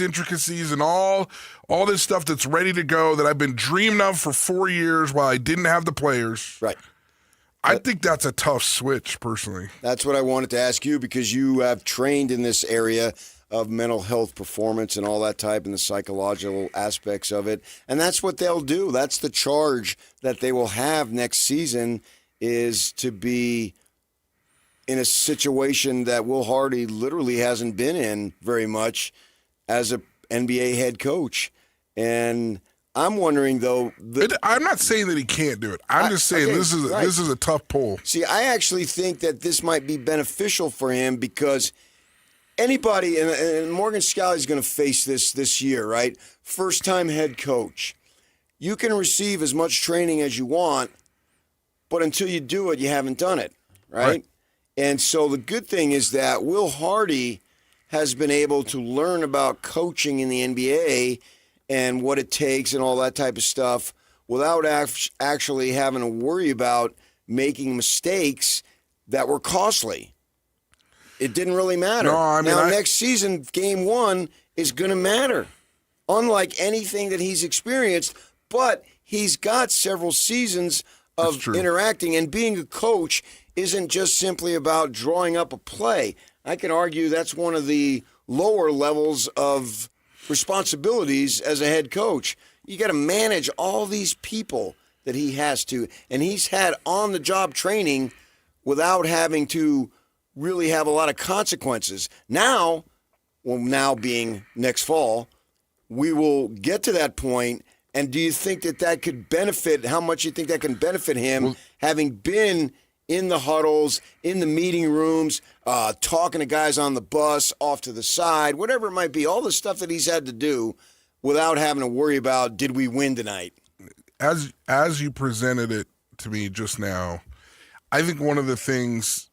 intricacies and all this stuff that's ready to go that I've been dreaming of for 4 years while I didn't have the players. Right. I think that's a tough switch, personally. That's what I wanted to ask you, because you have trained in this area of mental health performance and all that type and the psychological aspects of it. And that's what they'll do. That's the charge that they will have next season, is to be in a situation that Will Hardy literally hasn't been in very much as a NBA head coach. And I'm wondering, though. I'm not saying that he can't do it. I'm just saying this is a tough pull. See, I actually think that this might be beneficial for him, because anybody, and Morgan Scalley's going to face this year, right? First-time head coach. You can receive as much training as you want, but until you do it, you haven't done it, right? And so the good thing is that Will Hardy has been able to learn about coaching in the NBA and what it takes and all that type of stuff without actually having to worry about making mistakes that were costly. It didn't really matter. No, next season, game 1 is going to matter, unlike anything that he's experienced. But he's got several seasons of interacting, and being a coach isn't just simply about drawing up a play. I can argue that's one of the lower levels of responsibilities as a head coach. You got to manage all these people that he has to, and he's had on-the-job training without having to really have a lot of consequences. Now being next fall, we will get to that point. And do you think that could benefit, how much you think that can benefit him, having been in the huddles, in the meeting rooms, talking to guys on the bus, off to the side, whatever it might be, all the stuff that he's had to do without having to worry about, did we win tonight? As you presented it to me just now, I think one of the things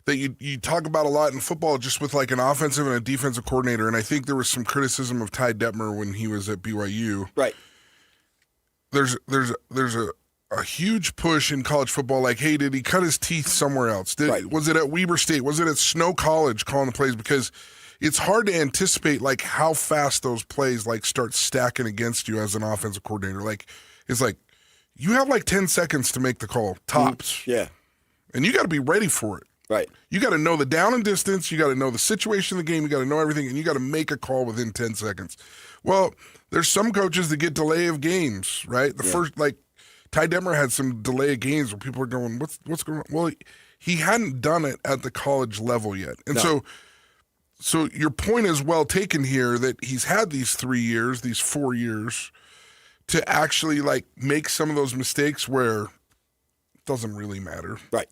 that you talk about a lot in football, just with like an offensive and a defensive coordinator, and I think there was some criticism of Ty Detmer when he was at BYU. Right. There's a huge push in college football, like, hey, did he cut his teeth somewhere else? Was it at Weber State? Was it at Snow College calling the plays? Because it's hard to anticipate like how fast those plays like start stacking against you as an offensive coordinator. Like, it's like you have like 10 seconds to make the call, tops. Yeah. And you got to be ready for it. Right. You got to know the down and distance. You got to know the situation of the game. You got to know everything, and you got to make a call within 10 seconds. Well, there's some coaches that get delay of games, right? First, like Ty Detmer had some delay of games where people are going, "What's going on?" Well, he hadn't done it at the college level yet, and so your point is well taken here that he's had these 3 years, these 4 years, to actually like make some of those mistakes where it doesn't really matter, right?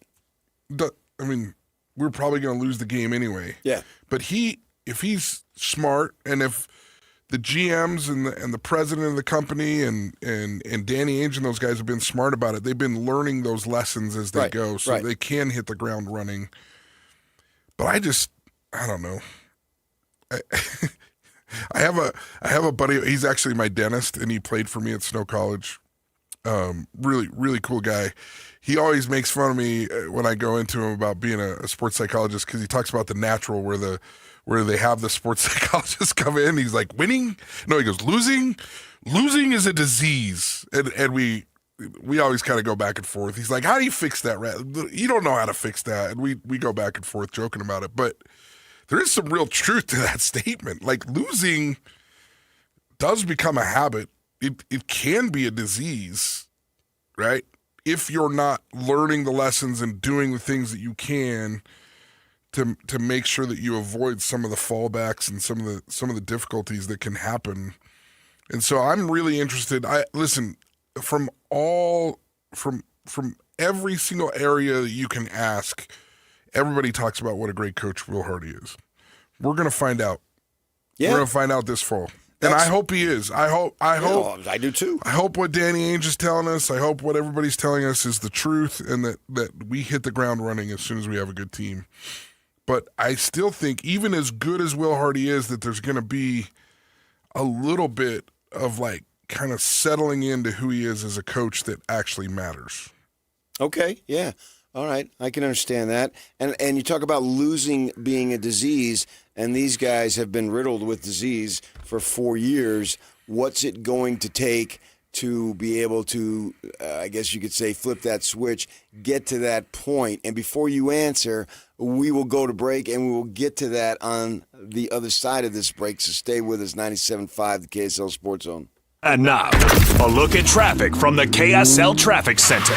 I mean, we're probably going to lose the game anyway. Yeah. But if he's smart, and if the GMs and the president of the company and Danny Ainge and those guys have been smart about it, they've been learning those lessons as they go, so they can hit the ground running. But I don't know. I have a buddy. He's actually my dentist, and he played for me at Snow College. Really, really cool guy. He always makes fun of me when I go into him about being a sports psychologist, because he talks about the natural where they have the sports psychologist come in. He's like, winning? No, he goes, losing is a disease. And we always kind of go back and forth. He's like, how do you fix that? You don't know how to fix that. And we go back and forth joking about it. But there is some real truth to that statement. Like, losing does become a habit. It can be a disease, right? If you're not learning the lessons and doing the things that you can to make sure that you avoid some of the fallbacks and some of the difficulties that can happen. And so I'm really interested. Listen, from every single area that you can ask, everybody talks about what a great coach Will Hardy is. We're going to find out. Yeah. We're going to find out this fall. And I hope he is. I hope. I do too. I hope what Danny Ainge is telling us, I hope what everybody's telling us is the truth, and that we hit the ground running as soon as we have a good team. But I still think, even as good as Will Hardy is, that there's going to be a little bit of like kind of settling into who he is as a coach that actually matters. Okay, yeah. All right, I can understand that. And you talk about losing being a disease, and these guys have been riddled with disease for 4 years. What's it going to take to be able to, I guess you could say, flip that switch, get to that point? And before you answer, we will go to break, and we will get to that on the other side of this break. So stay with us, 97.5, the KSL Sports Zone. And now, a look at traffic from the KSL Traffic Center.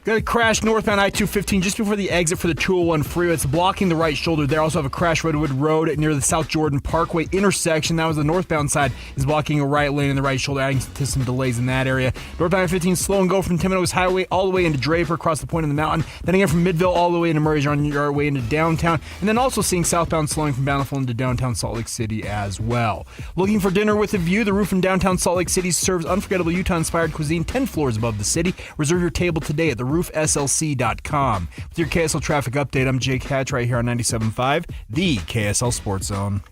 Got a crash northbound I-215 just before the exit for the 201 freeway. It's blocking the right shoulder there. Also have a crash Redwood Road near the South Jordan Parkway intersection. That was the northbound side, is blocking a right lane in the right shoulder, adding to some delays in that area. Northbound I-15 slow and go from Timotous Highway all the way into Draper across the point of the mountain. Then again from Midville all the way into Murray's on your way into downtown. And then also seeing southbound slowing from Bountiful into downtown Salt Lake City as well. Looking for dinner with a view? The roof in downtown Salt Lake City serves unforgettable Utah-inspired cuisine 10 floors above the city. Reserve your table today at theroofslc.com. With your KSL traffic update, I'm Jake Hatch right here on 97.5, the KSL Sports Zone.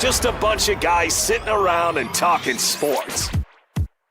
Just a bunch of guys sitting around and talking sports.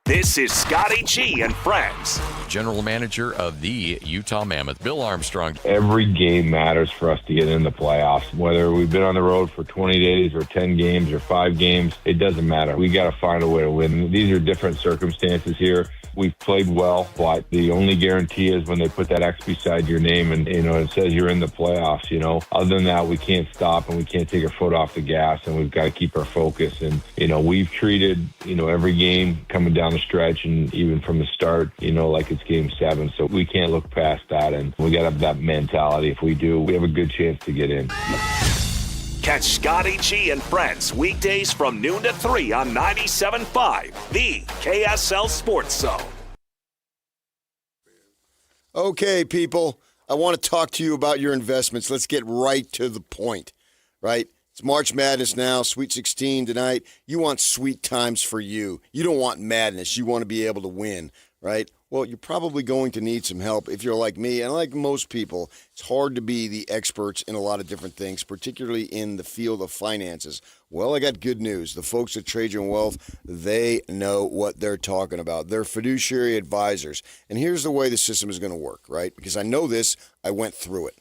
This is Scotty G and friends. General manager of the Utah Mammoth, Bill Armstrong. Every game matters for us to get in the playoffs. Whether we've been on the road for 20 days or 10 games or 5 games, it doesn't matter. We got to find a way to win. These are different circumstances here. We've played well, but the only guarantee is when they put that X beside your name and, it says you're in the playoffs, Other than that, we can't stop and we can't take our foot off the gas, and we've got to keep our focus. And, we've treated, every game coming down the stretch and even from the start, like it's game 7. So we can't look past that, and we got to have that mentality. If we do, we have a good chance to get in. Catch Scotty G and friends weekdays from noon to 3 on 97.5, the KSL Sports Zone. Okay, people, I want to talk to you about your investments. Let's get right to the point, right? It's March Madness now, Sweet 16 tonight. You want sweet times for you. You don't want madness. You want to be able to win, right? Well, you're probably going to need some help if you're like me, and like most people, it's hard to be the experts in a lot of different things, particularly in the field of finances. Well, I got good news. The folks at Trajan Wealth, they know what they're talking about. They're fiduciary advisors. And here's the way the system is going to work, right? Because I know this, I went through it.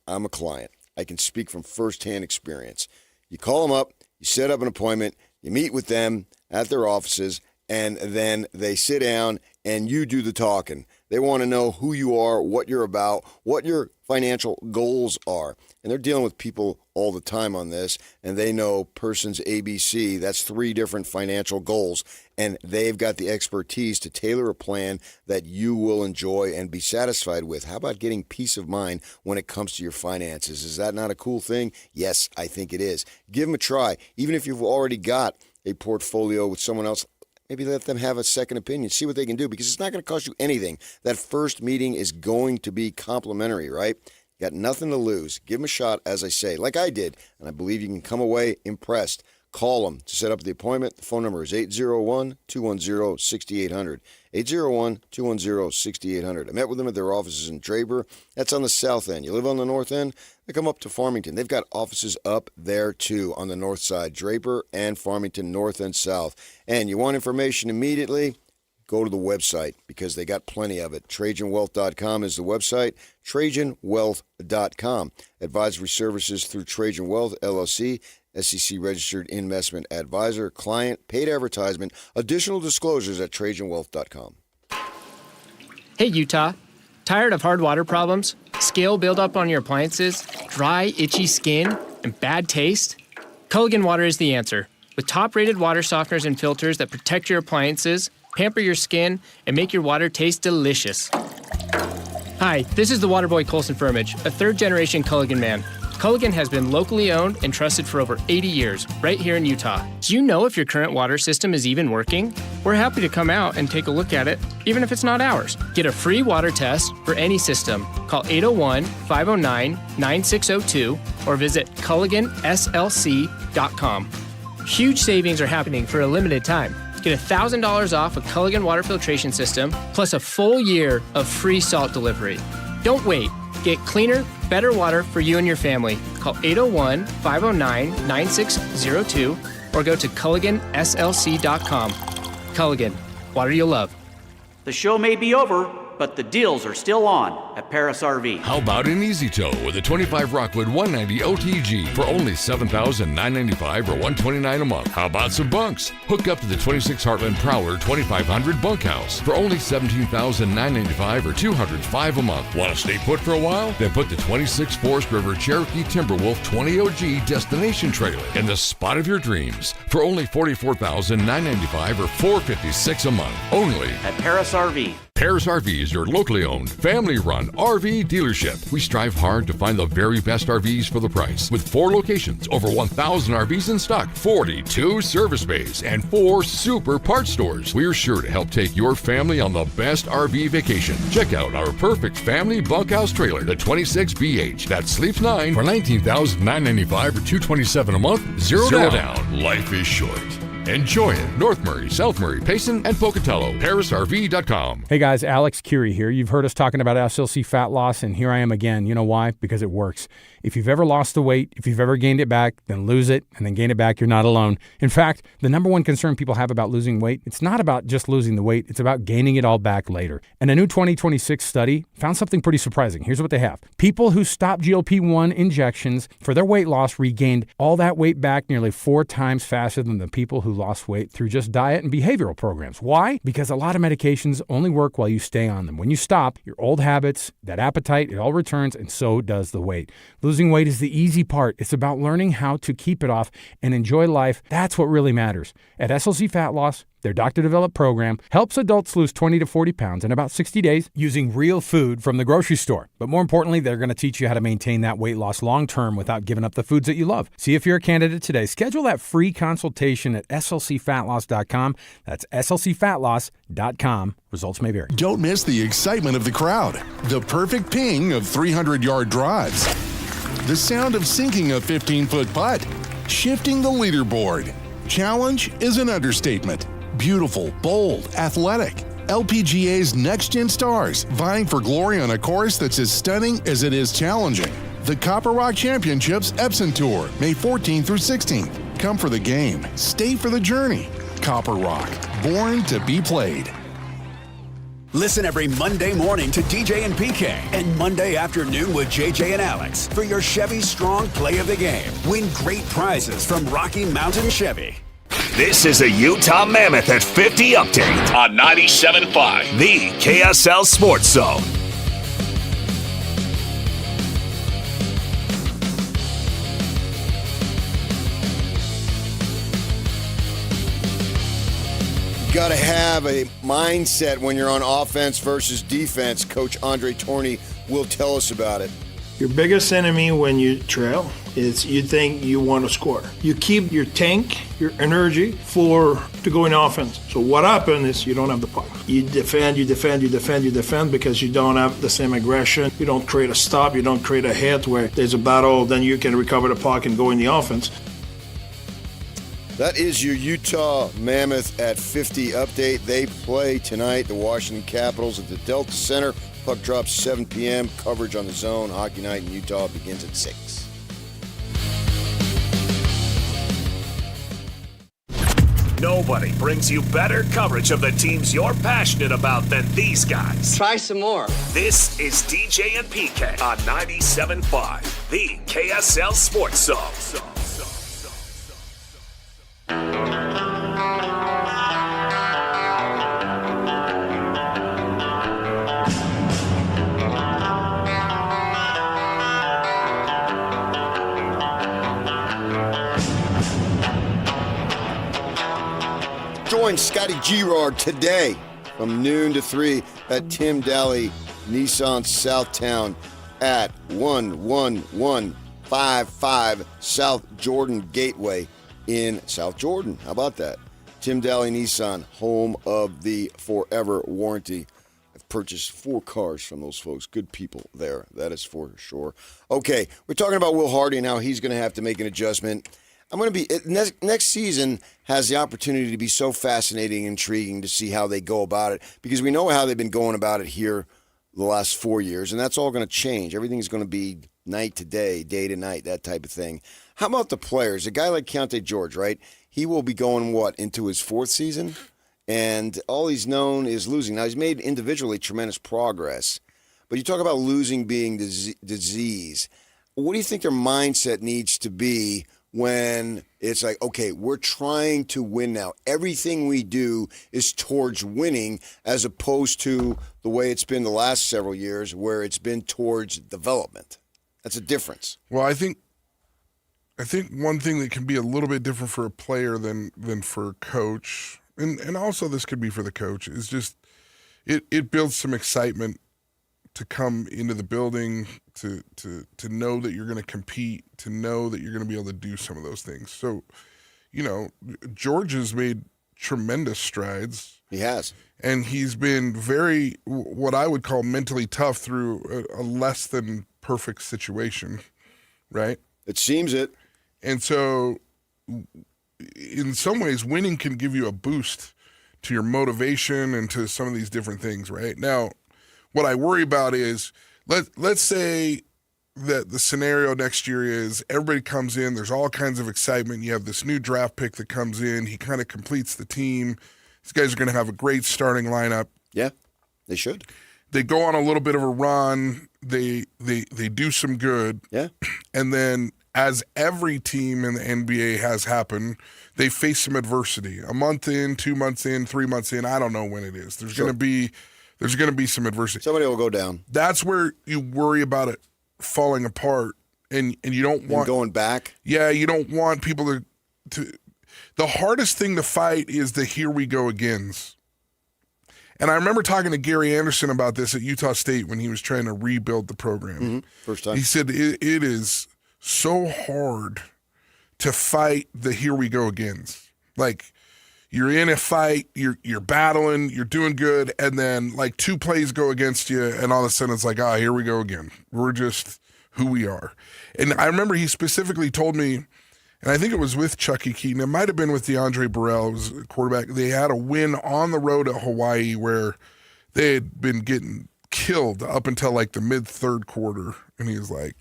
I'm a client. I can speak from firsthand experience. You call them up, you set up an appointment, you meet with them at their offices, and then they sit down and you do the talking. They want to know who you are, what you're about, what your financial goals are. And they're dealing with people all the time on this, and they know person's ABC. That's 3 different financial goals, and they've got the expertise to tailor a plan that you will enjoy and be satisfied with. How about getting peace of mind when it comes to your finances? Is that not a cool thing? Yes, I think it is. Give them a try. Even if you've already got a portfolio with someone else, maybe let them have a second opinion. See what they can do, because it's not going to cost you anything. That first meeting is going to be complimentary, right? You got nothing to lose. Give them a shot, as I say, like I did, and I believe you can come away impressed. Call them to set up the appointment. The phone number is 801-210-6800. 801-210-6800. I met with them at their offices in Draper. That's on the south end. You live on the north end, they come up to Farmington. They've got offices up there, too, on the north side, Draper and Farmington, north and south. And you want information immediately? Go to the website, because they got plenty of it. TrajanWealth.com is the website. TrajanWealth.com. Advisory services through Trajan Wealth, LLC. SEC-registered investment advisor, client, paid advertisement. Additional disclosures at TrajanWealth.com. Hey, Utah. Tired of hard water problems, scale buildup on your appliances, dry, itchy skin, and bad taste? Culligan Water is the answer. With top-rated water softeners and filters that protect your appliances, pamper your skin, and make your water taste delicious. Hi, this is the Waterboy Colson Firmage, a third-generation Culligan man. Culligan has been locally owned and trusted for over 80 years, right here in Utah. Do you know if your current water system is even working? We're happy to come out and take a look at it, even if it's not ours. Get a free water test for any system. Call 801-509-9602 or visit CulliganSLC.com. Huge savings are happening for a limited time. Get $1,000 off a Culligan water filtration system, plus a full year of free salt delivery. Don't wait. Get cleaner, better water for you and your family. Call 801-509-9602 or go to CulliganSLC.com. Culligan, water you'll love. The show may be over, but the deals are still on at Paris RV. How about an easy tow with a 25 Rockwood 190 OTG for only $7,995 or $129 a month? How about some bunks? Hook up to the 26 Heartland Prowler 2500 bunkhouse for only $17,995 or $205 a month. Want to stay put for a while? Then put the 26 Forest River Cherokee Timberwolf 20 OG destination trailer in the spot of your dreams for only $44,995 or $456 a month. Only At Paris RV. Paris RV is your locally owned, family-run RV dealership. We strive hard to find the very best RVs for the price. With 4 locations, over 1,000 RVs in stock, 42 service bays, and 4 super parts stores, we're sure to help take your family on the best RV vacation. Check out our perfect family bunkhouse trailer, the 26BH, that sleeps 9 for $19,995 or $227 a month. Zero down. Life is short. Enjoy it. North Murray, South Murray, Payson, and Pocatello. ParisRV.com. Hey guys, Alex Curie here. You've heard us talking about SLC fat loss, and here I am again. You know why? Because it works. If you've ever lost the weight, if you've ever gained it back, then lose it, and then gain it back, you're not alone. In fact, the number one concern people have about losing weight, it's not about just losing the weight, it's about gaining it all back later. And a new 2026 study found something pretty surprising. Here's what they have. People who stopped GLP-1 injections for their weight loss regained all that weight back nearly 4 times faster than the people who lost weight through just diet and behavioral programs. Why? Because a lot of medications only work while you stay on them. When you stop, your old habits, that appetite, it all returns, and so does the weight. Losing weight is the easy part. It's about learning how to keep it off and enjoy life. That's what really matters. At SLC Fat Loss, their doctor-developed program helps adults lose 20 to 40 pounds in about 60 days using real food from the grocery store. But more importantly, they're going to teach you how to maintain that weight loss long-term without giving up the foods that you love. See if you're a candidate today. Schedule that free consultation at slcfatloss.com. That's slcfatloss.com. Results may vary. Don't miss the excitement of the crowd, the perfect ping of 300-yard drives, the sound of sinking a 15-foot putt, shifting the leaderboard. Challenge is an understatement. Beautiful, bold, athletic. LPGA's next-gen stars vying for glory on a course that's as stunning as it is challenging. The Copper Rock Championships Epson Tour, May 14th through 16th. Come for the game. Stay for the journey. Copper Rock, born to be played. Listen every Monday morning to DJ and PK and Monday afternoon with JJ and Alex for your Chevy Strong Play of the Game. Win great prizes from Rocky Mountain Chevy. This is a Utah Mammoth at 50 update on 97.5, the KSL Sports Zone. Got to have a mindset when you're on offense versus defense. Coach Andre Torney will tell us about it. Your biggest enemy when you trail is you think you want to score. You keep your tank, your energy to go in offense. So what happens is you don't have the puck. You defend because you don't have the same aggression. You don't create a stop. You don't create a hit where there's a battle. Then you can recover the puck and go in the offense. That is your Utah Mammoth at 50 update. They play tonight, the Washington Capitals at the Delta Center. Puck drops 7 p.m. Coverage on the Zone. Hockey night in Utah begins at 6. Nobody brings you better coverage of the teams you're passionate about than these guys. Try some more. This is DJ and PK on 97.5, the KSL Sports Zone. Join Scotty G today from noon to 3 at Tim Daly Nissan Southtown at 11155 South Jordan Gateway in South Jordan. How about that? Tim Daly Nissan, home of the forever warranty. I've purchased 4 cars from those folks. Good people there, that is for sure. Okay, we're talking about Will Hardy and how he's going to have to make an adjustment. I'm going to be next season has the opportunity to be so fascinating and intriguing to see how they go about it, because we know how they've been going about it here the last 4 years, and that's all going to change. Everything's going to be night to day to night, that type of thing. How about the players? A guy like Keontae George, right? He will be going, into his 4th season? and all he's known is losing. Now, he's made individually tremendous progress, but you talk about losing being disease. What do you think their mindset needs to be when it's like, okay, we're trying to win now. Everything we do is towards winning, as opposed to the way it's been the last several years where it's been towards development. That's a difference. Well, I think one thing that can be a little bit different for a player than for a coach, and also this could be for the coach, is just it builds some excitement to come into the building, to know that you're going to compete, to know that you're going to be able to do some of those things. So, George has made tremendous strides. He has. And he's been very, what I would call mentally tough through a less than perfect situation, right? It seems it. And so, in some ways, winning can give you a boost to your motivation and to some of these different things, right? Now, what I worry about is, let's say that the scenario next year is everybody comes in, there's all kinds of excitement, you have this new draft pick that comes in, he kind of completes the team, these guys are going to have a great starting lineup. Yeah, they should. They go on a little bit of a run, they do some good, yeah, and then as every team in the NBA has happened, they face some adversity. A month in, 2 months in, 3 months in, I don't know when it is. There's going to be some adversity. Somebody will go down. That's where you worry about it falling apart, and you don't want going back. Yeah, you don't want people to. The hardest thing to fight is the here we go agains. And I remember talking to Gary Anderson about this at Utah State when he was trying to rebuild the program. Mm-hmm. First time. He said it is so hard to fight the here we go agains. Like, you're in a fight, you're battling, you're doing good, and then like 2 plays go against you, and all of a sudden it's like, here we go again. We're just who we are. And I remember he specifically told me, and I think it was with Chucky Keaton, it might have been with DeAndre Burrell, it was a quarterback. They had a win on the road at Hawaii where they had been getting killed up until like the mid-third quarter, and he was like,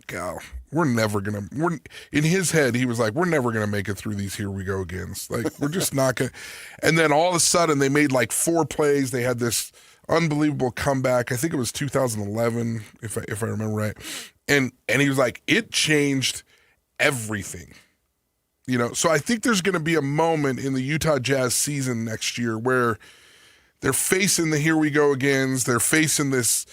gal, we're never going to, in his head, he was like, we're never going to make it through these here we go agains. Like, we're just not going to. And then all of a sudden, they made like 4 plays. They had this unbelievable comeback. I think it was 2011, if I remember right. And he was like, it changed everything. So I think there's going to be a moment in the Utah Jazz season next year where they're facing the here we go agains. They're facing this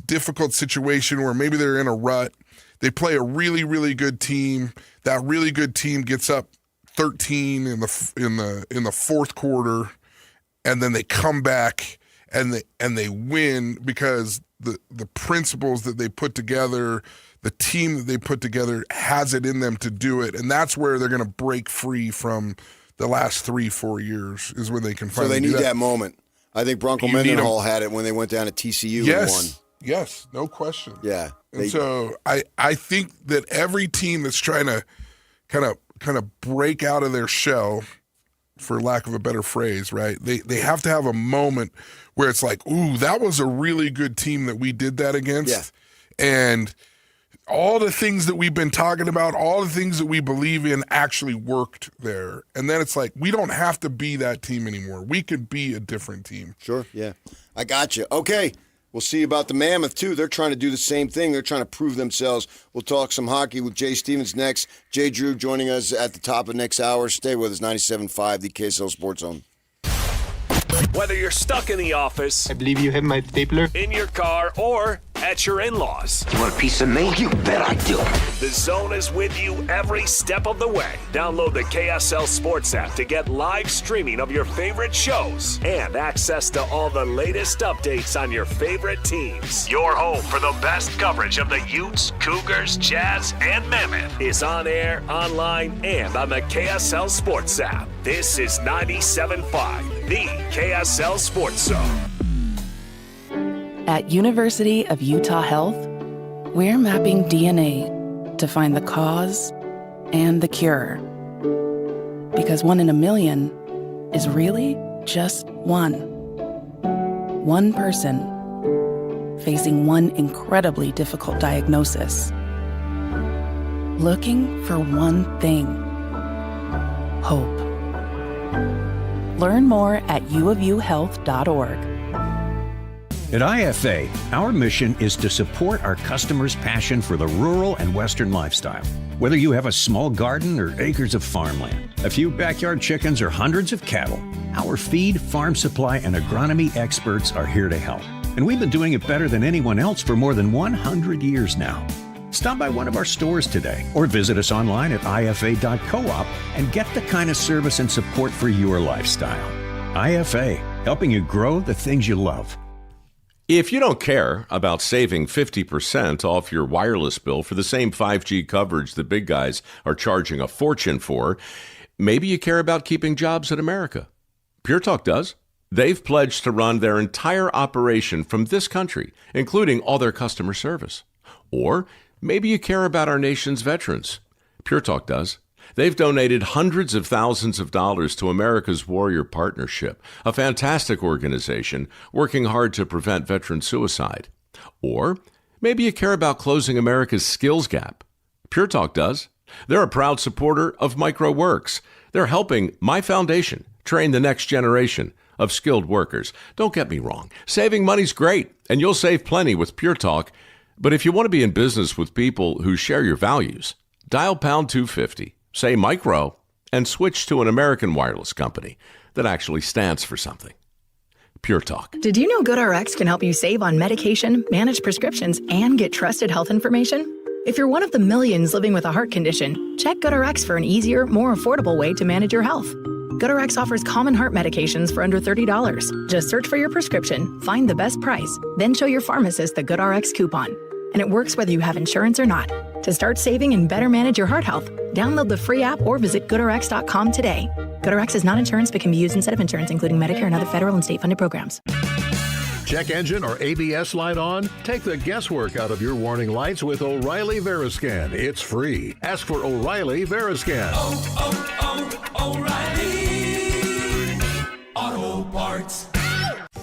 difficult situation where maybe they're in a rut. They play a really, really good team. That really good team gets up 13 in the fourth quarter, and then they come back and they win because the principles that they put together, the team that they put together has it in them to do it, and that's where they're going to break free from the last 3-4 years is when they can finally. So they need that moment. I think Bronco Mendenhall had it when they went down to TCU and won. Yes, no question. Yeah. And so I think that every team that's trying to kind of break out of their shell, for lack of a better phrase, right? They have to have a moment where it's like, ooh, that was a really good team that we did that against. Yeah. And all the things that we've been talking about, all the things that we believe in actually worked there. And then it's like, we don't have to be that team anymore. We could be a different team. Sure, yeah. I got you. Okay. We'll see about the Mammoth, too. They're trying to do the same thing. They're trying to prove themselves. We'll talk some hockey with Jay Stevens next. Jay Drew joining us at the top of next hour. Stay with us, 97.5, the KSL Sports Zone. Whether you're stuck in the office, I believe you have my stapler, in your car, or at your in-laws. You want a piece of me? You bet I do. The Zone is with you every step of the way. Download the KSL Sports app to get live streaming of your favorite shows and access to all the latest updates on your favorite teams. Your home for the best coverage of the Utes, Cougars, Jazz, and Mammoth is on air, online, and on the KSL Sports app. This is 97.5, the KSL Sports Zone. At University of Utah Health, we're mapping DNA to find the cause and the cure. Because 1 in a million is really just one. One person facing one incredibly difficult diagnosis. Looking for one thing: hope. Learn more at uofuhealth.org. At IFA, our mission is to support our customers' passion for the rural and Western lifestyle. Whether you have a small garden or acres of farmland, a few backyard chickens or hundreds of cattle, our feed, farm supply, and agronomy experts are here to help. And we've been doing it better than anyone else for more than 100 years now. Stop by one of our stores today or visit us online at ifa.coop and get the kind of service and support for your lifestyle. IFA, helping you grow the things you love. If you don't care about saving 50% off your wireless bill for the same 5G coverage the big guys are charging a fortune for, maybe you care about keeping jobs in America. Pure Talk does. They've pledged to run their entire operation from this country, including all their customer service. Or maybe you care about our nation's veterans. Pure Talk does. They've donated hundreds of thousands of dollars to America's Warrior Partnership, a fantastic organization working hard to prevent veteran suicide. Or maybe you care about closing America's skills gap. Pure Talk does. They're a proud supporter of MicroWorks. They're helping my foundation train the next generation of skilled workers. Don't get me wrong. Saving money's great, and you'll save plenty with Pure Talk. But if you want to be in business with people who share your values, dial pound 250. Say micro, and switch to an American wireless company that actually stands for something. Pure Talk. Did you know GoodRx can help you save on medication, manage prescriptions, and get trusted health information? If you're one of the millions living with a heart condition, check GoodRx for an easier, more affordable way to manage your health. GoodRx offers common heart medications for under $30. Just search for your prescription, find the best price, then show your pharmacist the GoodRx coupon. And it works whether you have insurance or not. To start saving and better manage your heart health, download the free app or visit GoodRx.com today. GoodRx is not insurance but can be used instead of insurance, including Medicare and other federal and state-funded programs. Check engine or ABS light on? Take the guesswork out of your warning lights with O'Reilly Veriscan. It's free. Ask for O'Reilly Veriscan. O'Reilly Auto Parts.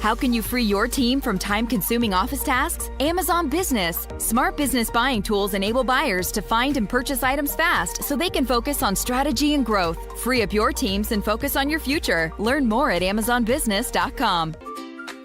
How can you free your team from time-consuming office tasks? Amazon Business. Smart business buying tools enable buyers to find and purchase items fast so they can focus on strategy and growth. Free up your teams and focus on your future. Learn more at amazonbusiness.com.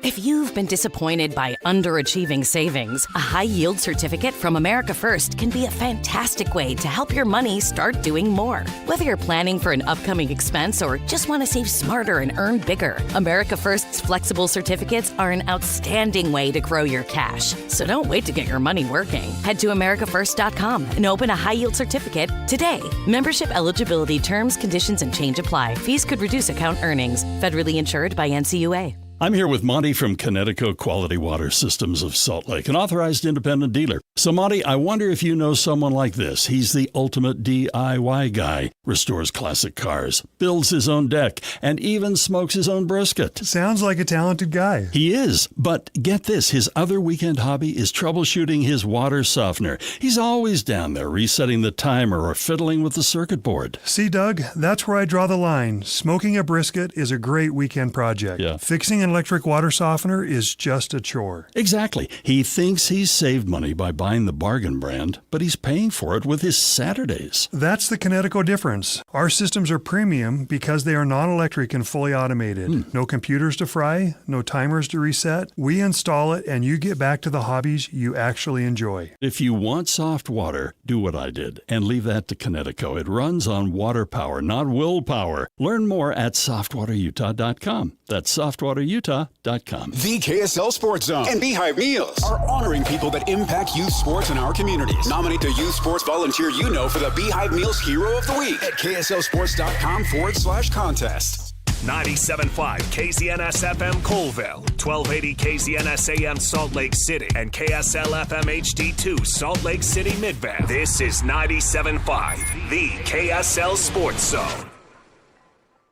If you've been disappointed by underachieving savings, a high-yield certificate from America First can be a fantastic way to help your money start doing more. Whether you're planning for an upcoming expense or just want to save smarter and earn bigger, America First's flexible certificates are an outstanding way to grow your cash. So don't wait to get your money working. Head to americafirst.com and open a high-yield certificate today. Membership eligibility terms, conditions, and change apply. Fees could reduce account earnings. Federally insured by NCUA. I'm here with Monty from Connecticut Quality Water Systems of Salt Lake, an authorized independent dealer. So, Monty, I wonder if you know someone like this. He's the ultimate DIY guy. Restores classic cars, builds his own deck, and even smokes his own brisket. Sounds like a talented guy. He is, but get this, his other weekend hobby is troubleshooting his water softener. He's always down there resetting the timer or fiddling with the circuit board. See, Doug, that's where I draw the line. Smoking a brisket is a great weekend project. Yeah. Fixing an electric water softener is just a chore. Exactly. He thinks he's saved money by buying the bargain brand, but he's paying for it with his Saturdays. That's the Connecticut difference. Our systems are premium because they are non-electric and fully automated. No computers to fry, no timers to reset. We install it and you get back to the hobbies you actually enjoy. If you want soft water, do what I did and leave that to Connecticut. It runs on water power, not willpower. Learn more at softwaterutah.com. That's softwaterutah.com. The KSL Sports Zone and Beehive Meals are honoring people that impact youth sports in our communities. Nominate the youth sports volunteer you know for the Beehive Meals Hero of the Week at KSLSports.com/contest. 97.5 KZNS FM Colville, 1280 KZNS AM Salt Lake City, and KSL FM HD2 Salt Lake City Midvale. This is 97.5, the KSL Sports Zone.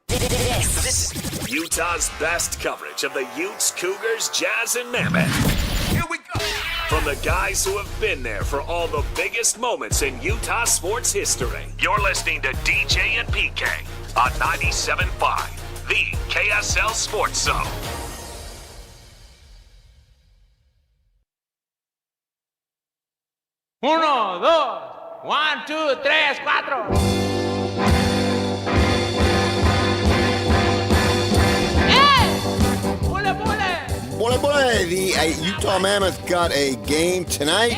This is Utah's best coverage of the Utes, Cougars, Jazz, and Mammoth. Here we go. From the guys who have been there for all the biggest moments in Utah sports history. You're listening to DJ and PK on 97.5, the KSL Sports Zone. Uno, dos, 1, 2, 3, 4. The Utah Mammoth got a game tonight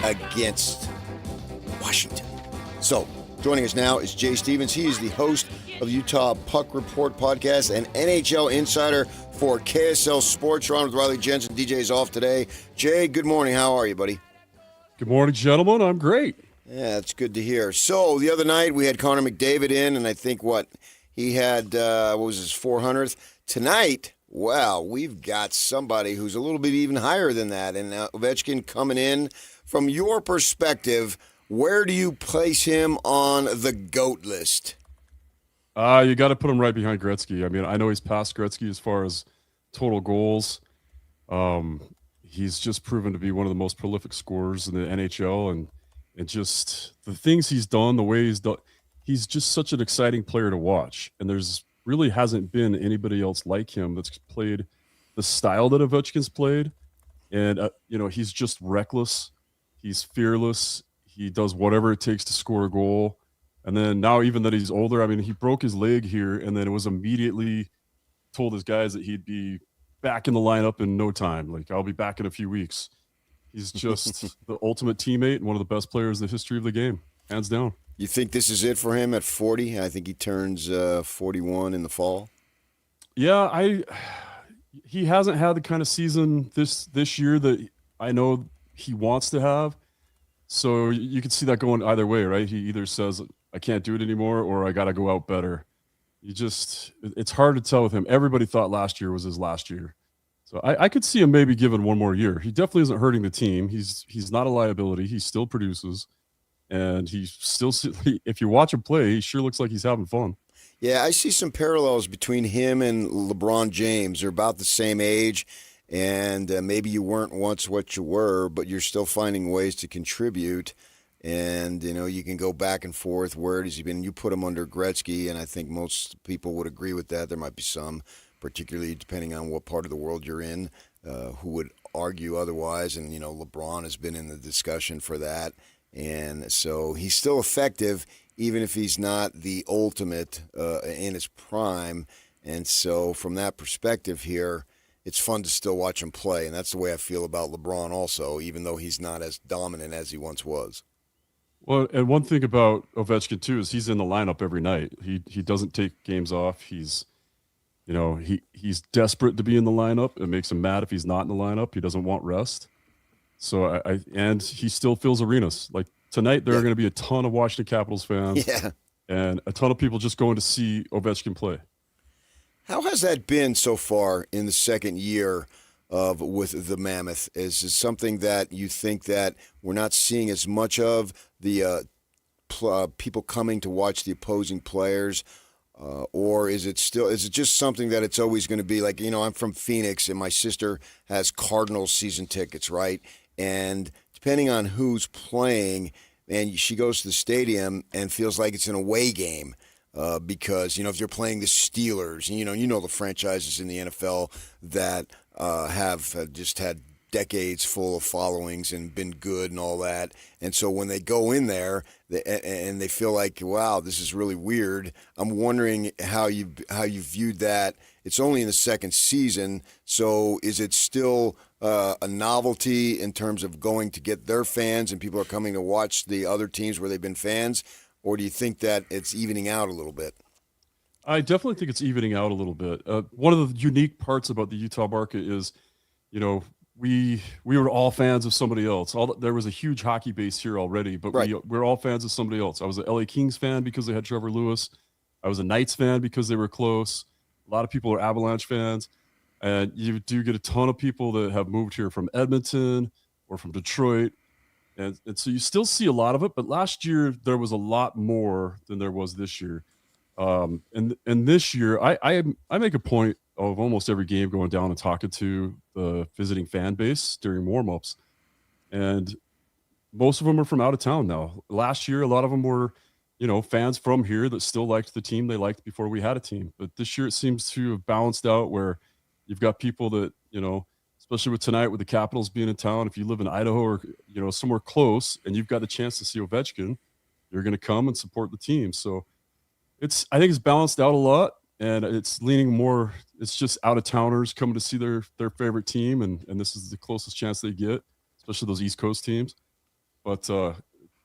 against Washington. So, joining us now is Jay Stevens. He is the host of the Utah Puck Report podcast and NHL insider for KSL Sports Zone with Riley Jensen. DJ's off today. Jay, good morning. How are you, buddy? Good morning, gentlemen. I'm great. Yeah, that's good to hear. So, the other night we had Connor McDavid in, and I think he had, what was his 400th? Tonight, wow, we've got somebody who's a little bit even higher than that. And Ovechkin coming in. From your perspective, where do you place him on the GOAT list? You got to put him right behind Gretzky. I mean, I know he's past Gretzky as far as total goals. He's just proven to be one of the most prolific scorers in the NHL, and just the things he's done, the way he's done. He's just such an exciting player to watch, and there's really hasn't been anybody else like him that's played the style that Ovechkin's played. And he's just reckless. He's fearless. He does whatever it takes to score a goal. And then now, even that he's older, I mean, he broke his leg here, and then it was immediately told his guys that he'd be back in the lineup in no time. Like, I'll be back in a few weeks. He's just the ultimate teammate and one of the best players in the history of the game, hands down. You think this is it for him at 40? I think he turns 41 in the fall. Yeah, he hasn't had the kind of season this year that I know he wants to have. So you can see that going either way, right? He either says, I can't do it anymore, or I got to go out better. It's hard to tell with him. Everybody thought last year was his last year. So I could see him maybe given one more year. He definitely isn't hurting the team. He's not a liability. He still produces. And if you watch him play, he sure looks like he's having fun. Yeah, I see some parallels between him and LeBron James. They're about the same age. And maybe you weren't once what you were, but you're still finding ways to contribute. And, you can go back and forth. Where has he been? You put him under Gretzky, and I think most people would agree with that. There might be some, particularly depending on what part of the world you're in, who would argue otherwise. And, LeBron has been in the discussion for that. And so he's still effective, even if he's not the ultimate in his prime. And so from that perspective here, it's fun to still watch him play, and that's the way I feel about LeBron also, even though he's not as dominant as he once was. Well, and one thing about Ovechkin, too, is he's in the lineup every night. He doesn't take games off. He's desperate to be in the lineup. It makes him mad if he's not in the lineup. He doesn't want rest. So and he still fills arenas. Like tonight, there are going to be a ton of Washington Capitals fans and a ton of people just going to see Ovechkin play. How has that been so far in the second year with the Mammoth? Is it something that you think that we're not seeing as much of, the people coming to watch the opposing players? Or is it just something that it's always going to be like, I'm from Phoenix and my sister has Cardinals season tickets, right? And depending on who's playing, and she goes to the stadium and feels like it's an away game. Because, if you're playing the Steelers, the franchises in the NFL that have just had decades full of followings and been good and all that. And so when they go in there and they feel like, wow, this is really weird, I'm wondering how you viewed that. It's only in the second season, so is it still a novelty in terms of going to get their fans and people are coming to watch the other teams where they've been fans? Or do you think that it's evening out a little bit? I definitely think it's evening out a little bit. One of the unique parts about the Utah market is, we were all fans of somebody else. There was a huge hockey base here already, but we're all fans of somebody else. I was an LA Kings fan because they had Trevor Lewis. I was a Knights fan because they were close. A lot of people are Avalanche fans. And you do get a ton of people that have moved here from Edmonton or from Detroit. And so you still see a lot of it, but last year there was a lot more than there was this year. And this year, I make a point of almost every game going down and talking to the visiting fan base during warmups, and most of them are from out of town now. Last year, a lot of them were, fans from here that still liked the team they liked before we had a team. But this year, it seems to have balanced out where you've got people that, especially with tonight with the Capitals being in town, if you live in Idaho or, somewhere close and you've got the chance to see Ovechkin, you're going to come and support the team. So I think it's balanced out a lot. and it's leaning more. It's just out of towners coming to see their favorite team, and this is the closest chance they get, especially those East Coast teams. But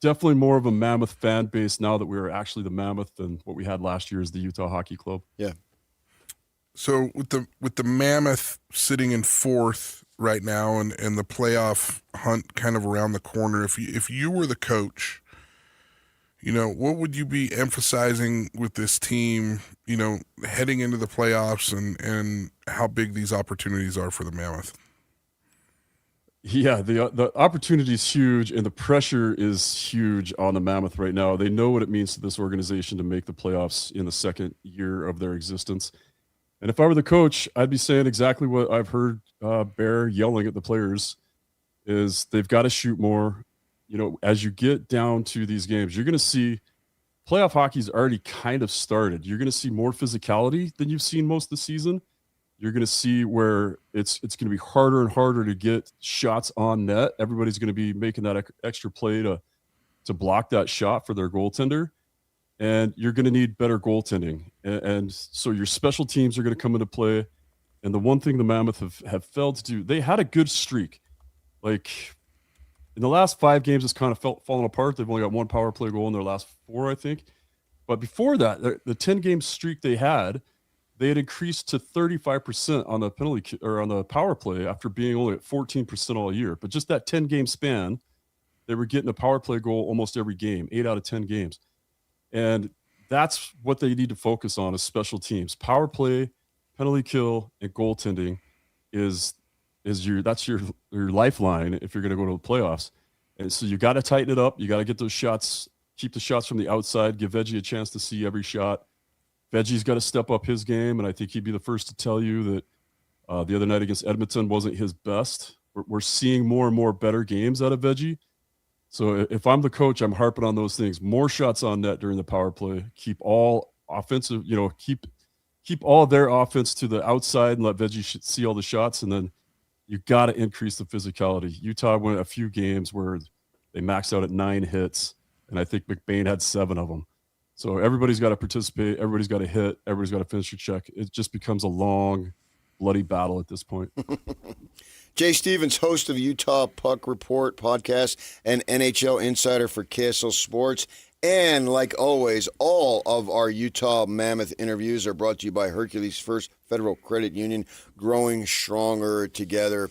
definitely more of a Mammoth fan base now that we're actually the Mammoth than what we had last year as the Utah Hockey Club. Yeah. So with the Mammoth sitting in fourth right now, and the playoff hunt kind of around the corner, if you were the coach, what would you be emphasizing with this team, heading into the playoffs, and how big these opportunities are for the Mammoth? Yeah, the opportunity is huge, and the pressure is huge on the Mammoth right now. They know what it means to this organization to make the playoffs in the second year of their existence. And if I were the coach, I'd be saying exactly what I've heard Bear yelling at the players, is they've got to shoot more. As you get down to these games, you're going to see playoff hockey's already kind of started. You're going to see more physicality than you've seen most of the season. You're going to see where it's going to be harder and harder to get shots on net. Everybody's going to be making that extra play to block that shot for their goaltender. And you're going to need better goaltending. And so your special teams are going to come into play. And the one thing the Mammoth have failed to do, they had a good streak. Like in the last 5 games, it's kind of fallen apart. They've only got 1 power play goal in their last 4, I think. But before that, the 10-game streak they had increased to 35% on the penalty or on the power play after being only at 14% all year. But just that 10-game span, they were getting a power play goal almost every game, 8 out of 10 games. And that's what they need to focus on is special teams. Power play, penalty kill, and goaltending is your lifeline if you're going to go to the playoffs. And so you got to tighten it up. You got to get those shots, keep the shots from the outside, give Veggie a chance to see every shot. Veggie's got to step up his game, and I think he'd be the first to tell you that the other night against Edmonton wasn't his best. We're seeing more and more better games out of Veggie. So if I'm the coach, I'm harping on those things. More shots on net during the power play. Keep all offensive, keep all their offense to the outside and let Veggie see all the shots. And then you got to increase the physicality. Utah went a few games where they maxed out at 9 hits, and I think McBain had 7 of them. So everybody's got to participate. Everybody's got to hit. Everybody's got to finish your check. It just becomes a long, bloody battle at this point. Jay Stevens, host of Utah Puck Report podcast and NHL insider for KSL Sports. And like always, all of our Utah Mammoth interviews are brought to you by Hercules First Federal Credit Union, growing stronger together.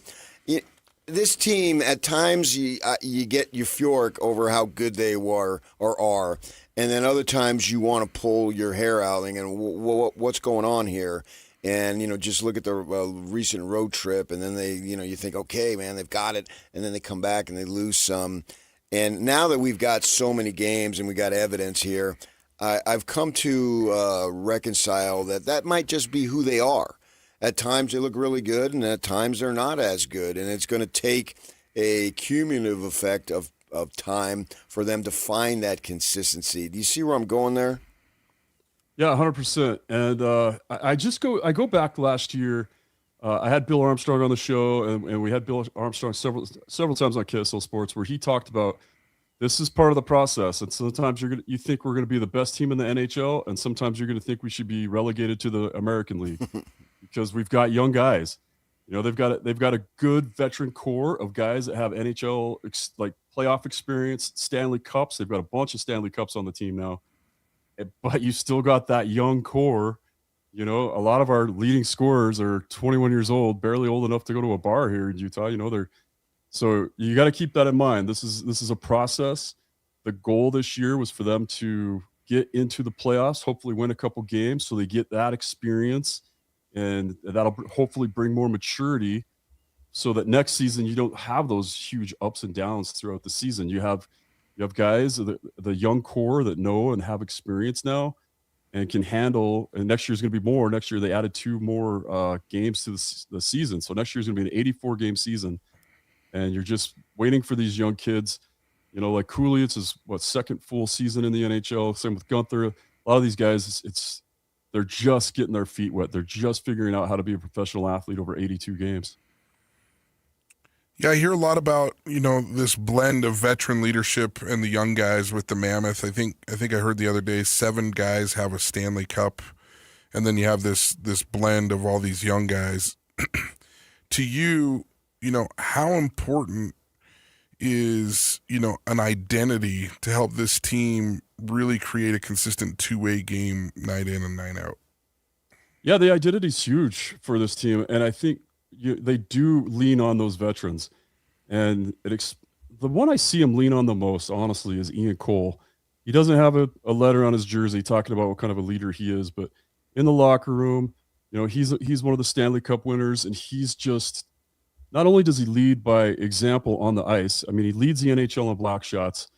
This team, at times, you get euphoric over how good they were or are. And then other times you want to pull your hair out and what's going on here? And, just look at the recent road trip, and then they, you think, okay, man, they've got it. And then they come back and they lose some. And now that we've got so many games and we got evidence here, I've come to reconcile that might just be who they are. At times they look really good, and at times they're not as good. And it's going to take a cumulative effect of time for them to find that consistency. Do you see where I'm going there? Yeah, 100%. And I go back last year. I had Bill Armstrong on the show, and we had Bill Armstrong several times on KSL Sports, where he talked about this is part of the process. And sometimes you think we're going to be the best team in the NHL, and sometimes you're going to think we should be relegated to the American League because we've got young guys. They've got a good veteran core of guys that have NHL playoff experience, Stanley Cups. They've got a bunch of Stanley Cups on the team now. But you still got that young core. A lot of our leading scorers are 21 years old, barely old enough to go to a bar here in Utah. So you got to keep that in mind. This is a process. The goal this year was for them to get into the playoffs, hopefully win a couple games, so they get that experience, and that'll hopefully bring more maturity, so that next season you don't have those huge ups and downs throughout the season. You have guys, the young core that know and have experience now and can handle, and next year's going to be more. Next year they added 2 more games to the season. So next year's going to be an 84-game season, and you're just waiting for these young kids. Like Cooley, it's his second full season in the NHL. Same with Gunther. A lot of these guys, they're just getting their feet wet. They're just figuring out how to be a professional athlete over 82 games. Yeah, I hear a lot about, this blend of veteran leadership and the young guys with the Mammoth. I think I heard the other day 7 guys have a Stanley Cup and then you have this blend of all these young guys. To you, how important is, an identity to help this team really create a consistent two-way game night in and night out? Yeah, the identity's huge for this team, and I think they do lean on those veterans. And the one I see him lean on the most, honestly, is Ian Cole. He doesn't have a letter on his jersey talking about what kind of a leader he is, but in the locker room, he's one of the Stanley Cup winners, and he's just not only does he lead by example on the ice. I mean, he leads the NHL in block shots.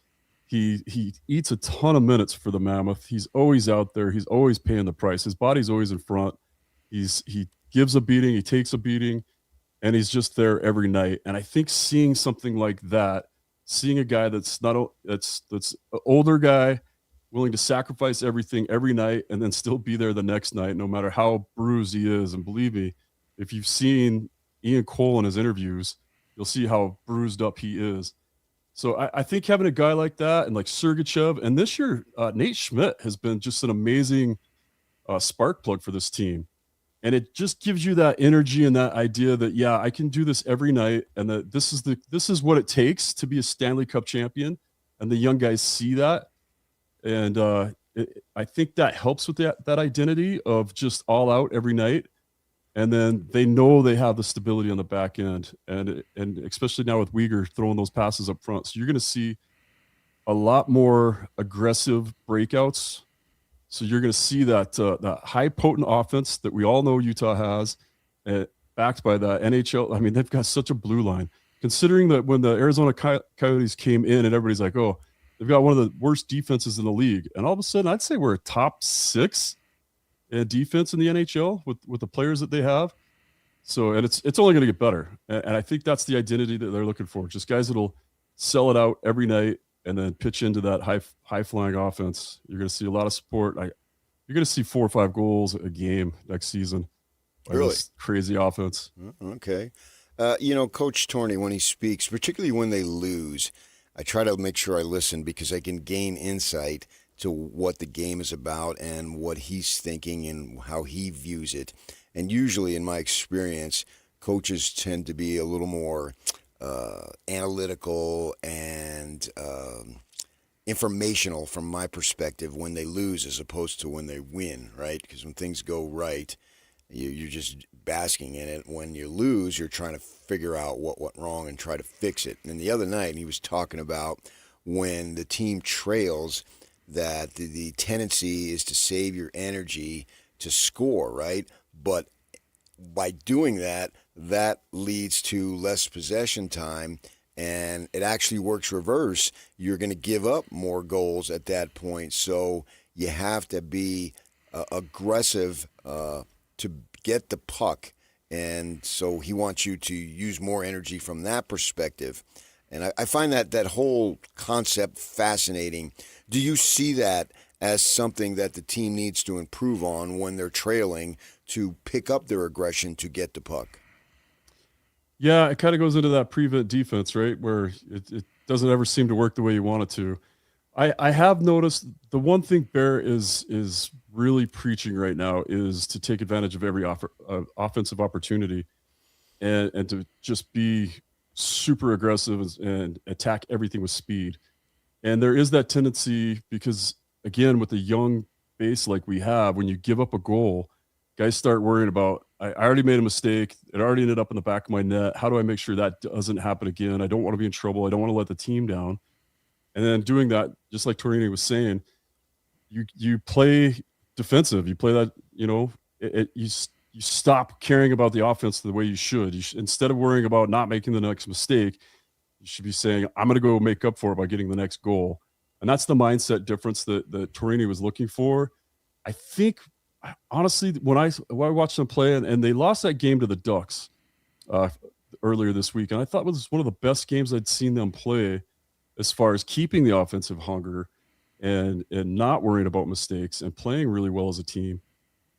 He eats a ton of minutes for the Mammoth. He's always out there. He's always paying the price. His body's always in front. He gives a beating. He takes a beating, and he's just there every night. And I think seeing something like that, seeing a guy that's an older guy, willing to sacrifice everything every night and then still be there the next night, no matter how bruised he is. And believe me, if you've seen Ian Cole in his interviews, you'll see how bruised up he is. So I think having a guy like that and like Sergachev, and this year Nate Schmidt has been just an amazing spark plug for this team. And it just gives you that energy and that idea that, yeah, I can do this every night, and that this is what it takes to be a Stanley Cup champion. And the young guys see that. And I think that helps with that identity of just all out every night. And then they know they have the stability on the back end, and especially now with Uyghur throwing those passes up front. So you're going to see a lot more aggressive breakouts. So you're going to see that high potent offense that we all know Utah has, backed by the NHL. I mean, they've got such a blue line. Considering that when the Arizona Coyotes came in, and everybody's like, oh, they've got one of the worst defenses in the league, and all of a sudden, I'd say we're a top 6 defense in the NHL with the players that they have. So, and it's only going to get better. And I think that's the identity that they're looking for. Just guys that'll sell it out every night and then pitch into that high flying offense. You're going to see a lot of support. You're going to see 4 or 5 goals a game next season. Really? Crazy offense. Okay. Coach Torney, when he speaks, particularly when they lose, I try to make sure I listen because I can gain insight to what the game is about and what he's thinking and how he views it. And usually, in my experience, coaches tend to be a little more analytical and informational from my perspective when they lose as opposed to when they win, right? Because when things go right, you're just basking in it. When you lose, you're trying to figure out what went wrong and try to fix it. And the other night, he was talking about when the team trails, that the tendency is to save your energy to score, right? But by doing that, that leads to less possession time, and it actually works reverse. You're going to give up more goals at that point. So you have to be aggressive to get the puck. And so he wants you to use more energy from that perspective. And I find that whole concept fascinating. Do you see that as something that the team needs to improve on when they're trailing to pick up their aggression to get the puck? Yeah, it kind of goes into that prevent defense, right, where it doesn't ever seem to work the way you want it to. I have noticed the one thing Bear is really preaching right now is to take advantage of every offensive opportunity and to just be super aggressive and attack everything with speed. And there is that tendency because, again, with a young base like we have, when you give up a goal, guys start worrying about, I already made a mistake. It already ended up in the back of my net. How do I make sure that doesn't happen again? I don't want to be in trouble. I don't want to let the team down. And then doing that, just like Torini was saying, you play defensive. You play that, you stop caring about the offense the way you should. Instead of worrying about not making the next mistake, you should be saying, I'm going to go make up for it by getting the next goal. And that's the mindset difference that Torini was looking for. I think, honestly, when I watched them play, and they lost that game to the Ducks earlier this week, and I thought it was one of the best games I'd seen them play as far as keeping the offensive hunger and not worrying about mistakes and playing really well as a team.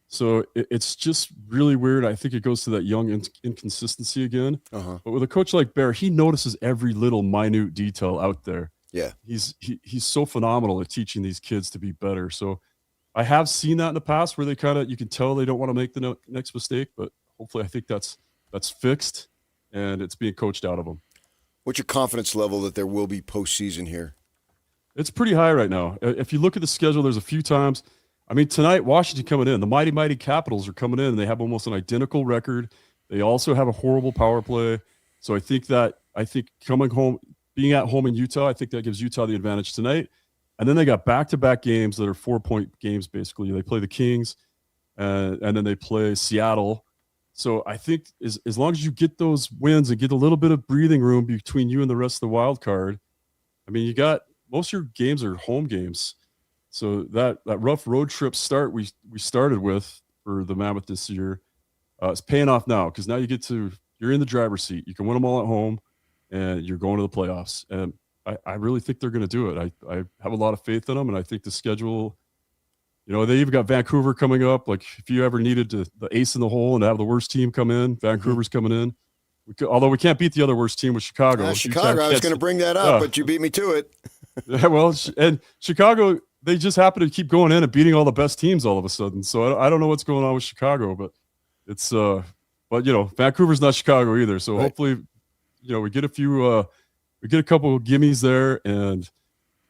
So it's just really weird. I think it goes to that young inconsistency again. Uh-huh. But with a coach like Bear, he notices every little minute detail out there. Yeah. He's so phenomenal at teaching these kids to be better. So I have seen that in the past where they you can tell they don't want to make the next mistake, but hopefully I think that's fixed and it's being coached out of them. What's your confidence level that there will be postseason here? It's pretty high right now. If you look at the schedule, there's a few times. I mean, tonight, Washington coming in. The mighty Capitals are coming in, and they have almost an identical record. They also have a horrible power play. So I think coming home, being at home in Utah, I think that gives Utah the advantage tonight. And then they got back-to-back games that are 4-point games, basically. They play the Kings, and then they play Seattle. So I think as long as you get those wins and get a little bit of breathing room between you and the rest of the wild card, I mean, most of your games are home games. So that rough road trip start we started with for the Mammoth this year, it's paying off now because now you're in the driver's seat. You can win them all at home, and you're going to the playoffs. And I really think they're going to do it. I have a lot of faith in them, and I think the schedule, they even got Vancouver coming up. Like if you ever needed the ace in the hole and have the worst team come in, Vancouver's coming in. Although we can't beat the other worst team with Chicago. Chicago, I was going to bring that up, but you beat me to it. Yeah, well, and Chicago, they just happen to keep going in and beating all the best teams all of a sudden. So I don't know what's going on with Chicago, but it's Vancouver's not Chicago either. So hopefully, we get a couple of gimmies there, and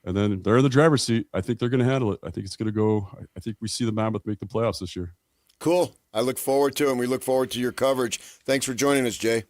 then they're in the driver's seat. I think they're going to handle it. I think it's going to go. I think we see the Mammoth make the playoffs this year. Cool. I look forward to it, and we look forward to your coverage. Thanks for joining us, Jay.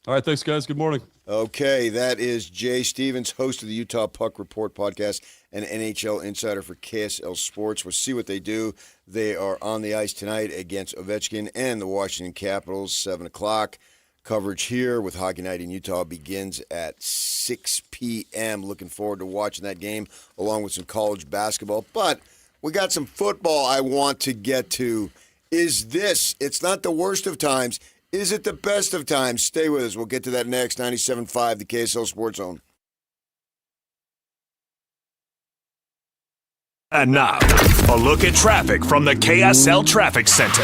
All right, thanks, guys. Good morning. Okay, that is Jay Stevens, host of the Utah Puck Report podcast and NHL insider for KSL Sports. We'll see what they do. They are on the ice tonight against Ovechkin and the Washington Capitals, 7 o'clock. Coverage here with Hockey Night in Utah begins at 6 p.m. Looking forward to watching that game along with some college basketball. But we got some football I want to get to. It's not the worst of times. Is it the best of times? Stay with us. We'll get to that next. 97.5, the KSL Sports Zone. And now, a look at traffic from the KSL Traffic Center.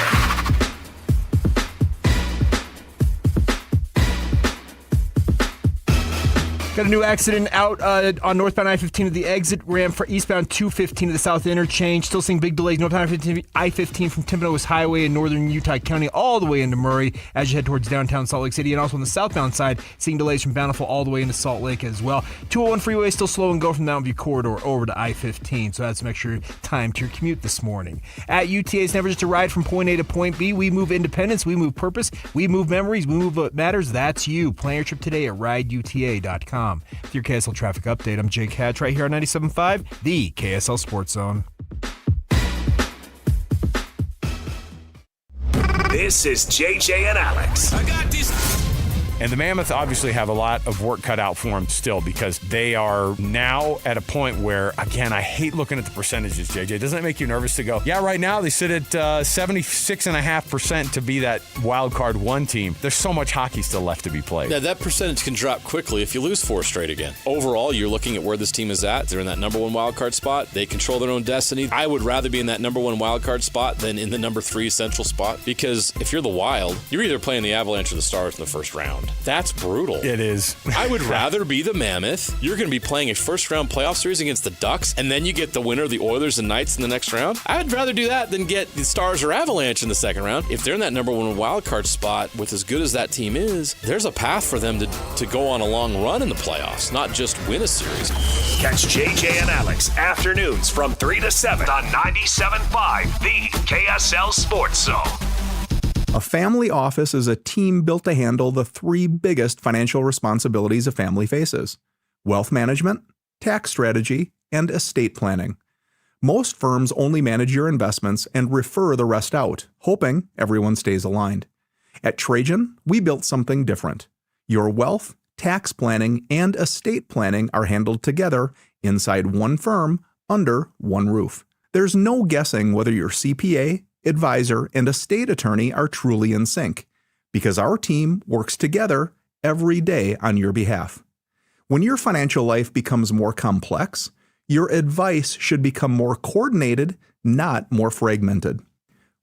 Got a new accident out on northbound I-15 at the exit ramp for eastbound 215 to the south interchange. Still seeing big delays northbound I-15 from Timpanogos Highway in northern Utah County all the way into Murray as you head towards downtown Salt Lake City. And also on the southbound side, seeing delays from Bountiful all the way into Salt Lake as well. 201 freeway still slow and go from Mountain View Corridor over to I-15. So that's some extra time to your commute this morning. At UTA, it's never just a ride from point A to point B. We move independence. We move purpose. We move memories. We move what matters. That's you. Plan your trip today at rideuta.com. With your KSL traffic update, I'm Jake Hatch right here on 97.5, the KSL Sports Zone. This is JJ and Alex. I got this. And the Mammoth obviously have a lot of work cut out for them still because they are now at a point where, again, I hate looking at the percentages, JJ. Doesn't it make you nervous to go, yeah, right now they sit at 76.5% to be that wild card one team. There's so much hockey still left to be played. Yeah, that percentage can drop quickly if you lose 4 straight again. Overall, you're looking at where this team is at. They're in that number 1 wild card spot. They control their own destiny. I would rather be in that number 1 wild card spot than in the number 3 central spot because if you're the Wild, you're either playing the Avalanche or the Stars in the first round. That's brutal. It is. I would rather be the Mammoth. You're going to be playing a first-round playoff series against the Ducks, and then you get the winner of the Oilers and Knights in the next round. I'd rather do that than get the Stars or Avalanche in the second round. If they're in that number 1 wild card spot, with as good as that team is, there's a path for them to go on a long run in the playoffs, not just win a series. Catch JJ and Alex afternoons from 3 to 7 on 97.5, the KSL Sports Zone. A family office is a team built to handle the 3 biggest financial responsibilities a family faces: wealth management, tax strategy, and estate planning. Most firms only manage your investments and refer the rest out, hoping everyone stays aligned. At Trajan, we built something different. Your wealth, tax planning, and estate planning are handled together inside one firm under one roof. There's no guessing whether your CPA, advisor, and estate attorney are truly in sync, because our team works together every day on your behalf. When your financial life becomes more complex, your advice should become more coordinated, not more fragmented.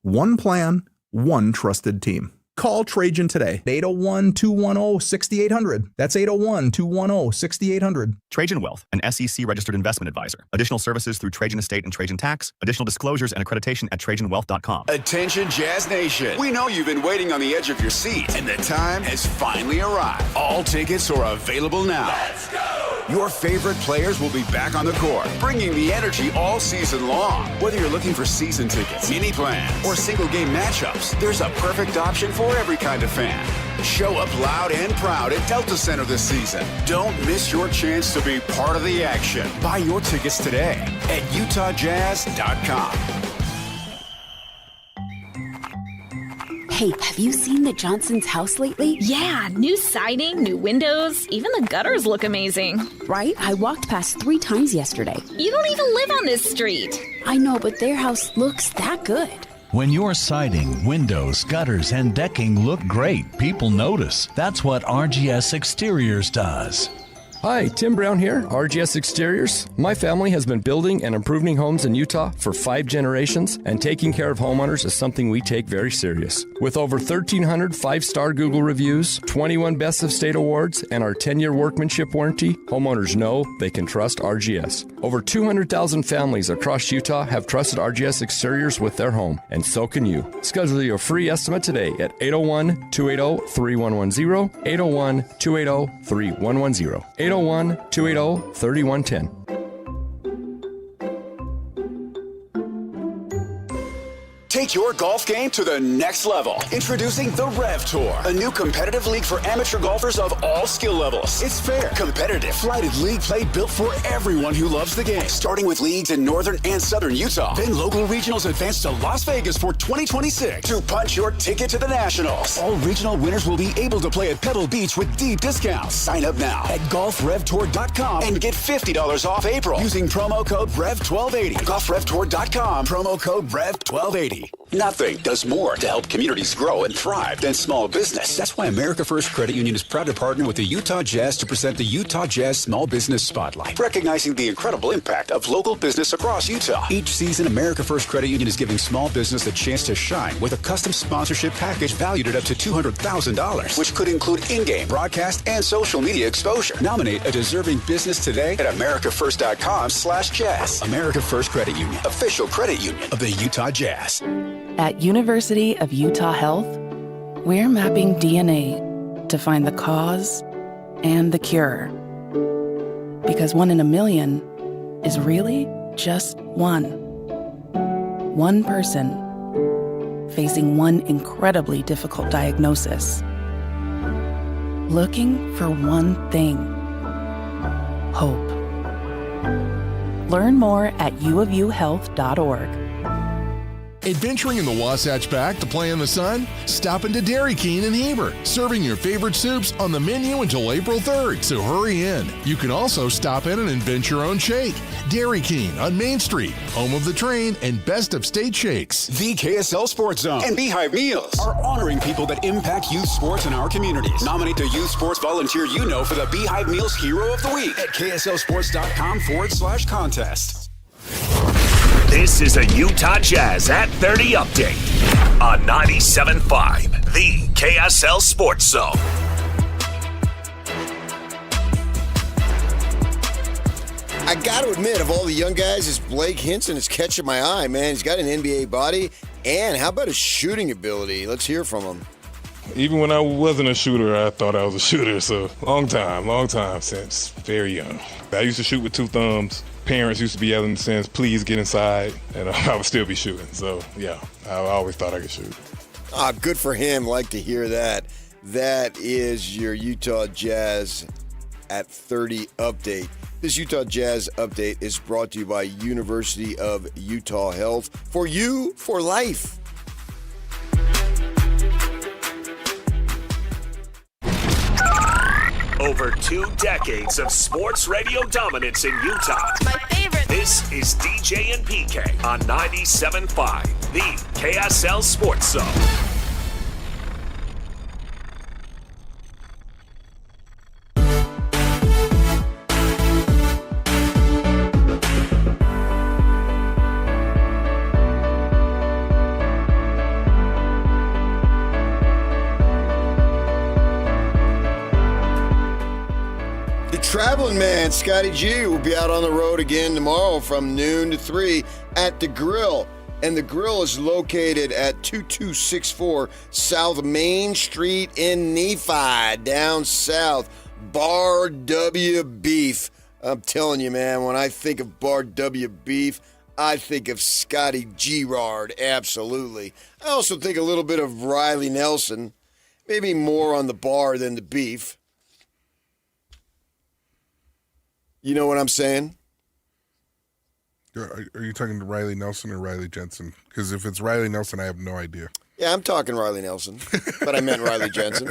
One plan, one trusted team. Call Trajan today. 801-210-6800. That's 801-210-6800. Trajan Wealth, an SEC-registered investment advisor. Additional services through Trajan Estate and Trajan Tax. Additional disclosures and accreditation at TrajanWealth.com. Attention Jazz Nation. We know you've been waiting on the edge of your seat, and the time has finally arrived. All tickets are available now. Let's go! Your favorite players will be back on the court, bringing the energy all season long. Whether you're looking for season tickets, mini plans, or single-game matchups, there's a perfect option for every kind of fan. Show up loud and proud at Delta Center this season. Don't miss your chance to be part of the action. Buy your tickets today at UtahJazz.com. Hey, have you seen the Johnson's house lately? Yeah, new siding, new windows, even the gutters look amazing. Right? I walked past 3 times yesterday. You don't even live on this street. I know, but their house looks that good. When your siding, windows, gutters, and decking look great, people notice. That's what RGS Exteriors does. Hi, Tim Brown here, RGS Exteriors. My family has been building and improving homes in Utah for 5 generations, and taking care of homeowners is something we take very serious. With over 1,300 5-star Google reviews, 21 Best of State awards, and our 10-year workmanship warranty, homeowners know they can trust RGS. Over 200,000 families across Utah have trusted RGS Exteriors with their home, and so can you. Schedule your free estimate today at 801-280-3110, 801-280-3110. 801-280-3110. Take your golf game to the next level. Introducing the Rev Tour, a new competitive league for amateur golfers of all skill levels. It's fair, competitive, flighted league play built for everyone who loves the game. Starting with leagues in northern and southern Utah. Then local regionals advance to Las Vegas for 2026 to punch your ticket to the Nationals. All regional winners will be able to play at Pebble Beach with deep discounts. Sign up now at golfrevtour.com and get $50 off April using promo code REV1280. Golfrevtour.com, promo code REV1280. Nothing does more to help communities grow and thrive than small business. That's why America First Credit Union is proud to partner with the Utah Jazz to present the Utah Jazz Small Business Spotlight, recognizing the incredible impact of local business across Utah. Each season, America First Credit Union is giving small business a chance to shine with a custom sponsorship package valued at up to $200,000, which could include in-game, broadcast, and social media exposure. Nominate a deserving business today at americafirst.com/jazz. America First Credit Union, official credit union of the Utah Jazz. At University of Utah Health, we're mapping DNA to find the cause and the cure. Because 1 in a million is really just one. One person facing one incredibly difficult diagnosis. Looking for one thing: hope. Learn more at uofuhealth.org. Adventuring in the Wasatch Back to play in the sun? Stop into Dairy King in Heber, serving your favorite soups on the menu until April 3rd, so hurry in. You can also stop in and invent your own shake. Dairy King on Main Street, home of the train and best of state shakes. The KSL Sports Zone and Beehive Meals are honoring people that impact youth sports in our communities. Nominate the youth sports volunteer you know for the Beehive Meals Hero of the Week at KSLSports.com/contest. This is a Utah Jazz at 30 update on 97.5, the KSL Sports Zone. I got to admit, of all the young guys, this Blake Hinson is catching my eye, man. He's got an NBA body, and how about his shooting ability? Let's hear from him. Even when I wasn't a shooter, I thought I was a shooter. So long time since very young. I used to shoot with 2 thumbs. Parents used to be yelling since, please get inside, and I would still be shooting. So, yeah, I always thought I could shoot. Good for him. Like to hear that. That is your Utah Jazz at 30 update. This Utah Jazz update is brought to you by University of Utah Health. For you, for life. Over 2 decades of sports radio dominance in Utah. My favorite. This is DJ and PK on 97.5, the KSL Sports Zone. Traveling man Scotty G will be out on the road again tomorrow from noon to 3 at The Grill. And The Grill is located at 2264 South Main Street in Nephi, down south. Bar W Beef. I'm telling you, man, when I think of Bar W Beef, I think of Scotty Girard, absolutely. I also think a little bit of Riley Nelson, maybe more on the bar than the beef. You know what I'm saying? Are you talking to Riley Nelson or Riley Jensen? Because if it's Riley Nelson, I have no idea. Yeah, I'm talking Riley Nelson, but I meant Riley Jensen.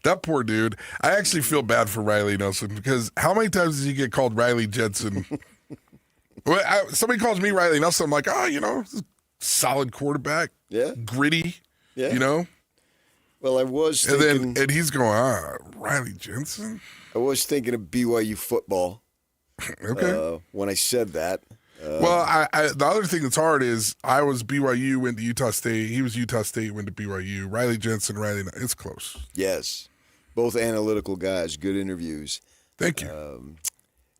That poor dude. I actually feel bad for Riley Nelson because how many times does he get called Riley Jensen? Somebody calls me Riley Nelson. I'm like, solid quarterback. Yeah. Gritty. Yeah. You know? Well, I was thinking... And he's going, Riley Jensen? I was thinking of BYU football. Okay. When I said that. Well, the other thing that's hard is I was BYU, went to Utah State. He was Utah State, went to BYU. Riley Jensen, it's close. Yes. Both analytical guys. Good interviews. Thank you.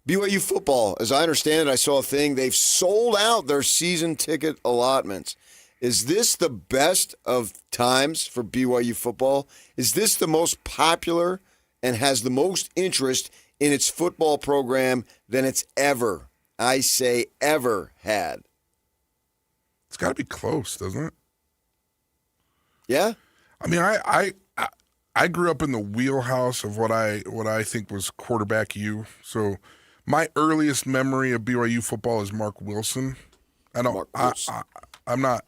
BYU football, as I understand it, I saw a thing. They've sold out their season ticket allotments. Is this the best of times for BYU football? Is this the most popular and has the most interest in its football program than it's ever, I say ever, had? It's got to be close, doesn't it? Yeah? I mean, I grew up in the wheelhouse of what I think was quarterback U. So my earliest memory of BYU football is Mark Wilson. I'm not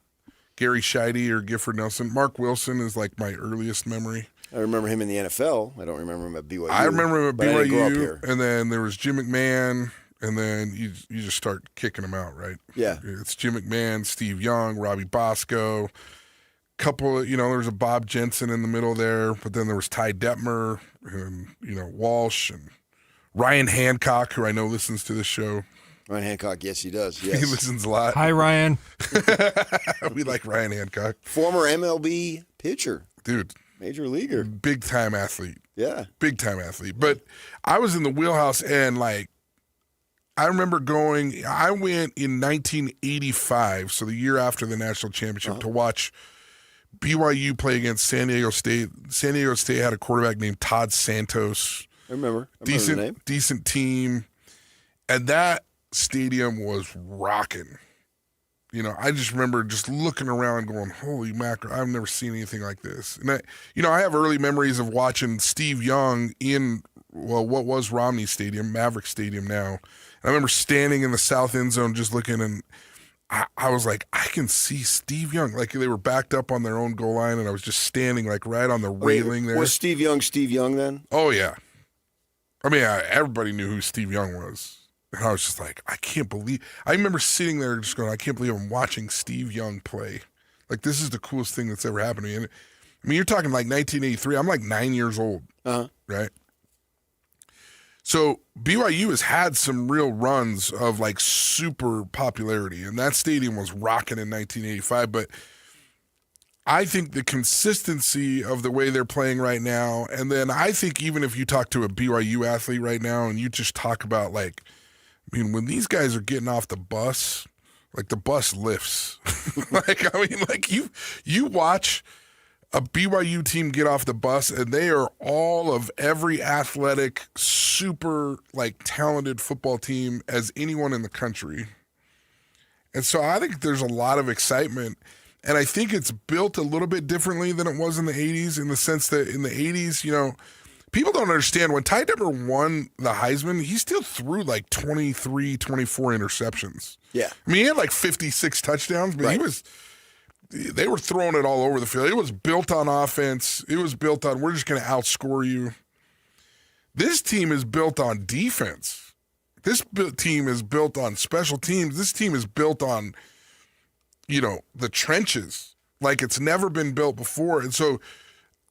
Gary Scheide or Gifford Nelson. Mark Wilson is like my earliest memory. I remember him in the NFL. I don't remember him at BYU. I remember him at but I didn't grow up BYU, here. and then there was Jim McMahon, and then you just start kicking them out, right? Yeah. It's Jim McMahon, Steve Young, Robbie Bosco, couple of, there was a Bob Jensen in the middle there, but then there was Ty Detmer and, Walsh and Ryan Hancock, who I know listens to this show. Ryan Hancock, yes, he does. Yes. He listens a lot. Hi, Ryan. We like Ryan Hancock. Former MLB pitcher. Dude. Major leaguer. Big time athlete. Yeah. Big time athlete. But I was in the wheelhouse and I remember I went in 1985, so the year after the national championship, to watch BYU play against San Diego State. San Diego State had a quarterback named Todd Santos. I remember the name. Decent team. And that stadium was rocking. I just remember just looking around and going, holy mackerel, I've never seen anything like this. And I have early memories of watching Steve Young in, what was Romney Stadium, Maverick Stadium now. And I remember standing in the south end zone just looking, and I was like, I can see Steve Young. Like they were backed up on their own goal line, and I was just standing like right on the railing there. Was Steve Young then? Oh, yeah. I mean, everybody knew who Steve Young was. And I was just like, I remember sitting there just going, I can't believe I'm watching Steve Young play. Like, this is the coolest thing that's ever happened to me. And I mean, you're talking like 1983. I'm like 9 years old, right? So BYU has had some real runs of like super popularity, and that stadium was rocking in 1985. But I think the consistency of the way they're playing right now, and then I think even if you talk to a BYU athlete right now and you just talk about when these guys are getting off the bus, like the bus lifts. You watch a BYU team get off the bus and they are all of every athletic, super talented football team as anyone in the country. And so I think there's a lot of excitement. And I think it's built a little bit differently than it was in the 80s, in the sense that in the 80s, people don't understand when Ty Detmer won the Heisman, he still threw 23, 24 interceptions. Yeah. I mean, he had 56 touchdowns, but they were throwing it all over the field. It was built on offense. It was built on, we're just going to outscore you. This team is built on defense. This team is built on special teams. This team is built on, the trenches like it's never been built before. And so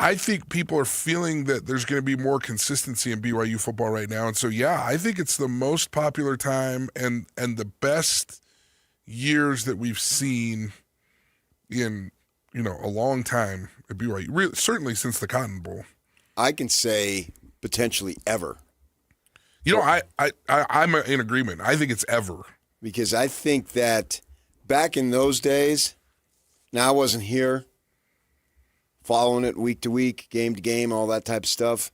I think people are feeling that there's going to be more consistency in BYU football right now. And so, yeah, I think it's the most popular time and the best years that we've seen in, a long time at BYU, really, certainly since the Cotton Bowl. I can say potentially ever. You know, I'm in agreement. I think it's ever. Because I think that back in those days, now I wasn't here following it week to week, game to game, all that type of stuff.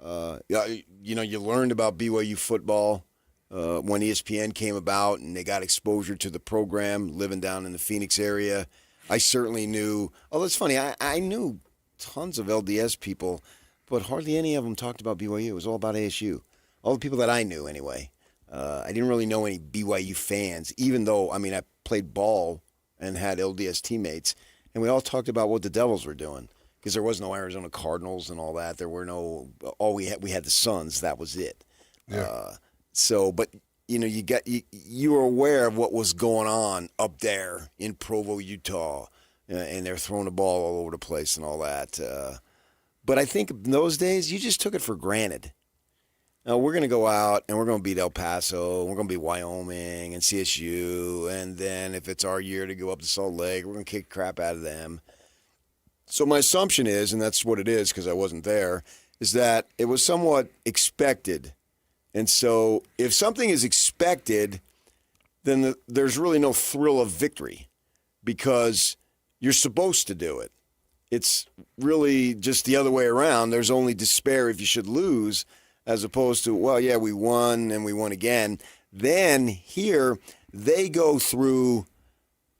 You learned about BYU football when ESPN came about and they got exposure to the program living down in the Phoenix area. I certainly knew. Oh, that's funny. I knew tons of LDS people, but hardly any of them talked about BYU. It was all about ASU. All the people that I knew, anyway. I didn't really know any BYU fans, even though, I played ball and had LDS teammates, and we all talked about what the Devils were doing because there was no Arizona Cardinals and all that. There were no – we had the Suns. That was it. Yeah. But you were aware of what was going on up there in Provo, Utah, and they're throwing the ball all over the place and all that. But I think in those days, you just took it for granted. Now, we're going to go out and we're going to beat El Paso, we're going to beat Wyoming and CSU, and then if it's our year to go up to Salt Lake, we're going to kick crap out of them. So my assumption is, and that's what it is because I wasn't there, is that it was somewhat expected. And so if something is expected, then there's really no thrill of victory because you're supposed to do it. It's really just the other way around. There's only despair if you should lose, as opposed to, well, yeah, we won and we won again. Then here, they go through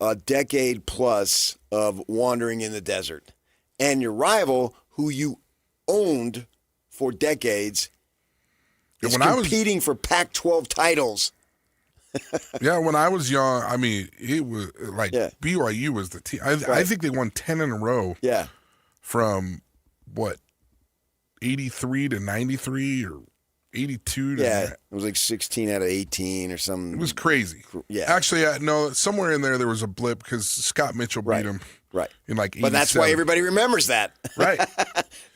a decade plus of wandering in the desert. And your rival, who you owned for decades, is competing for Pac-12 titles. Yeah, when I was young, it was like BYU was the team. I think they won 10 in a row. Yeah. From, 83 to 93 or 82 to... Yeah, it was like 16 out of 18 or something. It was crazy. Yeah. Actually, no, somewhere in there was a blip because Scott Mitchell beat him. Right. In like 87. But that's why everybody remembers that. Right.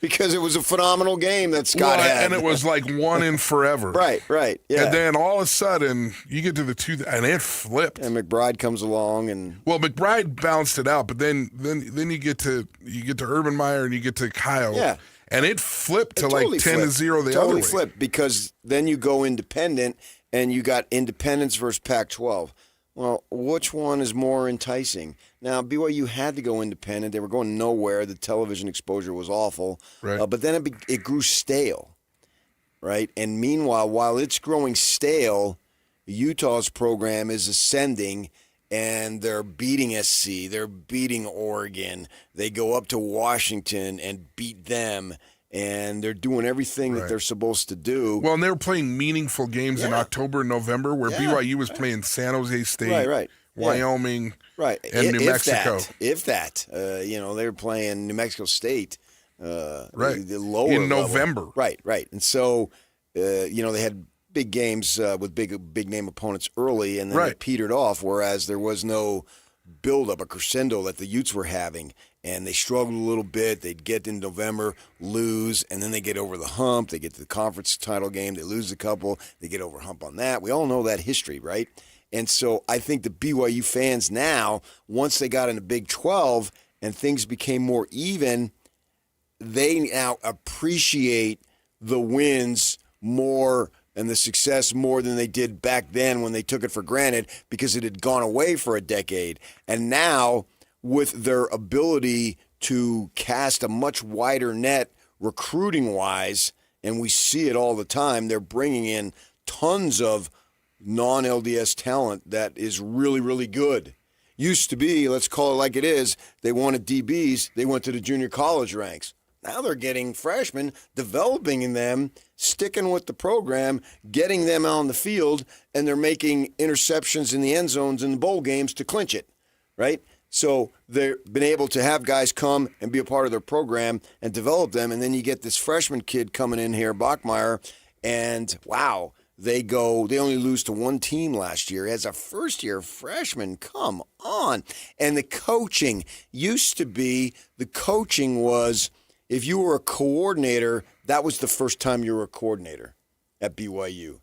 Because it was a phenomenal game that Scott had. And it was like one in forever. Right. Yeah. And then all of a sudden, you get to the two, and it flipped. And McBride comes along and... Well, McBride bounced it out, but then you get to Urban Meyer and you get to Kyle. Yeah. And it flipped to totally like 10-0 the other way. Totally flipped because then you go independent and you got independence versus Pac-12. Well, which one is more enticing? Now, BYU had to go independent. They were going nowhere. The television exposure was awful. Right. But then it grew stale, right? And meanwhile, while it's growing stale, Utah's program is ascending, and they're beating SC. They're beating Oregon. They go up to Washington and beat them. And they're doing everything that they're supposed to do. Well, and they were playing meaningful games in October and November where BYU was playing San Jose State, Wyoming, and New Mexico. If that. They were playing New Mexico State. The lower in level. November. Right. And so, they had big games with big name opponents early, and then it petered off, whereas there was no build-up, a crescendo that the Utes were having. And they struggled a little bit. They'd get in November, lose, and then they get over the hump. They get to the conference title game. They lose a couple. They get over hump on that. We all know that history, right? And so I think the BYU fans now, once they got in the Big 12 and things became more even, they now appreciate the wins more and the success more than they did back then when they took it for granted because it had gone away for a decade. And now, with their ability to cast a much wider net recruiting-wise, and we see it all the time, they're bringing in tons of non-LDS talent that is really, really good. Used to be, let's call it like it is, they wanted DBs, they went to the junior college ranks. Now they're getting freshmen, developing in them, sticking with the program, getting them on the field, and they're making interceptions in the end zones in the bowl games to clinch it, right? So they've been able to have guys come and be a part of their program and develop them, and then you get this freshman kid coming in here, Bachmeier, and wow, they only lose to one team last year as a first-year freshman. Come on. And the coaching used to be, was if you were a coordinator, that was the first time you were a coordinator at BYU.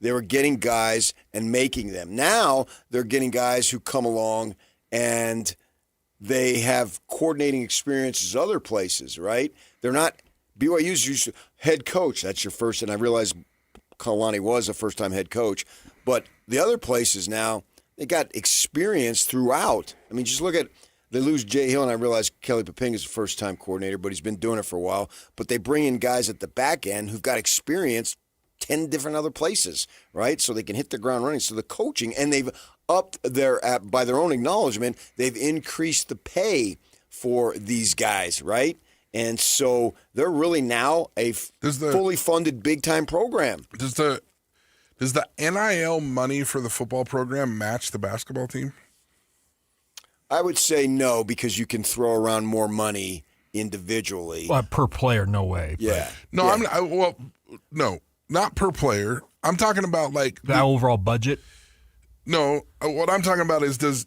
They were getting guys and making them. Now they're getting guys who come along and they have coordinating experiences other places, right? They're not BYU's head coach. That's your first, and I realize Kalani was a first-time head coach, but the other places now, they got experience throughout. I mean, just look at, they lose Jay Hill, and I realize Kelly Paping is a first-time coordinator, but he's been doing it for a while. But they bring in guys at the back end who've got experience 10 different other places, right? So they can hit the ground running. So the coaching, and they've upped by their own acknowledgement, they've increased the pay for these guys, right? And so they're really now a fully funded big-time program. Does the NIL money for the football program match the basketball team? I would say no, because you can throw around more money individually. Well, per player, no way. Yeah. No, no, not per player. I'm talking about like the overall budget. No, what I'm talking about is does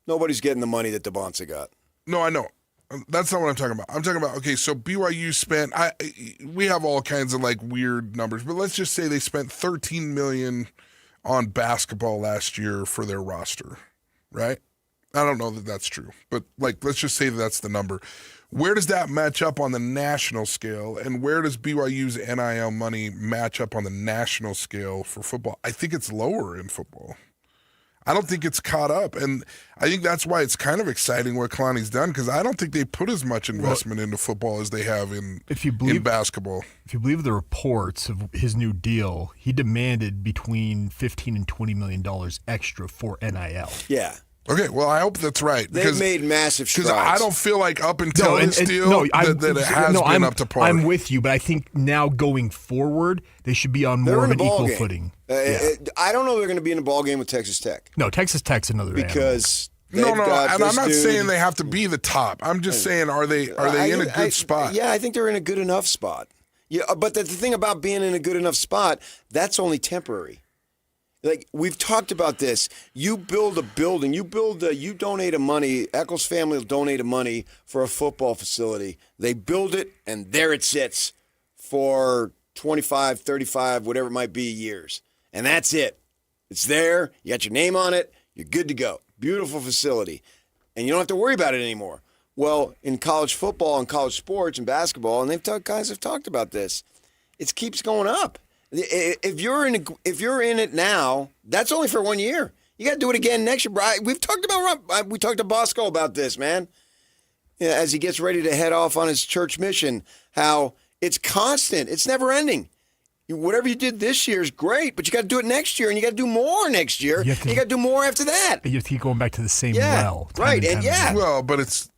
nobody's getting the money that DeBonce got. No, I know. That's not what I'm talking about. I'm talking about, okay, so BYU spent, we have all kinds of like weird numbers, but let's just say they spent $13 million on basketball last year for their roster, right? I don't know that that's true, but like, let's just say that's the number. Where does that match up on the national scale, and where does BYU's NIL money match up on the national scale for football? I think it's lower in football. I don't think it's caught up, and I think that's why it's kind of exciting what Kalani's done, because I don't think they put as much investment into football as they have in basketball. If you believe the reports of his new deal, he demanded between $15 and $20 million extra for NIL. Yeah. Okay, well, I hope that's right. They've made massive strides. Because I don't feel like up until this deal that it has been up to par. I'm with you, but I think now going forward, they should be on more of an equal footing. I don't know they're going to be in a ball game with Texas Tech. No, Texas Tech's another because and I'm not saying they have to be the top. I'm just saying, are they in a good spot? Yeah, I think they're in a good enough spot. Yeah, but the thing about being in a good enough spot, that's only temporary. Like, we've talked about this. You build a building. You donate money. Eccles family will donate money for a football facility. They build it, and there it sits for 25, 35, whatever it might be, years. And that's it. It's there. You got your name on it. You're good to go. Beautiful facility. And you don't have to worry about it anymore. Well, in college football and college sports and basketball, and guys have talked about this, it keeps going up. If you're in it now, that's only for 1 year. You got to do it again next year. We talked to Bosco about this, man. As he gets ready to head off on his church mission, how it's constant, it's never ending. Whatever you did this year is great, but you got to do it next year, and you got to do more next year. You got to do more after that. You have to keep going back to the same well. Right, and well, but it's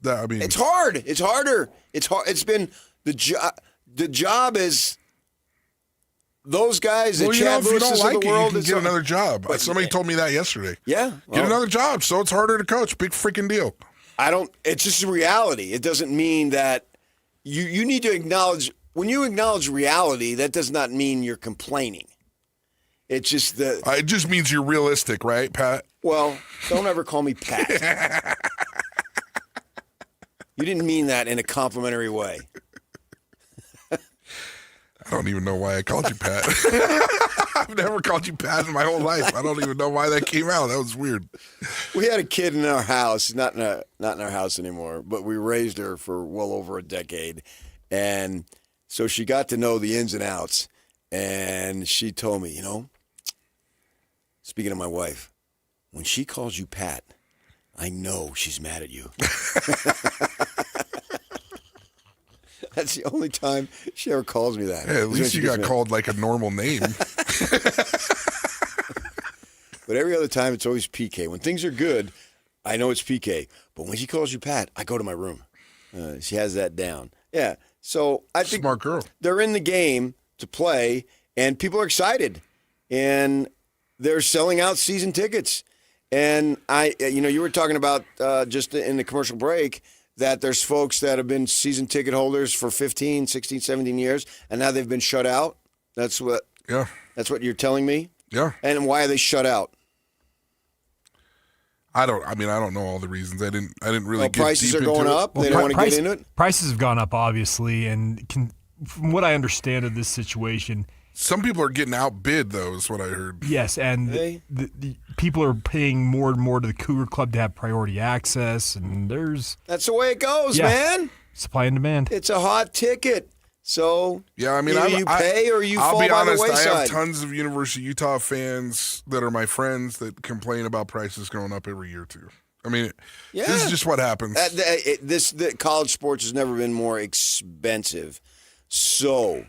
hard. It's harder. It's hard. It's been the job. The job is. Those guys, the Chad Lewis's of the world, you can get another job. Somebody told me that yesterday. Yeah, get another job, so it's harder to coach. Big freaking deal. It's just a reality. It doesn't mean that you need to acknowledge. When you acknowledge reality, that does not mean you're complaining. It's just that. It just means you're realistic, right, Pat? Well, don't ever call me Pat. You didn't mean that in a complimentary way. I don't even know why I called you Pat. I've never called you Pat in my whole life. I don't even know why that came out. That was weird. We had a kid in our house, not in our house anymore, but we raised her for well over a decade. And so she got to know the ins and outs. And she told me, speaking of my wife, when she calls you Pat, I know she's mad at you. That's the only time she ever calls me that. Hey, at least you got called like a normal name. But every other time, it's always PK. When things are good, I know it's PK. But when she calls you Pat, I go to my room. She has that down. Yeah. So I think smart girl. They're in the game to play, and people are excited, and they're selling out season tickets. And you were talking about just in the commercial break that there's folks that have been season ticket holders for 15, 16, 17 years, and now they've been shut out. That's what you're telling me? Yeah. And why are they shut out? I don't know all the reasons. I didn't really get prices deep are going into up. They don't want to get into it. Prices have gone up, obviously, and from what I understand of this situation, some people are getting outbid, though, is what I heard. Yes, and the people are paying more and more to the Cougar Club to have priority access, and that's the way it goes, man. Supply and demand. It's a hot ticket. So yeah, I mean, either you pay or you fall by the wayside. I'll be honest, I have tons of University of Utah fans that are my friends that complain about prices going up every year too. I mean, this is just what happens. The college sports has never been more expensive. So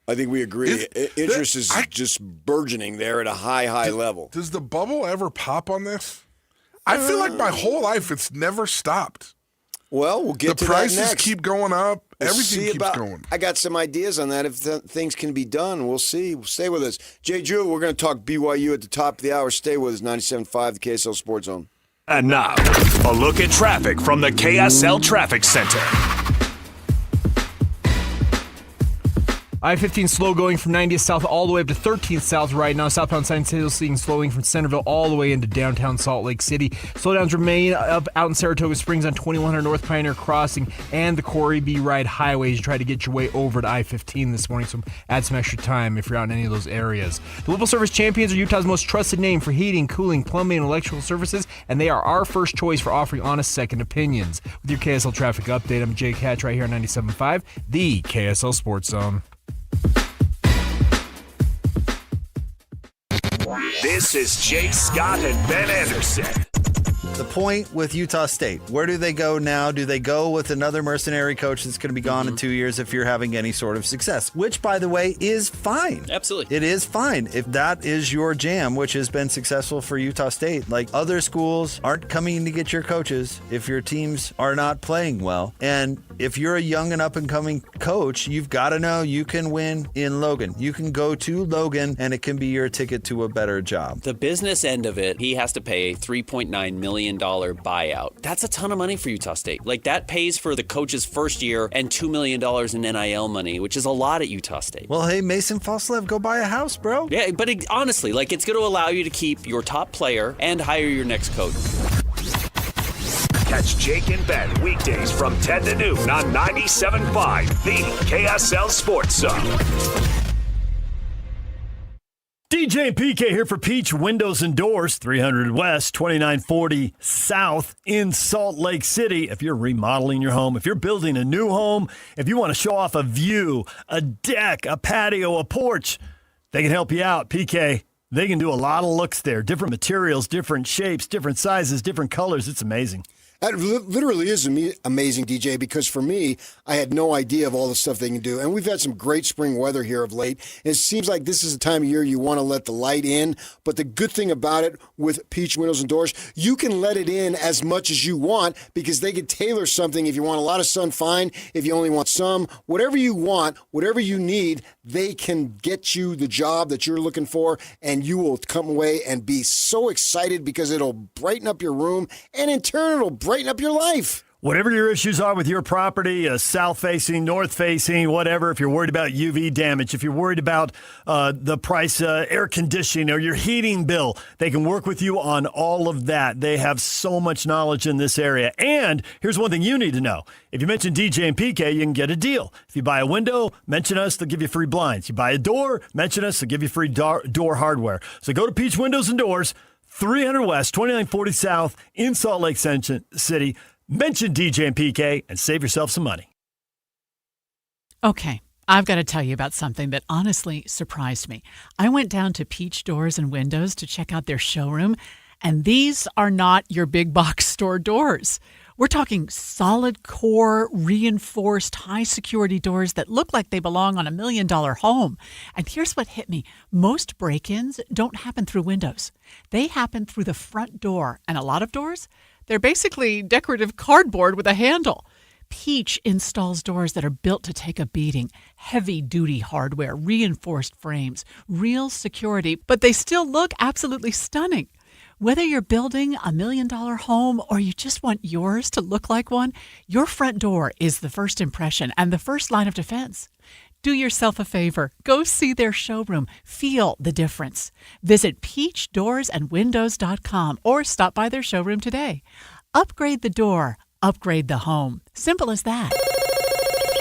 I think we agree. Interest is just burgeoning there at a high level. Does the bubble ever pop on this? I feel like my whole life it's never stopped. Well, we'll get to that next. The prices keep going up. Everything keeps going. I got some ideas on that if things can be done. We'll see. Stay with us. Jay Drew, we're going to talk BYU at the top of the hour. Stay with us. 97.5, the KSL Sports Zone. And now, a look at traffic from the KSL Traffic Center. I-15 slow going from 90th south all the way up to 13th south right now. Southbound San Diego seeing slowing from Centerville all the way into downtown Salt Lake City. Slowdowns remain up out in Saratoga Springs on 2100 North Pioneer Crossing and the Corey B. Wright highways. You try to get your way over to I-15 this morning, so add some extra time if you're out in any of those areas. The Louisville Service Champions are Utah's most trusted name for heating, cooling, plumbing, and electrical services, and they are our first choice for offering honest second opinions. With your KSL traffic update, I'm Jake Hatch right here on 97.5, the KSL Sports Zone. This is Jake Scott and Ben Anderson. The point with Utah State, where do they go now? Do they go with another mercenary coach that's going to be gone in 2 years if you're having any sort of success? Which, by the way, is fine. Absolutely. It is fine if that is your jam, which has been successful for Utah State. Like, other schools aren't coming to get your coaches if your teams are not playing well. And if you're a young and up-and-coming coach, you've got to know you can win in Logan. You can go to Logan, and it can be your ticket to a better job. The business end of it, he has to pay a $3.9 million buyout. That's a ton of money for Utah State. Like, that pays for the coach's first year and $2 million in NIL money, which is a lot at Utah State. Well, hey, Mason Foslev, go buy a house, bro. Yeah, but honestly, like, it's going to allow you to keep your top player and hire your next coach. Catch Jake and Ben weekdays from 10 to noon on 97.5, the KSL Sports Zone. DJ and PK here for Peach Windows and Doors, 300 West, 2940 South in Salt Lake City. If you're remodeling your home, if you're building a new home, if you want to show off a view, a deck, a patio, a porch, they can help you out. PK, they can do a lot of looks there. Different materials, different shapes, different sizes, different colors. It's amazing. That literally is amazing, DJ, because for me, I had no idea of all the stuff they can do. And we've had some great spring weather here of late. And it seems like this is the time of year you want to let the light in. But the good thing about it with Peach Windows and Doors, you can let it in as much as you want because they can tailor something. If you want a lot of sun, fine. If you only want some, whatever you want, whatever you need, they can get you the job that you're looking for. And you will come away and be so excited because it'll brighten up your room. And in turn, it'll brighten up your life. Whatever your issues are with your property, south-facing, north-facing, whatever, if you're worried about UV damage, if you're worried about the price air conditioning or your heating bill, they can work with you on all of that. They have so much knowledge in this area. And here's one thing you need to know. If you mention DJ and PK, you can get a deal. If you buy a window, mention us, they'll give you free blinds. You buy a door, mention us, they'll give you free door hardware. So go to Peach Windows and Doors, 300 West, 2940 South in Salt Lake City. Mention DJ and PK and save yourself some money. Okay, I've got to tell you about something that honestly surprised me. I went down to Peach Doors and Windows to check out their showroom, and these are not your big box store doors. We're talking solid core, reinforced, high-security doors that look like they belong on $1 million home. And here's what hit me. Most break-ins don't happen through windows. They happen through the front door. And a lot of doors, they're basically decorative cardboard with a handle. Peach installs doors that are built to take a beating. Heavy-duty hardware, reinforced frames, real security, but they still look absolutely stunning. Whether you're building $1 million home or you just want yours to look like one, your front door is the first impression and the first line of defense. Do yourself a favor. Go see their showroom. Feel the difference. Visit peachdoorsandwindows.com or stop by their showroom today. Upgrade the door. Upgrade the home. Simple as that.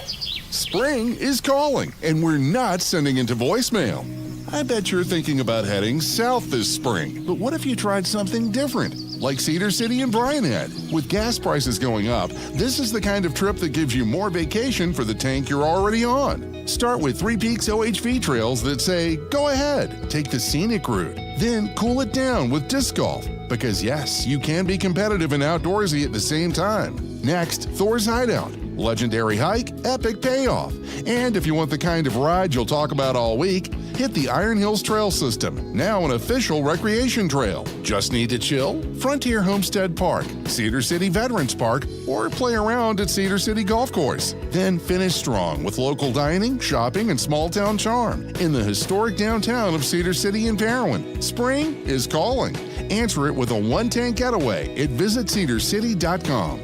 Spring is calling, and we're not sending into voicemail. I bet you're thinking about heading south this spring, but what if you tried something different? like Cedar City and Bryan Head. With gas prices going up, this is the kind of trip that gives you more vacation for the tank you're already on. Start with Three Peaks OHV trails that say, go ahead, take the scenic route, then cool it down with disc golf. Because yes, you can be competitive and outdoorsy at the same time. Next, Thor's Hideout. Legendary hike, epic payoff. And if you want the kind of ride you'll talk about all week, hit the Iron Hills Trail System, now an official recreation trail. Just need to chill? Frontier Homestead Park, Cedar City Veterans Park, or play around at Cedar City Golf Course. Then finish strong with local dining, shopping, and small town charm in the historic downtown of Cedar City and Parowan. Spring is calling. Answer it with a one-tank getaway at visitcedarcity.com.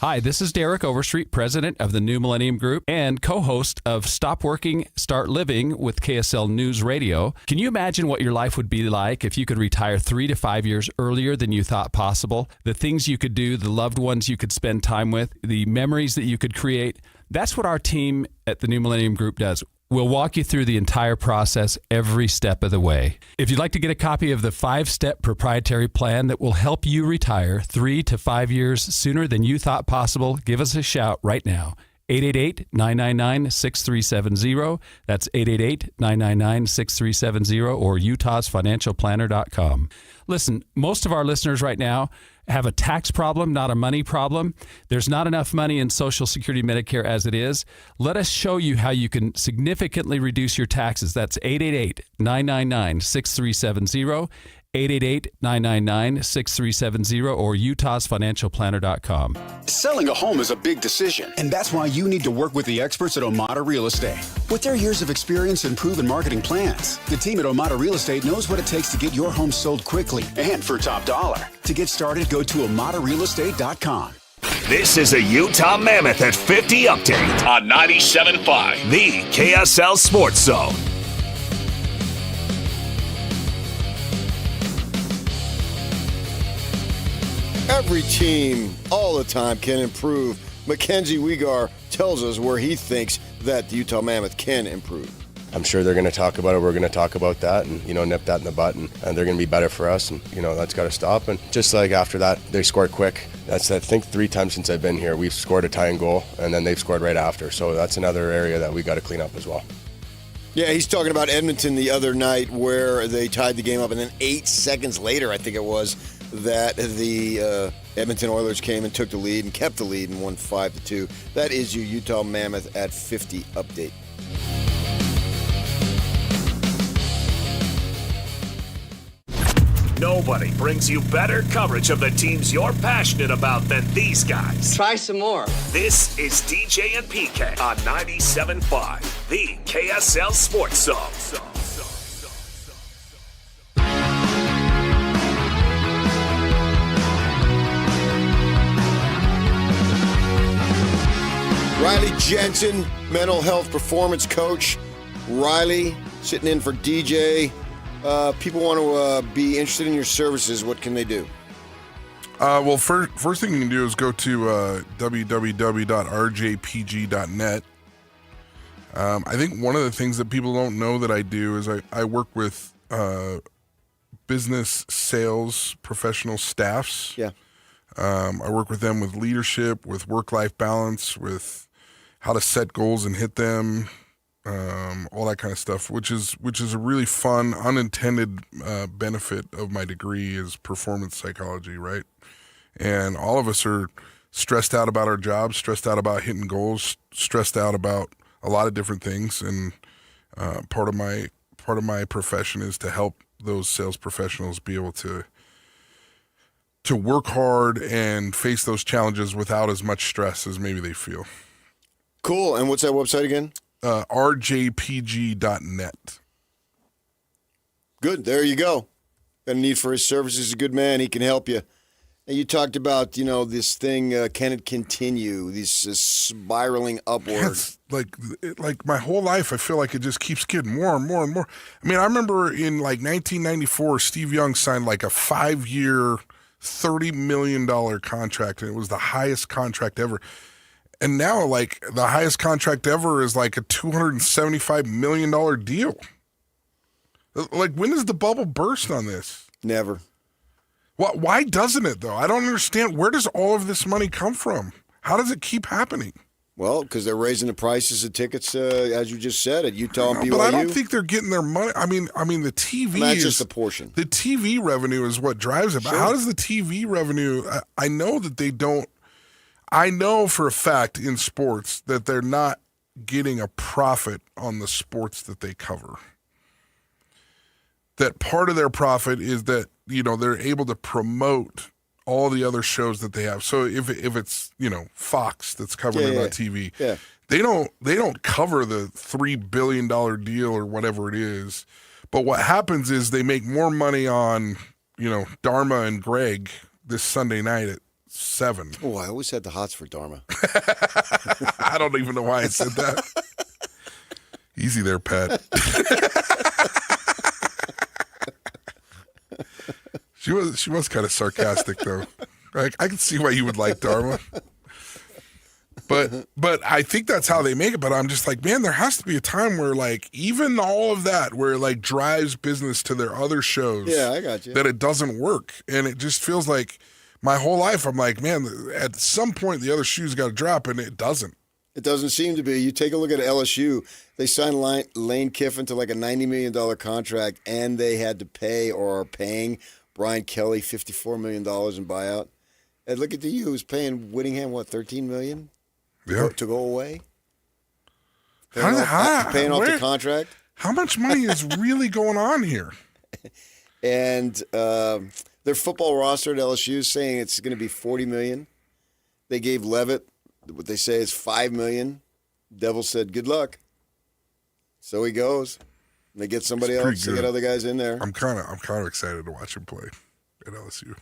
Hi, this is Derek Overstreet, president of the New Millennium Group and co-host of Stop Working, Start Living with KSL News Radio. Can you imagine what your life would be like if you could retire 3 to 5 years earlier than you thought possible? The things you could do, the loved ones you could spend time with, the memories that you could create. That's what our team at the New Millennium Group does. We'll walk you through the entire process every step of the way. If you'd like to get a copy of the 5-step proprietary plan that will help you retire 3 to 5 years sooner than you thought possible, give us a shout right now. 888-999-6370. That's 888-999-6370 or utahsfinancialplanner.com. Listen, most of our listeners right now have a tax problem, not a money problem. There's not enough money in Social Security Medicare as it is. Let us show you how you can significantly reduce your taxes. That's 888-999-6370. 888-999-6370 or utahsfinancialplanner.com. Selling a home is a big decision, and that's why you need to work with the experts at Omada Real Estate. With their years of experience and proven marketing plans, the team at Omada Real Estate knows what it takes to get your home sold quickly and for top dollar. To get started, go to OmadaRealEstate.com. This is a Utah Mammoth at 50 update on 97.5, the KSL Sports Zone. Every team, all the time, can improve. Mackenzie Wegar tells us where he thinks that the Utah Mammoth can improve. I'm sure they're going to talk about it. We're going to talk about that and, nip that in the butt. And they're going to be better for us. And, that's got to stop. And just like after that, they scored quick. That's, I think, 3 times since I've been here. We've scored a tying goal, and then they've scored right after. So that's another area that we got to clean up as well. Yeah, he's talking about Edmonton the other night where they tied the game up. And then 8 seconds later, I think it was, that the Edmonton Oilers came and took the lead and kept the lead and won 5-2. That is your Utah Mammoth at 50 update. Nobody brings you better coverage of the teams you're passionate about than these guys. Try some more. This is DJ and PK on 97.5, the KSL Sports Zone. Riley Jensen, mental health performance coach. Riley, sitting in for DJ. People want to be interested in your services. What can they do? Well, first thing you can do is go to www.rjpg.net. I think one of the things that people don't know that I do is I work with business sales professional staffs. Yeah. I work with them with leadership, with work-life balance, with how to set goals and hit them, all that kind of stuff, which is a really fun, unintended benefit of my degree is performance psychology, right? And all of us are stressed out about our jobs, stressed out about hitting goals, stressed out about a lot of different things. And part of my profession is to help those sales professionals be able to work hard and face those challenges without as much stress as maybe they feel. Cool. And what's that website again? rjpg.net. Good. There you go. Got a need for his services. He's a good man. He can help you. And you talked about, this thing, can it continue? This spiraling upward. Like my whole life, I feel like it just keeps getting more and more and more. I mean, I remember in 1994, Steve Young signed a 5-year, $30 million contract, and it was the highest contract ever. And now, the highest contract ever is a $275 million deal. When does the bubble burst on this? Never. Why doesn't it, though? I don't understand. Where does all of this money come from? How does it keep happening? Well, because they're raising the prices of tickets, as you just said, at Utah and BYU. But I don't think they're getting their money. I mean, the TV That's is just a portion. The TV revenue is what drives it. But how does the TV revenue? I know that they don't. I know for a fact in sports that they're not getting a profit on the sports that they cover. That part of their profit is that they're able to promote all the other shows that they have. So if it's Fox that's covering it on TV, they don't cover the $3 billion deal or whatever it is. But what happens is they make more money on Dharma and Greg this Sunday night at 7. Oh, I always had the hots for Dharma. I don't even know why I said that. Easy there, Pat. She was kind of sarcastic though. I can see why you would like Dharma. But I think that's how they make it. But I'm just like, man, there has to be a time where even all of that, where it drives business to their other shows. Yeah, I got you. That it doesn't work, and it just feels like my whole life I'm like, man, at some point the other shoe's got to drop, and it doesn't. It doesn't seem to be. You take a look at LSU. They signed Lane Kiffin to like a $90 million contract, and they had to pay or are paying Brian Kelly $54 million in buyout. And look at the U, who's paying Whittingham, $13 million to go away? Paying off the contract. How much money is really going on here? And their football roster at LSU is saying it's going to be $40 million. They gave Levitt what they say is $5 million. Devil said, good luck. So he goes. They get somebody else. They get other guys in there. I'm kind of excited to watch him play at LSU.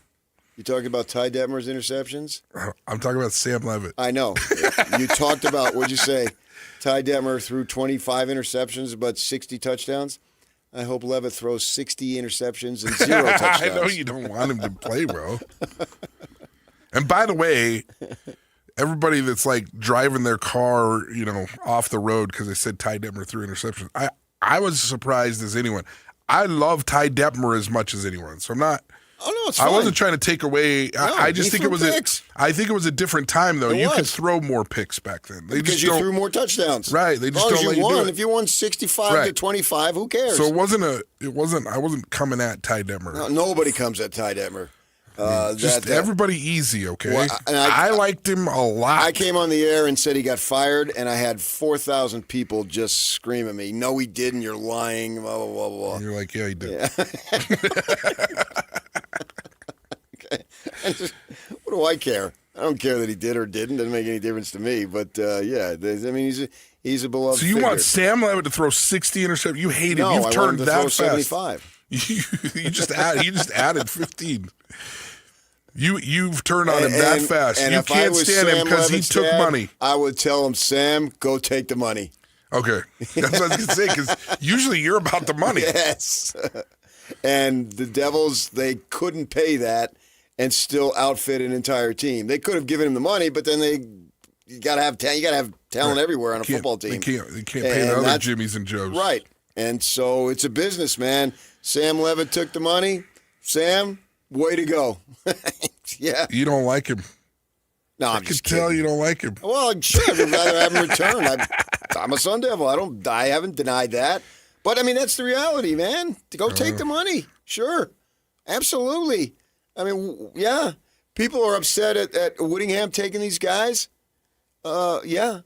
You talking about Ty Detmer's interceptions? I'm talking about Sam Levitt. I know. You talked about, what'd you say? Ty Detmer threw 25 interceptions, but 60 touchdowns. I hope Levitt throws 60 interceptions and 0 touchdowns. I know you don't want him to play well. And by the way, everybody that's driving their car, off the road because they said Ty Detmer threw interceptions. I was surprised as anyone. I love Ty Detmer as much as anyone, so I'm not. Oh no, it's fine. I wasn't trying to take away. I just think it was I think it was a different time though. You could throw more picks back then. Because you threw more touchdowns, right? They just don't let you do it. If you won 65-25, who cares? So it wasn't. I wasn't coming at Ty Detmer. No, nobody comes at Ty Detmer. Everybody easy, okay? Well, I liked him a lot. I came on the air and said he got fired, and I had 4,000 people just scream at me, no, he didn't, you're lying, blah, blah, blah, blah. And you're like, yeah, he did. Yeah. Okay. What do I care? I don't care that he did or didn't. Doesn't make any difference to me. But, he's a beloved So you figure. want Sam Levitt to throw 60 interceptions? You hate him. No, You've turned that throw fast. 75. You just added 15. You've turned on him that fast. And you if can't I was stand him because he Levitt's took dad, money. I would tell him, Sam, go take the money. Okay. That's what I was going to say, because usually you're about the money. Yes. And the Devils, they couldn't pay that and still outfit an entire team. They could have given him the money, but then you got to have talent everywhere on a football team. They can't pay the other Jimmies and Joes. Right. And so it's a business, man. Sam Levitt took the money. Sam, way to go. Yeah. You don't like him. No, I I'm can just tell kidding. you don't like him. Well, sure, I'd rather have him return. I'm a Sun Devil. I haven't denied that. But, I mean, that's the reality, man. To go take the money. Sure. Absolutely. I mean, yeah. People are upset at Whittingham taking these guys. Yeah.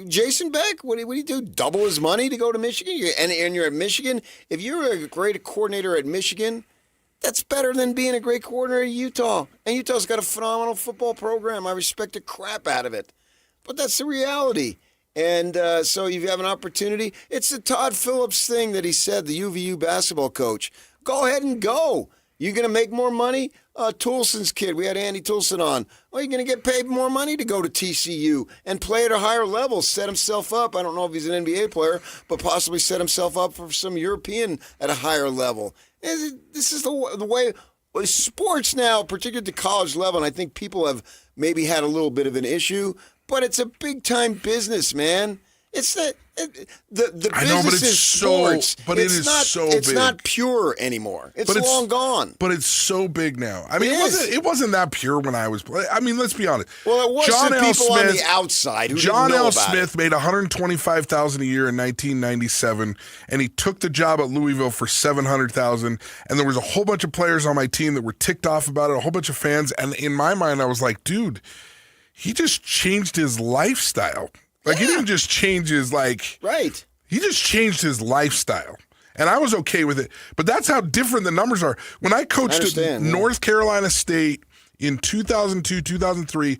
Jason Beck, what do you do? Double his money to go to Michigan? And you're at Michigan? If you're a great coordinator at Michigan, that's better than being a great coordinator at Utah. And Utah's got a phenomenal football program. I respect the crap out of it. But that's the reality. And so you have an opportunity. It's the Todd Phillips thing that he said, the UVU basketball coach. Go ahead and go. You're going to make more money? Toulson's kid, we had Andy Toulson on. Well, you're going to get paid more money to go to TCU and play at a higher level, set himself up. I don't know if he's an NBA player, but possibly set himself up for some European at a higher level. This is the way sports now, particularly at the college level, and I think people have maybe had a little bit of an issue, but it's a big-time business, man. It's the I know, but business it's is so, sports. but it's it is not, so it's big. not pure anymore. It's But long gone. But it's so big now. I mean, It it wasn't that pure when I was playing. I mean, let's be honest. Well, it was John to L. people on Smith- the outside who John didn't know L. about Smith made $125,000 a year in 1997, and he took the job at Louisville for $700,000. And there was a whole bunch of players on my team that were ticked off about it. A whole bunch of fans, and in my mind, I was like, dude, he just changed his lifestyle. Like he didn't just change his right. He just changed his lifestyle. And I was okay with it. But that's how different the numbers are. When I coached at North Carolina State in 2002, 2003,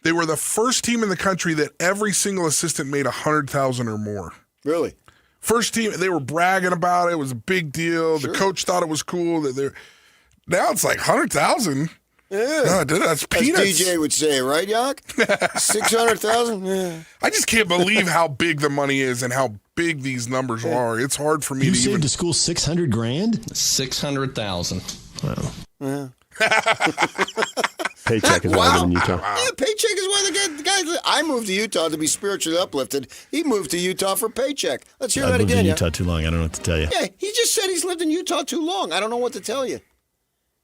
they were the first team in the country that every single assistant made $100,000 or more. Really? First team, they were bragging about it. It was a big deal. Sure. The coach thought it was cool. Now it's like $100,000. Yeah. No, that's peanuts. As DJ would say, right, Yak? 600,000? Yeah. I just can't believe how big the money is and how big these numbers are. It's hard for me you to saved even... the school $600,000? $600,000. Wow. Yeah. Paycheck is why I live in Utah. Yeah, paycheck is why the guy. I moved to Utah to be spiritually uplifted. He moved to Utah for paycheck. Let's hear that I've lived again. in Utah too long. I don't know what to tell you. Yeah, he just said he's lived in Utah too long. I don't know what to tell you.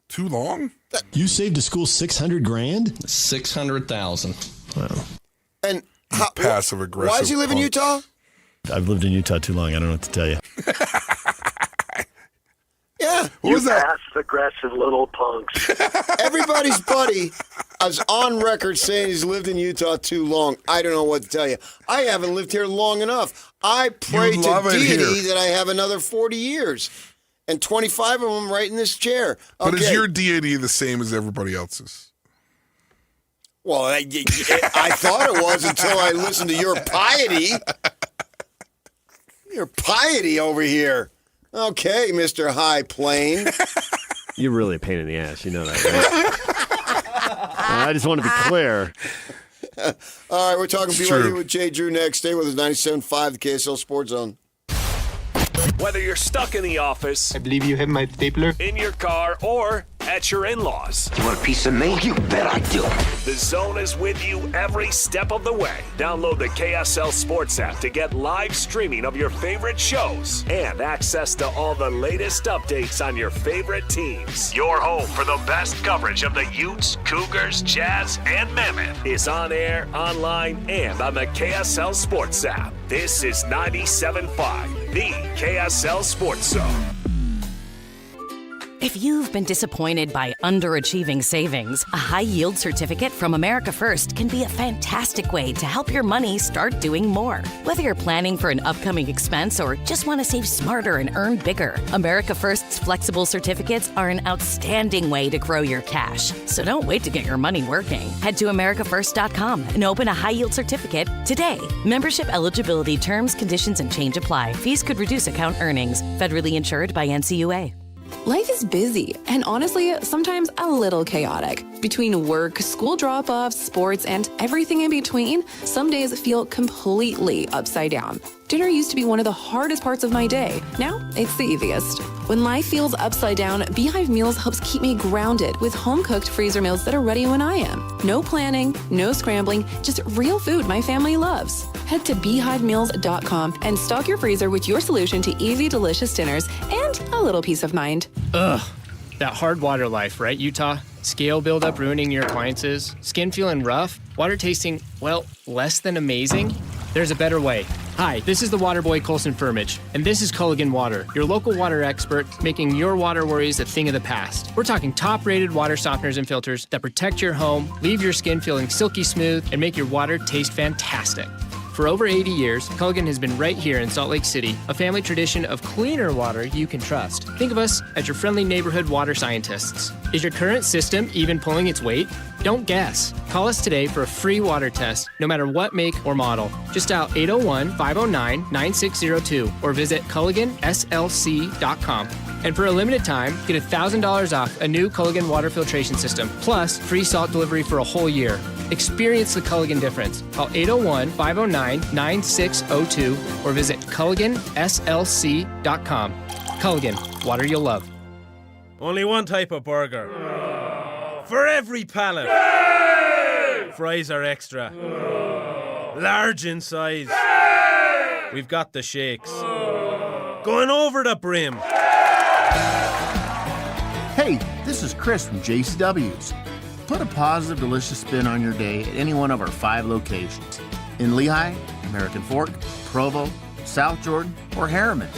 Too long? You saved the school $600,000? $600,000. Wow. And passive aggressive. Why does he live in Utah? I've lived in Utah too long. I don't know what to tell you. Yeah. What was that? Passive-aggressive little punks. Everybody's buddy is on record saying he's lived in Utah too long. I don't know what to tell you. I haven't lived here long enough. I pray You to love it deity here. that I have another 40 years. And 25 of them right in this chair. But Okay. is your deity the same as everybody else's? Well, I thought it was until I listened to your piety. Your piety over here. Okay, Mr. High Plane. You're really a pain in the ass. You know that, right? I just want to be clear. All right, we're talking It's BYU true. with Jay Drew next. Stay with us, 97.5, the KSL Sports Zone. Whether you're stuck in the office, I believe you have my stapler. in your car, or at your in-laws, You want a piece of me? You bet I do. the Zone is with you every step of the way. Download the KSL Sports app to get live streaming of your favorite shows and access to all the latest updates on your favorite teams. Your home for the best coverage of the Utes, Cougars, Jazz, and Mammoth is on air, online, and on the KSL Sports app. This is 97.5, the KSL Sports Zone. If you've been disappointed by underachieving savings, a high-yield certificate from America First can be a fantastic way to help your money start doing more. Whether you're planning for an upcoming expense or just want to save smarter and earn bigger, America First's flexible certificates are an outstanding way to grow your cash. So don't wait to get your money working. Head to americafirst.com and open a high-yield certificate today. Membership eligibility, terms, conditions, and change apply. Fees could reduce account earnings. Federally insured by NCUA. Life is busy and honestly, sometimes a little chaotic. Between work, school drop-offs, sports, and everything in between, some days feel completely upside down. Dinner used to be one of the hardest parts of my day. Now, it's the easiest. When life feels upside down, Beehive Meals helps keep me grounded with home-cooked freezer meals that are ready when I am. No planning, no scrambling, just real food my family loves. Head to beehivemeals.com and stock your freezer with your solution to easy, delicious dinners and a little peace of mind. Ugh, that hard water life, right, Utah? Scale buildup ruining your appliances, skin feeling rough, water tasting, well, less than amazing? There's a better way. Hi, this is the water boy Colson Firmage, and this is Culligan Water, your local water expert, making your water worries a thing of the past. We're talking top-rated water softeners and filters that protect your home, leave your skin feeling silky smooth, and make your water taste fantastic. For over 80 years, Culligan has been right here in Salt Lake City, a family tradition of cleaner water you can trust. Think of us as your friendly neighborhood water scientists. Is your current system even pulling its weight? Don't guess. Call us today for a free water test, no matter what make or model. Just dial 801-509-9602 or visit CulliganSLC.com. And for a limited time, get $1,000 off a new Culligan water filtration system, plus free salt delivery for a whole year. Experience the Culligan difference. Call 801-509-9602 or visit CulliganSLC.com. Culligan, water you'll love. Only one type of burger. For every pallet. Fries are extra. Large in size. We've got the shakes. Going over the brim. Hey, this is Chris from JCW's. Put a positive, delicious spin on your day at any one of our 5 locations. In Lehigh, American Fork, Provo, South Jordan, or Harriman.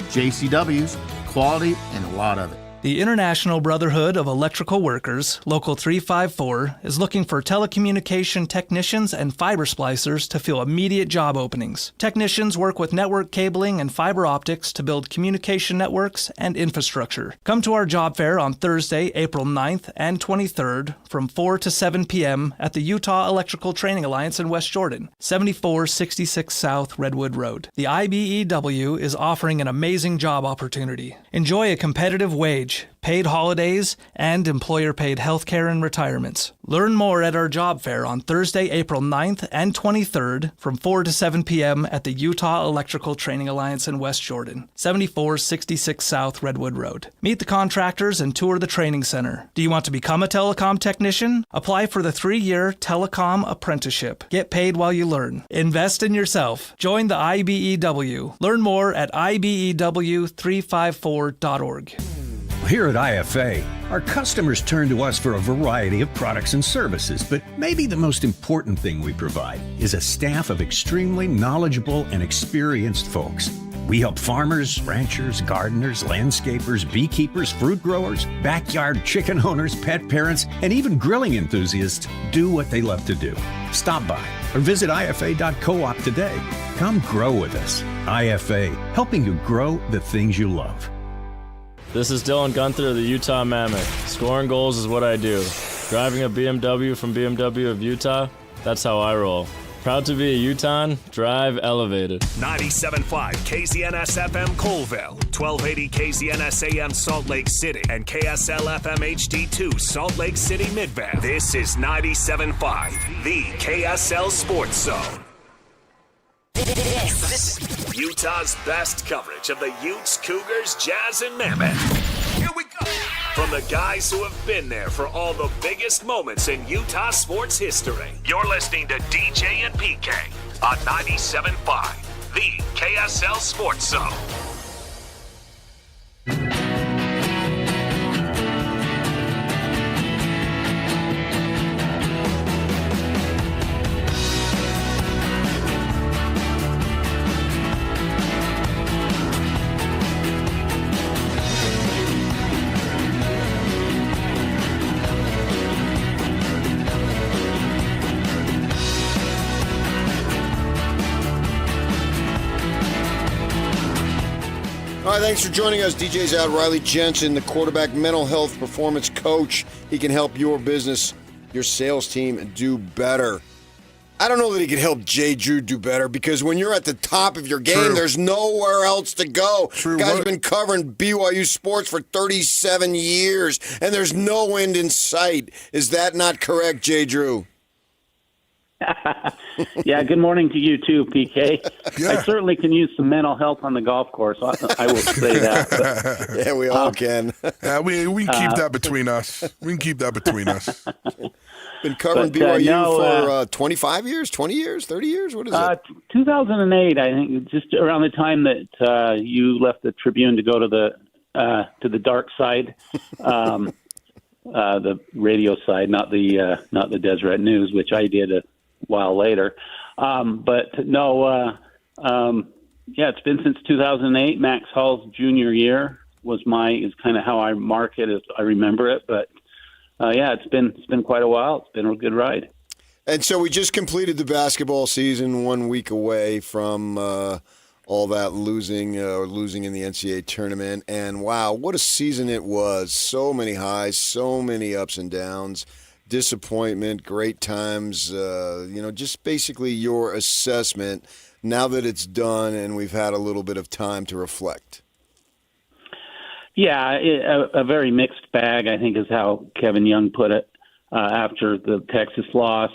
JCW's, quality and a lot of it. The International Brotherhood of Electrical Workers, Local 354, is looking for telecommunication technicians and fiber splicers to fill immediate job openings. Technicians work with network cabling and fiber optics to build communication networks and infrastructure. Come to our job fair on Thursday, April 9th and 23rd from 4 to 7 p.m. at the Utah Electrical Training Alliance in West Jordan, 7466 South Redwood Road. The IBEW is offering an amazing job opportunity. Enjoy a competitive wage, paid holidays, and employer-paid health care and retirements. Learn more at our job fair on Thursday, April 9th and 23rd from 4 to 7 p.m. at the Utah Electrical Training Alliance in West Jordan, 7466 South Redwood Road. Meet the contractors and tour the training center. Do you want to become a telecom technician? Apply for the 3-year telecom apprenticeship. Get paid while you learn. Invest in yourself. Join the IBEW. Learn more at IBEW354.org. Here at IFA, our customers turn to us for a variety of products and services, but maybe the most important thing we provide is a staff of extremely knowledgeable and experienced folks. We help farmers, ranchers, gardeners, landscapers, beekeepers, fruit growers, backyard chicken owners, pet parents, and even grilling enthusiasts do what they love to do. Stop by or visit IFA.coop today. Come grow with us. IFA, helping you grow the things you love. This is Dylan Gunther of the Utah Mammoth. Scoring goals is what I do. Driving a BMW from BMW of Utah, that's how I roll. Proud to be a Utahn, drive elevated. 97.5 KZNS FM Colville, 1280 KZNS AM Salt Lake City, and KSL FM HD2 Salt Lake City Midvale. This is 97.5, the KSL Sports Zone. This is Utah's best coverage of the Utes, Cougars, Jazz, and Mammoth. Here we go. From the guys who have been there for all the biggest moments in Utah sports history. You're listening to DJ and PK on 97.5, the KSL Sports Zone. All right, thanks for joining us. DJ's out. Riley Jensen, the quarterback mental health performance coach. He can help your business, your sales team do better. I don't know that he can help Jay Drew do better because when you're at the top of your game, there's nowhere else to go. Guy's been covering BYU sports for 37 years, and there's no end in sight. Is that not correct, Jay Drew? Yeah, good morning to you too, PK. Yeah. I certainly can use some mental health on the golf course. I will say that. But, yeah, we all can. Yeah, we can keep that between us. We can keep that between us. Been covering BYU for 25 years, 20 years, 30 years? What is it? 2008, I think, just around the time that you left the Tribune to go to the dark side, the radio side, not the Deseret News, which I did a while later. But no, it's been since 2008. Max Hall's junior year is kind of how I mark it as I remember it. But it's been quite a while. It's been a good ride. And so we just completed the basketball season, 1 week away from all that losing in the NCAA tournament. And wow, what a season it was. So many highs, so many ups and downs, disappointment, great times, just basically your assessment now that it's done and we've had a little bit of time to reflect. Yeah, a very mixed bag, I think is how Kevin Young put it after the Texas loss.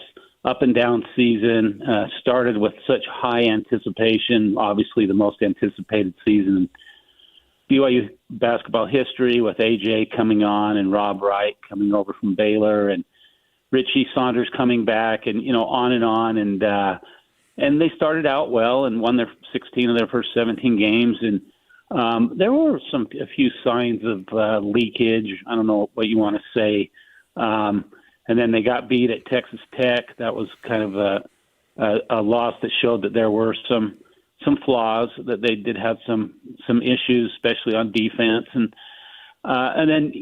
Up and down season, started with such high anticipation, obviously the most anticipated season in BYU basketball history, with AJ coming on and Rob Wright coming over from Baylor and Richie Saunders coming back, and on and on. and they started out well and won their 16 of their first 17 games. And there were a few signs of leakage. I don't know what you want to say. And then they got beat at Texas Tech. That was kind of a loss that showed that there were some flaws, that they did have some issues, especially on defense. And then,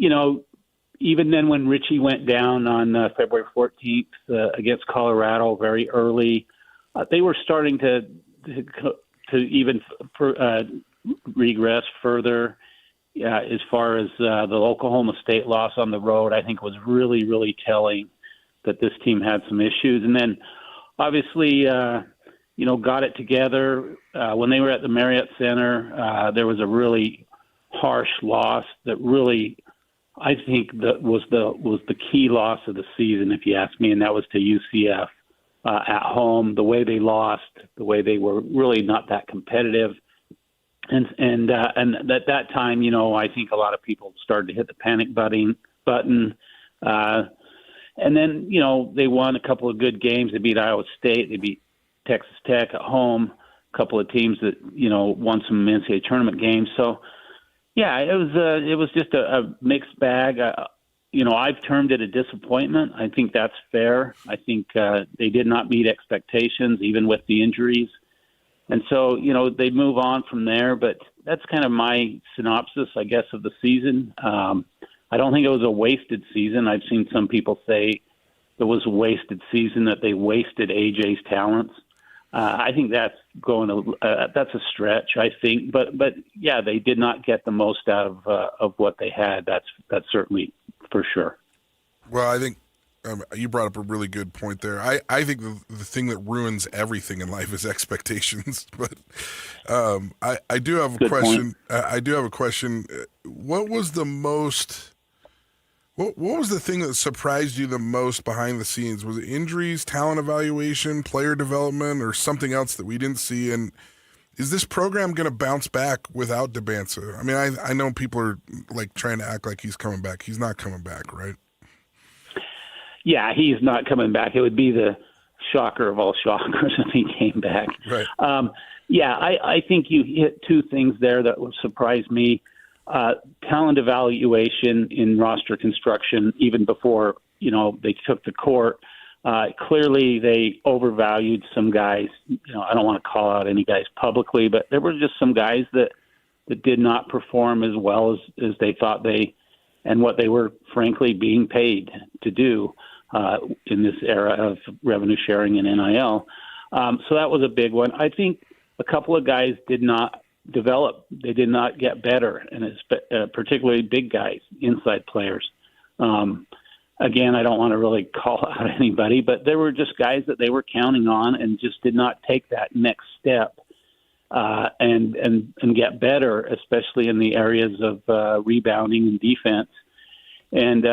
even then when Richie went down on February 14th against Colorado very early, they were starting to even regress further. As far as the Oklahoma State loss on the road, I think was really, really telling that this team had some issues. And then obviously, got it together. When they were at the Marriott Center, there was a really harsh loss that really, I think, that was the key loss of the season, if you ask me, and that was to UCF at home. The way they lost, the way they were really not that competitive. And at that time, I think a lot of people started to hit the panic button. And then, they won a couple of good games. They beat Iowa State. They beat Texas Tech at home. A couple of teams that, won some NCAA tournament games. So, yeah, it was just a mixed bag. I've termed it a disappointment. I think that's fair. I think they did not meet expectations, even with the injuries. And so, they move on from there, but that's kind of my synopsis, I guess, of the season. I don't think it was a wasted season. I've seen some people say it was a wasted season, that they wasted AJ's talents. I think that's that's a stretch, I think. But yeah, they did not get the most out of what they had. That's certainly for sure. Well, I think you brought up a really good point there. I think the thing that ruins everything in life is expectations. But I do have a question. I do have a question. What was the most? What was the thing that surprised you the most behind the scenes? Was it injuries, talent evaluation, player development, or something else that we didn't see? And is this program going to bounce back without DeBanza? I mean, I know people are like trying to act like he's coming back. He's not coming back, right? Yeah, he's not coming back. It would be the shocker of all shockers if he came back. Right. I think you hit two things there that would surprise me. Talent evaluation in roster construction, even before, they took the court. Clearly they overvalued some guys. I don't want to call out any guys publicly, but there were just some guys that did not perform as well as they thought and what they were frankly being paid to do in this era of revenue sharing and NIL. So that was a big one. I think a couple of guys did not develop. They did not get better, and it's particularly big guys, inside players. Again, I don't want to really call out anybody, but there were just guys that they were counting on and just did not take that next step and get better, especially in the areas of rebounding and defense, and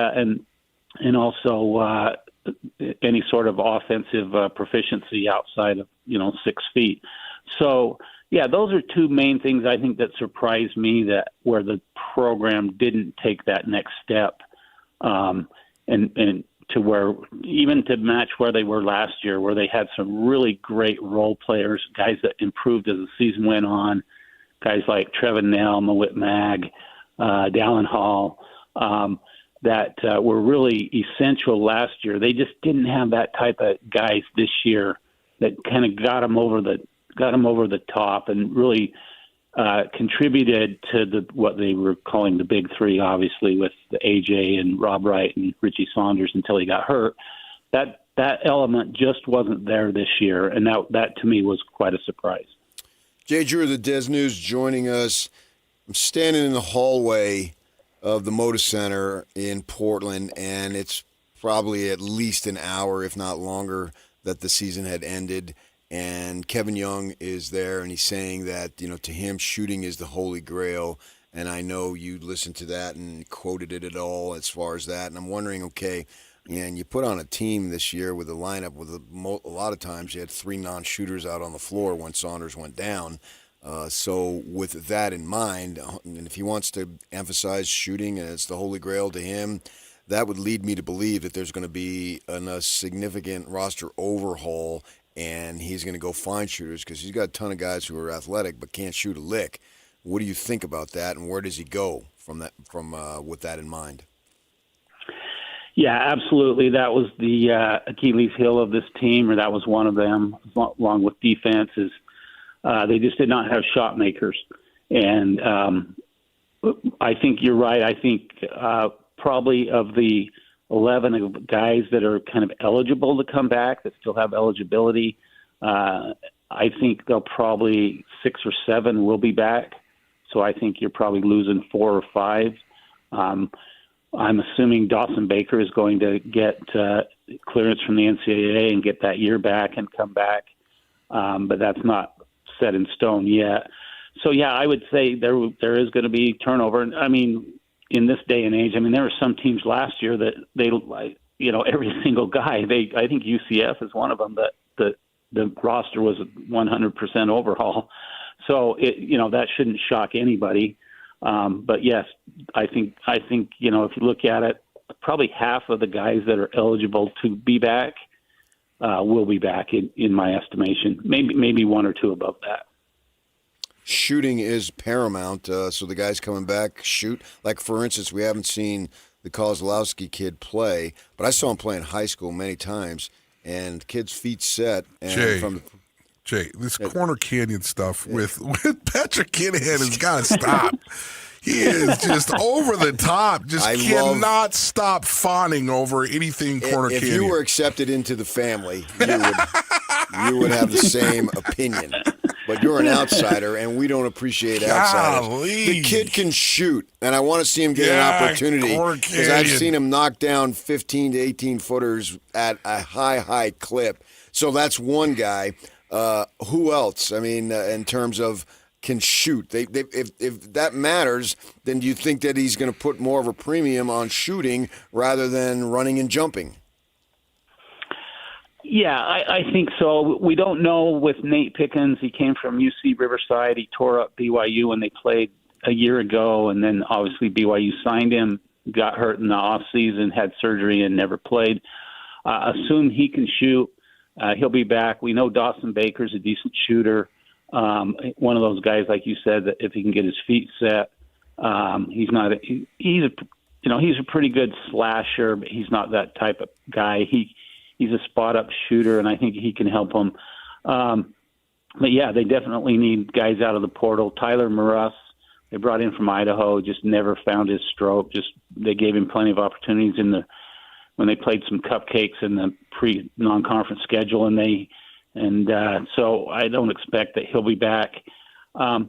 also any sort of offensive proficiency outside of 6 feet. So. Yeah, those are two main things I think that surprised me, that where the program didn't take that next step, and to where even to match where they were last year, where they had some really great role players, guys that improved as the season went on, guys like Trevin Nell, Mawit Mag, Dallin Hall, that were really essential last year. They just didn't have that type of guys this year that kind of got them over the top and really contributed to what they were calling the big three, obviously, with the AJ and Rob Wright and Richie Saunders until he got hurt. That element just wasn't there this year, and that to me was quite a surprise. Jay Drew of the Des News joining us. I'm standing in the hallway of the Moda Center in Portland, and it's probably at least an hour, if not longer, that the season had ended. And Kevin Young is there, and he's saying that, to him, shooting is the holy grail. And I know you listened to that and quoted it at all as far as that. And I'm wondering, okay, and you put on a team this year with a lineup with a lot of times you had 3 non-shooters out on the floor when Saunders went down. So with that in mind, and if he wants to emphasize shooting and it's the holy grail to him, that would lead me to believe that there's going to be a significant roster overhaul and he's going to go find shooters because he's got a ton of guys who are athletic but can't shoot a lick. What do you think about that, and where does he go from with that in mind? Yeah, absolutely. That was the Achilles heel of this team, or that was one of them, along with defenses. They just did not have shot makers. And I think you're right. I think probably of the 11 guys that are kind of eligible to come back, that still have eligibility, I think they'll probably 6 or 7 will be back. So I think you're probably losing 4 or 5. I'm assuming Dawson Baker is going to get clearance from the NCAA and get that year back and come back, but that's not set in stone yet. So, yeah, I would say there is going to be turnover. I mean, in this day and age, I mean, there were some teams last year that they, every single guy. I think UCF is one of them that the roster was a 100% overhaul. So, that shouldn't shock anybody. But yes, I think if you look at it, probably half of the guys that are eligible to be back will be back in my estimation. Maybe 1 or 2 above that. Shooting is paramount, so the guys coming back shoot. Like, for instance, we haven't seen the Kozlowski kid play, but I saw him play in high school many times, and kid's feet set. And Jay, this Corner Canyon stuff with Patrick Kinahan has got to stop. He is just over the top. Cannot stop fawning over anything Corner Canyon. If you were accepted into the family, you would have the same opinion. But you're an outsider, and we don't appreciate outsiders. The kid can shoot, and I want to see him get an opportunity because I've seen him knock down 15 to 18 footers at a high clip. So that's one guy. Who else? I mean, in terms of can shoot, if that matters, then do you think that he's going to put more of a premium on shooting rather than running and jumping? Yeah, I think so. We don't know with Nate Pickens. He came from UC Riverside. He tore up BYU when they played a year ago, and then obviously BYU signed him, got hurt in the off season, had surgery, and never played. Assume he can shoot. He'll be back. We know Dawson Baker's a decent shooter. One of those guys, like you said, that if he can get his feet set, he's a pretty good slasher, but he's not that type of guy. He's a spot-up shooter, and I think he can help them. But, yeah, they definitely need guys out of the portal. Tyler Maruss, they brought in from Idaho, just never found his stroke. They gave him plenty of opportunities when they played some cupcakes in the non-conference schedule, so I don't expect that he'll be back. KJ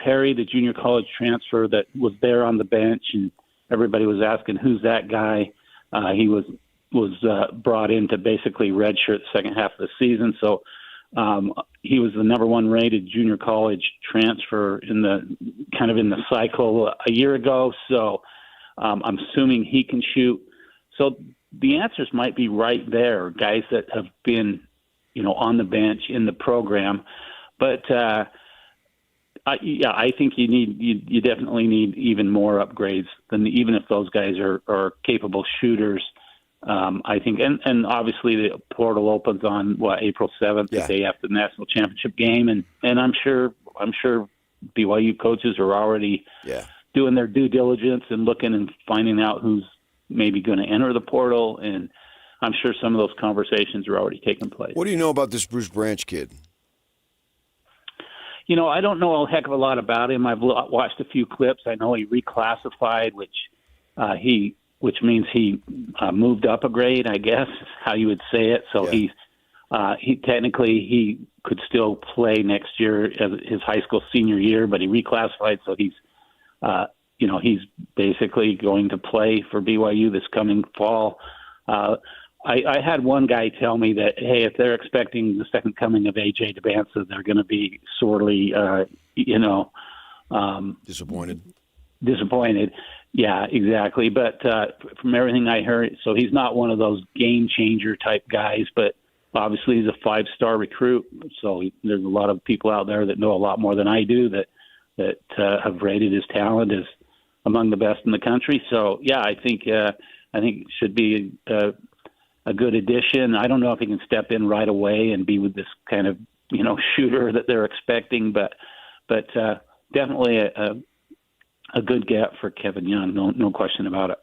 Perry, the junior college transfer that was there on the bench, and everybody was asking, who's that guy? He was brought in to basically redshirt the second half of the season. So he was the number 1 rated junior college transfer in the cycle a year ago. So I'm assuming he can shoot. So the answers might be right there, guys that have been, on the bench in the program. But I think you definitely need even more upgrades than even if those guys are capable shooters. I think, and obviously the portal opens on April 7th, the day after the national championship game, and I'm sure BYU coaches are already doing their due diligence and looking and finding out who's maybe going to enter the portal, and I'm sure some of those conversations are already taking place. What do you know about this Bruce Branch kid? I don't know a heck of a lot about him. I've watched a few clips. I know he reclassified, which means he moved up a grade, I guess is how you would say it. So he technically could still play next year as his high school senior year, but he reclassified, so he's basically going to play for BYU this coming fall. I had one guy tell me that, hey, if they're expecting the second coming of A.J. DeBanza, they're going to be sorely, disappointed. Disappointed. Yeah, exactly. But from everything I heard, so he's not one of those game changer type guys, but obviously he's a 5-star recruit. So there's a lot of people out there that know a lot more than I do that have rated his talent as among the best in the country. So yeah, I think it should be a a good addition. I don't know if he can step in right away and be with this kind of, shooter that they're expecting, but definitely a good get for Kevin Young. No question about it.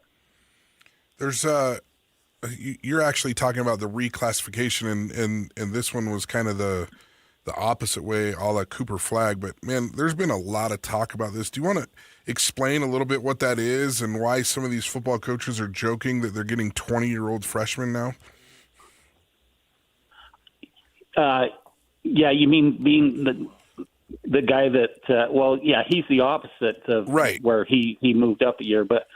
There's you're actually talking about the reclassification, and this one was kind of the opposite way, a la Cooper Flag. But man, there's been a lot of talk about this. Do you want to explain a little bit what that is and why some of these football coaches are joking that they're getting 20-year-old freshmen now? Yeah, you mean being the guy that? He's the opposite of where he moved up a year, but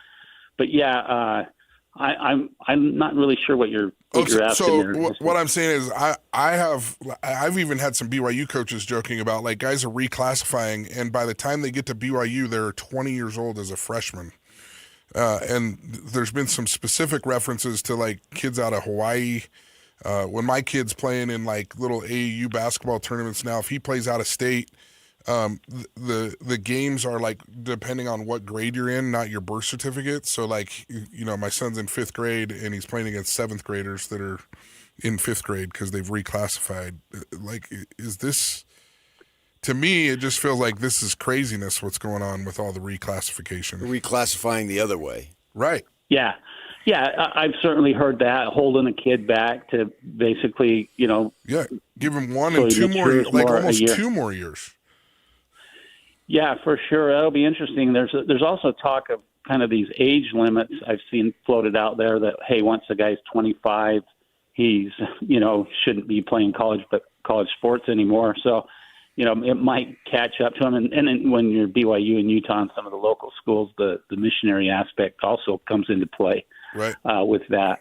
yeah. I'm not really sure what you're asking there. So what I'm saying is I've even had some BYU coaches joking about, like, guys are reclassifying, and by the time they get to BYU, they're 20 years old as a freshman. And there's been some specific references to, like, kids out of Hawaii. When my kid's playing in, like, little AAU basketball tournaments now, if he plays out of state, the games are, like, depending on what grade you're in, not your birth certificate. So, like, my son's in 5th grade and he's playing against 7th graders that are in 5th grade because they've reclassified. Like, is this, to me, it just feels like this is craziness what's going on with all the reclassification. Reclassifying the other way. Right. Yeah, I've certainly heard that, holding a kid back to basically, Yeah, give him 1 and 2 more, like almost 2 more years. Yeah, for sure. That'll be interesting. There's also talk of kind of these age limits I've seen floated out there that, hey, once a guy's 25, he's, shouldn't be playing college sports anymore. So, it might catch up to him. And then when you're BYU and Utah and some of the local schools, the missionary aspect also comes into play with that.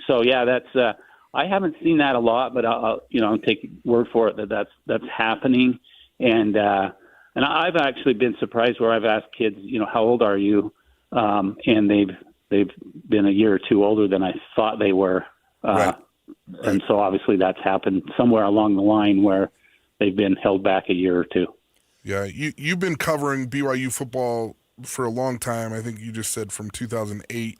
So, yeah, that's I haven't seen that a lot, but I'll take word for it that that's happening. And I've actually been surprised where I've asked kids, how old are you? And they've been a year or two older than I thought they were. And so obviously that's happened somewhere along the line where they've been held back a year or two. Yeah, you've been covering BYU football for a long time. I think you just said from 2008.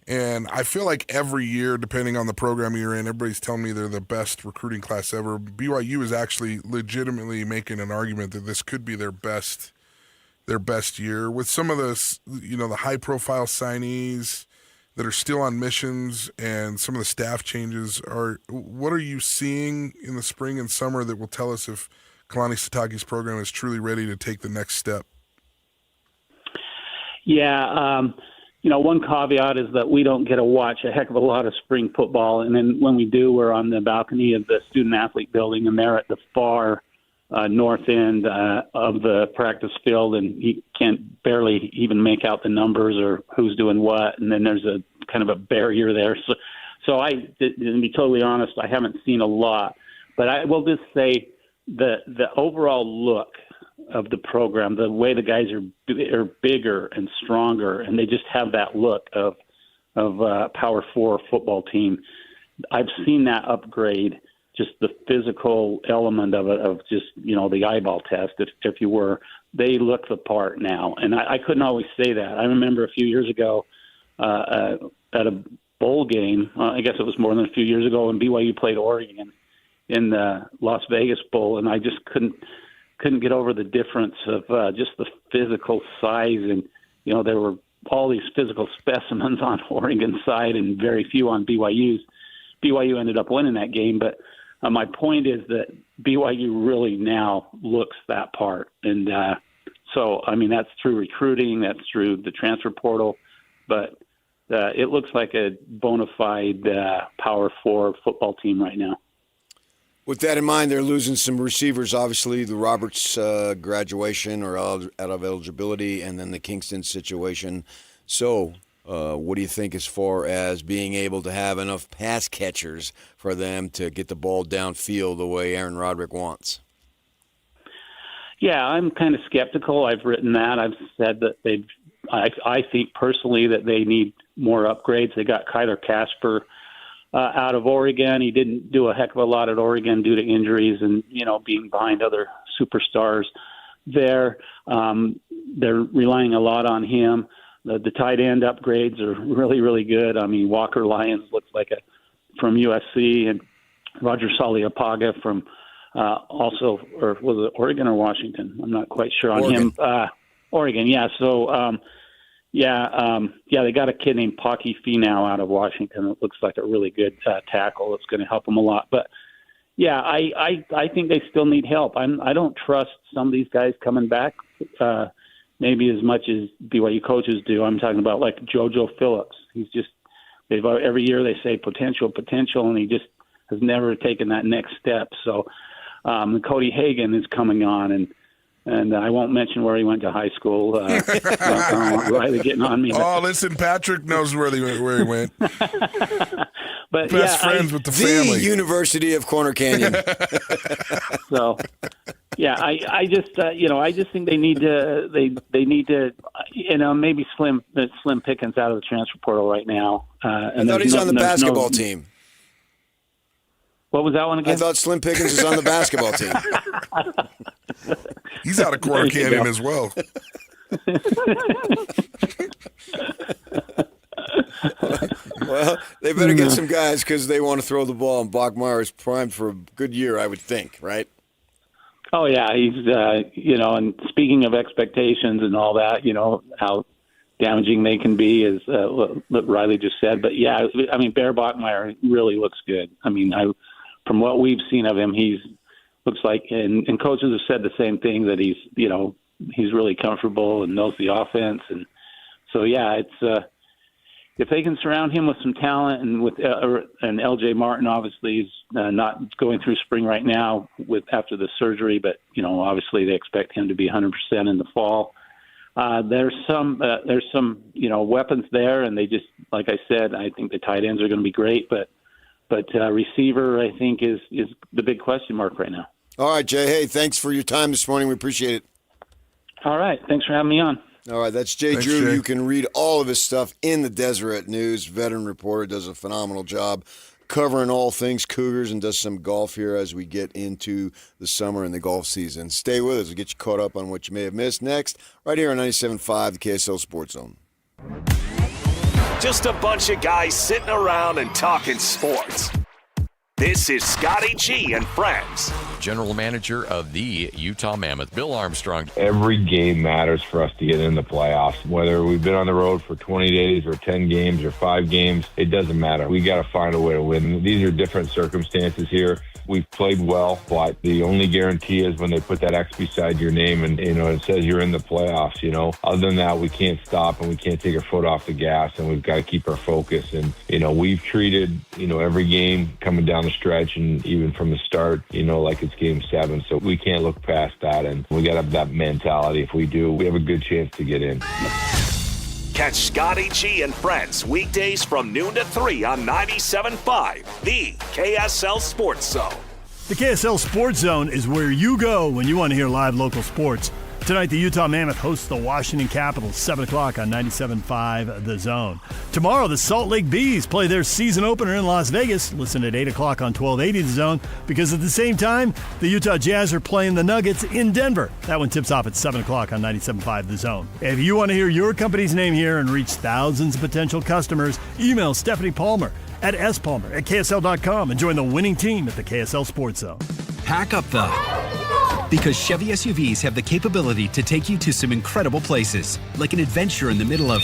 And I feel like every year, depending on the program you're in, everybody's telling me they're the best recruiting class ever. BYU is actually legitimately making an argument that this could be their best year. With some of the, the high-profile signees that are still on missions and some of the staff changes, what are you seeing in the spring and summer that will tell us if Kalani Sitake's program is truly ready to take the next step? Yeah, one caveat is that we don't get to watch a heck of a lot of spring football. And then when we do, we're on the balcony of the student-athlete building, and they're at the far north end of the practice field, and you can't barely even make out the numbers or who's doing what. And then there's a kind of a barrier there. So to be totally honest, I haven't seen a lot. But I will just say the overall look of the program, the way the guys are bigger and stronger, and they just have that look of Power 4 football team. I've seen that upgrade, just the physical element of it, of just, the eyeball test, if you were. They look the part now. And I couldn't always say that. I remember a few years ago at a bowl game, I guess it was more than a few years ago, when BYU played Oregon in the Las Vegas Bowl, and I just couldn't get over the difference of just the physical size. And, there were all these physical specimens on Oregon's side and very few on BYU's. BYU ended up winning that game, but my point is that BYU really now looks that part. And so, that's through recruiting, that's through the transfer portal, but it looks like a bona fide Power 4 football team right now. With that in mind, they're losing some receivers, obviously, the Roberts graduation or out of eligibility, and then the Kingston situation. So what do you think as far as being able to have enough pass catchers for them to get the ball downfield the way Aaron Roderick wants? Yeah, I'm kind of skeptical. I've written that. I've said that I think personally that they need more upgrades. They got Kyler Casper out of Oregon. He didn't do a heck of a lot at Oregon due to injuries and, being behind other superstars there. They're relying a lot on him. The tight end upgrades are really, really good. Walker Lyons looks like a from USC, and Roger Saliapaga from also, or was it Oregon or Washington? I'm not quite sure on Oregon. him. Oregon, yeah. So, they got a kid named Paki Finau out of Washington. It looks like a really good tackle. It's going to help them a lot. But, yeah, I think they still need help. I don't trust some of these guys coming back maybe as much as BYU coaches do. I'm talking about like JoJo Phillips. Every year they say potential, and he just has never taken that next step. So Cody Hagan is coming on, and I won't mention where he went to high school. Riley getting on me. Oh, listen, Patrick knows where he went. But best friends with the family. University of Corner Canyon. So, yeah, I just think they need to maybe slim pickings out of the transfer portal right now. I thought he's on the basketball team. What was that one again? I thought Slim Pickens was on the basketball team. He's out of Corner Canyon as well. Well, they better get some guys because they want to throw the ball, and Bachmeier is primed for a good year, I would think, right? Oh, yeah. He's, and speaking of expectations and all that, how damaging they can be, is what Riley just said. But, yeah, I mean, Bear Bachmeier really looks good. I mean, from what we've seen of him, looks like, and coaches have said the same thing, that he's really comfortable and knows the offense. And so, yeah, it's if they can surround him with some talent, and with and LJ Martin obviously is not going through spring right now after the surgery, but obviously they expect him to be 100% in the fall. There's some weapons there, and they just, like I said, I think the tight ends are going to be great, but receiver I think is the big question mark right now. All right, Jay. Hey, thanks for your time this morning. We appreciate it. All right, thanks for having me on. All right, that's Jay Thanks, Drew. Jay. You can read all of his stuff in the Deseret News. Veteran reporter, does a phenomenal job covering all things Cougars, and does some golf here as we get into the summer and the golf season. Stay with us. We'll get you caught up on what you may have missed next, right here on 97.5, the KSL Sports Zone. Just a bunch of guys sitting around and talking sports. This is Scotty G and friends. General manager of the Utah Mammoth, Bill Armstrong. Every game matters for us to get in the playoffs. Whether we've been on the road for 20 days or 10 games or 5 games, it doesn't matter. We got to find a way to win. These are different circumstances here. We've played well, but the only guarantee is when they put that X beside your name and, it says you're in the playoffs, Other than that, we can't stop and we can't take our foot off the gas, and we've got to keep our focus. And, we've treated, every game coming down the stretch and even from the start, like it's game 7. So we can't look past that, and we got to have that mentality. If we do, we have a good chance to get in. Catch Scotty G and friends weekdays from noon to 3 on 97.5, the KSL Sports Zone. The KSL Sports Zone is where you go when you want to hear live local sports. Tonight, the Utah Mammoth hosts the Washington Capitals, 7 o'clock on 97.5 The Zone. Tomorrow, the Salt Lake Bees play their season opener in Las Vegas. Listen at 8 o'clock on 1280 The Zone, because at the same time, the Utah Jazz are playing the Nuggets in Denver. That one tips off at 7 o'clock on 97.5 The Zone. If you want to hear your company's name here and reach thousands of potential customers, email Stephanie Palmer at spalmer@ksl.com and join the winning team at the KSL Sports Zone. Pack up, though, because Chevy SUVs have the capability to take you to some incredible places, like an adventure in the middle of...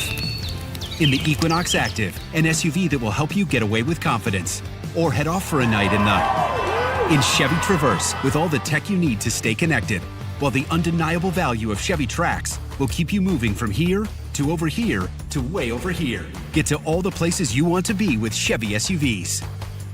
In the Equinox Active, an SUV that will help you get away with confidence, or head off for a night in the... In Chevy Traverse, with all the tech you need to stay connected, while the undeniable value of Chevy Trax will keep you moving from here to over here to way over here. Get to all the places you want to be with Chevy SUVs.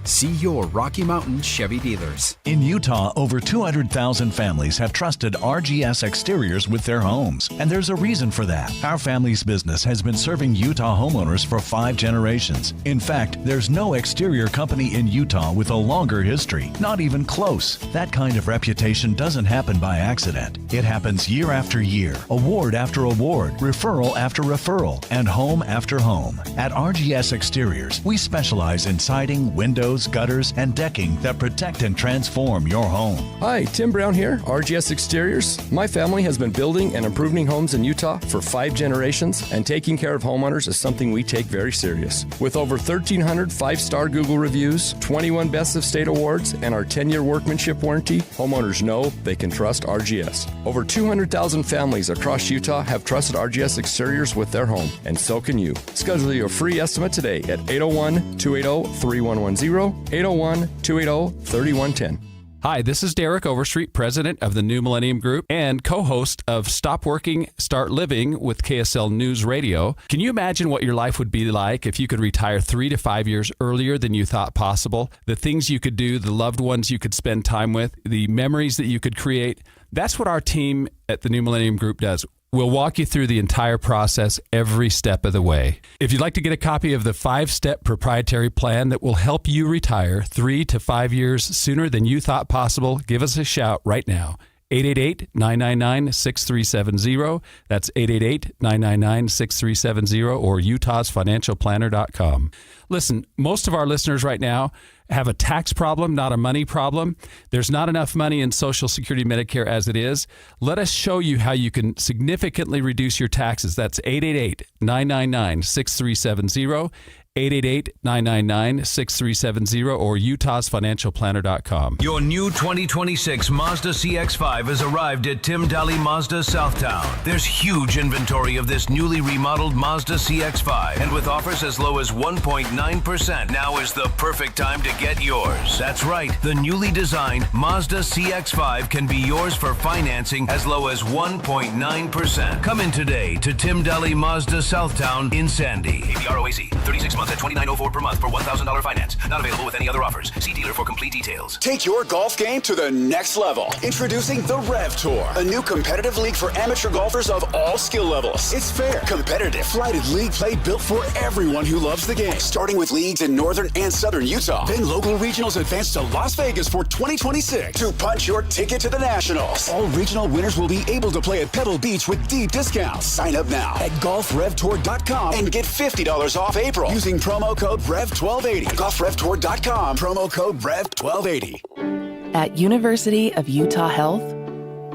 See your Rocky Mountain Chevy dealers. In Utah, over 200,000 families have trusted RGS Exteriors with their homes, and there's a reason for that. Our family's business has been serving Utah homeowners for 5 generations. In fact, there's no exterior company in Utah with a longer history, not even close. That kind of reputation doesn't happen by accident. It happens year after year, award after award, referral after referral, and home after home. At RGS Exteriors, we specialize in siding, windows, windows, gutters, and decking that protect and transform your home. Hi, Tim Brown here, RGS Exteriors. My family has been building and improving homes in Utah for 5 generations, and taking care of homeowners is something we take very serious. With over 1,300 5-star Google reviews, 21 Best of State awards, and our 10-year workmanship warranty, homeowners know they can trust RGS. Over 200,000 families across Utah have trusted RGS Exteriors with their home, and so can you. Schedule your free estimate today at 801-280-3110, 801-280-3110. Hi, this is Derek Overstreet, president of the New Millennium Group and co-host of Stop Working, Start Living with KSL News Radio. Can you imagine what your life would be like if you could retire 3 to 5 years earlier than you thought possible? The things you could do, the loved ones you could spend time with, the memories that you could create. That's what our team at the New Millennium Group does. We'll walk you through the entire process every step of the way. If you'd like to get a copy of the 5-step proprietary plan that will help you retire 3 to 5 years sooner than you thought possible, give us a shout right now. 888-999-6370. That's 888-999-6370 or utahsfinancialplanner.com. Listen, most of our listeners right now have a tax problem, not a money problem. There's not enough money in Social Security Medicare as it is. Let us show you how you can significantly reduce your taxes. That's 888-999-6370. 888-999-6370 or utahsfinancialplanner.com. Your new 2026 Mazda CX-5 has arrived at Tim Daly Mazda Southtown. There's huge inventory of this newly remodeled Mazda CX-5, and with offers as low as 1.9%, now is the perfect time to get yours. That's right, the newly designed Mazda CX-5 can be yours for financing as low as 1.9%. Come in today to Tim Daly Mazda Southtown in Sandy. APR OAC, 36 months at $29.04 per month for $1,000 finance. Not available with any other offers. See dealer for complete details. Take your golf game to the next level. Introducing the Rev Tour, a new competitive league for amateur golfers of all skill levels. It's fair, competitive, flighted league play built for everyone who loves the game. Starting with leagues in northern and southern Utah. Then local regionals advance to Las Vegas for 2026 to punch your ticket to the Nationals. All regional winners will be able to play at Pebble Beach with deep discounts. Sign up now at golfrevtour.com and get $50 off April using promo code REV1280. GolfRevTour.com, promo code REV1280. At University of Utah Health,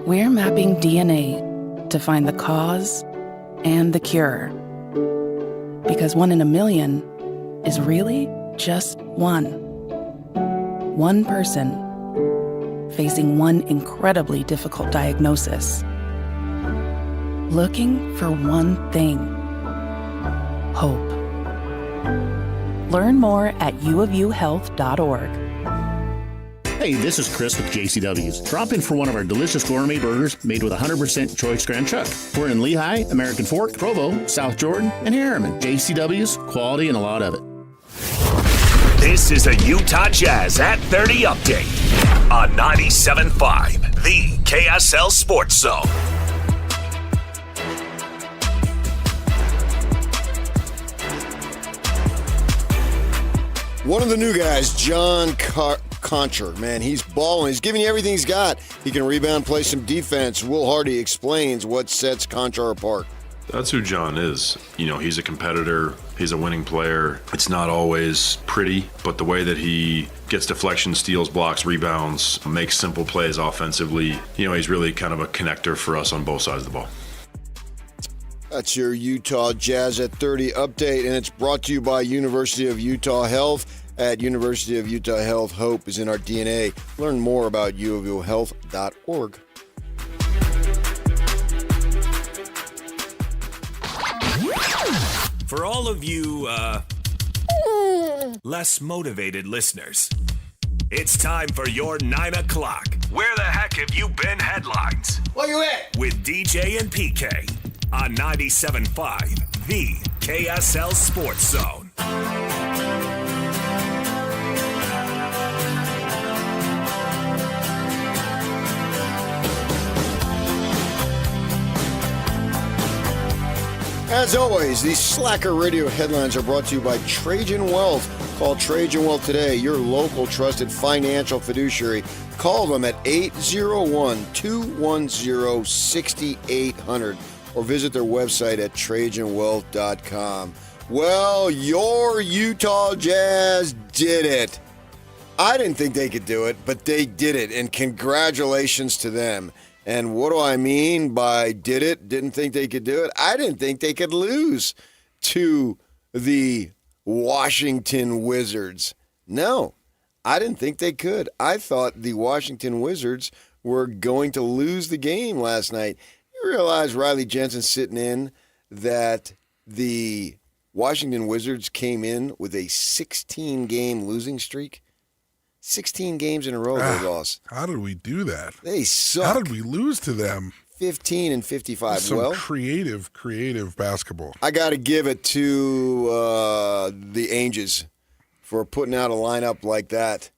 we're mapping DNA to find the cause and the cure. Because 1 in a million is really just one. One person facing one incredibly difficult diagnosis. Looking for one thing: hope. Learn more at uofuhealth.org. Hey, this is Chris with JCW's. Drop in for one of our delicious gourmet burgers made with 100% choice ground chuck. We're in Lehigh, American Fork, Provo, South Jordan, and Harriman. JCW's, quality and a lot of it. This is a Utah Jazz at 30 update on 97.5, the KSL Sports Zone. One of the new guys, John Concher, man, he's balling. He's giving you everything he's got. He can rebound, play some defense. Will Hardy explains what sets Concher apart. That's who John is. You know, he's a competitor. He's a winning player. It's not always pretty, but the way that he gets deflections, steals, blocks, rebounds, makes simple plays offensively, you know, he's really kind of a connector for us on both sides of the ball. That's your Utah Jazz at 30 update, and it's brought to you by University of Utah Health. At University of Utah Health, hope is in our DNA. Learn more about uofuhealth.org. For all of you, less motivated listeners, it's time for your 9 o'clock. Where the heck have you been headlines? Where you at? With DJ and PK on 97.5, the KSL Sports Zone. As always, these Slacker Radio headlines are brought to you by Trajan Wealth. Call Trajan Wealth today, your local trusted financial fiduciary. Call them at 801-210-6800 or visit their website at TrajanWealth.com. Well, your Utah Jazz did it. I didn't think they could do it, but they did it, and congratulations to them. And what do I mean by didn't think they could do it? I didn't think they could lose to the Washington Wizards. No, I didn't think they could. I thought the Washington Wizards were going to lose the game last night. You realize Riley Jensen sitting in that the Washington Wizards came in with a 16-game losing streak? 16 games in a row they lost. How did we do that? They suck. How did we lose to them? 15-55. Some creative basketball. I got to give it to the Aggies for putting out a lineup like that.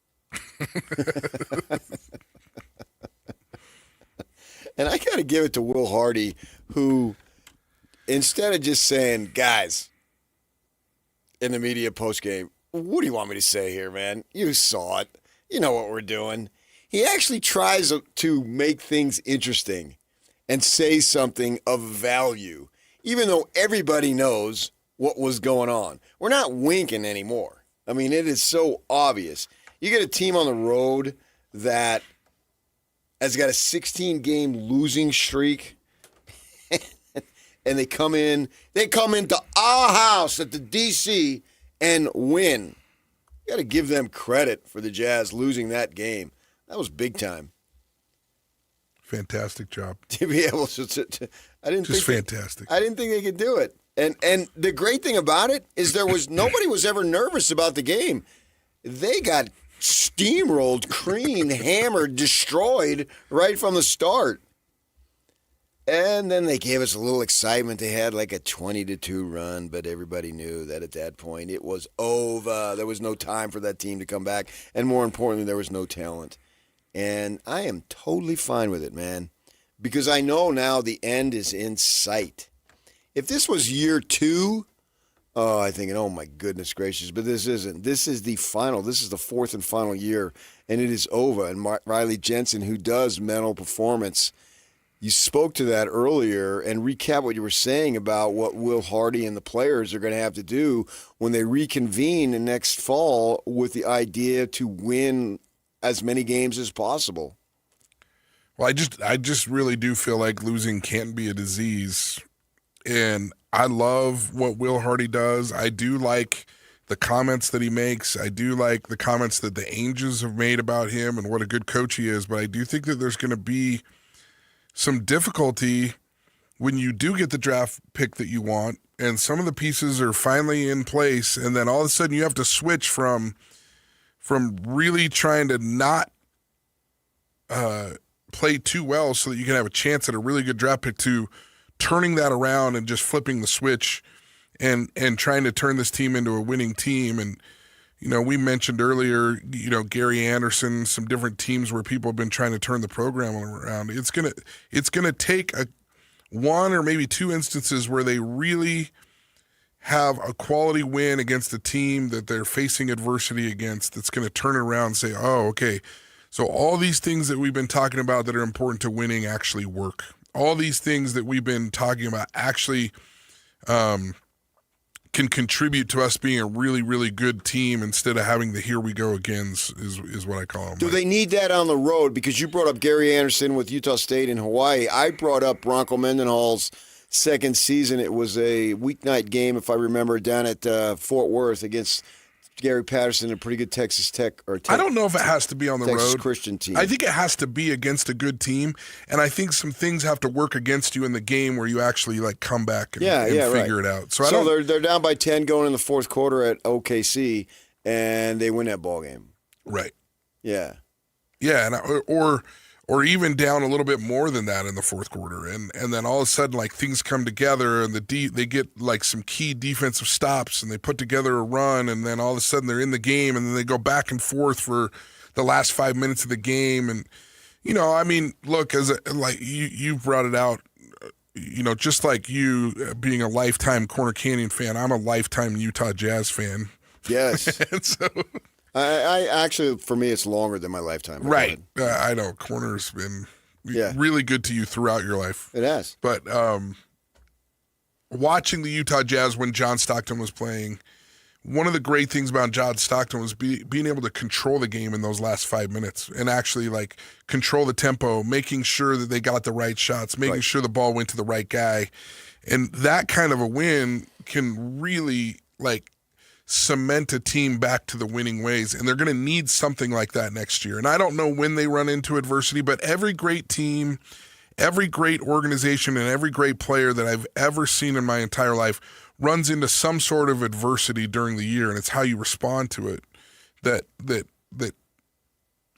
And I got to give it to Will Hardy, who, instead of just saying, guys, in the media postgame, what do you want me to say here, man? You saw it. You know what we're doing. He actually tries to make things interesting and say something of value, even though everybody knows what was going on. We're not winking anymore. I mean, it is so obvious. You get a team on the road that has got a 16-game losing streak, and they come into our house at the DC and win. You got to give them credit for the Jazz losing that game. That was big time. Fantastic job. To be able to I didn't just think fantastic. I didn't think they could do it. And the great thing about it is nobody was ever nervous about the game. They got steamrolled, creamed, hammered, destroyed right from the start. And then they gave us a little excitement. They had like a 20-2 run, but everybody knew that at that point it was over. There was no time for that team to come back. And more importantly, there was no talent. And I am totally fine with it, man, because I know now the end is in sight. If this was year 2, I'm thinking, oh my goodness gracious, but this isn't. This is the final. This is the 4th and final year, and it is over. And Riley Jensen, who does mental performance, you spoke to that earlier, and recap what you were saying about what Will Hardy and the players are going to have to do when they reconvene the next fall with the idea to win as many games as possible. Well, I just really do feel like losing can't be a disease. And I love what Will Hardy does. I do like the comments that he makes. I do like the comments that the Angels have made about him and what a good coach he is. But I do think that there's going to be some difficulty when you do get the draft pick that you want and some of the pieces are finally in place, and then all of a sudden you have to switch from really trying to not play too well so that you can have a chance at a really good draft pick to turning that around and just flipping the switch and trying to turn this team into a winning team. And we mentioned earlier, Gary Anderson, some different teams where people have been trying to turn the program around. It's gonna take one or maybe two instances where they really have a quality win against a team that they're facing adversity against that's going to turn it around and say, oh, okay, so all these things that we've been talking about that are important to winning actually work. All these things that we've been talking about actually can contribute to us being a really, really good team instead of having the here we go again is what I call them. Do they need that on the road? Because you brought up Gary Anderson with Utah State in Hawaii. I brought up Bronco Mendenhall's second season. It was a weeknight game, if I remember, down at Fort Worth against Gary Patterson, a pretty good Texas Tech. I don't know if it has to be on the Texas road. Christian team. I think it has to be against a good team, and I think some things have to work against you in the game where you actually come back and figure it out. So they're down by 10 going in the fourth quarter at OKC, and they win that ball game. Right. Yeah. Yeah, and or even down a little bit more than that in the fourth quarter, and then all of a sudden things come together and they get some key defensive stops and they put together a run, and then all of a sudden they're in the game, and then they go back and forth for the last 5 minutes of the game. And look, as you brought it out, just like you being a lifetime Corner Canyon fan, I'm a lifetime Utah Jazz fan. Yes. And so I actually, for me, it's longer than my lifetime. Right. I know. Corner's been really good to you throughout your life. It has. But watching the Utah Jazz when John Stockton was playing, one of the great things about John Stockton was being able to control the game in those last 5 minutes and actually like control the tempo, making sure that they got the right shots, making sure the ball went to the right guy. And that kind of a win can really like cement a team back to the winning ways. And they're going to need something like that next year. And I don't know when they run into adversity, but every great team, every great organization, and every great player that I've ever seen in my entire life runs into some sort of adversity during the year, and it's how you respond to it that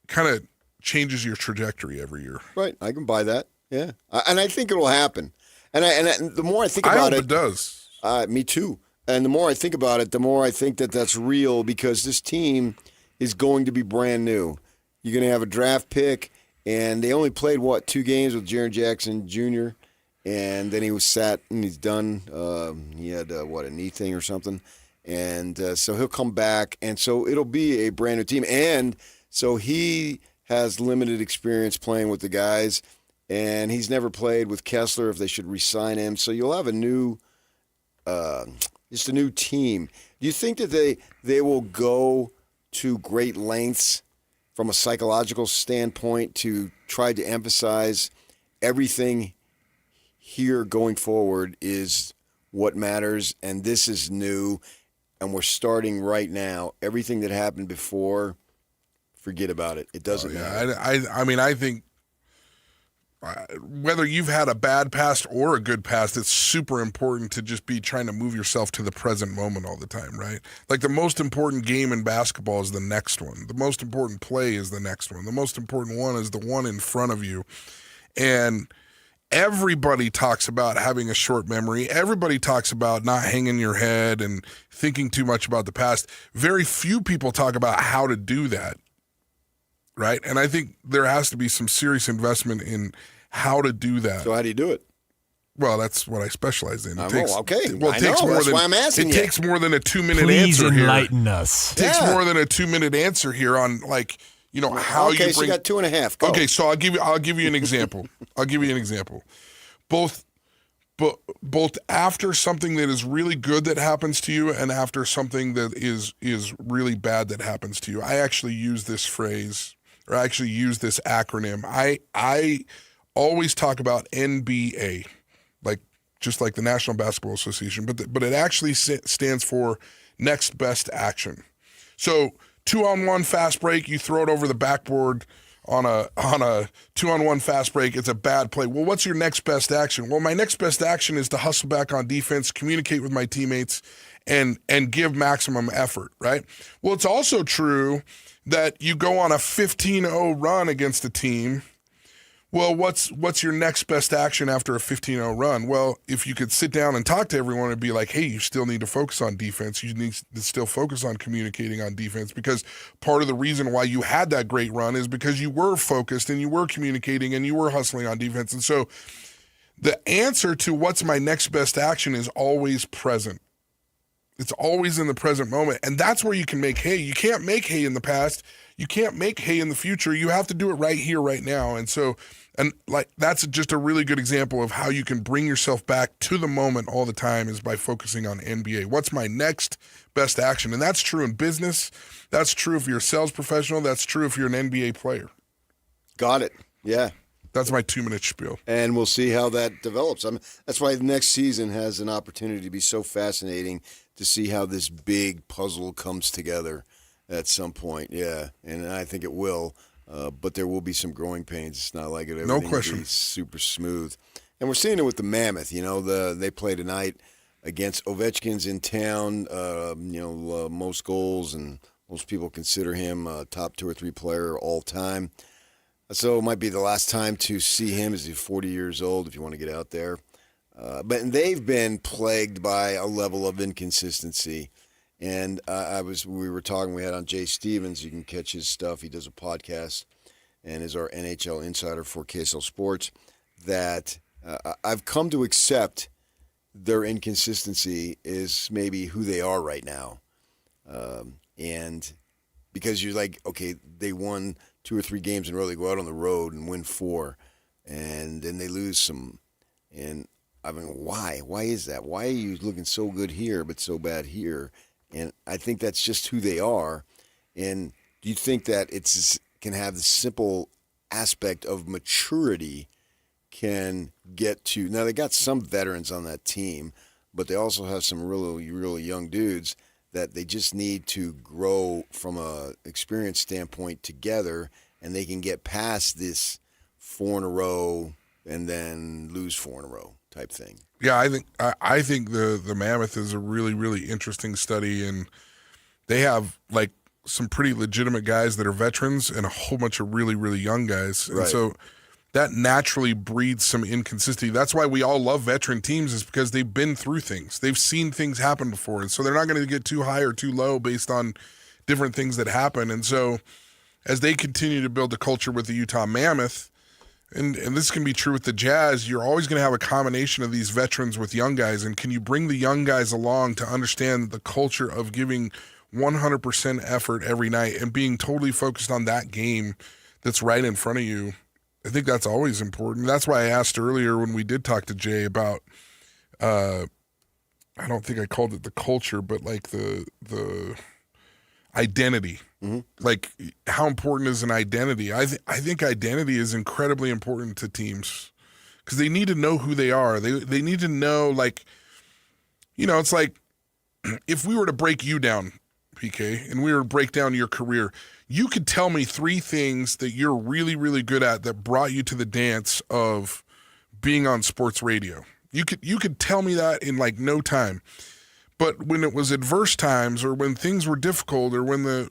kind of changes your trajectory every year. Right, I can buy that. Yeah, and I think it'll happen. And the more I think about it does. Me too. And the more I think about it, the more I think that that's real, because this team is going to be brand new. You're going to have a draft pick, and they only played 2 games with Jaren Jackson Jr. And then he was sat and he's done. He had, a knee thing or something. And so he'll come back. And so it'll be a brand new team. And so he has limited experience playing with the guys. And he's never played with Kessler if they should re-sign him. So you'll have a new, just a new team. Do you think that they will go to great lengths from a psychological standpoint to try to emphasize everything here going forward is what matters, and this is new, and we're starting right now. Everything that happened before, forget about it. It doesn't matter. I mean, I think whether you've had a bad past or a good past, it's super important to just be trying to move yourself to the present moment all the time, right? Like the most important game in basketball is the next one. The most important play is the next one. The most important one is the one in front of you. And everybody talks about having a short memory. Everybody talks about not hanging your head and thinking too much about the past. Very few people talk about how to do that, right? And I think there has to be some serious investment in how to do that. So how do you do it? Well, that's what I specialize in. Okay. Well, it takes more that's than, why I'm asking it you. takes more than a 2-minute Please answer here. enlighten us. It takes more than a 2-minute answer here on how you bring. Okay, so you got 2.5. Go. Okay, so I'll give you an example. Both after something that is really good that happens to you and after something that is really bad that happens to you. I actually use this phrase, or I actually use this acronym. I always talk about NBA, just like the National Basketball Association, but it actually stands for next best action. So 2-on-1 fast break, you throw it over the backboard on a 2-on-1 fast break. It's a bad play. Well, what's your next best action? Well, my next best action is to hustle back on defense, communicate with my teammates, and give maximum effort, right? Well, it's also true that you go on a 15-0 run against a team. Well, what's your next best action after a 15-0 run? Well, if you could sit down and talk to everyone and be like, hey, you still need to focus on defense. You need to still focus on communicating on defense, because part of the reason why you had that great run is because you were focused and you were communicating and you were hustling on defense. And so the answer to what's my next best action is always present. It's always in the present moment. And that's where you can make hay. You can't make hay in the past. You can't make hay in the future. You have to do it right here, right now. And so, that's just a really good example of how you can bring yourself back to the moment all the time, is by focusing on NBA. What's my next best action? And that's true in business. That's true if you're a sales professional. That's true if you're an NBA player. Got it. Yeah. That's my 2-minute spiel. And we'll see how that develops. That's why the next season has an opportunity to be so fascinating, to see how this big puzzle comes together at some point. Yeah, and I think it will. But there will be some growing pains. It's not like everything will be super smooth. And we're seeing it with the Mammoth. They play tonight against Ovechkin's in town. Most goals, and most people consider him a top 2 or 3 player all time. So it might be the last time to see him, as he's 40 years old, if you want to get out there. But they've been plagued by a level of inconsistency. And we were talking, we had on Jay Stevens. You can catch his stuff. He does a podcast and is our NHL insider for KSL Sports. That I've come to accept their inconsistency is maybe who they are right now. And because you're like, okay, they won 2 or 3 games in a row. They go out on the road and win 4, and then they lose some. And I mean, why? Why is that? Why are you looking so good here but so bad here? And I think that's just who they are. And do you think that it's can have the simple aspect of maturity can get to – now, they got some veterans on that team, but they also have some really, really young dudes that they just need to grow from a experience standpoint together, and they can get past this 4 in a row and then lose 4 in a row type thing. Yeah, I think the Mammoth is a really, really interesting study, and they have like some pretty legitimate guys that are veterans and a whole bunch of really, really young guys. Right. And so that naturally breeds some inconsistency. That's why we all love veteran teams, is because they've been through things. They've seen things happen before, and so they're not going to get too high or too low based on different things that happen. And so as they continue to build a culture with the Utah Mammoth, and this can be true with the Jazz, you're always going to have a combination of these veterans with young guys. And can you bring the young guys along to understand the culture of giving 100% effort every night and being totally focused on that game that's right in front of you? I think that's always important. That's why I asked earlier when we did talk to Jay about, I don't think I called it the culture, but like the identity. Mm-hmm. Like, how important is an identity? I think identity is incredibly important to teams because they need to know who they are. They need to know, like, you know, it's like if we were to break you down, PK, and we were to break down your career, you could tell me 3 things that you're really, really good at that brought you to the dance of being on sports radio. You could tell me that in like no time. But when it was adverse times, or when things were difficult, or when there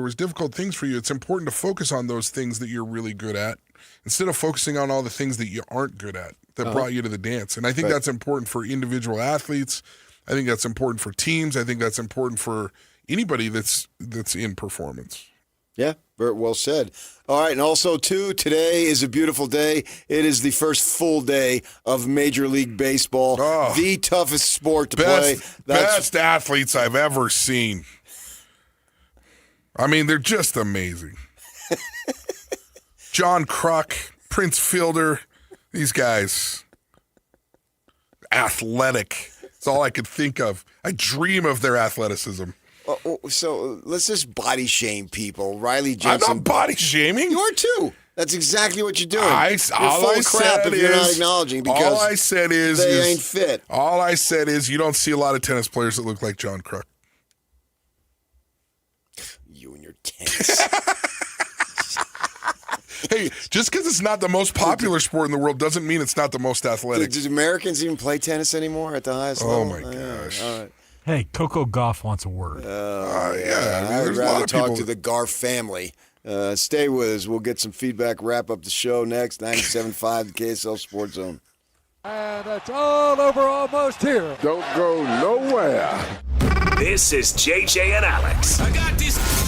was difficult things for you, it's important to focus on those things that you're really good at instead of focusing on all the things that you aren't good at that brought you to the dance. And I think that's important for individual athletes. I think that's important for teams. I think that's important for anybody that's in performance. Yeah, very well said. All right, and also, too, today is a beautiful day. It is the first full day of Major League Baseball, the toughest sport to play. Best athletes I've ever seen. I mean, they're just amazing. John Kruk, Prince Fielder, these guys, athletic. That's all I could think of. I dream of their athleticism. So let's just body shame people. Riley Jensen. I'm not body shaming. You are too. That's exactly what you're doing. You're full of crap if you're not acknowledging because all I said is they ain't fit. All I said is you don't see a lot of tennis players that look like John Kruk. You and your tennis. Hey, just because it's not the most popular sport in the world doesn't mean it's not the most athletic. Do Americans even play tennis anymore at the highest level? Oh, my gosh. All right. Hey, Coco Gauff wants a word. I'd rather talk to the Garf family. Stay with us. We'll get some feedback, wrap up the show next. 97.5, the KSL Sports Zone. And it's all over almost here. Don't go nowhere. This is JJ and Alex. I got this.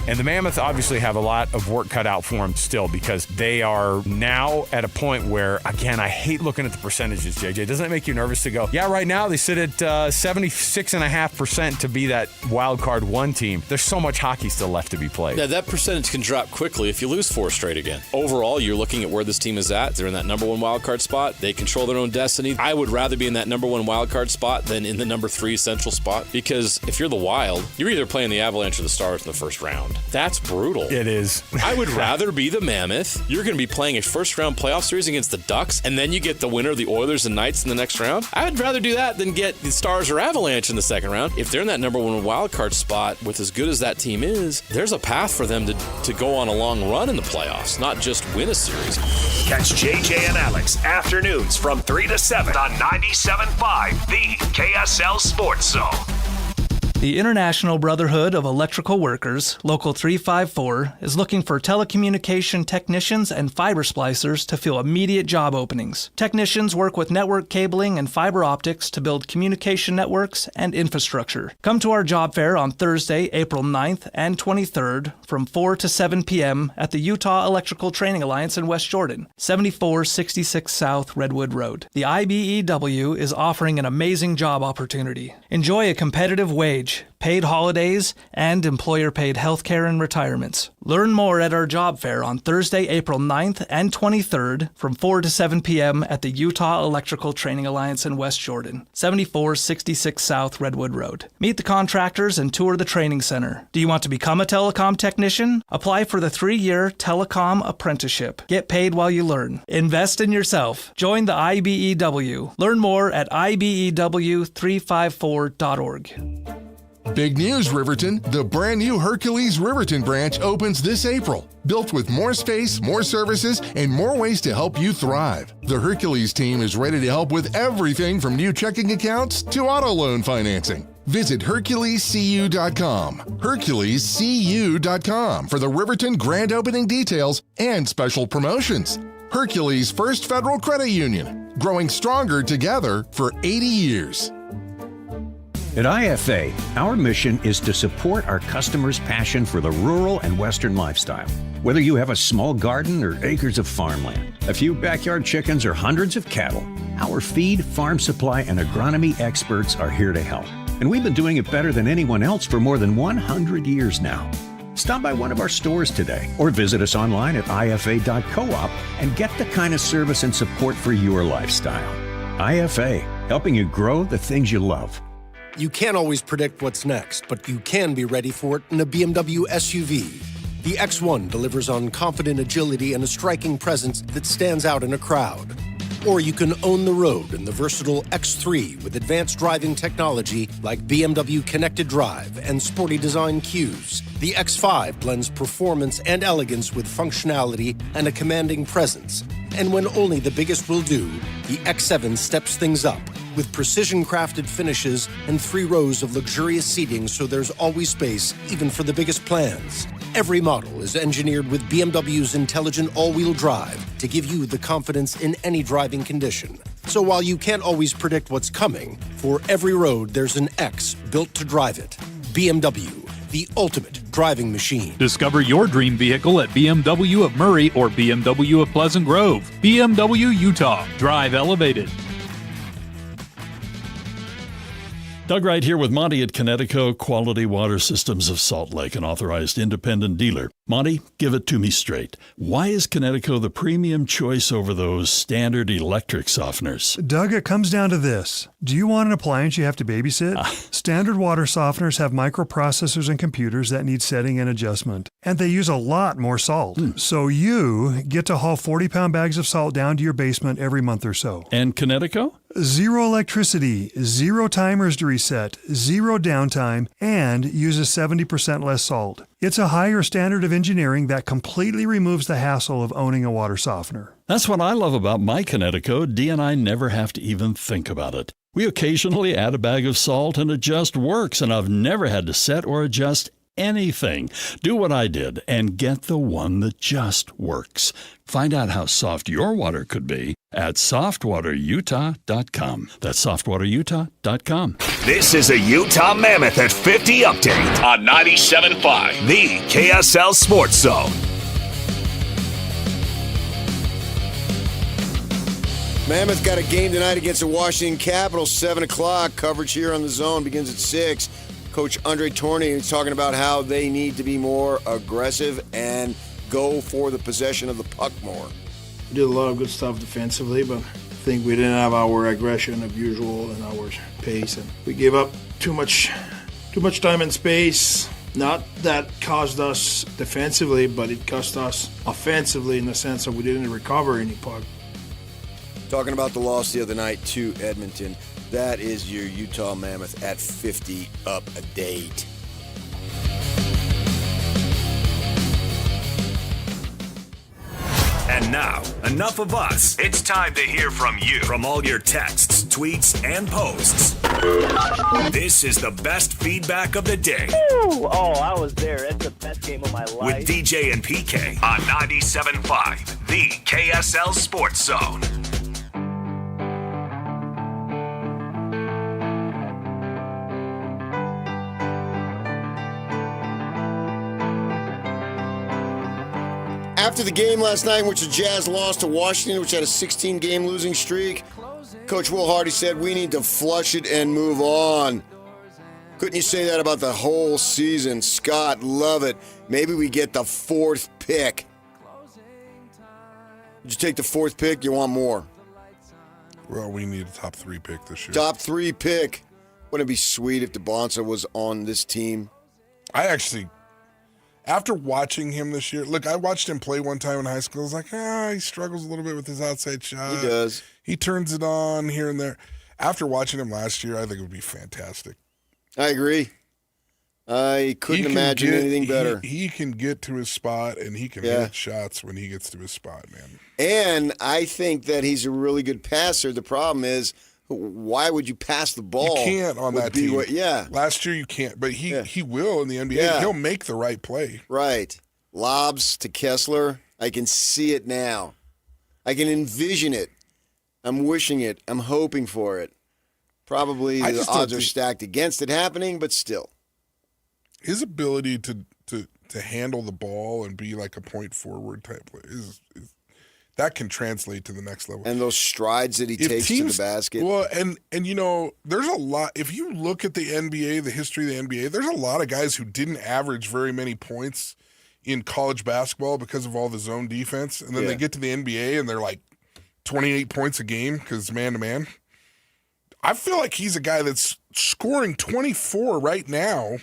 And the Mammoth obviously have a lot of work cut out for them still because they are now at a point where, again, I hate looking at the percentages, JJ. Doesn't it make you nervous to go, yeah, right now they sit at 76.5% to be that wild card 1 team. There's so much hockey still left to be played. Yeah, that percentage can drop quickly if you lose 4 straight again. Overall, you're looking at where this team is at. They're in that number 1 wild card spot. They control their own destiny. I would rather be in that number 1 wild card spot than in the number 3 central spot because if you're the Wild, you're either playing the Avalanche or the Stars in the first round. That's brutal. It is. I would rather be the Mammoth. You're going to be playing a first-round playoff series against the Ducks, and then you get the winner of the Oilers and Knights in the next round. I would rather do that than get the Stars or Avalanche in the second round. If they're in that number 1 wild card spot, with as good as that team is, there's a path for them to go on a long run in the playoffs, not just win a series. Catch JJ and Alex afternoons from 3 to 7 on 97.5, the KSL Sports Zone. The International Brotherhood of Electrical Workers, Local 354, is looking for telecommunication technicians and fiber splicers to fill immediate job openings. Technicians work with network cabling and fiber optics to build communication networks and infrastructure. Come to our job fair on Thursday, April 9th and 23rd from 4 to 7 p.m. at the Utah Electrical Training Alliance in West Jordan, 7466 South Redwood Road. The IBEW is offering an amazing job opportunity. Enjoy a competitive wage wage, paid holidays, and employer-paid health care and retirements. Learn more at our job fair on Thursday, April 9th and 23rd from 4 to 7 p.m. at the Utah Electrical Training Alliance in West Jordan, 7466 South Redwood Road. Meet the contractors and tour the training center. Do you want to become a telecom technician? Apply for the 3-year telecom apprenticeship. Get paid while you learn. Invest in yourself. Join the IBEW. Learn more at IBEW354.org. Big news, Riverton. The brand new Hercules Riverton branch opens this April. Built with more space, more services, and more ways to help you thrive. The Hercules team is ready to help with everything from new checking accounts to auto loan financing. Visit HerculesCU.com. HerculesCU.com for the Riverton grand opening details and special promotions. Hercules First Federal Credit Union, growing stronger together for 80 years. At IFA, our mission is to support our customers' passion for the rural and Western lifestyle. Whether you have a small garden or acres of farmland, a few backyard chickens or hundreds of cattle, our feed, farm supply, and agronomy experts are here to help. And we've been doing it better than anyone else for more than 100 years now. Stop by one of our stores today or visit us online at ifa.coop and get the kind of service and support for your lifestyle. IFA, helping you grow the things you love. You can't always predict what's next, but you can be ready for it in a BMW SUV. The X1 delivers on confident agility and a striking presence that stands out in a crowd. Or you can own the road in the versatile X3 with advanced driving technology like BMW Connected Drive and sporty design cues. The X5 blends performance and elegance with functionality and a commanding presence. And when only the biggest will do, the X7 steps things up with precision-crafted finishes and 3 rows of luxurious seating so there's always space, even for the biggest plans. Every model is engineered with BMW's intelligent all-wheel drive to give you the confidence in any driving condition. So while you can't always predict what's coming, for every road there's an X built to drive it. BMW, the ultimate driving machine. Discover your dream vehicle at BMW of Murray or BMW of Pleasant Grove. BMW Utah. Drive elevated. Doug Wright here with Monty at Connecticut Quality Water Systems of Salt Lake, an authorized independent dealer. Monty, give it to me straight. Why is Connecticut the premium choice over those standard electric softeners? Doug, it comes down to this. Do you want an appliance you have to babysit? Standard water softeners have microprocessors and computers that need setting and adjustment, and they use a lot more salt. So you get to haul 40-pound bags of salt down to your basement every month or so. And Connecticut? 0 electricity, 0 timers to reset, 0 downtime, and uses 70% less salt. It's a higher standard of engineering that completely removes the hassle of owning a water softener. That's what I love about my Connecticut. Dee and I never have to even think about it. We occasionally add a bag of salt and it just works, and I've never had to set or adjust anything. Do what I did and get the one that just works. Find out how soft your water could be at softwaterutah.com. That's softwaterutah.com. This is a Utah Mammoth at 50 update on 97.5, the KSL Sports Zone. Mammoth got a game tonight against the Washington Capitals, 7 o'clock. Coverage here on the Zone begins at 6. Coach Andre Tourney is talking about how they need to be more aggressive and go for the possession of the puck more. We did a lot of good stuff defensively, but I think we didn't have our aggression of usual and our pace, and we gave up too much time and space. Not that caused us defensively, but it cost us offensively in the sense that we didn't recover any puck. Talking about the loss the other night to Edmonton, that is your Utah Mammoth at 50 up a date. And now, enough of us. It's time to hear from you. From all your texts, tweets, and posts. This is the best feedback of the day. Ooh, I was there. That's the best game of my life. With DJ and PK on 97.5, the KSL Sports Zone. After the game last night, in which the Jazz lost to Washington, which had a 16-game losing streak, Coach Will Hardy said, we need to flush it and move on. Couldn't you say that about the whole season? Scott, love it. Maybe we get the 4th pick. Did you take the 4th pick? You want more? Well, we need a top 3 pick this year. Top 3 pick. Wouldn't it be sweet if DeBonsa was on this team? I actually, after watching him this year, look, I watched him play one time in high school. I was like, he struggles a little bit with his outside shot. He does. He turns it on here and there. After watching him last year, I think it would be fantastic. I agree. I couldn't imagine anything better. He can get to his spot, and he can hit shots when he gets to his spot, man. And I think that he's a really good passer. The problem is, why would you pass the ball? You can't on that team. Yeah. Last year you can't, but he will in the NBA. Yeah. He'll make the right play. Right. Lobs to Kessler. I can see it now. I can envision it. I'm wishing it. I'm hoping for it. Probably the odds are stacked against it happening, but still. His ability to handle the ball and be like a point forward type player is that can translate to the next level. And those strides that he takes to the basket. Well, and you know, there's a lot. If you look at the NBA, the history of the NBA, there's a lot of guys who didn't average very many points in college basketball because of all the zone defense, and then they get to the NBA and they're like 28 points a game because man-to-man. I feel like he's a guy that's scoring 24 right now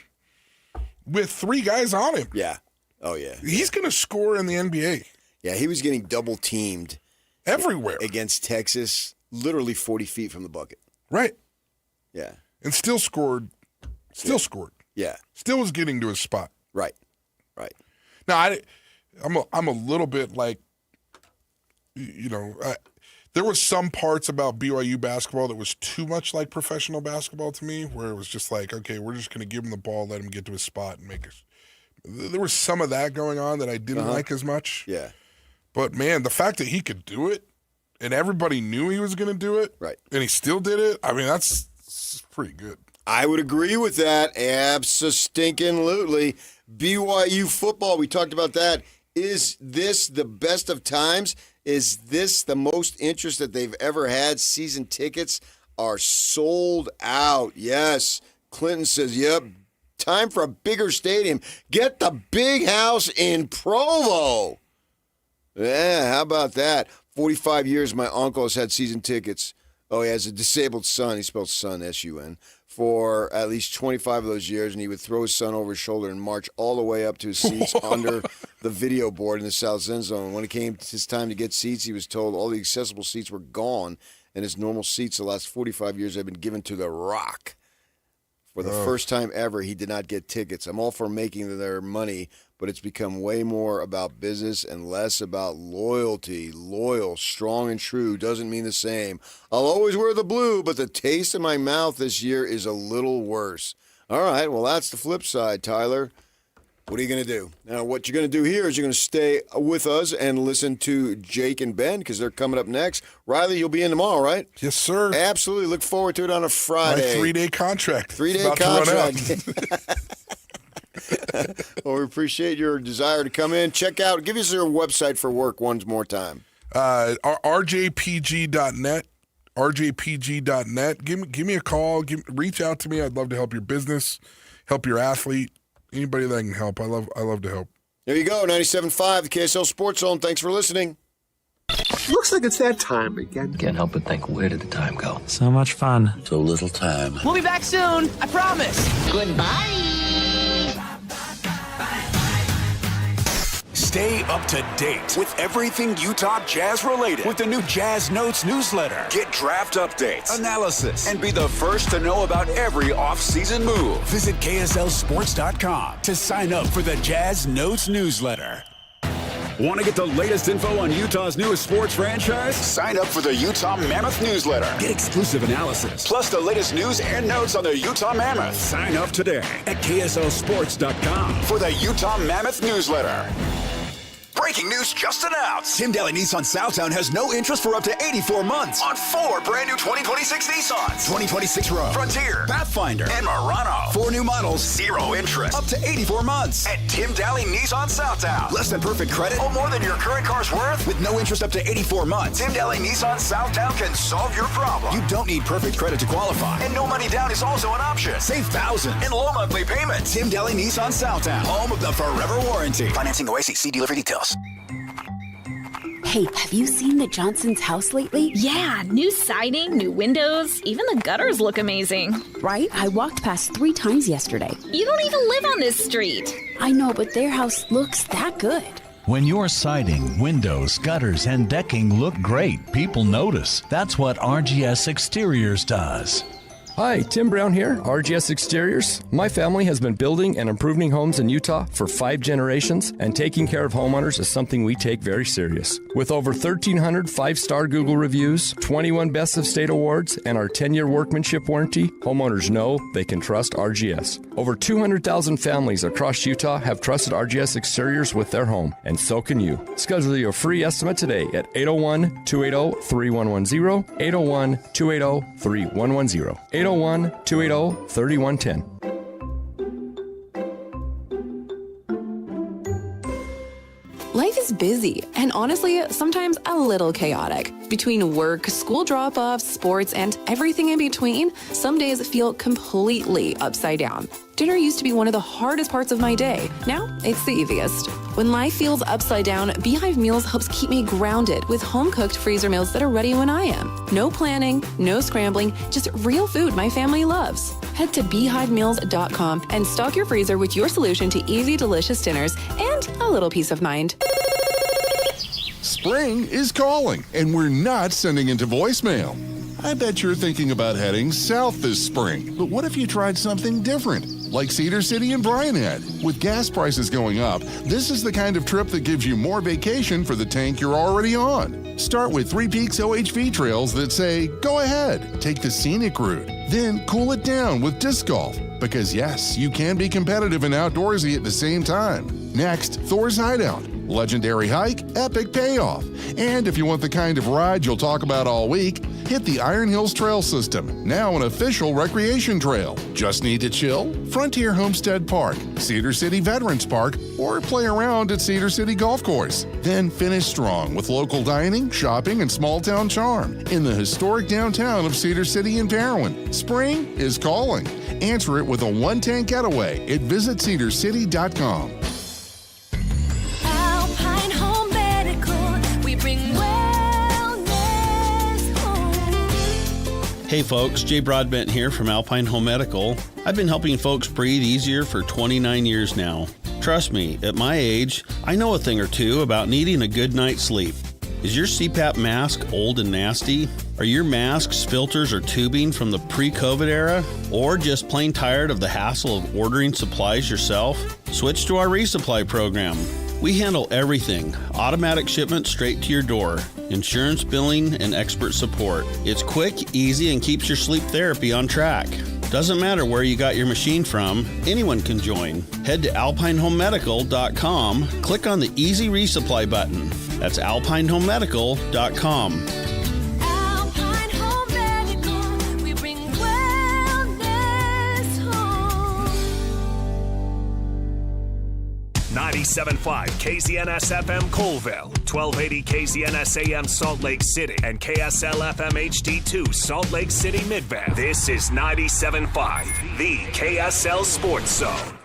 with 3 guys on him. Yeah. Oh, yeah. He's going to score in the NBA. Yeah, he was getting double-teamed. Everywhere. Against Texas, literally 40 feet from the bucket. Right. Yeah. And still scored. Scored. Yeah. Still was getting to his spot. Right. Right. Now, I'm a little bit like, you know, there was some parts about BYU basketball that was too much like professional basketball to me, where it was just like, okay, we're just going to give him the ball, let him get to his spot and make it. There was some of that going on that I didn't like as much. Yeah. But, man, the fact that he could do it and everybody knew he was going to do it, right, and he still did it, I mean, that's pretty good. I would agree with that. Abso-stinkin-lutely. BYU football, we talked about that. Is this the best of times? Is this the most interest that they've ever had? Season tickets are sold out. Yes. Clinton says, yep, time for a bigger stadium. Get the big house in Provo. Yeah, how about that? 45 years my uncle has had season tickets. Oh, he has a disabled son. He spelled son, S-U-N, for at least 25 of those years, and he would throw his son over his shoulder and march all the way up to his seats under the video board in the south end zone. When it came to his time to get seats, he was told all the accessible seats were gone, and his normal seats the last 45 years have been given to The Rock. For the first time ever, he did not get tickets. I'm all for making their money, but it's become way more about business and less about loyalty. Loyal, strong, and true doesn't mean the same. I'll always wear the blue, but the taste in my mouth this year is a little worse. All right, well, that's the flip side, Tyler. What are you going to do? Now, what you're going to do here is you're going to stay with us and listen to Jake and Ben because they're coming up next. Riley, you'll be in tomorrow, right? Yes, sir. Absolutely. Look forward to it on a Friday. My 3-day contract. 3-day contract. Well, we appreciate your desire to come in. Check out, give us your website for work one more time. rjpg.net. rjpg.net. Give me a call. Reach out to me. I'd love to help your business, help your athlete. Anybody that can help. I love to help. There you go, 97.5, the KSL Sports Zone. Thanks for listening. Looks like it's that time again. Can't help but think, where did the time go? So much fun. So little time. We'll be back soon. I promise. Goodbye. Stay up to date with everything Utah Jazz related with the new Jazz Notes newsletter. Get draft updates, analysis, and be the first to know about every off-season move. Visit KSLSports.com to sign up for the Jazz Notes newsletter. Want to get the latest info on Utah's newest sports franchise? Sign up for the Utah Mammoth newsletter. Get exclusive analysis. Plus the latest news and notes on the Utah Mammoth. Sign up today at KSLSports.com for the Utah Mammoth newsletter. Breaking news just announced. Tim Daly Nissan Southtown has no interest for up to 84 months on 4 brand new 2026 Nissans. 2026 Rogue, Frontier, Pathfinder, and Murano. 4 new models, 0 interest, up to 84 months. At Tim Daly Nissan Southtown. Less than perfect credit or more than your current car's worth with no interest up to 84 months. Tim Daly Nissan Southtown can solve your problem. You don't need perfect credit to qualify. And no money down is also an option. Save thousands in low monthly payments. Tim Daly Nissan Southtown. Home of the Forever Warranty. Financing Oasis. See dealer for details. Hey, have you seen the Johnson's house lately? Yeah, new siding, new windows, even the gutters look amazing. Right? I walked past 3 times yesterday. You don't even live on this street. I know, but their house looks that good. When your siding, windows, gutters, and decking look great, people notice. That's what RGS Exteriors does. Hi, Tim Brown here, RGS Exteriors. My family has been building and improving homes in Utah for 5 generations, and taking care of homeowners is something we take very serious. With over 1,300 5-star Google reviews, 21 Best of State awards, and our 10-year workmanship warranty, homeowners know they can trust RGS. Over 200,000 families across Utah have trusted RGS Exteriors with their home, and so can you. Schedule your free estimate today at 801-280-3110, 801-280-3110, 801-280-3110. Life is busy and honestly, sometimes a little chaotic. Between work, school drop-offs, sports, and everything in between, some days feel completely upside down. Dinner used to be one of the hardest parts of my day. Now, it's the easiest. When life feels upside down, Beehive Meals helps keep me grounded with home-cooked freezer meals that are ready when I am. No planning, no scrambling, just real food my family loves. Head to beehivemeals.com and stock your freezer with your solution to easy, delicious dinners and a little peace of mind. Spring is calling, and we're not sending into voicemail. I bet you're thinking about heading south this spring, but what if you tried something different, like Cedar City and Bryan had? With gas prices going up, this is the kind of trip that gives you more vacation for the tank you're already on. Start with 3 Peaks OHV trails that say, go ahead, take the scenic route, then cool it down with disc golf. Because yes, you can be competitive and outdoorsy at the same time. Next, Thor's Hideout. Legendary hike, epic payoff. And if you want the kind of ride you'll talk about all week, hit the Iron Hills Trail System, now an official recreation trail. Just need to chill? Frontier Homestead Park, Cedar City Veterans Park, or play around at Cedar City Golf Course. Then finish strong with local dining, shopping, and small town charm in the historic downtown of Cedar City and Parowan. Spring is calling. Answer it with a one-tank getaway at visitcedarcity.com. Alpine Home Medical, we bring wellness home. Hey folks, Jay Broadbent here from Alpine Home Medical. I've been helping folks breathe easier for 29 years now. Trust me, at my age, I know a thing or two about needing a good night's sleep. Is your CPAP mask old and nasty? Are your masks, filters, or tubing from the pre-COVID era? Or just plain tired of the hassle of ordering supplies yourself? Switch to our resupply program. We handle everything. Automatic shipment straight to your door. Insurance billing and expert support. It's quick, easy, and keeps your sleep therapy on track. Doesn't matter where you got your machine from, anyone can join. Head to alpinehomemedical.com, click on the Easy Resupply button. That's alpinehomemedical.com. Alpine Home Medical, we bring wellness home. 97.5 KZNS FM Colville, 1280 KZNS AM Salt Lake City, and KSL FM HD2 Salt Lake City Mid-Bend. This is 97.5, the KSL Sports Zone.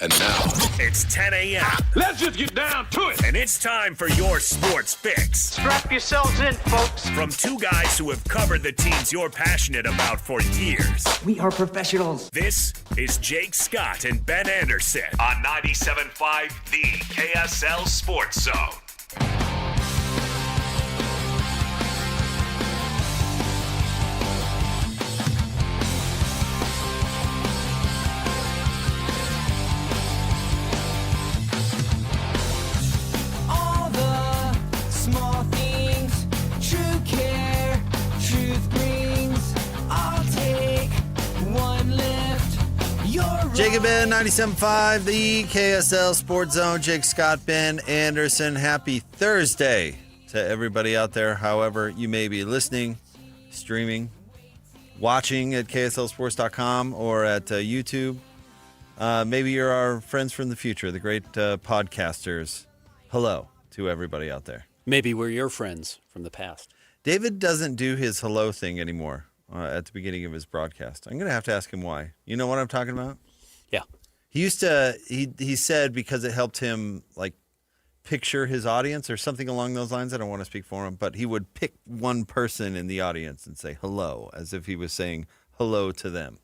And now, it's 10 a.m. Let's just get down to it. And it's time for your sports fix. Strap yourselves in, folks. From 2 guys who have covered the teams you're passionate about for years. We are professionals. This is Jake Scott and Ben Anderson on 97.5, the KSL Sports Zone. Jake Jake and Ben, 97.5, the KSL Sports Zone. Jake, Scott, Ben Anderson. Happy Thursday to everybody out there, however you may be listening, streaming, watching at KSLSports.com or at YouTube. Maybe you're our friends from the future, the great podcasters. Hello to everybody out there. Maybe we're your friends from the past. David doesn't do his hello thing anymore at the beginning of his broadcast. I'm going to have to ask him why. You know what I'm talking about? Yeah. He used to, he said because it helped him, like, picture his audience or something along those lines. I don't want to speak for him, but he would pick one person in the audience and say hello as if he was saying hello to them.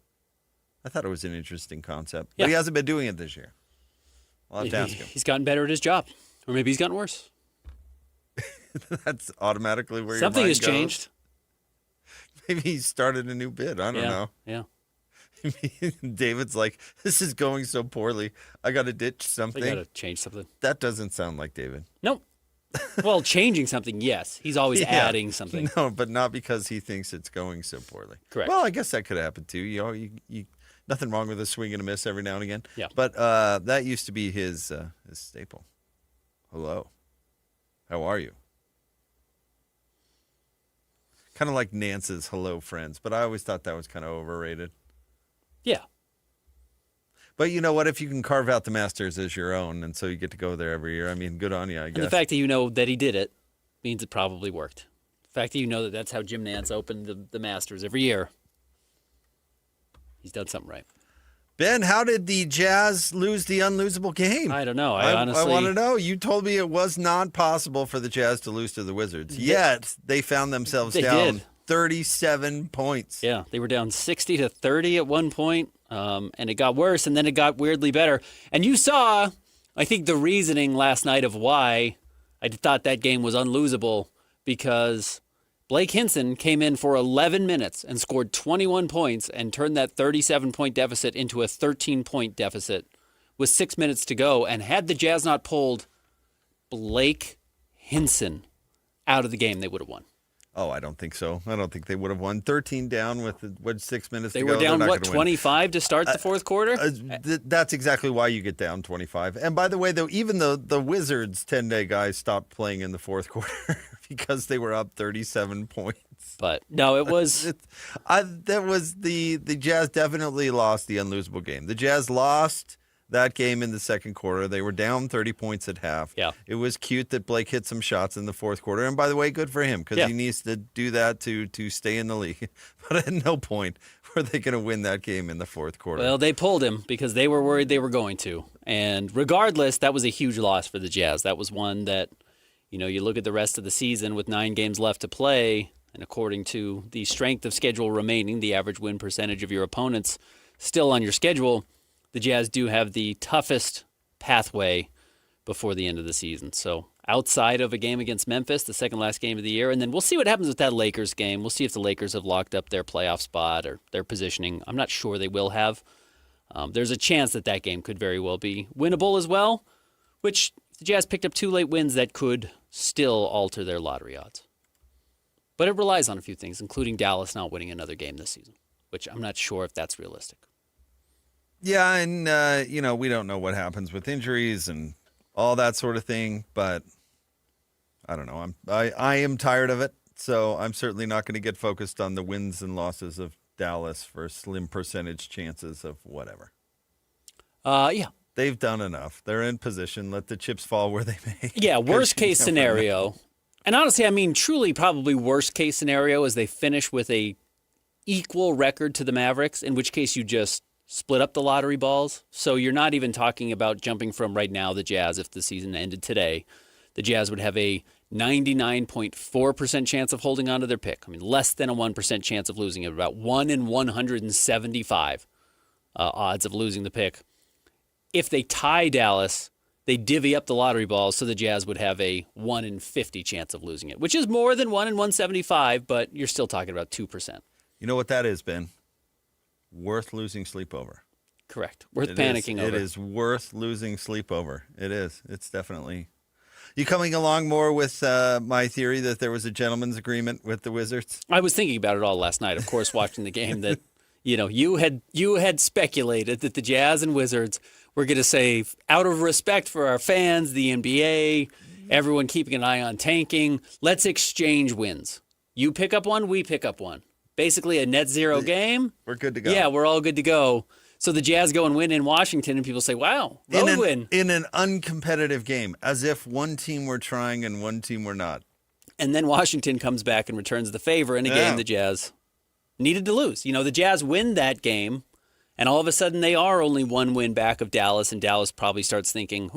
I thought it was an interesting concept, but he hasn't been doing it this year. I'll have to ask him. He's gotten better at his job, or maybe he's gotten worse. That's automatically where something your has mind goes. changed. Maybe he started a new bid. I don't know. Yeah. David's like, this is going so poorly. I got to ditch something. I got to change something. That doesn't sound like David. Nope. Well, changing something, yes. He's always adding something. No, but not because he thinks it's going so poorly. Correct. Well, I guess that could happen too. You nothing wrong with a swing and a miss every now and again. Yeah. But that used to be his staple. Hello. How are you? Kind of like Nance's hello friends, but I always thought that was kind of overrated. Yeah. But you know what? If you can carve out the Masters as your own, and so you get to go there every year, I mean, good on you, I guess. And the fact that you know that he did it means it probably worked. The fact that you know that that's how Jim Nance opened the Masters every year, he's done something right. Ben, how did the Jazz lose the unlosable game? I don't know. I honestly want to know. You told me it was not possible for the Jazz to lose to the Wizards. Yet they found themselves down 37 points. Yeah, they were down 60-30 at one point, and it got worse, and then it got weirdly better. And you saw, I think, the reasoning last night of why I thought that game was unlosable, because Blake Hinson came in for 11 minutes and scored 21 points and turned that 37-point deficit into a 13-point deficit with 6 minutes to go. And had the Jazz not pulled Blake Hinson out of the game, they would have won. Oh, I don't think so. I don't think they would have won. 13 down with 6 minutes to go. They were down, 25 to start the fourth quarter? That's exactly why you get down 25. And by the way, though, even though the Wizards 10-day guys stopped playing in the fourth quarter because they were up 37 points. But no, it was... that was the Jazz definitely lost the unlosable game. The Jazz lost that game in the second quarter. They were down 30 points at half. Yeah. It was cute that Blake hit some shots in the fourth quarter. And by the way, good for him, because he needs to do that to stay in the league. But at no point were they going to win that game in the fourth quarter. Well, they pulled him because they were worried they were going to. And regardless, that was a huge loss for the Jazz. That was one that, you look at the rest of the season with 9 games left to play, and according to the strength of schedule remaining, the average win percentage of your opponents still on your schedule, the Jazz do have the toughest pathway before the end of the season. So outside of a game against Memphis, the second last game of the year, and then we'll see what happens with that Lakers game. We'll see if the Lakers have locked up their playoff spot or their positioning. I'm not sure they will have. There's a chance that game could very well be winnable as well, which the Jazz picked up 2 late wins that could still alter their lottery odds. But it relies on a few things, including Dallas not winning another game this season, which I'm not sure if that's realistic. Yeah, and, we don't know what happens with injuries and all that sort of thing, but I don't know. I am tired of it, so I'm certainly not going to get focused on the wins and losses of Dallas for slim percentage chances of whatever. Yeah. They've done enough. They're in position. Let the chips fall where they may. Yeah, worst case scenario. And honestly, I mean, truly probably worst case scenario is they finish with a equal record to the Mavericks, in which case you just split up the lottery balls. So you're not even talking about jumping from right now the Jazz, if the season ended today, the Jazz would have a 99.4% chance of holding on to their pick. I mean, less than a 1% chance of losing it, about 1 in 175 odds of losing the pick. If they tie Dallas, they divvy up the lottery balls so the Jazz would have a 1 in 50 chance of losing it, which is more than 1 in 175, but you're still talking about 2%. You know what that is, Ben? Worth losing sleep over. Correct. Worth panicking over. It is worth losing sleep over. It is. It's definitely. You coming along more with my theory that there was a gentleman's agreement with the Wizards? I was thinking about it all last night, of course, watching the game, that you had speculated that the Jazz and Wizards were going to say, out of respect for our fans, the NBA, everyone keeping an eye on tanking, let's exchange wins. You pick up one, we pick up one. Basically a net zero game. We're good to go. Yeah, we're all good to go. So the Jazz go and win in Washington, and people say, wow, road win. In an uncompetitive game, as if one team were trying and one team were not. And then Washington comes back and returns the favor in a game the Jazz needed to lose. The Jazz win that game, and all of a sudden they are only one win back of Dallas, and Dallas probably starts thinking,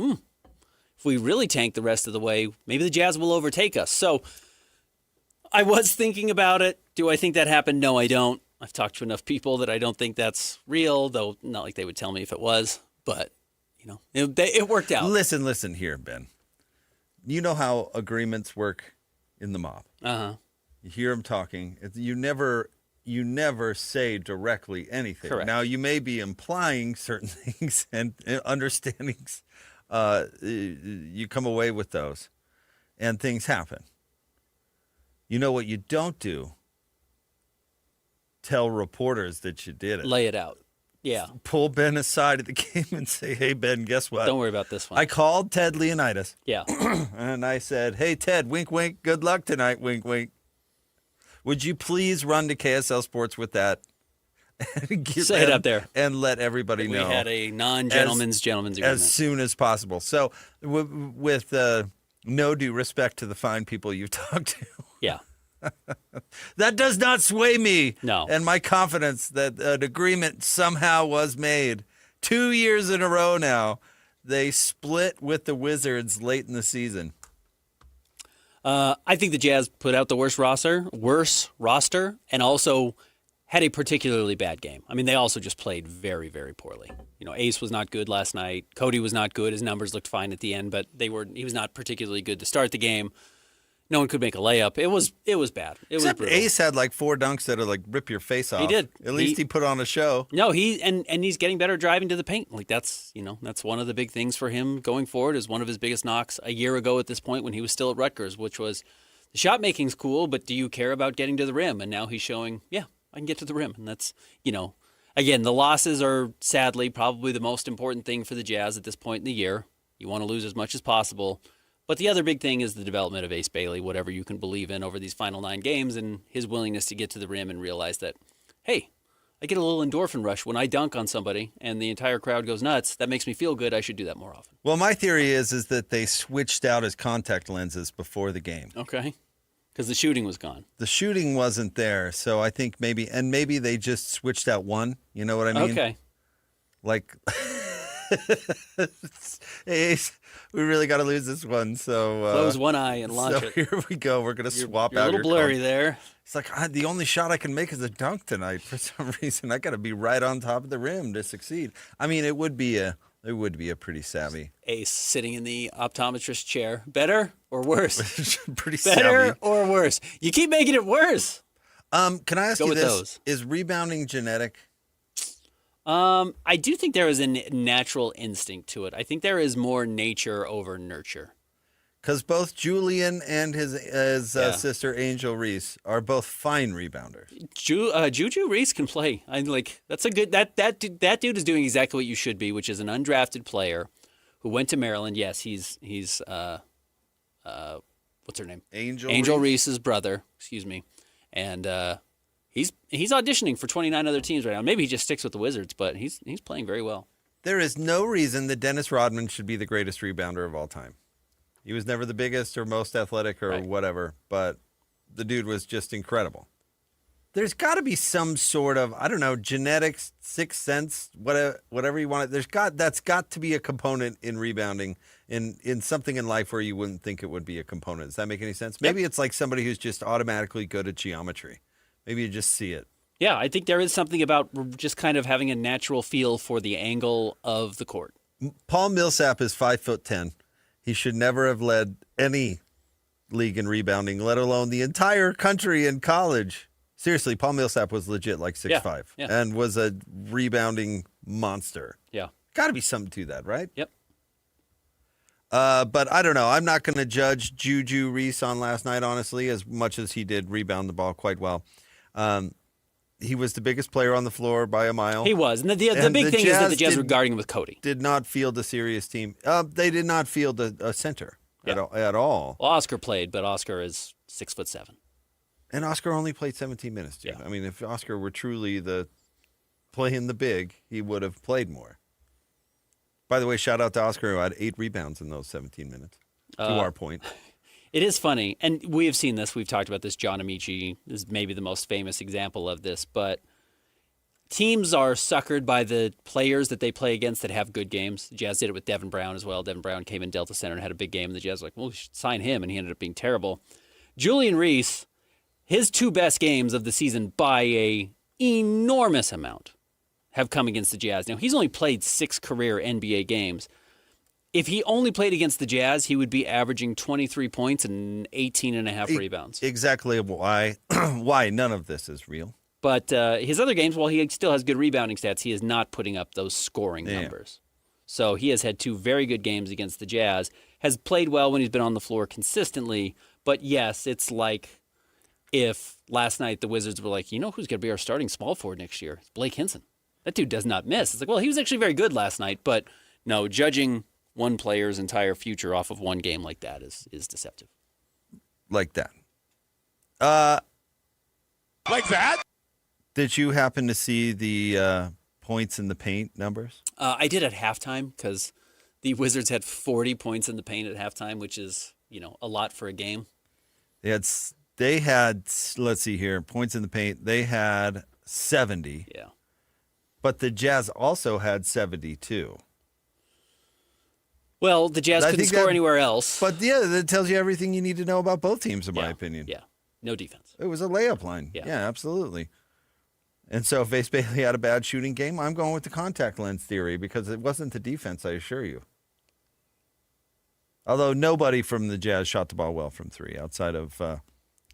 if we really tank the rest of the way, maybe the Jazz will overtake us. So I was thinking about it. Do I think that happened? No, I don't. I've talked to enough people that I don't think that's real, though not like they would tell me if it was. But, it worked out. Listen here, Ben. You know how agreements work in the mob. Uh-huh. You hear them talking. You never say directly anything. Correct. Now, you may be implying certain things and understandings. You come away with those, and things happen. You know what you don't do? Tell reporters that you did it. Lay it out. Yeah. Pull Ben aside at the game and say, hey, Ben, guess what? Don't worry about this one. I called Ted Leonidas. Yeah. And I said, hey, Ted, wink, wink, good luck tonight, wink, wink. Would you please run to KSL Sports with that? And say it up there. And let everybody know. We had a non-gentleman's gentleman's agreement. As soon as possible. So with no due respect to the fine people you've talked to. Yeah. That does not sway me. No. And my confidence that an agreement somehow was made. 2 years in a row now, they split with the Wizards late in the season. I think the Jazz put out the worse roster, and also had a particularly bad game. I mean, they also just played very, very poorly. Ace was not good last night. Cody was not good. His numbers looked fine at the end, but he was not particularly good to start the game. No one could make a layup. It was bad. Except was brutal. Ace had like 4 dunks that'll rip your face off. He did. At least he put on a show. No, and he's getting better driving to the paint. That's one of the big things for him going forward. Is one of his biggest knocks a year ago at this point when he was still at Rutgers, which was the shot making's cool, but do you care about getting to the rim? And now he's showing, yeah, I can get to the rim, and that's again, the losses are sadly probably the most important thing for the Jazz at this point in the year. You want to lose as much as possible. But the other big thing is the development of Ace Bailey, whatever you can believe in over these final 9 games, and his willingness to get to the rim and realize that, hey, I get a little endorphin rush when I dunk on somebody and the entire crowd goes nuts. That makes me feel good. I should do that more often. Well, my theory is that they switched out his contact lenses before the game. Okay. Because the shooting was gone. The shooting wasn't there, so I think maybe they just switched out one. You know what I mean? Okay. Like, hey, we really got to lose this one. So close one eye and launch it. Here we go. We're gonna swap you're out. A little blurry there. It's like the only shot I can make is a dunk tonight. For some reason, I got to be right on top of the rim to succeed. I mean, it would be a pretty savvy Ace sitting in the optometrist chair. Better or worse? Pretty Better savvy. or worse? You keep making it worse. Can I ask Go you with this? those. Is rebounding genetic? I do think there is a natural instinct to it. I think there is more nature over nurture. Because both Julian and his sister Angel Reese are both fine rebounders. Juju Reese can play. That's a good that dude is doing exactly what you should be, which is an undrafted player who went to Maryland. Yes, he's what's her name? Angel Reese's brother. Excuse me, and he's auditioning for 29 other teams right now. Maybe he just sticks with the Wizards, but he's playing very well. There is no reason that Dennis Rodman should be the greatest rebounder of all time. He was never the biggest or most athletic or whatever, but the dude was just incredible. There's got to be some sort of, I don't know, genetics, sixth sense, whatever you want. That's got to be a component in rebounding in something in life where you wouldn't think it would be a component. Does that make any sense? Maybe it's like somebody who's just automatically good at geometry. Maybe you just see it. Yeah, I think there is something about just kind of having a natural feel for the angle of the court. Paul Millsap is 5'10". He should never have led any league in rebounding, let alone the entire country in college. Seriously, Paul Millsap was legit like 6'5", and was a rebounding monster. Yeah. Got to be something to that, right? Yep. But I don't know. I'm not going to judge Juju Reese on last night, honestly, as much as he did rebound the ball quite well. he was the biggest player on the floor by a mile. He was. And the big thing is that the Jazz were guarding him with Cody. Did not field a serious team. They did not field a center at all. Well, Oscar played, but Oscar is 6'7". And Oscar only played 17 minutes, Jim. I mean, if Oscar were truly playing the big, he would have played more. By the way, shout out to Oscar, who had 8 rebounds in those 17 minutes, to our point. It is funny, and we have seen this. We've talked about this. John Amici is maybe the most famous example of this, but teams are suckered by the players that they play against that have good games. The Jazz did it with Devin Brown as well. Devin Brown came in Delta Center and had a big game, and the Jazz were like, well, we should sign him, and he ended up being terrible. Julian Reese, his 2 best games of the season by a enormous amount have come against the Jazz. Now, he's only played 6 career NBA games. If he only played against the Jazz, he would be averaging 23 points and 18.5 rebounds. Exactly why none of this is real. But his other games, while he still has good rebounding stats, he is not putting up those scoring numbers. So he has had 2 very good games against the Jazz, has played well when he's been on the floor consistently. But yes, it's like if last night the Wizards were like, you know who's going to be our starting small forward next year? It's Blake Hinson. That dude does not miss. It's like, well, he was actually very good last night. But no, judging one player's entire future off of one game like that is deceptive. Like that. Like that? Did you happen to see the points in the paint numbers? I did at halftime because the Wizards had 40 points in the paint at halftime, which is, a lot for a game. They had, let's see here, points in the paint. They had 70. Yeah. But the Jazz also had 72. Well, the Jazz couldn't score anywhere else. But yeah, that tells you everything you need to know about both teams, in my opinion. Yeah. No defense. It was a layup line. Yeah, absolutely. And so if Ace Bailey had a bad shooting game, I'm going with the contact lens theory because it wasn't the defense, I assure you. Although nobody from the Jazz shot the ball well from 3 outside of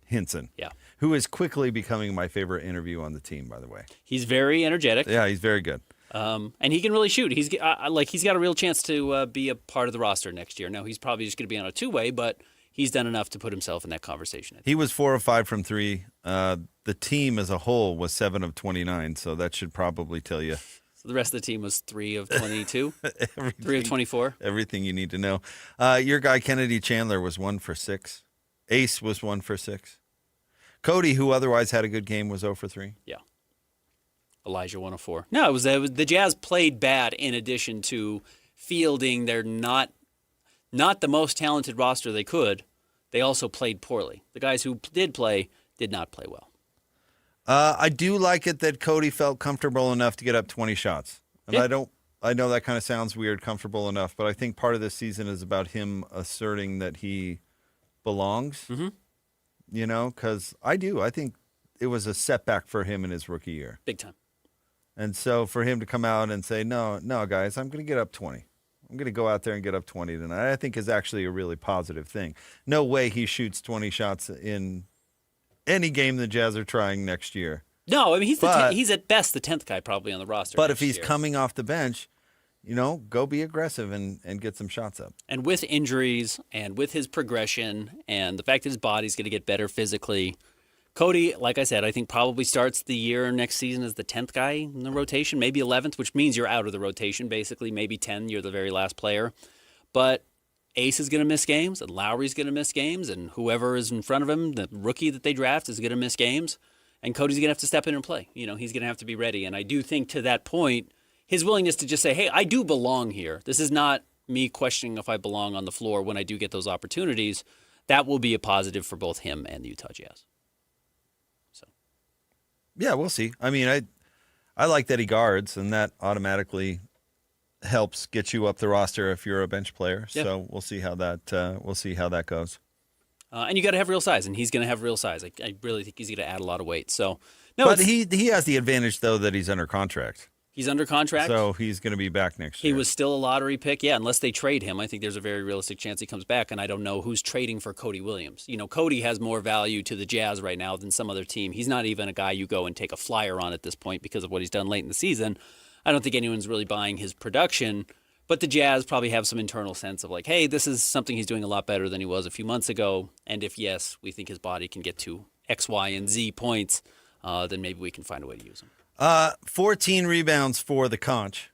Hinson. Yeah. Who is quickly becoming my favorite interview on the team, by the way. He's very energetic. Yeah, he's very good. And he can really shoot. He's got a real chance to be a part of the roster next year. Now, he's probably just going to be on a 2-way, but he's done enough to put himself in that conversation. He was 4 of 5 from 3. The team as a whole was 7 of 29, so that should probably tell you. So the rest of the team was 3 of 22, 3 of 24. Everything you need to know. Your guy, Kennedy Chandler, was 1 for 6. Ace was 1 for 6. Cody, who otherwise had a good game, was 0 for 3. Yeah. Elijah 1 of 4. No, it was the Jazz played bad in addition to fielding their not the most talented roster they could. They also played poorly. The guys who did play did not play well. I do like it that Cody felt comfortable enough to get up 20 shots. And Yeah. I know that kind of sounds weird, comfortable enough, but I think part of this season is about him asserting that he belongs. Mm-hmm. Because I think it was a setback for him in his rookie year. Big time. And so for him to come out and say, no, guys, I'm going to get up 20. I'm going to go out there and get up 20 tonight, I think is actually a really positive thing. No way he shoots 20 shots in any game the Jazz are trying next year. No, I mean, he's at best the 10th guy probably on the roster. But if he's year. coming off the bench, go be aggressive and get some shots up. And with injuries and with his progression and the fact that his body's going to get better physically, Cody, like I said, I think probably starts the year next season as the 10th guy in the rotation, maybe 11th, which means you're out of the rotation basically. Maybe 10, you're the very last player. But Ace is going to miss games, and Lowry's going to miss games, and whoever is in front of him, the rookie that they draft, is going to miss games. And Cody's going to have to step in and play. He's going to have to be ready. And I do think to that point, his willingness to just say, hey, I do belong here. This is not me questioning if I belong on the floor when I do get those opportunities. That will be a positive for both him and the Utah Jazz. Yeah, we'll see. I mean, I like that he guards, and that automatically helps get you up the roster if you're a bench player. Yeah. So we'll see how that goes. And you got to have real size, and he's going to have real size. I really think he's going to add a lot of weight. So, no, but he has the advantage though that he's under contract. He's under contract, so he's going to be back next year. He was still a lottery pick, yeah. Unless they trade him, I think there's a very realistic chance he comes back. And I don't know who's trading for Cody Williams. Cody has more value to the Jazz right now than some other team. He's not even a guy you go and take a flyer on at this point because of what he's done late in the season. I don't think anyone's really buying his production. But the Jazz probably have some internal sense of like, hey, this is something he's doing a lot better than he was a few months ago. And if yes, we think his body can get to X, Y, and Z points. then maybe we can find a way to use him. 14 rebounds for the Conch.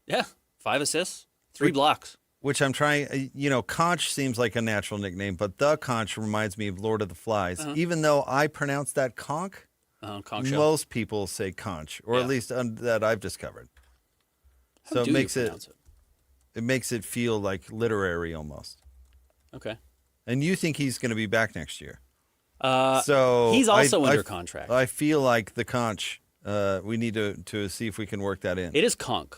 Yeah, 5 assists, 3 blocks. Which I'm trying, Conch seems like a natural nickname, but the Conch reminds me of Lord of the Flies. Even though I pronounce that conch, conch most people say conch, or at least that I've discovered. How So do it makes you it, pronounce it makes it feel like literary almost. Okay. And you think he's going to be back next year? So he's also under contract. I feel like the Conch. We need to see if we can work that in. It is conch.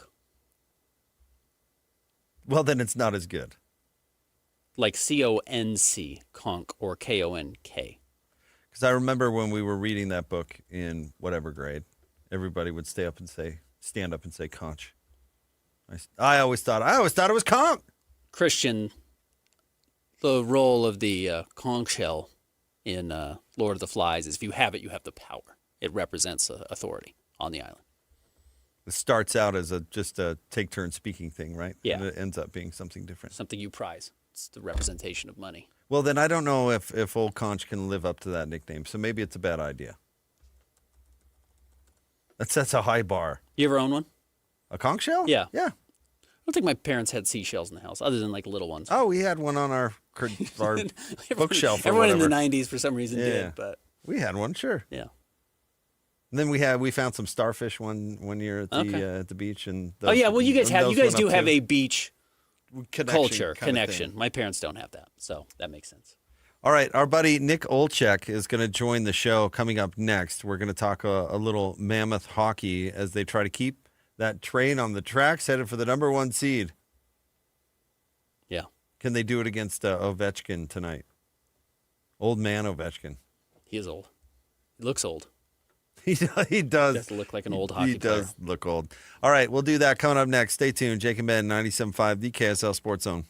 Well, then it's not as good. Like C-O-N-C, conch, or K-O-N-K. Because I remember when we were reading that book in whatever grade, everybody would stand up and say conch. I always thought it was conch. Christian, the role of the conch shell in Lord of the Flies is if you have it, you have the power. It represents authority on the island. It starts out as just a take turn speaking thing, right? Yeah. And it ends up being something different. Something you prize. It's the representation of money. Well, then I don't know if old Conch can live up to that nickname, so maybe it's a bad idea. That sets a high bar. You ever own one? A conch shell? Yeah. Yeah. I don't think my parents had seashells in the house, other than like little ones. Oh, we had one on our bookshelf. Or Everyone in the whatever. 90s for some reason did, but we had one, sure. Yeah. And then we found some starfish one year at the beach, and oh yeah, well you guys went do up have too. a beach culture kinda connection. thing. My parents don't have that, so that makes sense. All right, our buddy Nick Olchek is going to join the show coming up next. We're going to talk a little Mammoth hockey as they try to keep that train on the tracks headed for the number 1 seed. Yeah. Can they do it against Ovechkin tonight? Old man Ovechkin. He is old. He looks old. He does. He does look like an old hockey player. He does look old. All right, we'll do that coming up next. Stay tuned. Jake and Ben, 97.5, the KSL Sports Zone.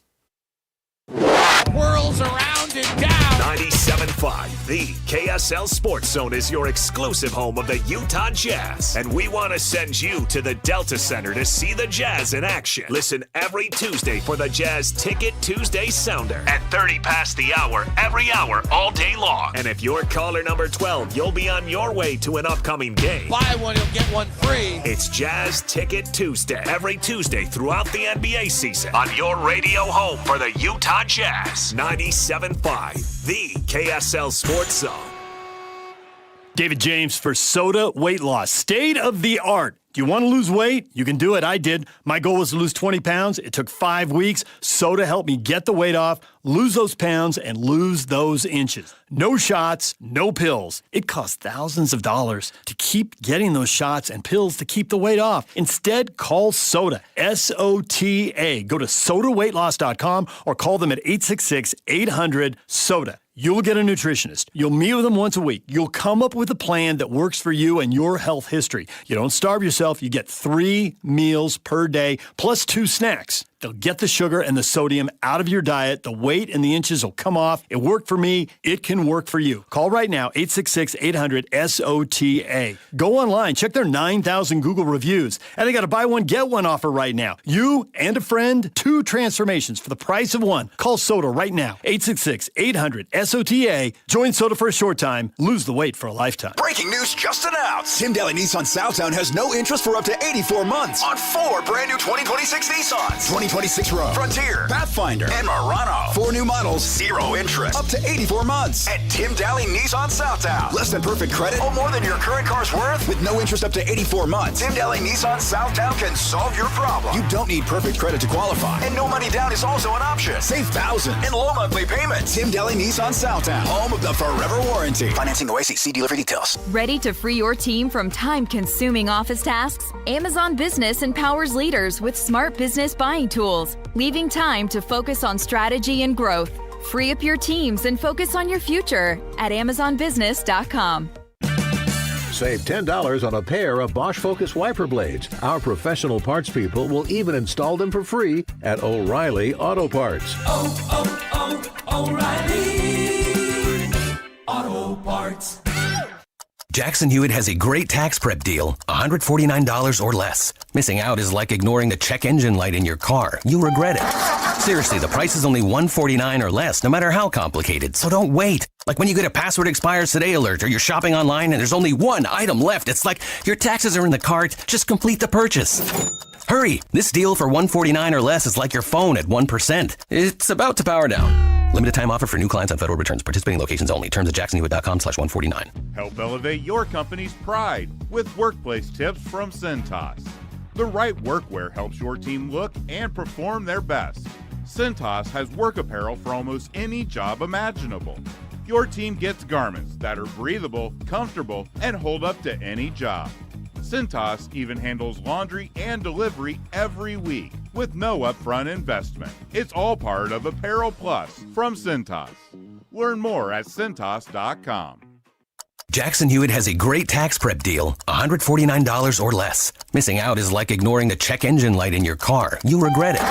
Whirls around and down. 97.5, the KSL Sports Zone is your exclusive home of the Utah Jazz. And we want to send you to the Delta Center to see the Jazz in action. Listen every Tuesday for the Jazz Ticket Tuesday Sounder at 30 past the hour, every hour, all day long. And if you're caller number 12, you'll be on your way to an upcoming game. Buy one, you'll get one free. It's Jazz Ticket Tuesday, every Tuesday throughout the NBA season on your radio home for the Utah Jazz. 97.5, the KSL Sports Zone. David James for Soda Weight Loss. State of the art. Do you want to lose weight? You can do it. I did. My goal was to lose 20 pounds. It took 5 weeks. Soda helped me get the weight off, lose those pounds, and lose those inches. No shots, no pills. It costs thousands of dollars to keep getting those shots and pills to keep the weight off. Instead, call Soda. S-O-T-A. Go to sodaweightloss.com or call them at 866-800-SODA. You'll get a nutritionist. You'll meet with them once a week. You'll come up with a plan that works for you and your health history. You don't starve yourself. You get 3 meals per day plus 2 snacks. They'll get the sugar and the sodium out of your diet. The weight and the inches will come off. It worked for me. It can work for you. Call right now, 866-800-SOTA. Go online. Check their 9,000 Google reviews. And they got a buy one, get one offer right now. You and a friend, 2 transformations for the price of 1. Call Soda right now, 866-800-SOTA. Join Soda for a short time. Lose the weight for a lifetime. Breaking news just announced. Tim Daly Nissan Southtown has no interest for up to 84 months on 4 brand new 2026 Nissans. 2026 Rogue, Frontier, Pathfinder, and Murano. 4 new models, 0 interest, up to 84 months. At Tim Daly Nissan Southtown. Less than perfect credit or more than your current car's worth with no interest up to 84 months. Tim Daly Nissan Southtown can solve your problem. You don't need perfect credit to qualify. And no money down is also an option. Save thousands in low monthly payments. Tim Daly Nissan Southtown. Home of the Forever Warranty. Financing OAC. See dealer for details. Ready to free your team from time-consuming office tasks? Amazon Business empowers leaders with smart business buying tools, leaving time to focus on strategy and growth. Free up your teams and focus on your future at AmazonBusiness.com. Save $10 on a pair of Bosch Focus wiper blades. Our professional parts people will even install them for free at O'Reilly Auto Parts. O'Reilly Auto Parts. Jackson Hewitt has a great tax prep deal, $149 or less. Missing out is like ignoring the check engine light in your car. You'll regret it. Seriously, the price is only $149 or less, no matter how complicated, so don't wait. Like when you get a password expires today alert or you're shopping online and there's only one item left. It's like your taxes are in the cart. Just complete the purchase. Hurry! This deal for $149 or less is like your phone at 1%. It's about to power down. Limited time offer for new clients on federal returns. Participating locations only. Terms at jacksonhewitt.com/149. Help elevate your company's pride with workplace tips from Cintas. The right workwear helps your team look and perform their best. Cintas has work apparel for almost any job imaginable. Your team gets garments that are breathable, comfortable, and hold up to any job. Cintas even handles laundry and delivery every week with no upfront investment. It's all part of Apparel Plus from Cintas. Learn more at Cintas.com. Jackson Hewitt has a great tax prep deal, $149 or less. Missing out is like ignoring the check engine light in your car. You'll regret it.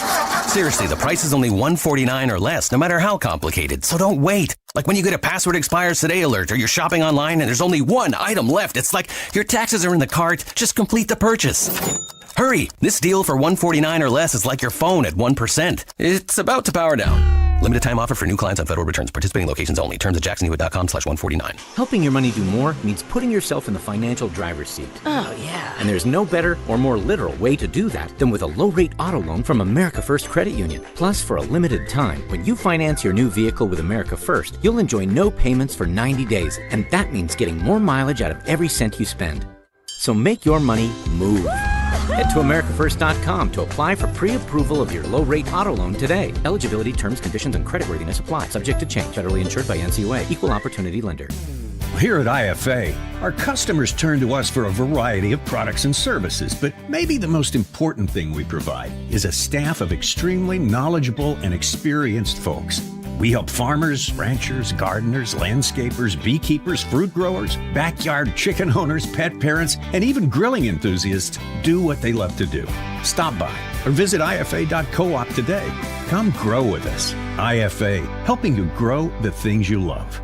Seriously, the price is only $149 or less, no matter how complicated, so don't wait. Like when you get a password expires today alert or you're shopping online and there's only one item left. It's like your taxes are in the cart. Just complete the purchase. Hurry! This deal for $149 or less is like your phone at 1%. It's about to power down. Limited time offer for new clients on federal returns. Participating locations only. Terms at jacksonhewitt.com/149. Helping your money do more means putting yourself in the financial driver's seat. Oh, yeah. And there's no better or more literal way to do that than with a low-rate auto loan from America First Credit Union. Plus, for a limited time, when you finance your new vehicle with America First, you'll enjoy no payments for 90 days. And that means getting more mileage out of every cent you spend. So make your money move. Head to AmericaFirst.com to apply for pre-approval of your low-rate auto loan today. Eligibility, terms, conditions, and creditworthiness apply. Subject to change. Federally insured by NCUA. Equal opportunity lender. Here at IFA, our customers turn to us for a variety of products and services, but maybe the most important thing we provide is a staff of extremely knowledgeable and experienced folks. We help farmers, ranchers, gardeners, landscapers, beekeepers, fruit growers, backyard chicken owners, pet parents, and even grilling enthusiasts do what they love to do. Stop by or visit IFA.coop today. Come grow with us. IFA, helping you grow the things you love.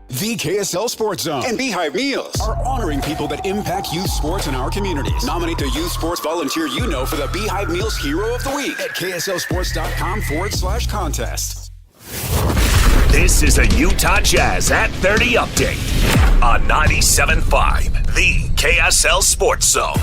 The KSL Sports Zone and Beehive Meals are honoring people that impact youth sports in our communities. Nominate the youth sports volunteer you know for the Beehive Meals Hero of the Week at KSLSports.com/contest. This is a Utah Jazz at 30 update on 97.5, the KSL Sports Zone.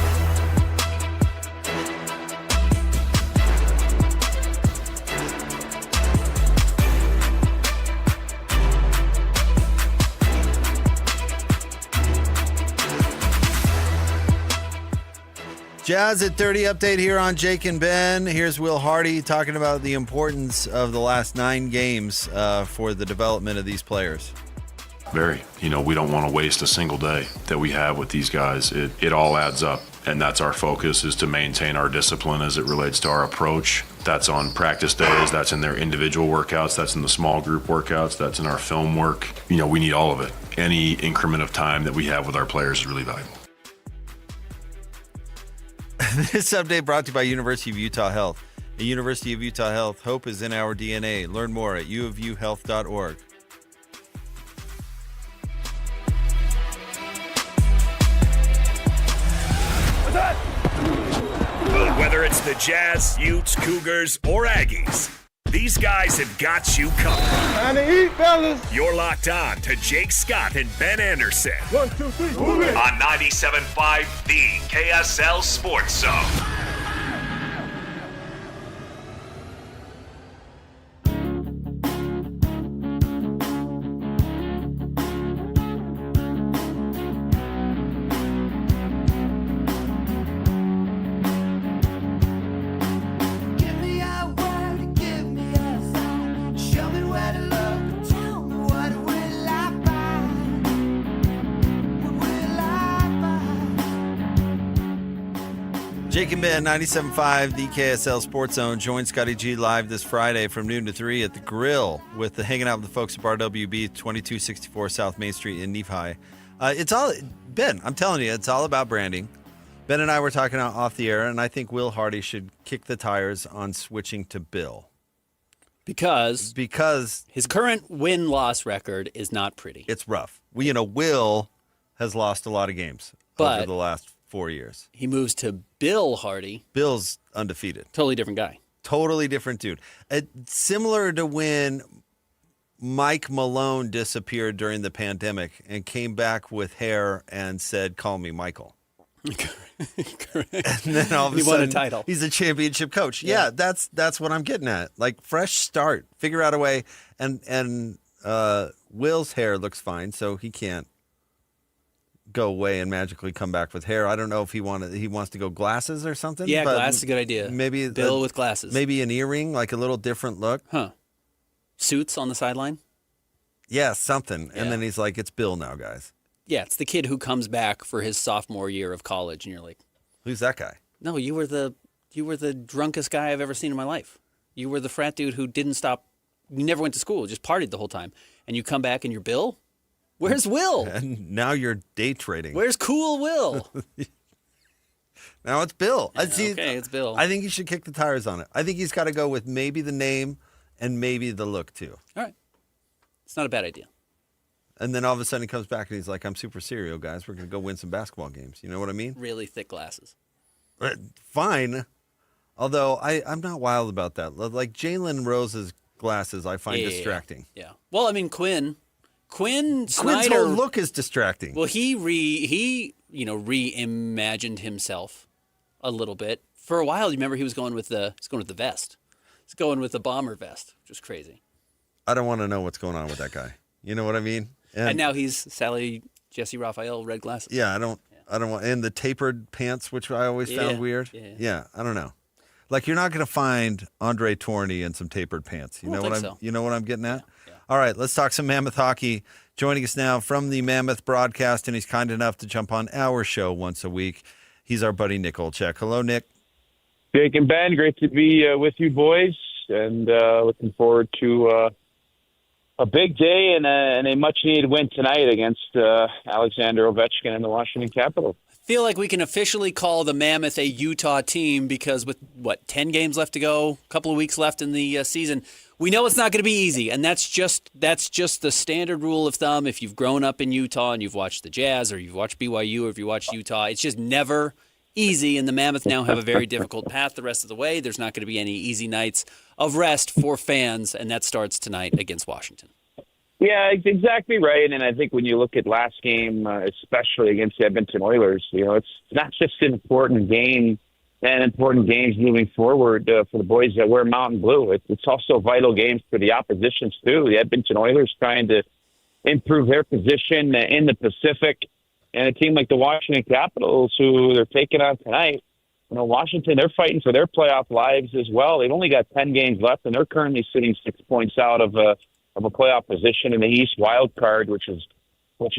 Jazz at 30 update here on Jake and Ben. Here's Will Hardy talking about the importance of the last 9 games for the development of these players. Very. We don't want to waste a single day that we have with these guys. It all adds up, and that's our focus, is to maintain our discipline as it relates to our approach. That's on practice days, that's in their individual workouts, that's in the small group workouts, that's in our film work. We need all of it. Any increment of time that we have with our players is really valuable. This update brought to you by University of Utah Health. At University of Utah Health, hope is in our DNA. Learn more at uofuhealth.org. Whether it's the Jazz, Utes, Cougars, or Aggies, these guys have got you covered. Time to eat, fellas. You're locked on to Jake Scott and Ben Anderson. 1, 2, 3, move it. On 97.5, the KSL Sports Zone. Jake and Ben, 97.5, the KSL Sports Zone. Join Scotty G live this Friday from noon to 3 at the Grill with the hanging out with the folks at Bar WB, 2264 South Main Street in Nephi. Ben, I'm telling you, it's all about branding. Ben and I were talking off the air, and I think Will Hardy should kick the tires on switching to Bill. Because his current win-loss record is not pretty. It's rough. Will has lost a lot of games over the last 4 years. He moves to Bill Hardy. Bill's undefeated. Totally different guy. Totally different dude. Similar to when Mike Malone disappeared during the pandemic and came back with hair and said, "Call me Michael." Correct. And then all of a He sudden, won a title. He's a championship coach. Yeah, that's what I'm getting at. Like, fresh start. Figure out a way. And Will's hair looks fine, so he can't go away and magically come back with hair. I don't know if he wants to go glasses or something. Yeah, but glasses is a good idea. Maybe Bill with glasses. Maybe an earring, like a little different look. Huh. Suits on the sideline? Yeah, something. Yeah. And then he's like, "It's Bill now, guys." Yeah, it's the kid who comes back for his sophomore year of college, and you're like, "Who's that guy?" No, you were the drunkest guy I've ever seen in my life. You were the frat dude who didn't stop. You never went to school, just partied the whole time. And you come back and you're Bill? Where's Will? And now you're day trading. Where's cool Will? Now it's Bill. Yeah, okay, it's Bill. I think he should kick the tires on it. I think he's got to go with maybe the name and maybe the look too. All right. It's not a bad idea. And then all of a sudden he comes back and he's like, "I'm super serial, guys. We're going to go win some basketball games." You know what I mean? Really thick glasses. Fine. Although I'm not wild about that. Like Jalen Rose's glasses I find distracting. Yeah. Well, I mean, Quinn Quinn's Snyder, whole look is distracting. Well, he reimagined himself a little bit. For a while, you remember he was going with the vest. He's going with the bomber vest, which is crazy. I don't want to know what's going on with that guy. You know what I mean? And now he's Sally Jesse Raphael red glasses. Yeah, I don't want, and the tapered pants, which I always found weird. Yeah, I don't know. Like, you're not going to find Andre Tourney in some tapered pants. You know what I'm getting at? Yeah. All right, let's talk some Mammoth hockey. Joining us now from the Mammoth broadcast, and he's kind enough to jump on our show once a week. He's our buddy Nick Olchek. Hello, Nick. Jake and Ben, great to be with you boys, and looking forward to a big day and a much-needed win tonight against Alexander Ovechkin and the Washington Capitals. I feel like we can officially call the Mammoth a Utah team because with, 10 games left to go, a couple of weeks left in the season, we know it's not going to be easy, and that's just the standard rule of thumb. If you've grown up in Utah and you've watched the Jazz or you've watched BYU or if you watched Utah, it's just never easy, and the Mammoth now have a very difficult path the rest of the way. There's not going to be any easy nights of rest for fans, and that starts tonight against Washington. Yeah, exactly right. And I think when you look at last game, especially against the Edmonton Oilers, it's not just an important game and important games moving forward for the boys that wear mountain blue. It's also vital games for the oppositions, too. The Edmonton Oilers trying to improve their position in the Pacific. And a team like the Washington Capitals, who they're taking on tonight, Washington, they're fighting for their playoff lives as well. They've only got 10 games left, and they're currently sitting 6 points out of a playoff position in the East wild card, which is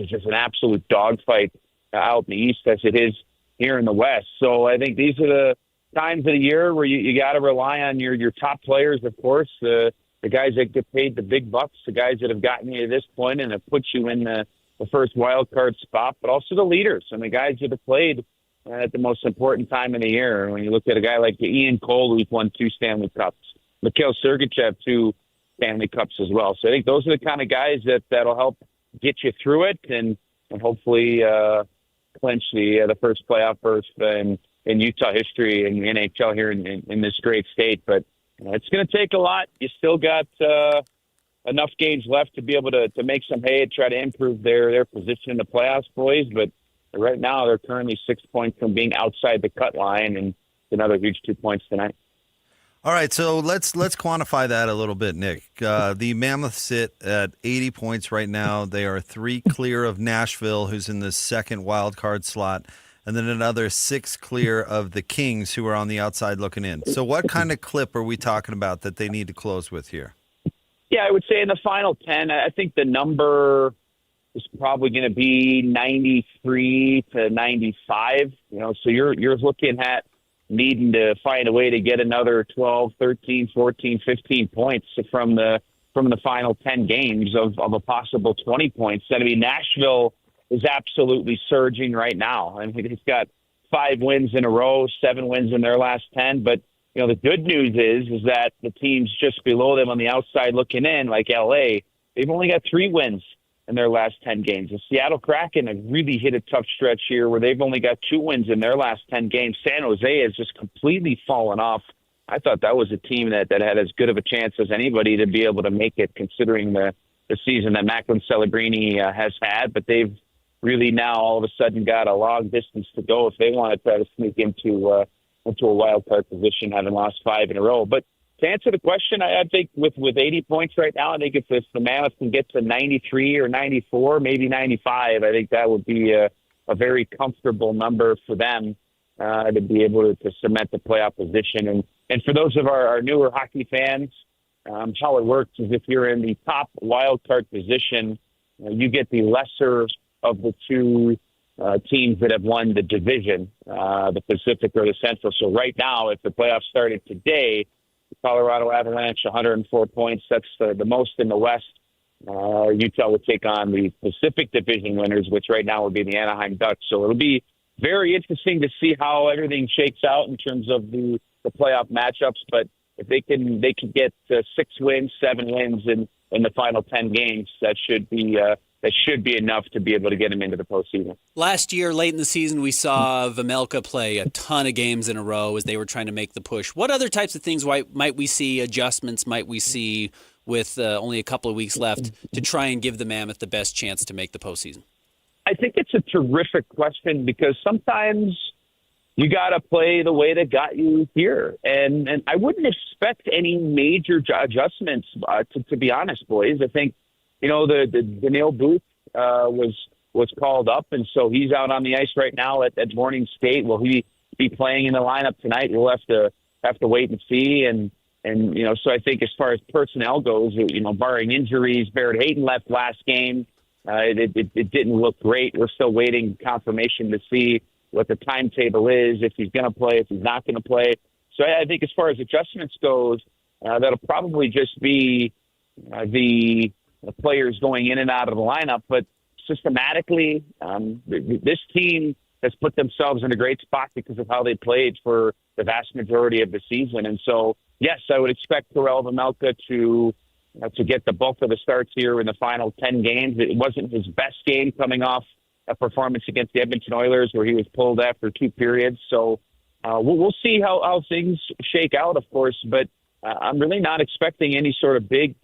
just an absolute dogfight out in the East as it is here in the West. So I think these are the times of the year where you got to rely on your top players, of course, the guys that get paid the big bucks, the guys that have gotten you to this point and have put you in the first wild card spot, but also the leaders and the guys that have played at the most important time of the year. When you look at a guy like Ian Cole, who's won 2 Stanley Cups, Mikhail Sergachev, 2 Stanley Cups as well. So I think those are the kind of guys that'll help get you through it and hopefully clinch the first playoff berth in Utah history and NHL here in this great state. But it's going to take a lot. You still got enough games left to be able to make some hay and try to improve their position in the playoffs, boys. But right now they're currently 6 points from being outside the cut line, and another huge 2 points tonight. All right, so let's quantify that a little bit, Nick. The Mammoth sit at 80 points right now. They are 3 clear of Nashville, who's in the second wild card slot, and then another 6 clear of the Kings, who are on the outside looking in. So what kind of clip are we talking about that they need to close with here? Yeah, I would say in the final 10, I think the number is probably going to be 93 to 95. So you're looking at needing to find a way to get another 12, 13, 14, 15 points from the final 10 games of a possible 20 points. I mean, Nashville is absolutely surging right now. I mean, it's got 5 wins in a row, 7 wins in their last 10. But, the good news is that the teams just below them on the outside looking in, like LA, they've only got 3 wins in their last 10 games. The Seattle Kraken have really hit a tough stretch here where they've only got 2 wins in their last 10 games. San Jose has just completely fallen off. I thought that was a team that had as good of a chance as anybody to be able to make it, considering the the season that Macklin Celebrini has had, but they've really now all of a sudden got a long distance to go if they want to try to sneak into a wild card position, having lost 5 in a row. But to answer the question, I think with 80 points right now, I think if the Mammoth can get to 93 or 94, maybe 95, I think that would be a very comfortable number for them to be able to cement the playoff position. And for those of our newer hockey fans, how it works is if you're in the top wild card position, you get the lesser of the two teams that have won the division, the Pacific or the Central. So right now, if the playoffs started today, the Colorado Avalanche, 104 points, that's the most in the West. Utah would take on the Pacific Division winners, which right now would be the Anaheim Ducks. So it'll be very interesting to see how everything shakes out in terms of the playoff matchups. But if they can get 6 wins, 7 wins in the final 10 games, that should be enough to be able to get them into the postseason. Last year, late in the season, we saw Vejmelka play a ton of games in a row as they were trying to make the push. What other types of things might we see, adjustments might we see with only a couple of weeks left to try and give the Mammoth the best chance to make the postseason? I think it's a terrific question because sometimes you got to play the way that got you here. And I wouldn't expect any major adjustments, to be honest, boys. I think, the Daniil Booth was called up, and so he's out on the ice right now at Morning State. Will he be playing in the lineup tonight? We'll have to wait and see. And so I think as far as personnel goes, barring injuries, Barrett Hayton left last game. It didn't look great. We're still waiting confirmation to see what the timetable is, if he's going to play, if he's not going to play. So I think as far as adjustments goes, that'll probably just be the players going in and out of the lineup. But systematically, this team has put themselves in a great spot because of how they played for the vast majority of the season. And so, yes, I would expect Karel Vejmelka to get the bulk of the starts here in the final 10 games. It wasn't his best game coming off a performance against the Edmonton Oilers where he was pulled after 2 periods. So we'll see how things shake out, of course, but I'm really not expecting any sort of big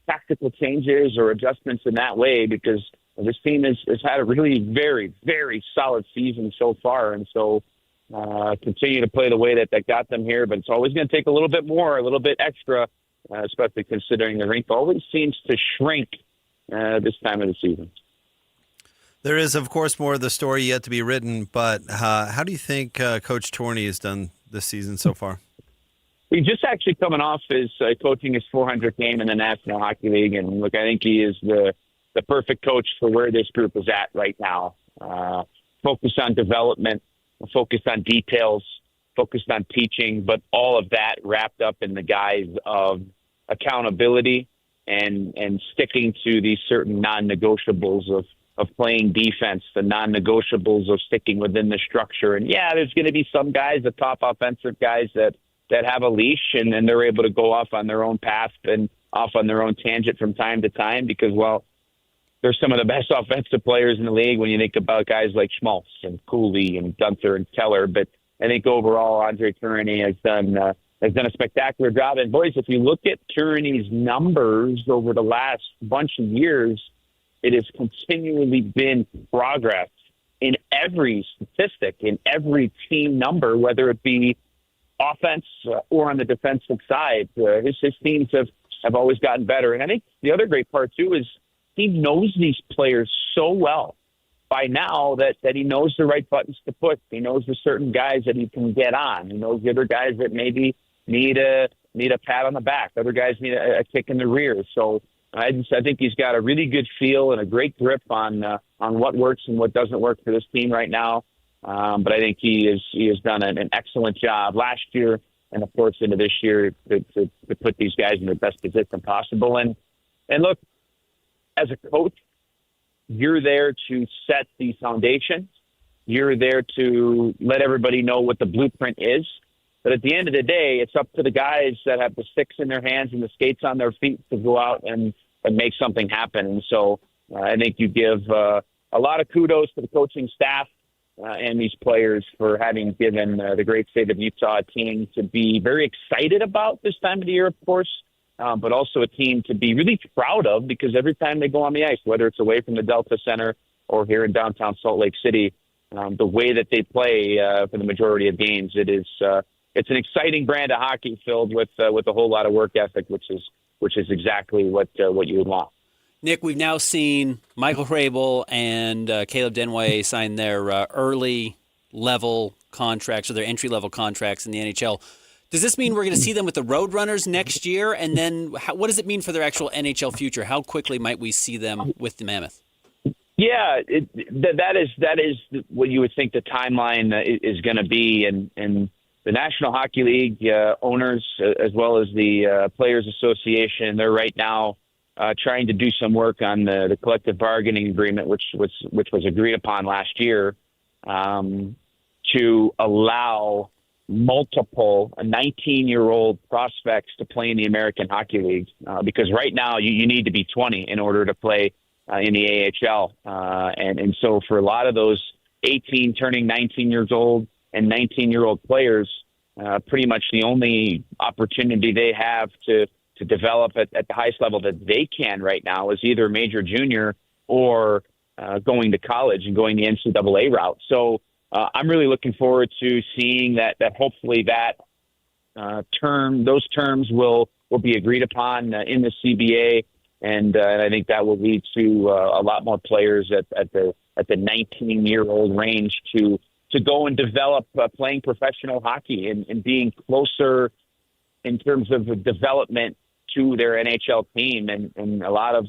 tactical changes or adjustments in that way because this team has had a really very, very solid season so far. And so continue to play the way that got them here, but it's always going to take a little bit more, a little bit extra, especially considering the rink always seems to shrink this time of the season. There is, of course, more of the story yet to be written, but how do you think Coach Torney has done this season so far? He's just actually coming off his coaching his 400th game in the National Hockey League, and look, I think he is the perfect coach for where this group is at right now. Focused on development, focused on details, focused on teaching, but all of that wrapped up in the guise of accountability and sticking to these certain non-negotiables of playing defense, the non-negotiables of sticking within the structure. And yeah, there's going to be some guys, the top offensive guys that have a leash and they're able to go off on their own path and off on their own tangent from time to time because, well, they're some of the best offensive players in the league when you think about guys like Schmaltz and Cooley and Gunther and Keller. But I think overall, Andre Tourigny has done a spectacular job. And boys, if you look at Tourigny's numbers over the last bunch of years, it has continually been progress in every statistic, in every team number, whether it be offense or on the defensive side. His teams have always gotten better. And I think the other great part, too, is he knows these players so well by now that he knows the right buttons to push. He knows the certain guys that he can get on. He knows the other guys that maybe need a pat on the back. Other guys need a kick in the rear. So I think he's got a really good feel and a great grip on what works and what doesn't work for this team right now. But I think he has done an excellent job last year and, of course, into this year to put these guys in the best position possible. And look, as a coach, you're there to set the foundation. You're there to let everybody know what the blueprint is. But at the end of the day, it's up to the guys that have the sticks in their hands and the skates on their feet to go out and make something happen. And so I think you give a lot of kudos to the coaching staff and these players for having given the great state of Utah a team to be very excited about this time of the year, of course. but also a team to be really proud of, because every time they go on the ice, whether it's away from the Delta Center or here in downtown Salt Lake City, the way that they play for the majority of games, it's an exciting brand of hockey filled with a whole lot of work ethic, which is exactly what you would want. Nick, we've now seen Michael Hrabel and Caleb Denway sign their early level contracts, or their entry level contracts in the NHL. Does this mean we're going to see them with the Roadrunners next year? And then what does it mean for their actual NHL future? How quickly might we see them with the Mammoth? Yeah, that is what you would think the timeline is going to be. And the National Hockey League owners, as well as the Players Association, they're right now trying to do some work on the collective bargaining agreement, which was agreed upon last year, to allow multiple 19-year-old prospects to play in the American Hockey League, because right now you need to be 20 in order to play in the AHL. And so for a lot of those 18 turning 19 years old and 19-year-old players, pretty much the only opportunity they have to develop at the highest level that they can right now is either major junior or going to college and going the NCAA route. So I'm really looking forward to seeing that hopefully that those terms will be agreed upon in the CBA, and I think that will lead to a lot more players at the 19-year-old range to go and develop playing professional hockey and being closer in terms of the development to their NHL team, and a lot of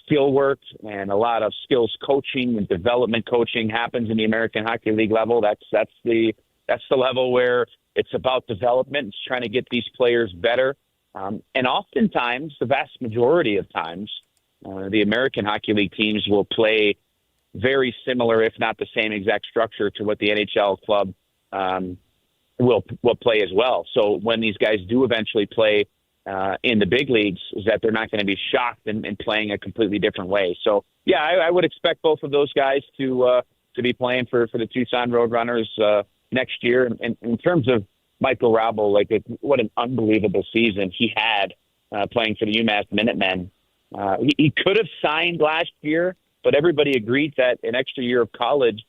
skill work and a lot of skills coaching and development coaching happens in the American Hockey League level. That's the level where it's about development. It's trying to get these players better. And oftentimes, the vast majority of times, the American Hockey League teams will play very similar, if not the same exact structure to what the NHL club will play as well. So when these guys do eventually play in the big leagues, is that they're not going to be shocked and playing a completely different way. So, yeah, I would expect both of those guys to be playing for the Tucson Roadrunners next year. And in terms of Michael Hrabel, what an unbelievable season he had playing for the UMass Minutemen. He could have signed last year, but everybody agreed that an extra year of college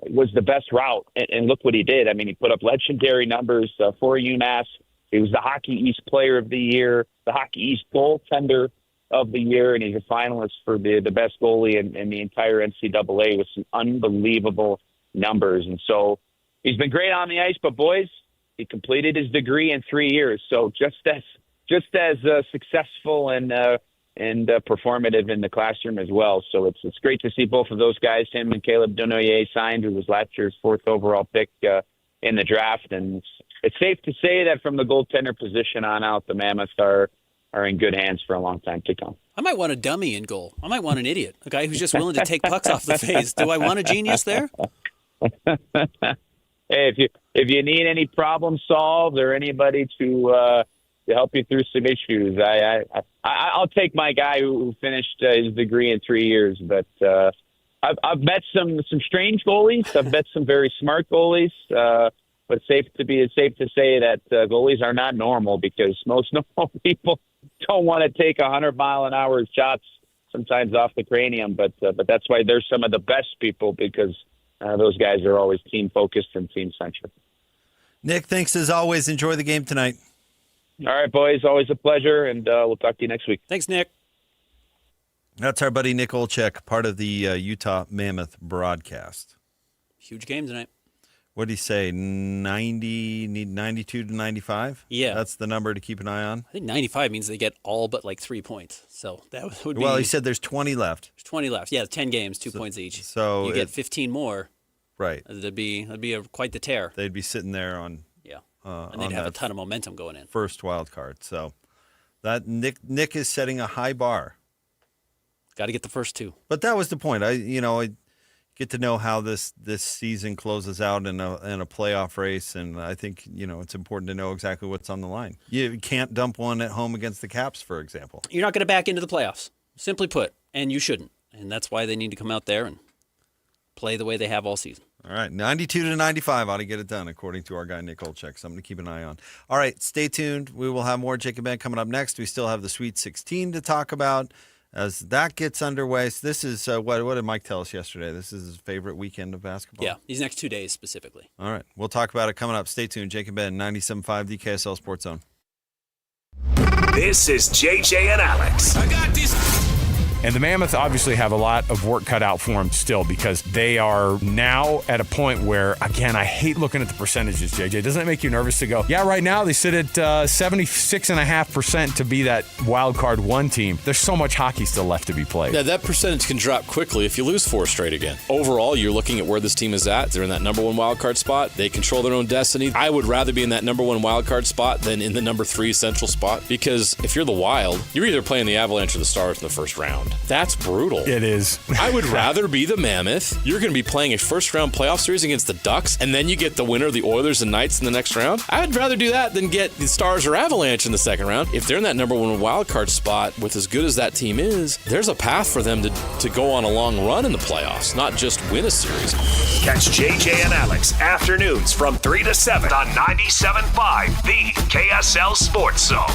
was the best route. And look what he did. I mean, he put up legendary numbers for UMass. He was the Hockey East Player of the Year, the Hockey East Goaltender of the Year, and he's a finalist for the best goalie in the entire NCAA with some unbelievable numbers. And so he's been great on the ice, but boys, he completed his degree in 3 years. So just as successful and performative in the classroom as well. So it's great to see both of those guys, him and Caleb Denoyer, signed, who was last year's 4th overall pick in the draft. And it's safe to say that from the goaltender position on out, the Mammoths are in good hands for a long time to come. I might want a dummy in goal. I might want an idiot, a guy who's just willing to take pucks off the face. Do I want a genius there? Hey, if you need any problem solved or anybody to help you through some issues, I'll take my guy who finished his degree in 3 years. But I've met some strange goalies. I've met some very smart goalies. But it's safe to say that goalies are not normal, because most normal people don't want to take 100-mile-an-hour shots sometimes off the cranium. But that's why they're some of the best people, because those guys are always team-focused and team-centric. Nick, thanks as always. Enjoy the game tonight. All right, boys. Always a pleasure, and we'll talk to you next week. Thanks, Nick. That's our buddy Nick Olczyk, part of the Utah Mammoth broadcast. Huge game tonight. What did he say? 92 to 95? Yeah. That's the number to keep an eye on? I think 95 means they get all but 3 points. So that would be... Well, he said there's 20 left. There's 20 left. Yeah, 10 games, 2 points each. So you get 15 more. Right. That'd be quite the tear. They'd be sitting there on... Yeah. And they'd have a ton of momentum going in. First wild card. So that Nick is setting a high bar. Got to get the first 2. But that was the point. I get to know how this season closes out in a playoff race, and I think it's important to know exactly what's on the line. You can't dump one at home against the Caps, for example. You're not going to back into the playoffs, simply put, and you shouldn't. And that's why they need to come out there and play the way they have all season. All right, 92 to 95 ought to get it done, according to our guy Nick Olchek. Something to keep an eye on. All right, stay tuned. We will have more Jacob Ben coming up next. We still have the Sweet 16 to talk about as that gets underway. So this is, what did Mike tell us yesterday? This is his favorite weekend of basketball? Yeah, these next 2 days specifically. All right, we'll talk about it coming up. Stay tuned. Jacob Ben, 97.5, the KSL Sports Zone. This is JJ and Alex. I got this. And the Mammoth obviously have a lot of work cut out for them still because they are now at a point where, again, I hate looking at the percentages, JJ. Doesn't it make you nervous to go, yeah, right now they sit at 76.5% to be that wild card 1 team. There's so much hockey still left to be played. Yeah, that percentage can drop quickly if you lose 4 straight again. Overall, you're looking at where this team is at. They're in that number 1 wild card spot. They control their own destiny. I would rather be in that number 1 wild card spot than in the number 3 central spot because if you're the Wild, you're either playing the Avalanche or the Stars in the first round. That's brutal. It is. I would rather be the Mammoth. You're going to be playing a first-round playoff series against the Ducks, and then you get the winner of the Oilers and Knights in the next round. I would rather do that than get the Stars or Avalanche in the second round. If they're in that number 1 wild card spot with as good as that team is, there's a path for them to go on a long run in the playoffs, not just win a series. Catch JJ and Alex afternoons from 3 to 7 on 97.5, the KSL Sports Zone.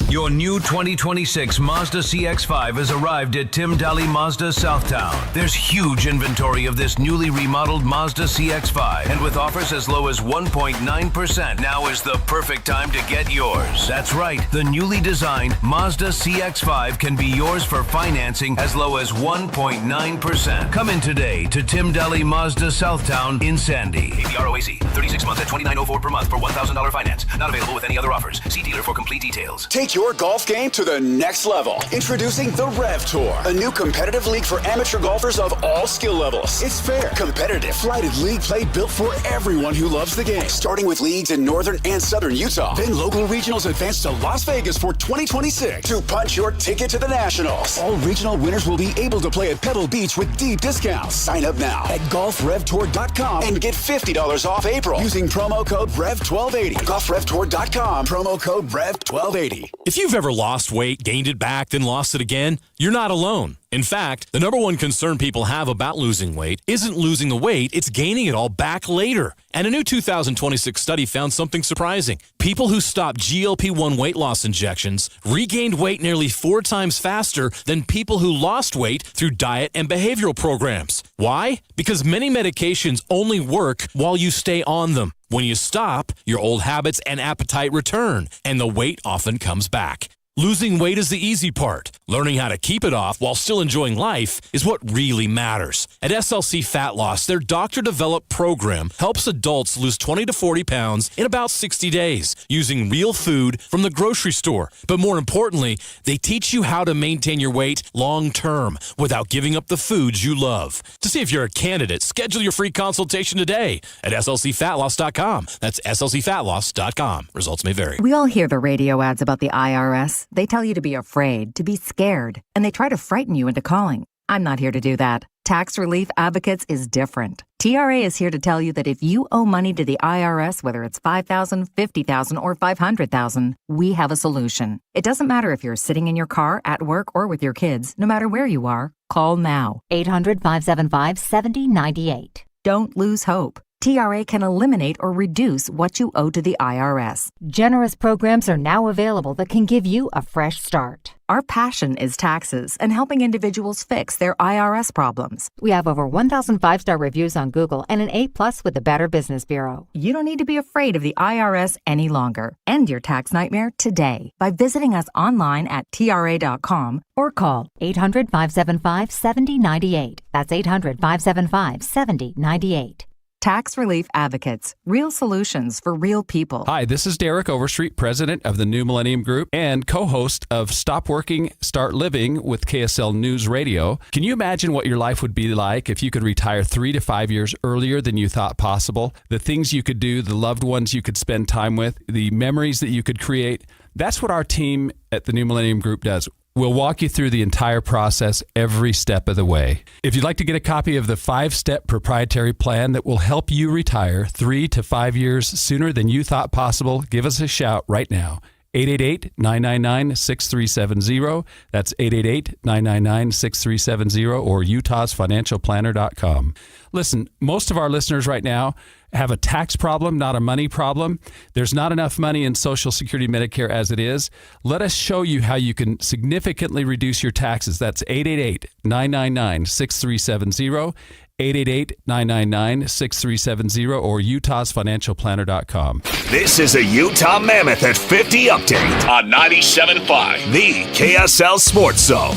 Your new 2026 Mazda CX-5 has arrived at Tim Daly Mazda Southtown. There's huge inventory of this newly remodeled Mazda CX-5, and with offers as low as 1.9%, now is the perfect time to get yours. That's right, the newly designed Mazda CX-5 can be yours for financing as low as 1.9%. Come in today to Tim Daly Mazda Southtown in Sandy. APR OAC, 36 months at $29.04 per month for $1,000 finance. Not available with any other offers. See dealer for complete details. Take your golf game to the next level. Introducing the Rev Tour, a new competitive league for amateur golfers of all skill levels. It's fair, competitive, flighted league play built for everyone who loves the game. Starting with leagues in northern and southern Utah. Then local regionals advance to Las Vegas for 2026 to punch your ticket to the Nationals. All regional winners will be able to play at Pebble Beach with deep discounts. Sign up now at golfrevtour.com and get $50 off April using promo code REV1280. Golfrevtour.com, promo code REV1280. If you've ever lost weight, gained it back, then lost it again, you're not alone. In fact, the number 1 concern people have about losing weight isn't losing the weight, it's gaining it all back later. And a new 2026 study found something surprising. People who stopped GLP-1 weight loss injections regained weight nearly 4 times faster than people who lost weight through diet and behavioral programs. Why? Because many medications only work while you stay on them. When you stop, your old habits and appetite return, and the weight often comes back. Losing weight is the easy part. Learning how to keep it off while still enjoying life is what really matters. At SLC Fat Loss, their doctor-developed program helps adults lose 20 to 40 pounds in about 60 days using real food from the grocery store. But more importantly, they teach you how to maintain your weight long-term without giving up the foods you love. To see if you're a candidate, schedule your free consultation today at slcfatloss.com. That's slcfatloss.com. Results may vary. We all hear the radio ads about the IRS. They tell you to be afraid, to be scared, and they try to frighten you into calling. I'm not here to do that. Tax Relief Advocates is different. TRA is here to tell you that if you owe money to the IRS, whether it's $5,000, $50,000, or $500,000, we have a solution. It doesn't matter if you're sitting in your car, at work, or with your kids. No matter where you are, call now. 800-575-7098. Don't lose hope. TRA can eliminate or reduce what you owe to the IRS. Generous programs are now available that can give you a fresh start. Our passion is taxes and helping individuals fix their IRS problems. We have over 1,000 5-star reviews on Google and an A+ with the Better Business Bureau. You don't need to be afraid of the IRS any longer. End your tax nightmare today by visiting us online at TRA.com or call 800-575-7098. That's 800-575-7098. Tax Relief Advocates, real solutions for real people. Hi, this is Derek Overstreet, president of the New Millennium Group and co-host of Stop Working, Start Living with KSL News Radio. Can you imagine what your life would be like if you could retire 3 to 5 years earlier than you thought possible? The things you could do, the loved ones you could spend time with, the memories that you could create. That's what our team at the New Millennium Group does. We'll walk you through the entire process every step of the way. If you'd like to get a copy of the 5-step proprietary plan that will help you retire 3 to 5 years sooner than you thought possible, give us a shout right now. 888-999-6370. That's 888-999-6370 or utahsfinancialplanner.com. Listen, most of our listeners right now have a tax problem, not a money problem. There's not enough money in Social Security Medicare as it is. Let us show you how you can significantly reduce your taxes. That's 888-999-6370. 888-999-6370 or utahsfinancialplanner.com. This is a Utah Mammoth at 50 update on 97.5, the KSL Sports Zone.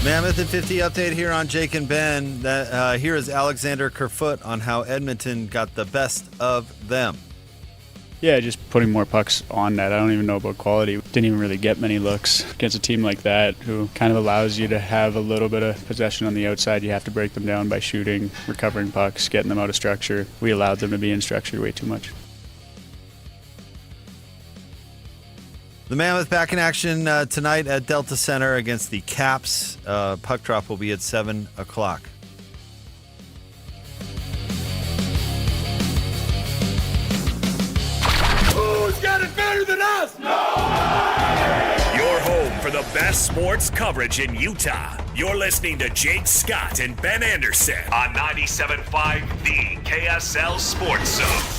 Mammoth at 50 update here on Jake and Ben. Here is Alexander Kerfoot on how Edmonton got the best of them. Yeah, just putting more pucks on net. I don't even know about quality. Didn't even really get many looks against a team like that who kind of allows you to have a little bit of possession on the outside. You have to break them down by shooting, recovering pucks, getting them out of structure. We allowed them to be in structure way too much. The Mammoth back in action tonight at Delta Center against the Caps. Puck drop will be at 7 o'clock. Who's got it better than us? Your home for the best sports coverage in Utah. You're listening to Jake Scott and Ben Anderson on 97.5, the KSL Sports Zone.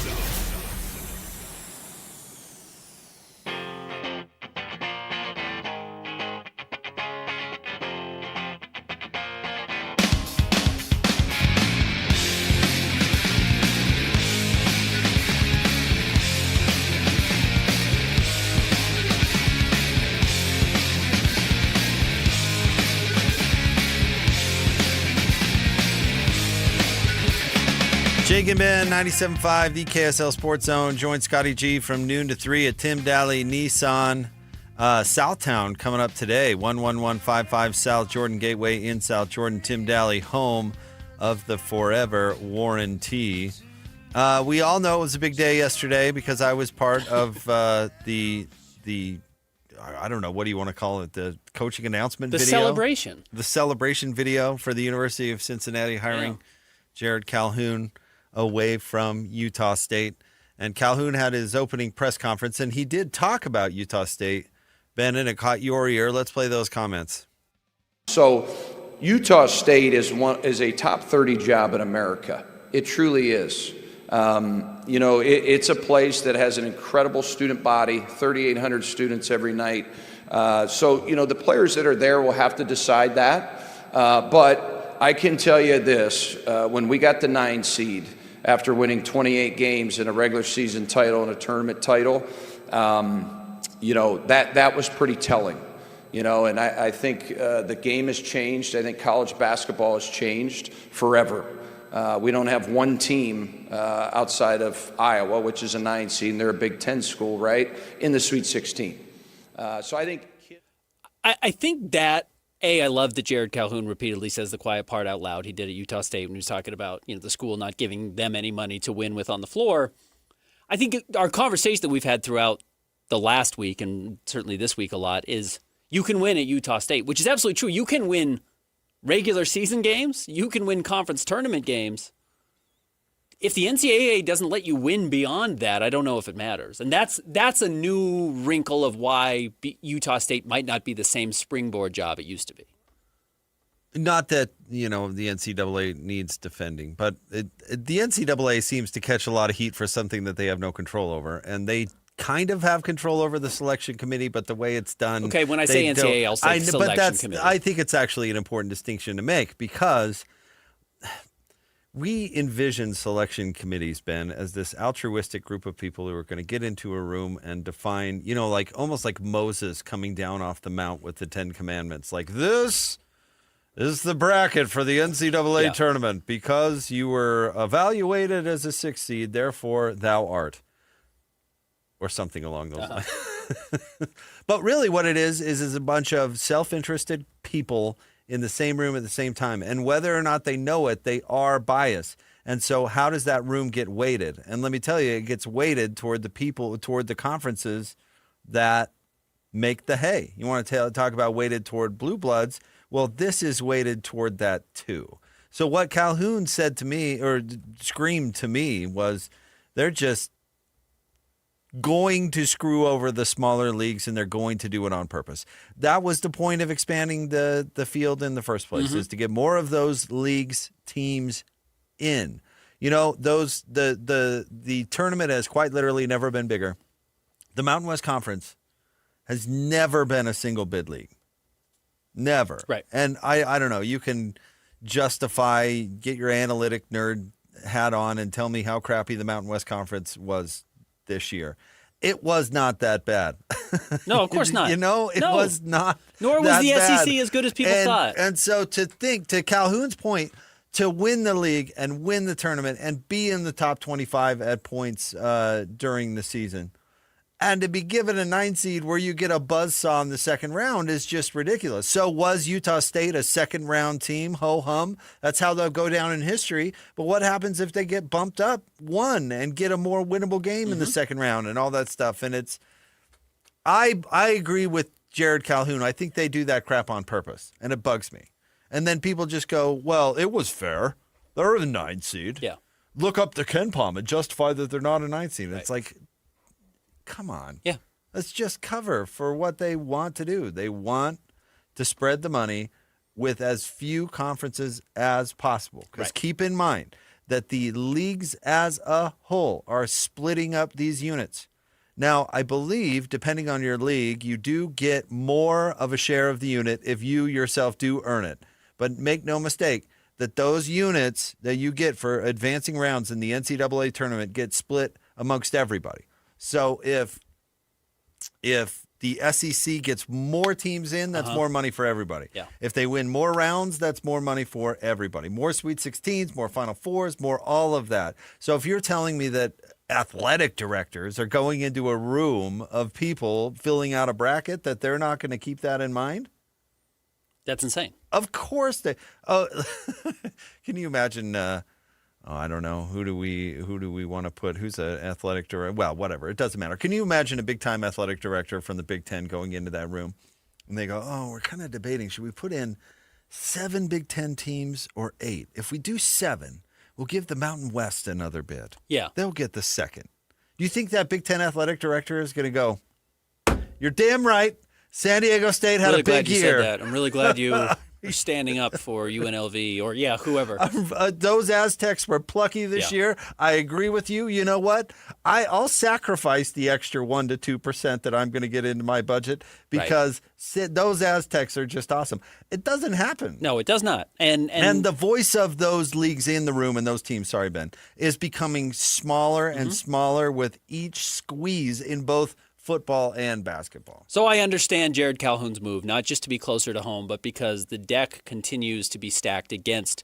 Jake and Ben, 97.5, the KSL Sports Zone. Join Scotty G from noon to 3 at Tim Daly Nissan. Southtown coming up today, 11155 South Jordan Gateway in South Jordan. Tim Daly, home of the Forever Warranty. We all know it was a big day yesterday because I was part of the I don't know, what do you want to call it? The coaching announcement video? Celebration. The celebration video for the University of Cincinnati hiring Jared Calhoun away from Utah State. And Calhoun had his opening press conference, and he did talk about Utah State. Ben, and it caught your ear. Let's play those comments. So Utah State is a top 30 job in America. It truly is. It's a place that has an incredible student body, 3,800 students every night. The players that are there will have to decide that. But I can tell you this, when we got the 9 seed, after winning 28 games in a regular season title and a tournament title, that was pretty telling. And I think the game has changed. I think college basketball has changed forever. We don't have one team outside of Iowa, which is a 9 seed, and they're a Big Ten school, right, in the Sweet 16. I think that, I love that Jared Calhoun repeatedly says the quiet part out loud. He did at Utah State when he was talking about the school not giving them any money to win with on the floor. I think our conversation that we've had throughout the last week and certainly this week a lot is you can win at Utah State, which is absolutely true. You can win regular season games. You can win conference tournament games. If the NCAA doesn't let you win beyond that, I don't know if it matters. And that's a new wrinkle of why Utah State might not be the same springboard job it used to be. Not that, the NCAA needs defending, but the NCAA seems to catch a lot of heat for something that they have no control over. And they kind of have control over the selection committee, but the way it's done. Okay, when I say NCAA, I'll say selection committee. I think it's actually an important distinction to make because we envision selection committees, Ben, as this altruistic group of people who are going to get into a room and define, almost like Moses coming down off the mount with the 10 Commandments. Like, this is the bracket for the NCAA tournament because you were evaluated as a 6th seed, therefore thou art. Or something along those lines. But really what it is a bunch of self-interested people in the same room at the same time. And whether or not they know it, they are biased. And so how does that room get weighted? And let me tell you, it gets weighted toward the conferences that make the hay. You want to talk about weighted toward blue bloods? Well, this is weighted toward that too. So what Calhoun said to me, or screamed to me, was they're just going to screw over the smaller leagues, and they're going to do it on purpose. That was the point of expanding the field in the first place, is to get more of those leagues, teams in. You know, the tournament has quite literally never been bigger. The Mountain West Conference has never been a single bid league. Never. Right. And I don't know, you can justify, get your analytic nerd hat on and tell me how crappy the Mountain West Conference was this year. It was not that bad. No, of course not. You know, it was not. Nor was the SEC as good as people thought. And so to think, to Calhoun's point, to win the league and win the tournament and be in the top 25 at points during the season, and to be given a 9 seed where you get a buzzsaw in the second round is just ridiculous. So was Utah State a second round team? Ho hum. That's how they'll go down in history. But what happens if they get bumped up one and get a more winnable game in the second round and all that stuff? And it's, I agree with Jared Calhoun. I think they do that crap on purpose, and it bugs me. And then people just go, well, it was fair. They're the 9 seed. Yeah. Look up the Ken Palm and justify that they're not a 9 seed. Right. It's like, come on. Yeah. Let's just cover for what they want to do. They want to spread the money with as few conferences as possible. Because keep in mind that the leagues as a whole are splitting up these units. Now, I believe, depending on your league, you do get more of a share of the unit if you yourself do earn it. But make no mistake that those units that you get for advancing rounds in the NCAA tournament get split amongst everybody. So if the SEC gets more teams in, that's more money for everybody. Yeah. If they win more rounds, that's more money for everybody. More Sweet 16s, more Final Fours, more all of that. So if you're telling me that athletic directors are going into a room of people filling out a bracket, that they're not going to keep that in mind? That's insane. Of course they. Oh, can you imagine? I don't know. Who do we want to put? Who's an athletic director? Well, whatever. It doesn't matter. Can you imagine a big-time athletic director from the Big Ten going into that room, and they go, "Oh, we're kind of debating. Should we put in 7 Big Ten teams or 8? If we do 7, we'll give the Mountain West another bid. Yeah, they'll get the second. Do you think that Big Ten athletic director is going to go? You're damn right. San Diego State had really a big glad you year. Said that. I'm really glad you're standing up for UNLV or, whoever. Those Aztecs were plucky this year. I agree with you. You know what? I'll sacrifice the extra 1 to 2% that I'm going to get into my budget because those Aztecs are just awesome. It doesn't happen. No, it does not. And the voice of those leagues in the room and those teams, sorry, Ben, is becoming smaller and smaller with each squeeze in both football and basketball. So I understand Jared Calhoun's move, not just to be closer to home, but because the deck continues to be stacked against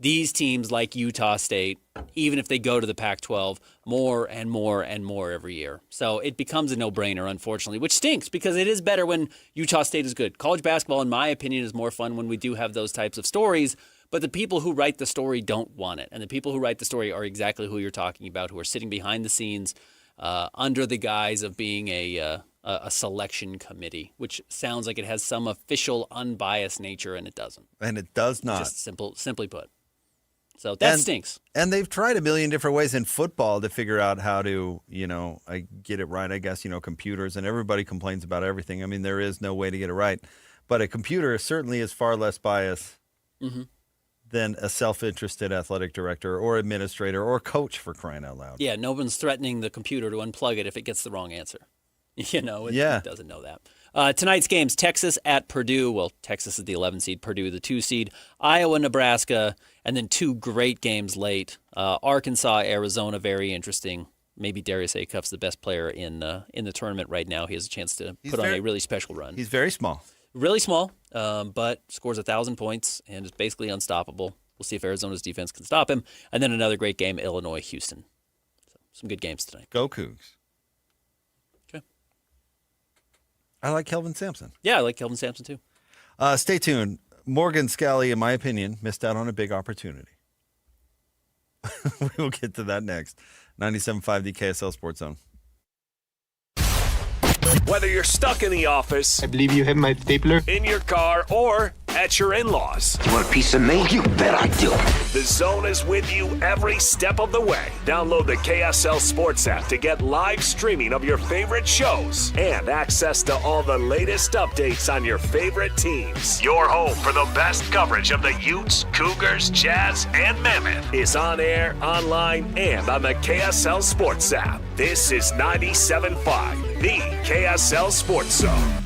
these teams like Utah State, even if they go to the Pac-12, more and more and more every year. So it becomes a no-brainer, unfortunately, which stinks because it is better when Utah State is good. College basketball, in my opinion, is more fun when we do have those types of stories, but the people who write the story don't want it. And the people who write the story are exactly who you're talking about, who are sitting behind the scenes, under the guise of being a selection committee, which sounds like it has some official, unbiased nature, and it doesn't. And it does not. Just simply put. So that stinks. And they've tried a million different ways in football to figure out how to, get it right. I guess, computers, and everybody complains about everything. I mean, there is no way to get it right. But a computer certainly is far less biased than a self-interested athletic director or administrator or coach, for crying out loud. Yeah, no one's threatening the computer to unplug it if it gets the wrong answer. It doesn't know that. Tonight's games, Texas at Purdue. Well, Texas is the 11 seed, Purdue the 2 seed. Iowa, Nebraska, and then 2 great games late. Arkansas, Arizona, very interesting. Maybe Darius Acuff's the best player in the tournament right now. He has a chance to put on a really special run. He's very small. Really small, but scores 1,000 points and is basically unstoppable. We'll see if Arizona's defense can stop him. And then another great game, Illinois-Houston. So some good games tonight. Go Cougs. Okay. I like Kelvin Sampson. Yeah, I like Kelvin Sampson too. Stay tuned. Morgan Scally, in my opinion, missed out on a big opportunity. We will get to that next. 97.5, the KSL Sports Zone. Whether you're stuck in the office, I believe you have my stapler, in your car, or at your in-laws. You want a piece of me? You bet I do. The Zone is with you every step of the way. Download the KSL Sports app to get live streaming of your favorite shows and access to all the latest updates on your favorite teams. Your home for the best coverage of the Utes, Cougars, Jazz, and Mammoth is on air, online, and on the KSL Sports app. This is 97.5, the KSL Sports Zone.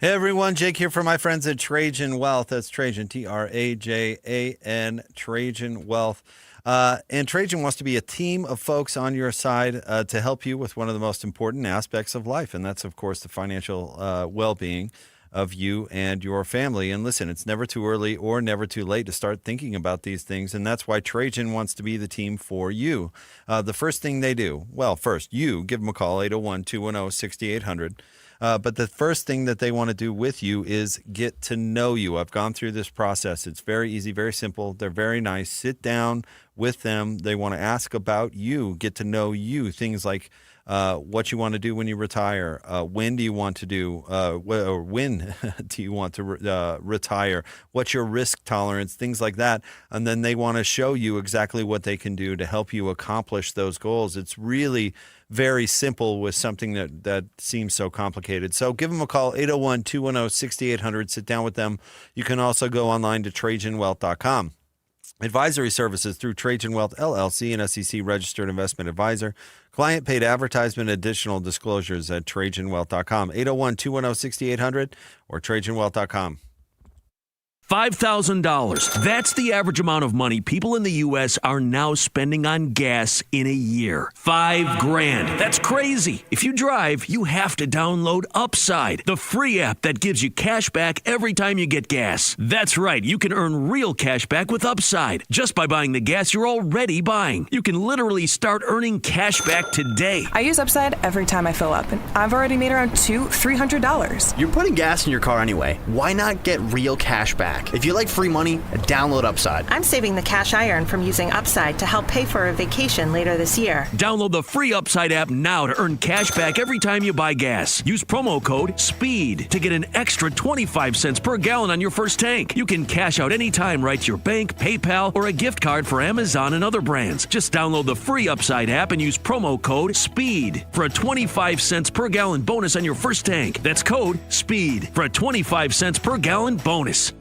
Hey everyone, Jake here for my friends at Trajan Wealth. That's Trajan, Trajan, Trajan Wealth. And Trajan wants to be a team of folks on your side to help you with one of the most important aspects of life, and that's, of course, the financial well-being of you and your family. And listen, it's never too early or never too late to start thinking about these things, and that's why Trajan wants to be the team for you. The first thing they do, well, first, you give them a call, 801-210-6800. But the first thing that they want to do with you is get to know you. I've gone through this process. It's very easy, very simple. They're very nice. Sit down with them. They want to ask about you, get to know you. Things like what you want to do when you retire. When do you want to do, or when do you want to retire? What's your risk tolerance? Things like that. And then they want to show you exactly what they can do to help you accomplish those goals. It's really very simple with something that seems so complicated. So give them a call, 801-210-6800. Sit down with them. You can also go online to TrajanWealth.com. Advisory services through Trajan Wealth, LLC, an SEC-registered investment advisor. Client paid advertisement, additional disclosures at TrajanWealth.com, 801-210-6800 or TrajanWealth.com. $5,000. That's the average amount of money people in the U.S. are now spending on gas in a year. $5,000. That's crazy. If you drive, you have to download Upside, the free app that gives you cash back every time you get gas. That's right. You can earn real cash back with Upside just by buying the gas you're already buying. You can literally start earning cash back today. I use Upside every time I fill up, and I've already made around $300. You're putting gas in your car anyway. Why not get real cash back? If you like free money, download Upside. I'm saving the cash I earn from using Upside to help pay for a vacation later this year. Download the free Upside app now to earn cash back every time you buy gas. Use promo code SPEED to get an extra 25 cents per gallon on your first tank. You can cash out anytime right to your bank, PayPal, or a gift card for Amazon and other brands. Just download the free Upside app and use promo code SPEED for a 25 cents per gallon bonus on your first tank. That's code SPEED for a 25 cents per gallon bonus.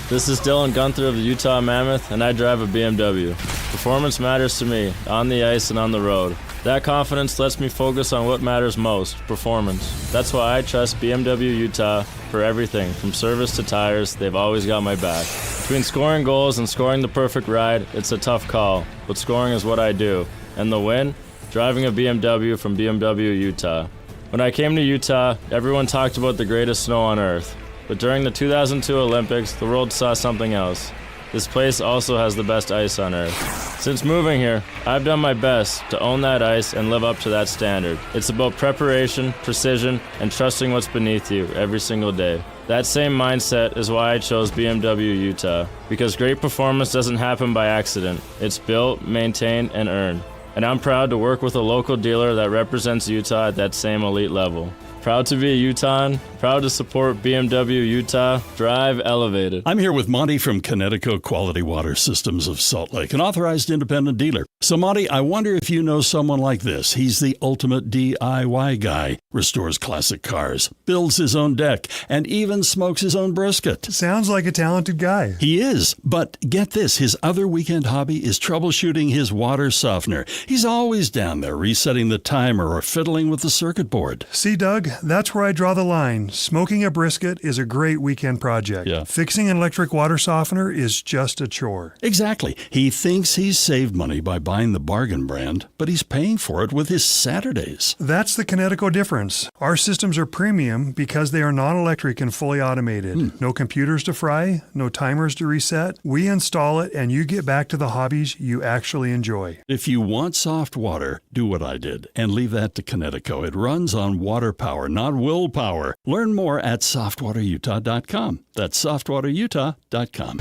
This is Dylan Gunther of the Utah Mammoth, and I drive a BMW. Performance matters to me, on the ice and on the road. That confidence lets me focus on what matters most, performance. That's why I trust BMW Utah for everything, from service to tires. They've always got my back. Between scoring goals and scoring the perfect ride, it's a tough call, but scoring is what I do. And the win? Driving a BMW from BMW Utah. When I came to Utah, everyone talked about the greatest snow on earth. But during the 2002 Olympics, the world saw something else. This place also has the best ice on earth. Since moving here, I've done my best to own that ice and live up to that standard. It's about preparation, precision, and trusting what's beneath you every single day. That same mindset is why I chose BMW Utah, because great performance doesn't happen by accident. It's built, maintained, and earned. And I'm proud to work with a local dealer that represents Utah at that same elite level. Proud to be a Utahan, proud to support BMW Utah, drive elevated. I'm here with Monty from Connecticut Quality Water Systems of Salt Lake, an authorized independent dealer. So Monty, I wonder if you know someone like this. He's the ultimate DIY guy, restores classic cars, builds his own deck, and even smokes his own brisket. Sounds like a talented guy. He is, but get this, his other weekend hobby is troubleshooting his water softener. He's always down there resetting the timer or fiddling with the circuit board. See, Doug, that's where I draw the line. Smoking a brisket is a great weekend project. Yeah. Fixing an electric water softener is just a chore. Exactly. He thinks he's saved money by buying the bargain brand, but he's paying for it with his Saturdays. That's the Connecticut difference. Our systems are premium because they are non-electric and fully automated. No computers to fry, no timers to reset. We install it and you get back to the hobbies you actually enjoy. If you want soft water, do what I did and leave that to Connecticut. It runs on water power, not willpower. Learn more at softwaterutah.com. That's softwaterutah.com.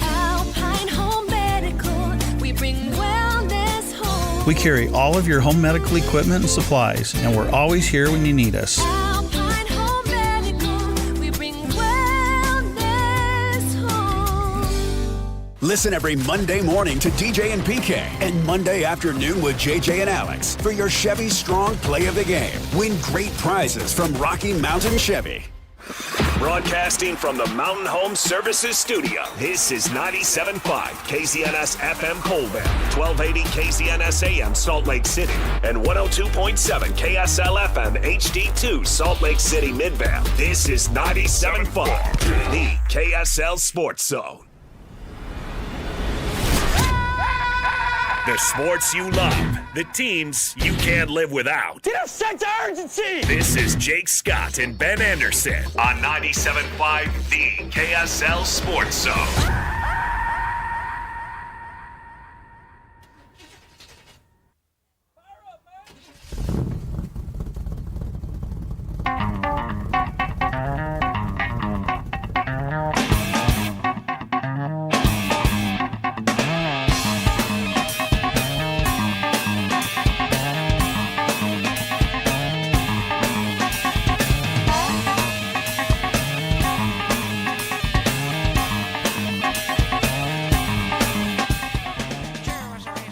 Alpine Home Medical, we bring wellness home. We carry all of your home medical equipment and supplies, and we're always here when you need us. Alpine Home Medical, we bring Listen every Monday morning to DJ and PK and Monday afternoon with JJ and Alex for your Chevy Strong Play of the Game. Win great prizes from Rocky Mountain Chevy. Broadcasting from the Mountain Home Services Studio, this is 97.5 KZNS FM Colville, 1280 KZNS AM Salt Lake City, and 102.7 KSL FM HD2 Salt Lake City Midvale. This is 97.5, the KSL Sports Zone. The sports you love, the teams you can't live without. Get a sense of urgency! This is Jake Scott and Ben Anderson on 97.5, the KSL Sports Zone.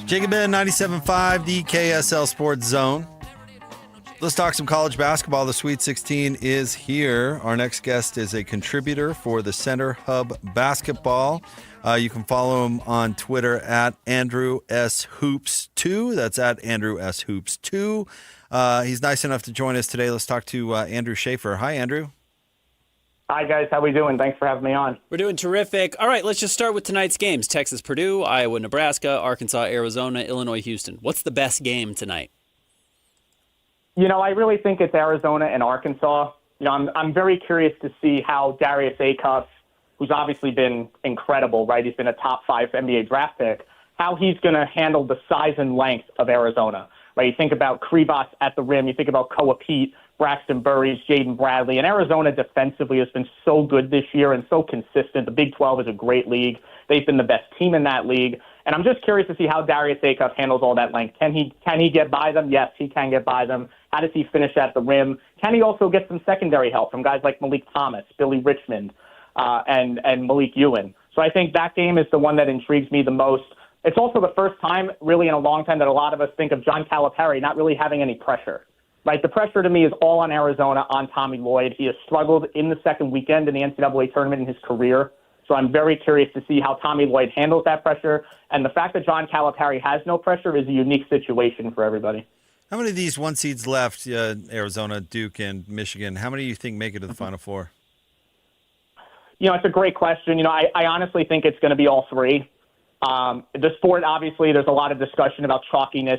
Jacob Ben, 97.5, the KSL Sports Zone. Let's talk some college basketball. The Sweet 16 is here. Our next guest is a contributor for the Center Hub Basketball. You can follow him on Twitter at Andrew S. Hoops2. That's at Andrew S. Hoops2. He's nice enough to join us today. Let's talk to Andrew Schaefer. Hi, Andrew. Hi, guys. How we doing? Thanks for having me on. We're doing terrific. All right, let's just start with tonight's games. Texas, Purdue, Iowa, Nebraska, Arkansas, Arizona, Illinois, Houston. What's the best game tonight? You know, I really think it's Arizona and Arkansas. You know, I'm very curious to see how Darius Acuff, who's obviously been incredible, right? He's been a top 5 NBA draft pick, how he's going to handle the size and length of Arizona, right? You think about Kribas at the rim. You think about Koa Pete, Braxton Burries, Jaden Bradley. And Arizona defensively has been so good this year and so consistent. The Big 12 is a great league. They've been the best team in that league. And I'm just curious to see how Darius Acuff handles all that length. Can he get by them? Yes, he can get by them. How does he finish at the rim? Can he also get some secondary help from guys like Malik Thomas, Billy Richmond, and Malik Ewan? So I think that game is the one that intrigues me the most. It's also the first time really in a long time that a lot of us think of John Calipari not really having any pressure. Right, the pressure to me is all on Arizona, on Tommy Lloyd. He has struggled in the second weekend in the NCAA tournament in his career. So I'm very curious to see how Tommy Lloyd handles that pressure. And the fact that John Calipari has no pressure is a unique situation for everybody. How many of these one seeds left, Arizona, Duke, and Michigan, how many do you think make it to the Final Four? You know, it's a great question. You know, I honestly think it's going to be all three. The sport, obviously, there's a lot of discussion about chalkiness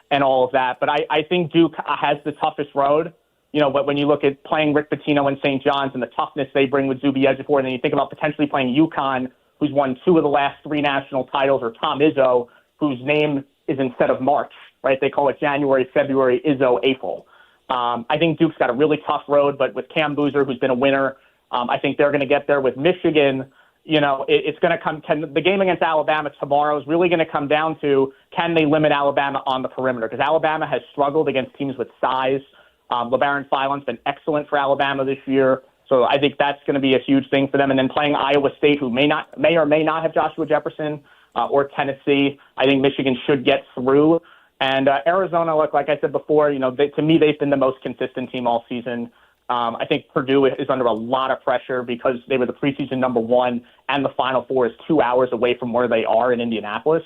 and all of that. But I think Duke has the toughest road. You know, when you look at playing Rick Pitino and St. John's and the toughness they bring with Zuby Ejiofor, and then you think about potentially playing UConn, who's won 2 of the last 3 national titles, or Tom Izzo, whose name is instead of March, right? They call it January, February, Izzo, April. I think Duke's got a really tough road, but with Cam Boozer, who's been a winner, I think they're going to get there. With Michigan, you know, it's going to come. The game against Alabama tomorrow is really going to come down to, can they limit Alabama on the perimeter? Because Alabama has struggled against teams with size. LeBaron Philon's been excellent for Alabama this year, so I think that's going to be a huge thing for them. And then playing Iowa State, who may or may not have Joshua Jefferson, or Tennessee, I think Michigan should get through. And Arizona, like I said before, you know, to me they've been the most consistent team all season. I think Purdue is under a lot of pressure because they were the preseason number 1, and the Final Four is 2 hours away from where they are in Indianapolis.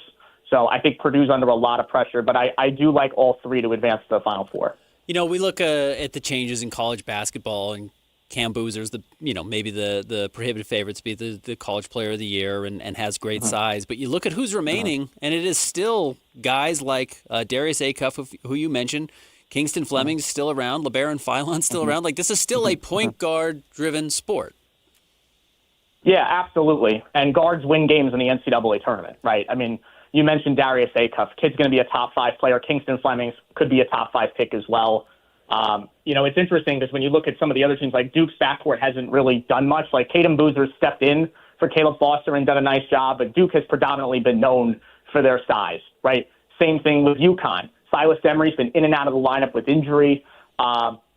So I think Purdue's under a lot of pressure, but I do like all 3 to advance to the Final Four. You know, we look at the changes in college basketball, and Cam Boozer's maybe the prohibitive favorite to be the college player of the year and has great size. But you look at who's remaining, and it is still guys like Darius Acuff, who you mentioned, Kingston Fleming's still around, LeBaron Philon's still around. Like, this is still a point guard-driven sport. Yeah, absolutely. And guards win games in the NCAA tournament, right? I mean, you mentioned Darius Acuff. Kid's going to be a top 5 player. Kingston Fleming could be a top 5 pick as well. You know, it's interesting because when you look at some of the other teams, like Duke's backcourt hasn't really done much. Like, Tatum Boozer stepped in for Caleb Foster and done a nice job, but Duke has predominantly been known for their size, right? Same thing with UConn. Silas Emery's been in and out of the lineup with injury,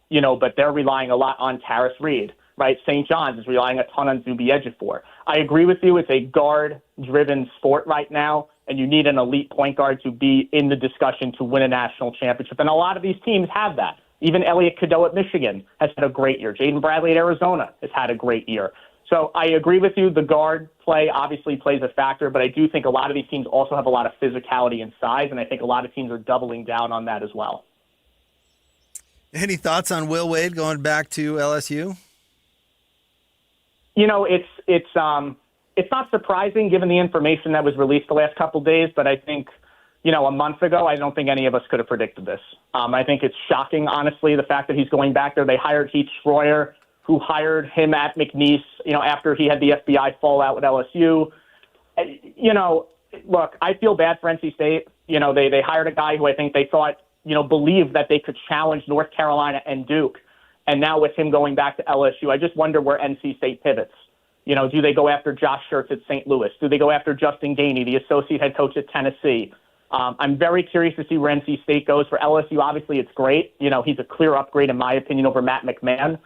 you know, but they're relying a lot on Tarris Reed. right? St. John's is relying a ton on Zuby Ejiofor. I agree with you. It's a guard-driven sport right now, and you need an elite point guard to be in the discussion to win a national championship. And a lot of these teams have that. Even Elliot Cadeau at Michigan has had a great year. Jaden Bradley at Arizona has had a great year. So I agree with you. The guard play obviously plays a factor, but I do think a lot of these teams also have a lot of physicality and size, and I think a lot of teams are doubling down on that as well. Any thoughts on Will Wade going back to LSU? You know, it's not surprising given the information that was released the last couple of days, but I think, you know, a month ago, I don't think any of us could have predicted this. I think it's shocking, honestly, the fact that he's going back there. They hired Heath Schroyer, who hired him at McNeese, you know, after he had the FBI fallout with LSU. You know, look, I feel bad for NC State. You know, they hired a guy who I think they thought, you know, believed that they could challenge North Carolina and Duke. And now with him going back to LSU, I just wonder where NC State pivots. You know, do they go after Josh Schertz at St. Louis? Do they go after Justin Gainey, the associate head coach at Tennessee? I'm very curious to see where NC State goes. For LSU, obviously, it's great. You know, he's a clear upgrade, in my opinion, over Matt McMahon,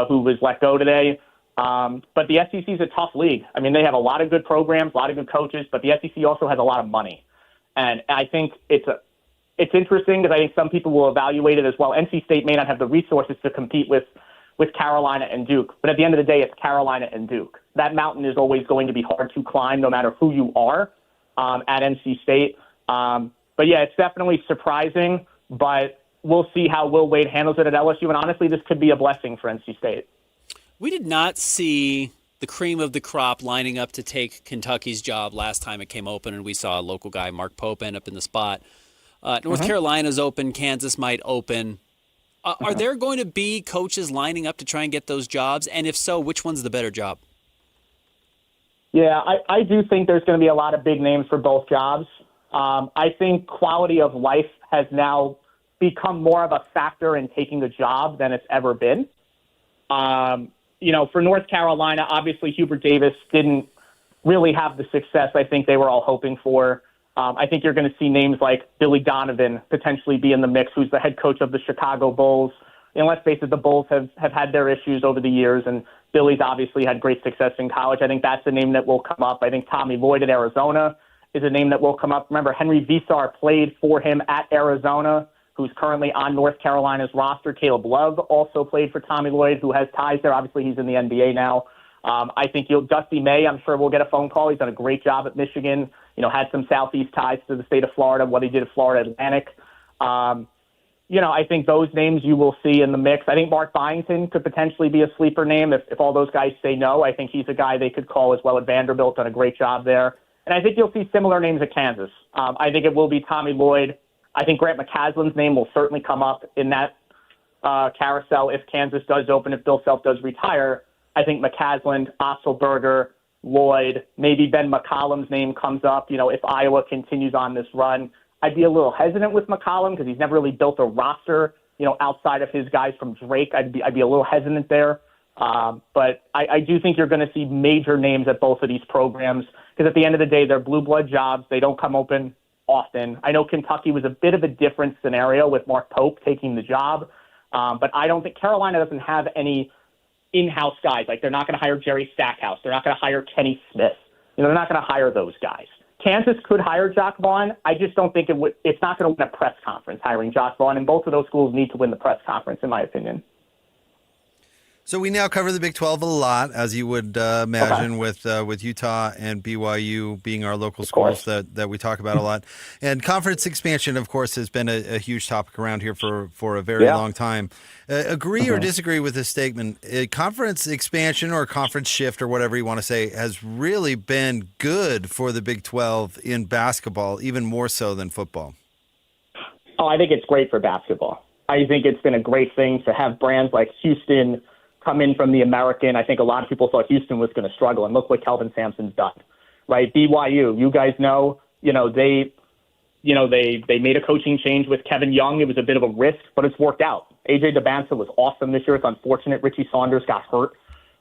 who was let go today. But the SEC is a tough league. I mean, they have a lot of good programs, a lot of good coaches, but the SEC also has a lot of money. And I think it's interesting because I think some people will evaluate it as well. NC State may not have the resources to compete with Carolina and Duke, but at the end of the day, it's Carolina and Duke. That mountain is always going to be hard to climb no matter who you are at NC State. But yeah, it's definitely surprising, but we'll see how Will Wade handles it at LSU. And honestly, this could be a blessing for NC State. We did not see the cream of the crop lining up to take Kentucky's job last time it came open, and we saw a local guy, Mark Pope, end up in the spot. North Carolina's open. Kansas might open. Are there going to be coaches lining up to try and get those jobs? And if so, which one's the better job? Yeah, I do think there's going to be a lot of big names for both jobs. I think quality of life has now become more of a factor in taking a job than it's ever been. You know, for North Carolina, obviously Hubert Davis didn't really have the success I think they were all hoping for. I think you're going to see names like Billy Donovan potentially be in the mix, who's the head coach of the Chicago Bulls. And let's face it, the Bulls have had their issues over the years, and Billy's obviously had great success in college. I think that's a name that will come up. I think Tommy Lloyd at Arizona is a name that will come up. Remember, Henry Visar played for him at Arizona, who's currently on North Carolina's roster. Caleb Love also played for Tommy Lloyd, who has ties there. Obviously, he's in the NBA now. I think Dusty May, I'm sure, will get a phone call. He's done a great job at Michigan. You know, had some Southeast ties to the state of Florida, what he did at Florida Atlantic. You know, I think those names you will see in the mix. I think Mark Byington could potentially be a sleeper name if all those guys say no. I think he's a guy they could call as well at Vanderbilt, done a great job there. And I think you'll see similar names at Kansas. I think it will be Tommy Lloyd. I think Grant McCaslin's name will certainly come up in that carousel if Kansas does open, if Bill Self does retire. I think McCaslin, Otzelberger, Lloyd, maybe Ben McCollum's name comes up. You know, if Iowa continues on this run, I'd be a little hesitant with McCollum because he's never really built a roster, you know, outside of his guys from Drake. I'd be a little hesitant there. But I do think you're going to see major names at both of these programs because at the end of the day, they're blue blood jobs. They don't come open often. I know Kentucky was a bit of a different scenario with Mark Pope taking the job. But I don't think Carolina doesn't have any in-house guys. Like, they're not going to hire Jerry Stackhouse. They're not going to hire Kenny Smith. You know, they're not going to hire those guys. Kansas could hire Jock Vaughn. I just don't think it's not going to win a press conference hiring Jock Vaughn, and both of those schools need to win the press conference, in my opinion. So we now cover the Big 12 a lot, as you would imagine, with Utah and BYU being our local schools that we talk about a lot. And conference expansion, of course, has been a huge topic around here for a very long time. Agree or disagree with this statement? Conference expansion or conference shift or whatever you want to say has really been good for the Big 12 in basketball, even more so than football. Oh, I think it's great for basketball. I think it's been a great thing to have brands like Houston come in from the American. I think a lot of people thought Houston was going to struggle, and look what Kelvin Sampson's done, right? BYU, you guys know, they made a coaching change with Kevin Young. It was a bit of a risk, but it's worked out. AJ DeBanza was awesome this year. It's unfortunate Richie Saunders got hurt,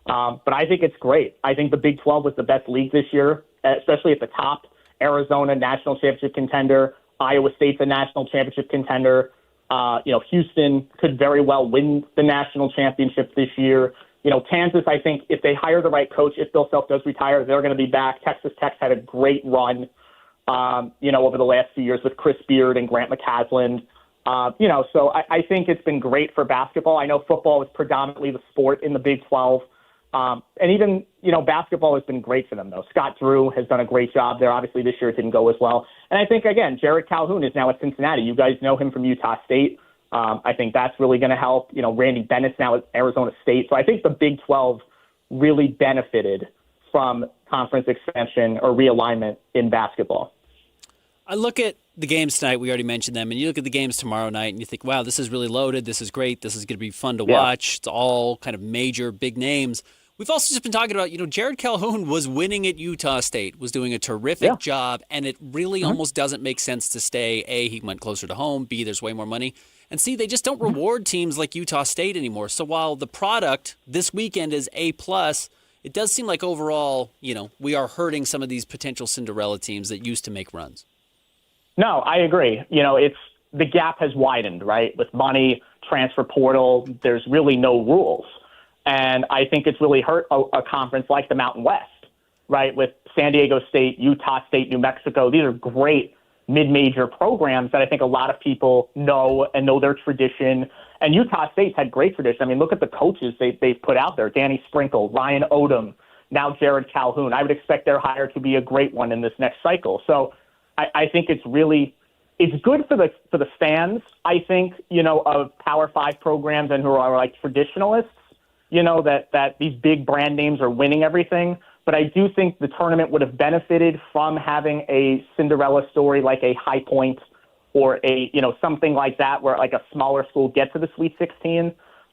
but I think it's great. I think the Big 12 was the best league this year, especially at the top. Arizona, national championship contender. Iowa State's a national championship contender. Houston could very well win the national championship this year. Kansas, I think if they hire the right coach, if Bill Self does retire, they're going to be back. Texas Tech had a great run, over the last few years with Chris Beard and Grant McCasland. So I think it's been great for basketball. I know football is predominantly the sport in the Big 12. And even, basketball has been great for them, though. Scott Drew has done a great job there. Obviously, this year it didn't go as well. And I think, again, Jared Calhoun is now at Cincinnati. You guys know him from Utah State. I think that's really going to help. Randy Bennett's now at Arizona State. So I think the Big 12 really benefited from conference expansion or realignment in basketball. I look at the games tonight, we already mentioned them, and you look at the games tomorrow night and you think, wow, this is really loaded, this is great, this is going to be fun to watch. It's all kind of major, big names. We've also just been talking about, Jared Calhoun was winning at Utah State, was doing a terrific job, and it really almost doesn't make sense to stay. A, he went closer to home. B, there's way more money. And C, they just don't reward teams like Utah State anymore. So while the product this weekend is A+, it does seem like overall, we are hurting some of these potential Cinderella teams that used to make runs. No, I agree. It's the gap has widened, right? With money, transfer portal, there's really no rules. And I think it's really hurt a conference like the Mountain West, right? With San Diego State, Utah State, New Mexico. These are great mid-major programs that I think a lot of people know and know their tradition. And Utah State's had great tradition. I mean, look at the coaches they've put out there. Danny Sprinkle, Ryan Odom, now Jared Calhoun. I would expect their hire to be a great one in this next cycle. So I think it's good for the fans, I think, of Power 5 programs and who are like traditionalists, that these big brand names are winning everything. But I do think the tournament would have benefited from having a Cinderella story like a High Point or something like that where like a smaller school gets to the Sweet 16.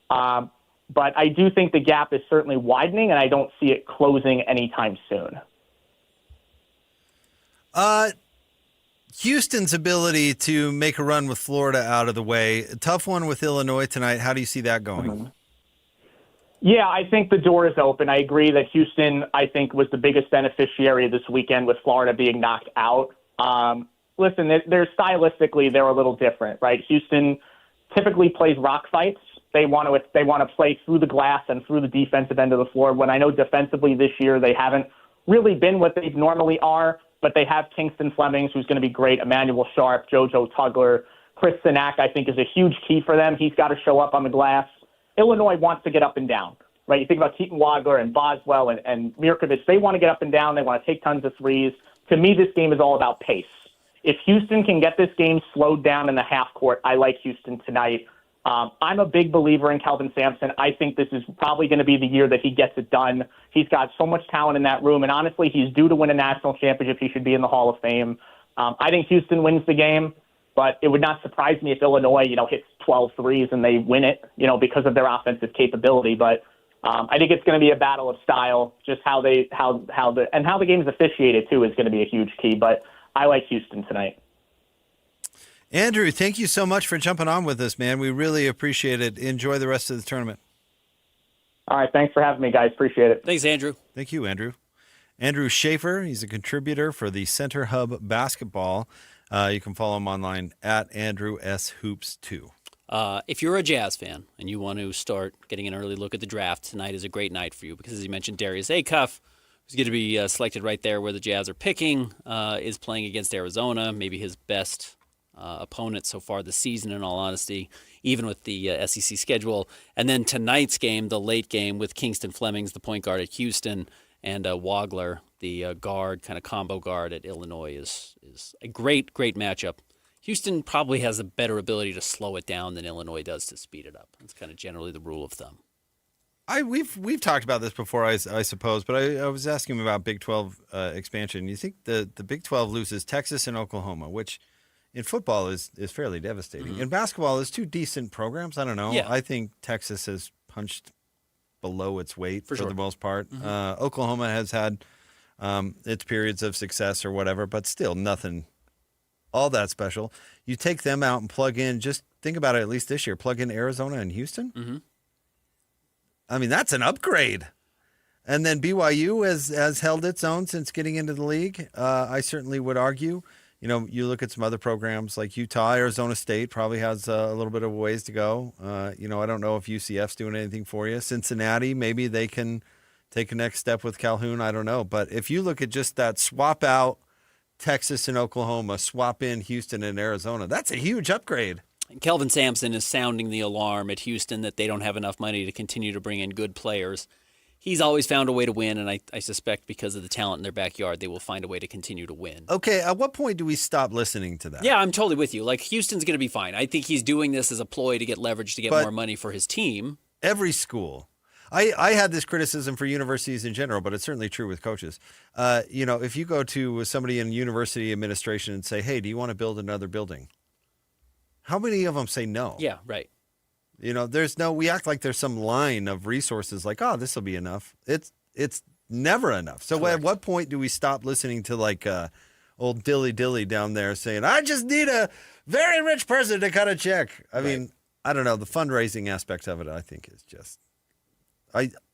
But I do think the gap is certainly widening, and I don't see it closing anytime soon. Houston's ability to make a run with Florida out of the way. A tough one with Illinois tonight. How do you see that going? Mm-hmm. Yeah, I think the door is open. I agree that Houston, I think, was the biggest beneficiary this weekend with Florida being knocked out. Listen, they're stylistically, they're a little different, right? Houston typically plays rock fights. They want to play through the glass and through the defensive end of the floor. When I know defensively this year they haven't really been what they normally are, but they have Kingston Flemings, who's going to be great, Emmanuel Sharp, JoJo Tugler. Chris Sinak, I think, is a huge key for them. He's got to show up on the glass. Illinois wants to get up and down, right? You think about Keaton Wagler and Boswell and Mirkovic. They want to get up and down. They want to take tons of threes. To me, this game is all about pace. If Houston can get this game slowed down in the half court, I like Houston tonight. I'm a big believer in Kelvin Sampson. I think this is probably going to be the year that he gets it done. He's got so much talent in that room, and honestly, he's due to win a national championship. He should be in the Hall of Fame. I think Houston wins the game, but it would not surprise me if Illinois, hits 12 threes and they win it, because of their offensive capability. But I think it's going to be a battle of style. Just how the game is officiated too is going to be a huge key. But I like Houston tonight. Andrew, thank you so much for jumping on with us, man. We really appreciate it. Enjoy the rest of the tournament. All right. Thanks for having me, guys. Appreciate it. Thanks, Andrew. Thank you, Andrew. Andrew Schaefer, he's a contributor for the Center Hub Basketball. You can follow him online at Andrew S. Hoops 2. If you're a Jazz fan and you want to start getting an early look at the draft, tonight is a great night for you because, as you mentioned, Darius Acuff, who's going to be selected right there where the Jazz are picking, is playing against Arizona, maybe his best opponent so far this season, in all honesty, even with the SEC schedule. And then tonight's game, the late game with Kingston Flemings, the point guard at Houston, and Wagler, the guard, kind of combo guard at Illinois, is a great matchup. Houston probably has a better ability to slow it down than Illinois does to speed it up. That's kind of generally the rule of thumb. We've talked about this before, I suppose, but I was asking about Big 12 expansion. You think the Big 12 loses Texas and Oklahoma, which in football is fairly devastating. Mm-hmm. In basketball, is two decent programs. I don't know. Yeah. I think Texas has punched below its weight for the most part. Mm-hmm. Oklahoma has had its periods of success or whatever, but still nothing all that special. You take them out and plug in, just think about it, at least this year, plug in Arizona and Houston. Mm-hmm. I mean, that's an upgrade. And then BYU has held its own since getting into the league. I certainly would argue You look at some other programs like Utah, Arizona State probably has a little bit of a ways to go. I don't know if UCF's doing anything for you. Cincinnati, maybe they can take a next step with Calhoun. I don't know. But if you look at just that swap out Texas and Oklahoma, swap in Houston and Arizona, that's a huge upgrade. Kelvin Sampson is sounding the alarm at Houston that they don't have enough money to continue to bring in good players. He's always found a way to win, and I suspect because of the talent in their backyard, they will find a way to continue to win. Okay, at what point do we stop listening to that? Yeah, I'm totally with you. Like, Houston's going to be fine. I think he's doing this as a ploy to get leverage to get more money for his team. Every school. I had this criticism for universities in general, but it's certainly true with coaches. If you go to somebody in university administration and say, hey, do you want to build another building? How many of them say no? Yeah, right. We act like there's some line of resources like, oh, this will be enough. It's never enough. So Correct. At what point do we stop listening to like old Dilly Dilly down there saying, I just need a very rich person to cut a check? I mean, I don't know. The fundraising aspect of it, I think, is just,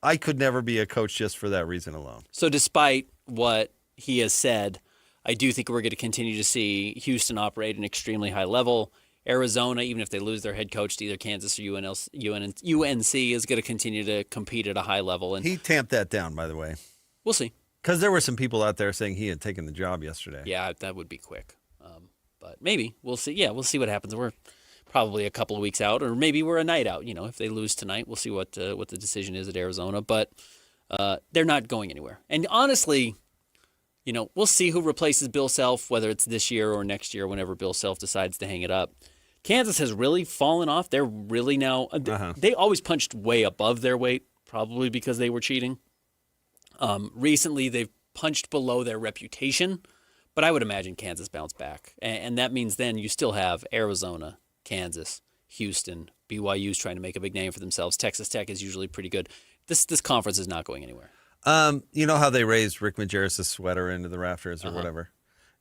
I could never be a coach just for that reason alone. So despite what he has said, I do think we're going to continue to see Houston operate at an extremely high level. Arizona, even if they lose their head coach to either Kansas or UNC, is going to continue to compete at a high level. And he tamped that down, by the way. We'll see. Because there were some people out there saying he had taken the job yesterday. Yeah, that would be quick. But maybe. We'll see. Yeah, we'll see what happens. We're probably a couple of weeks out, or maybe we're a night out. If they lose tonight, we'll see what the decision is at Arizona. But they're not going anywhere. And honestly, we'll see who replaces Bill Self, whether it's this year or next year, whenever Bill Self decides to hang it up. Kansas has really fallen off. They're really now they always punched way above their weight, probably because they were cheating. Recently, they've punched below their reputation, but I would imagine Kansas bounced back. And that means then you still have Arizona, Kansas, Houston, BYU's trying to make a big name for themselves. Texas Tech is usually pretty good. This conference is not going anywhere. You know how they raised Rick Majerus' sweater into the rafters or whatever?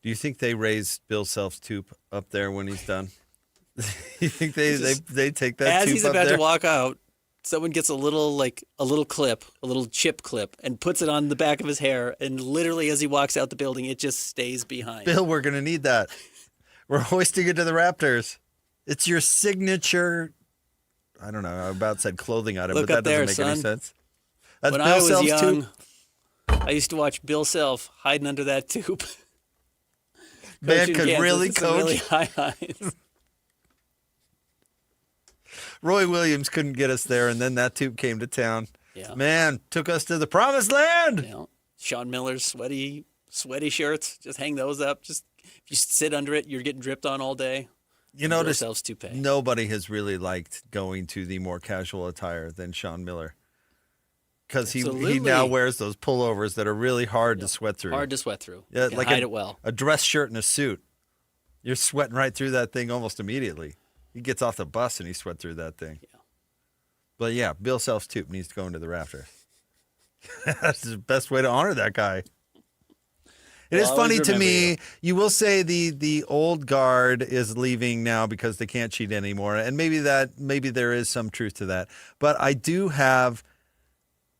Do you think they raise Bill Self's toop up there when he's done? You think they take that as tube he's up about there? to walk out, someone gets a little chip clip, and puts it on the back of his hair, and literally as he walks out the building, it just stays behind. Bill, we're going to need that. We're hoisting it to the Raptors. It's your signature. I don't know. I about said clothing item, Look but that up there, doesn't make any son. sense. That's When Bill I was Self's young, tube. I used to watch Bill Self hiding under that tube. Man Coaching could Kansas really with some coach. really high highs. Roy Williams couldn't get us there, and then that tube came to town. Yeah. Man, took us to the promised land. Sean Miller's sweaty shirts, just hang those up. Just if you sit under it, you're getting dripped on all day. You notice Bill Self's toupee. nobody has really liked going to the more casual attire than Sean Miller. Because he now wears those pullovers that are really hard to sweat through. Hard to sweat through. Yeah, You can like hide it well. a dress shirt and a suit. You're sweating right through that thing almost immediately. He gets off the bus and he sweat through that thing. Yeah. But yeah, Bill Self's tube needs to go into the rafters. That's the best way to honor that guy. It is funny to me. You will say the old guard is leaving now because they can't cheat anymore, and maybe there is some truth to that. But I do have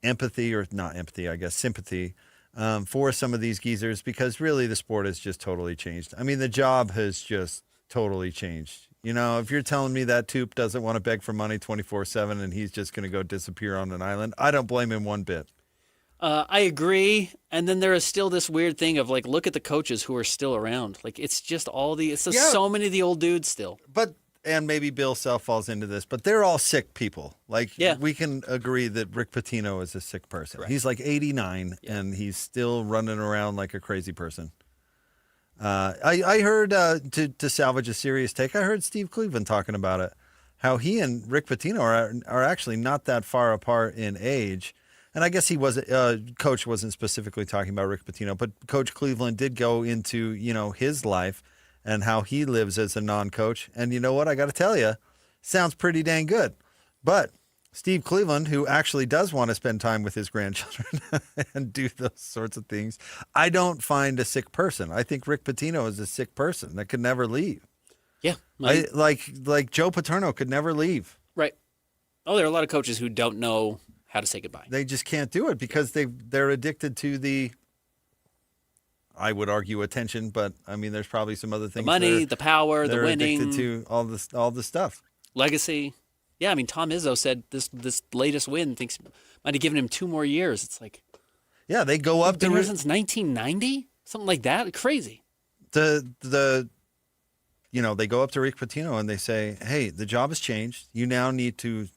empathy, or not empathy, I guess sympathy, for some of these geezers, because really the sport has just totally changed. I mean, the job has just totally changed. If you're telling me that Toop doesn't want to beg for money 24/7 and he's just going to go disappear on an island, I don't blame him one bit. I agree. And then there is still this weird thing of like, look at the coaches who are still around. Like, it's just so many of the old dudes still. And maybe Bill Self falls into this, but they're all sick people. Like, we can agree that Rick Pitino is a sick person. Correct. He's like 89 and he's still running around like a crazy person. I heard, to salvage a serious take, I heard Steve Cleveland talking about it, how he and Rick Pitino are actually not that far apart in age. And I guess Coach wasn't specifically talking about Rick Pitino, but Coach Cleveland did go into, his life and how he lives as a non-coach. And you know what? I got to tell you, sounds pretty dang good. But Steve Cleveland, who actually does want to spend time with his grandchildren and do those sorts of things, I don't find a sick person. I think Rick Pitino is a sick person that could never leave. Yeah. Like Joe Paterno could never leave. Right. Oh, there are a lot of coaches who don't know how to say goodbye. They just can't do it because they're addicted to the, I would argue attention, but I mean, there's probably some other things. The money, the power, the winning. Addicted to all this stuff. Legacy. Yeah, I mean, Tom Izzo said this latest win might have given him 2 more years. It's like, yeah, they go up. Been here since 1990, something like that. Crazy. They go up to Rick Pitino and they say, "Hey, the job has changed. You now need to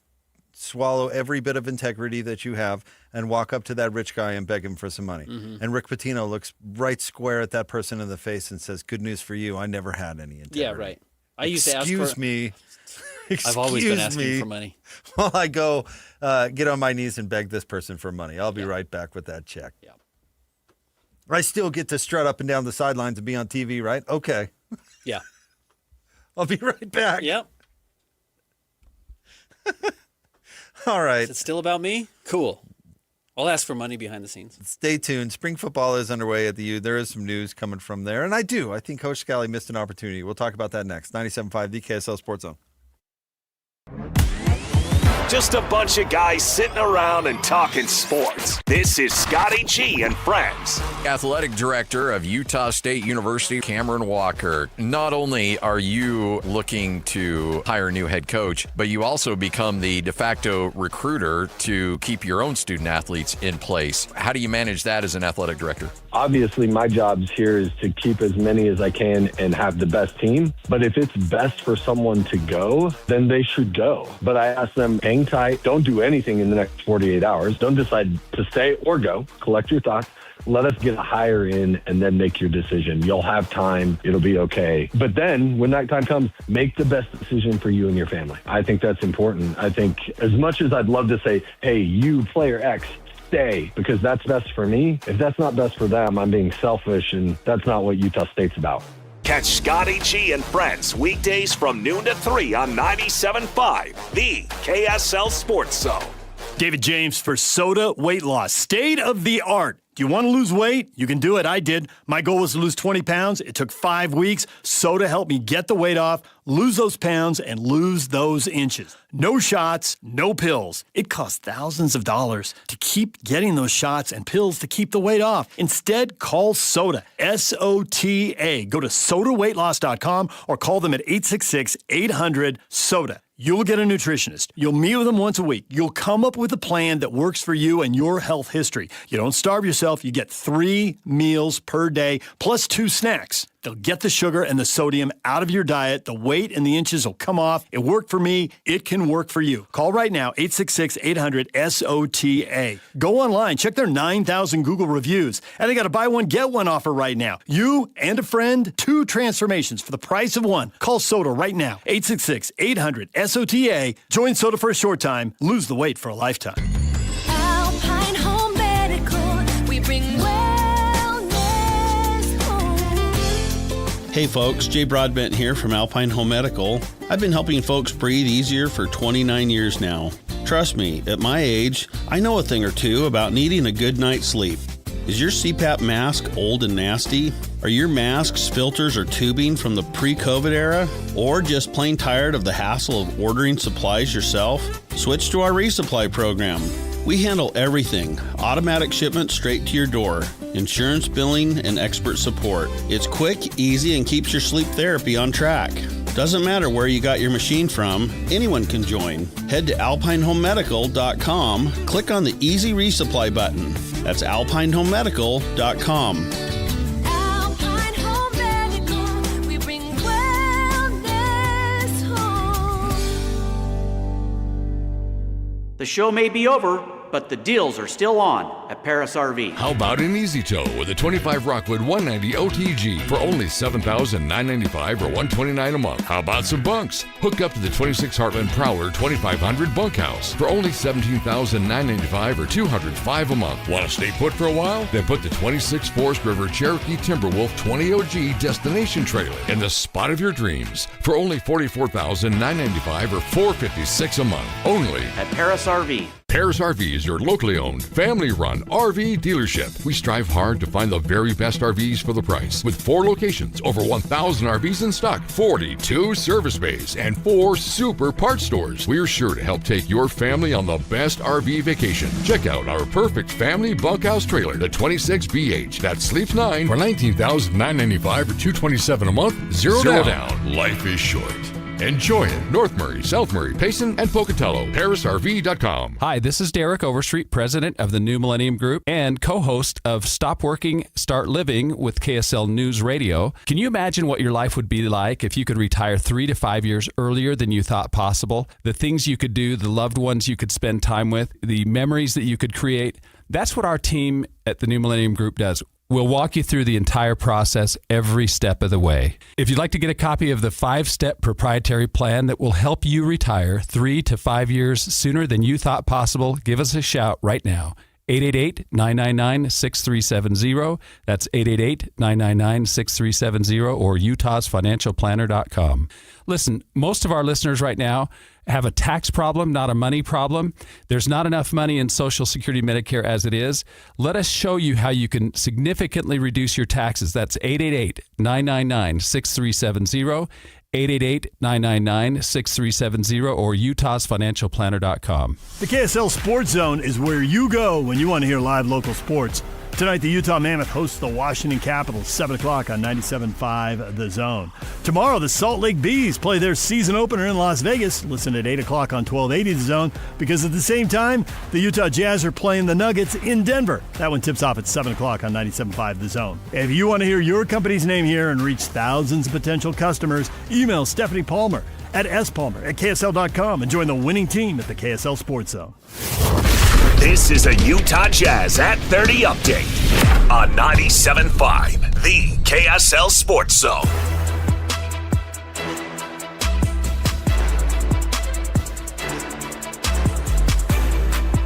swallow every bit of integrity that you have and walk up to that rich guy and beg him for some money." Mm-hmm. And Rick Pitino looks right square at that person in the face and says, "Good news for you. I never had any integrity." Yeah, right. I used to ask for. Excuse me. I've always been asking for money. While I go get on my knees and beg this person for money. I'll be right back with that check. Yeah. I still get to strut up and down the sidelines and be on TV, right? Okay. Yeah. I'll be right back. Yep. All right. Is it still about me? Cool. I'll ask for money behind the scenes. Stay tuned. Spring football is underway at the U. There is some news coming from there. And I think Coach Scally missed an opportunity. We'll talk about that next. 97.5, the KSL Sports Zone. Just a bunch of guys sitting around and talking sports. This is Scotty G and Friends. Athletic Director of Utah State University, Cameron Walker. Not only are you looking to hire a new head coach, but you also become the de facto recruiter to keep your own student athletes in place. How do you manage that as an athletic director? Obviously, my job here is to keep as many as I can and have the best team. But if it's best for someone to go, then they should go. But I ask them, hang tight. Don't do anything in the next 48 hours. Don't decide to stay or go. Collect your thoughts. Let us get a hire in and then make your decision. You'll have time. It'll be okay. But then when that time comes, make the best decision for you and your family. I think that's important. I think as much as I'd love to say, hey, you player X, stay because that's best for me. If that's not best for them, I'm being selfish, and that's not what Utah State's about. Catch Scotty G and Friends weekdays from noon to 3 on 97.5, the KSL Sports Zone. David James for Soda Weight Loss. State of the art. Do you want to lose weight? You can do it. I did. My goal was to lose 20 pounds. It took 5 weeks. Soda helped me get the weight off, lose those pounds, and lose those inches. No shots, no pills. It costs thousands of dollars to keep getting those shots and pills to keep the weight off. Instead, call Soda, S-O-T-A. Go to sodaweightloss.com or call them at 866-800-SODA. You'll get a nutritionist. You'll meet with them once a week. You'll come up with a plan that works for you and your health history. You don't starve yourself. You get 3 meals per day plus 2 snacks. They'll get the sugar and the sodium out of your diet. The weight and the inches will come off. It worked for me. It can work for you. Call right now, 866-800-SOTA. Go online. Check their 9,000 Google reviews. And they got a buy one, get one offer right now. You and a friend, 2 transformations for the price of 1. Call Soda right now, 866-800-SOTA. Join Soda for a short time. Lose the weight for a lifetime. Alpine Home Medical. We bring wellness home. Hey folks, Jay Broadbent here from Alpine Home Medical. I've been helping folks breathe easier for 29 years now. Trust me, at my age, I know a thing or two about needing a good night's sleep. Is your CPAP mask old and nasty? Are your masks, filters, or tubing from the pre-COVID era? Or just plain tired of the hassle of ordering supplies yourself? Switch to our resupply program. We handle everything. Automatic shipment straight to your door. Insurance billing and expert support. It's quick, easy, and keeps your sleep therapy on track. Doesn't matter where you got your machine from, anyone can join. Head to alpinehomemedical.com, click on the Easy Resupply button. That's alpinehomemedical.com. Alpine Home Medical. We bring wellness home. The show may be over, but the deals are still on at Paris RV. How about an easy tow with a 25 Rockwood 190 OTG for only $7,995 or $129 a month? How about some bunks? Hook up to the 26 Heartland Prowler 2500 bunkhouse for only $17,995 or $205 a month. Want to stay put for a while? Then put the 26 Forest River Cherokee Timberwolf 20 OG destination trailer in the spot of your dreams for only $44,995 or $456 a month. Only at Paris RV. Paris RV is your locally owned, family-run RV dealership. We strive hard to find the very best RVs for the price. With 4 locations, over 1,000 RVs in stock, 42 service bays, and 4 super parts stores, we're sure to help take your family on the best RV vacation. Check out our perfect family bunkhouse trailer, the 26BH, that sleeps 9 for $19,995 or $227 a month. Zero down. Life is short. Enjoy it. North Murray, South Murray, Payson, and Pocatello. ParisRV.com. Hi, this is Derek Overstreet, president of the New Millennium Group and co-host of Stop Working, Start Living with KSL News Radio. Can you imagine what your life would be like if you could retire 3 to 5 years earlier than you thought possible? The things you could do, the loved ones you could spend time with, the memories that you could create. That's what our team at the New Millennium Group does. We'll walk you through the entire process every step of the way. If you'd like to get a copy of the 5-step proprietary plan that will help you retire 3 to 5 years sooner than you thought possible, give us a shout right now. 888-999-6370. That's 888-999-6370 or utahsfinancialplanner.com. Listen, most of our listeners right now have a tax problem, not a money problem. There's not enough money in Social Security Medicare as it is. Let us show you how you can significantly reduce your taxes. That's 888-999-6370. 888-999-6370 or utahsfinancialplanner.com. The KSL Sports Zone is where you go when you want to hear live local sports. Tonight, the Utah Mammoth hosts the Washington Capitals, 7 o'clock on 97.5 The Zone. Tomorrow, the Salt Lake Bees play their season opener in Las Vegas. Listen at 8 o'clock on 1280 The Zone, because at the same time, the Utah Jazz are playing the Nuggets in Denver. That one tips off at 7 o'clock on 97.5 The Zone. If you want to hear your company's name here and reach thousands of potential customers, email Stephanie Palmer at spalmer@ksl.com and join the winning team at the KSL Sports Zone. This is a Utah Jazz at 30 update on 97.5, the KSL Sports Zone.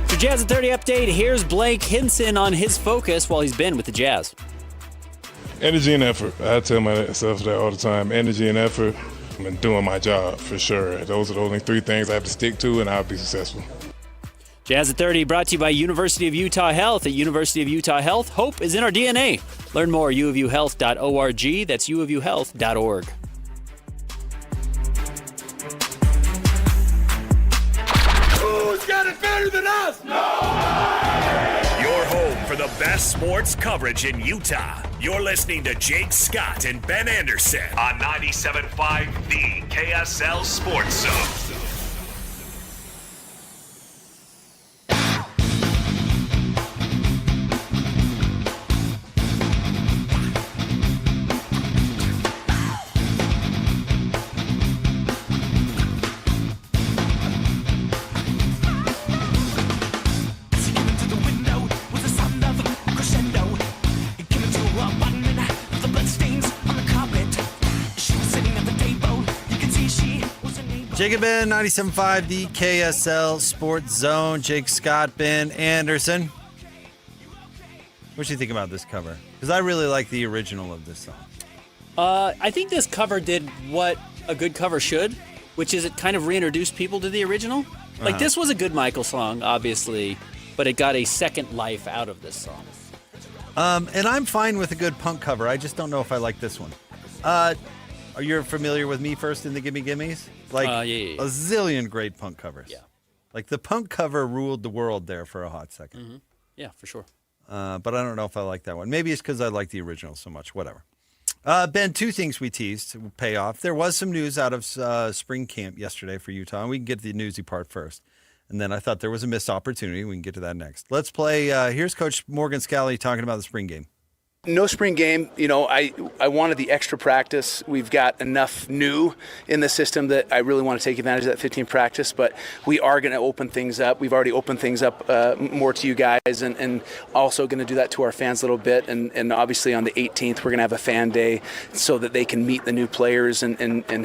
For Jazz at 30 update, here's Blake Hinson on his focus while he's been with the Jazz. Energy and effort. I tell myself that all the time. Energy and effort. I'm doing my job for sure. Those are the only 3 things I have to stick to, and I'll be successful. Jazz at 30 brought to you by University of Utah Health. At University of Utah Health, hope is in our DNA. Learn more at uofuhealth.org. That's uofuhealth.org. Who's got it better than us? Your home for the best sports coverage in Utah. You're listening to Jake Scott and Ben Anderson on 97.5, the KSL Sports Zone. Jacob Ben, 97.5, the KSL Sports Zone. Jake Scott, Ben Anderson. What do you think about this cover? Because I really like the original of this song. I think this cover did what a good cover should, which is it kind of reintroduced people to the original. Like, this was a good Michael song, obviously, but it got a second life out of this song. And I'm fine with a good punk cover. I just don't know if I like this one. Are you familiar with Me First and the Gimme Gimmes? Like, yeah. a zillion great punk covers. Yeah. Like, the punk cover ruled the world there for a hot second. Mm-hmm. Yeah, for sure. But I don't know if I like that one. Maybe it's because I like the original so much. Whatever. Ben, 2 things we teased will pay off. There was some news out of spring camp yesterday for Utah, and we can get to the newsy part first. And then I thought there was a missed opportunity. We can get to that next. Let's play. Here's Coach Morgan Scally talking about the spring game. No spring game. You know, I wanted the extra practice. We've got enough new in the system that I really want to take advantage of that 15 practice, but we are going to open things up. We've already opened things up more to you guys, and also going to do that to our fans a little bit. And obviously on the 18th, we're going to have a fan day so that they can meet the new players and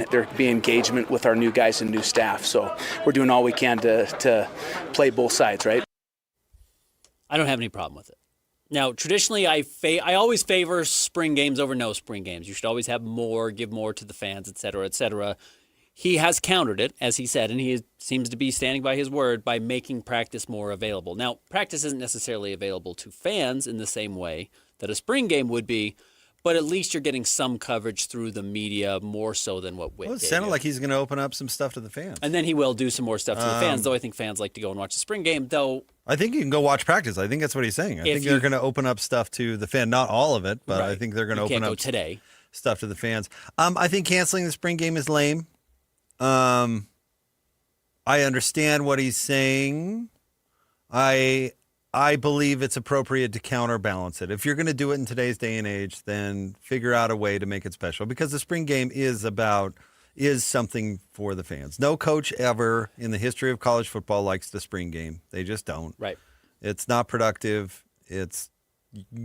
there be engagement with our new guys and new staff. So we're doing all we can to play both sides, right? I don't have any problem with it. Now, traditionally, I always favor spring games over no spring games. You should always have more, give more to the fans, et cetera, et cetera. he has countered it, as he said, and he seems to be standing by his word by making practice more available. Now, practice isn't necessarily available to fans in the same way that a spring game would be, but at least you're getting some coverage through the media more so than what Witt Well, it gave sounded you. like he's going to open up some stuff to the fans. And then he will do some more stuff to the fans, though I think fans like to go and watch the spring game, though. I think you can go watch practice. I think that's what he's saying. I think they're going to open up stuff to the fan. Not all of it, but I think they're going to open up today. Stuff to the fans. I think canceling the spring game is lame. I understand what he's saying. I believe it's appropriate to counterbalance it. If you're going to do it in today's day and age, then figure out a way to make it special, because the spring game is something for the fans. No coach ever in the history of college football likes the spring game. They just don't. Right. It's not productive. It's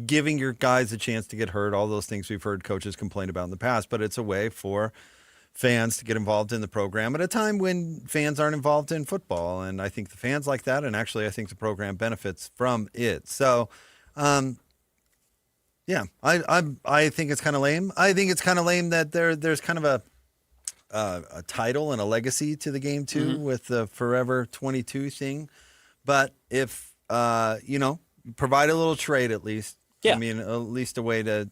giving your guys a chance to get hurt, all those things we've heard coaches complain about in the past, but it's a way for fans to get involved in the program at a time when fans aren't involved in football. And I think the fans like that. And actually, I think the program benefits from it. So, yeah, I think it's kind of lame. I think it's kind of lame that there's kind of a title and a legacy to the game too, with the Forever 22 thing. But if, provide a little trade at least. Yeah. I mean, at least a way to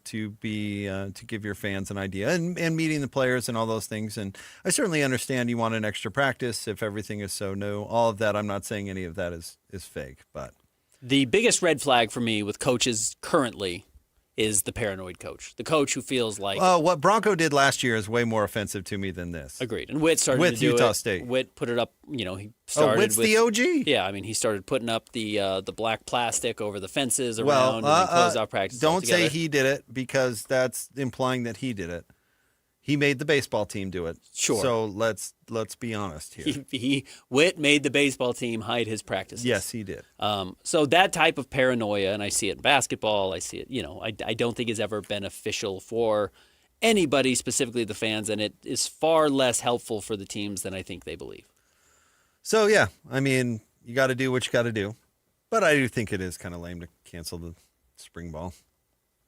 give your fans an idea and meeting the players and all those things. And I certainly understand you want an extra practice if everything is so new. All of that, I'm not saying any of that is fake. But the biggest red flag for me with coaches currently is the paranoid coach. The coach who feels like... Oh, what Bronco did last year is way more offensive to me than this. Agreed. And Witt started with to do Utah it. State. Witt put it up, he started Witt's with... the OG? Yeah, I mean, he started putting up the black plastic over the fences around and then closed out practice don't altogether. say he did it, because that's implying that he did it. He made the baseball team do it. Sure. So let's be honest here. Witt made the baseball team hide his practices. Yes, he did. So that type of paranoia, and I see it in basketball, I see it, I don't think is ever beneficial for anybody, specifically the fans, and it is far less helpful for the teams than I think they believe. So, yeah, I mean, you got to do what you got to do. But I do think it is kind of lame to cancel the spring ball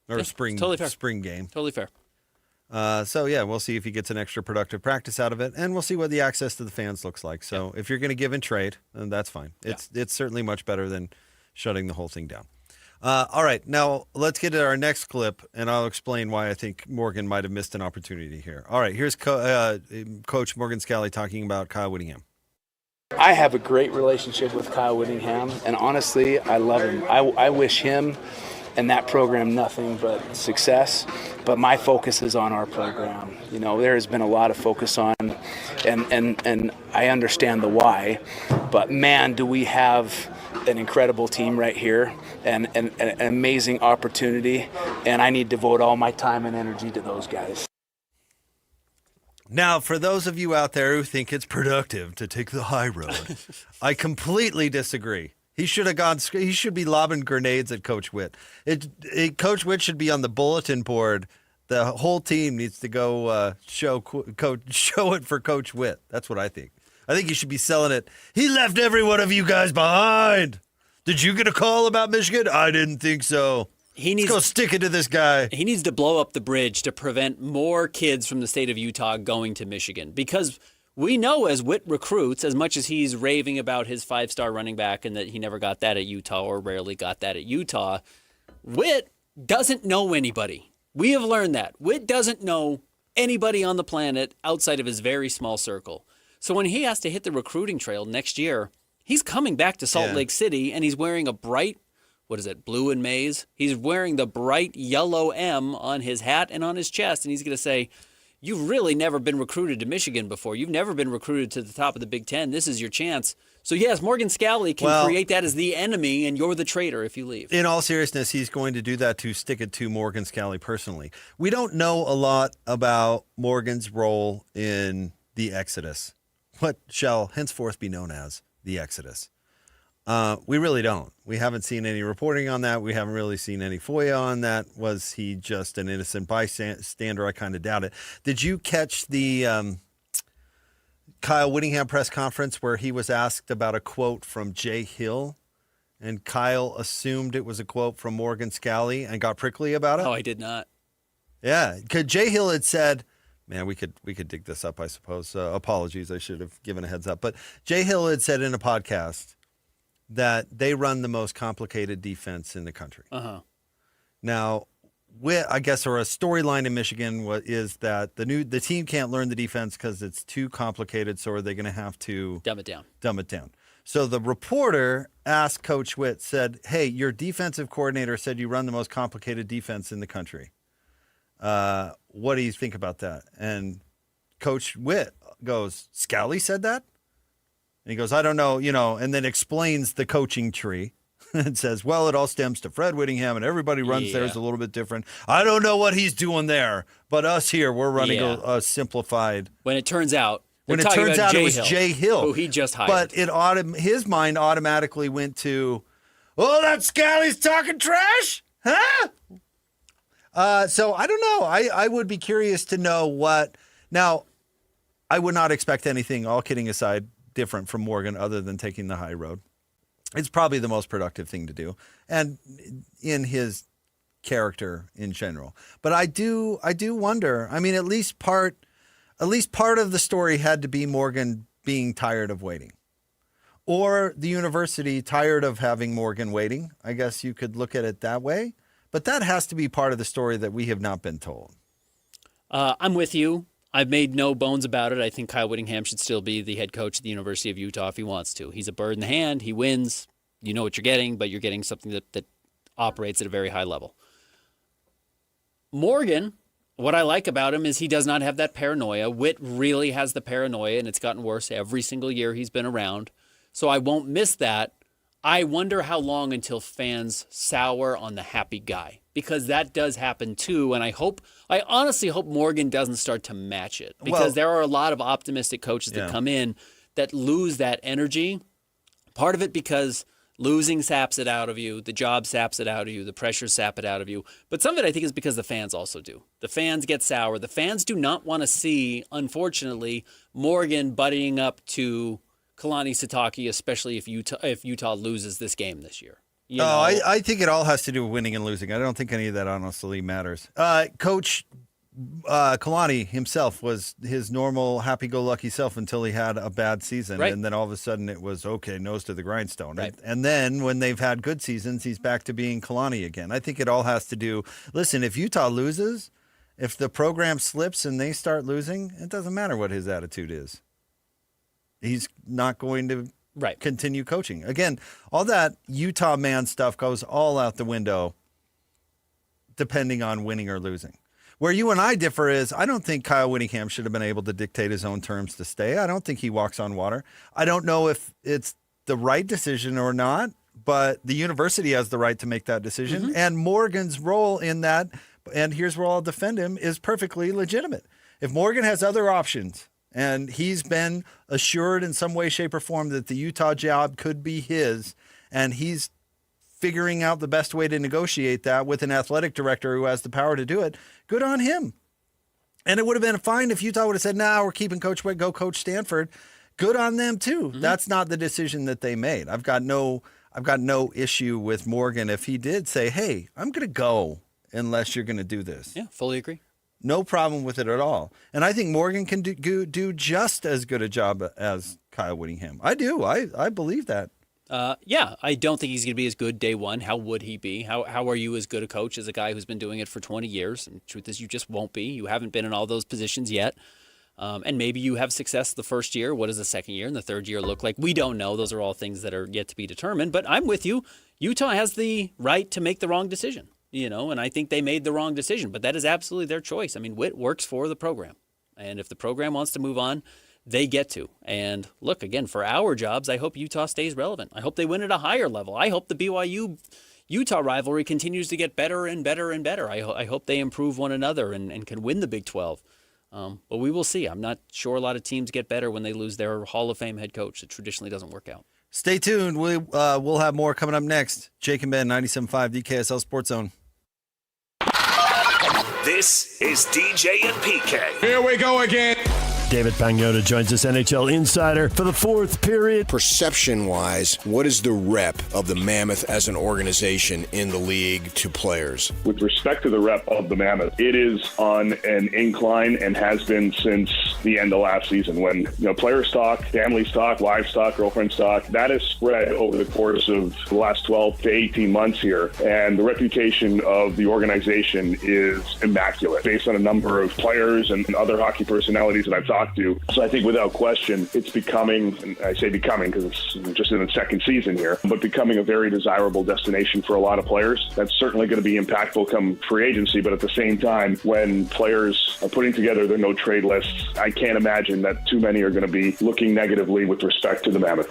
or spring game. Totally fair. So, yeah, we'll see if he gets an extra productive practice out of it, and we'll see what the access to the fans looks like. So if you're going to give and trade, then that's fine. It's certainly much better than shutting the whole thing down. All right, now let's get to our next clip, and I'll explain why I think Morgan might have missed an opportunity here. All right, here's Coach Morgan Scally talking about Kyle Whittingham. I have a great relationship with Kyle Whittingham, and honestly, I love him. I wish him and that program nothing but success, but my focus is on our program. There has been a lot of focus on, and I understand the why, but man, do we have an incredible team right here and an amazing opportunity, and I need to devote all my time and energy to those guys. Now, for those of you out there who think it's productive to take the high road, I completely disagree. He should have gone. He should be lobbing grenades at Coach Witt. Coach Witt should be on the bulletin board. The whole team needs to go show it for Coach Witt. That's what I think. I think you should be selling it. He left every one of you guys behind. Did you get a call about Michigan? I didn't think so. Let's go stick it to this guy. He needs to blow up the bridge to prevent more kids from the state of Utah going to Michigan, because we know as Witt recruits, as much as he's raving about his 5-star running back and that he never got that at Utah or rarely got that at Utah, Witt doesn't know anybody. We have learned that. Witt doesn't know anybody on the planet outside of his very small circle. So when he has to hit the recruiting trail next year, he's coming back to Salt Lake City, and he's wearing a bright, blue and maize? He's wearing the bright yellow M on his hat and on his chest, and he's going to say, you've really never been recruited to Michigan before. You've never been recruited to the top of the Big Ten. This is your chance. So, yes, Morgan Scally can create that as the enemy, and you're the traitor if you leave. In all seriousness, he's going to do that to stick it to Morgan Scally personally. We don't know a lot about Morgan's role in the Exodus, what shall henceforth be known as the Exodus. We really don't. We haven't seen any reporting on that. We haven't really seen any FOIA on that. Was he just an innocent bystander? I kind of doubt it. Did you catch the Kyle Whittingham press conference where he was asked about a quote from Jay Hill, and Kyle assumed it was a quote from Morgan Scally and got prickly about it? Oh, I did not. Yeah, because Jay Hill had said Man, we could dig this up, I suppose. Apologies, I should have given a heads up. But Jay Hill had said in a podcast that they run the most complicated defense in the country. Now, I guess, or a storyline in Michigan is that the team can't learn the defense because it's too complicated. So are they going to have to dumb it down? So the reporter asked Coach Witt, said, "Hey, your defensive coordinator said you run the most complicated defense in the country. What do you think about that?" And Coach Witt goes, "Scally said that?" And he goes, "I don't know, and then explains the coaching tree and says, well, it all stems to Fred Whittingham and everybody runs theirs a little bit different. I don't know what he's doing there, but us here, we're running a simplified." When it turns out it was Jay Hill, who he just hired. But his mind automatically went to, "Oh, that Scally's talking trash, huh?" So I don't know. I would be curious to know what. Now, I would not expect anything, all kidding aside, different from Morgan other than taking the high road. It's probably the most productive thing to do, and in his character in general. But I do wonder. I mean, at least part of the story had to be Morgan being tired of waiting, or the university tired of having Morgan waiting. I guess you could look at it that way. But that has to be part of the story that we have not been told. I'm with you. I've made no bones about it. I think Kyle Whittingham should still be the head coach of the University of Utah if he wants to. He's a bird in the hand. He wins. You know what you're getting, but you're getting something that operates at a very high level. Morgan, what I like about him is he does not have that paranoia. Witt really has the paranoia, and it's gotten worse every single year he's been around. So I won't miss that. I wonder how long until fans sour on the happy guy, because that does happen too. And I honestly hope Morgan doesn't start to match it, because there are a lot of optimistic coaches that come in that lose that energy. Part of it because losing saps it out of you, the job saps it out of you, the pressure sap it out of you. But some of it I think is because the fans also do. The fans get sour. The fans do not want to see, unfortunately, Morgan buddying up to Kalani Sitake, especially if Utah loses this game this year. I think it all has to do with winning and losing. I don't think any of that honestly matters. Coach Kalani himself was his normal happy-go-lucky self until he had a bad season. Right. And then all of a sudden it was, okay, nose to the grindstone. Right. And then when they've had good seasons, he's back to being Kalani again. I think it all has to do, listen, if Utah loses, if the program slips and they start losing, it doesn't matter what his attitude is. He's not going to continue coaching. Again, all that Utah man stuff goes all out the window depending on winning or losing. Where you and I differ is I don't think Kyle Whittingham should have been able to dictate his own terms to stay. I don't think he walks on water. I don't know if it's the right decision or not, but the university has the right to make that decision. Mm-hmm. And Morgan's role in that, and here's where I'll defend him, is perfectly legitimate. If Morgan has other options, and he's been assured in some way, shape, or form that the Utah job could be his, and he's figuring out the best way to negotiate that with an athletic director who has the power to do it, good on him. And it would have been fine if Utah would have said, we're keeping Coach Witt, go coach Stanford. Good on them, too. Mm-hmm. That's not the decision that they made. I've got no issue with Morgan if he did say, hey, I'm going to go unless you're going to do this. Yeah, fully agree. No problem with it at all. And I think Morgan can do just as good a job as Kyle Whittingham. I do. I believe that. I don't think he's going to be as good day one. How would he be? How are you as good a coach as a guy who's been doing it for 20 years? And the truth is you just won't be. You haven't been in all those positions yet. And maybe you have success the first year. What does the second year and the third year look like? We don't know. Those are all things that are yet to be determined. But I'm with you. Utah has the right to make the wrong decision. And I think they made the wrong decision, but that is absolutely their choice. I mean, Witt works for the program, and if the program wants to move on, they get to. And look, again, for our jobs, I hope Utah stays relevant. I hope they win at a higher level. I hope the BYU-Utah rivalry continues to get better and better and better. I hope they improve one another and can win the Big 12. But we will see. I'm not sure a lot of teams get better when they lose their Hall of Fame head coach. It traditionally doesn't work out. Stay tuned. We'll have more coming up next. Jake and Ben, 97.5, the KSL Sports Zone. This is DJ and PK. Here we go again. David Pagnotta joins us, NHL insider, for the fourth period. Perception-wise, what is the rep of the Mammoth as an organization in the league to players? With respect to the rep of the Mammoth, it is on an incline and has been since the end of last season when players talk, families talk, wives talk, girlfriends talk. That has spread over the course of the last 12 to 18 months here. And the reputation of the organization is immaculate based on a number of players and other hockey personalities that I've talked to. So I think without question, it's becoming, and I say becoming because it's just in its second season here, but becoming a very desirable destination for a lot of players. That's certainly going to be impactful come free agency, but at the same time, when players are putting together their no-trade lists, I can't imagine that too many are going to be looking negatively with respect to the Mammoth.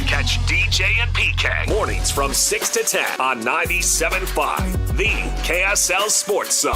Catch DJ and PK mornings from 6 to 10 on 97.5, the KSL Sports Zone.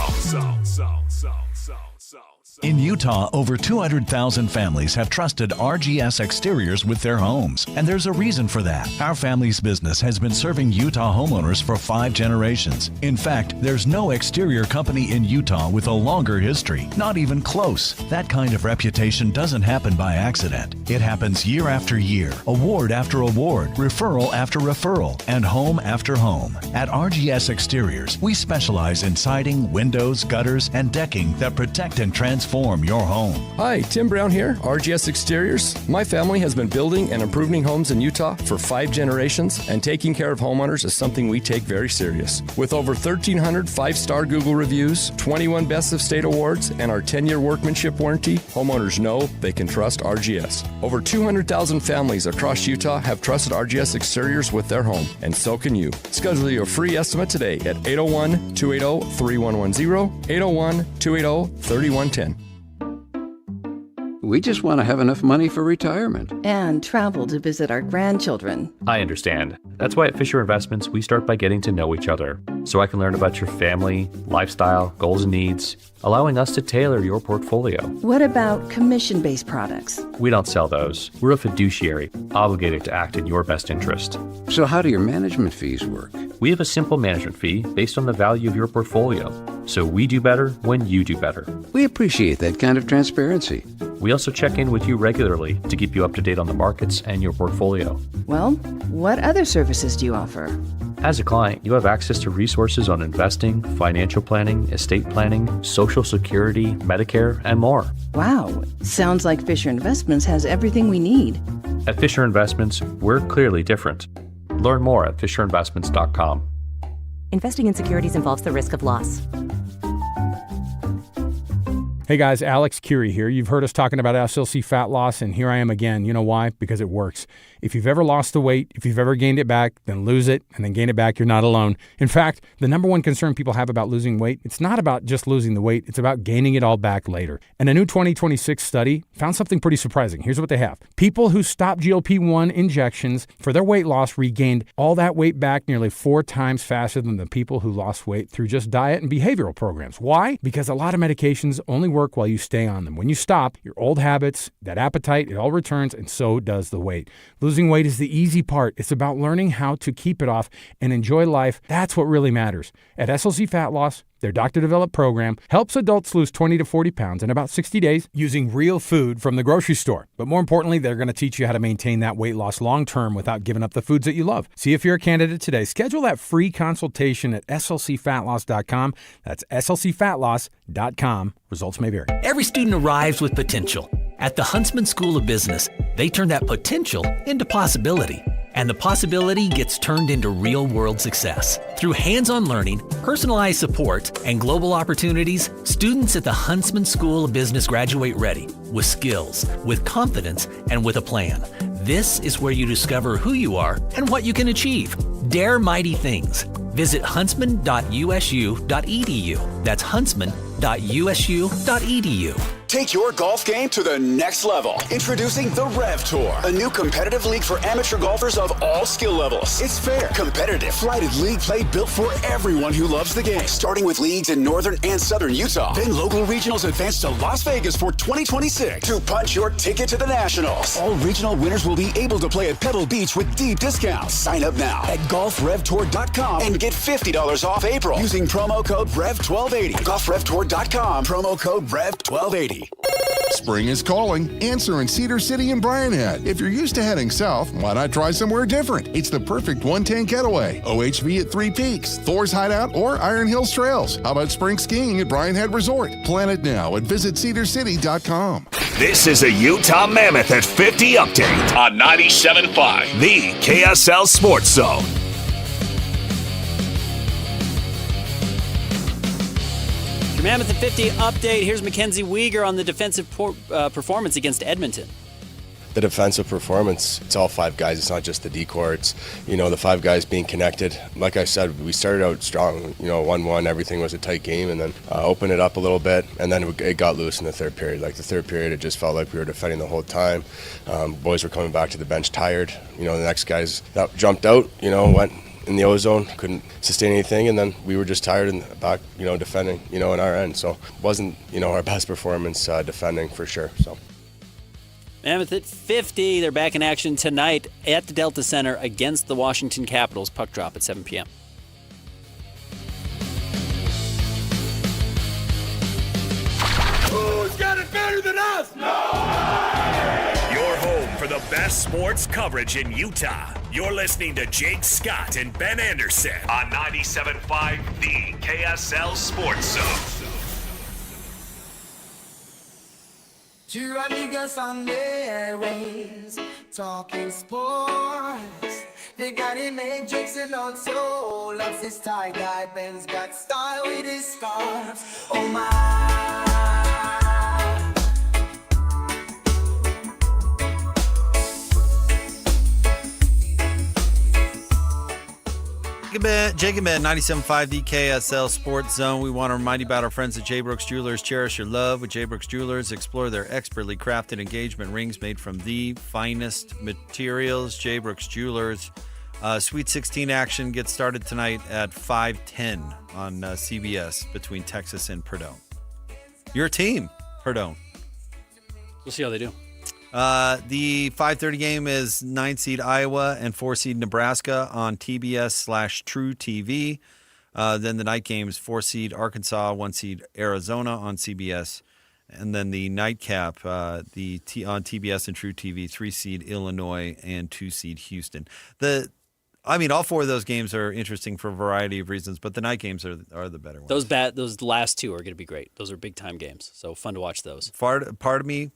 In Utah, over 200,000 families have trusted RGS Exteriors with their homes, and there's a reason for that. Our family's business has been serving Utah homeowners for 5 generations. In fact, there's no exterior company in Utah with a longer history, not even close. That kind of reputation doesn't happen by accident. It happens year after year, award after award, referral after referral, and home after home. At RGS Exteriors, we specialize in siding, windows, gutters, and decking that protect and transform your home. Hi, Tim Brown here, RGS Exteriors. My family has been building and improving homes in Utah for 5 generations, and taking care of homeowners is something we take very serious. With over 1,300 5-star Google reviews, 21 Best of State awards, and our 10-year workmanship warranty, homeowners know they can trust RGS. Over 200,000 families across Utah have trusted RGS Exteriors with their home, and so can you. Schedule your free estimate today at 801-280-3110, 801-280-3110. We just want to have enough money for retirement. And travel to visit our grandchildren. I understand. That's why at Fisher Investments, we start by getting to know each other, so I can learn about your family, lifestyle, goals and needs, allowing us to tailor your portfolio. What about commission-based products? We don't sell those. We're a fiduciary, obligated to act in your best interest. So how do your management fees work? We have a simple management fee based on the value of your portfolio. So we do better when you do better. We appreciate that kind of transparency. We also check in with you regularly to keep you up to date on the markets and your portfolio. Well, what other services do you offer? As a client, you have access to resources on investing, financial planning, estate planning, Social Security, Medicare, and more. Wow, sounds like Fisher Investments has everything we need. At Fisher Investments, we're clearly different. Learn more at fisherinvestments.com. Investing in securities involves the risk of loss. Hey guys, Alex Curie here. You've heard us talking about SLC fat loss, and here I am again. You know why? Because it works. If you've ever lost the weight, if you've ever gained it back, then lose it and then gain it back. You're not alone. In fact, the number one concern people have about losing weight, it's not about just losing the weight, it's about gaining it all back later. And a new 2026 study found something pretty surprising. Here's what they have. People who stopped GLP-1 injections for their weight loss regained all that weight back nearly 4 times faster than the people who lost weight through just diet and behavioral programs. Why? Because a lot of medications only work while you stay on them. When you stop, your old habits, that appetite, it all returns, and so does the weight. Losing weight is the easy part. It's about learning how to keep it off and enjoy life. That's what really matters. At SLC Fat Loss, their doctor-developed program helps adults lose 20 to 40 pounds in about 60 days using real food from the grocery store. But more importantly, they're going to teach you how to maintain that weight loss long-term without giving up the foods that you love. See if you're a candidate today. Schedule that free consultation at slcfatloss.com. That's slcfatloss.com. Results may vary. Every student arrives with potential. At the Huntsman School of Business, they turn that potential into possibility. And the possibility gets turned into real-world success. Through hands-on learning, personalized support, and global opportunities, students at the Huntsman School of Business graduate ready, with skills, with confidence, and with a plan. This is where you discover who you are and what you can achieve. Dare mighty things. Visit huntsman.usu.edu. That's huntsman.usu.edu. Take your golf game to the next level. Introducing the Rev Tour, a new competitive league for amateur golfers of all skill levels. It's fair, competitive, flighted league play built for everyone who loves the game. Starting with leagues in northern and southern Utah. Then local regionals advance to Las Vegas for 2026 to punch your ticket to the Nationals. All regional winners will be able to play at Pebble Beach with deep discounts. Sign up now at golfrevtour.com and get $50 off April using promo code REV1280. Golfrevtour.com, promo code REV1280. City. Spring is calling. Answer in Cedar City and Bryan Head. If you're used to heading south, why not try somewhere different? It's the perfect one-tank getaway. OHV at Three Peaks, Thor's Hideout, or Iron Hills Trails. How about spring skiing at Bryan Head Resort? Plan it now at visitcedarcity.com. This is a Utah Mammoth at 50 update on 97.5, the KSL Sports Zone. Your Mammoth at 50 update. Here's Mackenzie Weegar on the defensive performance against Edmonton. The defensive performance, it's all five guys. It's not just the decor. It's, the five guys being connected. Like I said, we started out strong, 1-1. Everything was a tight game, and then opened it up a little bit, and then it got loose in the third period. Like the third period, it just felt like we were defending the whole time. Boys were coming back to the bench tired. The next guys that jumped out, went in the O-zone, couldn't sustain anything, and then we were just tired in the back, defending, in our end. So it wasn't, our best performance defending for sure. So. Mammoth at 50. They're back in action tonight at the Delta Center against the Washington Capitals. Puck drop at 7 p.m. Who's got it better than us? Your home for the best sports coverage in Utah. You're listening to Jake Scott and Ben Anderson on 97.5, the KSL Sports Zone. Two amigos on the airwaves, talking sports. They got it made jokes and also loves his tie-dye. Ben's got style with his scarf. Oh my. Jake and Ben, 97.5, the KSL Sports Zone. We want to remind you about our friends at J. Brooks Jewelers. Cherish your love with J. Brooks Jewelers. Explore their expertly crafted engagement rings made from the finest materials. J. Brooks Jewelers. Sweet 16 action gets started tonight at 5:10 on CBS between Texas and Purdue. Your team, Purdue. We'll see how they do. The 5:30 game is 9 seed Iowa and 4 seed Nebraska on TBS/True TV. Then the night games, 4 seed Arkansas, 1 seed Arizona on CBS. And then the nightcap, on TBS and True TV, 3 seed Illinois and 2 seed Houston. All 4 of those games are interesting for a variety of reasons, but the night games are the better ones. Those last 2 are going to be great. Those are big time games, so fun to watch those. Part of me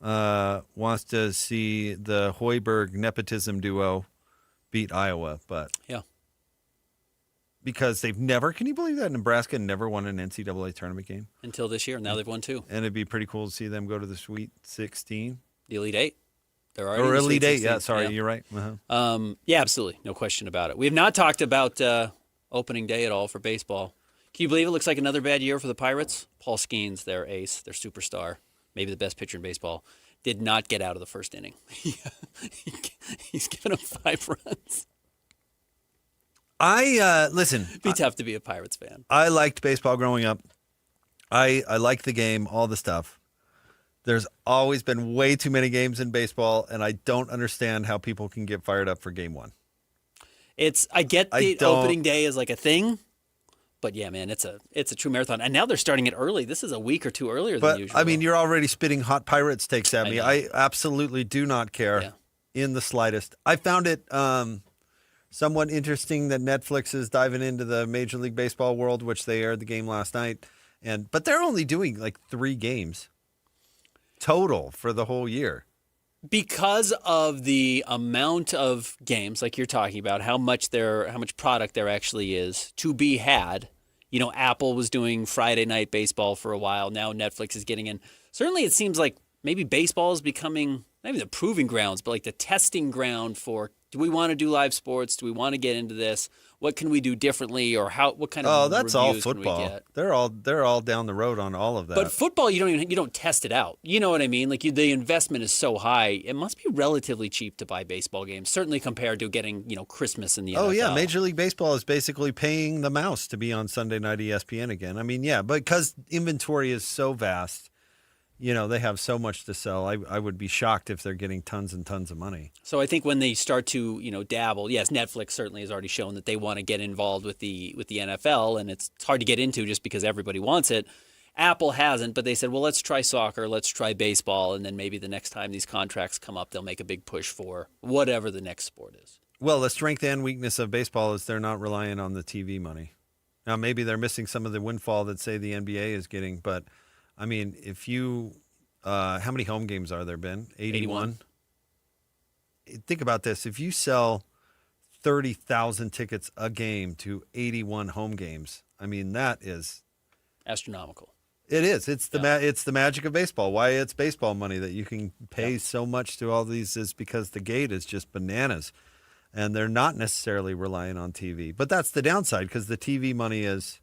wants to see the Hoiberg nepotism duo beat Iowa, but yeah, because they've never. Can you believe that Nebraska never won an NCAA tournament game until this year? Now they've won 2, and it'd be pretty cool to see them go to the Sweet 16, the Elite 8. They're already or in the Elite Sweet 8. 16. Yeah, sorry, yeah. You're right. Yeah, absolutely, no question about it. We have not talked about opening day at all for baseball. Can you believe it looks like another bad year for the Pirates? Paul Skeens, their ace, their superstar, maybe the best pitcher in baseball, did not get out of the first inning. He's given up 5 runs. Listen. It'd be tough to be a Pirates fan. I liked baseball growing up. I liked the game, all the stuff. There's always been way too many games in baseball, and I don't understand how people can get fired up for game 1. I get the opening day is like a thing. But yeah, man, it's a true marathon. And now they're starting it early. This is a week or 2 earlier than usual. But, you're already spitting hot Pirates takes at me. I absolutely do not care in the slightest. I found it somewhat interesting that Netflix is diving into the Major League Baseball world, which they aired the game last night. But they're only doing like 3 games total for the whole year. Because of the amount of games, like you're talking about, how much product there actually is to be had. Apple was doing Friday night baseball for a while. Now Netflix is getting in. Certainly, it seems like maybe baseball is becoming maybe the proving grounds, but like the testing ground for: do we want to do live sports? Do we want to get into this? What can we do differently, or what kind of that's all reviews football. Can we get? They're all down the road on all of that. But football, you don't test it out. You know what I mean? Like the investment is so high, it must be relatively cheap to buy baseball games. Certainly compared to getting Christmas in the NFL. Oh yeah, Major League Baseball is basically paying the mouse to be on Sunday night ESPN again. But because inventory is so vast. They have so much to sell. I would be shocked if they're getting tons and tons of money. So I think when they start to, dabble, yes, Netflix certainly has already shown that they want to get involved with the NFL, and it's hard to get into just because everybody wants it. Apple hasn't, but they said, well, let's try soccer, let's try baseball, and then maybe the next time these contracts come up, they'll make a big push for whatever the next sport is. Well, the strength and weakness of baseball is they're not relying on the TV money. Now, maybe they're missing some of the windfall that, say, the NBA is getting, but, I mean, if you how many home games are there been? 81? Think about this. If you sell 30,000 tickets a game to 81 home games, I mean, that is astronomical. It is. It's the magic of baseball. Why it's baseball money that you can pay so much to all these is because the gate is just bananas. And they're not necessarily relying on TV. But that's the downside because the TV money has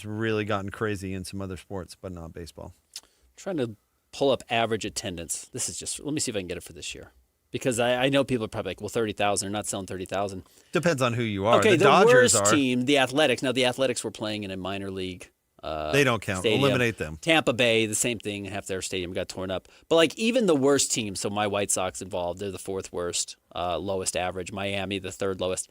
really gotten crazy in some other sports, but not baseball. I'm trying to pull up average attendance. This is just, let me see if I can get it for this year. Because I know people are probably like, well, 30,000. They're not selling 30,000. Depends on who you are. Okay, the Dodgers worst team, the Athletics. Now, the Athletics were playing in a minor league they don't count. Stadium. Eliminate them. Tampa Bay, the same thing. Half their stadium got torn up. But like even the worst team, so my White Sox involved, they're the fourth worst, lowest average. Miami, the third lowest.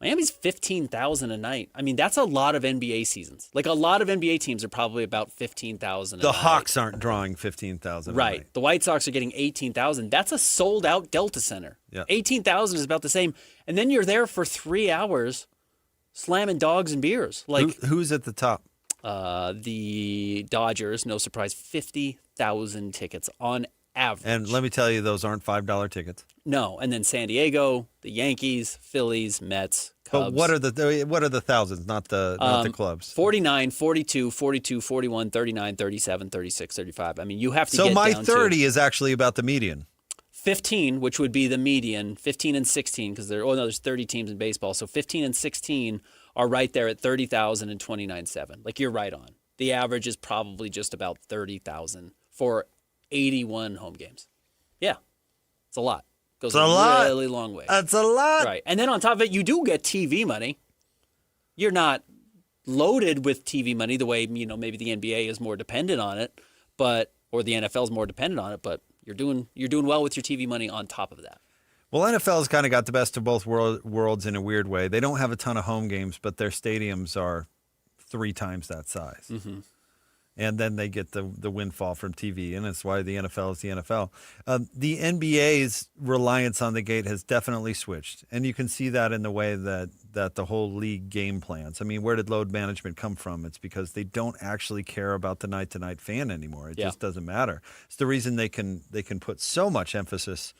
Miami's 15,000 a night. I mean, that's a lot of NBA seasons. Like a lot of NBA teams are probably about 15,000 a night. The Hawks aren't drawing 15,000 right. a night. The White Sox are getting 18,000. That's a sold-out Delta Center. Yeah. 18,000 is about the same. And then you're there for 3 hours slamming dogs and beers. Like who's at the top? The Dodgers, no surprise, 50,000 tickets on average. And let me tell you, those aren't $5 tickets. No, and then San Diego, the Yankees, Phillies, Mets, Cubs. But what are the thousands, not the clubs? 49, 42, 42, 41, 39, 37, 36, 35. I mean, you have to get down my to 30 is actually about the median. 15, which would be the median, 15 and 16, because there's 30 teams in baseball. So 15 and 16 are right there at 30,000 and 29.7. Like you're right on. The average is probably just about 30,000 for 81 home games. Yeah, it's a lot. Goes a really long way. That's a lot. Right. And then on top of it, you do get TV money. You're not loaded with TV money the way, maybe the NBA is more dependent on it, or the NFL is more dependent on it, but you're doing well with your TV money on top of that. Well, NFL's kind of got the best of both worlds in a weird way. They don't have a ton of home games, but their stadiums are 3 times that size. Mm-hmm. And then they get the windfall from TV, and that's why the NFL is the NFL. The NBA's reliance on the gate has definitely switched, and you can see that in the way that the whole league game plans. I mean, where did load management come from? It's because they don't actually care about the night-to-night fan anymore. It just doesn't matter. It's the reason they can put so much emphasis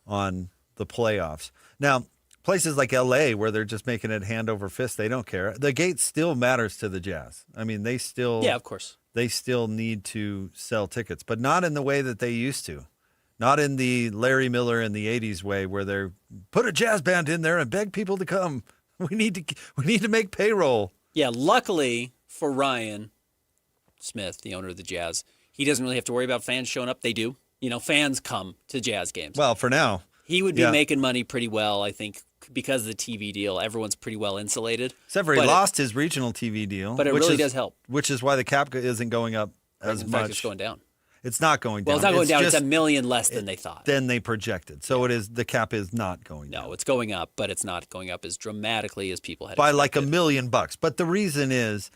on the playoffs. Now, places like L.A., where they're just making it hand over fist, they don't care. The gate still matters to the Jazz. I mean, they still... Yeah, of course. They still need to sell tickets, but not in the way that they used to. Not in the Larry Miller in the 80s way where they're put a jazz band in there and beg people to come. We need to make payroll. Yeah, luckily for Ryan Smith, the owner of the Jazz, he doesn't really have to worry about fans showing up. They do. Fans come to Jazz games. Well, for now. He would be making money pretty well, I think, because of the TV deal. Everyone's pretty well insulated. Except for he lost his regional TV deal. But it really does help. Which is why the cap isn't going up as much. In fact, it's going down. It's not going down. Well, it's not going down. It's $1 million less than they thought. Than they projected. So it is. The cap is not going down. No, it's going up, but it's not going up as dramatically as people had by expected. Like $1 million. But the reason is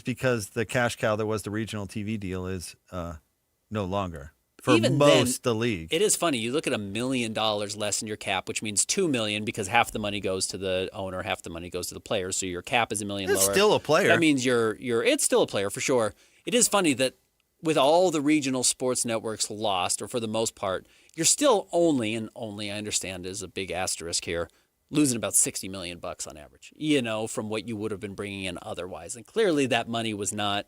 because the cash cow that was the regional TV deal is no longer. For Even most then, the league. It is funny. You look at $1 million less in your cap, which means $2 million because half the money goes to the owner, half the money goes to the player. So your cap is $1 million lower. It's still a player. That means it's still a player for sure. It is funny that with all the regional sports networks lost, or for the most part, you're still only I understand is a big asterisk here, losing about $60 million on average, from what you would have been bringing in otherwise. And clearly that money was not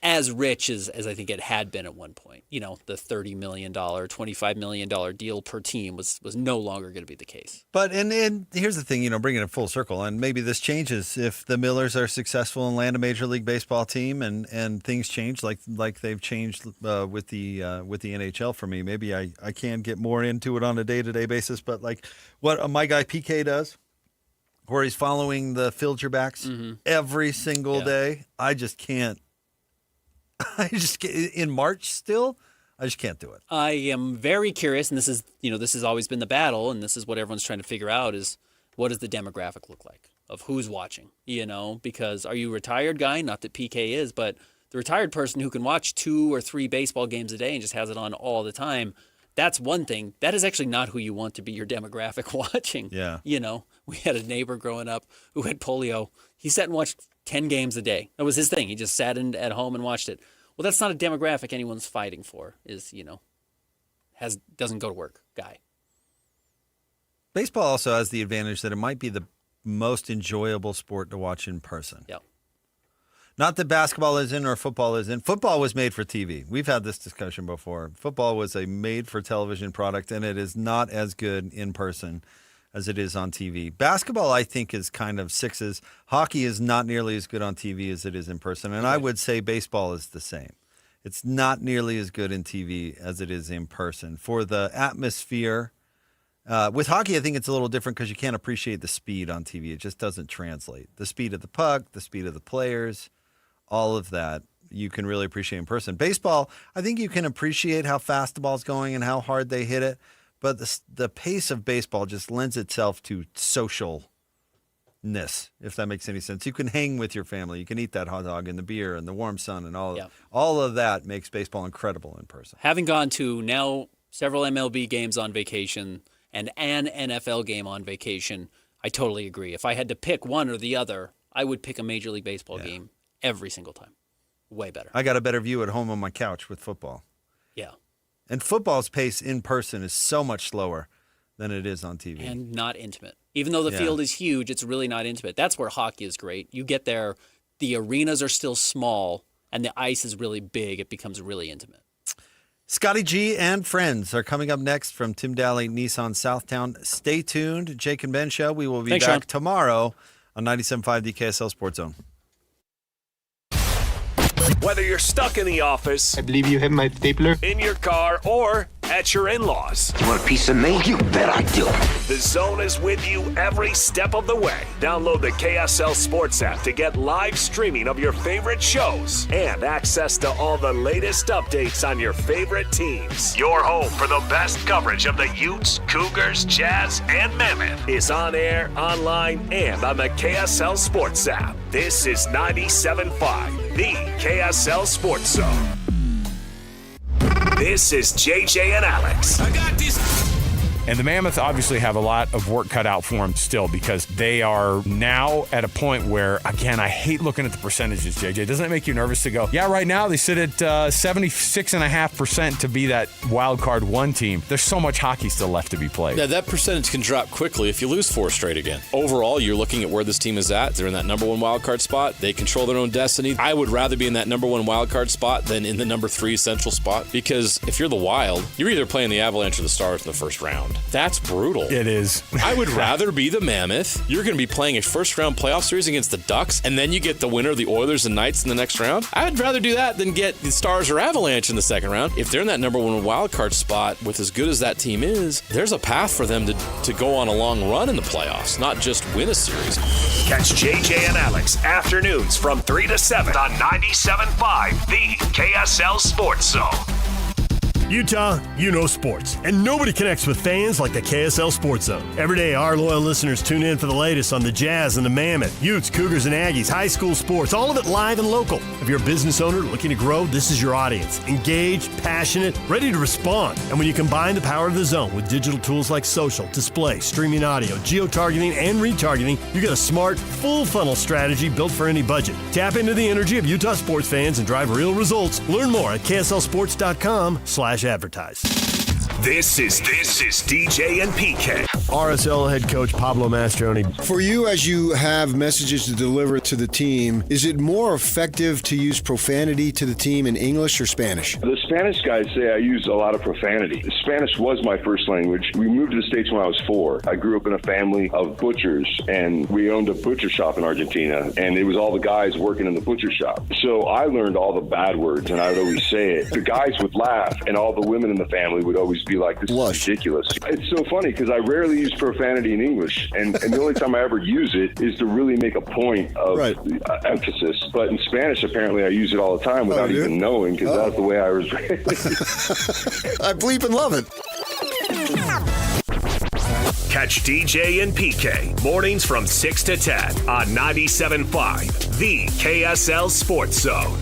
as rich as I think it had been at one point. The $30 million, $25 million deal per team was no longer going to be the case. But and here's the thing, bringing it full circle, and maybe this changes if the Millers are successful and land a Major League Baseball team, and things change like they've changed with the NHL for me. Maybe I can get more into it on a day-to-day basis. But like what my guy PK does, where he's following the filter backs every single day, I just can't. In March still, I just can't do it. I am very curious, and this has always been the battle, and this is what everyone's trying to figure out is what does the demographic look like of who's watching, because are you a retired guy? Not that PK is, but The retired person who can watch 2 or 3 baseball games a day and just has it on all the time, that's one thing. That is actually not who you want to be your demographic watching. Yeah. You know, we had a neighbor growing up who had polio. He sat and watched 10 games a day. That was his thing. He just sat at home and watched it. Well, that's not a demographic anyone's fighting for, doesn't go to work guy. Baseball also has the advantage that it might be the most enjoyable sport to watch in person. Yeah. Not that basketball isn't or football isn't. Football was made for TV. We've had this discussion before. Football was a made-for-television product, and it is not as good in person as it is on TV. Basketball, I think, is kind of sixes. Hockey is not nearly as good on TV as it is in person, and I would say baseball is the same. It's not nearly as good in TV as it is in person. For the atmosphere, with hockey, I think it's a little different because you can't appreciate the speed on TV. It just doesn't translate. The speed of the puck, the speed of the players, all of that you can really appreciate in person. Baseball, I think you can appreciate how fast the ball's going and how hard they hit it, but the pace of baseball just lends itself to socialness, if that makes any sense. You can hang with your family. You can eat that hot dog and the beer and the warm sun and all of that makes baseball incredible in person. Having gone to now several MLB games on vacation and an NFL game on vacation, I totally agree. If I had to pick one or the other, I would pick a Major League Baseball game every single time. Way better. I got a better view at home on my couch with football. Yeah. And football's pace in person is so much slower than it is on TV. And not intimate. Even though the field is huge, it's really not intimate. That's where hockey is great. You get there, the arenas are still small, and the ice is really big. It becomes really intimate. Scotty G and friends are coming up next from Tim Daly Nissan Southtown. Stay tuned. Jake and Ben Show. We will be back tomorrow on 97.5 the KSL Sports Zone. Whether you're stuck in the office, I believe you have my stapler, in your car, or at your in-laws. You want a piece of me? You bet I do. The Zone is with you every step of the way. Download the KSL Sports app to get live streaming of your favorite shows and access to all the latest updates on your favorite teams. Your home for the best coverage of the Utes, Cougars, Jazz, and Mammoth is on air, online, and on the KSL Sports app. This is 97.5, the KSL Sports Zone. This is JJ and Alex. I got this. And the Mammoth obviously have a lot of work cut out for them still because they are now at a point where, again, I hate looking at the percentages, JJ. Doesn't it make you nervous to go, yeah, right now they sit at 76.5% to be that wild card 1 team. There's so much hockey still left to be played. Yeah, that percentage can drop quickly if you lose 4 straight again. Overall, you're looking at where this team is at. They're in that number 1 wild card spot. They control their own destiny. I would rather be in that number 1 wild card spot than in the number 3 central spot because if you're the Wild, you're either playing the Avalanche or the Stars in the first round. That's brutal. It is. I would rather be the Mammoth. You're going to be playing a first-round playoff series against the Ducks, and then you get the winner of the Oilers and Knights in the next round. I'd rather do that than get the Stars or Avalanche in the second round. If they're in that number 1 wild card spot, with as good as that team is, there's a path for them to go on a long run in the playoffs, not just win a series. Catch JJ and Alex afternoons from 3 to 7 on 97.5, the KSL Sports Zone. Utah, you know sports, and nobody connects with fans like the KSL Sports Zone. Every day, our loyal listeners tune in for the latest on the Jazz and the Mammoth, Utes, Cougars, and Aggies, high school sports, all of it live and local. If you're a business owner looking to grow, this is your audience. Engaged, passionate, ready to respond. And when you combine the power of the Zone with digital tools like social, display, streaming audio, geo-targeting, and retargeting, you get a smart, full-funnel strategy built for any budget. Tap into the energy of Utah sports fans and drive real results. Learn more at kslsports.com/advertise. This is DJ and PK. RSL head coach Pablo Mastroni. For you, as you have messages to deliver to the team, is it more effective to use profanity to the team in English or Spanish? The Spanish guys say I use a lot of profanity. Spanish was my first language. We moved to the States when I was 4. I grew up in a family of butchers, and we owned a butcher shop in Argentina, and it was all the guys working in the butcher shop. So I learned all the bad words, and I would always say it. The guys would laugh, and all the women in the family would always be like, this is ridiculous. It's so funny because I rarely use profanity in English, and the only time I ever use it is to really make a point of emphasis. But in Spanish, apparently, I use it all the time without even knowing because that's the way I was raised. I bleep and love it. Catch DJ and PK mornings from 6 to 10 on 97.5, the KSL Sports Zone.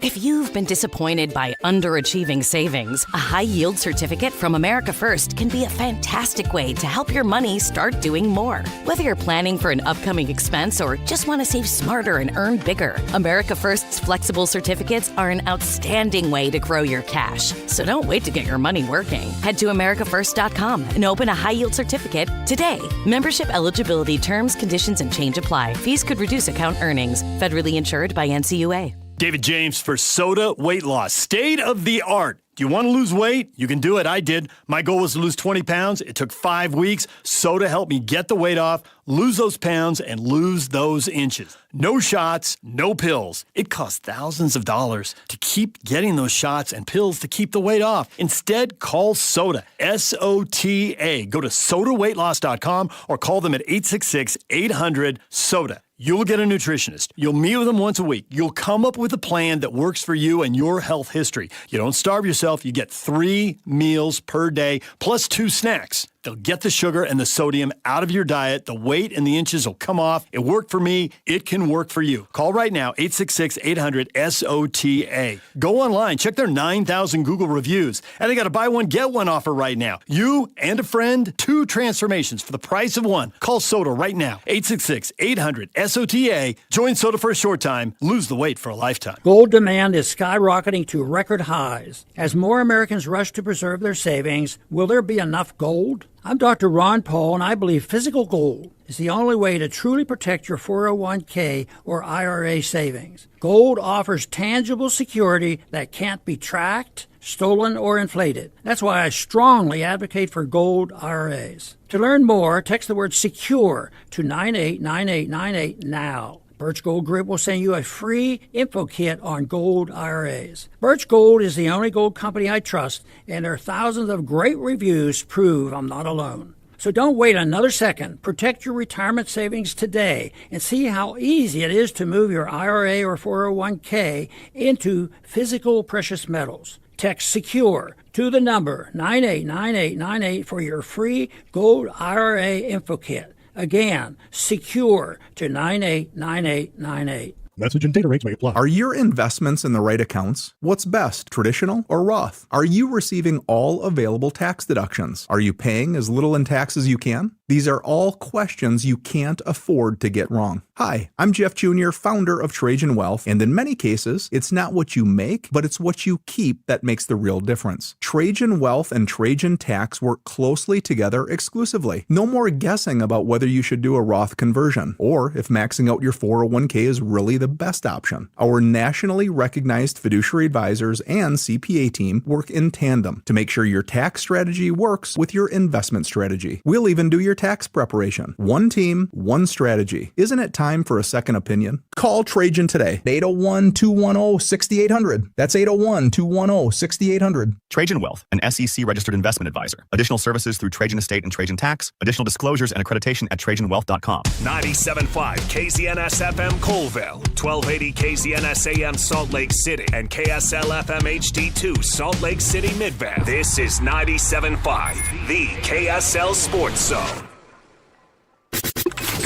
If you've been disappointed by underachieving savings, a high-yield certificate from America First can be a fantastic way to help your money start doing more. Whether you're planning for an upcoming expense or just want to save smarter and earn bigger, America First's flexible certificates are an outstanding way to grow your cash. So don't wait to get your money working. Head to americafirst.com and open a high-yield certificate today. Membership eligibility terms, conditions, and change apply. Fees could reduce account earnings. Federally insured by NCUA. David James for Soda Weight Loss. State of the art. Do you want to lose weight? You can do it. I did. My goal was to lose 20 pounds. It took 5 weeks. Soda helped me get the weight off, lose those pounds, and lose those inches. No shots, no pills. It costs thousands of dollars to keep getting those shots and pills to keep the weight off. Instead, call Soda. S-O-T-A. Go to sodaweightloss.com or call them at 866-800-SODA. You'll get a nutritionist. You'll meet with them once a week. You'll come up with a plan that works for you and your health history. You don't starve yourself. You get 3 meals per day plus 2 snacks. They'll get the sugar and the sodium out of your diet. The weight and the inches will come off. It worked for me. It can work for you. Call right now, 866-800-SOTA. Go online. Check their 9,000 Google reviews. And they got a buy one, get one offer right now. You and a friend, 2 transformations for the price of 1. Call Soda right now, 866-800-SOTA. Join Soda for a short time. Lose the weight for a lifetime. Gold demand is skyrocketing to record highs. As more Americans rush to preserve their savings, will there be enough gold? I'm Dr. Ron Paul, and I believe physical gold is the only way to truly protect your 401k or IRA savings. Gold offers tangible security that can't be tracked, stolen, or inflated. That's why I strongly advocate for gold IRAs. To learn more, text the word SECURE to 989898 now. Birch Gold Group will send you a free info kit on gold IRAs. Birch Gold is the only gold company I trust, and their thousands of great reviews prove I'm not alone. So don't wait another second. Protect your retirement savings today and see how easy it is to move your IRA or 401k into physical precious metals. Text SECURE to the number 989898 for your free gold IRA info kit. Again, SECURE to 989898. Message and data rates may apply. Are your investments in the right accounts? What's best, traditional or Roth? Are you receiving all available tax deductions? Are you paying as little in tax as you can? These are all questions you can't afford to get wrong. Hi, I'm Jeff Jr., founder of Trajan Wealth, and in many cases, it's not what you make, but it's what you keep that makes the real difference. Trajan Wealth and Trajan Tax work closely together exclusively. No more guessing about whether you should do a Roth conversion, or if maxing out your 401k is really the best option. Our nationally recognized fiduciary advisors and CPA team work in tandem to make sure your tax strategy works with your investment strategy. We'll even do your tax preparation. One team, one strategy. Isn't it time for a second opinion? Call Trajan today. 801-210-6800. That's 801-210-6800. Trajan Wealth, an SEC registered investment advisor. Additional services through Trajan Estate and Trajan Tax. Additional disclosures and accreditation at TrajanWealth.com. 97.5 KZNS FM Colville, 1280 KZNS AM Salt Lake City, and KSL FM HD2 Salt Lake City Midvale. This is 97.5, the KSL Sports Zone.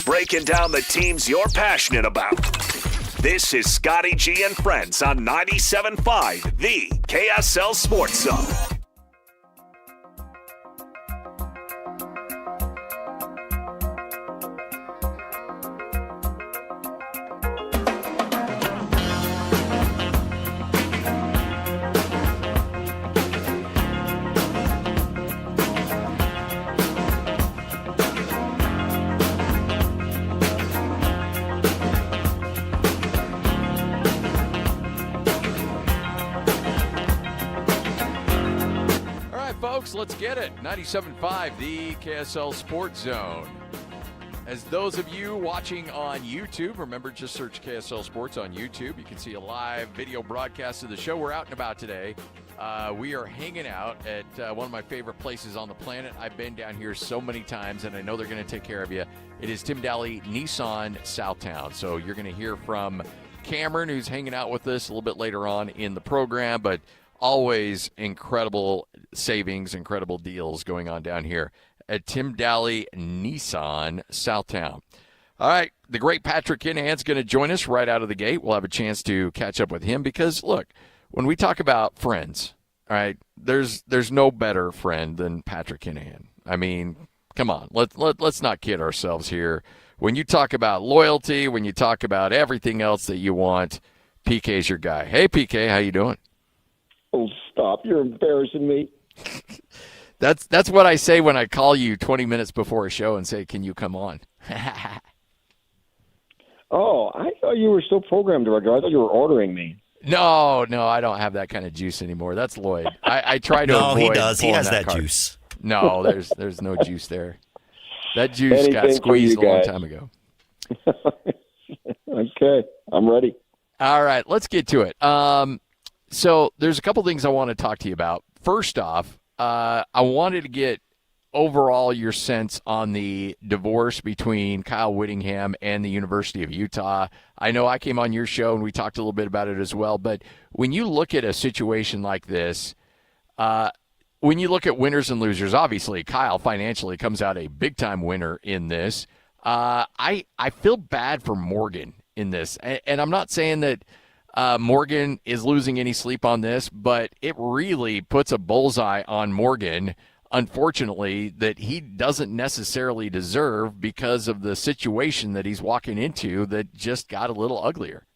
Breaking down the teams you're passionate about. This is Scotty G and Friends on 97.5, the KSL Sports Zone. Let's get it. 97.5, the KSL Sports Zone. As those of you watching on YouTube, remember, just search KSL Sports on YouTube. You can see a live video broadcast of the show. We're out and about today. We are hanging out at one of my favorite places on the planet. I've been down here so many times, and I know they're going to take care of you. It is Tim Daly Nissan Southtown. So you're going to hear from Cameron, who's hanging out with us a little bit later on in the program, but always incredible savings, incredible deals going on down here at Tim Daly Nissan Southtown. All right, the great Patrick Kinahan's going to join us right out of the gate. We'll have a chance to catch up with him because, look, when we talk about friends, all right, there's no better friend than Patrick Kinahan. I mean, come on, let's not kid ourselves here. When you talk about loyalty, when you talk about everything else that you want, PK's your guy. Hey, PK, how you doing? Oh, stop. You're embarrassing me. That's what I say when I call you 20 minutes before a show and say, can you come on? Oh, I thought you were still program director. I thought you were ordering me. No, I don't have that kind of juice anymore. That's Lloyd. I try to avoid. No, he does. He has that card. juice. No, there's no juice there. That juice got squeezed a long time ago. Okay, I'm ready. All right, let's get to it. So there's a couple things I want to talk to you about. First off, I wanted to get overall your sense on the divorce between Kyle Whittingham and the University of Utah. I know I came on your show and we talked a little bit about it as well, but when you look at a situation like this, when you look at winners and losers, obviously Kyle financially comes out a big-time winner in this. I feel bad for Morgan in this, and I'm not saying that Morgan is losing any sleep on this, but it really puts a bullseye on Morgan, unfortunately, that he doesn't necessarily deserve because of the situation that he's walking into that just got a little uglier.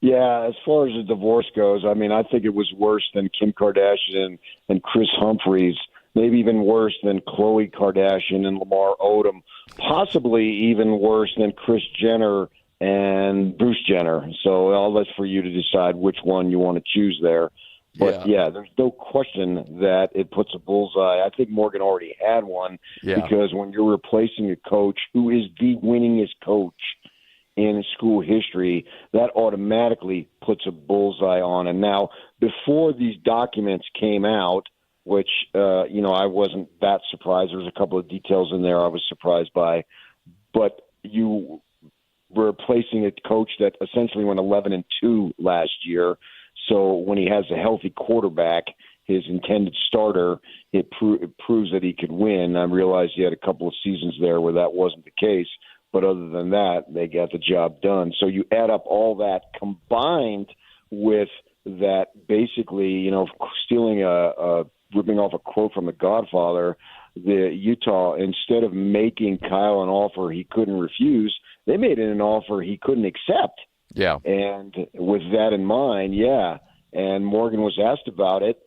Yeah, as far as the divorce goes, I mean, I think it was worse than Kim Kardashian and Chris Humphries, maybe even worse than Khloe Kardashian and Lamar Odom, possibly even worse than Kris Jenner and Bruce Jenner. So I'll let for you to decide which one you want to choose there. But, yeah, there's no question that it puts a bullseye. I think Morgan already had one because when you're replacing a coach who is the winningest coach in school history, that automatically puts a bullseye on him. Now, before these documents came out, which, I wasn't that surprised. There was a couple of details in there I was surprised by. But you were replacing a coach that essentially went 11-2 last year. So when he has a healthy quarterback, his intended starter, it proves that he could win. I realized he had a couple of seasons there where that wasn't the case. But other than that, they got the job done. So you add up all that combined with that basically, stealing ripping off a quote from The Godfather, the Utah, instead of making Kyle an offer he couldn't refuse, they made it an offer he couldn't accept. Yeah. And with that in mind, and Morgan was asked about it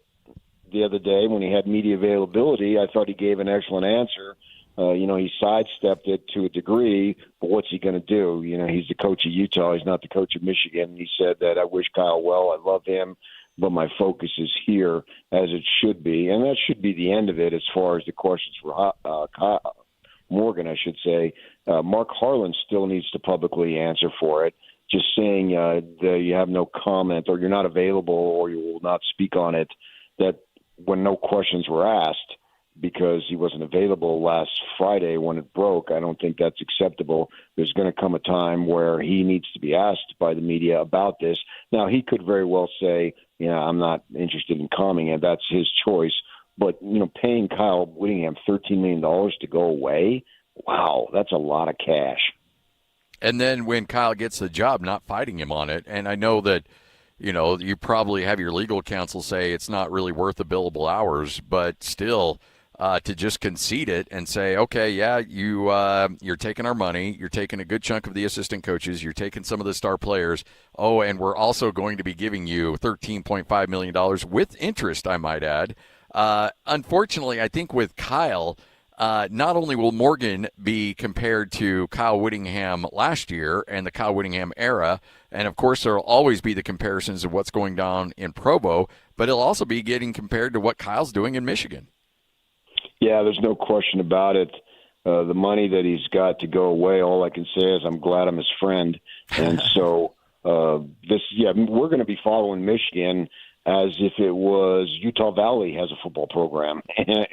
the other day when he had media availability. I thought he gave an excellent answer. He sidestepped it to a degree, but what's he going to do? He's the coach of Utah. He's not the coach of Michigan. He said that I wish Kyle well. I love him, but my focus is here, as it should be. And that should be the end of it as far as the questions for Morgan, I should say. Mark Harlan still needs to publicly answer for it. Just saying that you have no comment or you're not available or you will not speak on it, that when no questions were asked, because he wasn't available last Friday when it broke, I don't think that's acceptable. There's going to come a time where he needs to be asked by the media about this. Now, he could very well say, I'm not interested in commenting, and that's his choice. But, paying Kyle Whittingham $13 million to go away, wow, that's a lot of cash. And then when Kyle gets the job, not fighting him on it. And I know that, you probably have your legal counsel say it's not really worth the billable hours, but still – to just concede it and say, okay, you're taking our money, you're taking a good chunk of the assistant coaches, you're taking some of the star players, and we're also going to be giving you $13.5 million with interest, I might add. Unfortunately, I think with Kyle, not only will Morgan be compared to Kyle Whittingham last year and the Kyle Whittingham era, and of course there will always be the comparisons of what's going down in Provo, but he'll also be getting compared to what Kyle's doing in Michigan. Yeah, there's no question about it. The money that he's got to go away, all I can say is I'm glad I'm his friend. And so we're going to be following Michigan as if it was Utah Valley has a football program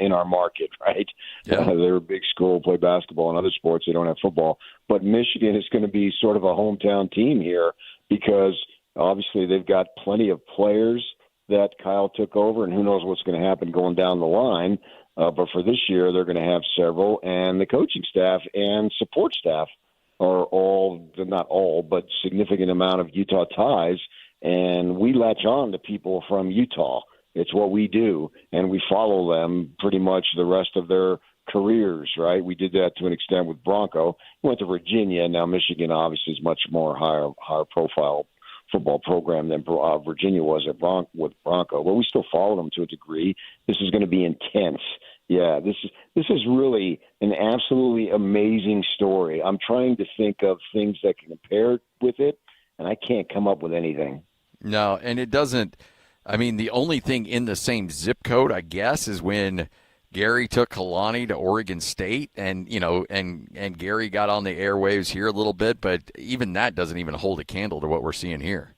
in our market, right? Yeah. They're a big school, play basketball and other sports. They don't have football. But Michigan is going to be sort of a hometown team here because obviously they've got plenty of players that Kyle took over, and who knows what's going to happen going down the line. But for this year, they're going to have several, and the coaching staff and support staff are all, not all, but significant amount of Utah ties, and we latch on to people from Utah. It's what we do, and we follow them pretty much the rest of their careers, right? We did that to an extent with Bronco. We went to Virginia. Now Michigan obviously is much more higher profile football program than Virginia was with Bronco, but we still follow them to a degree. This is going to be intense. Yeah, this is really an absolutely amazing story. I'm trying to think of things that can compare with it, and I can't come up with anything. No, and it doesn't. I mean, the only thing in the same zip code, I guess, is when Gary took Kalani to Oregon State, and and Gary got on the airwaves here a little bit, but even that doesn't even hold a candle to what we're seeing here.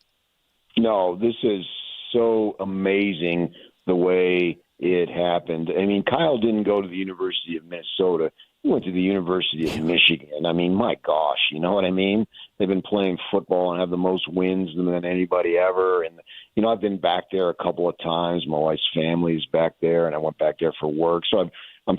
No, this is so amazing the way it happened. I mean, Kyle didn't go to the University of Minnesota. He went to the University of Michigan. I mean, my gosh, you know what I mean? They've been playing football and have the most wins than anybody ever. And, I've been back there a couple of times. My wife's family is back there, and I went back there for work. So I'm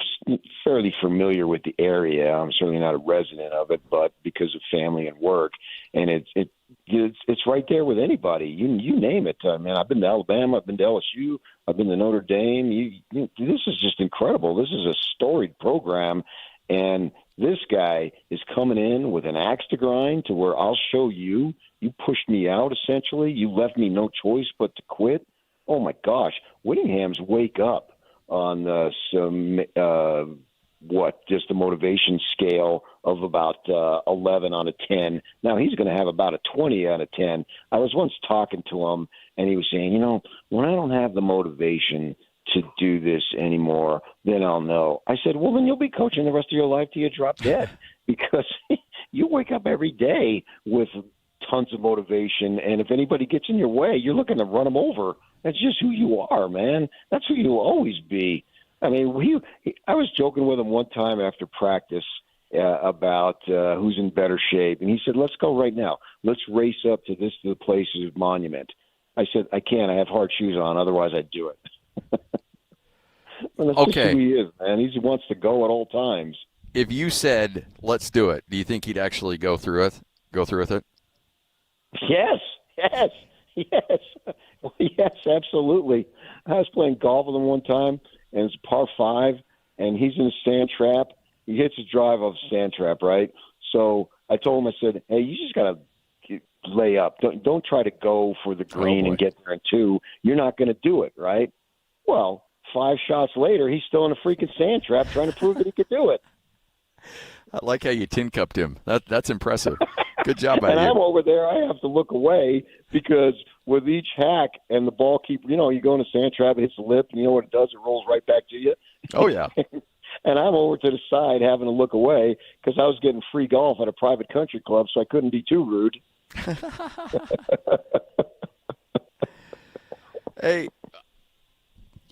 fairly familiar with the area. I'm certainly not a resident of it, but because of family and work. And it's right there with anybody. You name it. I mean, I've been to Alabama. I've been to LSU. I've been to Notre Dame. This is just incredible. This is a storied program. And this guy is coming in with an axe to grind to where I'll show you. You pushed me out, essentially. You left me no choice but to quit. Oh, my gosh. Whittingham's wake up on just a motivation scale of about 11 out of 10. Now he's going to have about a 20 out of 10. I was once talking to him, and he was saying, when I don't have the motivation to do this anymore, then I'll know. I said, well, then you'll be coaching the rest of your life till you drop dead, because you wake up every day with tons of motivation, and if anybody gets in your way, you're looking to run them over. That's just who you are, man. That's who you'll always be. I mean, I was joking with him one time after practice about who's in better shape, and he said, let's go right now. Let's race up to the place's monument. I said, I can't. I have hard shoes on. Otherwise, I'd do it. Well, that's just who he is, man. He wants to go at all times. If you said, let's do it, do you think he'd actually go through with it? Yes. Well, yes, absolutely. I was playing golf with him one time, and it's par 5, and he's in a sand trap. He hits a drive off a sand trap, right? So I told him, I said, hey, you just got to lay up. Don't try to go for the green and get there in 2. You're not going to do it, right? Well, 5 shots later, he's still in a freaking sand trap trying to prove that he could do it. I like how you tin cupped him. That's impressive. Good job by you. And I'm over there. I have to look away because with each hack and the ball keeper, you go in a sand trap, it hits the lip, and you know what it does? It rolls right back to you. Oh, yeah. And I'm over to the side having to look away because I was getting free golf at a private country club, so I couldn't be too rude. Hey,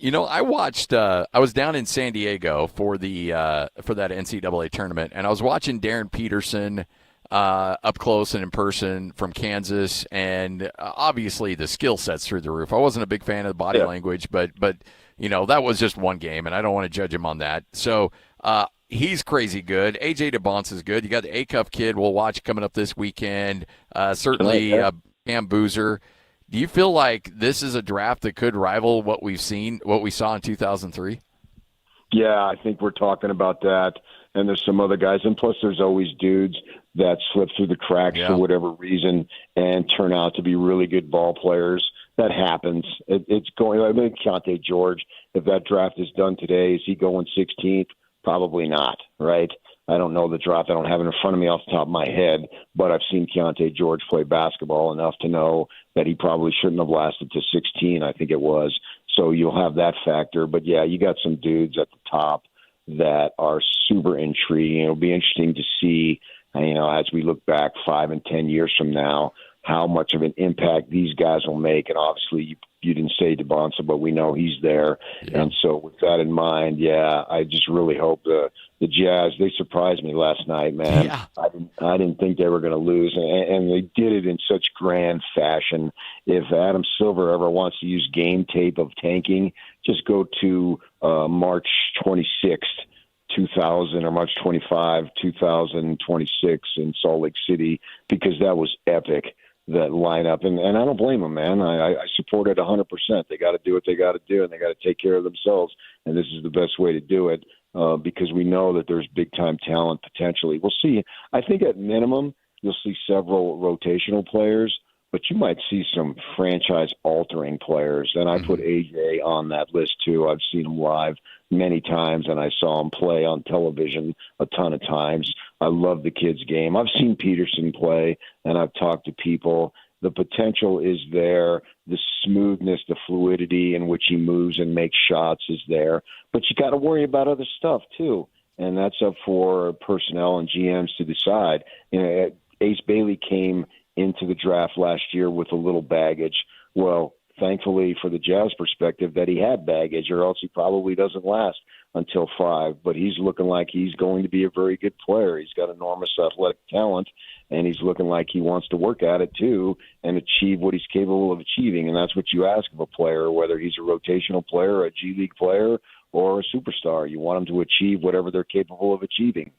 I watched. I was down in San Diego for that NCAA tournament, and I was watching Darren Peterson up close and in person from Kansas, and obviously the skill set's through the roof. I wasn't a big fan of the body language, but that was just one game, and I don't want to judge him on that. So he's crazy good. AJ DeBonce is good. You got the A-Cup kid we'll watch coming up this weekend. Certainly Cam Boozer. Do you feel like this is a draft that could rival what we saw in 2003? Yeah, I think we're talking about that. And there's some other guys. And plus there's always dudes that slip through the cracks for whatever reason and turn out to be really good ball players. That happens. It's going – I mean, Keontae George, if that draft is done today, is he going 16th? Probably not, right? I don't know the draft. I don't have it in front of me off the top of my head, but I've seen Keontae George play basketball enough to know that he probably shouldn't have lasted to 16, I think it was. So you'll have that factor. But, yeah, you got some dudes at the top that are super intriguing. It'll be interesting to see, as we look back 5 and 10 years from now, how much of an impact these guys will make. And obviously you didn't say DeBonce, but we know he's there. Yeah. And so with that in mind, I just really hope the Jazz, they surprised me last night, man. Yeah. I didn't think they were going to lose, and they did it in such grand fashion. If Adam Silver ever wants to use game tape of tanking, just go to March 26th 2000 or March 25, 2026 in Salt Lake City, because that was epic, that lineup. And I don't blame them, man. I support it 100%. They got to do what they got to do, and they got to take care of themselves. And this is the best way to do it because we know that there's big-time talent potentially. We'll see. I think at minimum you'll see several rotational players, but you might see some franchise-altering players. And I put AJ on that list, too. I've seen him live many times, and I saw him play on television a ton of times. I love the kid's game. I've seen Peterson play, and I've talked to people. The potential is there. The smoothness, the fluidity in which he moves and makes shots is there. But you got to worry about other stuff, too. And that's up for personnel and GMs to decide. You know, Ace Bailey came into the draft last year with a little baggage. Well, thankfully for the Jazz perspective that he had baggage, or else he probably doesn't last until 5. But he's looking like he's going to be a very good player. He's got enormous athletic talent, and he's looking like he wants to work at it too and achieve what he's capable of achieving. And that's what you ask of a player, whether he's a rotational player, a G League player, or a superstar. You want them to achieve whatever they're capable of achieving.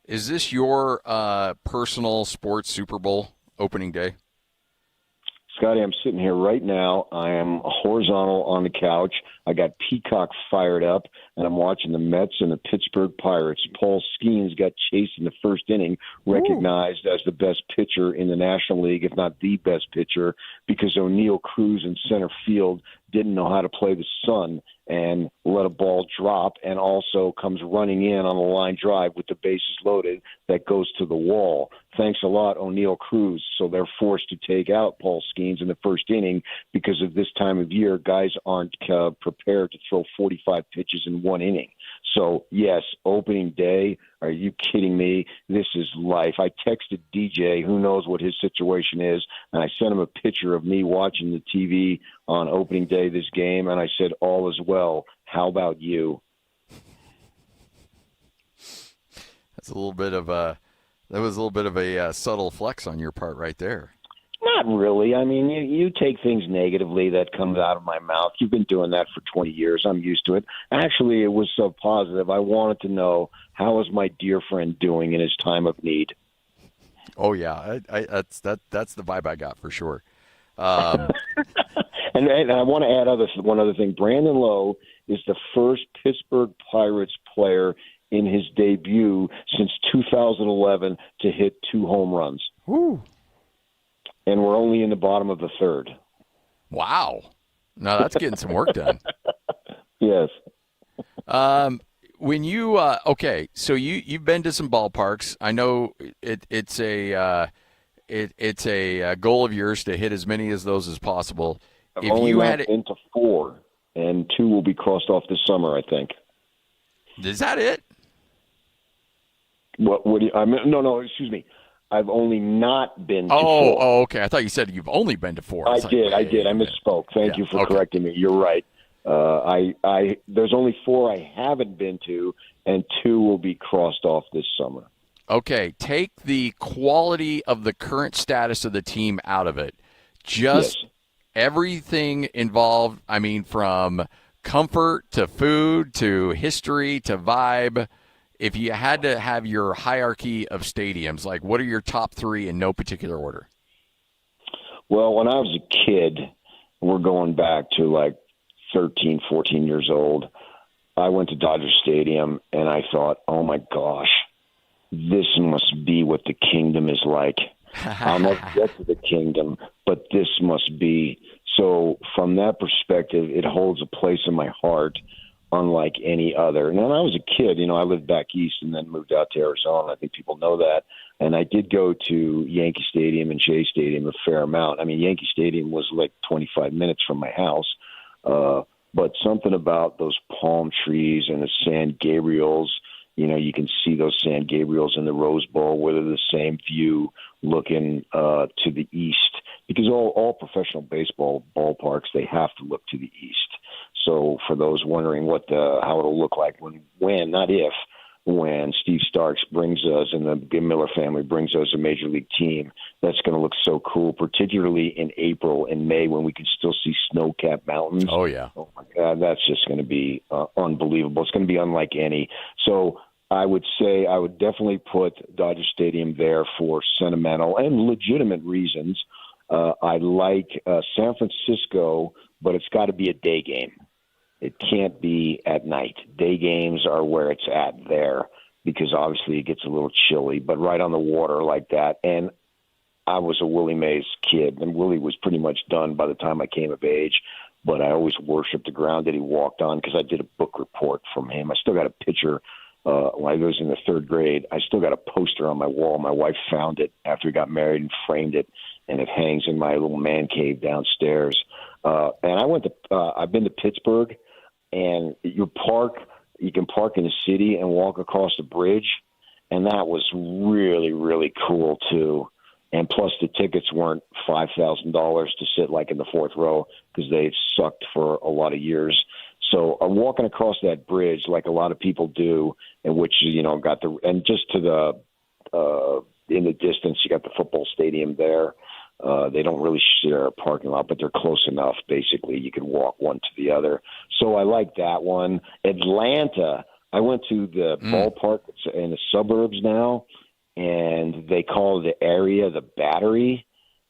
Is this your personal sports Super Bowl opening day? Scotty, I'm sitting here right now. I am horizontal on the couch. I got Peacock fired up, and I'm watching the Mets and the Pittsburgh Pirates. Paul Skeens got chased in the first inning, recognized as the best pitcher in the National League, if not the best pitcher, because O'Neill Cruz in center field didn't know how to play the sun and let a ball drop, and also comes running in on a line drive with the bases loaded that goes to the wall. Thanks a lot, O'Neill Cruz. So they're forced to take out Paul Skeens in the first inning because of this time of year, guys aren't prepared to throw 45 pitches in one inning. So, yes, opening day, are you kidding me? This is life. I texted DJ, who knows what his situation is, and I sent him a picture of me watching the TV on opening day this game, and I said, all is well. How about you? That's a little bit of a subtle flex on your part right there. Not really. I mean, you take things negatively that comes out of my mouth. You've been doing that for 20 years. I'm used to it. Actually, it was so positive. I wanted to know, how is my dear friend doing in his time of need? Oh, yeah. That's the vibe I got for sure. And I want to add one other thing. Brandon Lowe is the first Pittsburgh Pirates player in his debut since 2011 to hit 2 home runs. Woo. And we're only in the bottom of the 3rd. Wow. No, that's getting some work done. Yes. When you okay, so you've been to some ballparks. I know it's a goal of yours to hit as many of those as possible. I've only been to 4, and 2 will be crossed off this summer, I think. Is that it? What do you? No. Excuse me. I've only not been to 4. Oh, okay. I thought you said you've only been to 4. I did. I misspoke. Thank you for correcting me. You're right. There's only 4 I haven't been to, and 2 will be crossed off this summer. Okay. Take the quality of the current status of the team out of it. Just everything involved, I mean, from comfort to food to history to vibe. If you had to have your hierarchy of stadiums, like what are your top 3 in no particular order? Well, when I was a kid, we're going back to like 13, 14 years old, I went to Dodger Stadium and I thought, oh my gosh, this must be what the kingdom is like. I'll never get to the kingdom, but this must be. So from that perspective, it holds a place in my heart unlike any other. And when I was a kid, I lived back east and then moved out to Arizona. I think people know that. And I did go to Yankee Stadium and Shea Stadium a fair amount. I mean, Yankee Stadium was like 25 minutes from my house. But something about those palm trees and the San Gabriels, you can see those San Gabriels in the Rose Bowl, whether the same view looking to the east. Because all professional baseball ballparks, they have to look to the east. So for those wondering how it'll look like when, not if, when Steve Starks brings us and the Miller family brings us a major league team. That's going to look so cool, particularly in April and May when we can still see snow-capped mountains. Oh, yeah. Oh, my God, that's just going to be unbelievable. It's going to be unlike any. So I would say I would definitely put Dodger Stadium there for sentimental and legitimate reasons. I like San Francisco, but it's got to be a day game. It can't be at night. Day games are where it's at there because obviously it gets a little chilly, but right on the water like that. And I was a Willie Mays kid, and Willie was pretty much done by the time I came of age, but I always worshiped the ground that he walked on because I did a book report from him. I still got a picture when I was in the third grade. I still got a poster on my wall. My wife found it after we got married and framed it, and it hangs in my little man cave downstairs. And I've been to Pittsburgh, and you can park in the city and walk across the bridge, and that was really, really cool too. And plus the tickets weren't $5,000 to sit like in the fourth row because they sucked for a lot of years. So I'm walking across that bridge like a lot of people do, and which, and just to the in the distance, you got the football stadium there. They don't really share a parking lot, but they're close enough. Basically, you can walk one to the other. So I like that one. Atlanta, I went to the ballpark in the suburbs now, and they call the area the Battery.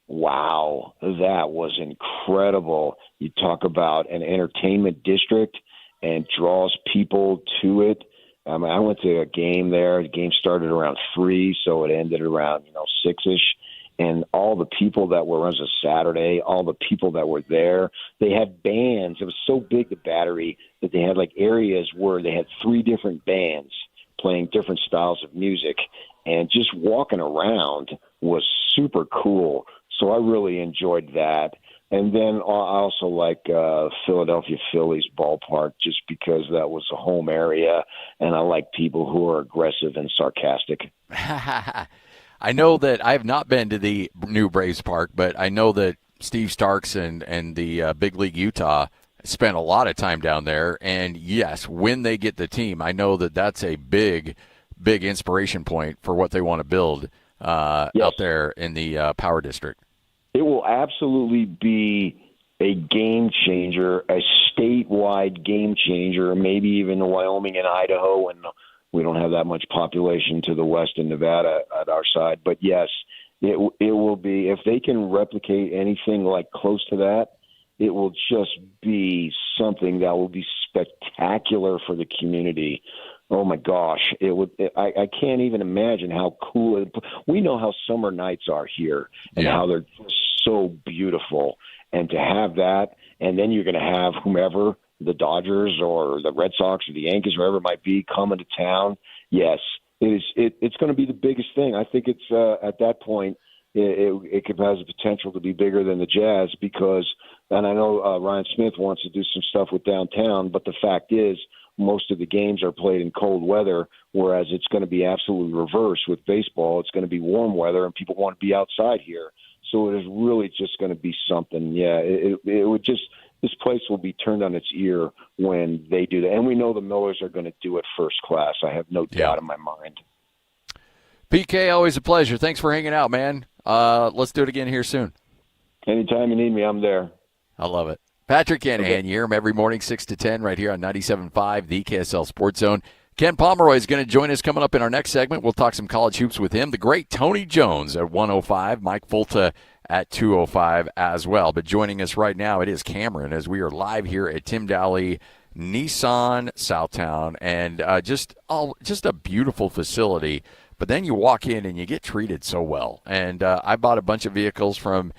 Wow, that was incredible. You talk about an entertainment district and draws people to it. I went to a game there. The game started around 3, so it ended around 6-ish. And all the people that were, it was a Saturday, all the people that were there, they had bands. It was so big, the Battery, that they had like areas where they had 3 different bands playing different styles of music. And just walking around was super cool. So I really enjoyed that. And then I also like Philadelphia Phillies ballpark just because that was a home area, and I like people who are aggressive and sarcastic. I know that I have not been to the new Braves Park, but I know that Steve Starks and the Big League Utah spent a lot of time down there. And, yes, when they get the team, I know that that's a big inspiration point for what they want to build out there in the Power District. It will absolutely be a game changer, a statewide game changer, maybe even in Wyoming and Idaho, and we don't have that much population to the west in Nevada at our side. But, yes, it will be. If they can replicate anything like close to that, it will just be something that will be spectacular for the community. Oh, my gosh. I can't even imagine how cool it. We know how summer nights are here and how they're so beautiful. And to have that, and then you're going to have whomever, the Dodgers or the Red Sox or the Yankees, whoever it might be, coming to town. Yes, it's going to be the biggest thing. I think it's at that point it has the potential to be bigger than the Jazz because, and I know Ryan Smith wants to do some stuff with downtown, but the fact is most of the games are played in cold weather, whereas it's going to be absolutely reverse with baseball. It's going to be warm weather, and people want to be outside here. So it is really just going to be something. Yeah, it would just – this place will be turned on its ear when they do that. And we know the Millers are going to do it first class. I have no doubt in my mind. PK, always a pleasure. Thanks for hanging out, man. Let's do it again here soon. Anytime you need me, I'm there. I love it. Patrick Kanahan, you hear him every morning 6 to 10 right here on 97.5, the KSL Sports Zone. Ken Pomeroy is going to join us coming up in our next segment. We'll talk some college hoops with him. The great Tony Jones at 1:05, Mike Fulta at 2:05 as well. But joining us right now, it is Cameron as we are live here at Tim Daly Nissan Southtown, and just a beautiful facility. But then you walk in and you get treated so well. And I bought a bunch of vehicles from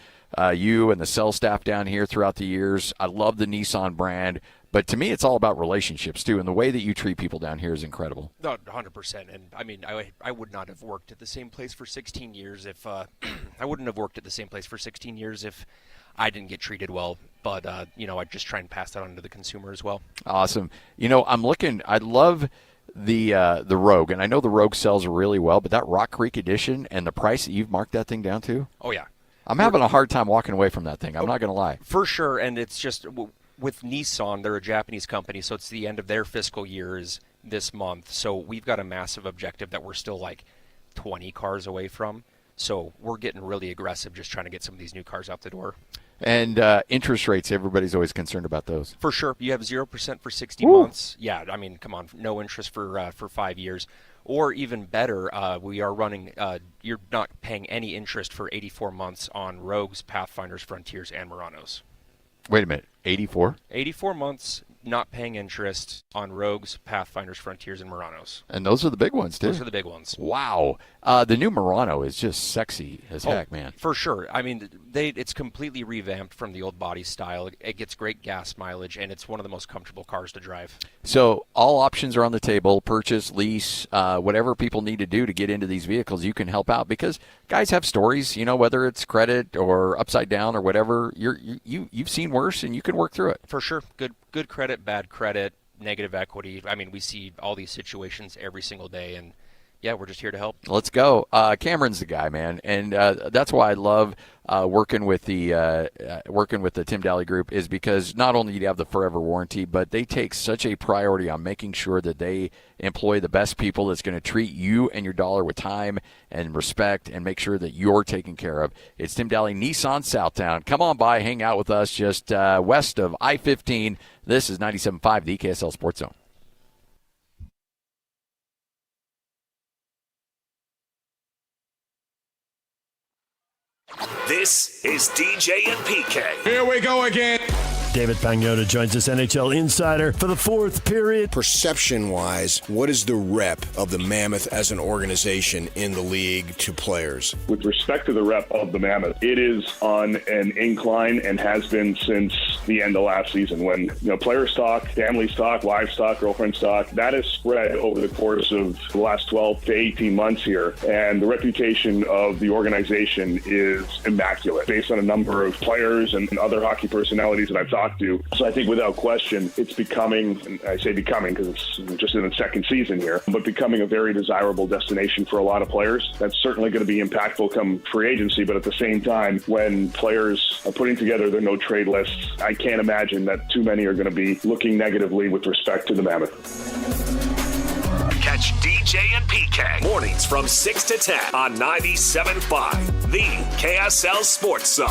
you and the sales staff down here throughout the years. I love the Nissan brand. But to me, it's all about relationships, too, and the way that you treat people down here is incredible. 100%. And, I mean, I would not have worked at the same place for 16 years if I wouldn't have worked at the same place for 16 years if I didn't get treated well. But, I just try and pass that on to the consumer as well. Awesome. I'm looking – I love the Rogue, and I know the Rogue sells really well, but that Rock Creek Edition and the price that you've marked that thing down to? Oh, yeah. I'm having a hard time walking away from that thing. I'm not going to lie. For sure, and it's just – with Nissan, they're a Japanese company, so it's the end of their fiscal years, this month. So we've got a massive objective that we're still like 20 cars away from. So we're getting really aggressive just trying to get some of these new cars out the door. And interest rates, everybody's always concerned about those. For sure. You have 0% for 60 months. Yeah, I mean, come on, no interest for 5 years. Or even better, we are running, you're not paying any interest for 84 months on Rogues, Pathfinders, Frontiers, and Muranos. Wait a minute, 84? 84 months not paying interest on Rogues, Pathfinders, Frontiers, and Muranos. And those are the big ones, too. Those are the big ones. Wow. The new Murano is just sexy as heck, man. For sure. I mean, it's completely revamped from the old body style. It gets great gas mileage, and it's one of the most comfortable cars to drive. So all options are on the table, purchase, lease, whatever people need to do to get into these vehicles, you can help out. Because guys have stories, whether it's credit or upside down or whatever, you've seen worse, and you can work through it. For sure. Good credit, bad credit, negative equity. I mean, we see all these situations every single day, and yeah, we're just here to help. Let's go. Cameron's the guy, man, and that's why I love working with the Tim Daly Group, is because not only do you have the forever warranty, but they take such a priority on making sure that they employ the best people that's going to treat you and your dollar with time and respect and make sure that you're taken care of. It's Tim Daly Nissan Southtown. Come on by, hang out with us just west of I-15. This is 97.5, the KSL Sports Zone. This is DJ and PK. Here we go again. David Pagnotta joins us, NHL Insider, for the fourth period. Perception-wise, what is the rep of the Mammoth as an organization in the league to players? With respect to the rep of the Mammoth, it is on an incline and has been since the end of last season when player stock, family stock, wife stock, girlfriend stock, that has spread over the course of the last 12 to 18 months here. And the reputation of the organization is immaculate based on a number of players and other hockey personalities that I've talked to. So I think without question, it's becoming, and I say becoming because it's just in the second season here, but becoming a very desirable destination for a lot of players. That's certainly going to be impactful come free agency, but at the same time, when players are putting together their no-trade lists, I can't imagine that too many are going to be looking negatively with respect to the Mammoth. Catch DJ and PK mornings from 6 to 10 on 97.5, the KSL Sports Zone.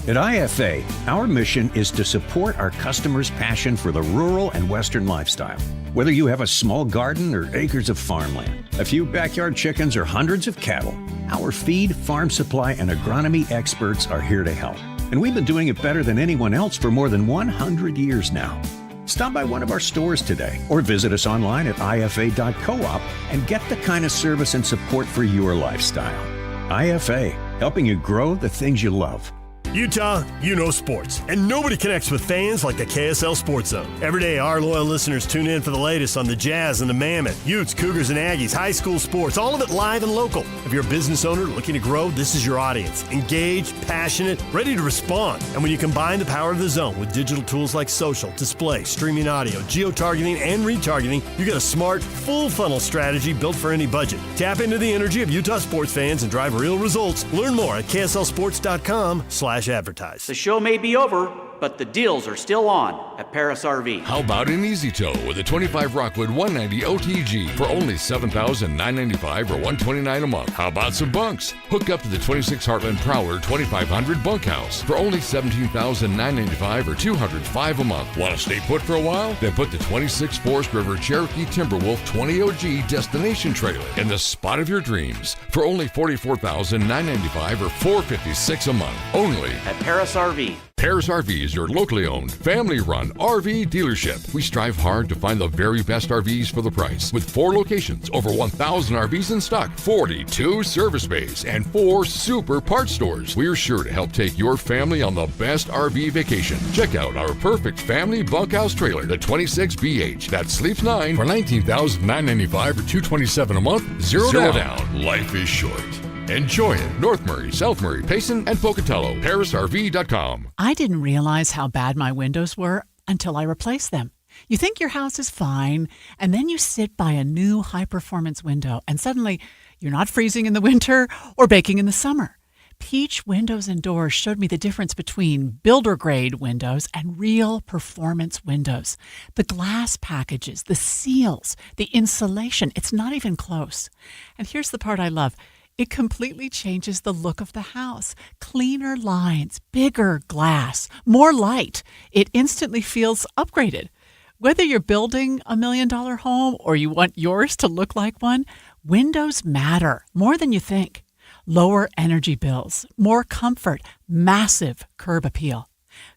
At IFA, our mission is to support our customers' passion for the rural and Western lifestyle. Whether you have a small garden or acres of farmland, a few backyard chickens or hundreds of cattle, our feed, farm supply, and agronomy experts are here to help. And we've been doing it better than anyone else for more than 100 years now. Stop by one of our stores today or visit us online at ifa.coop and get the kind of service and support for your lifestyle. IFA, helping you grow the things you love. Utah, sports, and nobody connects with fans like the KSL Sports Zone. Every day, our loyal listeners tune in for the latest on the Jazz and the Mammoth, Utes, Cougars, and Aggies, high school sports, all of it live and local. If you're a business owner looking to grow, this is your audience. Engaged, passionate, ready to respond. And when you combine the power of the zone with digital tools like social, display, streaming audio, geo-targeting, and retargeting, you get a smart, full-funnel strategy built for any budget. Tap into the energy of Utah sports fans and drive real results. Learn more at kslsports.com/advertise. The show may be over, but the deals are still on at Paris RV. How about an easy tow with a 25 Rockwood 190 OTG for only $7,995 or $129 a month? How about some bunks? Hook up to the 26 Heartland Prowler 2500 bunkhouse for only $17,995 or $205 a month. Want to stay put for a while? Then put the 26 Forest River Cherokee Timberwolf 20 OG destination trailer in the spot of your dreams for only $44,995 or $456 a month. Only at Paris RV. Paris RV is your locally owned, family-run RV dealership. We strive hard to find the very best RVs for the price. With 4 locations, over 1,000 RVs in stock, 42 service bays, and 4 super parts stores, we're sure to help take your family on the best RV vacation. Check out our perfect family bunkhouse trailer, the 26BH, that sleeps 9 for $19,995 or $227 a month. Zero down. Life is short. Enjoy it. North Murray, South Murray, Payson, and Pocatello. ParisRV.com. I didn't realize how bad my windows were until I replaced them. You think your house is fine, and then you sit by a new high-performance window, and suddenly you're not freezing in the winter or baking in the summer. Peach Windows and Doors showed me the difference between builder-grade windows and real performance windows. The glass packages, the seals, the insulation, it's not even close. And here's the part I love. It completely changes the look of the house. Cleaner lines, bigger glass, more light. It instantly feels upgraded. Whether you're building $1 million home or you want yours to look like one, windows matter more than you think. Lower energy bills, more comfort, massive curb appeal.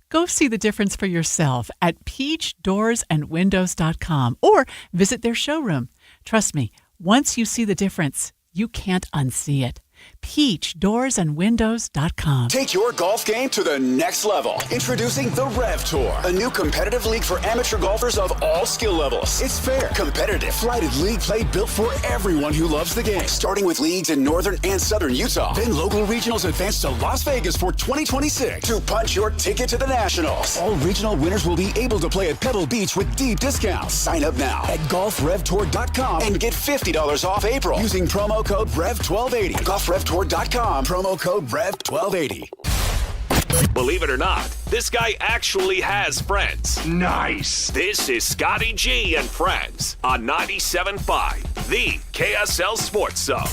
Go see the difference for yourself at peachdoorsandwindows.com or visit their showroom. Trust me, once you see the difference, you can't unsee it. peachdoorsandwindows.com. Take your golf game to the next level. Introducing the Rev Tour, a new competitive league for amateur golfers of all skill levels. It's fair, competitive, flighted league play built for everyone who loves the game. Starting with leagues in northern and southern Utah. Then local regionals advance to Las Vegas for 2026 to punch your ticket to the Nationals. All regional winners will be able to play at Pebble Beach with deep discounts. Sign up now at golfrevtour.com and get $50 off April using promo code REV1280. GolfRevTour.com, promo code REV1280. Believe it or not, this guy actually has friends. Nice. This is Scotty G and Friends on 97.5, the KSL Sports Zone.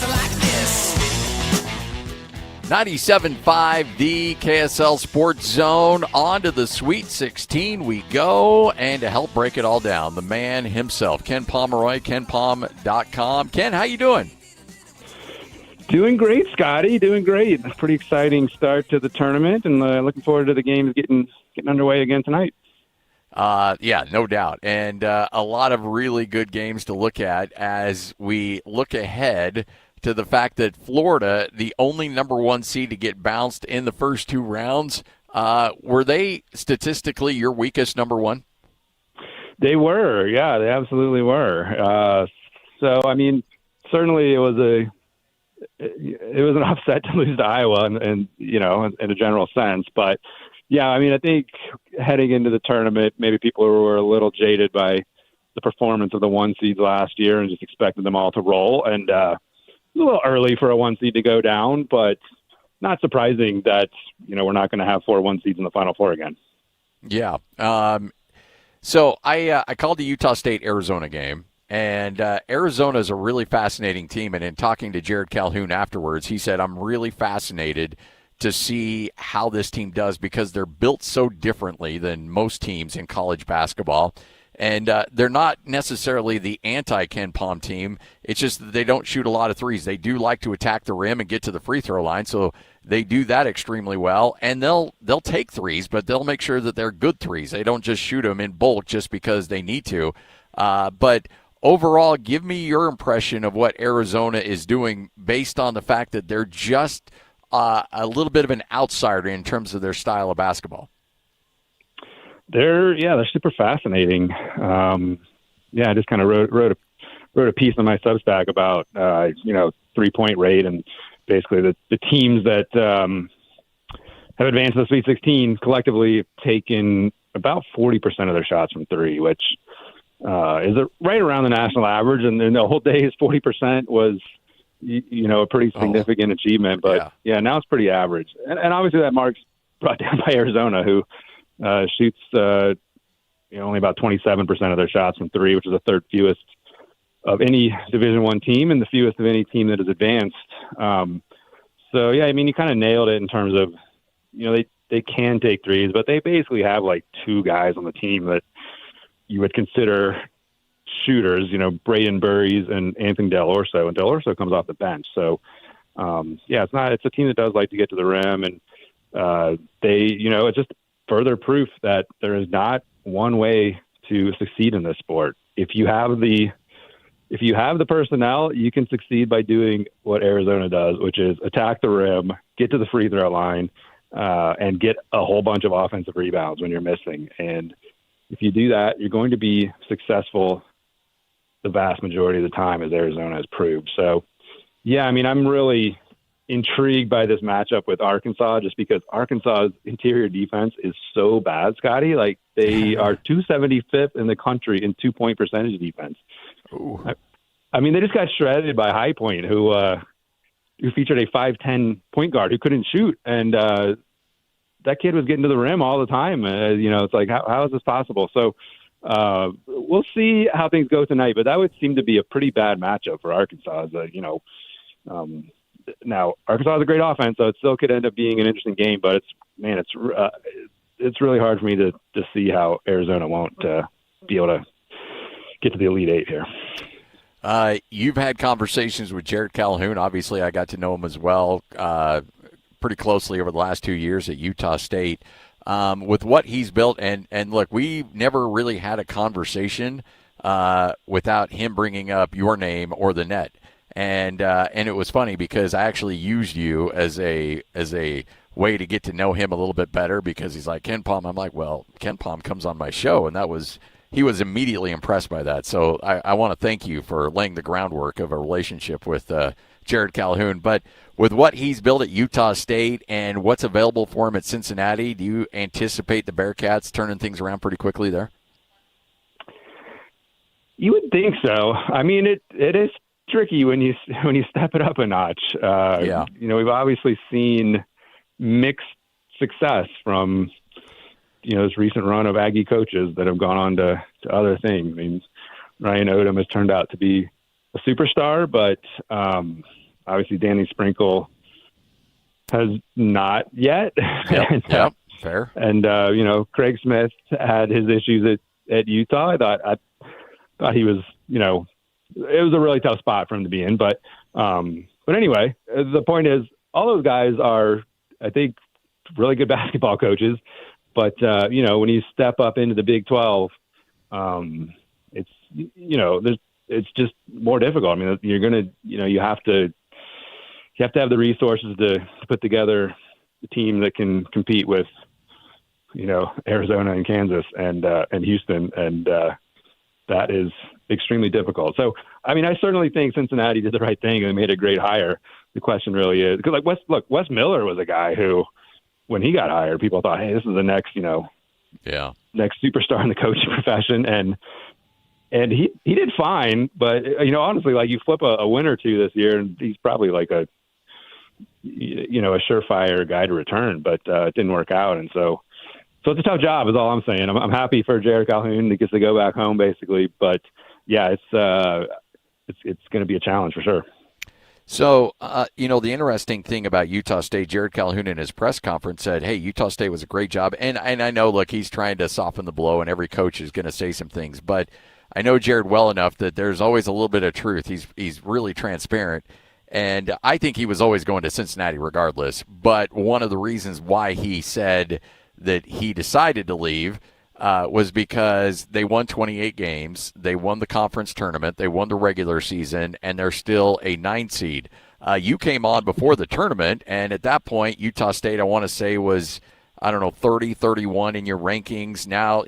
Like this. 97.5, the KSL Sports Zone. On to the Sweet 16 we go. And to help break it all down, the man himself, Ken Pomeroy, KenPom.com. Ken, how you doing? Doing great, Scotty. Doing great. Pretty exciting start to the tournament, and looking forward to the games getting underway again tonight. Yeah, no doubt. And a lot of really good games to look at as we look ahead to the fact that Florida, the only number one seed to get bounced in the first two rounds, were they statistically your weakest number one? They were. Yeah, they absolutely were. So, I mean, certainly it was an upset to lose to Iowa and you know, in a general sense. But, yeah, I mean, I think heading into the tournament, maybe people were a little jaded by the performance of the one seeds last year and just expected them all to roll. And it's a little early for a one seed to go down, but not surprising that, you know, we're not going to have 4 one seeds in the Final Four again. Yeah. So I called the Utah State-Arizona game. And Arizona is a really fascinating team. And in talking to Jared Calhoun afterwards, he said, I'm really fascinated to see how this team does because they're built so differently than most teams in college basketball. And they're not necessarily the anti-Ken Pom team. It's just that they don't shoot a lot of threes. They do like to attack the rim and get to the free throw line, so they do that extremely well. And they'll take threes, but they'll make sure that they're good threes. They don't just shoot them in bulk just because they need to. But overall, give me your impression of what Arizona is doing based on the fact that they're just a little bit of an outsider in terms of their style of basketball. They're super fascinating. I just kind of wrote a piece on my Substack about 3-point rate and basically the teams that have advanced to the Sweet 16 collectively have taken about 40% of their shots from three, which is right around the national average. And the whole day's 40% was a pretty significant achievement. But yeah, now it's pretty average. And obviously that mark's brought down by Arizona, who shoots only about 27% of their shots from three, which is the third fewest of any Division I team and the fewest of any team that has advanced. So yeah, I mean, you kind of nailed it in terms of, they can take threes, but they basically have like two guys on the team that you would consider shooters, Braden Burries and Anthony Del Orso, and Del Orso comes off the bench. So it's a team that does like to get to the rim, and it's just further proof that there is not one way to succeed in this sport. If you have the if you have the personnel, you can succeed by doing what Arizona does, which is attack the rim, get to the free throw line, and get a whole bunch of offensive rebounds when you're missing. And if you do that, you're going to be successful the vast majority of the time, as Arizona has proved. So, yeah, I mean, I'm really intrigued by this matchup with Arkansas just because Arkansas's interior defense is so bad, Scotty. Like, they are 275th in the country in 2-point percentage defense. I mean, they just got shredded by High Point, who featured a 5'10" point guard who couldn't shoot. And that kid was getting to the rim all the time. It's like, how is this possible? So we'll see how things go tonight, but that would seem to be a pretty bad matchup for Arkansas. Now, Arkansas has a great offense, so it still could end up being an interesting game, but it's really hard for me to see how Arizona won't be able to get to the Elite Eight here. You've had conversations with Jared Calhoun. Obviously, I got to know him as well pretty closely over the last 2 years at Utah State. With what he's built, and look, we never really had a conversation without him bringing up your name or the net. And it was funny because I actually used you as a way to get to know him a little bit better because he's like, Ken Palm. I'm like, well, Ken Palm comes on my show, and he was immediately impressed by that. So I want to thank you for laying the groundwork of a relationship with Jared Calhoun. But with what he's built at Utah State and what's available for him at Cincinnati, do you anticipate the Bearcats turning things around pretty quickly there? You would think so. I mean, it is tricky when you step it up a notch. We've obviously seen mixed success from this recent run of Aggie coaches that have gone on to other things. I mean, Ryan Odom has turned out to be a superstar, but obviously Danny Sprinkle has not yet. Yep, fair. And Craig Smith had his issues at Utah. I thought he was, it was a really tough spot for him to be in. But anyway, the point is, all those guys are, I think, really good basketball coaches. But when you step up into the Big 12, it's just more difficult. I mean, you're gonna, you have to have the resources to put together a team that can compete with, Arizona and Kansas and Houston, and that is extremely difficult. So, I mean, I certainly think Cincinnati did the right thing and made a great hire. The question really is, because Wes Miller was a guy who, when he got hired, people thought, hey, this is the next, next superstar in the coaching profession. And he did fine, but honestly, like, you flip a win or two this year, and he's probably like a surefire guy to return, but it didn't work out. And so it's a tough job is all I'm saying. I'm happy for Jared Calhoun. He gets to go back home basically, but yeah, it's going to be a challenge for sure. So, the interesting thing about Utah State, Jared Calhoun in his press conference said, hey, Utah State was a great job. And I know, look, he's trying to soften the blow, and every coach is going to say some things. But I know Jared well enough that there's always a little bit of truth. He's really transparent. And I think he was always going to Cincinnati regardless. But one of the reasons why he said that he decided to leave was because they won 28 games, they won the conference tournament, they won the regular season, and they're still a 9 seed. You came on before the tournament, and at that point, Utah State, I want to say, was, 30, 31 in your rankings. Now,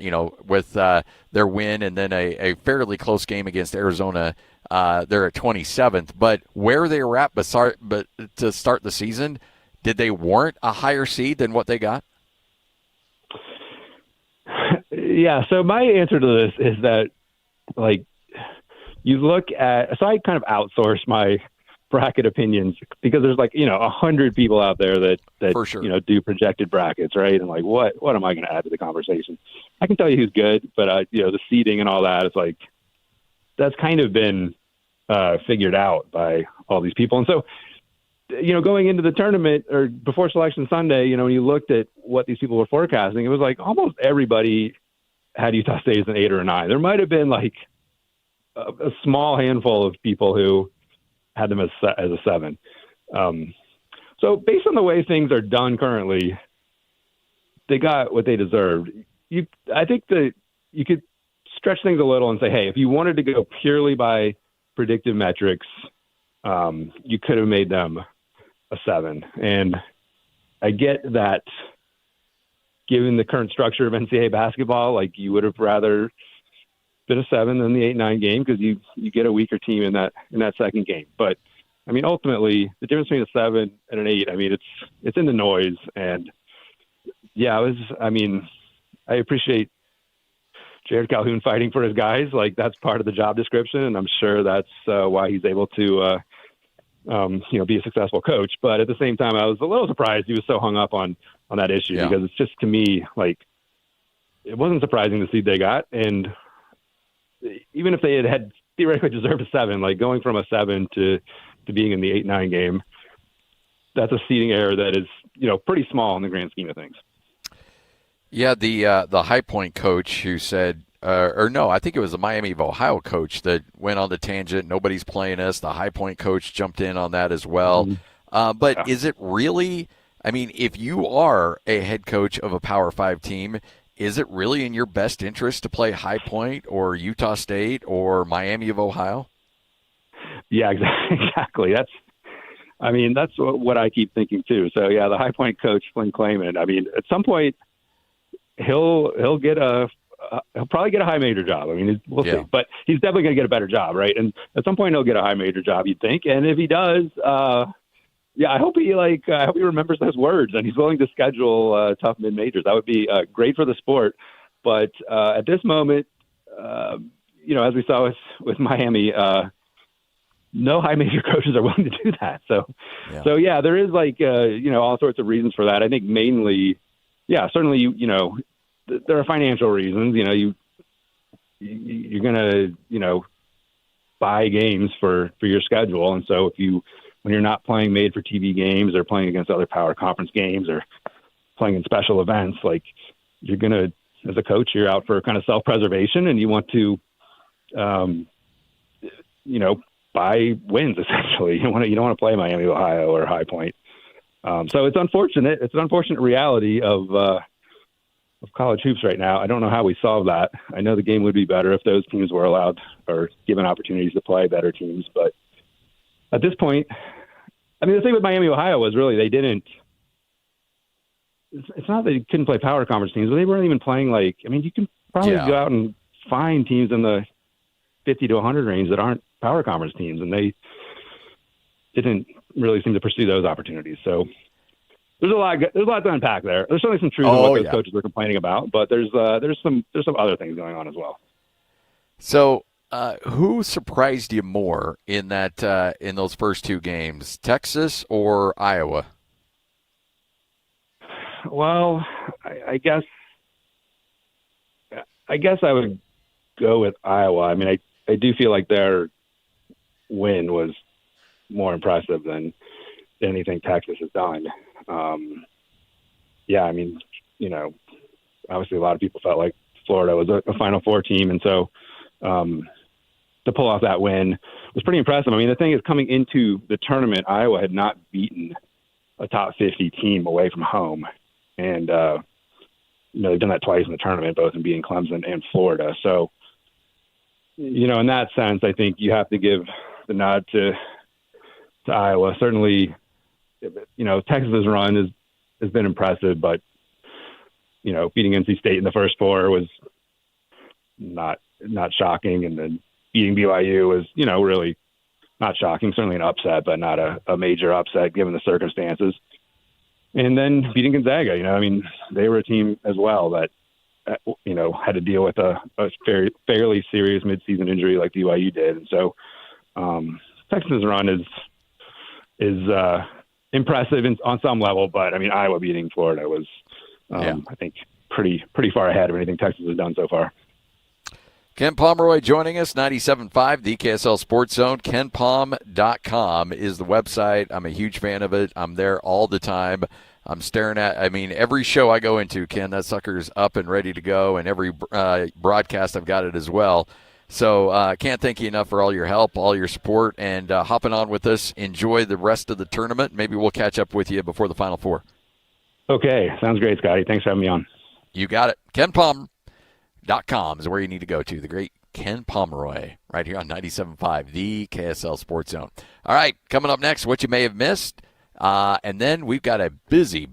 with their win and then a fairly close game against Arizona, they're at 27th. But where they were at but to start the season, did they warrant a higher seed than what they got? Yeah, so my answer to this is that, you look at – so I kind of outsource my bracket opinions because there's 100 people out there that for sure, do projected brackets, right? And what am I going to add to the conversation? I can tell you who's good, but the seeding and all that is that's kind of been figured out by all these people. And so, going into the tournament or before Selection Sunday, when you looked at what these people were forecasting, it was almost everybody had Utah State as an 8 or a 9. There might have been a small handful of people who had them as a 7. So based on the way things are done currently, they got what they deserved. I think that you could stretch things a little and say, hey, if you wanted to go purely by predictive metrics, you could have made them a 7. And I get that given the current structure of NCAA basketball, like you would have rather been a 7 than the 8-9 game because you get a weaker team in that second game. But I mean, ultimately, the difference between a 7 and an 8, I mean, it's in the noise. And yeah, I appreciate Jared Calhoun fighting for his guys. Like, that's part of the job description, and I'm sure that's why he's able to, be a successful coach. But at the same time, I was a little surprised he was so hung up on that issue because it's just, to me, like, it wasn't surprising the seed they got. And even if they had theoretically deserved a 7, like going from a 7 to being in the 8-9 game, that's a seeding error that is, pretty small in the grand scheme of things. Yeah, the High Point coach who said, I think it was the Miami of Ohio coach that went on the tangent. Nobody's playing us. The High Point coach jumped in on that as well. But is it really? I mean, if you are a head coach of a Power 5 team, is it really in your best interest to play High Point or Utah State or Miami of Ohio? Yeah, exactly. That's what I keep thinking too. So yeah, the High Point coach, Flynn Clayman, I mean, at some point he'll probably get a high major job. I mean, we'll see, but he's definitely going to get a better job, right? And at some point he'll get a high major job, you'd think. And if he does, I hope he remembers those words and he's willing to schedule tough mid majors. That would be great for the sport. But at this moment, as we saw with Miami, no high major coaches are willing to do that. So there is all sorts of reasons for that. I think mainly, certainly, there are financial reasons. You're going to, buy games for your schedule. And so when you're not playing made for TV games or playing against other power conference games or playing in special events, like you're going to, as a coach, you're out for kind of self-preservation and you want to, buy wins essentially. You don't want to play Miami, Ohio or High Point. So it's unfortunate. It's an unfortunate reality of college hoops right now. I don't know how we solve that. I know the game would be better if those teams were allowed or given opportunities to play better teams. But at this point, I mean, the thing with Miami, Ohio was really they didn't. It's not that they couldn't play power conference teams, but they weren't even playing you can probably go out and find teams in the 50 to 100 range that aren't power conference teams, and they didn't really seem to pursue those opportunities. So there's a lot to unpack there. There's certainly some truth in what those coaches were complaining about, but there's some other things going on as well. So who surprised you more in those first two games, Texas or Iowa? Well, I guess I would go with Iowa. I mean, I do feel like their win was more impressive than anything Texas has done. Obviously a lot of people felt like Florida was a Final Four team. And so to pull off that win was pretty impressive. I mean, the thing is, coming into the tournament, Iowa had not beaten a top 50 team away from home. And, they've done that twice in the tournament, both in beating Clemson and Florida. So, in that sense, I think you have to give the nod to Iowa. Certainly, Texas's run has been impressive, but, beating NC State in the first four was not shocking. And then beating BYU was, really not shocking, certainly an upset, but not a major upset given the circumstances. And then beating Gonzaga, they were a team as well that, had to deal with a fairly serious midseason injury like BYU did. And so Texas' run is impressive on some level, but I mean, Iowa beating Florida was, I think, pretty far ahead of anything Texas has done so far. Ken Pomeroy joining us, 97.5, the KSL Sports Zone. KenPom.com is the website. I'm a huge fan of it. I'm there all the time. I'm staring at, every show I go into, Ken, that sucker's up and ready to go, and every broadcast I've got it as well. So can't thank you enough for all your help, all your support, and hopping on with us. Enjoy the rest of the tournament. Maybe we'll catch up with you before the Final Four. Okay, sounds great, Scotty. Thanks for having me on. You got it. Ken Palmer KSLSportsZone.com is where you need to go to. The great Ken Pomeroy right here on 97.5, the KSL Sports Zone. All right, coming up next, what you may have missed. And then we've got a busy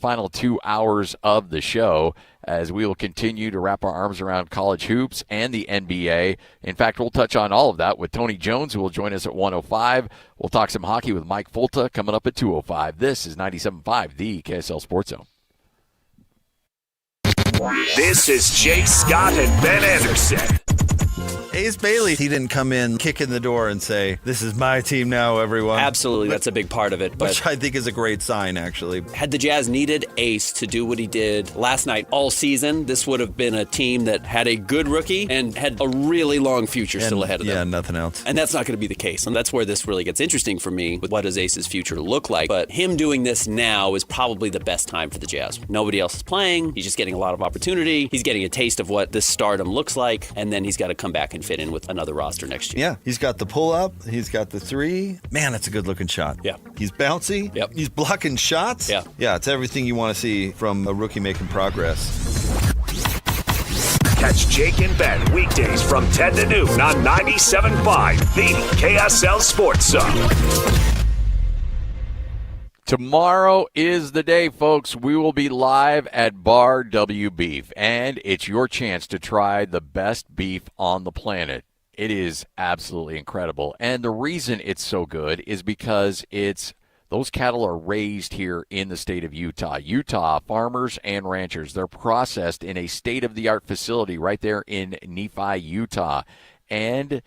final 2 hours of the show as we will continue to wrap our arms around college hoops and the NBA. In fact, we'll touch on all of that with Tony Jones, who will join us at 1:05. We'll talk some hockey with Mike Fulta coming up at 2:05. This is 97.5, the KSL Sports Zone. This is Jake Scott and Ben Anderson. Ace Bailey, he didn't come in, kick in the door and say, "This is my team now, everyone." Absolutely, that's a big part of it. Which I think is a great sign, actually. Had the Jazz needed Ace to do what he did last night all season, this would have been a team that had a good rookie and had a really long future still ahead of them. Yeah, nothing else. And that's not going to be the case. And that's where this really gets interesting for me with what does Ace's future look like. But him doing this now is probably the best time for the Jazz. Nobody else is playing. He's just getting a lot of opportunity. He's getting a taste of what this stardom looks like. And then he's got to come back and fit in with another roster next year. Yeah, he's got the pull-up. He's got the three. Man, that's a good-looking shot. Yeah. He's bouncy. Yep. He's blocking shots. Yeah. Yeah, it's everything you want to see from a rookie making progress. Catch Jake and Ben weekdays from 10 to noon on 97.5, the KSL Sports Zone. Tomorrow is the day, folks. We will be live at Bar W Beef, and it's your chance to try the best beef on the planet. It is absolutely incredible, and the reason it's so good is because those cattle are raised here in the state of Utah. Utah farmers and ranchers, they're processed in a state-of-the-art facility right there in Nephi, Utah, and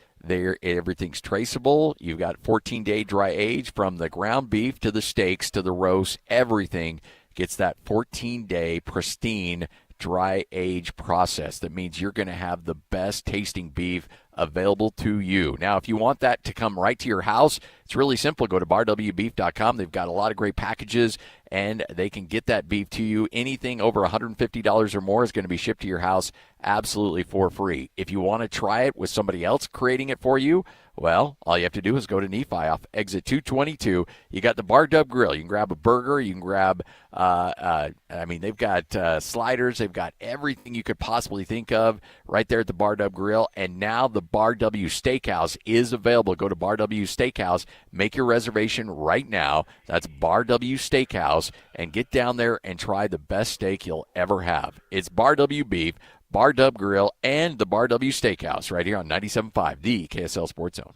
everything's traceable. You've got 14-day dry age from the ground beef to the steaks to the roast. Everything gets that 14-day pristine dry age process. That means you're going to have the best tasting beef available to you. Now, if you want that to come right to your house, it's really simple. Go to barwbeef.com. They've got a lot of great packages, and they can get that beef to you. Anything over $150 or more is going to be shipped to your house absolutely for free. If you want to try it with somebody else creating it for you, well, all you have to do is go to Nephi off exit 222. You got the Bar Dub Grill. You can grab a burger. You can grab, they've got sliders. They've got everything you could possibly think of right there at the Bar Dub Grill. And now the Bar W Steakhouse is available. Go to Bar W Steakhouse. Make your reservation right now. That's Bar W Steakhouse. And get down there and try the best steak you'll ever have. It's Bar W Beef, Bar Dub Grill, and the Bar W Steakhouse right here on 97.5, the KSL Sports Zone.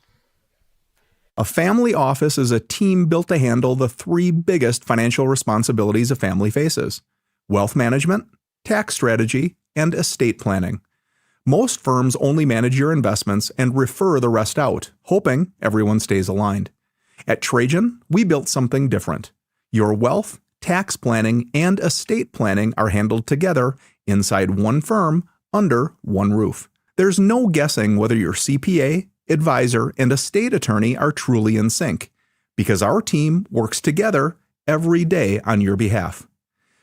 A family office is a team built to handle the three biggest financial responsibilities a family faces: wealth management, tax strategy, and estate planning. Most firms only manage your investments and refer the rest out, hoping everyone stays aligned. At Trajan, we built something different. Your wealth, tax planning, and estate planning are handled together inside one firm, under one roof. There's no guessing whether your CPA, advisor, and estate attorney are truly in sync, because our team works together every day on your behalf.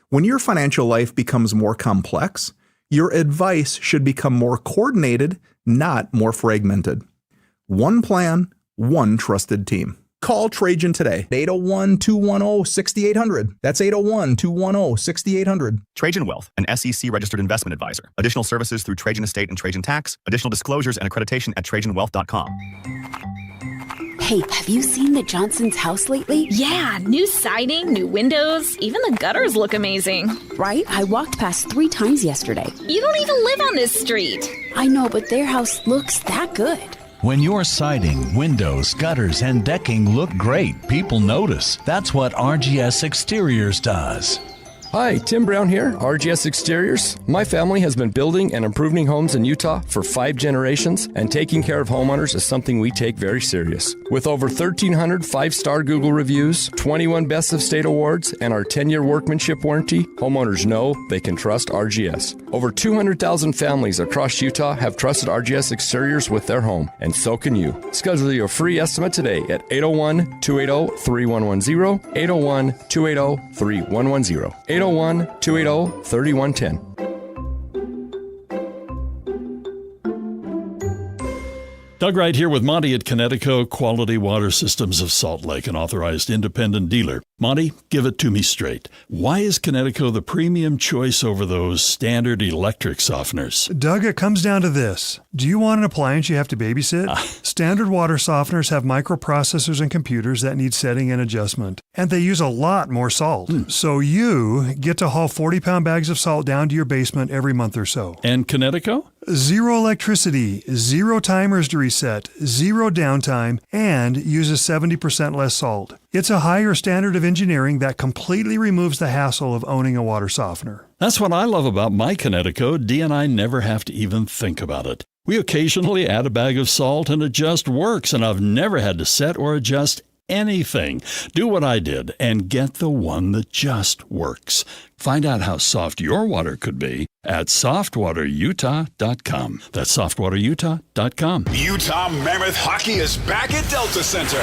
When your financial life becomes more complex, your advice should become more coordinated, not more fragmented. One plan, one trusted team. Call Trajan today. 801-210-6800. That's 801-210-6800. Trajan Wealth, an SEC-registered investment advisor. Additional services through Trajan Estate and Trajan Tax. Additional disclosures and accreditation at TrajanWealth.com. Hey, have you seen the Johnson's house lately? Yeah, new siding, new windows, even the gutters look amazing. Right? I walked past 3 times yesterday. You don't even live on this street. I know, but their house looks that good. When your siding, windows, gutters, and decking look great, people notice. That's what RGS Exteriors does. Hi, Tim Brown here, RGS Exteriors. My family has been building and improving homes in Utah for 5 generations, and taking care of homeowners is something we take very serious. With over 1,300 5-star Google reviews, 21 Best of State awards, and our 10-year workmanship warranty, homeowners know they can trust RGS. Over 200,000 families across Utah have trusted RGS Exteriors with their home, and so can you. Schedule your free estimate today at 801-280-3110, 801-280-3110, 801-280-3110. Doug Wright here with Monty at Connecticut Quality Water Systems of Salt Lake, an authorized independent dealer. Monty, give it to me straight. Why is Connecticut the premium choice over those standard electric softeners? Doug, it comes down to this. Do you want an appliance you have to babysit? Standard water softeners have microprocessors and computers that need setting and adjustment. And they use a lot more salt. So you get to haul 40-pound bags of salt down to your basement every month or so. And Connecticut? Zero electricity, 0 timers to reset, 0 downtime, and uses 70% less salt. It's a higher standard of engineering that completely removes the hassle of owning a water softener. That's what I love about my Connecticut. Dee and I never have to even think about it. We occasionally add a bag of salt and it just works, and I've never had to set or adjust anything. Do what I did and get the one that just works. Find out how soft your water could be at softwaterutah.com. That's softwaterutah.com. Utah Mammoth Hockey is back at Delta Center.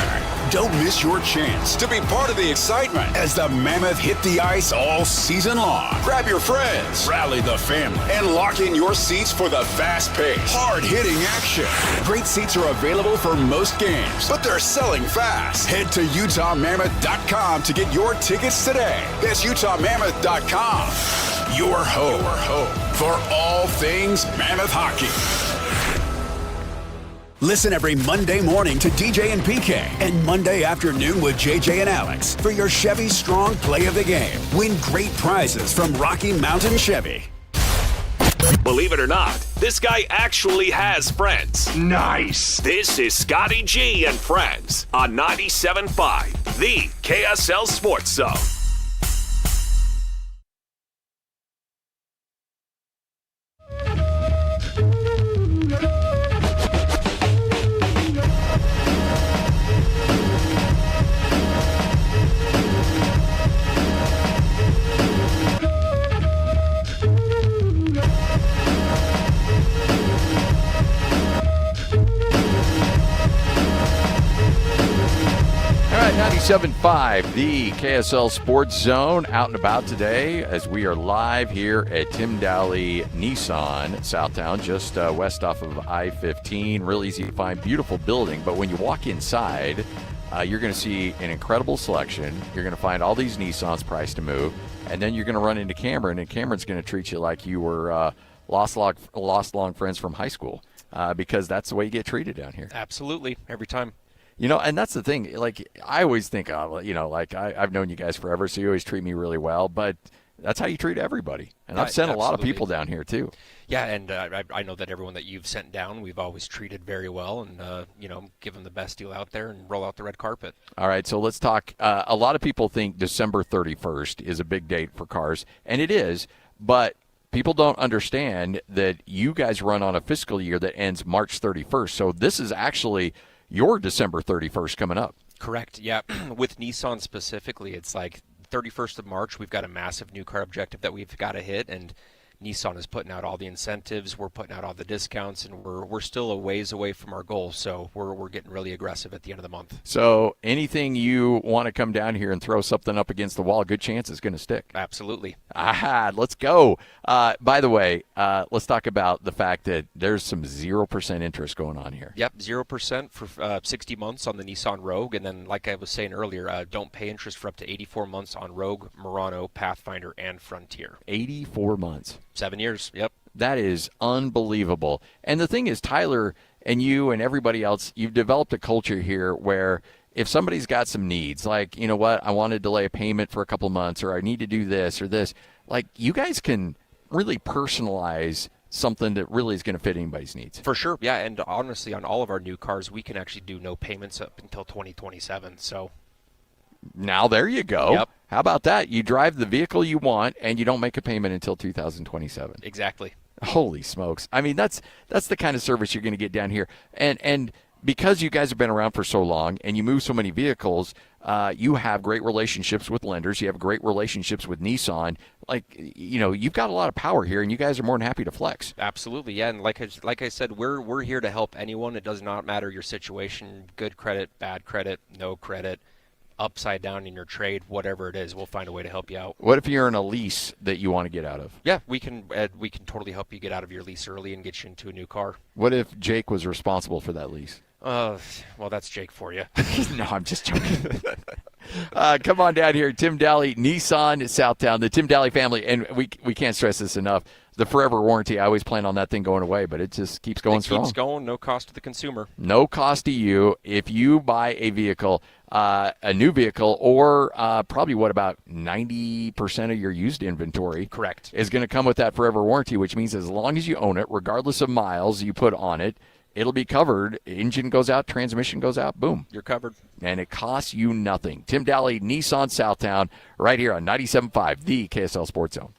Don't miss your chance to be part of the excitement as the Mammoth hit the ice all season long. Grab your friends, rally the family, and lock in your seats for the fast-paced, hard-hitting action. Great seats are available for most games, but they're selling fast. Head to UtahMammoth.com to get your tickets today. That's UtahMammoth.com. Your home for all things Mammoth hockey. Listen every Monday morning to DJ and PK and Monday afternoon with JJ and Alex for your Chevy Strong Play of the Game. Win great prizes from Rocky Mountain Chevy. Believe it or not, this guy actually has friends. Nice. This is Scotty G and Friends on 97.5, the KSL Sports Zone. All right, 97.5, the KSL Sports Zone, out and about today as we are live here at Tim Daly Nissan, Southtown, just west off of I-15. Real easy to find, beautiful building, but when you walk inside, you're going to see an incredible selection. You're going to find all these Nissans priced to move, and then you're going to run into Cameron, and Cameron's going to treat you like you were lost long friends from high school, because that's the way you get treated down here. Absolutely, every time. You know, and that's the thing. Like, I always think, like I've known you guys forever, so you always treat me really well. But that's how you treat everybody. And I've sent a lot of people down here, too. Yeah, and I know that everyone that you've sent down, we've always treated very well and, give them the best deal out there and roll out the red carpet. All right, so let's talk. A lot of people think December 31st is a big date for cars, and it is, but people don't understand that you guys run on a fiscal year that ends March 31st. So this is actually your December 31st coming up. Correct, yeah. With Nissan specifically, it's like 31st of March, we've got a massive new car objective that we've got to hit, and Nissan is putting out all the incentives, we're putting out all the discounts, and we're still a ways away from our goal, so we're getting really aggressive at the end of the month. So anything you want to come down here and throw something up against the wall, good chance it's going to stick. Absolutely. Let's go. By the way, let's talk about the fact that there's some 0% interest going on here. Yep, 0% for 60 months on the Nissan Rogue, and then like I was saying earlier, don't pay interest for up to 84 months on Rogue, Murano, Pathfinder, and Frontier. 84 months. 7 years, yep. That is unbelievable. And the thing is, Tyler and you and everybody else, you've developed a culture here where if somebody's got some needs, like, you know what, I want to delay a payment for a couple months, or I need to do this or this, like, you guys can really personalize something that really is going to fit anybody's needs. For sure, yeah. And honestly, on all of our new cars, we can actually do no payments up until 2027, so. Now there you go. Yep. How about that? You drive the vehicle you want, and you don't make a payment until 2027. Exactly. Holy smokes. I mean, that's the kind of service you're going to get down here. And because you guys have been around for so long and you move so many vehicles, you have great relationships with lenders. You have great relationships with Nissan. Like, you know, you've got a lot of power here, and you guys are more than happy to flex. Absolutely, yeah. And like I said, we're here to help anyone. It does not matter your situation, good credit, bad credit, no credit, upside down in your trade, whatever it is, we'll find a way to help you out. What if you're in a lease that you want to get out of? Yeah, we can totally help you get out of your lease early and get you into a new car. What if Jake was responsible for that lease? Well, that's Jake for you. No, I'm just joking. Come on down here. Tim Daly, Nissan, Southtown, the Tim Daly family. And we can't stress this enough. The forever warranty, I always plan on that thing going away, but it just keeps going strong. It keeps going, no cost to the consumer. No cost to you if you buy a vehicle, a new vehicle, or probably about 90% of your used inventory. Correct. Is going to come with that forever warranty, which means as long as you own it, regardless of miles you put on it, it'll be covered. Engine goes out, transmission goes out, boom. You're covered. And it costs you nothing. Tim Daly, Nissan Southtown, right here on 97.5, the KSL Sports Zone.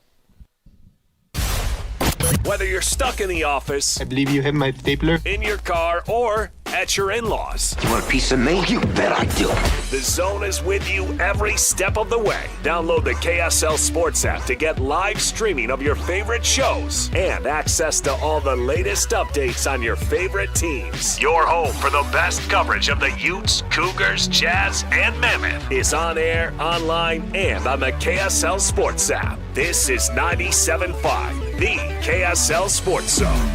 Whether you're stuck in the office, I believe you have my stapler, in your car, or at your in-laws. You want a piece of me? You bet I do. The Zone is with you every step of the way. Download the KSL Sports app to get live streaming of your favorite shows and access to all the latest updates on your favorite teams. Your home for the best coverage of the Utes, Cougars, Jazz, and Mammoth is on air, online, and on the KSL Sports app. This is 97.5, the KSL Sports Zone.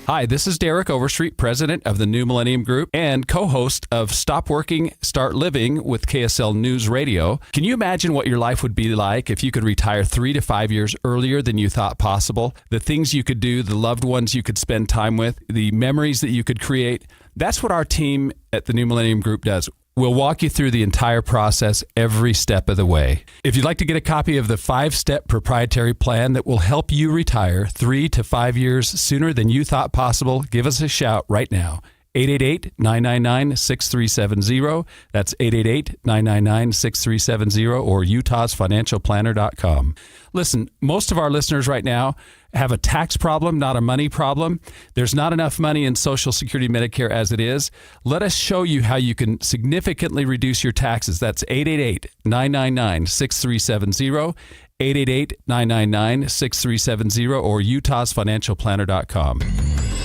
Hi, this is Derek Overstreet, president of the New Millennium Group and co-host of Stop Working, Start Living with KSL News Radio. Can you imagine what your life would be like if you could retire 3 to 5 years earlier than you thought possible? The things you could do, the loved ones you could spend time with, the memories that you could create. That's what our team at the New Millennium Group does. We'll walk you through the entire process every step of the way. If you'd like to get a copy of the 5-step proprietary plan that will help you retire 3 to 5 years sooner than you thought possible, give us a shout right now. 888-999-6370. That's 888-999-6370 or utahsfinancialplanner.com. Listen, most of our listeners right now have a tax problem, not a money problem. There's not enough money in Social Security Medicare as it is. Let us show you how you can significantly reduce your taxes. That's 888-999-6370, 888-999-6370 or utahsfinancialplanner.com.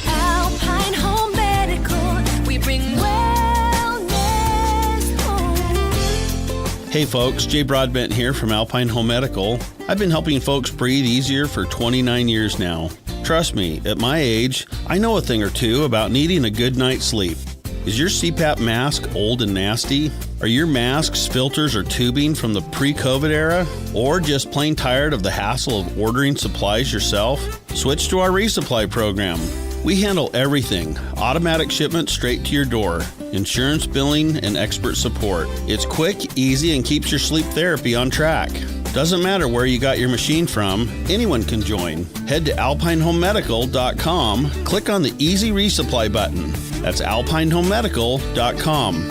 Alpine Home Medical, we bring wellness home. Hey folks, Jay Broadbent here from Alpine Home Medical. I've been helping folks breathe easier for 29 years now. Trust me, at my age, I know a thing or two about needing a good night's sleep. Is your CPAP mask old and nasty? Are your masks, filters, or tubing from the pre-COVID era? Or just plain tired of the hassle of ordering supplies yourself? Switch to our resupply program. We handle everything, automatic shipment straight to your door, insurance billing, and expert support. It's quick, easy, and keeps your sleep therapy on track. Doesn't matter where you got your machine from, anyone can join. Head to alpinehomemedical.com, click on the Easy Resupply button. That's alpinehomemedical.com.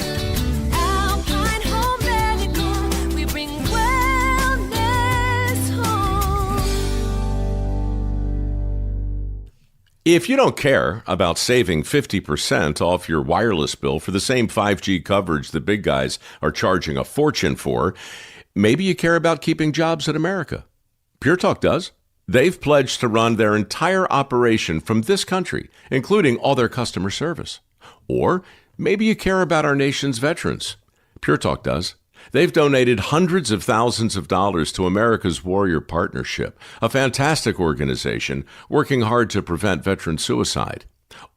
Alpine Home Medical, we bring wellness home. If you don't care about saving 50% off your wireless bill for the same 5G coverage the big guys are charging a fortune for, maybe you care about keeping jobs in America. Pure Talk does. They've pledged to run their entire operation from this country, including all their customer service. Or maybe you care about our nation's veterans. Pure Talk does. They've donated hundreds of thousands of dollars to America's Warrior Partnership, a fantastic organization working hard to prevent veteran suicide.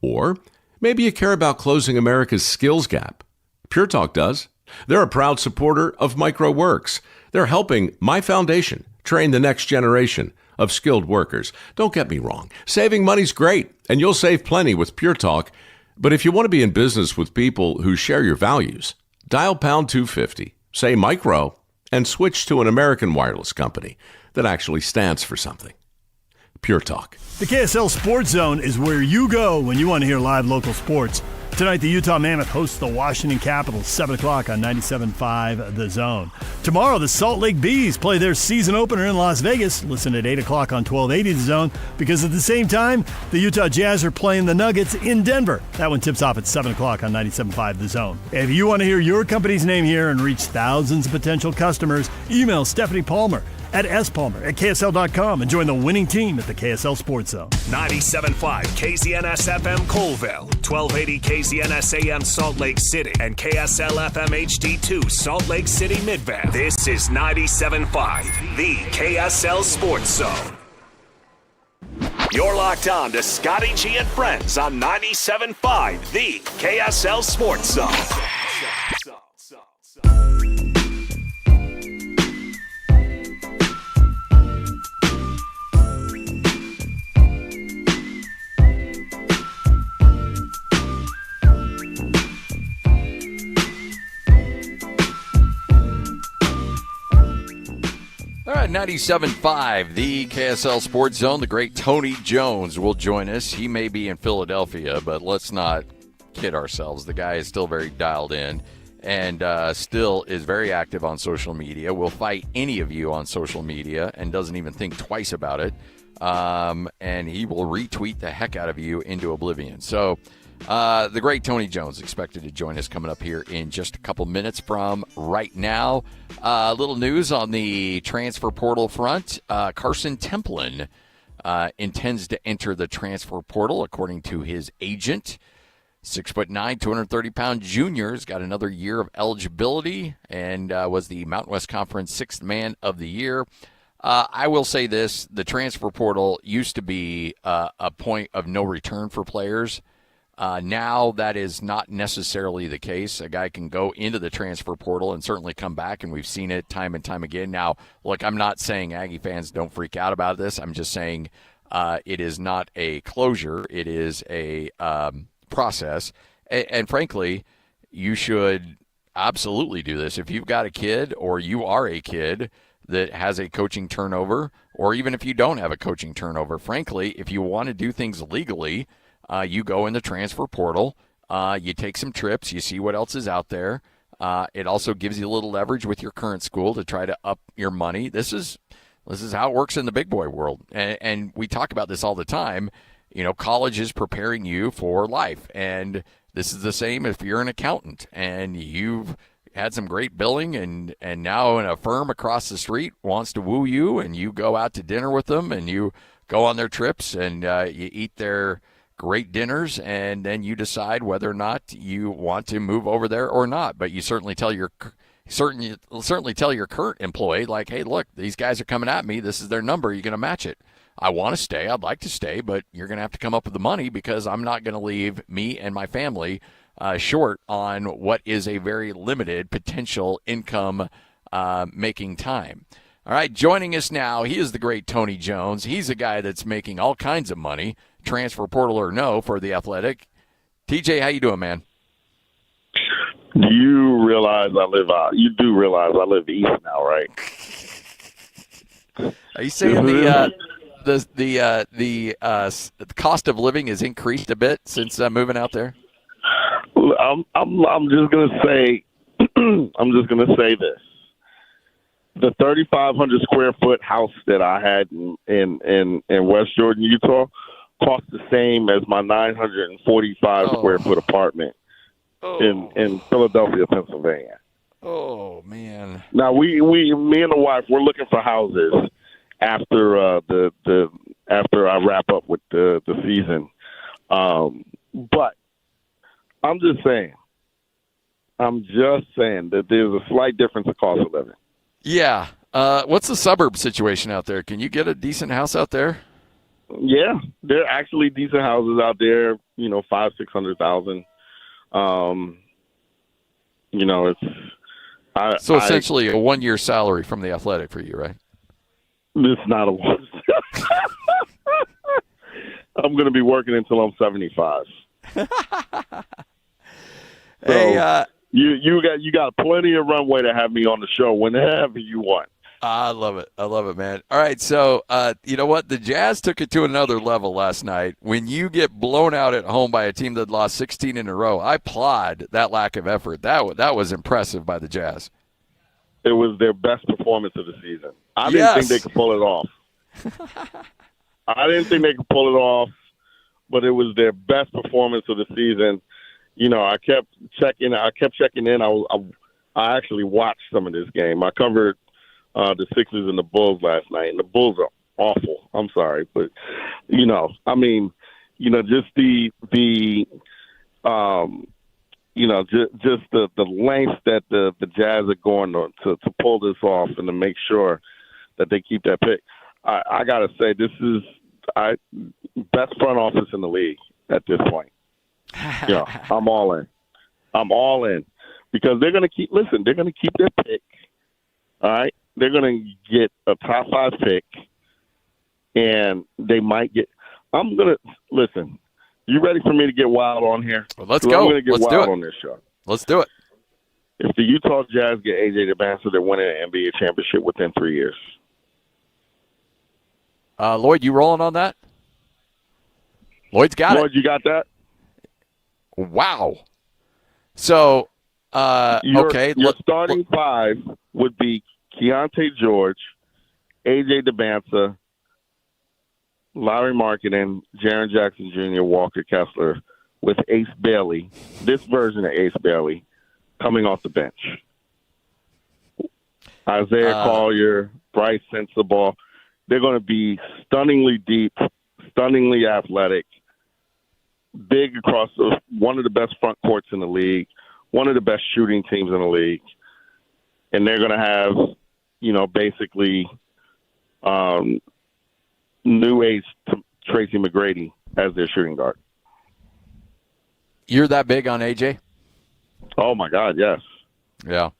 Or maybe you care about closing America's skills gap. Pure Talk does. They're a proud supporter of MicroWorks. They're helping my foundation train the next generation of skilled workers. Don't get me wrong. Saving money's great, and you'll save plenty with Pure Talk. But if you want to be in business with people who share your values, dial pound 250, say micro, and switch to an American wireless company that actually stands for something. Pure Talk. The KSL Sports Zone is where you go when you want to hear live local sports. Tonight, the Utah Mammoth hosts the Washington Capitals, 7 o'clock on 97.5 The Zone. Tomorrow, the Salt Lake Bees play their season opener in Las Vegas. Listen at 8 o'clock on 1280 The Zone, because at the same time, the Utah Jazz are playing the Nuggets in Denver. That one tips off at 7 o'clock on 97.5 The Zone. If you want to hear your company's name here and reach thousands of potential customers, email Stephanie Palmer at spalmer@ksl.com and join the winning team at the KSL Sports Zone. 97.5 KZNS FM Colville, 1280 KZNS AM Salt Lake City, and KSL FM HD2 Salt Lake City Midvale. This is 97.5, the KSL Sports Zone. You're locked on to Scotty G and Friends on 97.5, the KSL Sports Zone. right, 97.5, the KSL Sports Zone. The great Tony Jones will join us. He may be in Philadelphia, but let's not kid ourselves. The guy is still very dialed in and still is very active on social media. Will fight any of you on social media and doesn't even think twice about it. And he will retweet the heck out of you into oblivion. So the great Tony Jones expected to join us coming up here in just a couple minutes from right now. A little news on the transfer portal front. Carson Templin intends to enter the transfer portal, according to his agent. 6'9", 230-pound junior has got another year of eligibility and was the Mountain West Conference Sixth Man of the Year. I will say this. The transfer portal used to be a point of no return for players. Now that is not necessarily the case. A guy can go into the transfer portal and certainly come back, and we've seen it time and time again. Now, look, I'm not saying Aggie fans don't freak out about this. I'm just saying it is not a closure. It is a process. And frankly, you should absolutely do this. If you've got a kid or you are a kid that has a coaching turnover, or even if you don't have a coaching turnover, frankly, if you want to do things legally, you go in the transfer portal, you take some trips, you see what else is out there. It also gives you a little leverage with your current school to try to up your money. This is how it works in the big boy world. And we talk about this all the time. You know, college is preparing you for life. And this is the same if you're an accountant and you've had some great billing and now a firm across the street wants to woo you, and you go out to dinner with them and you go on their trips and you eat their great dinners, and then you decide whether or not you want to move over there or not. But you certainly tell your current employee, like, hey, look, these guys are coming at me. This is their number. You're going to match it. I want to stay. I'd like to stay, but you're going to have to come up with the money because I'm not going to leave me and my family short on what is a very limited potential income making time. All right, joining us now, he is the great Tony Jones. He's a guy that's making all kinds of money, transfer portal or no, for the Athletic. TJ, how you doing, man? Do you realize you do realize I live east now, right? Are you saying the cost of living has increased a bit since moving out there? I'm just gonna say this: the 3,500 square foot house that I had in West Jordan, Utah, cost the same as my 945 square foot apartment in Philadelphia, Pennsylvania. Oh man! Now me and the wife, we're looking for houses after after I wrap up with the season, but I'm just saying that there's a slight difference in cost of living. Yeah. What's the suburb situation out there? Can you get a decent house out there? Yeah, there are actually decent houses out there. You know, 500,000-600,000. You know, it's so essentially a 1-year salary from the Athletic for you, right? It's not a one. I'm going to be working until I'm 75. Hey, you got plenty of runway to have me on the show whenever you want. I love it, man. All right, so you know what? The Jazz took it to another level last night. When you get blown out at home by a team that lost 16 in a row, I applaud that lack of effort. That was impressive by the Jazz. It was their best performance of the season. I didn't think they could pull it off. I didn't think they could pull it off, but it was their best performance of the season. You know, I kept checking in. I actually watched some of this game. I covered the Sixers and the Bulls last night, and the Bulls are awful. I'm sorry, but just the lengths that the Jazz are going to pull this off and to make sure that they keep that pick. I gotta say, this is best front office in the league at this point. I'm all in. Because they're going to keep their pick. All right? They're going to get a top 5 pick, and they might get – listen, you ready for me to get wild on here? Well, let's go. I'm going to get wild on this show. Let's do it. If the Utah Jazz get A.J. DeBancer, they're winning an NBA championship within 3 years. Lloyd, you rolling on that? Lloyd's got Lloyd, it. you got that? Wow. So, okay. Your starting five would be Keontae George, A.J. DeBanza, Larry Markkinen, Jaren Jackson Jr., Walker Kessler, with Ace Bailey, this version of Ace Bailey, coming off the bench. Isaiah Collier, Bryce Sensabaugh. They're going to be stunningly deep, stunningly athletic, big across one of the best front courts in the league, one of the best shooting teams in the league. And they're going to have, basically new age Tracy McGrady as their shooting guard. You're that big on AJ? Oh, my God, yes. Yeah.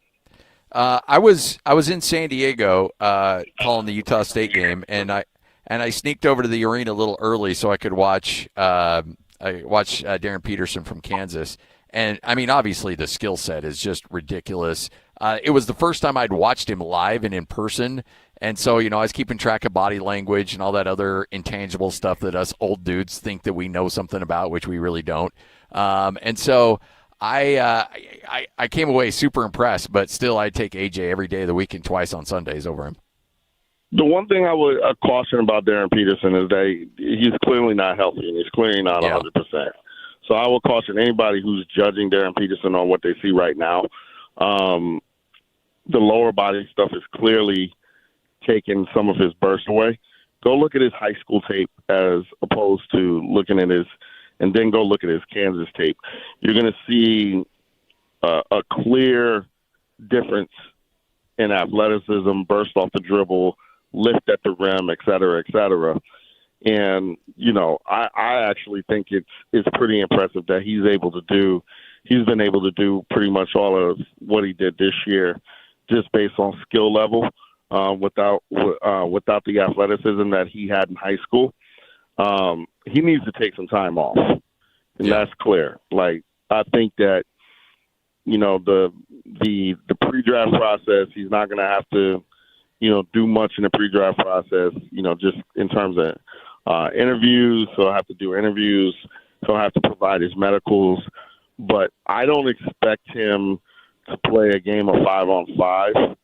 I was in San Diego calling the Utah State game, and I sneaked over to the arena a little early so I could watch Darren Peterson from Kansas. And, I mean, obviously the skill set is just ridiculous. It was the first time I'd watched him live and in person. And so, I was keeping track of body language and all that other intangible stuff that us old dudes think that we know something about, which we really don't. And so I came away super impressed, but still I'd take AJ every day of the week and twice on Sundays over him. The one thing I would caution about Darren Peterson is that he's clearly not healthy and he's clearly not 100%. So I will caution anybody who's judging Darren Peterson on what they see right now. The lower body stuff is clearly taking some of his burst away. Go look at his high school tape as opposed to looking at his, and then go look at his Kansas tape. You're going to see a clear difference in athleticism, burst off the dribble, lift at the rim, et cetera, et cetera. And, I actually think it's pretty impressive that he's been able to do pretty much all of what he did this year just based on skill level without the athleticism that he had in high school. He needs to take some time off, and that's clear. Like, I think that, the pre-draft process, he's not going to have to, do much in the pre-draft process, just in terms of interviews. So I'll have to do interviews. So I'll have to provide his medicals. But I don't expect him to play a game of 5-on-5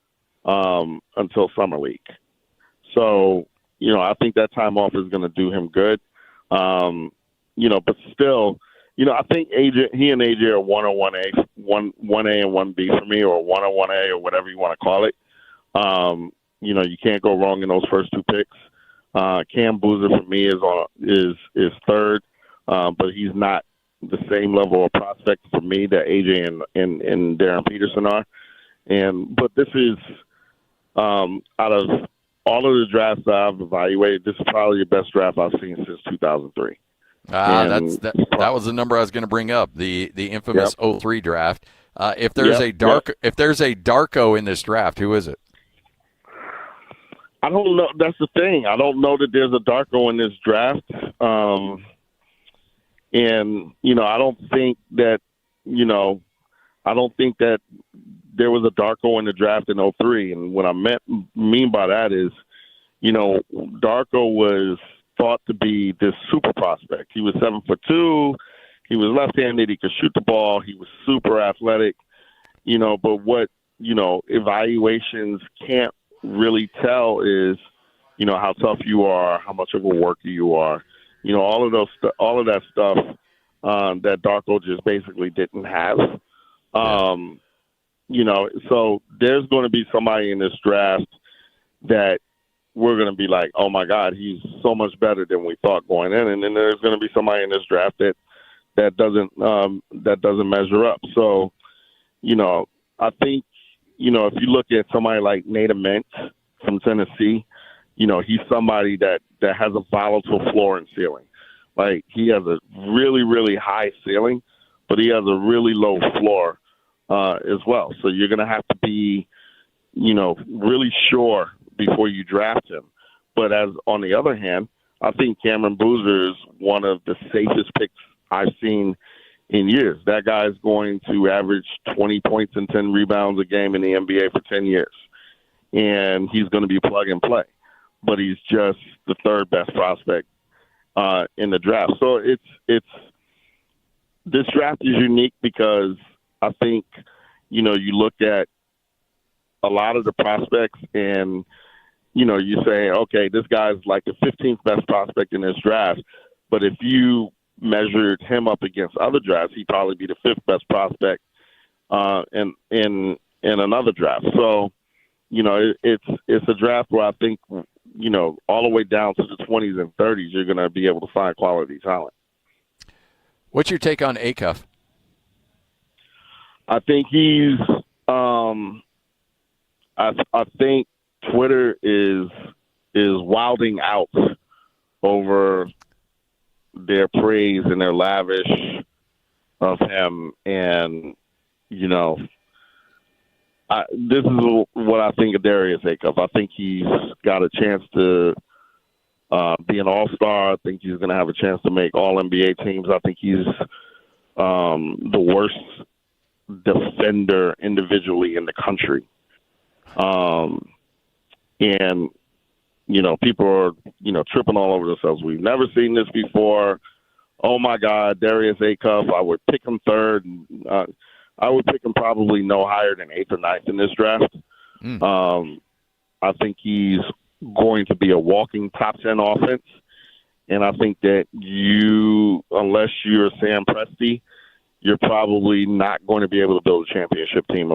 until Summer League. So, I think that time off is going to do him good. But still, I think he and AJ are 101A, 1A and 1B for me, or 101A or whatever you want to call it. You can't go wrong in those first two picks. Cam Boozer for me is third, but he's not the same level of prospect for me that AJ and Darren Peterson are. But this is out of all of the drafts that I've evaluated, this is probably the best draft I've seen since 2003. That was the number I was going to bring up, the infamous 03 draft. If there's a Darko in this draft, who is it? I don't know. That's the thing. I don't know that there's a Darko in this draft. I don't think that, there was a Darko in the draft in 03. And what I mean by that is, Darko was thought to be this super prospect. He was 7'2". He was left-handed. He could shoot the ball. He was super athletic, but what, evaluations can't really tell is, how tough you are, how much of a worker you are, all of that stuff that Darko just basically didn't have. So there's going to be somebody in this draft that we're going to be like, oh my God, he's so much better than we thought going in. And then there's going to be somebody in this draft that doesn't measure up. So, I think, if you look at somebody like Nate Ament from Tennessee, he's somebody that has a volatile floor and ceiling. Like, he has a really, really high ceiling, but he has a really low floor as well. So you're going to have to be, really sure before you draft him. But on the other hand, I think Cameron Boozer is one of the safest picks I've seen in years. That guy's going to average 20 points and 10 rebounds a game in the NBA for 10 years. And he's going to be plug and play. but he's just the third best prospect in the draft. So it's this draft is unique because I think, you look at a lot of the prospects and, you say, okay, this guy's like the 15th best prospect in this draft. But if you measured him up against other drafts, he'd probably be the 5th best prospect in another draft. So, it's a draft where I think, all the way down to the 20s and 30s, you're going to be able to find quality talent. What's your take on Acuff? I think he's I think Twitter is wilding out over their praise and their lavish of him. And, this is what I think of Darius Acuff. I think he's got a chance to be an all-star. I think he's going to have a chance to make all-NBA teams. I think he's the worst defender individually in the country. And, people are, tripping all over themselves. We've never seen this before. Oh, my God, Darius Acuff, I would pick him third. I would pick him probably no higher than 8th or 9th in this draft. I think he's going to be a walking top 10 offense. And I think that unless you're Sam Presti, you're probably not going to be able to build a championship team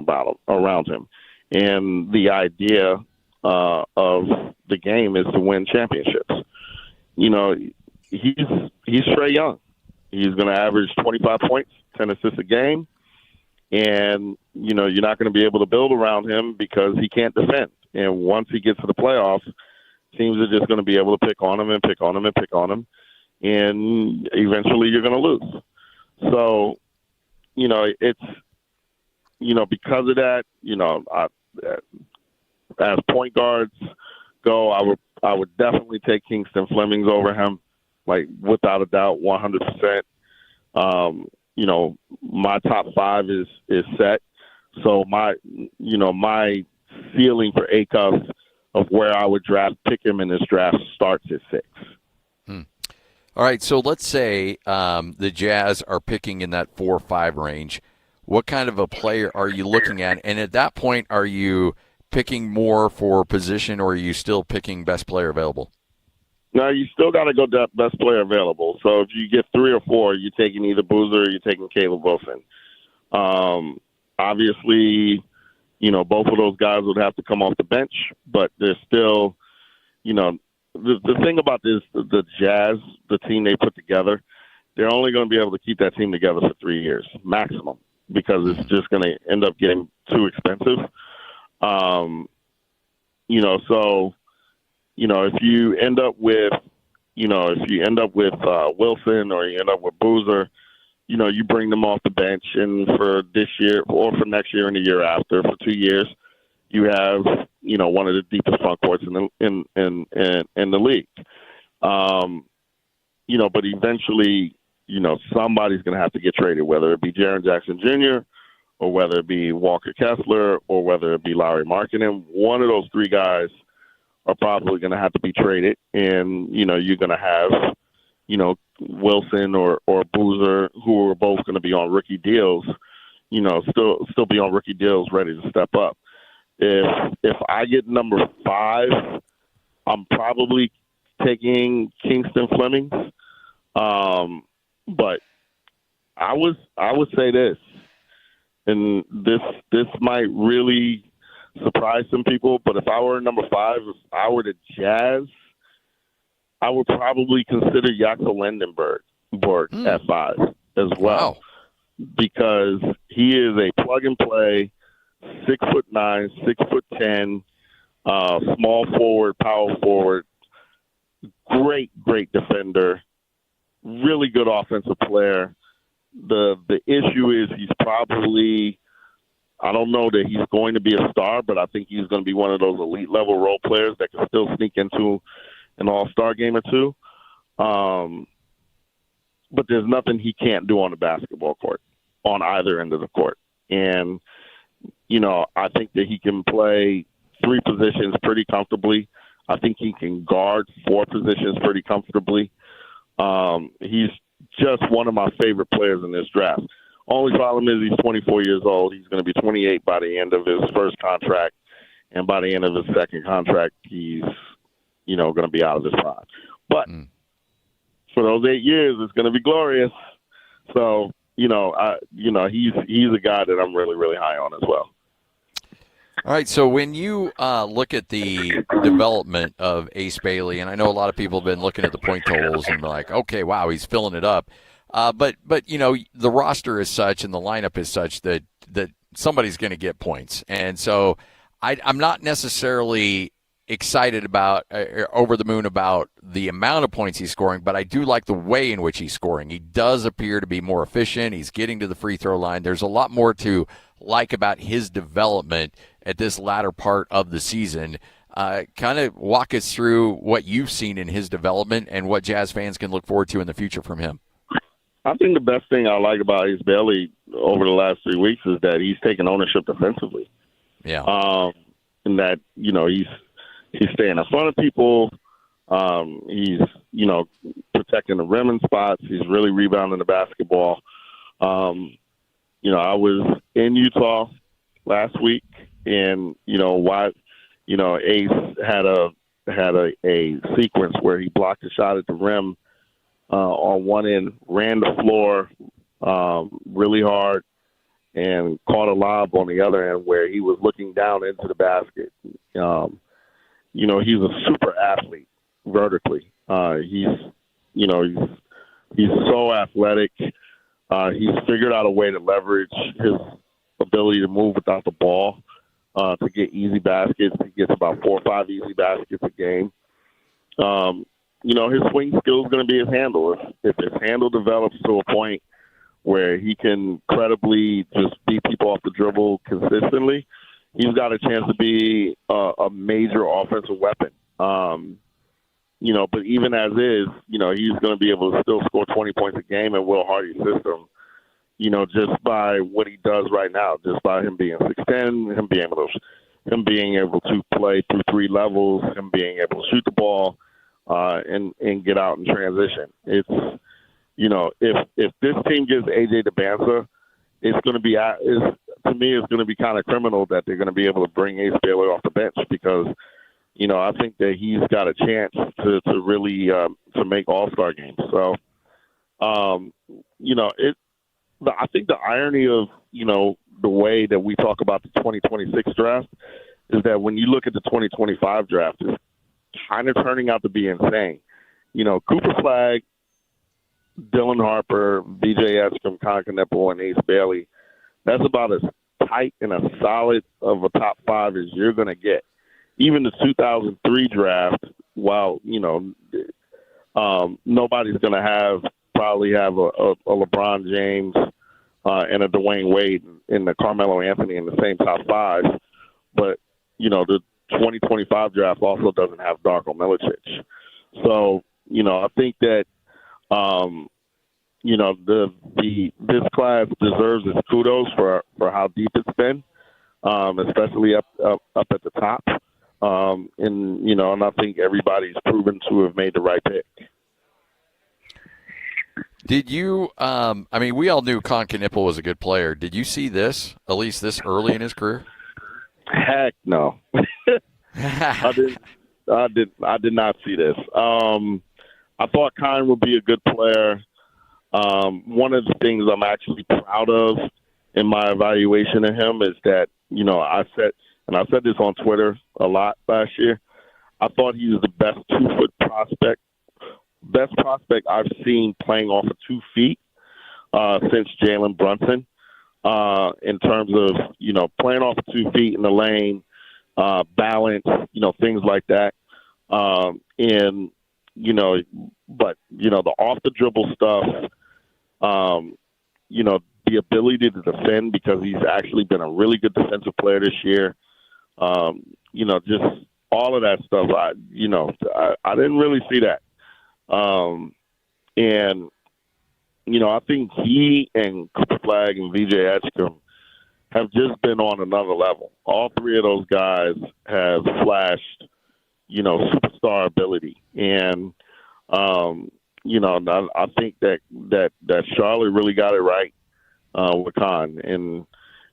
around him. And the idea of the game is to win championships. He's Trae Young. He's going to average 25 points, 10 assists a game. And, you're not going to be able to build around him because he can't defend. And once he gets to the playoffs, teams are just going to be able to pick on him and pick on him and pick on him. And eventually you're going to lose. So, it's, because of that, as point guards go, I would definitely take Kingston Flemings over him, like without a doubt, 100%. My top 5 is set. So my ceiling for Acuff of where I would pick him in this draft starts at 6. All right, so let's say the Jazz are picking in that 4 or 5 range. What kind of a player are you looking at? And at that point, are you picking more for position, or are you still picking best player available? No, you still got to go best player available. So if you get 3 or 4, you're taking either Boozer or you're taking Caleb Wilson. Obviously, both of those guys would have to come off the bench, but there's still, the thing about this, the Jazz, the team they put together, they're only going to be able to keep that team together for 3 years maximum, because it's just going to end up getting too expensive. If you end up with, Wilson, or you end up with Boozer, you bring them off the bench, and for this year or for next year and the year after, for 2 years, you have, one of the deepest front courts in the league. But eventually, somebody's going to have to get traded, whether it be Jaren Jackson Jr., or whether it be Walker Kessler, or whether it be Lauri Markkanen. One of those 3 guys are probably going to have to be traded, and you're going to have Wilson or Boozer, who are both going to be on rookie deals, still be on rookie deals, ready to step up. If I get number 5, I'm probably taking Kingston Flemings. But I would say this, and this might really surprise some people, but if I were number 5, if I were the Jazz, I would probably consider Jakob Lendenberg at 5 as well. Wow. Because he is a plug-and-play, 6'9", 6'10", small forward, power forward, great defender, really good offensive player. The issue is he's probably, I don't know that he's going to be a star, but I think he's going to be one of those elite level role players that can still sneak into an all-star game or 2. But there's nothing he can't do on the basketball court, on either end of the court. And, I think that he can play 3 positions pretty comfortably. I think he can guard 4 positions pretty comfortably. He's just one of my favorite players in this draft. Only problem is he's 24 years old. He's going to be 28 by the end of his first contract, and by the end of his second contract, he's going to be out of his prime. But for those 8 years, it's going to be glorious. So he's a guy that I'm really, really high on as well. All right, so when you look at the development of Ace Bailey, and I know a lot of people have been looking at the point totals and like, okay, wow, he's filling it up. But the roster is such and the lineup is such that somebody's going to get points. And so I'm not necessarily excited about over the moon about the amount of points he's scoring, but I do like the way in which he's scoring. He does appear to be more efficient. He's getting to the free throw line. There's a lot more to like about his development at this latter part of the season. Kind of walk us through what you've seen in his development and what Jazz fans can look forward to in the future from him. I think the best thing I like about Ace Bailey over the last 3 weeks is that he's taken ownership defensively. Yeah. And that, he's staying in front of people. He's, protecting the rim in spots. He's really rebounding the basketball. I was in Utah last week, and Ace had a sequence where he blocked a shot at the rim on one end, ran the floor really hard, and caught a lob on the other end where he was looking down into the basket. He's a super athlete vertically. He's so athletic. He's figured out a way to leverage his ability to move without the ball to get easy baskets. He gets about 4 or 5 easy baskets a game. His swing skill is going to be his handle. If his handle develops to a point where he can credibly just beat people off the dribble consistently, he's got a chance to be a major offensive weapon. But even as is, he's going to be able to still score 20 points a game in Will Hardy's system, just by what he does right now, just by him being 6'10", him being able to play through 3 levels, him being able to shoot the ball, and get out in transition. It's, if this team gets AJ DeBanza, it's going to be, to me, it's going to be kind of criminal that they're going to be able to bring Ace Bailey off the bench because, I think that he's got a chance to really to make All-Star games. So, I think the irony of, the way that we talk about the 2026 draft is that when you look at the 2025 draft, it's kind of turning out to be insane. Cooper Flagg, Dylan Harper, VJ Edstrom, Con Knippel, and Ace Bailey, that's about as tight and as solid of a top 5 as you're going to get. Even the 2003 draft, while, nobody's going to probably have a LeBron James and a Dwayne Wade and the Carmelo Anthony in the same top 5. But, the 2025 draft also doesn't have Darko Milicic. So, I think that, this class deserves its kudos for how deep it's been, especially up at the top. And I think everybody's proven to have made the right pick. Did you, we all knew Con Knippel was a good player. Did you see this, at least this early in his career? Heck no. I did not see this. I thought Con would be a good player. One of the things I'm actually proud of in my evaluation of him is that, I said this on Twitter a lot last year, I thought he was the best 2-foot prospect I've seen playing off of 2 feet since Jalen Brunson, in terms of, playing off of 2 feet in the lane, balance, things like that. The off the dribble stuff, the ability to defend because he's actually been a really good defensive player this year. Just all of that stuff. I didn't really see that. I think he and Cooper Flagg and VJ Edstrom have just been on another level. All 3 of those guys have flashed, superstar ability. And, I think that Charlotte really got it right with Khan. And,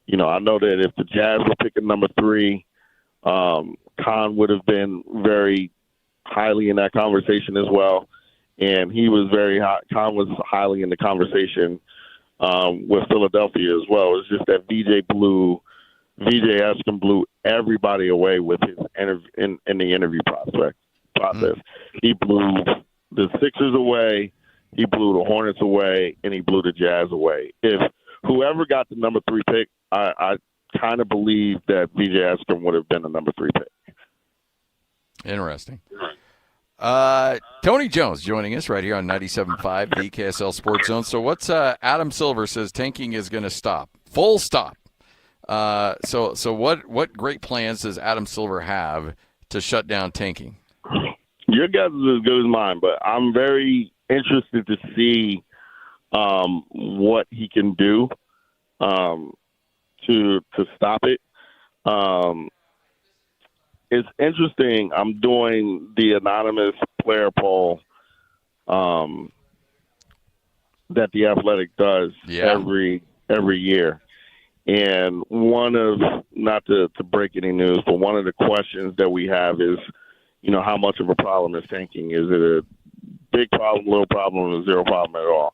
I know that if the Jazz were picking number 3, Khan would have been very highly in that conversation as well. And he was very high. Khan was highly in the conversation with Philadelphia as well. It's just that VJ Eskam blew everybody away with his in the interview process. He blew the Sixers away, he blew the Hornets away, and he blew the Jazz away. If whoever got the number 3 pick, I kind of believe that VJ Eskam would have been the number 3 pick. Interesting. Tony Jones joining us right here on 97.5, the KSL Sports Zone. So what's Adam Silver says tanking is going to stop. Full stop. So what great plans does Adam Silver have to shut down tanking? Your guess is as good as mine, but I'm very interested to see what he can do to stop it. It's interesting. I'm doing the anonymous player poll that The Athletic does every year. And one of, not to break any news, but one of the questions that we have is, how much of a problem is tanking? Is it a big problem, little problem, or zero problem at all?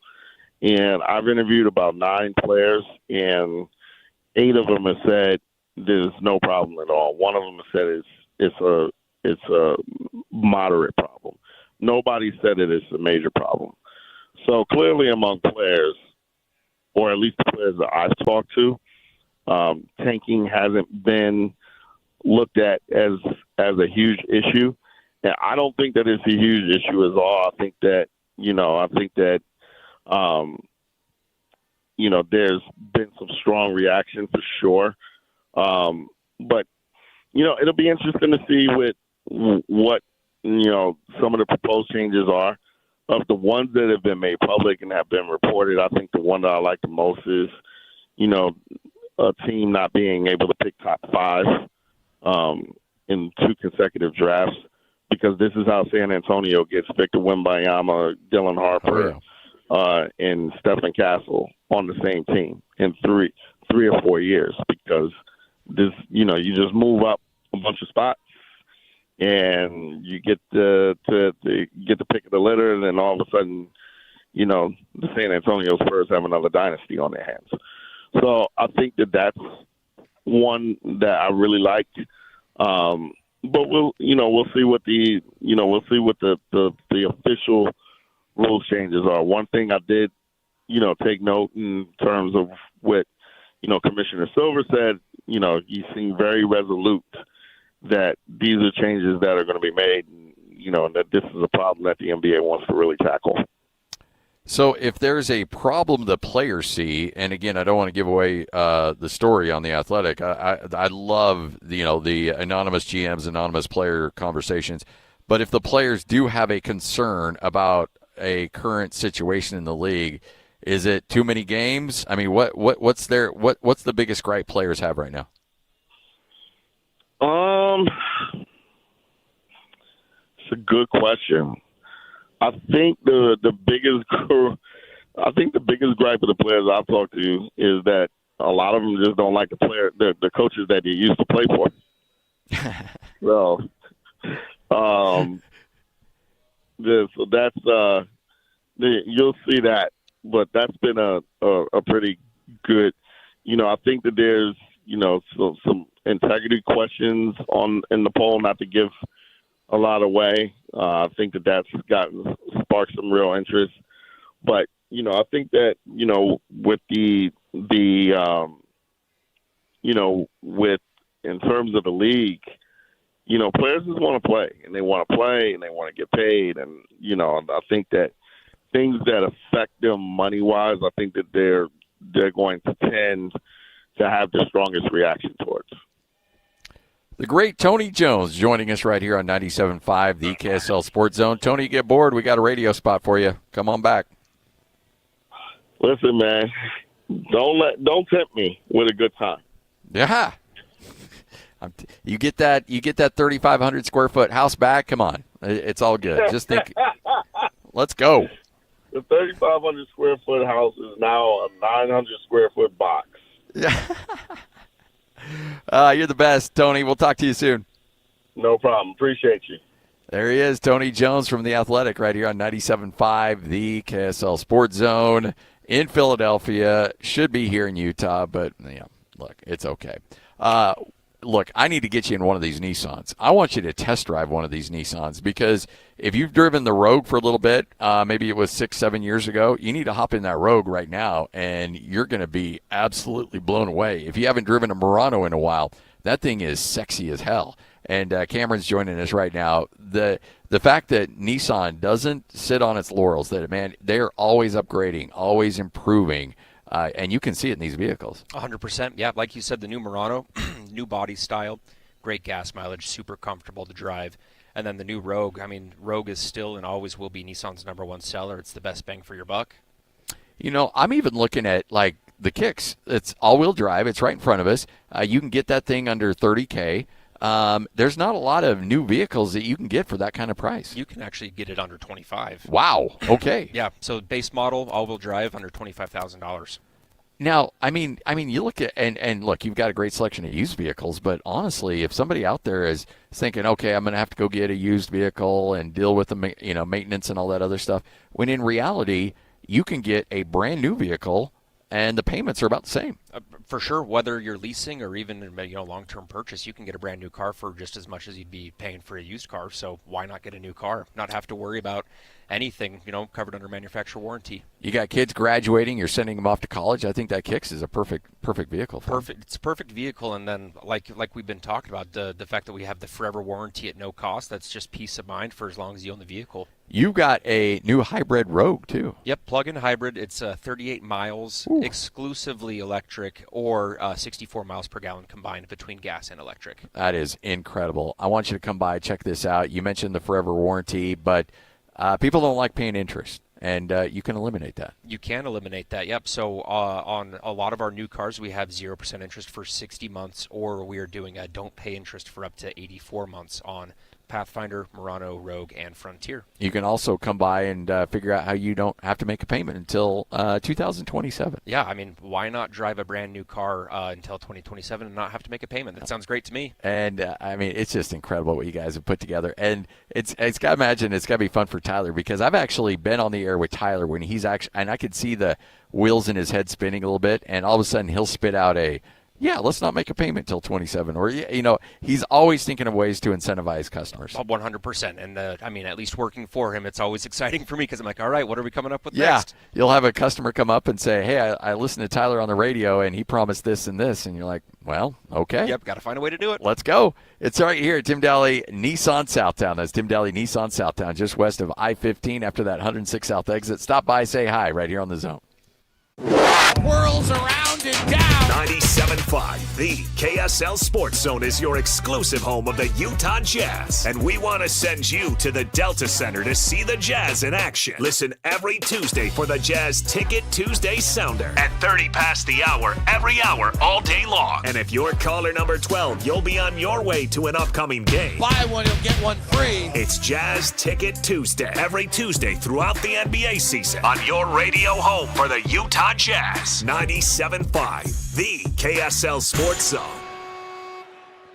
And I've interviewed about 9 players, and 8 of them have said there's no problem at all. One of them has said it's a moderate problem. Nobody said it is a major problem. So clearly among players, or at least the players that I've talked to, tanking hasn't been looked at as a huge issue. And I don't think that it's a huge issue at all. I think that there's been some strong reaction for sure. But it'll be interesting to see what some of the proposed changes are. Of the ones that have been made public and have been reported, I think the one that I like the most is, a team not being able to pick top 5 in 2 consecutive drafts, because this is how San Antonio gets Victor Wembanyama, Dylan Harper, and Stephen Castle on the same team in 3 or 4 years, because this, you just move up a bunch of spots and you get the pick of the litter, and then all of a sudden, the San Antonio Spurs have another dynasty on their hands. So I think that that's one that I really like. But we'll see what the official rules changes are. One thing I did, take note in terms of what, Commissioner Silver said, he seemed very resolute that these are changes that are going to be made, and that this is a problem that the NBA wants to really tackle. So if there's a problem the players see, and again, I don't want to give away the story on The Athletic. I love the anonymous GMs, anonymous player conversations. But if the players do have a concern about a current situation in the league, is it too many games? I mean, what's the biggest gripe players have right now? It's a good question. I think the biggest gripe of the players I've talked to is that a lot of them just don't like the coaches that they used to play for. So, you'll see that, but that's been a pretty good. I think that there's some integrity questions in the poll, not to give a lot away. I think that's sparked some real interest, but I think that with with in terms of the league, players just want to play, and they want to get paid, and I think that things that affect them money wise, I think that they're going to tend to have the strongest reaction towards. The great Tony Jones joining us right here on 97.5, the KSL Sports Zone. Tony, get bored. We got a radio spot for you. Come on back. Listen, man, don't tempt me with a good time. Yeah. You get that 3,500 square foot house back. Come on, it's all good. Just think, let's go. The 3,500 square foot house is now a 900 square foot box. You're the best, Tony. We'll talk to you soon. No problem. Appreciate you. There he is, Tony Jones from The Athletic, right here on 97.5, the KSL Sports Zone in Philadelphia. Should be here in Utah, but look, it's okay. Look, I need to get you in one of these Nissans. I want you to test drive one of these Nissans because if you've driven the Rogue for a little bit, maybe it was 6-7 years ago, you need to hop in that Rogue right now, and you're going to be absolutely blown away. If you haven't driven a Murano in a while, that thing is sexy as hell. And Cameron's joining us right now. The fact that Nissan doesn't sit on its laurels, that, man, they're always upgrading, always improving. And you can see it in these vehicles. 100%. Yeah, like you said, the new Murano, new body style, great gas mileage, super comfortable to drive. And then the new Rogue. I mean, Rogue is still and always will be Nissan's #1 seller. It's the best bang for your buck. I'm even looking at, like, the Kicks. It's all-wheel drive. It's right in front of us. You can get that thing under $30K. There's not a lot of new vehicles that you can get for that kind of price. You can actually get it under $25,000. Wow. Okay. Yeah. So base model, all-wheel drive, under $25,000. Now, I mean, you look at and look, you've got a great selection of used vehicles, but honestly, if somebody out there is thinking, okay, I'm going to have to go get a used vehicle and deal with the maintenance and all that other stuff, when in reality, you can get a brand new vehicle and the payments are about the same. For sure, whether you're leasing or even long-term purchase, you can get a brand new car for just as much as you'd be paying for a used car. So why not get a new car? Not have to worry about anything, covered under manufacturer warranty. You got kids graduating, you're sending them off to college. I think that Kicks is a perfect vehicle for them. It's a perfect vehicle, and then like we've been talking about, the fact that we have the forever warranty at no cost, that's just peace of mind for as long as you own the vehicle. You got a new hybrid Rogue, too. Yep, plug-in hybrid. It's 38 miles, exclusively electric, or 64 miles per gallon combined between gas and electric. That is incredible. I want you to come by, check this out. You mentioned the forever warranty, but people don't like paying interest, and you can eliminate that. You can eliminate that, yep. So on a lot of our new cars, we have 0% interest for 60 months, or we are doing a don't pay interest for up to 84 months on Pathfinder, Murano, Rogue, and Frontier. You can also come by and figure out how you don't have to make a payment until 2027. Yeah, I mean, why not drive a brand new car until 2027 and not have to make a payment? That sounds great to me. And, I mean, it's just incredible what you guys have put together. And it's got to imagine it's got to be fun for Tyler, because I've actually been on the air with Tyler when he's actually, and I could see the wheels in his head spinning a little bit, and all of a sudden he'll spit out let's not make a payment till 27. Or, he's always thinking of ways to incentivize customers. 100%. And, at least working for him, it's always exciting for me because I'm like, all right, what are we coming up with next? Yeah, you'll have a customer come up and say, hey, I listened to Tyler on the radio, and he promised this and this. And you're like, well, okay. Yep, got to find a way to do it. Let's go. It's right here at Tim Daly Nissan Southtown. That's Tim Daly Nissan Southtown, just west of I-15 after that 106 South exit. Stop by, say hi right here on the Zone. Whirls around and down. 97.5, the KSL Sports Zone is your exclusive home of the Utah Jazz. And we want to send you to the Delta Center to see the Jazz in action. Listen every Tuesday for the Jazz Ticket Tuesday Sounder at 30 past the hour, every hour, all day long. And if you're caller number 12, you'll be on your way to an upcoming game. Buy one, you'll get one free. It's Jazz Ticket Tuesday, every Tuesday throughout the NBA season on your radio home for the Utah Jazz. 97.5, the KSL Sports Zone.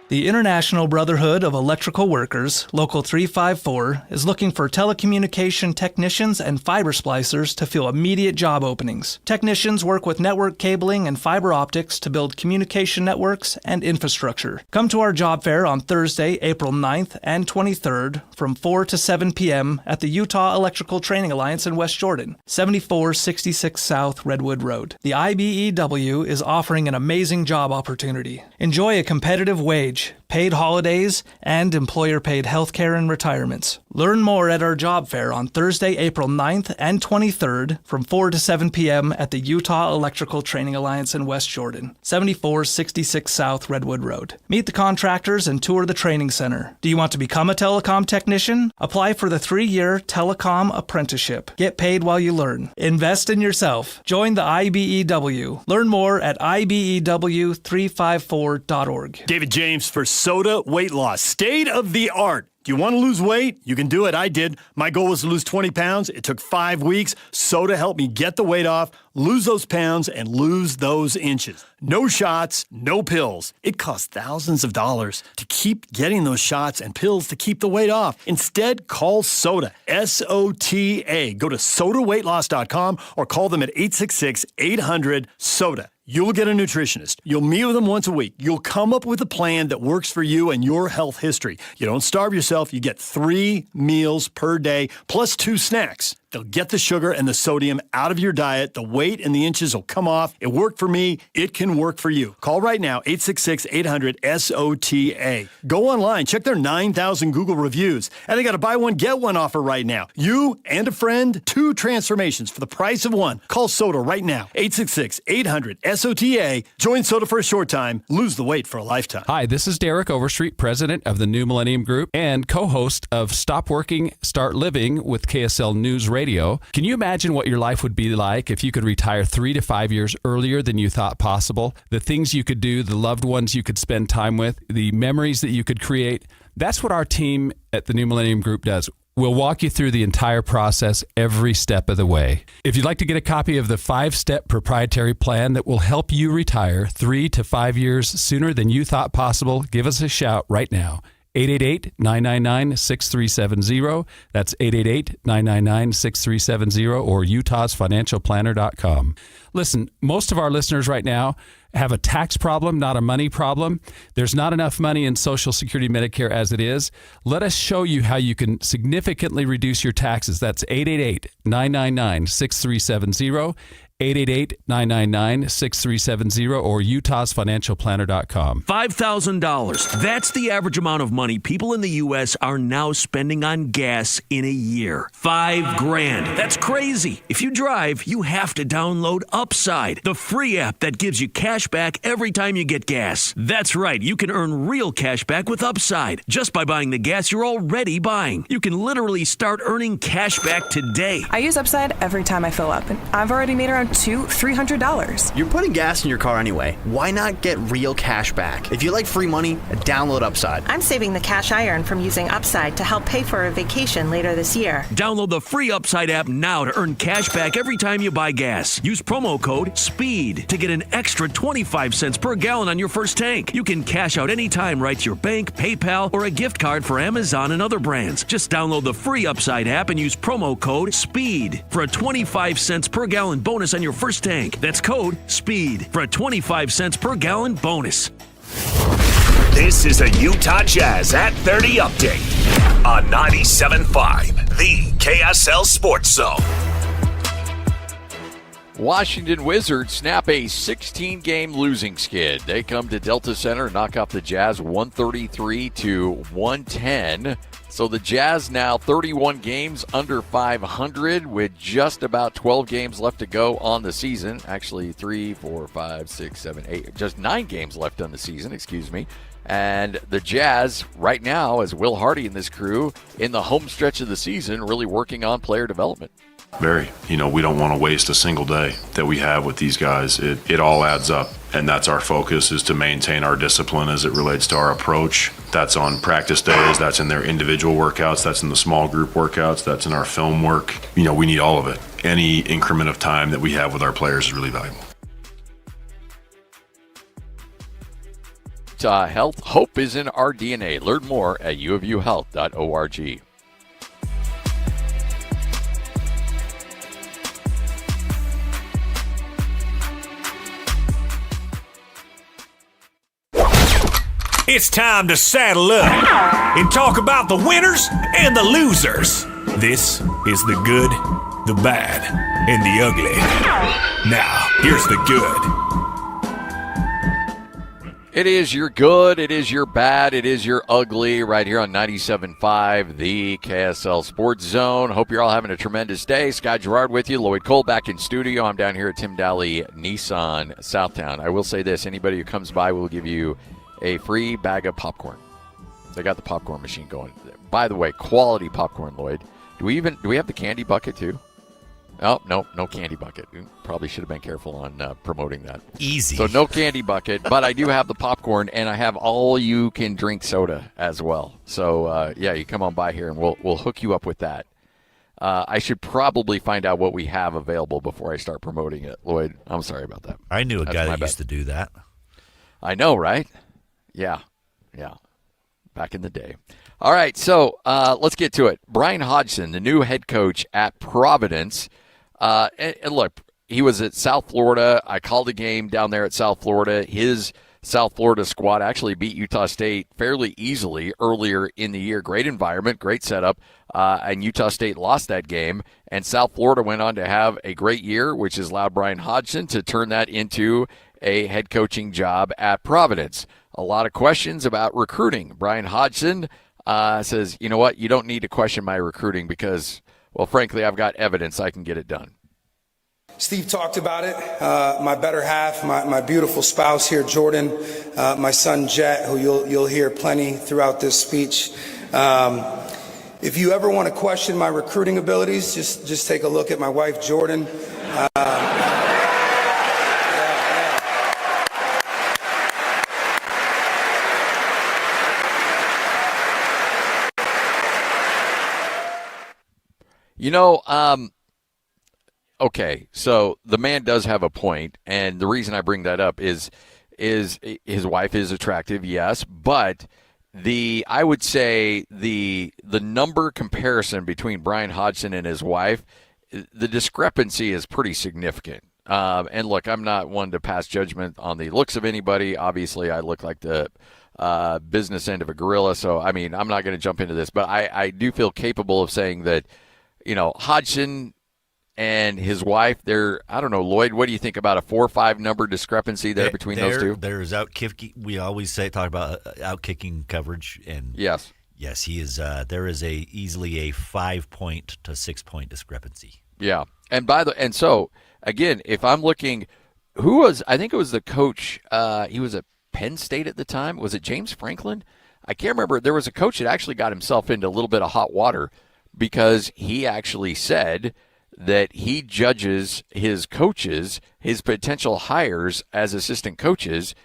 The International Brotherhood of Electrical Workers, Local 354, is looking for telecommunication technicians and fiber splicers to fill immediate job openings. Technicians work with network cabling and fiber optics to build communication networks and infrastructure. Come to our job fair on Thursday, April 9th and 23rd from 4 to 7 p.m. at the Utah Electrical Training Alliance in West Jordan, 7466 South Redwood Road. The IBEW is offering an amazing job opportunity. Enjoy a competitive wage, paid holidays, and employer-paid health care and retirements. Learn more at our job fair on Thursday, April 9th and 23rd from 4 to 7 p.m. at the Utah Electrical Training Alliance in West Jordan, 7466 South Redwood Road. Meet the contractors and tour the training center. Do you want to become a telecom technician? Apply for the 3-year telecom apprenticeship. Get paid while you learn. Invest in yourself. Join the IBEW. Learn more at IBEW354.org. David James for Soda Weight Loss. State of the art. Do you want to lose weight? You can do it. I did. My goal was to lose 20 pounds. It took 5 weeks. Soda helped me get the weight off, lose those pounds, and lose those inches. No shots, no pills. It costs thousands of dollars to keep getting those shots and pills to keep the weight off. Instead, call Soda. SOTA. Go to sodaweightloss.com or call them at 866-800-SODA. You'll get a nutritionist. You'll meet with them once a week. You'll come up with a plan that works for you and your health history. You don't starve yourself. You get 3 meals per day plus 2 snacks. They'll get the sugar and the sodium out of your diet. The weight and the inches will come off. It worked for me. It can work for you. Call right now, 866-800-SOTA. Go online. Check their 9,000 Google reviews. And they got a buy one, get one offer right now. You and a friend, 2 transformations for the price of 1. Call Soda right now, 866-800-SOTA. Join Soda for a short time. Lose the weight for a lifetime. Hi, this is Derek Overstreet, president of the New Millennium Group and co-host of Stop Working, Start Living with KSL News Radio. Can you imagine what your life would be like if you could retire 3 to 5 years earlier than you thought possible? The things you could do, the loved ones you could spend time with, the memories that you could create. That's what our team at the New Millennium Group does. We'll walk you through the entire process every step of the way. If you'd like to get a copy of the 5-step proprietary plan that will help you retire 3 to 5 years sooner than you thought possible, give us a shout right now. 888-999-6370. That's 888-999-6370 or utahsfinancialplanner.com. Listen, most of our listeners right now have a tax problem, not a money problem. There's not enough money in Social Security Medicare as it is. Let us show you how you can significantly reduce your taxes. That's 888-999-6370. 888-999-6370 or utahsfinancialplanner.com. $5,000. That's the average amount of money people in the U.S. are now spending on gas in a year. $5,000. That's crazy. If you drive, you have to download Upside, the free app that gives you cash back every time you get gas. That's right. You can earn real cash back with Upside just by buying the gas you're already buying. You can literally start earning cash back today. I use Upside every time I fill up, and I've already made around $200-$300. You're putting gas in your car anyway. Why not get real cash back? If you like free money, download Upside. I'm saving the cash I earn from using Upside to help pay for a vacation later this year. Download the free Upside app now to earn cash back every time you buy gas. Use promo code SPEED to get an extra 25 cents per gallon on your first tank. You can cash out anytime right to your bank, PayPal, or a gift card for Amazon and other brands. Just download the free Upside app and use promo code SPEED for a 25 cents per gallon bonus on your first tank. That's code SPEED for a 25 cents per gallon bonus. This is a Utah Jazz at 30 update on 97.5, the KSL Sports Zone. Washington Wizards snap a 16-game losing skid. They come to Delta Center, knock off the Jazz 133-110. So the Jazz now 31 games under 500 with just about 12 games left to go on the season. Actually, just 9 games left on the season, excuse me. And the Jazz right now, as Will Hardy and this crew, in the home stretch of the season, really working on player development. Very. We don't want to waste a single day that we have with these guys. It all adds up. And that's our focus, is to maintain our discipline as it relates to our approach. That's on practice days. That's in their individual workouts. That's in the small group workouts. That's in our film work. We need all of it. Any increment of time that we have with our players is really valuable. Health, hope is in our DNA. Learn more at uofuhealth.org. It's time to saddle up and talk about the winners and the losers. This is the good, the bad, and the ugly. Now, here's the good. It is your good, it is your bad, it is your ugly, right here on 97.5, the KSL Sports Zone. Hope you're all having a tremendous day. Scott Gerard with you, Lloyd Cole back in studio. I'm down here at Tim Daly Nissan Southtown. I will say this, anybody who comes by will give you a free bag of popcorn. They got the popcorn machine going. By the way, quality popcorn, Lloyd. Do we have the candy bucket too? Oh, no candy bucket. We probably should have been careful on promoting that. Easy. So no candy bucket, but I do have the popcorn, and I have all-you-can-drink soda as well. So, you come on by here, and we'll hook you up with that. I should probably find out what we have available before I start promoting it, Lloyd. I'm sorry about that. I knew a guy that used to do that. I know, right? Yeah. Back in the day. All right, so let's get to it. Brian Hodgson, the new head coach at Providence. And look, he was at South Florida. I called a game down there at South Florida. His South Florida squad actually beat Utah State fairly easily earlier in the year. Great environment, great setup, and Utah State lost that game. And South Florida went on to have a great year, which has allowed Brian Hodgson to turn that into a head coaching job at Providence. A lot of questions about recruiting. Brian Hodgson says, you know what, you don't need to question my recruiting because, well, frankly, I've got evidence I can get it done. Steve talked about it. My better half, my beautiful spouse here, Jordan, my son, Jet, who you'll hear plenty throughout this speech. If you ever want to question my recruiting abilities, just take a look at my wife, Jordan. Okay, so the man does have a point, and the reason I bring that up is his wife is attractive, yes, but I would say the number comparison between Brian Hodgson and his wife, the discrepancy is pretty significant. And look, I'm not one to pass judgment on the looks of anybody. Obviously, I look like the business end of a gorilla, so I mean, I'm not going to jump into this, but I do feel capable of saying that, Hodgson and his wife, I don't know, Lloyd, what do you think about a 4 or 5 number discrepancy there between those two? There's we always talk about outkicking coverage, and yes, he is. There is easily a 5-point to 6-point discrepancy. Yeah, and so again, if I'm looking, I think it was the coach. He was at Penn State at the time. Was it James Franklin? I can't remember. There was a coach that actually got himself into a little bit of hot water because he actually said that he judges his coaches, his potential hires as assistant coaches.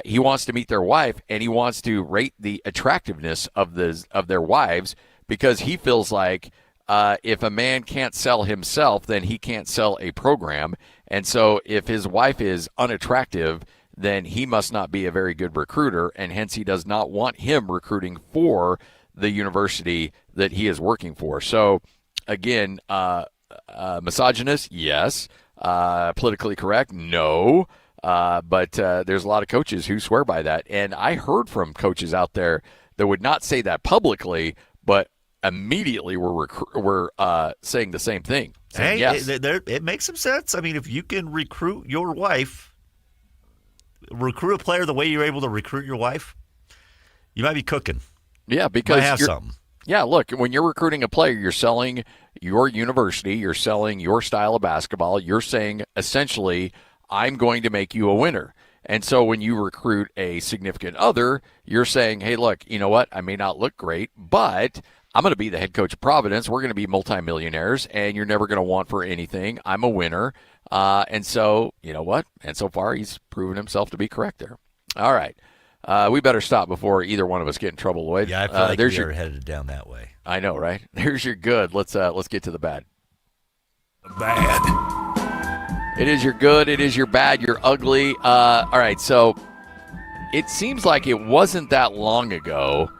He wants to meet their wife, and he wants to rate the attractiveness of their wives because he feels like if a man can't sell himself, then he can't sell a program. And so if his wife is unattractive, then he must not be a very good recruiter, and hence he does not want him recruiting for the university that he is working for. So, again, misogynist, yes. Politically correct, no. But there's a lot of coaches who swear by that. And I heard from coaches out there that would not say that publicly, but immediately were saying the same thing. Hey, yes. It makes some sense. I mean, if you can recruit your wife, recruit a player the way you're able to recruit your wife, you might be cooking. Yeah, because you might have something. Yeah, look, when you're recruiting a player, you're selling your university, you're selling your style of basketball. You're saying, essentially, I'm going to make you a winner. And so when you recruit a significant other, you're saying, hey, look, you know what? I may not look great, but I'm going to be the head coach of Providence. We're going to be multimillionaires, and you're never going to want for anything. I'm a winner. And so, you know what? And so far, he's proven himself to be correct there. All right. We better stop before either one of us get in trouble, Lloyd. Yeah, I feel like we are headed down that way. I know, right? There's your good. Let's get to the bad. The bad. It is your good. It is your bad. You're ugly. All right, so it seems like it wasn't that long ago,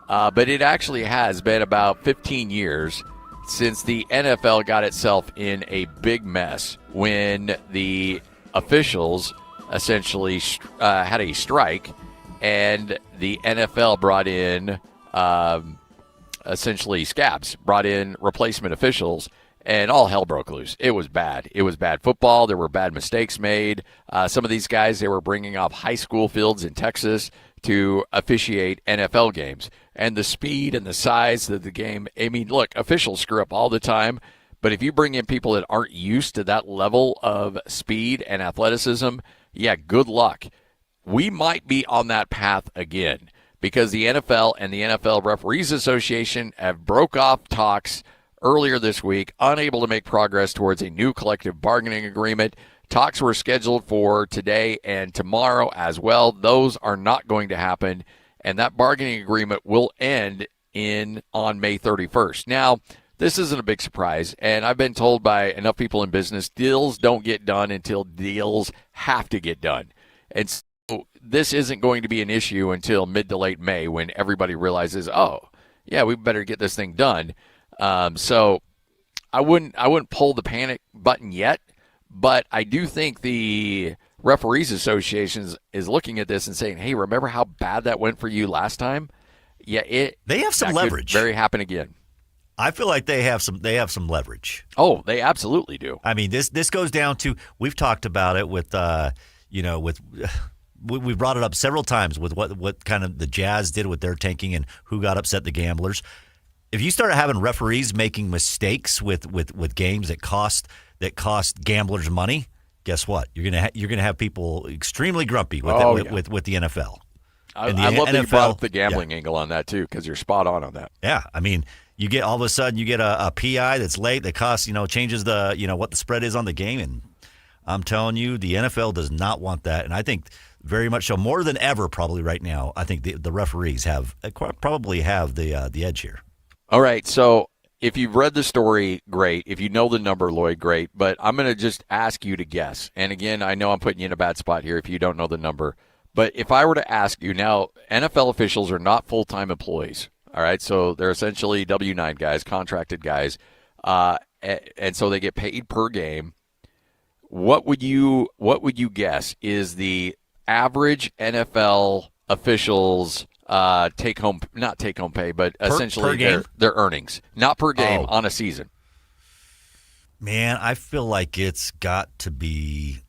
but it actually has been about 15 years since the NFL got itself in a big mess when the officials essentially had a strike. And the NFL brought in essentially scabs, brought in replacement officials. and all hell broke loose. It was bad. It was bad football. There were bad mistakes made. Some of these guys, they were bringing off high school fields in Texas to officiate NFL games. And the speed and the size of the game, I mean, look, officials screw up all the time, but if you bring in people that aren't used to that level of speed and athleticism, yeah, good luck. We might be on that path again because the NFL and the NFL Referees Association have broke off talks earlier this week, unable to make progress towards a new collective bargaining agreement. Talks were scheduled for today and tomorrow as well. Those are not going to happen, and that bargaining agreement will end on May 31st. Now, this isn't a big surprise, and I've been told by enough people in business, deals don't get done until deals have to get done. And so this isn't going to be an issue until mid to late May when everybody realizes, oh, yeah, we better get this thing done. So I wouldn't pull the panic button yet, but I do think the Referees Association is looking at this and saying, hey, remember how bad that went for you last time? Yeah, they have some leverage. Could very happen again. I feel like they have some leverage. Oh, they absolutely do. I mean, this goes down to, we've talked about it with we brought it up several times with what kind of the Jazz did with their tanking and who got upset, the gamblers. If you start having referees making mistakes with games that cost gamblers money, guess what? You're gonna have people extremely grumpy with the NFL. I love that you brought up the gambling angle on that too, because you're spot on that. Yeah, I mean, you get all of a sudden you get a PI that's late that costs changes the what the spread is on the game, and I'm telling you, the NFL does not want that, and I think very much so, more than ever probably right now. I think the referees probably have the edge here. All right, so if you've read the story, great. If you know the number, Lloyd, great. But I'm going to just ask you to guess. And again, I know I'm putting you in a bad spot here if you don't know the number. But if I were to ask you now, NFL officials are not full-time employees. All right, so they're essentially W-9 guys, contracted guys, and so they get paid per game. What would you guess is the average NFL officials' not take home pay, but essentially their earnings, not per game on a season? Man, I feel like it's got to be,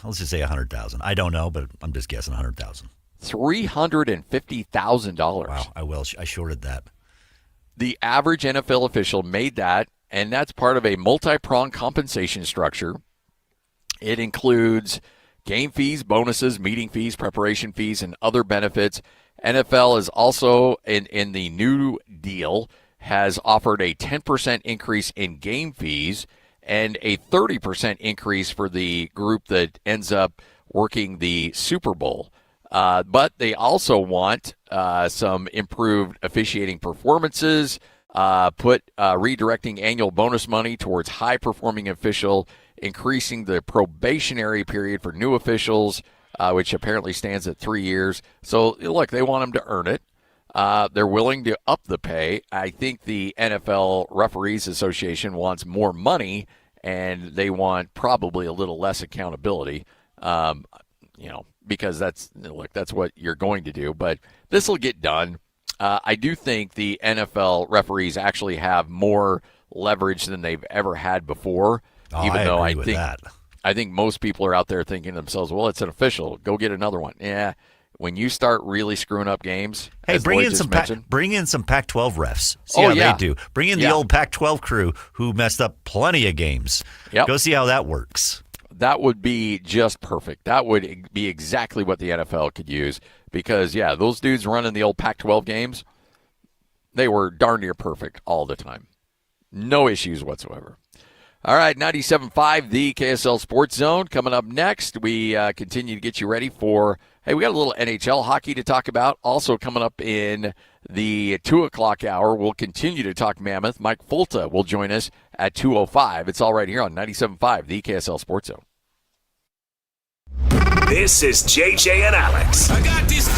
let's just say $100,000. I don't know, but I'm just guessing $100,000. $350,000. Wow, I shorted that. The average NFL official made that, and that's part of a multi-pronged compensation structure. It includes game fees, bonuses, meeting fees, preparation fees, and other benefits. NFL is also, in the new deal, has offered a 10% increase in game fees and a 30% increase for the group that ends up working the Super Bowl. But they also want some improved officiating performances, redirecting annual bonus money towards high-performing official, increasing the probationary period for new officials, which apparently stands at 3 years. So, look, they want them to earn it. They're willing to up the pay. I think the NFL Referees Association wants more money, and they want probably a little less accountability, because that's what you're going to do. But this will get done. I do think the NFL referees actually have more leverage than they've ever had before. I think most people are out there thinking to themselves, well, it's an official. Go get another one. Yeah. When you start really screwing up games, hey, bring in some Pac-12 refs. See how they do. Bring in the old Pac-12 crew who messed up plenty of games. Yep. Go see how that works. That would be just perfect. That would be exactly what the NFL could use because, those dudes running the old Pac-12 games, they were darn near perfect all the time. No issues whatsoever. All right, 97.5, the KSL Sports Zone. Coming up next, we continue to get you ready for, we got a little NHL hockey to talk about. Also coming up in the 2 o'clock hour, we'll continue to talk Mammoth. Mike Fulta will join us at 2:05. It's all right here on 97.5, the KSL Sports Zone. This is JJ and Alex. I got this.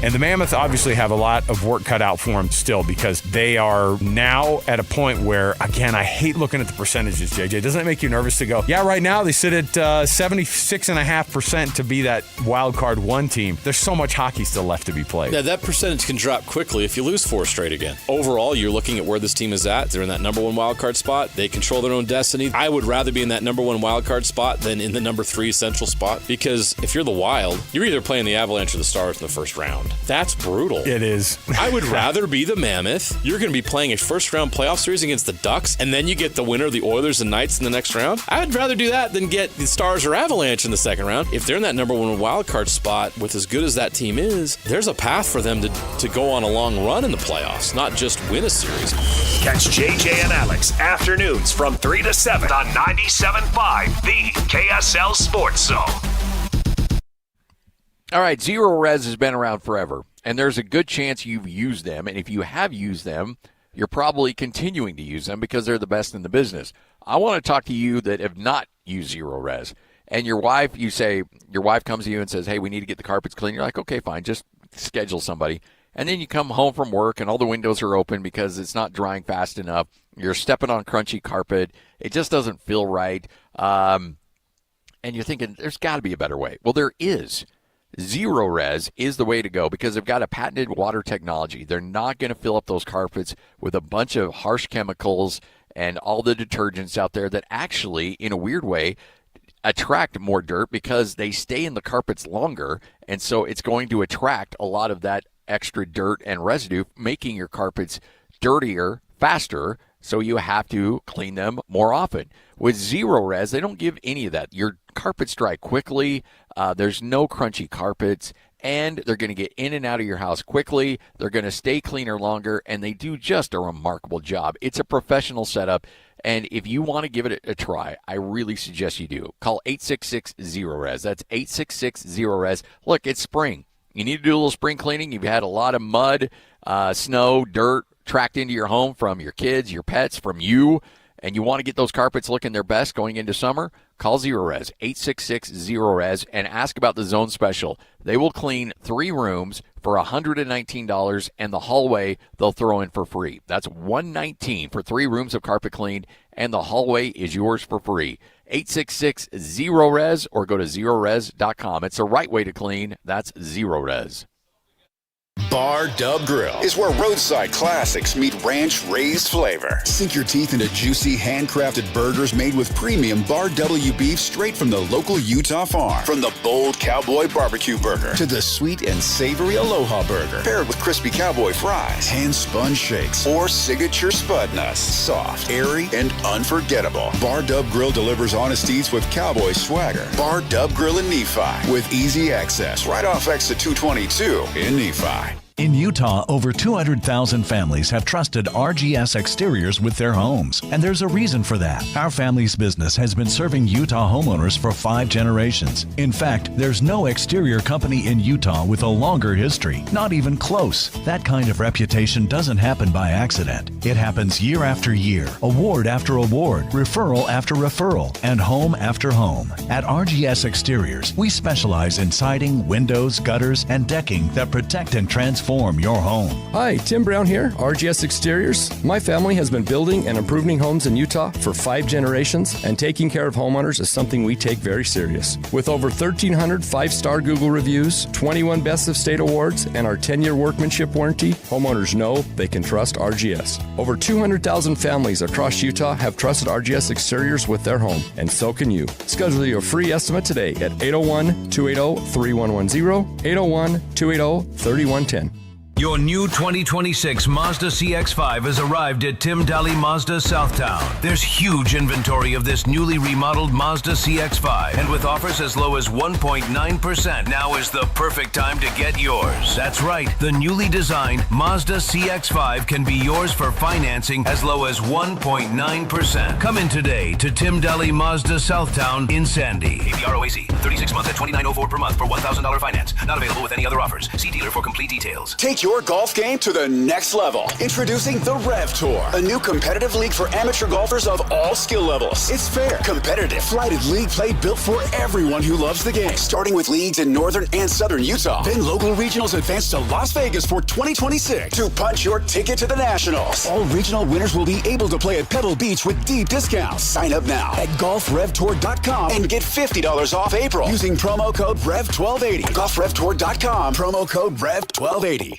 And the Mammoth obviously have a lot of work cut out for them still because they are now at a point where, again, I hate looking at the percentages, JJ. Doesn't it make you nervous to go, yeah, right now they sit at 76.5% to be that wild card 1 team. There's so much hockey still left to be played. Yeah, that percentage can drop quickly if you lose 4 straight again. Overall, you're looking at where this team is at. They're in that number 1 wild card spot. They control their own destiny. I would rather be in that number 1 wild card spot than in the number 3 central spot, because if you're the Wild, you're either playing the Avalanche or the Stars in the first round. That's brutal. It is. I would rather be the Mammoth. You're going to be playing a first-round playoff series against the Ducks, and then you get the winner of the Oilers and Knights in the next round. I'd rather do that than get the Stars or Avalanche in the second round. If they're in that number 1 wild card spot, with as good as that team is, there's a path for them to go on a long run in the playoffs, not just win a series. Catch JJ and Alex afternoons from 3 to 7 on 97.5, the KSL Sports Zone. All right, Zero Res has been around forever, and there's a good chance you've used them, and if you have used them, you're probably continuing to use them because they're the best in the business. I want to talk to you that have not used Zero Res, and your wife comes to you and says, hey, we need to get the carpets clean. You're like, okay, fine, just schedule somebody. And then you come home from work and all the windows are open because it's not drying fast enough. You're stepping on crunchy carpet. It just doesn't feel right. And you're thinking, there's got to be a better way. Well, there is. Zero Res is the way to go because they've got a patented water technology. They're not going to fill up those carpets with a bunch of harsh chemicals and all the detergents out there that actually, in a weird way, attract more dirt because they stay in the carpets longer, and so it's going to attract a lot of that extra dirt and residue, making your carpets dirtier faster, so you have to clean them more often. With Zero Res, they don't give any of that. Your carpets dry quickly, there's no crunchy carpets, and they're going to get in and out of your house quickly. They're going to stay cleaner longer, and they do just a remarkable job. It's a professional setup, and if you want to give it a try, I really suggest you do. Call 866-0RES. That's 866-0RES. Look, it's spring. You need to do a little spring cleaning. You've had a lot of mud, snow, dirt tracked into your home from your kids, your pets, from you, and you want to get those carpets looking their best going into summer, call Zero Res, 866-0RES, and ask about the Zone Special. They will clean 3 rooms for $119, and the hallway they'll throw in for free. That's $119 for 3 rooms of carpet cleaned, and the hallway is yours for free. 866-0RES, or go to zerores.com. It's the right way to clean. That's Zero Res. Bar Dub Grill is where roadside classics meet ranch-raised flavor. Sink your teeth into juicy, handcrafted burgers made with premium Bar W beef straight from the local Utah farm. From the bold cowboy barbecue burger to the sweet and savory Aloha burger, paired with crispy cowboy fries, hand-spun shakes, or signature spud nuts. Soft, airy, and unforgettable. Bar Dub Grill delivers honest eats with cowboy swagger. Bar Dub Grill in Nephi with easy access right off exit 222 in Nephi. In Utah, over 200,000 families have trusted RGS Exteriors with their homes, and there's a reason for that. Our family's business has been serving Utah homeowners for 5 generations. In fact, there's no exterior company in Utah with a longer history, not even close. That kind of reputation doesn't happen by accident. It happens year after year, award after award, referral after referral, and home after home. At RGS Exteriors, we specialize in siding, windows, gutters, and decking that protect and transform your home. Hi, Tim Brown here, RGS Exteriors. My family has been building and improving homes in Utah for 5 generations, and taking care of homeowners is something we take very serious. With over 1,300 5-star Google reviews, 21 Best of State awards, and our 10-year workmanship warranty, homeowners know they can trust RGS. Over 200,000 families across Utah have trusted RGS Exteriors with their home, and so can you. Schedule your free estimate today at 801-280-3110, 801-280-3110. Your new 2026 Mazda CX-5 has arrived at Tim Daly Mazda Southtown. There's huge inventory of this newly remodeled Mazda CX-5, and with offers as low as 1.9%, now is the perfect time to get yours. That's right, the newly designed Mazda CX-5 can be yours for financing as low as 1.9%. Come in today to Tim Daly Mazda Southtown in Sandy. APR OAC, 36 months at $29.04 per month for $1,000 finance. Not available with any other offers. See dealer for complete details. Take your your golf game to the next level. Introducing the Rev Tour, a new competitive league for amateur golfers of all skill levels. It's fair, competitive, flighted league play built for everyone who loves the game. Starting with leagues in northern and southern Utah. Then local regionals advance to Las Vegas for 2026 to punch your ticket to the Nationals. All regional winners will be able to play at Pebble Beach with deep discounts. Sign up now at golfrevtour.com and get $50 off April using promo code REV1280. golfrevtour.com, promo code REV1280.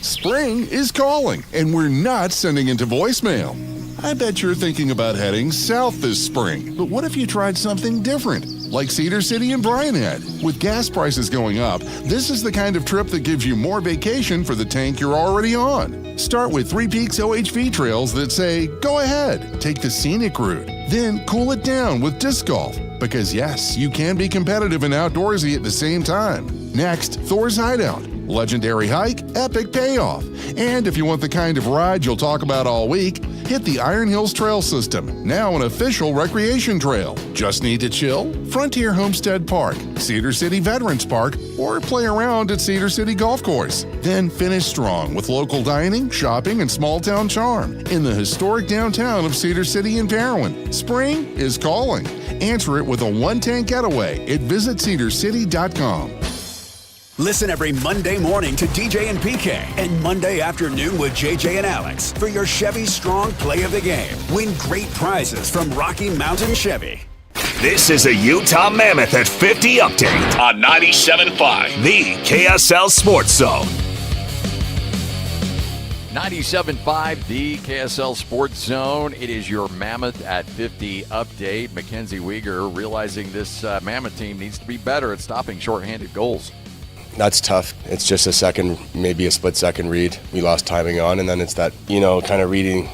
Spring is calling, and we're not sending into voicemail. I bet you're thinking about heading south this spring, but what if you tried something different, like Cedar City and Bryan Head? With gas prices going up, this is the kind of trip that gives you more vacation for the tank you're already on. Start with Three Peaks OHV trails that say, go ahead, take the scenic route, then cool it down with disc golf. Because yes, you can be competitive and outdoorsy at the same time. Next, Thor's Hideout. Legendary hike, epic payoff. And if you want the kind of ride you'll talk about all week, hit the Iron Hills Trail System, now an official recreation trail. Just need to chill? Frontier Homestead Park, Cedar City Veterans Park, or play around at Cedar City Golf Course. Then finish strong with local dining, shopping, and small town charm in the historic downtown of Cedar City and Parowan. Spring is calling. Answer it with a one-tank getaway at visitcedarcity.com. Listen every Monday morning to DJ and PK and Monday afternoon with JJ and Alex for your Chevy Strong Play of the Game. Win great prizes from Rocky Mountain Chevy. This is a Utah Mammoth at 50 update on 97.5, the KSL Sports Zone. 97.5, the KSL Sports Zone. It is your Mammoth at 50 update. Mackenzie Weegar realizing this Mammoth team needs to be better at stopping shorthanded goals. That's tough. It's just a second, maybe a split-second read we lost timing on, and then it's that, kind of reading,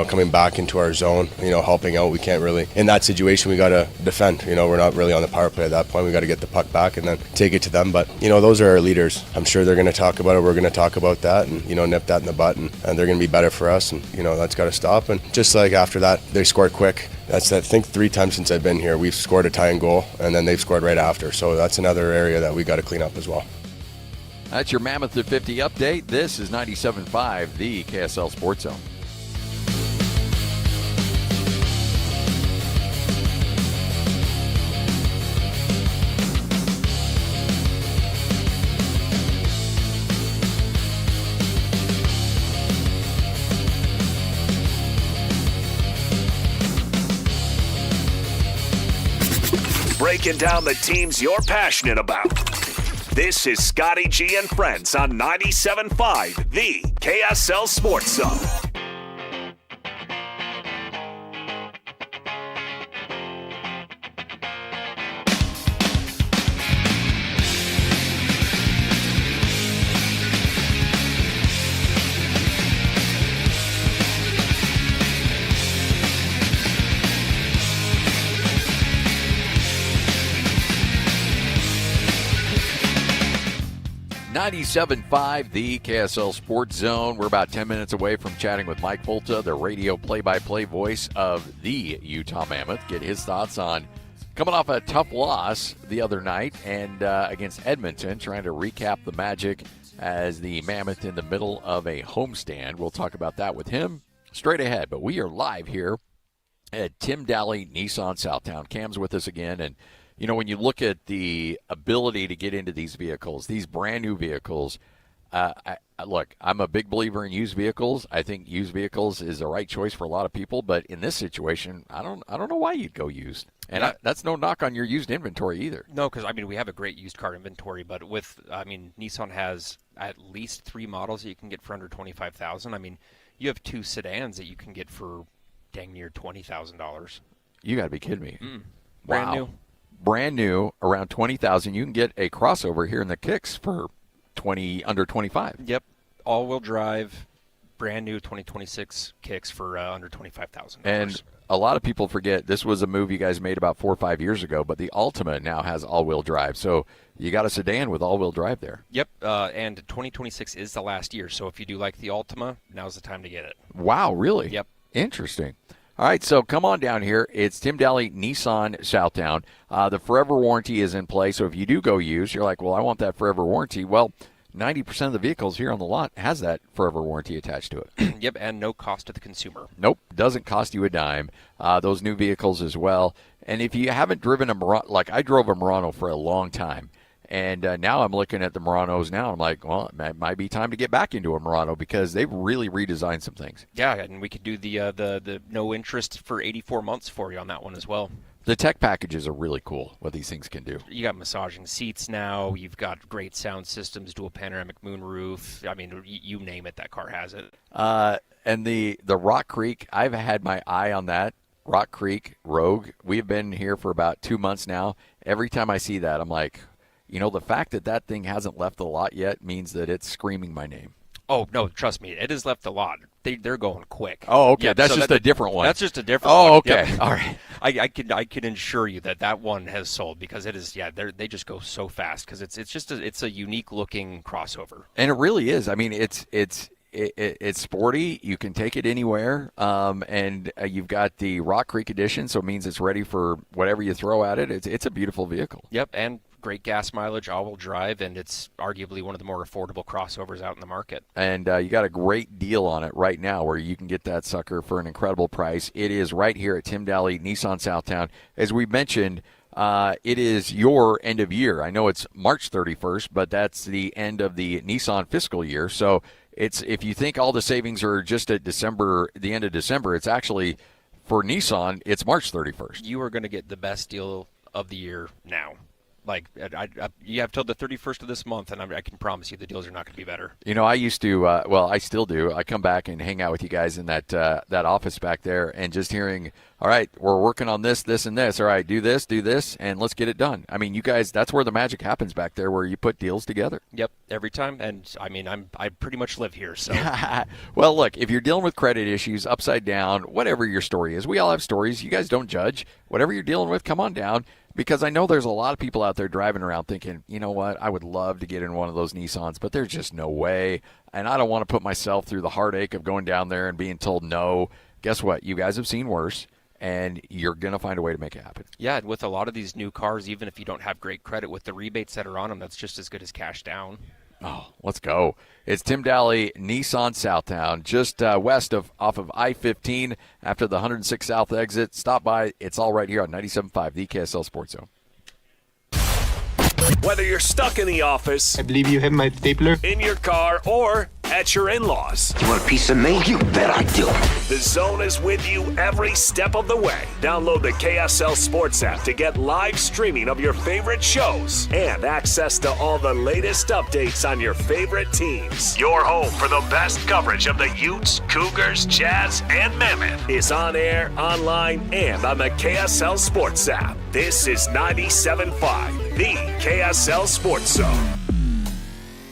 coming back into our zone, helping out. We can't really, in that situation, we got to defend. We're not really on the power play at that point. We got to get the puck back and then take it to them. But, those are our leaders. I'm sure they're going to talk about it. We're going to talk about that and, nip that in the butt, and they're going to be better for us, and, that's got to stop. And just like after that, they scored quick. That's, I think, 3 times since I've been here, we've scored a tying goal, and then they've scored right after. So that's another area that we got to clean up as well. That's your Mammoth at 50 update. This is 97.5, the KSL Sports Zone. Breaking down the teams you're passionate about. This is Scotty G and Friends on 97.5, the KSL Sports Zone. .5, the KSL Sports Zone. We're about 10 minutes away from chatting with Mike Folta, the radio play-by-play voice of the Utah Mammoth. Get his thoughts on coming off a tough loss the other night and against Edmonton, trying to recap the magic as the Mammoth in the middle of a homestand. We'll talk about that with him straight ahead. But we are live here at Tim Daly Nissan Southtown. Cam's with us again, and when you look at the ability to get into these vehicles, these brand new vehicles, look, I'm a big believer in used vehicles. I think used vehicles is the right choice for a lot of people, but in this situation, I don't know why you'd go used. And that's no knock on your used inventory either. No, because we have a great used car inventory, but Nissan has at least 3 models that you can get for under $25,000. You have 2 sedans that you can get for dang near $20,000. You got to be kidding me! Brand new. Brand new, around $20,000. You can get a crossover here in the kicks for under $25,000. Yep, all-wheel drive, brand new 2026 kicks for under $25,000. And a lot of people forget this was a move you guys made about 4 or 5 years ago, but the Altima now has all-wheel drive. So you got a sedan with all-wheel drive there. Yep, and 2026 is the last year. So if you do like the Altima, now's the time to get it. Wow, really? Yep. Interesting. All right, so come on down here. It's Tim Daly Nissan Southtown. The forever warranty is in place, so if you do go used, you're like, well, I want that forever warranty. Well, 90% of the vehicles here on the lot has that forever warranty attached to it. Yep, and no cost to the consumer. Nope, doesn't cost you a dime. Those new vehicles as well. And if you haven't driven a Murano, like I drove a Murano for a long time, and now I'm looking at the Muranos now. I'm like, well, it might be time to get back into a Murano because they've really redesigned some things. Yeah, and we could do the no interest for 84 months for you on that one as well. The tech packages are really cool, what these things can do. You got massaging seats now. You've got great sound systems, dual panoramic moonroof. I mean, you name it, that car has it. And the Rock Creek, I've had my eye on that. Rock Creek Rogue. We've been here for about 2 months now. Every time I see that, I'm like, the fact that thing hasn't left the lot yet means that it's screaming my name. Oh, no, trust me. It has left the lot. They're going quick. Oh, okay. That's just a different one. That's just a different one. Oh, okay. Yep. All right. I can assure you that one has sold because it is, they just go so fast because it's a unique looking crossover. And it really is. I mean, it's sporty. You can take it anywhere. And you've got the Rock Creek edition, so it means it's ready for whatever you throw at it. It's a beautiful vehicle. Yep, and great gas mileage, all-wheel drive, and it's arguably one of the more affordable crossovers out in the market. And you got a great deal on it right now where you can get that sucker for an incredible price. It is right here at Tim Daly Nissan Southtown. As we mentioned, it is your end of year. I know it's March 31st, but that's the end of the Nissan fiscal year. So if you think all the savings are just at the end of December, it's actually, for Nissan, it's March 31st. You are going to get the best deal of the year now. Like, you have till the 31st of this month, and I can promise you the deals are not going to be better. I used to, I still do. I come back and hang out with you guys in that office back there and just hearing, all right, we're working on this, this, and this. All right, do this, and let's get it done. I mean, you guys, that's where the magic happens back there, where you put deals together. Yep, every time. And, I mean, I pretty much live here, so. Well, look, if you're dealing with credit issues, upside down, whatever your story is, we all have stories. You guys don't judge. Whatever you're dealing with, come on down. Because I know there's a lot of people out there driving around thinking, you know what, I would love to get in one of those Nissans, but there's just no way. And I don't want to put myself through the heartache of going down there and being told no. Guess what? You guys have seen worse, and you're going to find a way to make it happen. Yeah, and with a lot of these new cars, even if you don't have great credit, with the rebates that are on them, that's just as good as cash down. Oh, let's go. It's Tim Daly, Nissan Southtown, just west off of I-15 after the 106 South exit. Stop by. It's all right here on 97.5, the KSL Sports Zone. Whether you're stuck in the office, I believe you have my stapler, in your car, or at your in-laws. You want a piece of me? You bet I do. The Zone is with you every step of the way. Download the KSL Sports app to get live streaming of your favorite shows and access to all the latest updates on your favorite teams. Your home for the best coverage of the Utes, Cougars, Jazz, and Mammoth is on air, online, and on the KSL Sports app. This is 97.5, the KSL Sports Zone.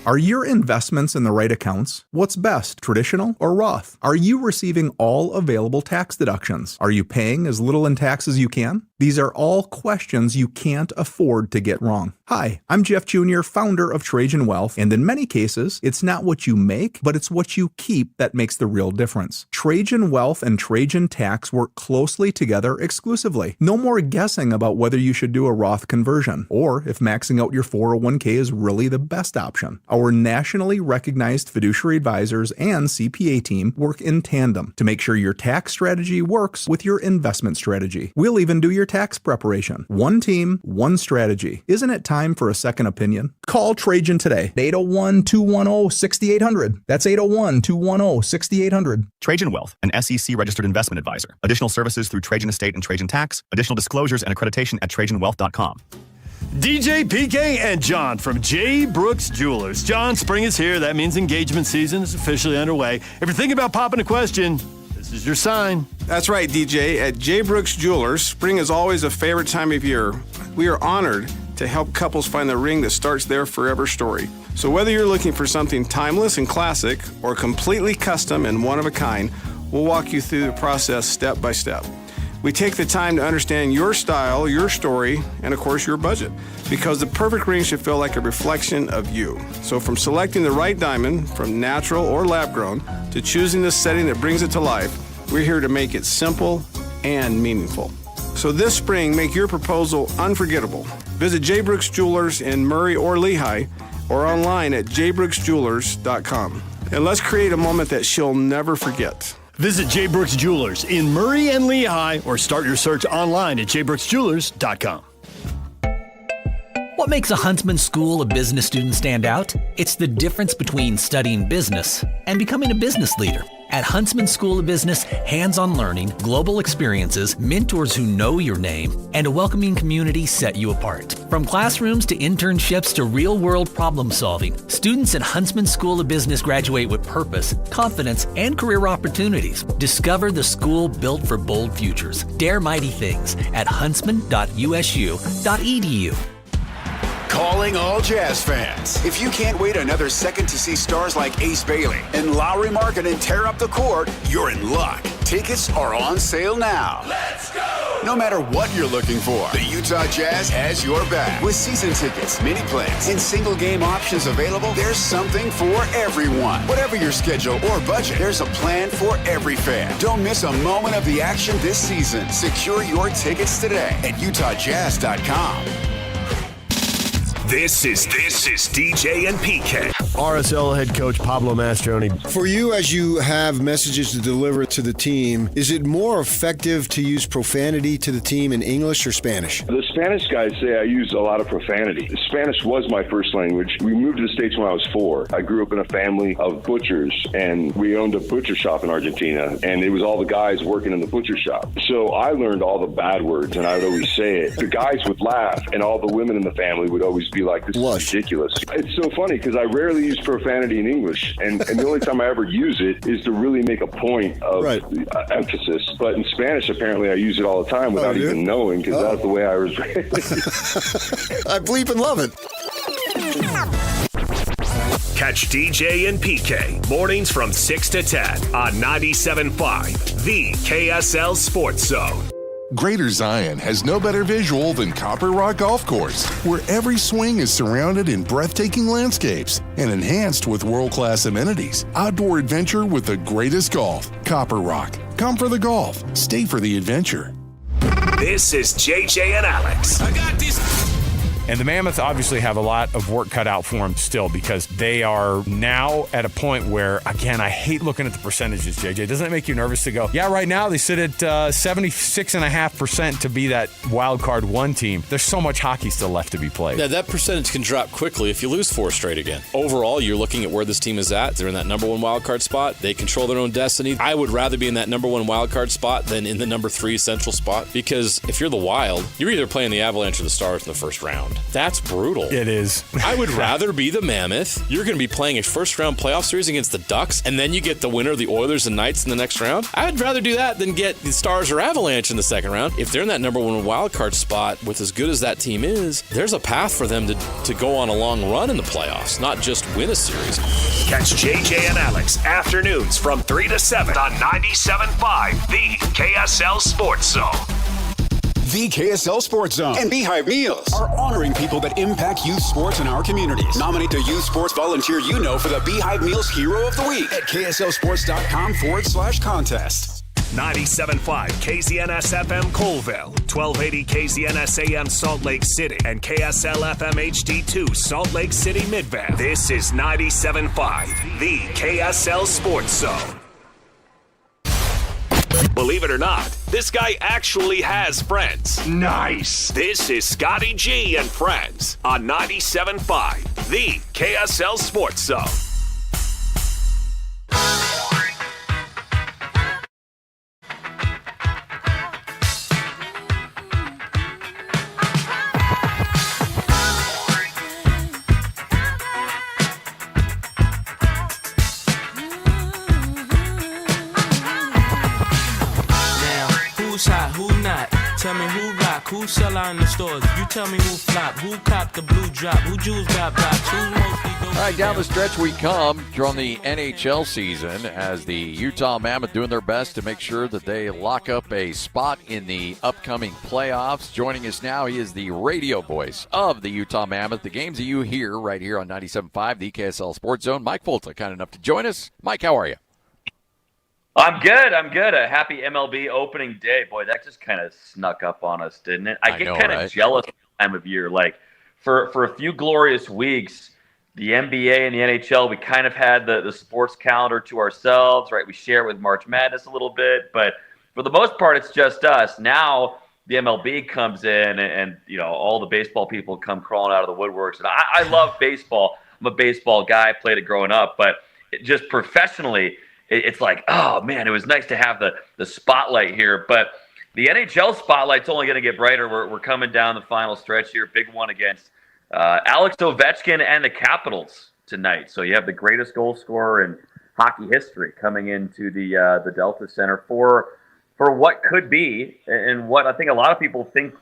Are your investments in the right accounts? What's best, traditional or Roth? Are you receiving all available tax deductions? Are you paying as little in tax as you can? These are all questions you can't afford to get wrong. Hi, I'm Jeff Jr., founder of Trajan Wealth, and in many cases, it's not what you make, but it's what you keep that makes the real difference. Trajan Wealth and Trajan Tax work closely together exclusively. No more guessing about whether you should do a Roth conversion, or if maxing out your 401k is really the best option. Our nationally recognized fiduciary advisors and CPA team work in tandem to make sure your tax strategy works with your investment strategy. We'll even do your tax preparation. One team, one strategy. Isn't it time for a second opinion? Call Trajan today. 801-210-6800. That's 801-210-6800. Trajan Wealth, an SEC registered investment advisor. Additional services through Trajan Estate and Trajan Tax. Additional disclosures and accreditation at TrajanWealth.com. DJ, PK, and John from J. Brooks Jewelers. John, spring is here. That means engagement season is officially underway. If you're thinking about popping a question, this is your sign. That's right, DJ. At J. Brooks Jewelers, spring is always a favorite time of year. We are honored to help couples find the ring that starts their forever story. So whether you're looking for something timeless and classic or completely custom and one of a kind, we'll walk you through the process step by step. We take the time to understand your style, your story, and of course your budget, because the perfect ring should feel like a reflection of you. So from selecting the right diamond, from natural or lab grown, to choosing the setting that brings it to life, we're here to make it simple and meaningful. So this spring, make your proposal unforgettable. Visit J. Brooks Jewelers in Murray or Lehigh. or online at jbrooksjewelers.com. And let's create a moment that she'll never forget. Visit J. Brooks Jewelers in Murray and Lehigh or start your search online at jbrooksjewelers.com. What makes a Huntsman School of Business student stand out? It's the difference between studying business and becoming a business leader. At Huntsman School of Business, hands-on learning, global experiences, mentors who know your name, and a welcoming community set you apart. From classrooms to internships to real-world problem solving, students at Huntsman School of Business graduate with purpose, confidence, and career opportunities. Discover the school built for bold futures. Dare mighty things at huntsman.usu.edu. Calling all Jazz fans. If you can't wait another second to see stars like Ace Bailey and Lowry Markkanen tear up the court, you're in luck. Tickets are on sale now. Let's go! No matter what you're looking for, the Utah Jazz has your back. With season tickets, mini plans, and single game options available, there's something for everyone. Whatever your schedule or budget, there's a plan for every fan. Don't miss a moment of the action this season. Secure your tickets today at utahjazz.com. This is DJ and PK. RSL head coach Pablo Mastroni. For you, as you have messages to deliver to the team, is it more effective to use profanity to the team in English or Spanish? The Spanish guys say I use a lot of profanity. Spanish was my first language. We moved to the States when I was 4. I grew up in a family of butchers, and we owned a butcher shop in Argentina, and it was all the guys working in the butcher shop. So I learned all the bad words, and I would always say it. The guys would laugh, and all the women in the family would always be like, this is ridiculous. It's so funny because I rarely use profanity in English, and the only time I ever use it is to really make a point of emphasis. But in Spanish, apparently, I use it all the time without even knowing because that's the way I was raised. I bleep and love it. Catch DJ and PK mornings from 6 to 10 on 97.5, the KSL Sports Zone. Greater Zion has no better visual than Copper Rock Golf Course, where every swing is surrounded in breathtaking landscapes and enhanced with world-class amenities. Outdoor adventure with the greatest golf. Copper Rock. Come for the golf. Stay for the adventure. This is JJ and Alex. I got this. And the Mammoth obviously have a lot of work cut out for them still because they are now at a point where, again, I hate looking at the percentages, JJ. Doesn't it make you nervous to go, yeah, right now they sit at 76.5% to be that wild card 1 team. There's so much hockey still left to be played. Yeah, that percentage can drop quickly if you lose 4 straight again. Overall, you're looking at where this team is at. They're in that number 1 wild card spot. They control their own destiny. I would rather be in that number 1 wild card spot than in the number 3 central spot because if you're the Wild, you're either playing the Avalanche or the Stars in the first round. That's brutal. It is. I would rather be the Mammoth. You're going to be playing a first-round playoff series against the Ducks, and then you get the winner of the Oilers and Knights in the next round. I'd rather do that than get the Stars or Avalanche in the second round. If they're in that number 1 wild card spot, with as good as that team is, there's a path for them to go on a long run in the playoffs, not just win a series. Catch JJ and Alex afternoons from 3 to 7 on 97.5, the KSL Sports Zone. The KSL Sports Zone and Beehive Meals are honoring people that impact youth sports in our communities. Nominate the youth sports volunteer you know for the Beehive Meals Hero of the Week at kslsports.com/contest. 97.5 KZNS FM Colville, 1280 KZNS AM Salt Lake City, and KSL FM HD2 Salt Lake City Midvale. This is 97.5, the KSL Sports Zone. Believe it or not, this guy actually has friends. Nice. This is Scotty G and Friends on 97.5, the KSL Sports Zone. Tell me who rock, who sell out in the stores. You tell me who flop, who cop the blue drop, who jewels got blocks, who mostly go. All right, down the stretch we come from the NHL season as the Utah Mammoth doing their best to make sure that they lock up a spot in the upcoming playoffs. Joining us now, he is the radio voice of the Utah Mammoth. The games that you hear right here on 97.5, the KSL Sports Zone. Mike Folta, kind enough to join us. Mike, how are you? I'm good. A happy MLB opening day. Boy, that just kind of snuck up on us, didn't it? I get kind of jealous this time of year. Like, for a few glorious weeks, the NBA and the NHL, we kind of had the sports calendar to ourselves, right? We share it with March Madness a little bit, but for the most part, it's just us. Now the MLB comes in, and all the baseball people come crawling out of the woodworks. And I love baseball. I'm a baseball guy. I played it growing up, but just professionally, it's like, oh man, it was nice to have the spotlight here. But the NHL spotlight's only going to get brighter. We're coming down the final stretch here. Big one against Alex Ovechkin and the Capitals tonight. So you have the greatest goal scorer in hockey history coming into the Delta Center for what could be, and what I think a lot of people think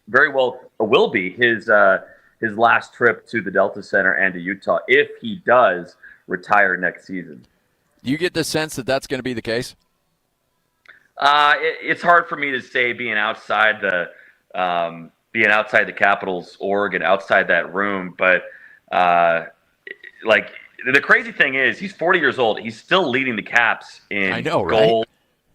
very well will be his last trip to the Delta Center and to Utah, if he does retire next season. Do you get the sense that that's going to be the case? It's hard for me to say, being outside the Capitals org and outside that room, but like the crazy thing is, he's 40 years old. He's still leading the Caps in goals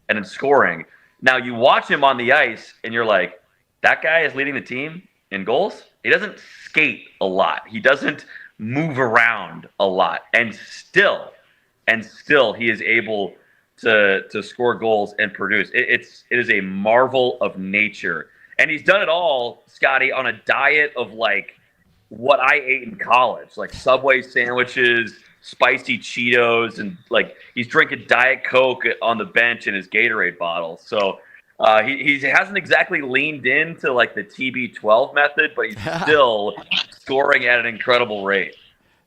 and in scoring. Now you watch him on the ice, and you're like, that guy is leading the team in goals. He doesn't skate a lot. He doesn't move around a lot, and still he is able to score goals and produce. It is a marvel of nature, and he's done it all, Scotty, on a diet of like what I ate in college, like Subway sandwiches, spicy Cheetos, and like he's drinking Diet Coke on the bench in his Gatorade bottle. So he hasn't exactly leaned into like the TB12 method, but he's still scoring at an incredible rate.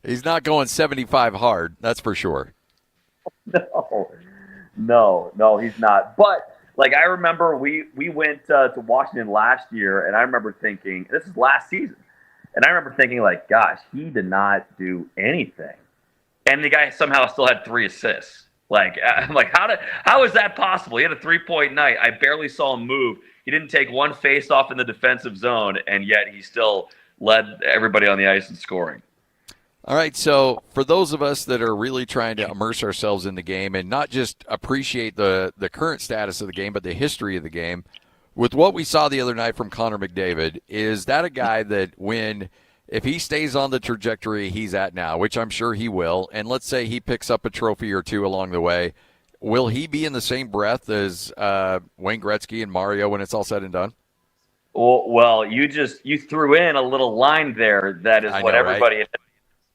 He's not going 75 hard, that's for sure. No, he's not. But like, I remember we went to Washington last year, and I remember thinking, this is last season, and I remember thinking like, gosh, he did not do anything, and the guy somehow still had 3 assists. Like, I'm like, how is that possible? He had a 3-point night. I barely saw him move. He didn't take one face-off in the defensive zone, and yet he still led everybody on the ice in scoring. All right, so for those of us that are really trying to immerse ourselves in the game and not just appreciate the current status of the game, but the history of the game, with what we saw the other night from Connor McDavid, is that a guy that if he stays on the trajectory he's at now, which I'm sure he will, and let's say he picks up a trophy or two along the way, will he be in the same breath as Wayne Gretzky and Mario when it's all said and done? Well, you threw in a little line there that is what everybody is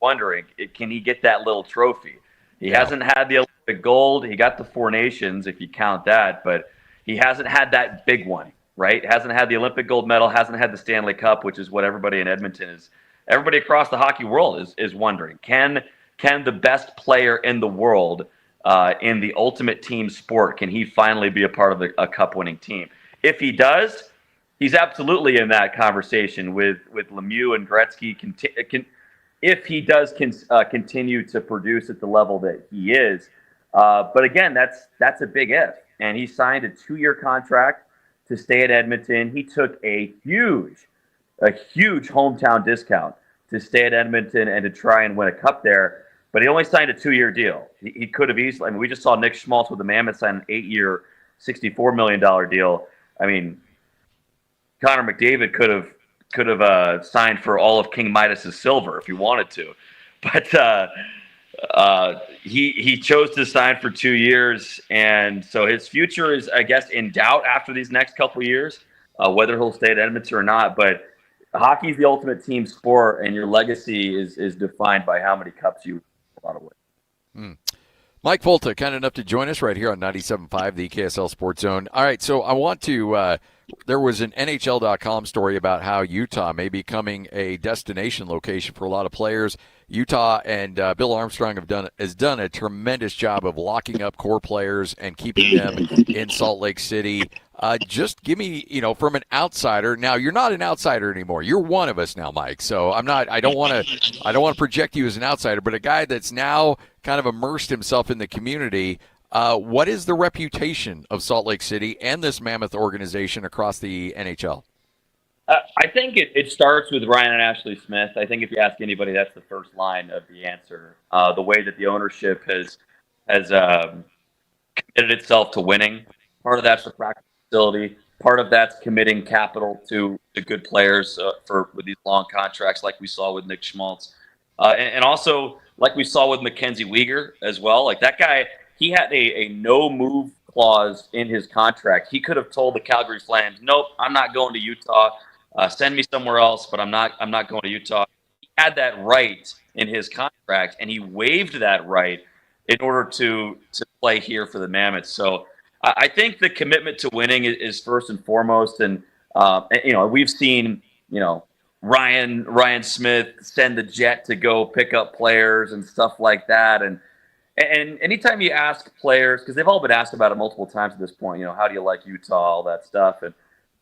wondering. Can he get that little trophy? He hasn't had the Olympic gold. He got the 4 Nations, if you count that, but he hasn't had that big one, right? Hasn't had the Olympic gold medal, hasn't had the Stanley Cup, which is what everybody in Edmonton everybody across the hockey world is wondering. Can the best player in the world in the ultimate team sport, can he finally be a part of a cup-winning team? If he does, he's absolutely in that conversation with Lemieux and Gretzky. If he does continue to produce at the level that he is. But again, that's a big if. And he signed a 2-year contract to stay at Edmonton. He took a huge hometown discount to stay at Edmonton and to try and win a cup there. But he only signed a 2-year deal. He could have easily. I mean, we just saw Nick Schmaltz with the Mammoth sign an 8-year, $64 million deal. I mean, Connor McDavid could have signed for all of King Midas's silver if he wanted to, but he chose to sign for 2 years, and so his future is, I guess, in doubt after these next couple of years, whether he'll stay at Edmonton or not. But hockey is the ultimate team sport, and your legacy is defined by how many cups you win in a lot of ways. Mike Volta, kind enough to join us right here on 97.5, the KSL Sports Zone. All right, so I want to there was an NHL.com story about how Utah may be becoming a destination location for a lot of players. Utah and Bill Armstrong has done a tremendous job of locking up core players and keeping them in Salt Lake City. Just give me, from an outsider. Now, you're not an outsider anymore. You're one of us now, Mike. So I don't want to project you as an outsider, but a guy that's now kind of immersed himself in the community. What is the reputation of Salt Lake City and this Mammoth organization across the NHL? I think it starts with Ryan and Ashley Smith. I think if you ask anybody, that's the first line of the answer. The way that the ownership has committed itself to winning. Part of that's the practice facility. Part of that's committing capital to good players with these long contracts like we saw with Nick Schmaltz. And also, like we saw with Mackenzie Weegar as well, like that guy, he had a no move clause in his contract. He could have told the Calgary Flames, nope, I'm not going to Utah. Send me somewhere else, but I'm not going to Utah. He had that right in his contract, and he waived that right in order to play here for the Mammoths. So I think the commitment to winning is first and foremost. And we've seen, Ryan Smith send the jet to go pick up players and stuff like that. And anytime you ask players, because they've all been asked about it multiple times at this point, how do you like Utah, all that stuff. And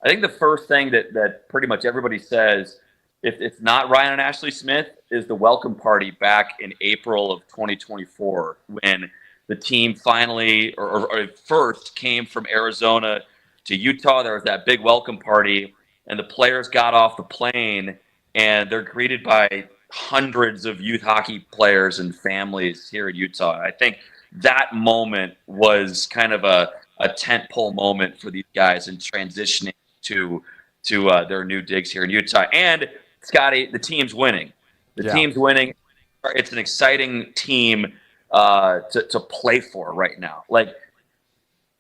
I think the first thing that pretty much everybody says, if it's not Ryan and Ashley Smith, is the welcome party back in April of 2024 when the team finally or first came from Arizona to Utah. There was that big welcome party, and the players got off the plane, and they're greeted by hundreds of youth hockey players and families here in Utah. I think that moment was kind of a tentpole moment for these guys in transitioning to their new digs here in Utah. And Scotty, the team's winning. The team's winning. It's an exciting team to play for right now. Like,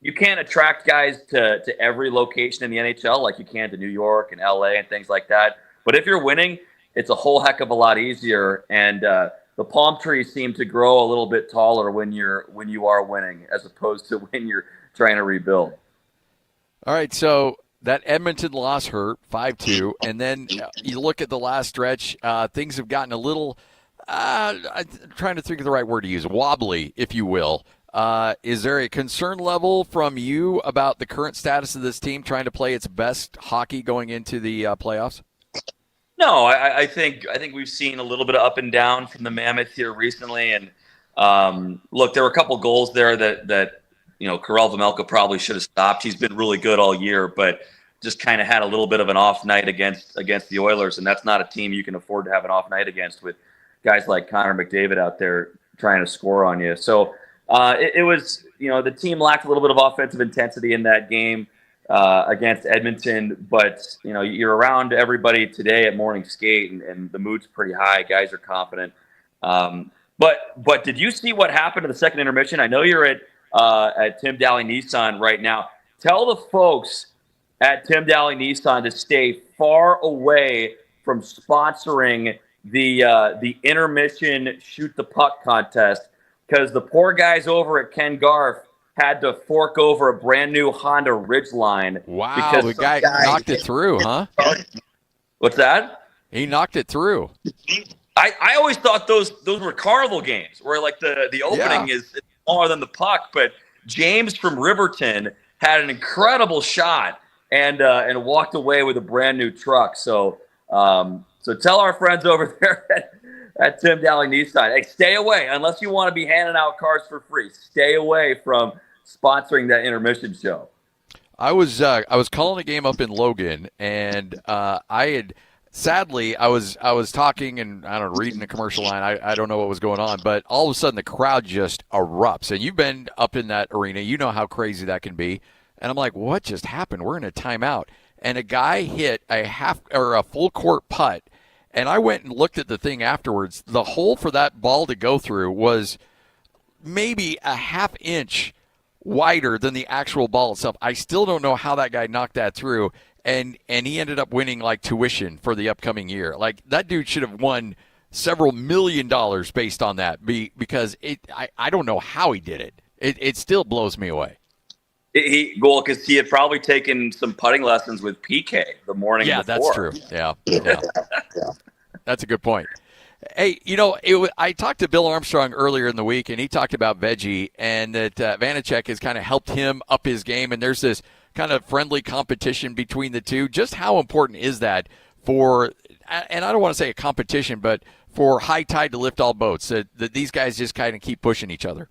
you can't attract guys to every location in the NHL like you can to New York and LA and things like that. But if you're winning, it's a whole heck of a lot easier. And the palm trees seem to grow a little bit taller when you are winning, as opposed to when you're trying to rebuild. All right, so that Edmonton loss hurt 5-2, and then you look at the last stretch. Things have gotten a little. I'm trying to think of the right word to use, wobbly, if you will. Is there a concern level from you about the current status of this team trying to play its best hockey going into the playoffs? No, I think we've seen a little bit of up and down from the Mammoth here recently. And look, there were a couple goals there that Karel Vejmelka probably should have stopped. He's been really good all year, but just kind of had a little bit of an off night against the Oilers, and that's not a team you can afford to have an off night against with guys like Connor McDavid out there trying to score on you. So it was, the team lacked a little bit of offensive intensity in that game against Edmonton, but you're around everybody today at morning skate, and the mood's pretty high. Guys are confident. But did you see what happened in the second intermission? I know you're at Tim Daly Nissan right now. Tell the folks at Tim Daly Nissan to stay far away from sponsoring the intermission shoot the puck contest, because the poor guys over at Ken Garf had to fork over a brand new Honda Ridgeline. Wow, because the guy knocked it through, huh? What's that? He knocked it through. I always thought those were carnival games where like the opening is smaller than the puck, but James from Riverton had an incredible shot and walked away with a brand new truck. So tell our friends over there at Tim Daly Nissan, hey, stay away unless you want to be handing out cars for free. Stay away from sponsoring that intermission show. I was calling a game up in Logan, and sadly I was talking and reading the commercial line. I don't know what was going on, but all of a sudden the crowd just erupts. And you've been up in that arena, you know how crazy that can be. And I'm like, what just happened? We're in a timeout, and a guy hit a full court putt. And I went and looked at the thing afterwards. The hole for that ball to go through was maybe a half inch wider than the actual ball itself. I still don't know how that guy knocked that through, and he ended up winning like tuition for the upcoming year. Like, that dude should have won several $1 million based on that, because I don't know how he did it. It still blows me away. Because he had probably taken some putting lessons with PK the morning before. Yeah, that's true. Yeah. That's a good point. Hey, I talked to Bill Armstrong earlier in the week, and he talked about Veggie, and that Vanacek has kind of helped him up his game, and there's this kind of friendly competition between the two. Just how important is that for, and I don't want to say a competition, but for high tide to lift all boats, that these guys just kind of keep pushing each other?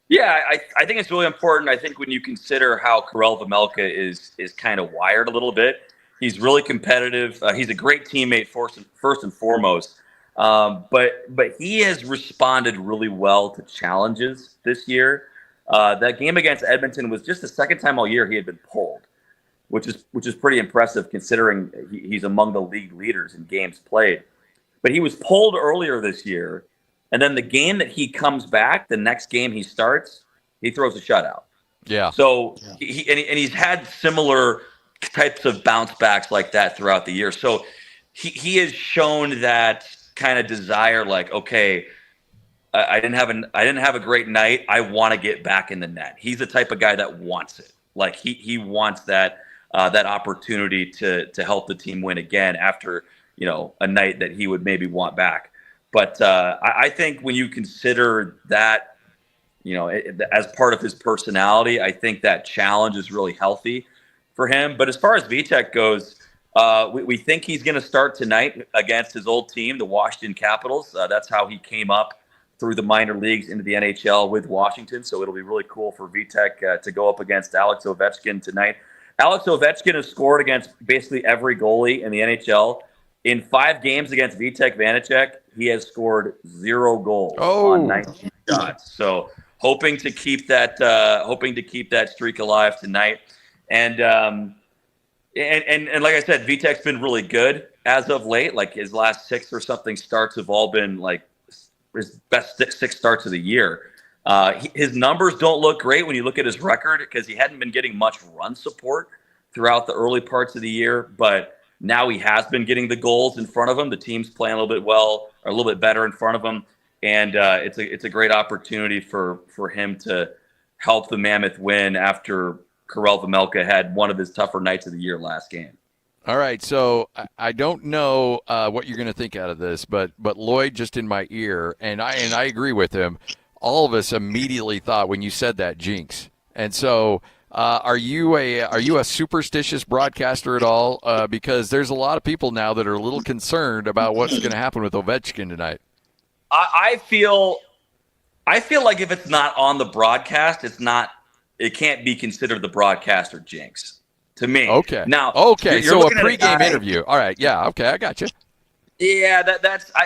Yeah, I think it's really important. I think when you consider how Karel Vejmelka is kind of wired a little bit, he's really competitive. He's a great teammate first and foremost. But he has responded really well to challenges this year. That game against Edmonton was just the second time all year he had been pulled, which is pretty impressive considering he's among the league leaders in games played. but he was pulled earlier this year. And then the game that he comes back, the next game he starts, he throws a shutout. Yeah. So he's had similar types of bounce backs like that throughout the year. So he has shown that kind of desire, like, okay, I didn't have a great night. I want to get back in the net. He's the type of guy that wants it. Like he wants that opportunity to help the team win again after, a night that he would maybe want back. But I think when you consider that, as part of his personality, I think that challenge is really healthy for him. But as far as Vitek goes, we think he's going to start tonight against his old team, the Washington Capitals. That's how he came up through the minor leagues into the NHL with Washington. So it'll be really cool for Vitek to go up against Alex Ovechkin tonight. Alex Ovechkin has scored against basically every goalie in the NHL. In 5 games against Vitek Vanacek, he has scored 0 goals on 19 shots. So hoping to keep that streak alive tonight. And like I said, Vitek's been really good as of late. Like his last 6 or something starts have all been like his best 6 starts of the year. His numbers don't look great when you look at his record because he hadn't been getting much run support throughout the early parts of the year, but now he has been getting the goals in front of him. The team's playing a little bit better in front of him, and it's a great opportunity for him to help the Mammoth win after Karel Vejmelka had one of his tougher nights of the year last game. All right, so I don't know what you're going to think out of this, but Lloyd just in my ear, and I agree with him. All of us immediately thought when you said that, jinx. And so are you a superstitious broadcaster at all? Because there's a lot of people now that are a little concerned about what's going to happen with Ovechkin tonight. I feel like if it's not on the broadcast, it can't be considered the broadcaster jinx to me. Okay. Now, okay. So a pregame interview. All right. Yeah. Okay. I got you. Yeah,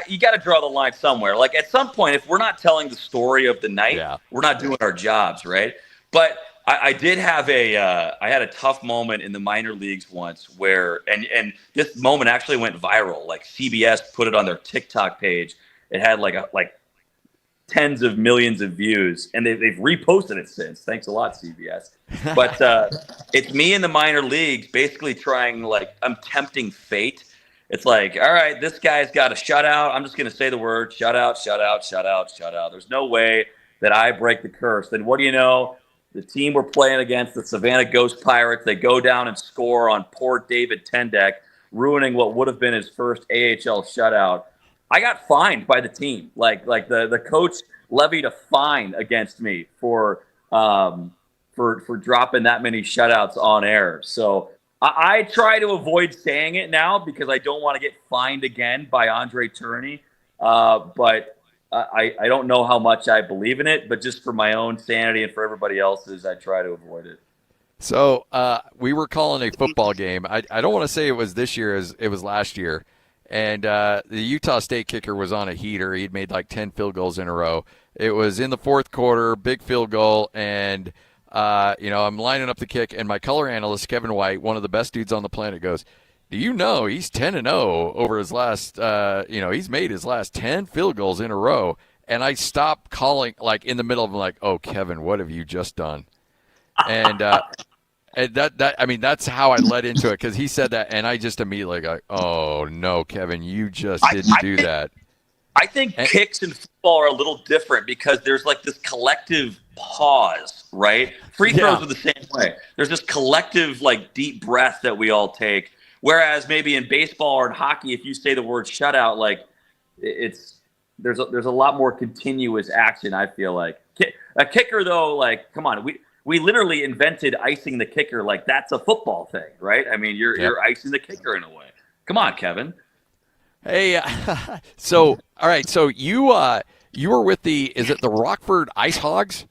you got to draw the line somewhere. Like at some point, if we're not telling the story of the night, we're not doing our jobs, right? But I did have I had a tough moment in the minor leagues once where, and this moment actually went viral. Like CBS put it on their TikTok page. It had like tens of millions of views, and they've reposted it since. Thanks a lot, CBS. But it's me in the minor leagues, basically I'm tempting fate. It's like, all right, this guy's got a shutout. I'm just going to say the word shutout, shutout, shutout, shutout. There's no way that I break the curse. Then what do you know? The team we're playing against, the Savannah Ghost Pirates, they go down and score on poor David Tendek, ruining what would have been his first AHL shutout. I got fined by the team. Like the coach levied a fine against me for dropping that many shutouts on air. So I try to avoid saying it now because I don't want to get fined again by Andre Tourney. But I don't know how much I believe in it, but just for my own sanity and for everybody else's, I try to avoid it. So we were calling a football game. I don't want to say it was this year as it was last year. And the Utah State kicker was on a heater. He'd made like 10 field goals in a row. It was in the fourth quarter, big field goal, and I'm lining up the kick, and my color analyst, Kevin White, one of the best dudes on the planet, goes, do you know he's 10-0 over his last, he's made his last 10 field goals in a row. And I stopped calling, like, in the middle of, like, oh, Kevin, what have you just done? And that's how I led into it, because he said that, and I just immediately go, oh, no, Kevin, you just didn't do that. I think kicks in football are a little different because there's like this collective pause, right? Free throws are the same way. There's this collective, like, deep breath that we all take. Whereas maybe in baseball or in hockey, if you say the word shutout, like, there's a lot more continuous action, I feel like. A kicker, though, like, come on, we literally invented icing the kicker. Like, that's a football thing, right? I mean, you're icing the kicker in a way. Come on, Kevin. Hey, so all right, so you were with is it the Rockford Ice Hogs?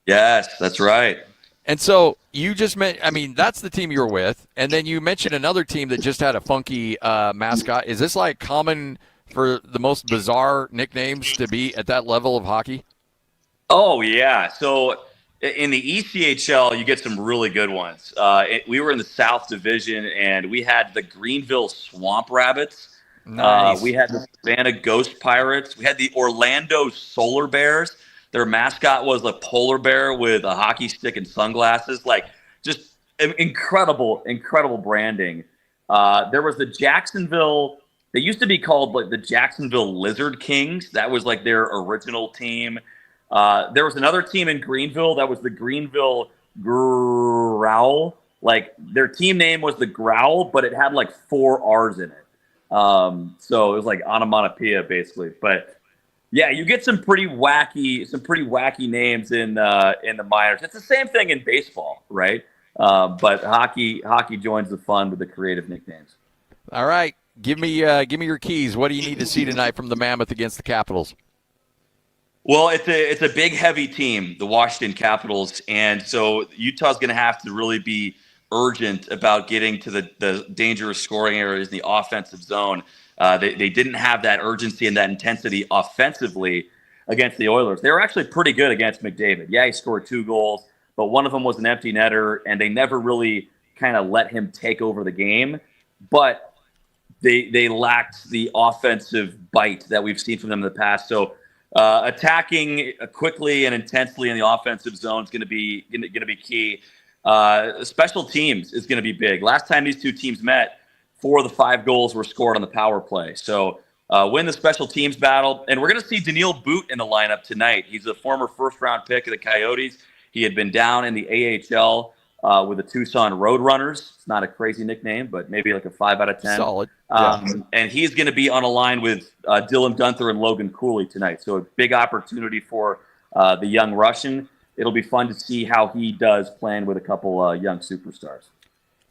Yes, that's right. And so you just that's the team you were with, and then you mentioned another team that just had a funky mascot. Is this like common for the most bizarre nicknames to be at that level of hockey? Oh yeah. So in the ECHL, you get some really good ones. We were in the South Division, and we had the Greenville Swamp Rabbits. Nice. We had the Savannah Ghost Pirates. We had the Orlando Solar Bears. Their mascot was a polar bear with a hockey stick and sunglasses. Like, just incredible branding. There was the Jacksonville. They used to be called like the Jacksonville Lizard Kings. That was like their original team. There was another team in Greenville that was the Greenville Growl. Like, their team name was the Growl, but it had like 4 R's in it. So it was like onomatopoeia basically. But yeah, you get some pretty wacky names in the minors. It's the same thing in baseball, right? But hockey joins the fun with the creative nicknames. All right, give me your keys. What do you need to see tonight from the Mammoth against the Capitals? Well, it's a big, heavy team, the Washington Capitals, and so Utah's going to have to really be urgent about getting to the dangerous scoring areas in the offensive zone. They didn't have that urgency and that intensity offensively against the Oilers. They were actually pretty good against McDavid. Yeah, he scored 2 goals, but one of them was an empty netter, and they never really kind of let him take over the game. But they lacked the offensive bite that we've seen from them in the past. So attacking quickly and intensely in the offensive zone is going to be key. Special teams is going to be big. Last time these two teams met, 4 of the 5 goals were scored on the power play. So win the special teams battle. And we're going to see Daniil Boot in the lineup tonight. He's a former first-round pick of the Coyotes. He had been down in the AHL with the Tucson Roadrunners. It's not a crazy nickname, but maybe like a 5 out of 10. Solid. And he's going to be on a line with Dylan Gunther and Logan Cooley tonight. So a big opportunity for the young Russian. It'll be fun to see how he does playing with a couple young superstars.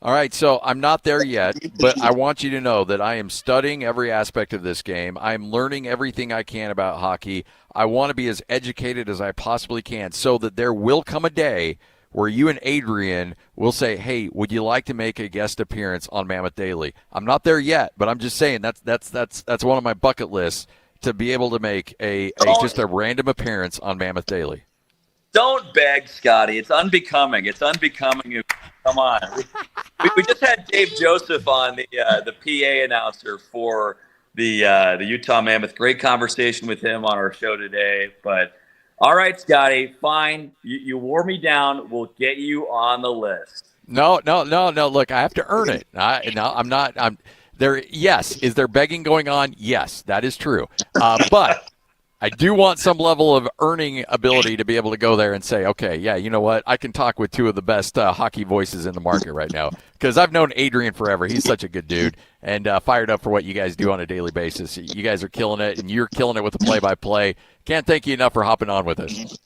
All right, so I'm not there yet, but I want you to know that I am studying every aspect of this game. I'm learning everything I can about hockey. I want to be as educated as I possibly can so that there will come a day where you and Adrian will say, hey, would you like to make a guest appearance on Mammoth Daily? I'm not there yet, but I'm just saying that's one of my bucket lists, to be able to make just a random appearance on Mammoth Daily. Don't beg, Scotty. It's unbecoming. Come on. We just had Dave Joseph on, the PA announcer for the Utah Mammoth. Great conversation with him on our show today. But all right, Scotty, fine. You wore me down. We'll get you on the list. No. Look, I have to earn it. I'm not. I'm there. Yes, is there begging going on? Yes, that is true. But I do want some level of earning ability to be able to go there and say, okay, yeah, you know what? I can talk with 2 of the best hockey voices in the market right now, because I've known Adrian forever. He's such a good dude, and fired up for what you guys do on a daily basis. You guys are killing it, and you're killing it with the play-by-play. Can't thank you enough for hopping on with us.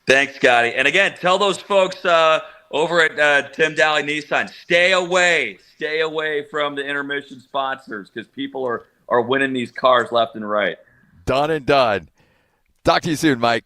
Thanks, Scotty. And again, tell those folks over at Tim Daly Nissan, stay away from the intermission sponsors, because people are winning these cars left and right. Done and done. Talk to you soon, Mike.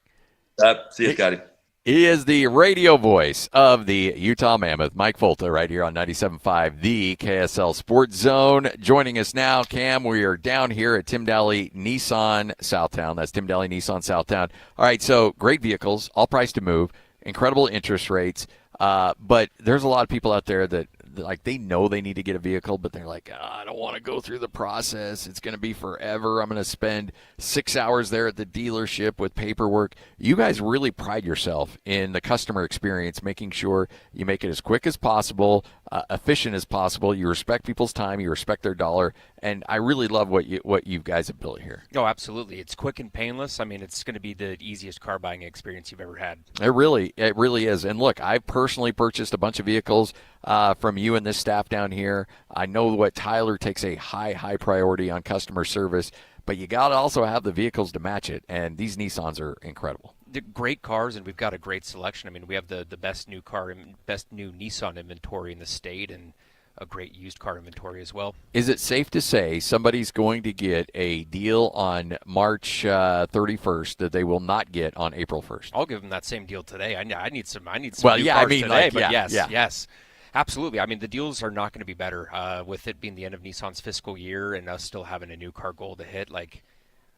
See you, Scotty. He is the radio voice of the Utah Mammoth, Mike Folta, right here on 97.5, the KSL Sports Zone. Joining us now, Cam, we are down here at Tim Daly Nissan Southtown. That's Tim Daly Nissan Southtown. All right, so great vehicles, all price to move, incredible interest rates, but there's a lot of people out there that like they know they need to get a vehicle, but they're like, I don't want to go through the process. It's going to be forever. I'm going to spend 6 hours there at the dealership with paperwork. You guys really pride yourself in the customer experience, making sure you make it as quick as possible, efficient as possible. You respect people's time. You respect their dollar. And I really love what you guys have built here. Oh, absolutely. It's quick and painless. I mean, it's going to be the easiest car buying experience you've ever had. It really is. And look, I've personally purchased a bunch of vehicles from you and this staff down here. I know what Tyler takes a high priority on customer service, but you got to also have the vehicles to match it. And these Nissans are incredible. The great cars, and we've got a great selection. I mean, we have the best new Nissan inventory in the state, and a great used car inventory as well. Is it safe to say somebody's going to get a deal on March 31st that they will not get on April 1st? I'll give them that same deal today. I need some well, new yeah, cars I mean, today, like, but yeah, yes. Absolutely. I mean, the deals are not going to be better with it being the end of Nissan's fiscal year and us still having a new car goal to hit. Like,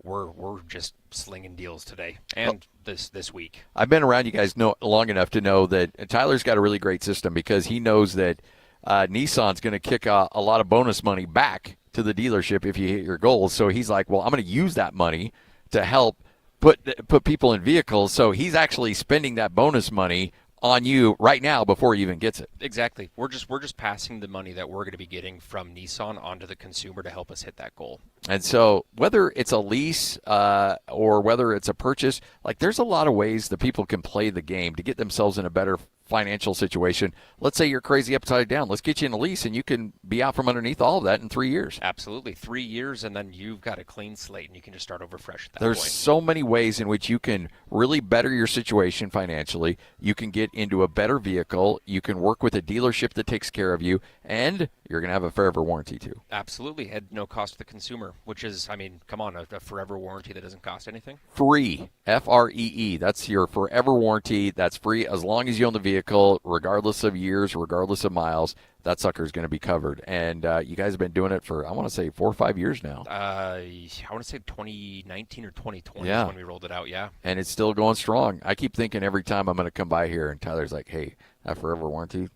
we're just slinging deals today and this week. I've been around you guys long enough to know that Tyler's got a really great system, because he knows that Nissan's going to kick a lot of bonus money back to the dealership if you hit your goals. So he's like, well, I'm going to use that money to help put people in vehicles. So he's actually spending that bonus money on you right now before he even gets it. Exactly. We're just passing the money that we're going to be getting from Nissan onto the consumer to help us hit that goal. And so whether it's a lease or whether it's a purchase, like there's a lot of ways that people can play the game to get themselves in a better financial situation. Let's say you're crazy upside down. Let's get you in a lease and you can be out from underneath all of that in 3 years. Absolutely. 3 years, and then you've got a clean slate and you can just start over fresh at that There's point. so many ways in which you can really better your situation financially. You can get into a better vehicle. You can work with a dealership that takes care of you, and you're going to have a forever warranty too. Absolutely. At no cost to the consumer, which is, I mean, come on, a forever warranty that doesn't cost anything? Free. Free. That's your forever warranty. That's free as long as you own the vehicle, regardless of years, regardless of miles. That sucker's going to be covered. And you guys have been doing it for, I want to say, 4 or 5 years now. I want to say 2019 or 2020 is when we rolled it out, yeah. And it's still going strong. I keep thinking every time I'm going to come by here, and Tyler's like, hey, that forever warranty,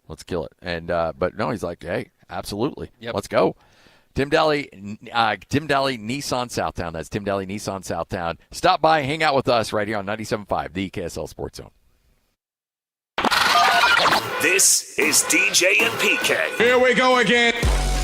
let's kill it. And but no, he's like, hey, absolutely. Yep. Let's go. Tim Daly, Nissan Southtown. That's Tim Daly, Nissan Southtown. Stop by, hang out with us right here on 97.5, the KSL Sports Zone. This is DJ and PK. Here we go again.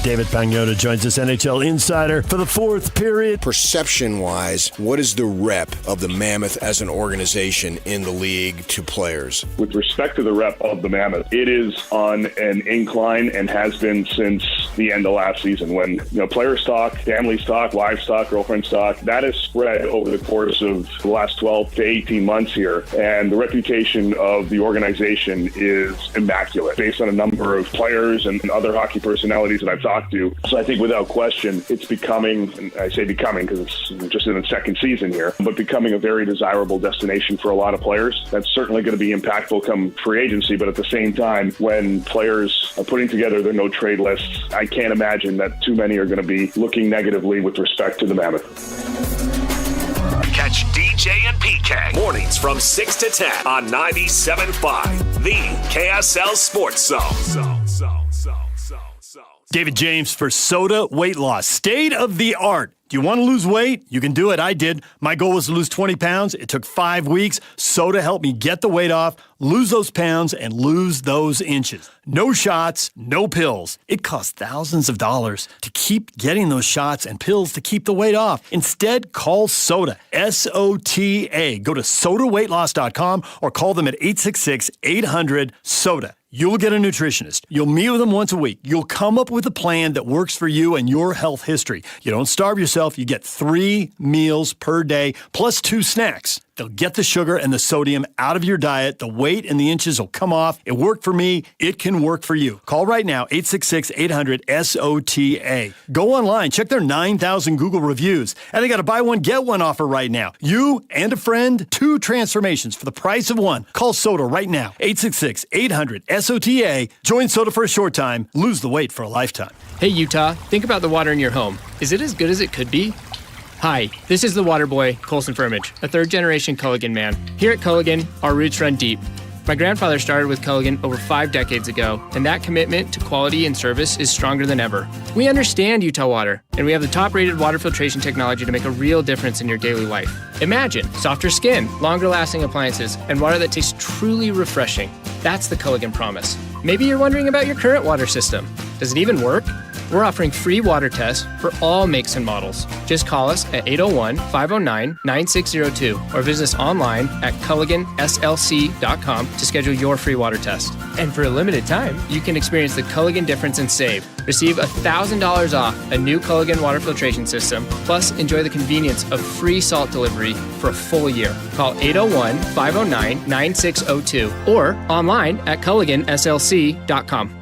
David Pagnotta joins us, NHL Insider, for the fourth period. Perception-wise, what is the rep of the Mammoth as an organization in the league to players? With respect to the rep of the Mammoth, it is on an incline and has been since the end of last season when, player stock, family stock, wife stock, girlfriend stock, that has spread over the course of the last 12 to 18 months here. And the reputation of the organization is immaculate based on a number of players and other hockey personalities that I've talked to. So I think without question, it's becoming, and I say becoming because it's just in its second season here, but becoming a very desirable destination for a lot of players. That's certainly going to be impactful come free agency, but at the same time, when players are putting together their no-trade lists, I can't imagine that too many are going to be looking negatively with respect to the Mammoth. Catch DJ and PK mornings from 6 to 10 on 97.5, the KSL Sports Zone. David James for Soda Weight Loss. State of the art. Do you want to lose weight? You can do it. I did. My goal was to lose 20 pounds. It took 5 weeks. Soda helped me get the weight off, lose those pounds, and lose those inches. No shots, no pills. It costs thousands of dollars to keep getting those shots and pills to keep the weight off. Instead, call Soda. SOTA. Go to sodaweightloss.com or call them at 866-800-SODA. You'll get a nutritionist. You'll meet with them once a week. You'll come up with a plan that works for you and your health history. You don't starve yourself. You get 3 meals per day plus 2 snacks. They'll get the sugar and the sodium out of your diet. The weight and the inches will come off. It worked for me. It can work for you. Call right now, 866-800-SOTA. Go online. Check their 9,000 Google reviews. And they got a buy one, get one offer right now. You and a friend, 2 transformations for the price of 1. Call Soda right now, 866-800-SOTA. Join Soda for a short time. Lose the weight for a lifetime. Hey, Utah, think about the water in your home. Is it as good as it could be? Hi, this is the water boy, Colson Firmage, a third-generation Culligan man. Here at Culligan, our roots run deep. My grandfather started with Culligan over 5 decades ago, and that commitment to quality and service is stronger than ever. We understand Utah water, and we have the top-rated water filtration technology to make a real difference in your daily life. Imagine softer skin, longer-lasting appliances, and water that tastes truly refreshing. That's the Culligan promise. Maybe you're wondering about your current water system. Does it even work? We're offering free water tests for all makes and models. Just call us at 801-509-9602 or visit us online at culliganslc.com to schedule your free water test. And for a limited time, you can experience the Culligan difference and save. Receive $1,000 off a new Culligan water filtration system, plus enjoy the convenience of free salt delivery for a full year. Call 801-509-9602 or online at culliganslc.com.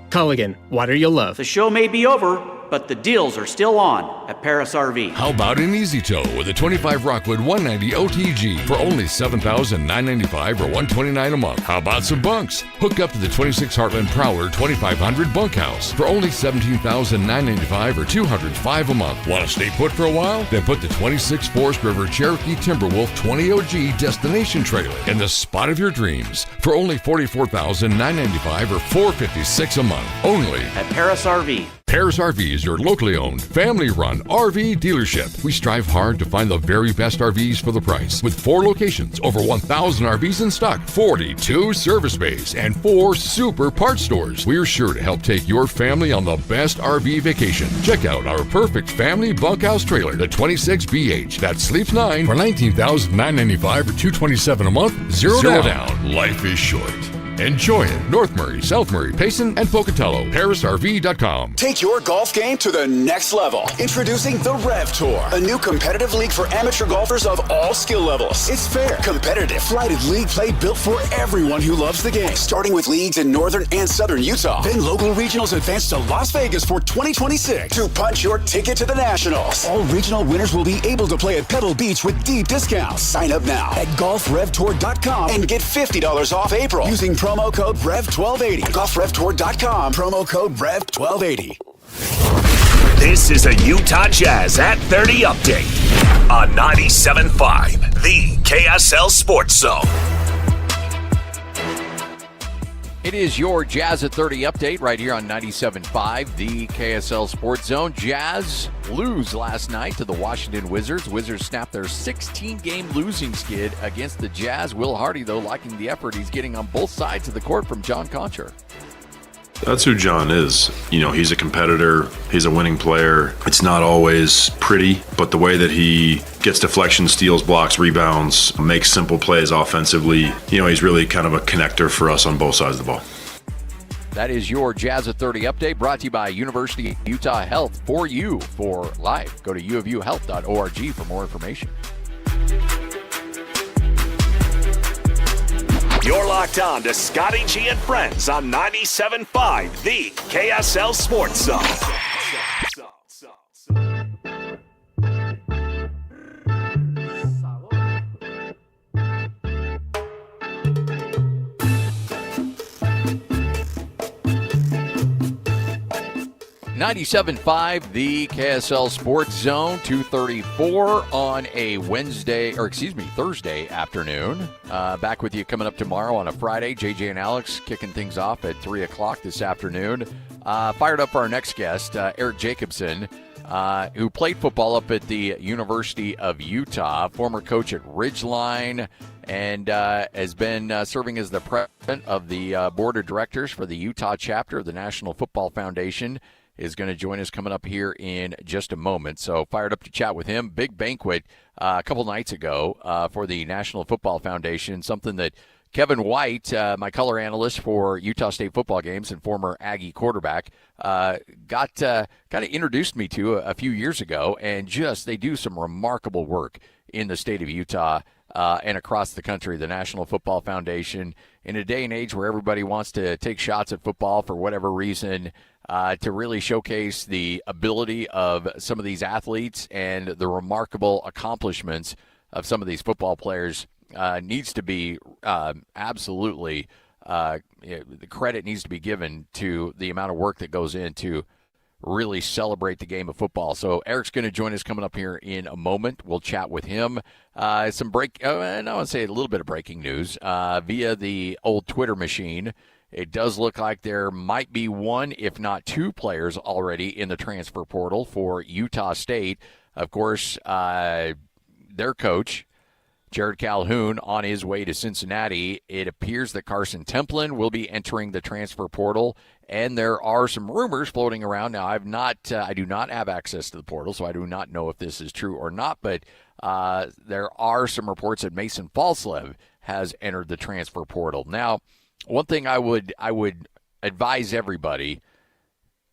Culligan, water you'll love. The show may be over, but the deals are still on. at Paris RV. How about an easy tow with a 25 Rockwood 190 OTG for only $7,995 or $129 a month? How about some bunks? Hook up to the 26 Heartland Prowler 2500 bunkhouse for only $17,995 or $205 a month. Want to stay put for a while? Then put the 26 Forest River Cherokee Timberwolf 20 OG destination trailer in the spot of your dreams for only $44,995 or $456 a month. Only at Paris RV. Paris RV is your locally owned, family-run RV dealership. We strive hard to find the very best RVs for the price. With 4 locations, over 1,000 RVs in stock, 42 service bays, and 4 super parts stores, we're sure to help take your family on the best RV vacation. Check out our perfect family bunkhouse trailer, the 26BH, that sleeps 9 for $19,995 or $227 a month. Zero down. Life is short. Enjoy it. North Murray, South Murray, Payson, and Pocatello. ParisRV.com. Take your golf game to the next level. Introducing the Rev Tour, a new competitive league for amateur golfers of all skill levels. It's fair, competitive, flighted league play built for everyone who loves the game. Starting with leagues in northern and southern Utah. Then local regionals advance to Las Vegas for 2026 to punch your ticket to the Nationals. All regional winners will be able to play at Pebble Beach with deep discounts. Sign up now at golfrevtour.com and get $50 off April using promo code REV1280. GolfRevTour.com, promo code REV1280. This is a Utah Jazz at 30 update on 97.5, the KSL Sports Zone. It is your Jazz at 30 update right here on 97.5, the KSL Sports Zone. Jazz lose last night to the Washington Wizards. Wizards snapped their 16-game losing skid against the Jazz. Will Hardy, though, liking the effort he's getting on both sides of the court from John Concher. That's who John is. You know, he's a competitor. He's a winning player. It's not always pretty, but the way that he gets deflections, steals, blocks, rebounds, makes simple plays offensively, you know, he's really kind of a connector for us on both sides of the ball. That is your Jazz at 30 update, brought to you by University of Utah Health, for you, for life. Go to uofuhealth.org for more information. You're locked on to Scotty G and Friends on 97.5, the KSL Sports Zone. 97.5, the KSL Sports Zone, 2:34 on a Thursday afternoon. Back with you coming up tomorrow on a Friday. JJ and Alex kicking things off at 3 o'clock this afternoon. Fired up for our next guest, Eric Jacobson, who played football up at the University of Utah, former coach at Ridgeline, and has been serving as the president of the board of directors for the Utah chapter of the National Football Foundation. Is going to join us coming up here in just a moment. So fired up to chat with him. Big banquet a couple nights ago for the National Football Foundation, something that Kevin White, my color analyst for Utah State football games and former Aggie quarterback, got kind of introduced me to a few years ago. And just they do some remarkable work in the state of Utah and across the country, the National Football Foundation. In a day and age where everybody wants to take shots at football for whatever reason, to really showcase the ability of some of these athletes and the remarkable accomplishments of some of these football players needs to be absolutely the credit needs to be given to the amount of work that goes into really celebrate the game of football. So Eric's going to join us coming up here in a moment. We'll chat with him. Some and I want to say a little bit of breaking news via the old Twitter machine. It does look like there might be one, if not two, players already in the transfer portal for Utah State. Of course, their coach, Jared Calhoun, on his way to Cincinnati. It appears that Carson Templin will be entering the transfer portal, and there are some rumors floating around. Now, I do not have access to the portal, so I do not know if this is true or not, but there are some reports that Mason Falslev has entered the transfer portal. Now, one thing I would advise everybody,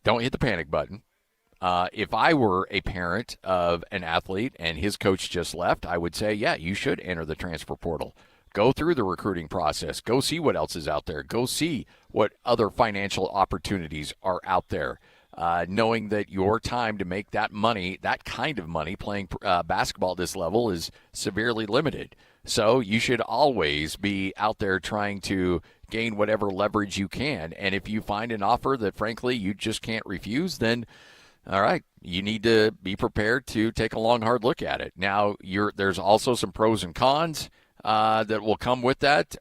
don't hit the panic button. If I were a parent of an athlete and his coach just left, I would say, yeah, you should enter the transfer portal. Go through the recruiting process. Go see what else is out there. Go see what other financial opportunities are out there. knowing that your time to make that money, that kind of money, playing basketball at this level is severely limited. So you should always be out there trying to gain whatever leverage you can. And if you find an offer that, frankly, you just can't refuse, then, all right, you need to be prepared to take a long, hard look at it. Now, there's also some pros and cons that will come with that.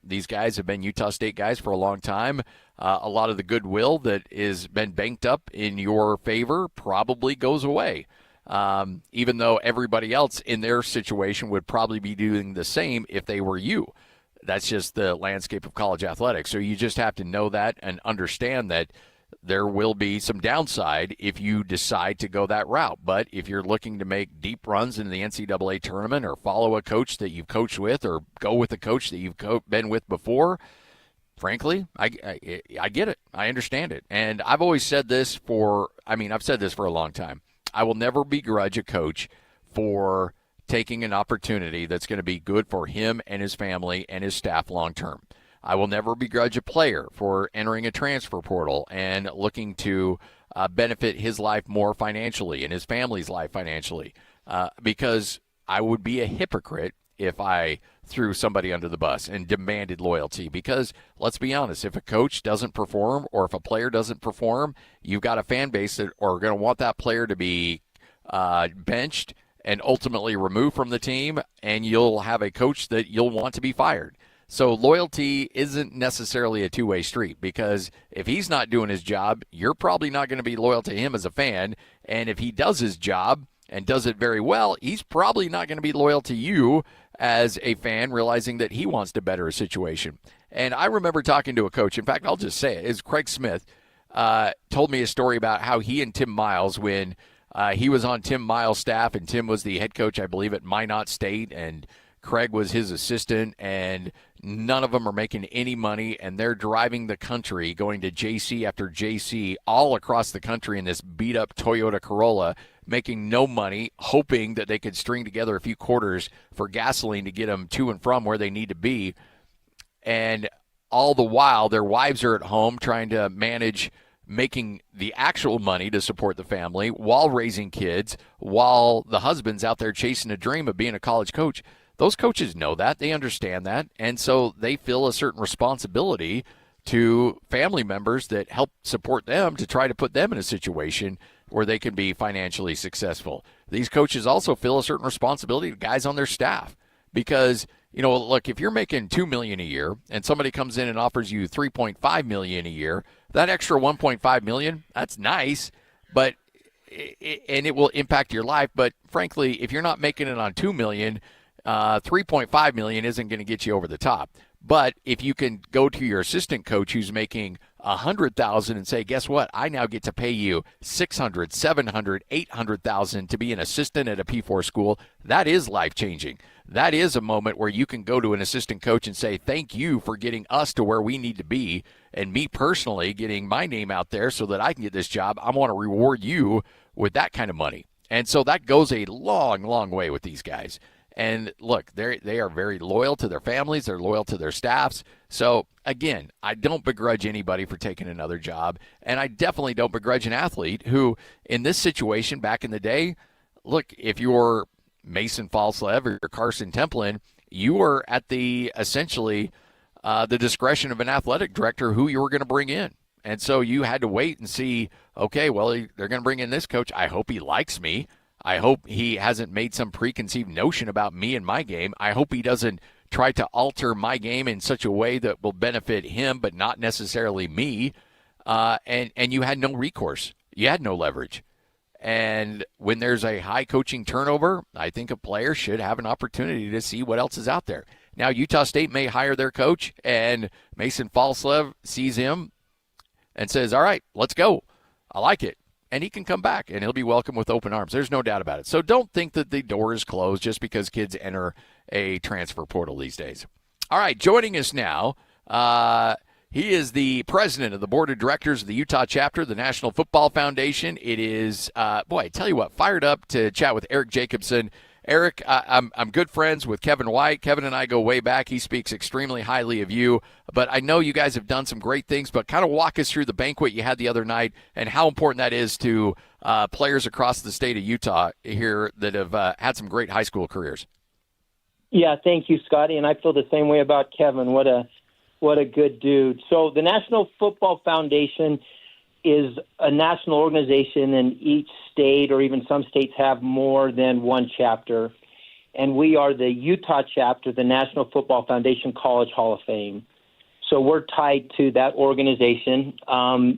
These guys have been Utah State guys for a long time. A lot of the goodwill that has been banked up in your favor probably goes away. Even though everybody else in their situation would probably be doing the same if they were you. That's just the landscape of college athletics. So you just have to know that and understand that there will be some downside if you decide to go that route. But if you're looking to make deep runs in the NCAA tournament or follow a coach that you've coached with or go with a coach that you've been with before, frankly, I get it. I understand it. And I've always said this I've said this for a long time. I will never begrudge a coach for taking an opportunity that's going to be good for him and his family and his staff long term. I will never begrudge a player for entering a transfer portal and looking to benefit his life more financially and his family's life financially, because I would be a hypocrite if I threw somebody under the bus and demanded loyalty. Because let's be honest, if a coach doesn't perform or if a player doesn't perform, you've got a fan base that are going to want that player to be benched and ultimately removed from the team, and you'll have a coach that you'll want to be fired. So loyalty isn't necessarily a two-way street, because if he's not doing his job, you're probably not going to be loyal to him as a fan. And if he does his job and does it very well, he's probably not going to be loyal to you as a fan, realizing that he wants to better a situation. And I remember talking to a coach, in fact, I'll just say it, is Craig Smith, told me a story about how he and Tim Miles, when he was on Tim Miles' staff, and Tim was the head coach, I believe, at Minot State, and Craig was his assistant, and none of them are making any money, and they're driving the country, going to JC after JC all across the country in this beat-up Toyota Corolla, making no money, hoping that they could string together a few quarters for gasoline to get them to and from where they need to be. And all the while, their wives are at home trying to manage making the actual money to support the family while raising kids, while the husband's out there chasing a dream of being a college coach. Those coaches know that. They understand that. And so they feel a certain responsibility to family members that help support them to try to put them in a situation where they can be financially successful. These coaches also feel a certain responsibility to guys on their staff, because, look, if you're making $2 million a year and somebody comes in and offers you $3.5 million a year, that extra $1.5 million, that's nice, but and it will impact your life. But frankly, if you're not making it on $2 million, $3.5 million isn't going to get you over the top. But if you can go to your assistant coach who's making $100,000 and say, guess what? I now get to pay you $600,000, $700,000, $800,000 to be an assistant at a P4 school, that is life-changing. That is a moment where you can go to an assistant coach and say, thank you for getting us to where we need to be, and me personally getting my name out there so that I can get this job. I want to reward you with that kind of money. And so that goes a long, long way with these guys. And look, they are very loyal to their families. They're loyal to their staffs. So, again, I don't begrudge anybody for taking another job. And I definitely don't begrudge an athlete who, in this situation back in the day, look, if you're Mason Falslev or Carson Templin, you were at essentially the discretion of an athletic director who you were going to bring in. And so you had to wait and see, okay, well, they're going to bring in this coach. I hope he likes me. I hope he hasn't made some preconceived notion about me and my game. I hope he doesn't try to alter my game in such a way that will benefit him but not necessarily me. And you had no recourse. You had no leverage. And when there's a high coaching turnover, I think a player should have an opportunity to see what else is out there. Now, Utah State may hire their coach, and Mason Falslev sees him and says, all right, let's go. I like it. And he can come back, and he'll be welcome with open arms. There's no doubt about it. So don't think that the door is closed just because kids enter a transfer portal these days. All right, joining us now, he is the president of the board of directors of the Utah chapter of the National Football Foundation. It is, I tell you what, fired up to chat with Eric Jacobson Eric, I'm good friends with Kevin White. Kevin and I go way back. He speaks extremely highly of you, but I know you guys have done some great things. But kind of walk us through the banquet you had the other night and how important that is to players across the state of Utah here that have had some great high school careers. Yeah, thank you, Scotty, and I feel the same way about Kevin. What a good dude. So the National Football Foundation is a national organization, and each state or even some states have more than one chapter. And we are the Utah chapter, the National Football Foundation College Hall of Fame. So we're tied to that organization.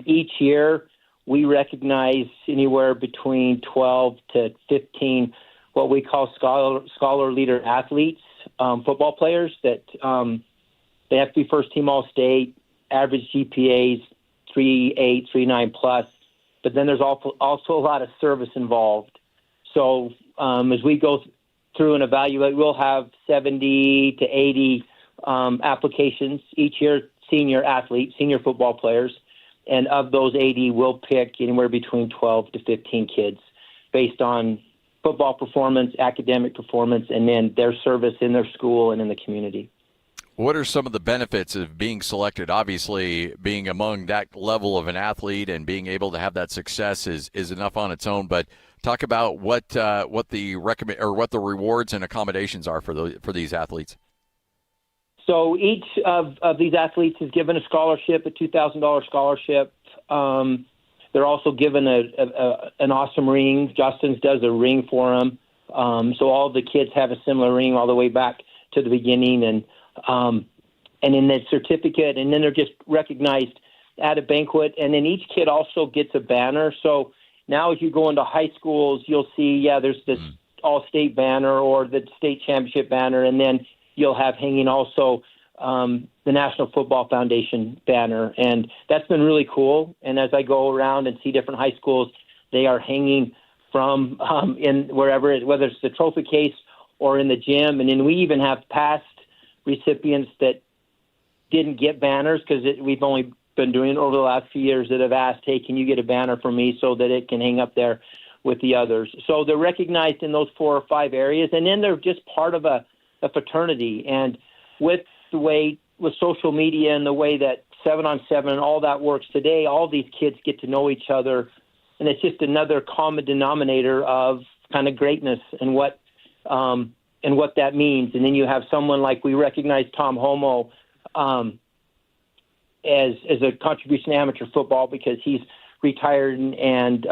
Each year we recognize anywhere between 12 to 15 what we call scholar leader athletes, football players that they have to be first team All-State, average GPAs 3.8, 3.9 plus, but then there's also a lot of service involved. So as we go through and evaluate, we'll have 70 to 80 applications each year, senior athletes, senior football players, and of those 80, we'll pick anywhere between 12 to 15 kids based on football performance, academic performance, and then their service in their school and in the community. What are some of the benefits of being selected? Obviously, being among that level of an athlete and being able to have that success is enough on its own. But talk about what the rewards and accommodations are for these athletes. So each of these athletes is given a scholarship, a $2,000 scholarship. They're also given an awesome ring. Justin's does a ring for them. So all of the kids have a similar ring all the way back to the beginning, and in that certificate, and then they're just recognized at a banquet, and then each kid also gets a banner. So now as you go into high schools, you'll see, there's this all-state banner or the state championship banner, and then you'll have hanging also the National Football Foundation banner, and that's been really cool. And as I go around and see different high schools, they are hanging from in wherever, whether it's the trophy case or in the gym, and then we even have past recipients that didn't get banners because we've only been doing it over the last few years that have asked, hey, can you get a banner for me so that it can hang up there with the others? So they're recognized in those 4 or 5 areas, and then they're just part of a fraternity. And with the way, with social media and the way that 7-on-7 and all that works today, all these kids get to know each other, and it's just another common denominator of kind of greatness and what that means. And then you have someone like, we recognize Tom Homo as a contribution to amateur football because he's retired and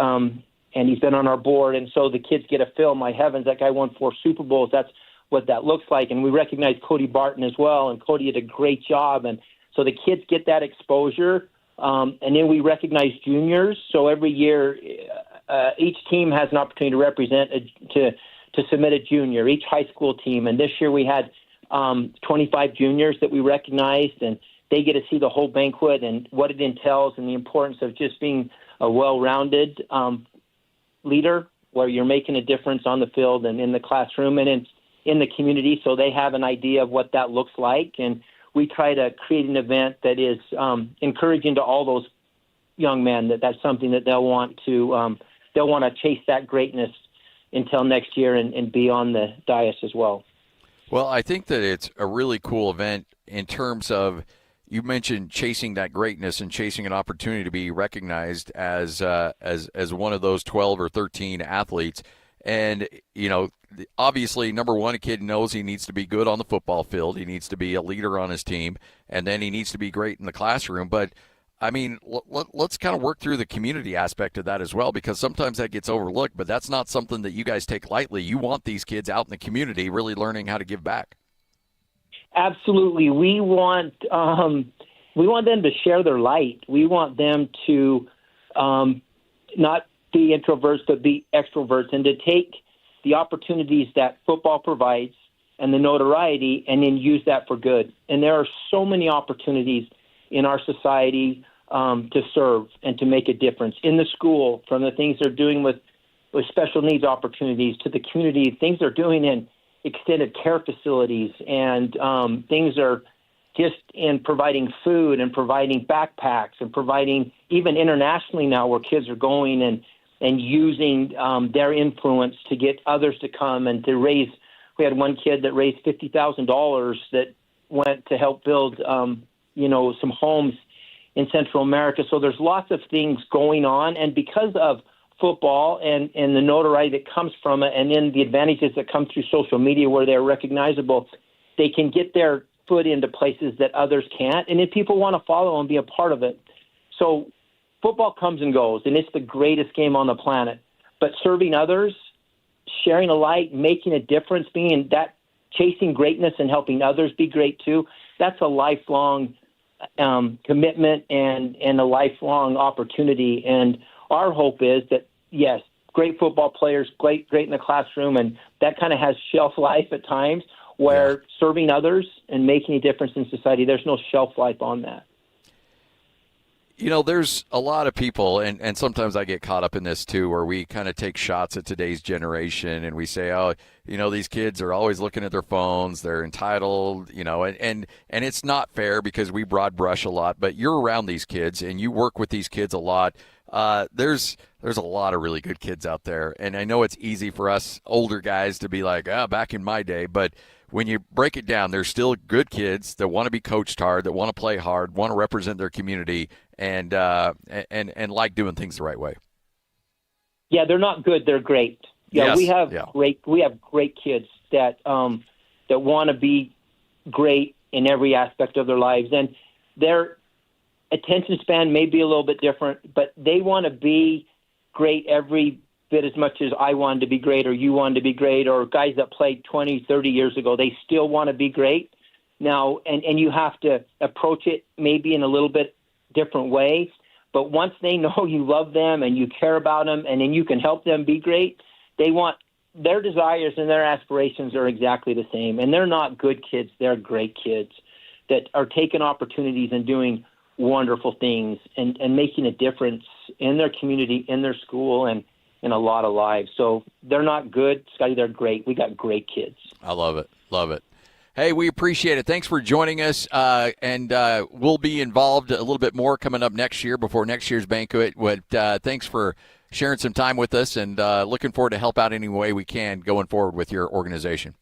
he's been on our board. And so the kids get a feel, my heavens, that guy won 4 Super Bowls. That's what that looks like. And we recognize Cody Barton as well, and Cody did a great job. And so the kids get that exposure. And then we recognize juniors. So every year, each team has an opportunity to represent to submit a junior, each high school team. And this year we had 25 juniors that we recognized, and they get to see the whole banquet and what it entails and the importance of just being a well-rounded leader where you're making a difference on the field and in the classroom and in the community, so they have an idea of what that looks like. And we try to create an event that is encouraging to all those young men that's something that they'll want to chase that greatness until next year and be on the dais as well. Well, I think that it's a really cool event in terms of, you mentioned chasing that greatness and chasing an opportunity to be recognized as one of those 12 or 13 athletes. And, obviously, number one, a kid knows he needs to be good on the football field. He needs to be a leader on his team, and then he needs to be great in the classroom. But I mean, let's kind of work through the community aspect of that as well, because sometimes that gets overlooked, but that's not something that you guys take lightly. You want these kids out in the community really learning how to give back. Absolutely. We want them to share their light. We want them to not be introverts, but be extroverts, and to take the opportunities that football provides and the notoriety and then use that for good. And there are so many opportunities in our society to serve and to make a difference in the school, from the things they're doing with special needs opportunities to the community, things they're doing in extended care facilities, and things are just in providing food and providing backpacks and providing even internationally now where kids are going and and using their influence to get others to come and to raise. We had one kid that raised $50,000 that went to help build, some homes in Central America. So there's lots of things going on. And because of football and the notoriety that comes from it, and then the advantages that come through social media where they're recognizable, they can get their foot into places that others can't. And then people want to follow and be a part of it. So football comes and goes, and it's the greatest game on the planet. But serving others, sharing a light, making a difference, being that, chasing greatness and helping others be great too, that's a lifelong commitment and a lifelong opportunity. And our hope is that, yes, great football players, great in the classroom, and that kind of has shelf life at times, where serving others and making a difference in society, there's no shelf life on that. There's a lot of people, and sometimes I get caught up in this too, where we kind of take shots at today's generation and we say, these kids are always looking at their phones, they're entitled, and it's not fair because we broad brush a lot, but you're around these kids and you work with these kids a lot. There's a lot of really good kids out there, and I know it's easy for us older guys to be like, back in my day, but when you break it down, there's still good kids that want to be coached hard, that want to play hard, want to represent their community, and like doing things the right way. Yeah, they're not good; they're great. Yeah, yes. We have great kids that want to be great in every aspect of their lives, and their attention span may be a little bit different, but they want to be great every bit as much as I wanted to be great, or you wanted to be great, or guys that played 20, 30 years ago. They still want to be great now, and you have to approach it maybe in a little bit different way. But once they know you love them and you care about them, and then you can help them be great, they want their desires and their aspirations are exactly the same. And they're not good kids; they're great kids that are taking opportunities and doing wonderful things and making a difference in their community, in their school, and in a lot of lives. So they're not good, Scotty, they're great. We got great kids. I love it. Hey, we appreciate it. Thanks for joining us, and we'll be involved a little bit more coming up next year before next year's banquet. Thanks for sharing some time with us, and looking forward to help out any way we can going forward with your organization.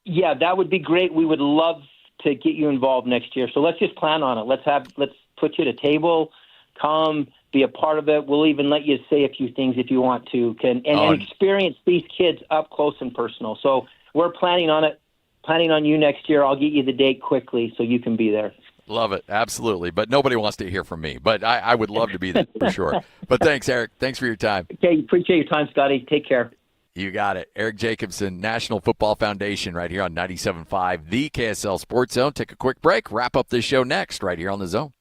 Yeah, that would be great. We would love to get you involved next year. So let's just plan on it. Let's put you at a table, come, be a part of it. We'll even let you say a few things if you want to, and experience these kids up close and personal. So we're planning on it, planning on you next year. I'll get you the date quickly so you can be there. Love it. Absolutely. But nobody wants to hear from me. But I would love to be there for sure. But thanks, Eric. Thanks for your time. Okay. Appreciate your time, Scotty. Take care. You got it. Eric Jacobson, National Football Foundation, right here on 97.5, the KSL Sports Zone. Take a quick break. Wrap up this show next, right here on the Zone.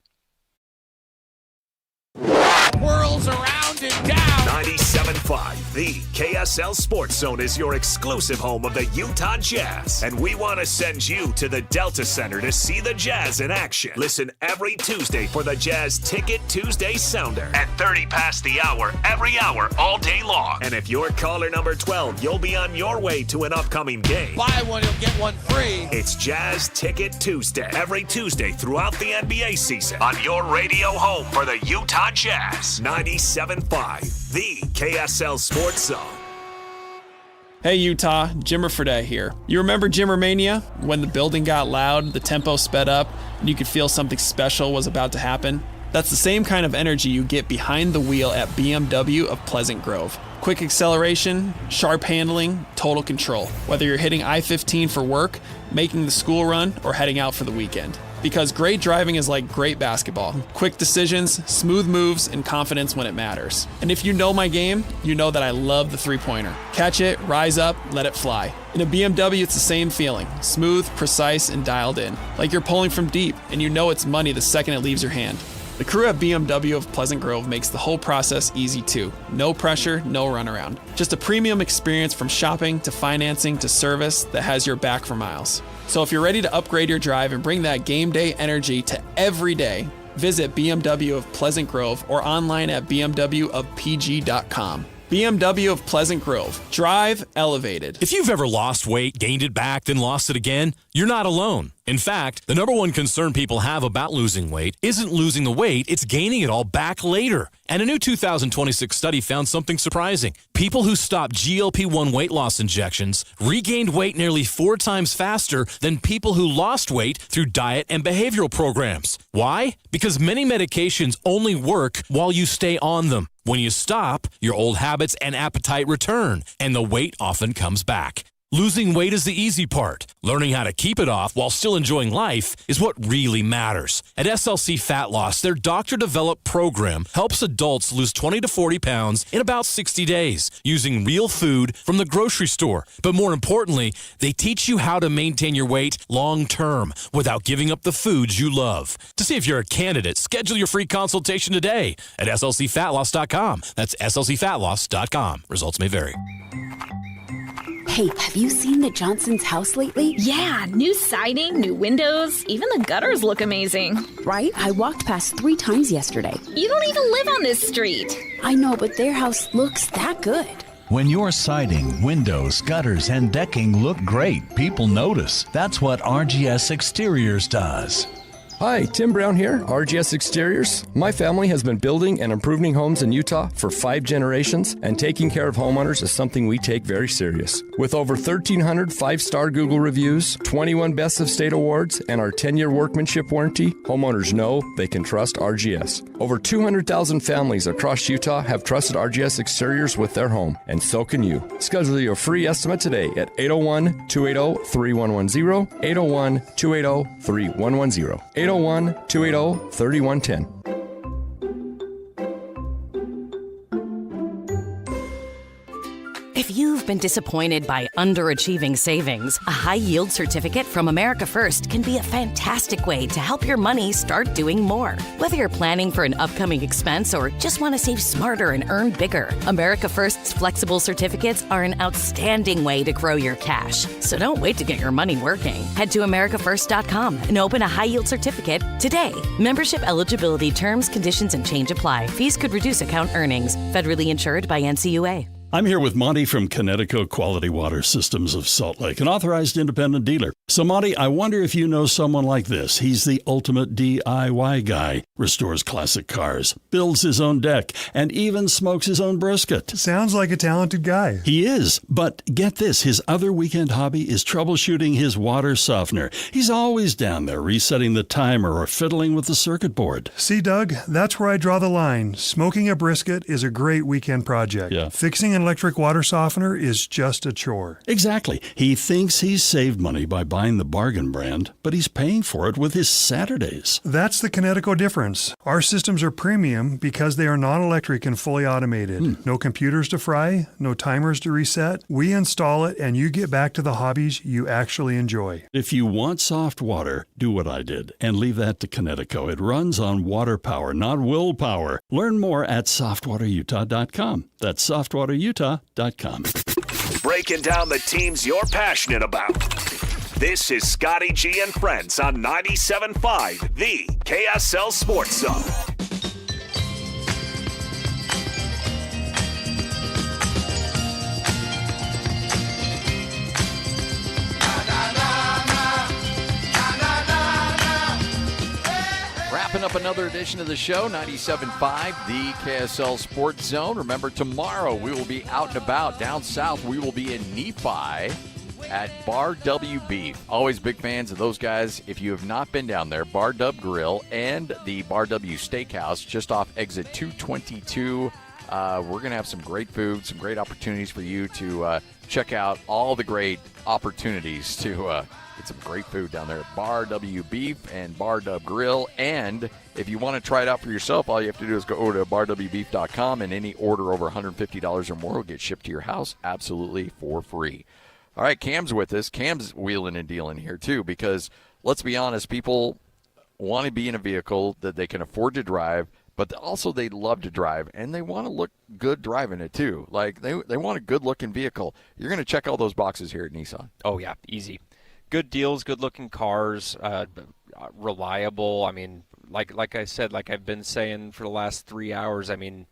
Whirls around and down. 97.5, the KSL Sports Zone is your exclusive home of the Utah Jazz. And we want to send you to the Delta Center to see the Jazz in action. Listen every Tuesday for the Jazz Ticket Tuesday Sounder at 30 past the hour, every hour, all day long. And if you're caller number 12, you'll be on your way to an upcoming game. Buy one, you'll get one free. It's Jazz Ticket Tuesday, every Tuesday throughout the NBA season on your radio home for the Utah Jazz. 97.5, the KSL Sports Zone. Hey Utah, Jimmer Fredette here. You remember Jimmer Mania? When the building got loud, the tempo sped up, and you could feel something special was about to happen? That's the same kind of energy you get behind the wheel at BMW of Pleasant Grove. Quick acceleration, sharp handling, total control. Whether you're hitting I-15 for work, making the school run, or heading out for the weekend. Because great driving is like great basketball. Quick decisions, smooth moves, and confidence when it matters. And if you know my game, you know that I love the three-pointer. Catch it, rise up, let it fly. In a BMW, it's the same feeling. Smooth, precise, and dialed in. Like you're pulling from deep, and you know it's money the second it leaves your hand. The crew at BMW of Pleasant Grove makes the whole process easy too. No pressure, no runaround. Just a premium experience from shopping to financing to service that has your back for miles. So if you're ready to upgrade your drive and bring that game day energy to every day, visit BMW of Pleasant Grove or online at bmwofpg.com. BMW of Pleasant Grove. Drive elevated. If you've ever lost weight, gained it back, then lost it again, you're not alone. In fact, the number one concern people have about losing weight isn't losing the weight, it's gaining it all back later. And a new 2026 study found something surprising. People who stopped GLP-1 weight loss injections regained weight nearly 4 times faster than people who lost weight through diet and behavioral programs. Why? Because many medications only work while you stay on them. When you stop, your old habits and appetite return, and the weight often comes back. Losing weight is the easy part. Learning how to keep it off while still enjoying life is what really matters. At SLC Fat Loss, their doctor-developed program helps adults lose 20 to 40 pounds in about 60 days using real food from the grocery store. But more importantly, they teach you how to maintain your weight long-term without giving up the foods you love. To see if you're a candidate, schedule your free consultation today at slcfatloss.com. That's slcfatloss.com. Results may vary. Hey, have you seen the Johnson's house lately? Yeah, new siding, new windows, even the gutters look amazing. Right? I walked past 3 times yesterday. You don't even live on this street. I know, but their house looks that good. When your siding, windows, gutters, and decking look great, people notice. That's what RGS Exteriors does. Hi, Tim Brown here, RGS Exteriors. My family has been building and improving homes in Utah for 5 generations, and taking care of homeowners is something we take very serious. With over 1,300 5-star Google reviews, 21 Best of State awards, and our 10-year workmanship warranty, homeowners know they can trust RGS. Over 200,000 families across Utah have trusted RGS Exteriors with their home, and so can you. Schedule your free estimate today at 801-280-3110, 801-280-3110. 801-280-3110. If you've been disappointed by underachieving savings, a high-yield certificate from America First can be a fantastic way to help your money start doing more. Whether you're planning for an upcoming expense or just want to save smarter and earn bigger, America First's flexible certificates are an outstanding way to grow your cash. So don't wait to get your money working. Head to americafirst.com and open a high-yield certificate today. Membership eligibility terms, conditions, and change apply. Fees could reduce account earnings. Federally insured by NCUA. I'm here with Monty from Connecticut Quality Water Systems of Salt Lake, an authorized independent dealer. So, Monty, I wonder if you know someone like this. He's the ultimate DIY guy, restores classic cars, builds his own deck, and even smokes his own brisket. Sounds like a talented guy. He is, but get this, his other weekend hobby is troubleshooting his water softener. He's always down there resetting the timer or fiddling with the circuit board. See, Doug, that's where I draw the line. Smoking a brisket is a great weekend project. Yeah. Fixing an electric water softener is just a chore. Exactly. He thinks he's saved money by buying the bargain brand, but he's paying for it with his Saturdays. That's the Connecticut difference. Our systems are premium because they are non-electric and fully automated. No computers to fry, no timers to reset. We install it and you get back to the hobbies you actually enjoy. If you want soft water, do what I did and leave that to Connecticut. It runs on water power, not willpower. Learn more at softwaterutah.com. That's softwaterutah.com. Breaking down the teams you're passionate about. This is Scotty G and Friends on 97.5, the KSL Sports Zone. Wrapping up another edition of the show, 97.5, the KSL Sports Zone. Remember, tomorrow we will be out and about. Down south, we will be in Nephi at Bar W Beef. Always big fans of those guys. If you have not been down there, Bar W Grill and the Bar W Steakhouse just off exit 222. We're going to have some great food, some great opportunities for you to check out all the great opportunities to get some great food down there at Bar W Beef and Bar W Grill. And if you want to try it out for yourself, all you have to do is go over to barwbeef.com, and any order over $150 or more will get shipped to your house absolutely for free. All right, Cam's with us. Cam's wheeling and dealing here, too, because let's be honest, people want to be in a vehicle that they can afford to drive, but also they love to drive, and they want to look good driving it, too. Like, they want a good-looking vehicle. You're going to check all those boxes here at Nissan. Oh, yeah, easy. Good deals, good-looking cars, reliable. I mean, like I said, like I've been saying for the last 3 hours, I mean,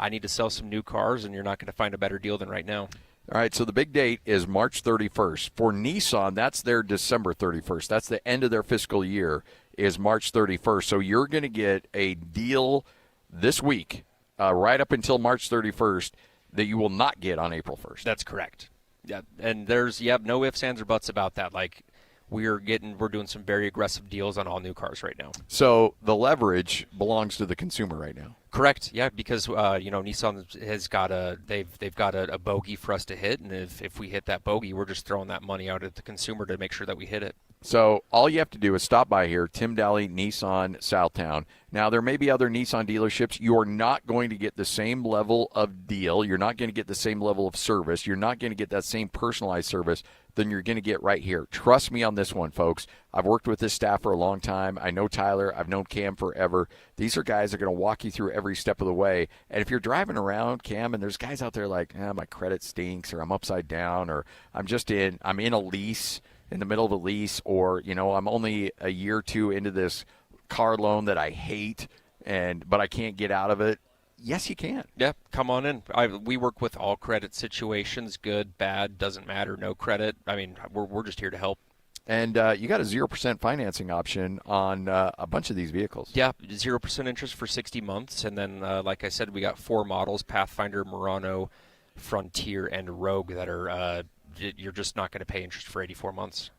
I need to sell some new cars, and you're not going to find a better deal than right now. All right, so the big date is March 31st. For Nissan, that's their December 31st. That's the end of their fiscal year is March 31st. So you're going to get a deal this week, right up until March 31st, that you will not get on April 1st. That's correct. Yeah, and there's no ifs, ands, or buts about that. Like, we're doing some very aggressive deals on all new cars right now. So the leverage belongs to the consumer right now. Correct. Yeah, because Nissan has got they've got a bogey for us to hit, and if we hit that bogey, we're just throwing that money out at the consumer to make sure that we hit it. So all you have to do is stop by here, Tim Daly, Nissan, Southtown. Now, there may be other Nissan dealerships. You're not going to get the same level of deal. You're not going to get the same level of service. You're not going to get that same personalized service than you're going to get right here. Trust me on this one, folks. I've worked with this staff for a long time. I know Tyler. I've known Cam forever. These are guys that are going to walk you through every step of the way. And if you're driving around, Cam, and there's guys out there like, my credit stinks, or I'm upside down, or I'm in a lease, in the middle of a lease, or, I'm only a year or two into this car loan that I hate, but I can't get out of it. Yes, you can. Yeah, come on in. We work with all credit situations, good, bad, doesn't matter, no credit. I mean, we're just here to help. And you got a 0% financing option on a bunch of these vehicles. Yeah, 0% interest for 60 months. And then, like I said, we got 4 models, Pathfinder, Murano, Frontier, and Rogue that are you're just not going to pay interest for 84 months.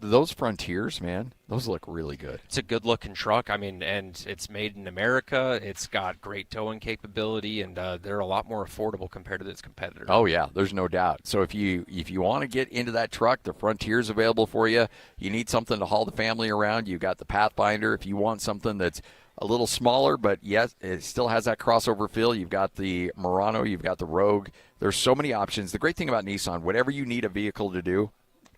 Those Frontiers, man, those look really good. It's a good-looking truck. I mean, and it's made in America. It's got great towing capability, and they're a lot more affordable compared to its competitor. Oh, yeah, there's no doubt. So if you want to get into that truck, the Frontier's available for you. You need something to haul the family around, you got the Pathfinder. If you want something that's a little smaller, but yes, it still has that crossover feel, you've got the Murano, you've got the Rogue. There's so many options. The great thing about Nissan, whatever you need a vehicle to do,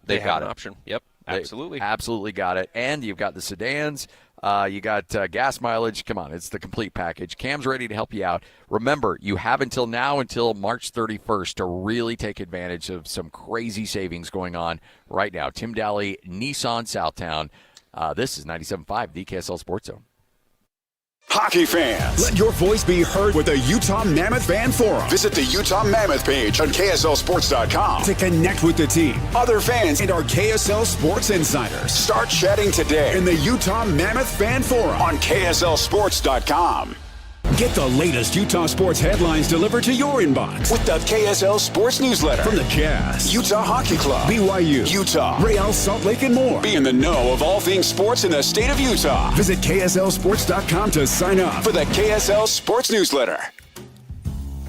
they got have an it. option. Yep. Absolutely. Absolutely got it. And you've got the sedans. You got gas mileage. Come on, it's the complete package. Cam's ready to help you out. Remember, you have until March 31st to really take advantage of some crazy savings going on right now. Tim Daly, Nissan Southtown. This is 97.5, the KSL Sports Zone. Hockey fans, let your voice be heard with the Utah Mammoth Fan Forum. Visit the Utah Mammoth page on KSLSports.com to connect with the team, other fans, and our KSL Sports insiders. Start chatting today in the Utah Mammoth Fan Forum on KSLSports.com. Get the latest Utah sports headlines delivered to your inbox with the KSL Sports Newsletter from the Jazz, Utah Hockey Club, BYU, Utah, Real Salt Lake, and more. Be in the know of all things sports in the state of Utah. Visit KSLSports.com to sign up for the KSL Sports Newsletter.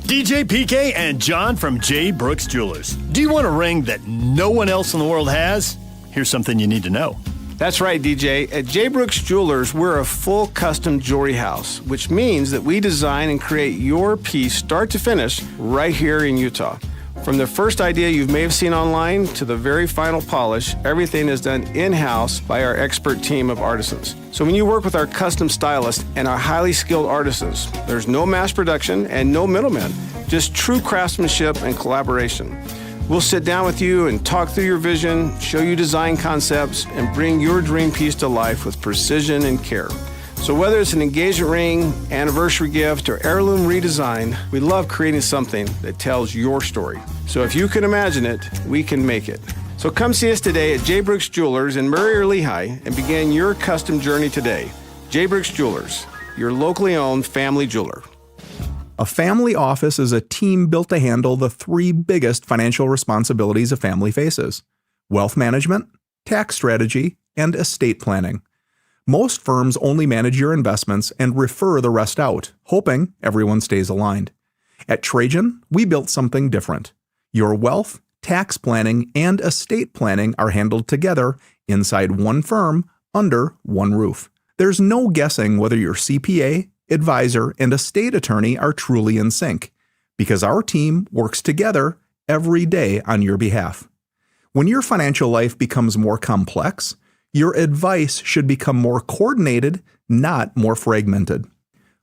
DJ PK and John from J. Brooks Jewelers. Do you want a ring that no one else in the world has? Here's something you need to know. That's right, DJ. At J. Brooks Jewelers, we're a full custom jewelry house, which means that we design and create your piece start to finish right here in Utah. From the first idea you may have seen online to the very final polish, everything is done in-house by our expert team of artisans. So when you work with our custom stylists and our highly skilled artisans, there's no mass production and no middlemen, just true craftsmanship and collaboration. We'll sit down with you and talk through your vision, show you design concepts, and bring your dream piece to life with precision and care. So whether it's an engagement ring, anniversary gift, or heirloom redesign, we love creating something that tells your story. So if you can imagine it, we can make it. So come see us today at J. Brooks Jewelers in Murray or Lehigh and begin your custom journey today. J. Brooks Jewelers, your locally owned family jeweler. A family office is a team built to handle the 3 biggest financial responsibilities a family faces: wealth management, tax strategy, and estate planning. Most firms only manage your investments and refer the rest out, hoping everyone stays aligned. At Trajan, we built something different. Your wealth, tax planning, and estate planning are handled together inside one firm under one roof. There's no guessing whether your CPA, advisor, and estate attorney are truly in sync, because our team works together every day on your behalf. When your financial life becomes more complex, your advice should become more coordinated, not more fragmented.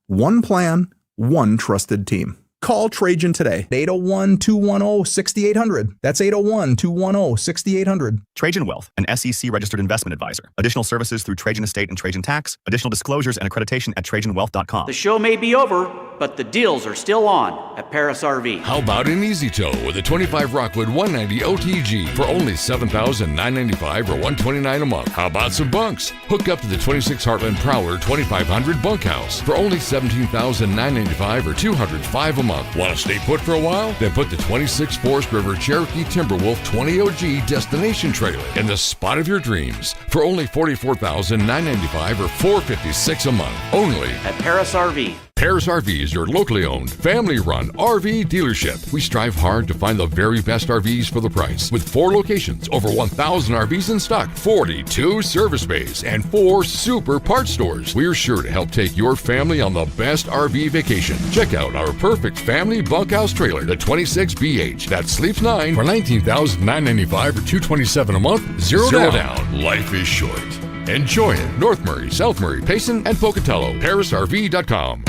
One plan, one trusted team. Call Trajan today. 801-210-6800. That's 801-210-6800. Trajan Wealth, an SEC-registered investment advisor. Additional services through Trajan Estate and Trajan Tax. Additional disclosures and accreditation at TrajanWealth.com. The show may be over, but the deals are still on at Paris RV. How about an easy tow with a 25 Rockwood 190 OTG for only $7,995 or $129 a month? How about some bunks? Hook up to the 26 Heartland Prowler 2500 bunkhouse for only $17,995 or $205 a month. Want to stay put for a while? Then put the 26 Forest River Cherokee Timberwolf 20 OG destination trailer in the spot of your dreams for only $44,995 or $456 a month. Only at Paris RV. Paris RV is your locally owned, family-run RV dealership. We strive hard to find the very best RVs for the price. With 4 locations, over 1,000 RVs in stock, 42 service bays, and 4 super parts stores, we're sure to help take your family on the best RV vacation. Check out our perfect family bunkhouse trailer, the 26BH, that sleeps 9 for $19,995 or $227 a month. Zero down. Life is short. Enjoy it. North Murray, South Murray, Payson, and Pocatello. ParisRV.com.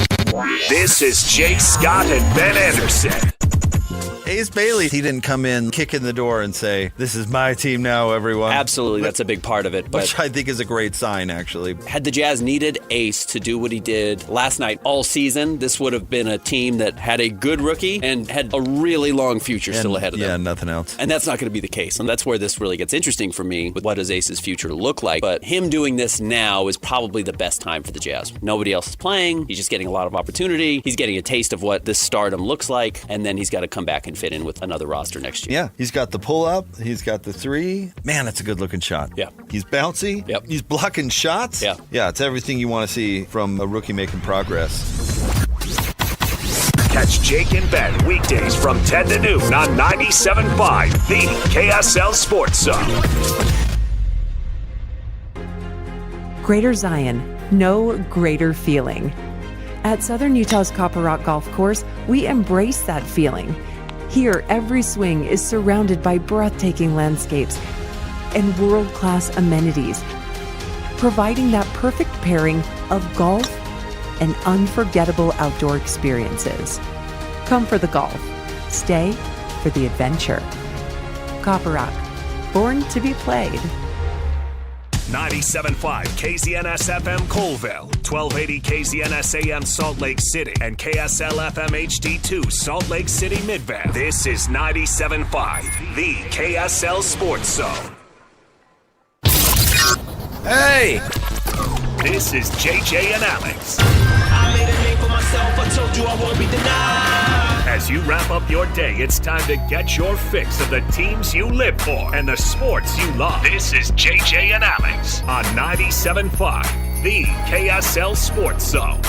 This is Jake Scott and Ben Anderson. Ace Bailey, he didn't come in, kick in the door and say, "This is my team now, everyone." Absolutely, that's a big part of it. But which I think is a great sign, actually. Had the Jazz needed Ace to do what he did last night all season, this would have been a team that had a good rookie and had a really long future still ahead of them. Yeah, nothing else. And that's not going to be the case. And that's where this really gets interesting for me with what does Ace's future look like. But him doing this now is probably the best time for the Jazz. Nobody else is playing. He's just getting a lot of opportunity. He's getting a taste of what this stardom looks like. And then he's got to come back and fit in with another roster next year. Yeah, he's got the pull-up. He's got the 3. Man, that's a good-looking shot. Yeah. He's bouncy. Yep. He's blocking shots. Yeah. Yeah, it's everything you want to see from a rookie making progress. Catch Jake and Ben weekdays from 10 to noon on 97.5, the KSL Sports Zone. Greater Zion, no greater feeling. At Southern Utah's Copper Rock Golf Course, we embrace that feeling. Here, every swing is surrounded by breathtaking landscapes and world-class amenities, providing that perfect pairing of golf and unforgettable outdoor experiences. Come for the golf, stay for the adventure. Copper Rock, born to be played. 97.5 KZNS FM Colville, 1280 KZNS AM Salt Lake City, and KSL FM HD2 Salt Lake City Midvale. This is 97.5, the KSL Sports Zone. Hey! This is JJ and Alex. I made a name for myself, I told you I won't be denied. As you wrap up your day, it's time to get your fix of the teams you live for and the sports you love. This is JJ and Alex on 97.5, the KSL Sports Zone.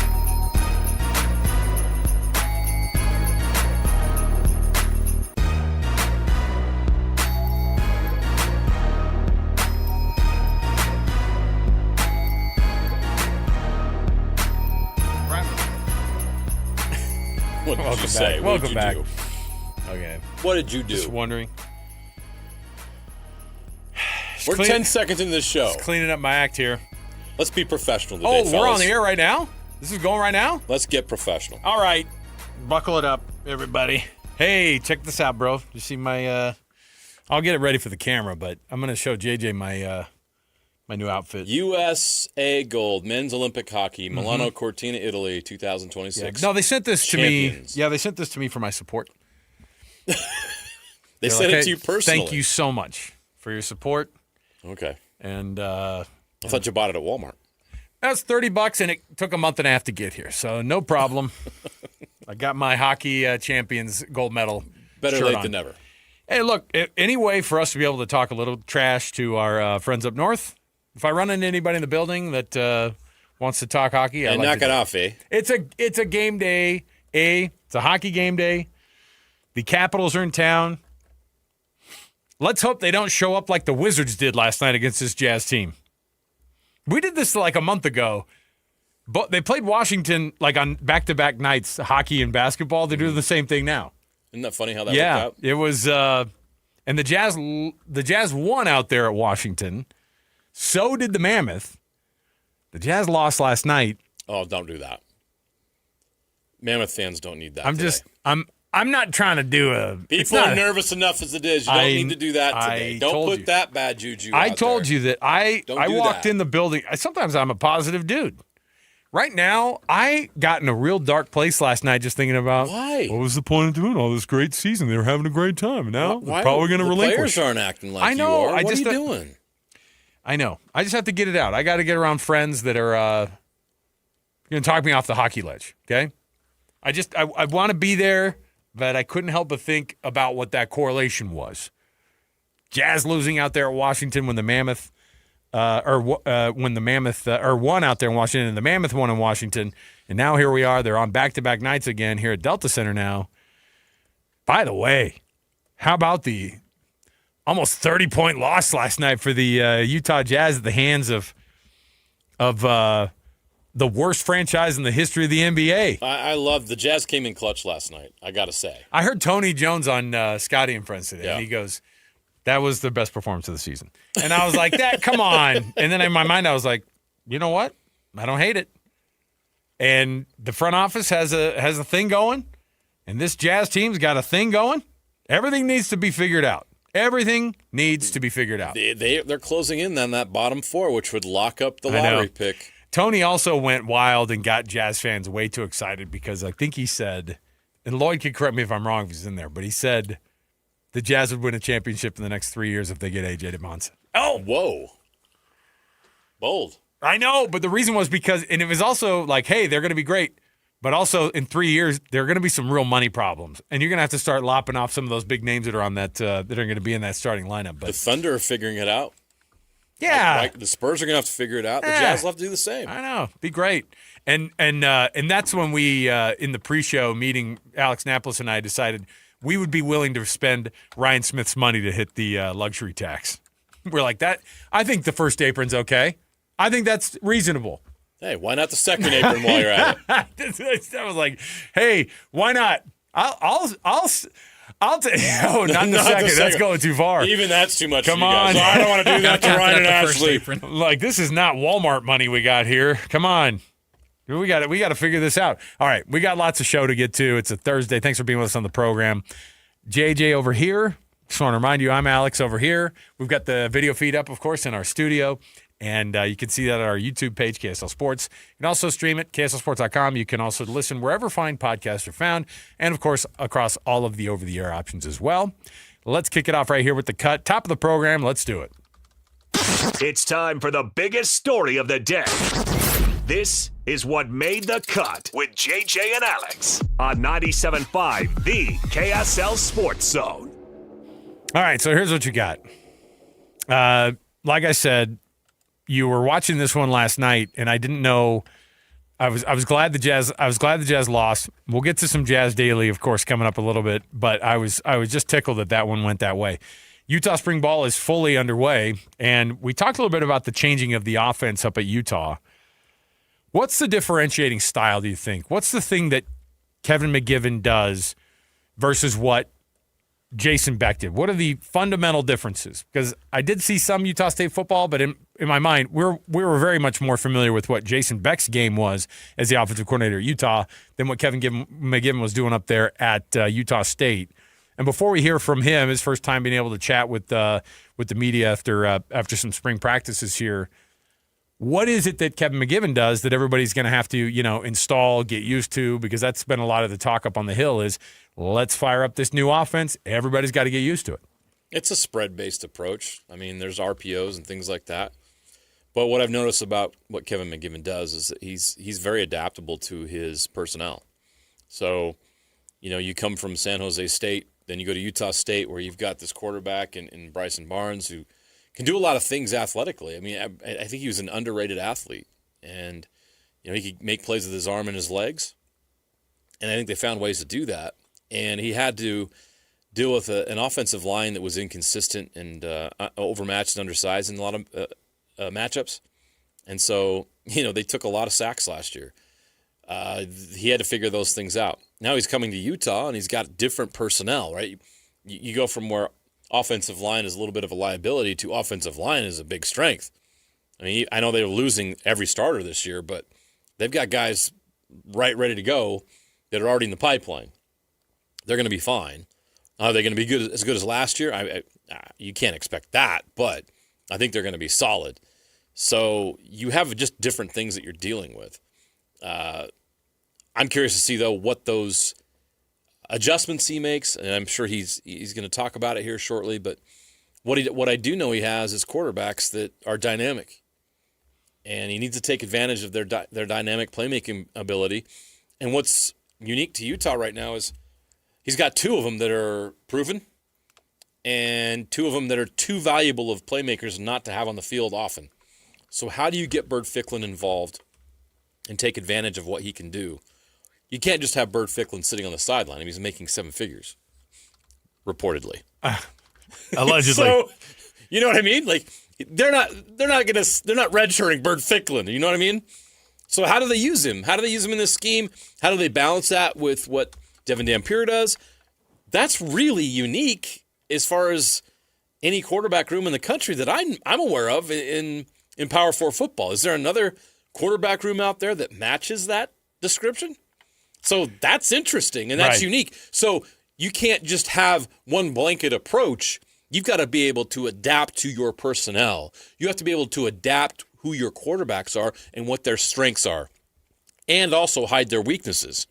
What did you say? Welcome back. Do? Okay. What did you do? Just wondering. We're 10 seconds into this show. Just cleaning up my act here. Let's be professional today, fellas. We're on the air right now? This is going right now? Let's get professional. All right. Buckle it up, everybody. Hey, check this out, bro. You see my I'll get it ready for the camera, but I'm going to show JJ my my new outfit. USA Gold, men's Olympic hockey, Milano Cortina, Italy, 2026. Yeah. No, they sent this to me. Yeah, they sent this to me for my support. They sent it to you personally. Thank you so much for your support. Okay. And I thought you bought it at Walmart. That's $30, and it took a month and a half to get here, so no problem. I got my hockey champions gold medal. Better late than never. Hey, look, any way for us to be able to talk a little trash to our friends up north? If I run into anybody in the building that wants to talk hockey, and knock it off, eh? It's a game day, It's a hockey game day. The Capitals are in town. Let's hope they don't show up like the Wizards did last night against this Jazz team. We did this like a month ago. But they played Washington like on back-to-back nights, hockey and basketball. They're doing the same thing now. Isn't that funny how that worked out? Yeah, it was. And the Jazz won out there at Washington. So did the Mammoth. The Jazz lost last night. Oh, don't do that. Mammoth fans don't need that. I'm not trying to do a. People are nervous enough as it is. You don't need to do that today. Don't put that bad juju. I told you that I walked in the building. Sometimes I'm a positive dude. Right now, I got in a real dark place last night just thinking about Why? What was the point of doing all this great season? They were having a great time, and now they're probably going to relinquish. Players aren't acting like I know. you are. What are you doing? I know. I just have to get it out. I got to get around friends that are going to talk me off the hockey ledge, okay? I want to be there, but I couldn't help but think about what that correlation was. Jazz losing out there at Washington when the Mammoth won out there in Washington, and the Mammoth won in Washington, and now here we are. They're on back-to-back nights again here at Delta Center now. By the way, how about the almost 30-point loss last night for the Utah Jazz at the hands of the worst franchise in the history of the NBA? I love the Jazz came in clutch last night, I got to say. I heard Tony Jones on Scotty and Friends today, Yeah. and he goes, that was the best performance of the season. And I was like, that, come on. And then in my mind, I was like, you know what? I don't hate it. And the front office has a thing going, and this Jazz team's got a thing going. Everything needs to be figured out. Everything needs to be figured out. They're closing in on that bottom four, which would lock up the lottery pick. Tony also went wild and got Jazz fans way too excited because I think he said, and Lloyd can correct me if I'm wrong if he's in there, but he said the Jazz would win a championship in the next 3 years if they get A.J. DeMonson. Oh, whoa. Bold. I know, but the reason was because, and it was also like, hey, they're going to be great, but also in 3 years, there are going to be some real money problems, and you're going to have to start lopping off some of those big names that are on that that are going to be in that starting lineup. But the Thunder are figuring it out. Yeah. Like the Spurs are going to have to figure it out. The Jazz will have to do the same. I know. Be great. And that's when we, in the pre-show meeting, Alex Napolis and I decided we would be willing to spend Ryan Smith's money to hit the luxury tax. We're like, that. I think the first apron's okay. I think that's reasonable. Hey, why not the second apron while you're at it? I was like, hey, why not? I'll take. Oh, not the second. That's going too far. Even that's too much. Come for you on. guys. I don't want to do that to Ryan and Ashley. Like, this is not Walmart money we got here. Come on. We got to figure this out. All right, we got lots of show to get to. It's a Thursday. Thanks for being with us on the program. JJ over here. Just want to remind you, I'm Alex over here. We've got the video feed up, of course, in our studio. And you can see that at our YouTube page, KSL Sports. You can also stream it, KSLSports.com. You can also listen wherever fine podcasts are found. And, of course, across all of the over-the-air options as well. Let's kick it off right here with the cut. Top of the program. Let's do it. It's time for the biggest story of the day. This is what made the cut with JJ and Alex on 97.5, the KSL Sports Zone. All right, so here's what you got. Like I said, you were watching this one last night, and I didn't know. I was glad the Jazz lost. We'll get to some Jazz Daily, of course, coming up a little bit. But I was just tickled that one went that way. Utah spring ball is fully underway, and we talked a little bit about the changing of the offense up at Utah. What's the differentiating style, do you think? What's the thing that Kevin McGivern does versus what Jason Beck did? What are the fundamental differences? Because I did see some Utah State football, but in my mind, we were very much more familiar with what Jason Beck's game was as the offensive coordinator at Utah than what Kevin McGivern was doing up there at Utah State. And before we hear from him, his first time being able to chat with the media after some spring practices here, what is it that Kevin McGivern does that everybody's going to have to, install, get used to? Because that's been a lot of the talk up on the Hill is, let's fire up this new offense. Everybody's got to get used to it. It's a spread-based approach. I mean, there's RPOs and things like that. But what I've noticed about what Kevin McGivern does is that he's very adaptable to his personnel. So, you come from San Jose State, then you go to Utah State where you've got this quarterback in Bryson Barnes who can do a lot of things athletically. I mean, I think he was an underrated athlete. And, he could make plays with his arm and his legs. And I think they found ways to do that. And he had to deal with an offensive line that was inconsistent and overmatched and undersized in a lot of matchups. And so, they took a lot of sacks last year. He had to figure those things out. Now he's coming to Utah, and he's got different personnel, right? You go from where offensive line is a little bit of a liability to offensive line is a big strength. I mean, I know they were losing every starter this year, but they've got guys ready to go that are already in the pipeline. They're going to be fine. Are they going to be as good as last year? You can't expect that, but I think they're going to be solid. So you have just different things that you're dealing with. I'm curious to see, though, what those adjustments he makes, and I'm sure he's going to talk about it here shortly, but what I do know he has is quarterbacks that are dynamic, and he needs to take advantage of their dynamic playmaking ability. And what's unique to Utah right now is he's got 2 of them that are proven and 2 of them that are too valuable of playmakers not to have on the field often. So how do you get Bird Ficklin involved and take advantage of what he can do? You can't just have Bird Ficklin sitting on the sideline. I mean, he's making 7 figures, reportedly. Allegedly. So, you know what I mean? Like, they're not redshirting Bird Ficklin. You know what I mean? So how do they use him? How do they use him in this scheme? How do they balance that with what Devin Dampier does? That's really unique as far as any quarterback room in the country that I'm aware of in Power 4 football. Is there another quarterback room out there that matches that description? So that's interesting, and that's unique. So you can't just have one blanket approach. You've got to be able to adapt to your personnel. You have to be able to adapt who your quarterbacks are and what their strengths are, and also hide their weaknesses,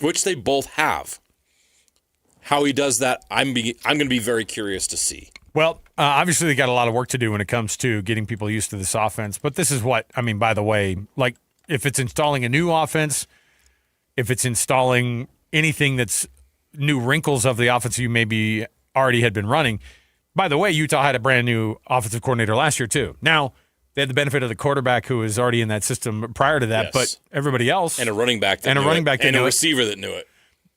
which they both have. How he does that, I'm going to be very curious to see. Well, obviously they got a lot of work to do when it comes to getting people used to this offense, but this is what, I mean, by the way, like if it's installing a new offense, if it's installing anything that's new wrinkles of the offense you maybe already had been running. By the way, Utah had a brand new offensive coordinator last year too. Now, they had the benefit of the quarterback who was already in that system prior to that, but everybody else. And a running back that knew it. And a receiver that knew it.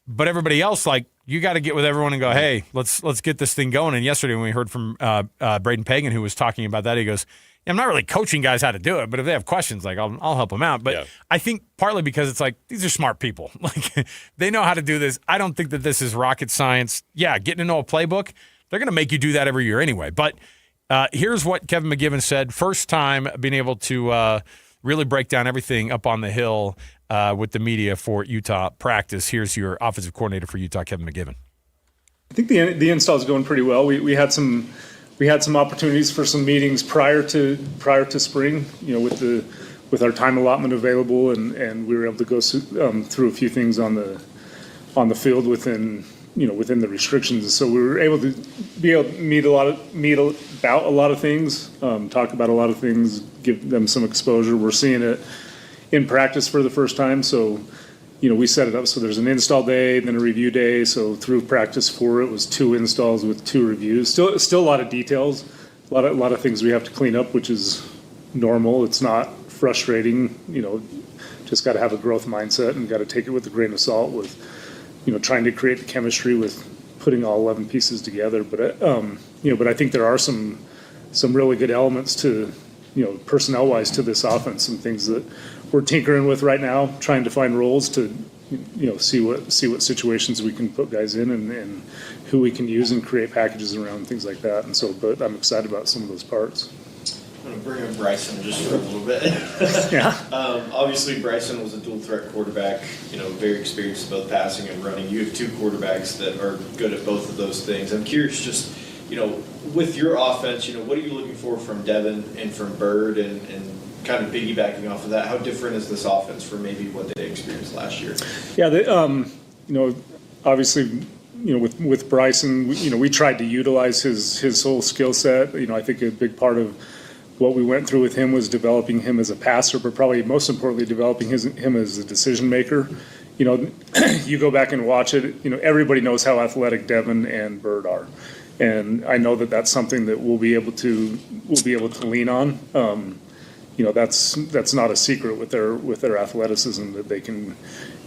But everybody else, like, you got to get with everyone and go, hey, let's get this thing going. And yesterday when we heard from Braden Pagan, who was talking about that, he goes, I'm not really coaching guys how to do it, but if they have questions, like I'll help them out. But I think partly because it's like these are smart people. Like they know how to do this. I don't think that this is rocket science. Yeah, getting to know a playbook, they're going to make you do that every year anyway. But here's what Kevin McGivern said. First time being able to really break down everything up on the hill with the media for Utah practice. Here's your offensive coordinator for Utah, Kevin McGivern. I think the install is going pretty well. We had some opportunities for some meetings prior to spring, with our time allotment available, and we were able to go through a few things on the field within the restrictions. So we were able to meet about a lot of things, talk about a lot of things, give them some exposure. We're seeing it in practice for the first time. So, we set it up so there's an install day, then a review day. So through practice 4, it was 2 installs with 2 reviews. Still a lot of details, a lot of things we have to clean up, which is normal. It's not frustrating. Just got to have a growth mindset and got to take it with a grain of salt with, trying to create the chemistry with putting all 11 pieces together. But but I think there are some really good elements to, personnel wise to this offense, some things that we're tinkering with right now, trying to find roles to, see what situations we can put guys in and who we can use and create packages around, things like that. And so, but I'm excited about some of those parts. I'm going to bring up Bryson just for a little bit. Yeah. Obviously, Bryson was a dual threat quarterback, very experienced in both passing and running. You have 2 quarterbacks that are good at both of those things. I'm curious just, with your offense, what are you looking for from Devin and from Bird and kind of piggybacking off of that? How different is this offense from maybe what they experienced last year? Yeah, obviously, with Bryson, we tried to utilize his whole skill set. I think a big part of what we went through with him was developing him as a passer, but probably most importantly, developing him as a decision maker. You go back and watch it, everybody knows how athletic Devin and Bird are. And I know that that's something that we'll be able to lean on. That's not a secret with their athleticism, that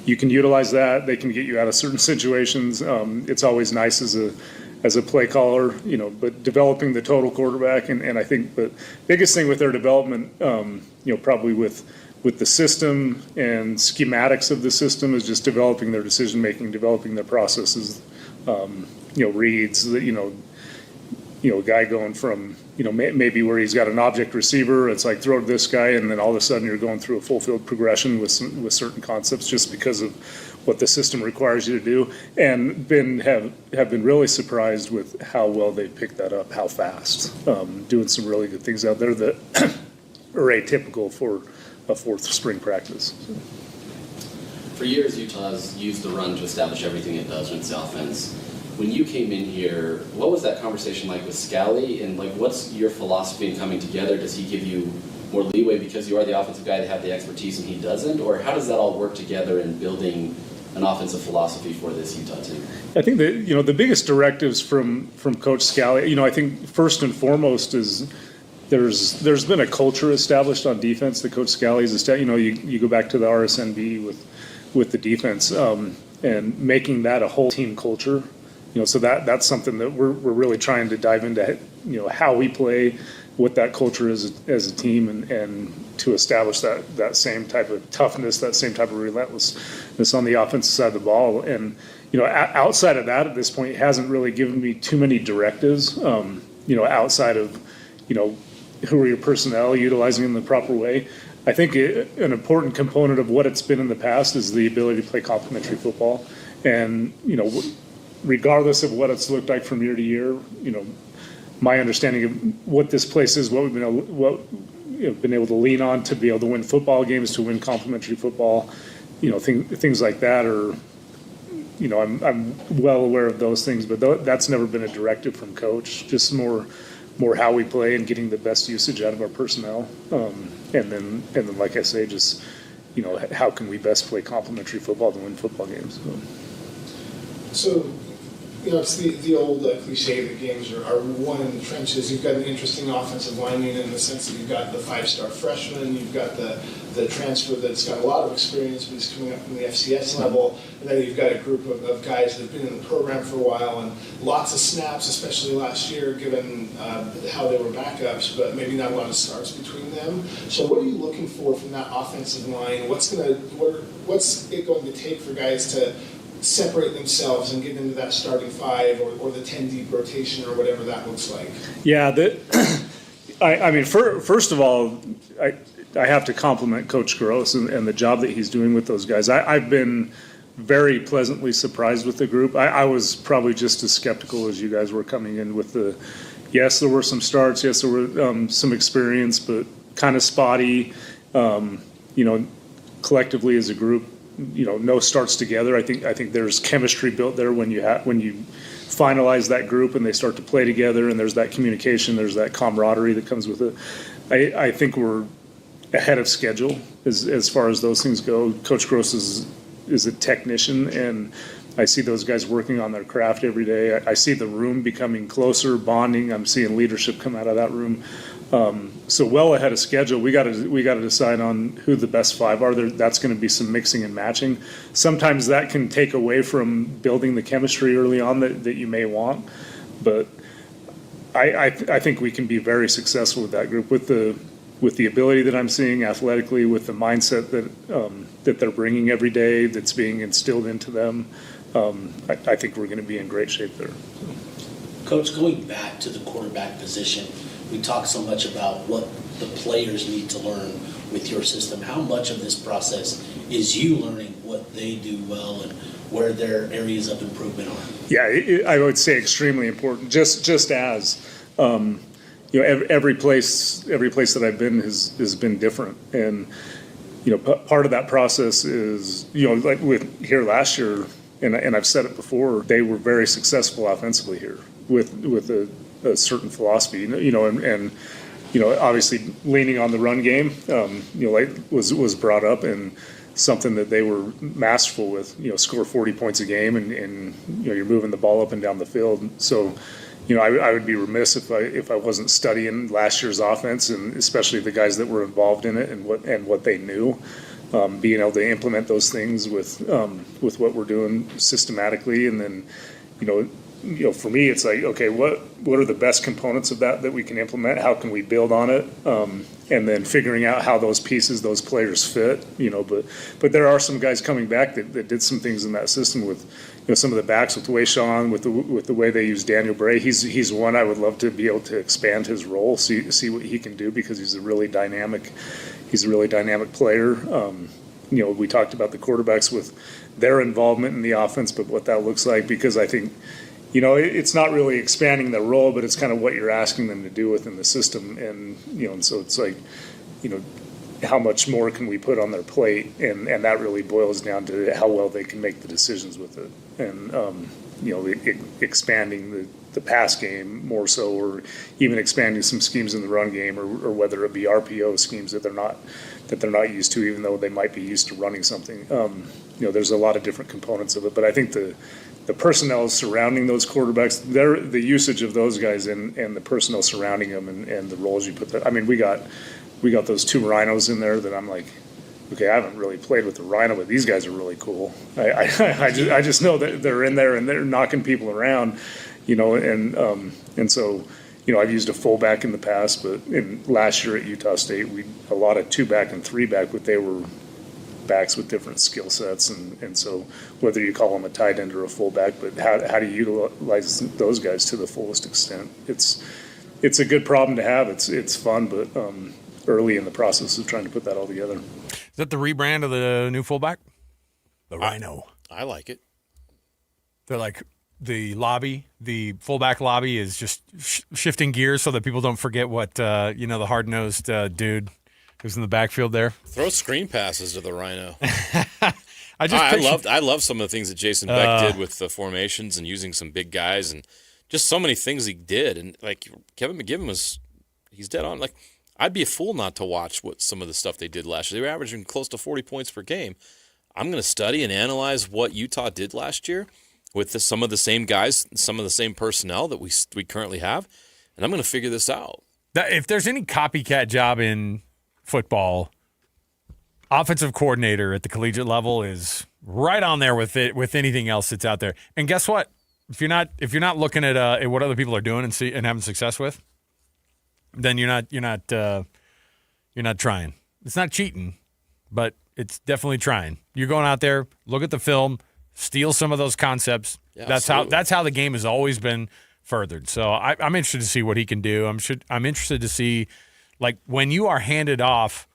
you can utilize that. They can get you out of certain situations. It's always nice as a play caller, but developing the total quarterback, and I think the biggest thing with their development, probably with the system and schematics of the system, is just developing their decision making, developing their processes. Reads that, a guy going from, maybe where he's got an object receiver, it's like throw to this guy, and then all of a sudden you're going through a full field progression with certain concepts just because of what the system requires you to do, and have been really surprised with how well they picked that up, how fast, doing some really good things out there that are atypical for a 4th spring practice. For years, Utah has used the run to establish everything it does when it's the offense. When you came in here, what was that conversation like with Scally? And like, what's your philosophy in coming together? Does he give you more leeway because you are the offensive guy to have the expertise and he doesn't? Or how does that all work together in building an offensive philosophy for this Utah team? I think that, the biggest directives from Coach Scally, I think first and foremost is there's been a culture established on defense that Coach Scally's established. You go back to the RSNB with the defense and making that a whole team culture. So that's something that we're really trying to dive into, how we play, what that culture is as a team, and to establish that same type of toughness, that same type of relentlessness on the offensive side of the ball. And, outside of that, at this point, it hasn't really given me too many directives, outside of, who are your personnel, utilizing them in the proper way. I think an important component of what it's been in the past is the ability to play complementary football. And, regardless of what it's looked like from year to year, my understanding of what this place is, what we've been able to lean on to be able to win football games, to win complementary football, things like that are, I'm well aware of those things, but that's never been a directive from Coach. Just more how we play and getting the best usage out of our personnel, and then like I say, just how can we best play complementary football to win football games. So it's the old cliche that games are won in the trenches. You've got an interesting offensive lineman in the sense that you've got the 5-star freshman, you've got the transfer that's got a lot of experience but he's coming up from the FCS level, and then you've got a group of guys that have been in the program for a while and lots of snaps, especially last year, given how they were backups, but maybe not a lot of starts between them. So what are you looking for from that offensive line? What's it going to take for guys to separate themselves and get into that starting five or the 10 deep rotation or whatever that looks like? Yeah, first of all, I have to compliment Coach Gross and the job that he's doing with those guys. I've been very pleasantly surprised with the group. I was probably just as skeptical as you guys were coming in with yes, there were some starts, yes, there were some experience, but kind of spotty, collectively as a group. No starts together. I think there's chemistry built there when you finalize that group and they start to play together, and there's that communication, there's that camaraderie that comes with it. I think we're ahead of schedule as far as those things go. Coach Gross is a technician, and I see those guys working on their craft every day. I see the room becoming closer, bonding. I'm seeing leadership come out of that room. So well ahead of schedule. We got to decide on who the best five are. That's going to be some mixing and matching. Sometimes that can take away from building the chemistry early on that you may want, but I think we can be very successful with that group with the ability that I'm seeing athletically, with the mindset that they're bringing every day, that's being instilled into them. I think we're going to be in great shape there. Coach, going back to the quarterback position, we talk so much about what the players need to learn with your system. How much of this process is you learning what they do well and where their areas of improvement are? Yeah, I would say extremely important. Just as every place that I've been has been different, and part of that process is like with here last year, and I've said it before, they were very successful offensively here with a certain philosophy, and obviously leaning on the run game, was brought up, and something that they were masterful with. Score 40 points a game, and you're moving the ball up and down the field. So, I would be remiss if I wasn't studying last year's offense, and especially the guys that were involved in it and what they knew. Being able to implement those things with what we're doing systematically, and then for me, it's like, okay, what are the best components of that we can implement? How can we build on it? And then figuring out how those pieces, those players fit, but there are some guys coming back that did some things in that system with, some of the backs, with the way Sean, with the way they use Daniel Bray. He's one I would love to be able to expand his role, see what he can do, because he's a really dynamic player. We talked about the quarterbacks with their involvement in the offense, but what that looks like, because I think, it's not really expanding their role, but it's kind of what you're asking them to do within the system. And, and so it's like, how much more can we put on their plate, and that really boils down to how well they can make the decisions with it, and expanding the pass game more so, or even expanding some schemes in the run game, or whether it be RPO schemes that they're not used to, even though they might be used to running something. There's a lot of different components of it, but I think the personnel surrounding those quarterbacks, the usage of those guys and the personnel surrounding them and the roles you put there. I mean, we got those 2 rhinos in there that I'm like, okay, I haven't really played with the rhino, but these guys are really cool. I just know that they're in there and they're knocking people around, and so, I've used a fullback in the past, but last year at Utah State, a lot of 2-back and 3-back, but they were backs with different skill sets, and so whether you call them a tight end or a fullback, but how do you utilize those guys to the fullest extent? It's a good problem to have. It's fun, but early in the process of trying to put that all together. Is that the rebrand of the new fullback? The Rhino. I like it. They're like the fullback lobby is just shifting gears so that people don't forget what the hard-nosed dude who's in the backfield there. Throw screen passes to the Rhino. I love some of the things that Jason Beck did with the formations and using some big guys and just so many things he did. And like Kevin McGibbon he's dead on. Like, I'd be a fool not to watch what some of the stuff they did last year. They were averaging close to 40 points per game. I'm going to study and analyze what Utah did last year with some of the same guys, some of the same personnel that we currently have, and I'm going to figure this out. If there's any copycat job in football, offensive coordinator at the collegiate level is right on there with anything else that's out there. And guess what? If you're not looking at what other people are doing and having success with, then you're not trying. It's not cheating, but it's definitely trying. You're going out there, look at the film, steal some of those concepts. Yeah, that's how the game has always been furthered. So I'm interested to see what he can do. I'm interested to see, like, when you are handed off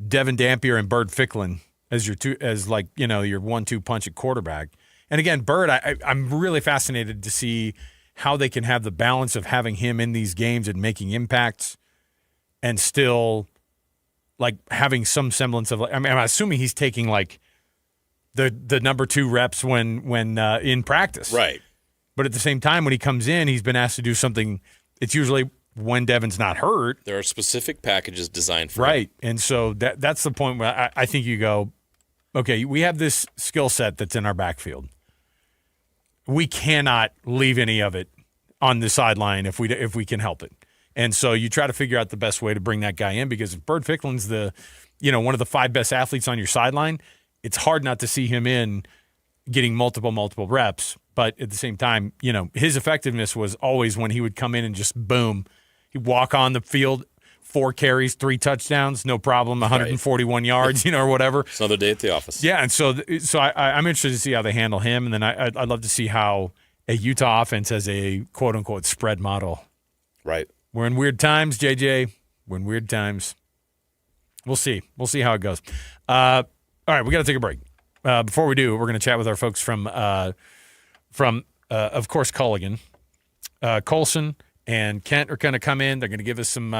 Devin Dampier and Bird Ficklin as your 1-2 punch at quarterback. And again, Bird, I'm really fascinated to see how they can have the balance of having him in these games and making impacts and still, like, having some semblance of, I'm assuming he's taking, like, the number 2 reps when in practice. Right. But at the same time, when he comes in, he's been asked to do something. It's usually when Devin's not hurt. There are specific packages designed for him. And so that's the point where I think you go, okay, we have this skill set that's in our backfield. We cannot leave any of it on the sideline if we can help it. And so you try to figure out the best way to bring that guy in, because if Bird Ficklin's one of the 5 best athletes on your sideline, it's hard not to see him in getting multiple reps. But at the same time, his effectiveness was always when he would come in and just boom, he'd walk on the field, 4 carries, 3 touchdowns, no problem, 141 yards, or whatever. It's another day at the office. Yeah, and so I'm interested to see how they handle him, and then I'd love to see how a Utah offense has a quote-unquote spread model. Right. We're in weird times, JJ. We're in weird times. We'll see. We'll see how it goes. All right, we got to take a break. Before we do, we're going to chat with our folks from of course, Culligan. Colson and Kent are going to come in. They're going to give us some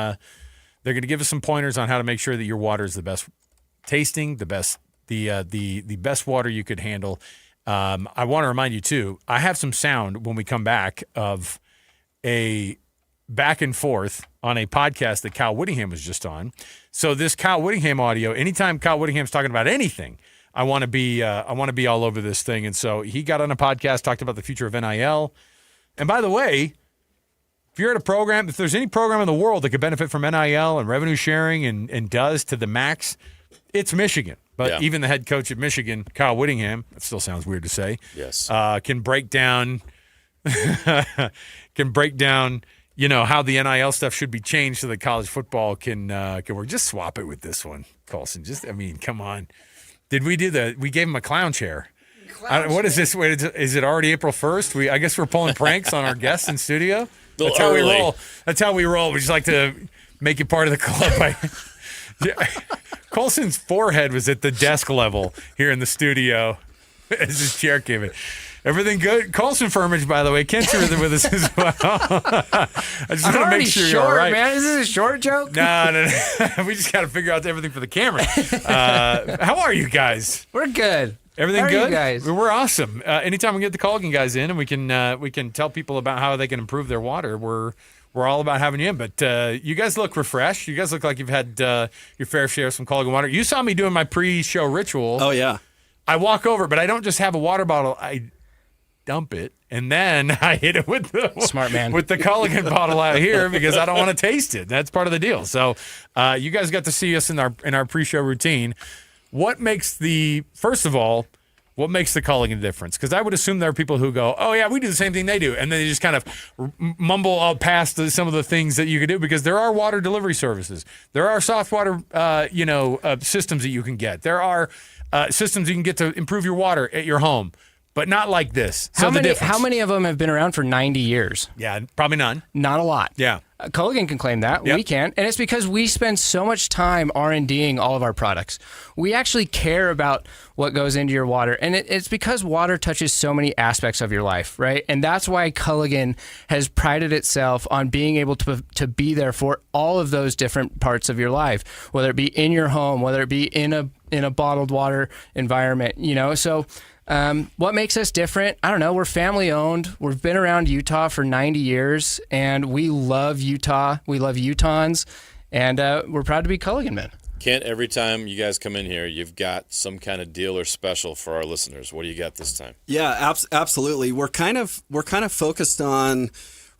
pointers on how to make sure that your water is the best tasting, the best water you could handle. I want to remind you too, I have some sound when we come back of a back and forth on a podcast that Kyle Whittingham was just on. So this Kyle Whittingham audio, anytime Kyle Whittingham's talking about anything, I want to be all over this thing. And so he got on a podcast, talked about the future of NIL. And by the way, if you're at a program, if there's any program in the world that could benefit from NIL and revenue sharing and does to the max, it's Michigan. But even the head coach at Michigan, Kyle Whittingham, that still sounds weird to say, yes, can break down how the NIL stuff should be changed so that college football can work. Just swap it with this one, Colson. Come on. Did we do we gave him a clown chair. What is this? Wait, is it already April 1st? I guess we're pulling pranks on our guests in studio. That's how we roll. That's how we roll. We just like to make you part of the club. Colson's forehead was at the desk level here in the studio as his chair came in. Everything good? Colson Firmage, by the way. Kent's here with us as well. I just want to make sure you're all right. Man. Is this a short joke? No. We just got to figure out everything for the camera. How are you guys? We're good. Everything How good? are you guys? We're awesome. Anytime we get the Culligan guys in and we can tell people about how they can improve their water, we're all about having you in. But you guys look refreshed. You guys look like you've had your fair share of some Culligan water. You saw me doing my pre-show ritual. Oh, yeah. I walk over, but I don't just have a water bottle. I dump it, and then I hit it with the smart man with the Culligan bottle out here because I don't want to taste it. That's part of the deal. So you guys got to see us in our pre-show routine. What makes the Culligan difference? Because I would assume there are people who go, oh, yeah, we do the same thing they do. And then they just kind of mumble all past some of the things that you could do because there are water delivery services. There are soft water systems that you can get. There are systems you can get to improve your water at your home, but not like this. So How many of them have been around for 90 years? Yeah, probably none. Not a lot. Yeah. Culligan can claim that. Yep. We can. And it's because we spend so much time R&Ding all of our products. We actually care about what goes into your water. And it's because water touches so many aspects of your life, right? And that's why Culligan has prided itself on being able to be there for all of those different parts of your life, whether it be in your home, whether it be in a bottled water environment, So what makes us different? I don't know. We're family owned. We've been around Utah for 90 years, and we love Utah. We love Utahns, and we're proud to be Culligan men. Kent, every time you guys come in here, you've got some kind of deal or special for our listeners. What do you got this time? Yeah, absolutely. We're kind of focused on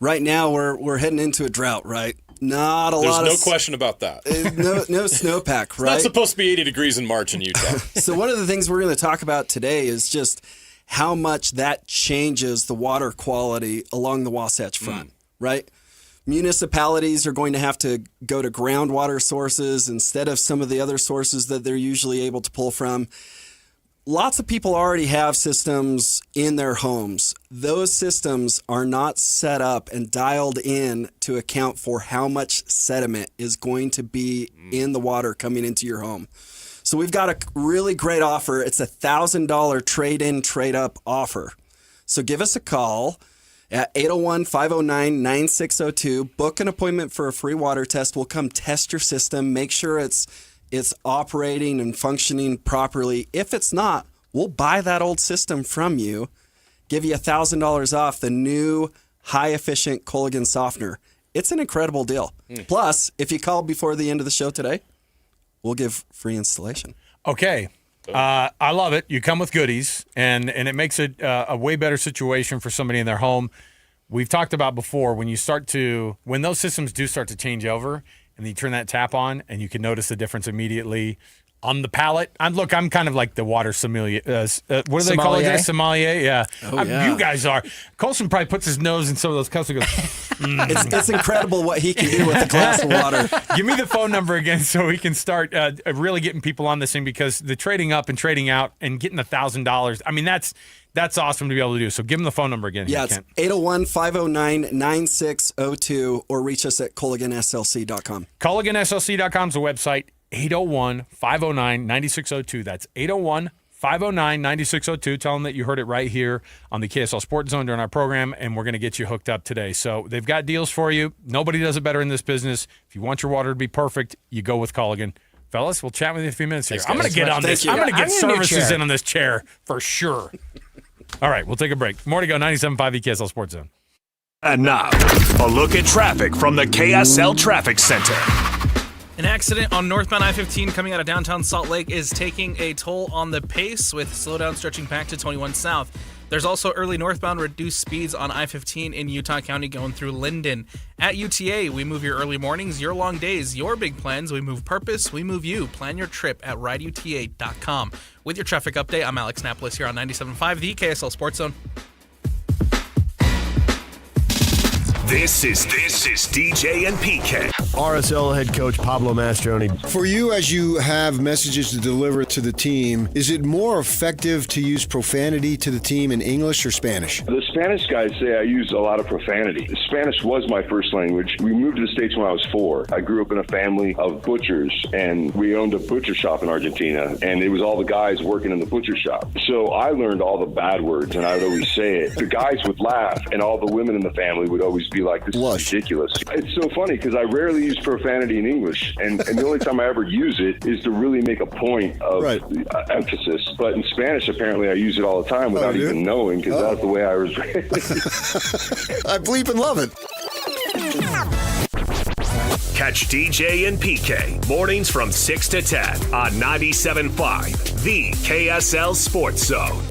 right now. We're heading into a drought, right? Not a lot of... There's no question about that. No snowpack, right? It's not supposed to be 80 degrees in March in Utah. So one of the things we're going to talk about today is just how much that changes the water quality along the Wasatch Front, right? Municipalities are going to have to go to groundwater sources instead of some of the other sources that they're usually able to pull from. Lots of people already have systems in their homes. Those systems are not set up and dialed in to account for how much sediment is going to be in the water coming into your home. So we've got a really great offer. It's a $1,000 trade-in, trade-up offer. So give us a call at 801-509-9602. Book an appointment for a free water test. We'll come test your system, make sure it's operating and functioning properly. If it's not, we'll buy that old system from you, give you $1,000 off the new high-efficient Culligan softener. It's an incredible deal. Plus, if you call before the end of the show today, we'll give free installation. Okay. I love it. You come with goodies, and it makes it a way better situation for somebody in their home. We've talked about before, when those systems do start to change over, and you turn that tap on, and you can notice the difference immediately on the palate. I'm kind of like the water sommelier. What do they call it? Sommelier? Yeah. Yeah. You guys are. Colson probably puts his nose in some of those cups and goes, It's incredible what he can do with a glass of water. Give me the phone number again so we can start really getting people on this thing, because the trading up and trading out and getting $1,000, I mean, that's awesome to be able to do. So give them the phone number again. Yeah, it's 801-509-9602, or reach us at CulliganSLC.com. CulliganSLC.com is the website. 801-509-9602. That's 801-509-9602. Tell them that you heard it right here on the KSL Sports Zone during our program, and we're going to get you hooked up today. So they've got deals for you. Nobody does it better in this business. If you want your water to be perfect, you go with Culligan. Fellas, we'll chat with you in a few minutes here. I'm going to get on this. I'm going to get services in on this chair for sure. All right, we'll take a break. More to go. 97.5 KSL Sports Zone. And now, a look at traffic from the KSL Traffic Center. An accident on northbound I-15 coming out of downtown Salt Lake is taking a toll on the pace, with slowdown stretching back to 21 south. There's also early northbound reduced speeds on I-15 in Utah County going through Linden. At UTA, we move your early mornings, your long days, your big plans. We move purpose, we move you. Plan your trip at rideuta.com. With your traffic update, I'm Alex Napolis here on 97.5, the KSL Sports Zone. This is DJ and PK RSL head coach Pablo Mastroni. For you, as you have messages to deliver to the team, is it more effective to use profanity to the team in English or Spanish? The Spanish guys say I use a lot of profanity. Spanish was my first language. We moved to the States when I was 4. I grew up in a family of butchers, and we owned a butcher shop in Argentina, and it was all the guys working in the butcher shop. So I learned all the bad words, and I would always say it. The guys would laugh, and all the women in the family would always be like, this is ridiculous. It's so funny because I rarely use profanity in English, and the only time I ever use it is to really make a point of emphasis. But in Spanish, apparently, I use it all the time without even knowing, because that's the way I was raised. I bleep and love it. Catch DJ and PK mornings from 6 to 10 on 97.5, the KSL Sports Zone.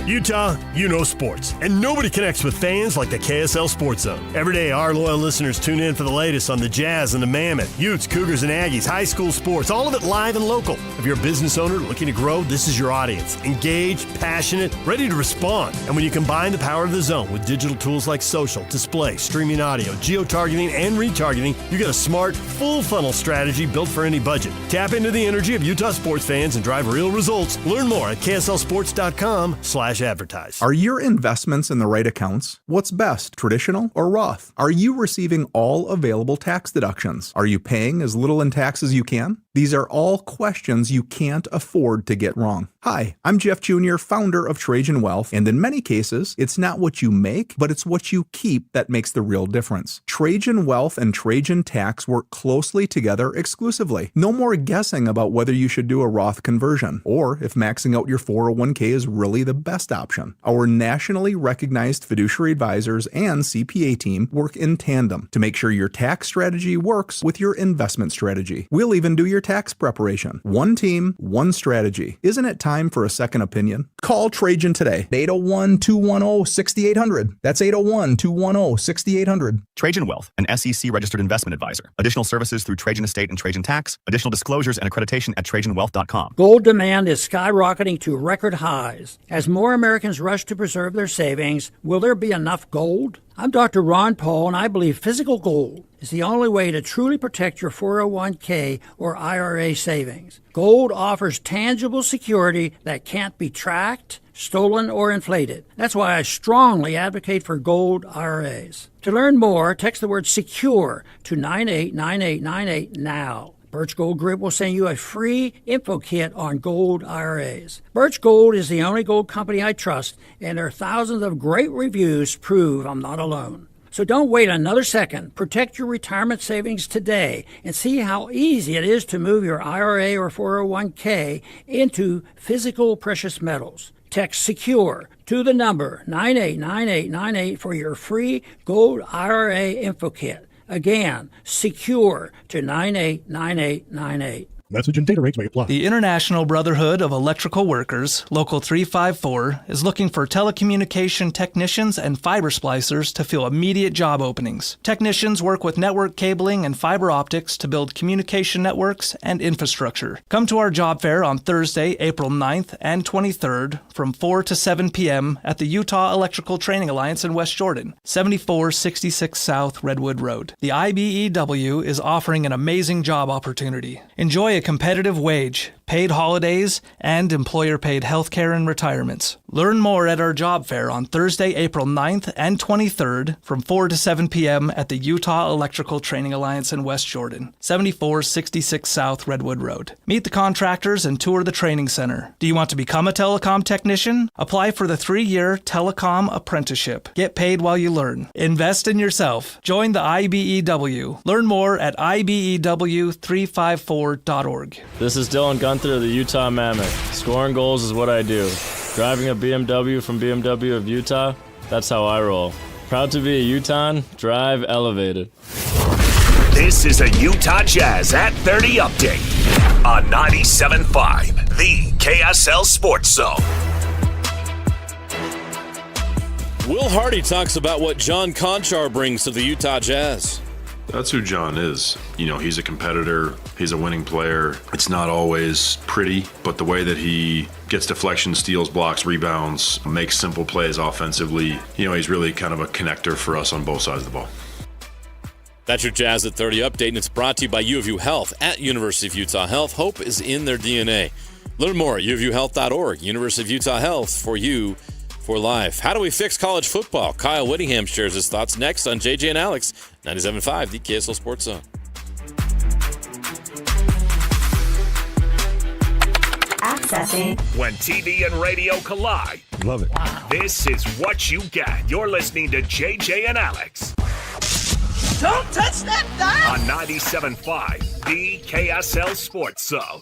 Utah, you know sports, and nobody connects with fans like the KSL Sports Zone. Every day, our loyal listeners tune in for the latest on the Jazz and the Mammoth, Utes, Cougars, and Aggies, high school sports, all of it live and local. If you're a business owner looking to grow, this is your audience. Engaged, passionate, ready to respond. And when you combine the power of the zone with digital tools like social, display, streaming audio, geo-targeting, and retargeting, you get a smart, full-funnel strategy built for any budget. Tap into the energy of Utah sports fans and drive real results. Learn more at kslsports.com/advertise. Are your investments in the right accounts? What's best, traditional or Roth? Are you receiving all available tax deductions? Are you paying as little in tax as you can? These are all questions you can't afford to get wrong. Hi, I'm Jeff Jr., founder of Trajan Wealth, and in many cases, it's not what you make, but it's what you keep that makes the real difference. Trajan Wealth and Trajan Tax work closely together exclusively. No more guessing about whether you should do a Roth conversion, or if maxing out your 401k is really the best option. Our nationally recognized fiduciary advisors and CPA team work in tandem to make sure your tax strategy works with your investment strategy. We'll even do your tax preparation. One team, one strategy. Isn't it time for a second opinion? Call Trajan today. 801-210-6800. That's 801-210-6800. Trajan Wealth, an SEC registered investment advisor. Additional services through Trajan Estate and Trajan Tax. Additional disclosures and accreditation at TrajanWealth.com. Gold demand is skyrocketing to record highs. As more Americans rush to preserve their savings, will there be enough gold? I'm Dr. Ron Paul, and I believe physical gold is the only way to truly protect your 401k or IRA savings. Gold offers tangible security that can't be tracked, stolen, or inflated. That's why I strongly advocate for gold IRAs. To learn more, text the word SECURE to 989898 now. Birch Gold Group will send you a free info kit on gold IRAs. Birch Gold is the only gold company I trust, and their thousands of great reviews prove I'm not alone. So don't wait another second. Protect your retirement savings today and see how easy it is to move your IRA or 401k into physical precious metals. Text SECURE to the number 989898 for your free gold IRA info kit. Again, SECURE to 989898. Message and data rates may apply. The International Brotherhood of Electrical Workers, Local 354, is looking for telecommunication technicians and fiber splicers to fill immediate job openings. Technicians work with network cabling and fiber optics to build communication networks and infrastructure. Come to our job fair on Thursday, April 9th and 23rd from 4 to 7 p.m. at the Utah Electrical Training Alliance in West Jordan, 7466 South Redwood Road. The IBEW is offering an amazing job opportunity. Enjoy a competitive wage, paid holidays, and employer-paid health care and retirements. Learn more at our job fair on Thursday, April 9th and 23rd from 4 to 7 p.m. at the Utah Electrical Training Alliance in West Jordan, 7466 South Redwood Road. Meet the contractors and tour the training center. Do you want to become a telecom technician? Apply for the 3-year telecom apprenticeship. Get paid while you learn. Invest in yourself. Join the IBEW. Learn more at IBEW354.org. This is Dylan Gunther of the Utah Mammoth. Scoring goals is what I do. Driving a BMW from BMW of Utah, that's how I roll. Proud to be a Utahn, drive elevated. This is a Utah Jazz at 30 update on 97.5, the KSL Sports Zone. Will Hardy talks about what John Conchar brings to the Utah Jazz. That's who John is. You know, he's a competitor. He's a winning player. It's not always pretty, but the way that he gets deflections, steals, blocks, rebounds, makes simple plays offensively, you know, he's really kind of a connector for us on both sides of the ball. That's your Jazz at 30 update, and it's brought to you by U of U Health. At University of Utah Health, hope is in their DNA. Learn more at uofuhealth.org. University of Utah Health, for you, for life. How do we fix college football? Kyle Whittingham shares his thoughts next on JJ and Alex, 97.5, the KSL Sports Zone. Accessing. When TV and radio collide. Love it. Wow. This is what you get. You're listening to JJ and Alex. Don't touch that dial. On 97.5, the KSL Sports Zone.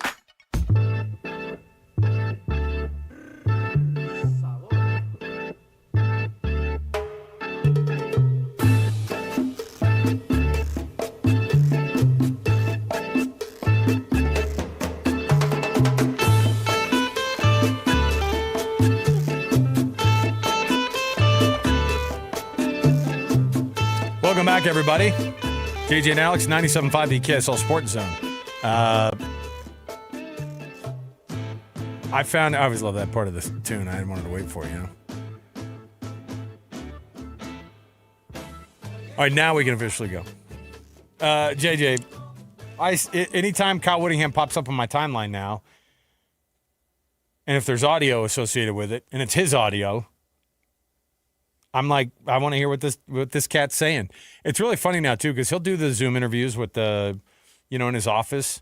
Welcome back, everybody. JJ and Alex, 97.5, the KSL Sports Zone. I always love that part of the tune. I wanted to wait for you, All right, now we can officially go. JJ, anytime Kyle Whittingham pops up on my timeline now, and if there's audio associated with it, and it's his audio, I'm like, I want to hear what this cat's saying. It's really funny now, too, because he'll do the Zoom interviews with in his office.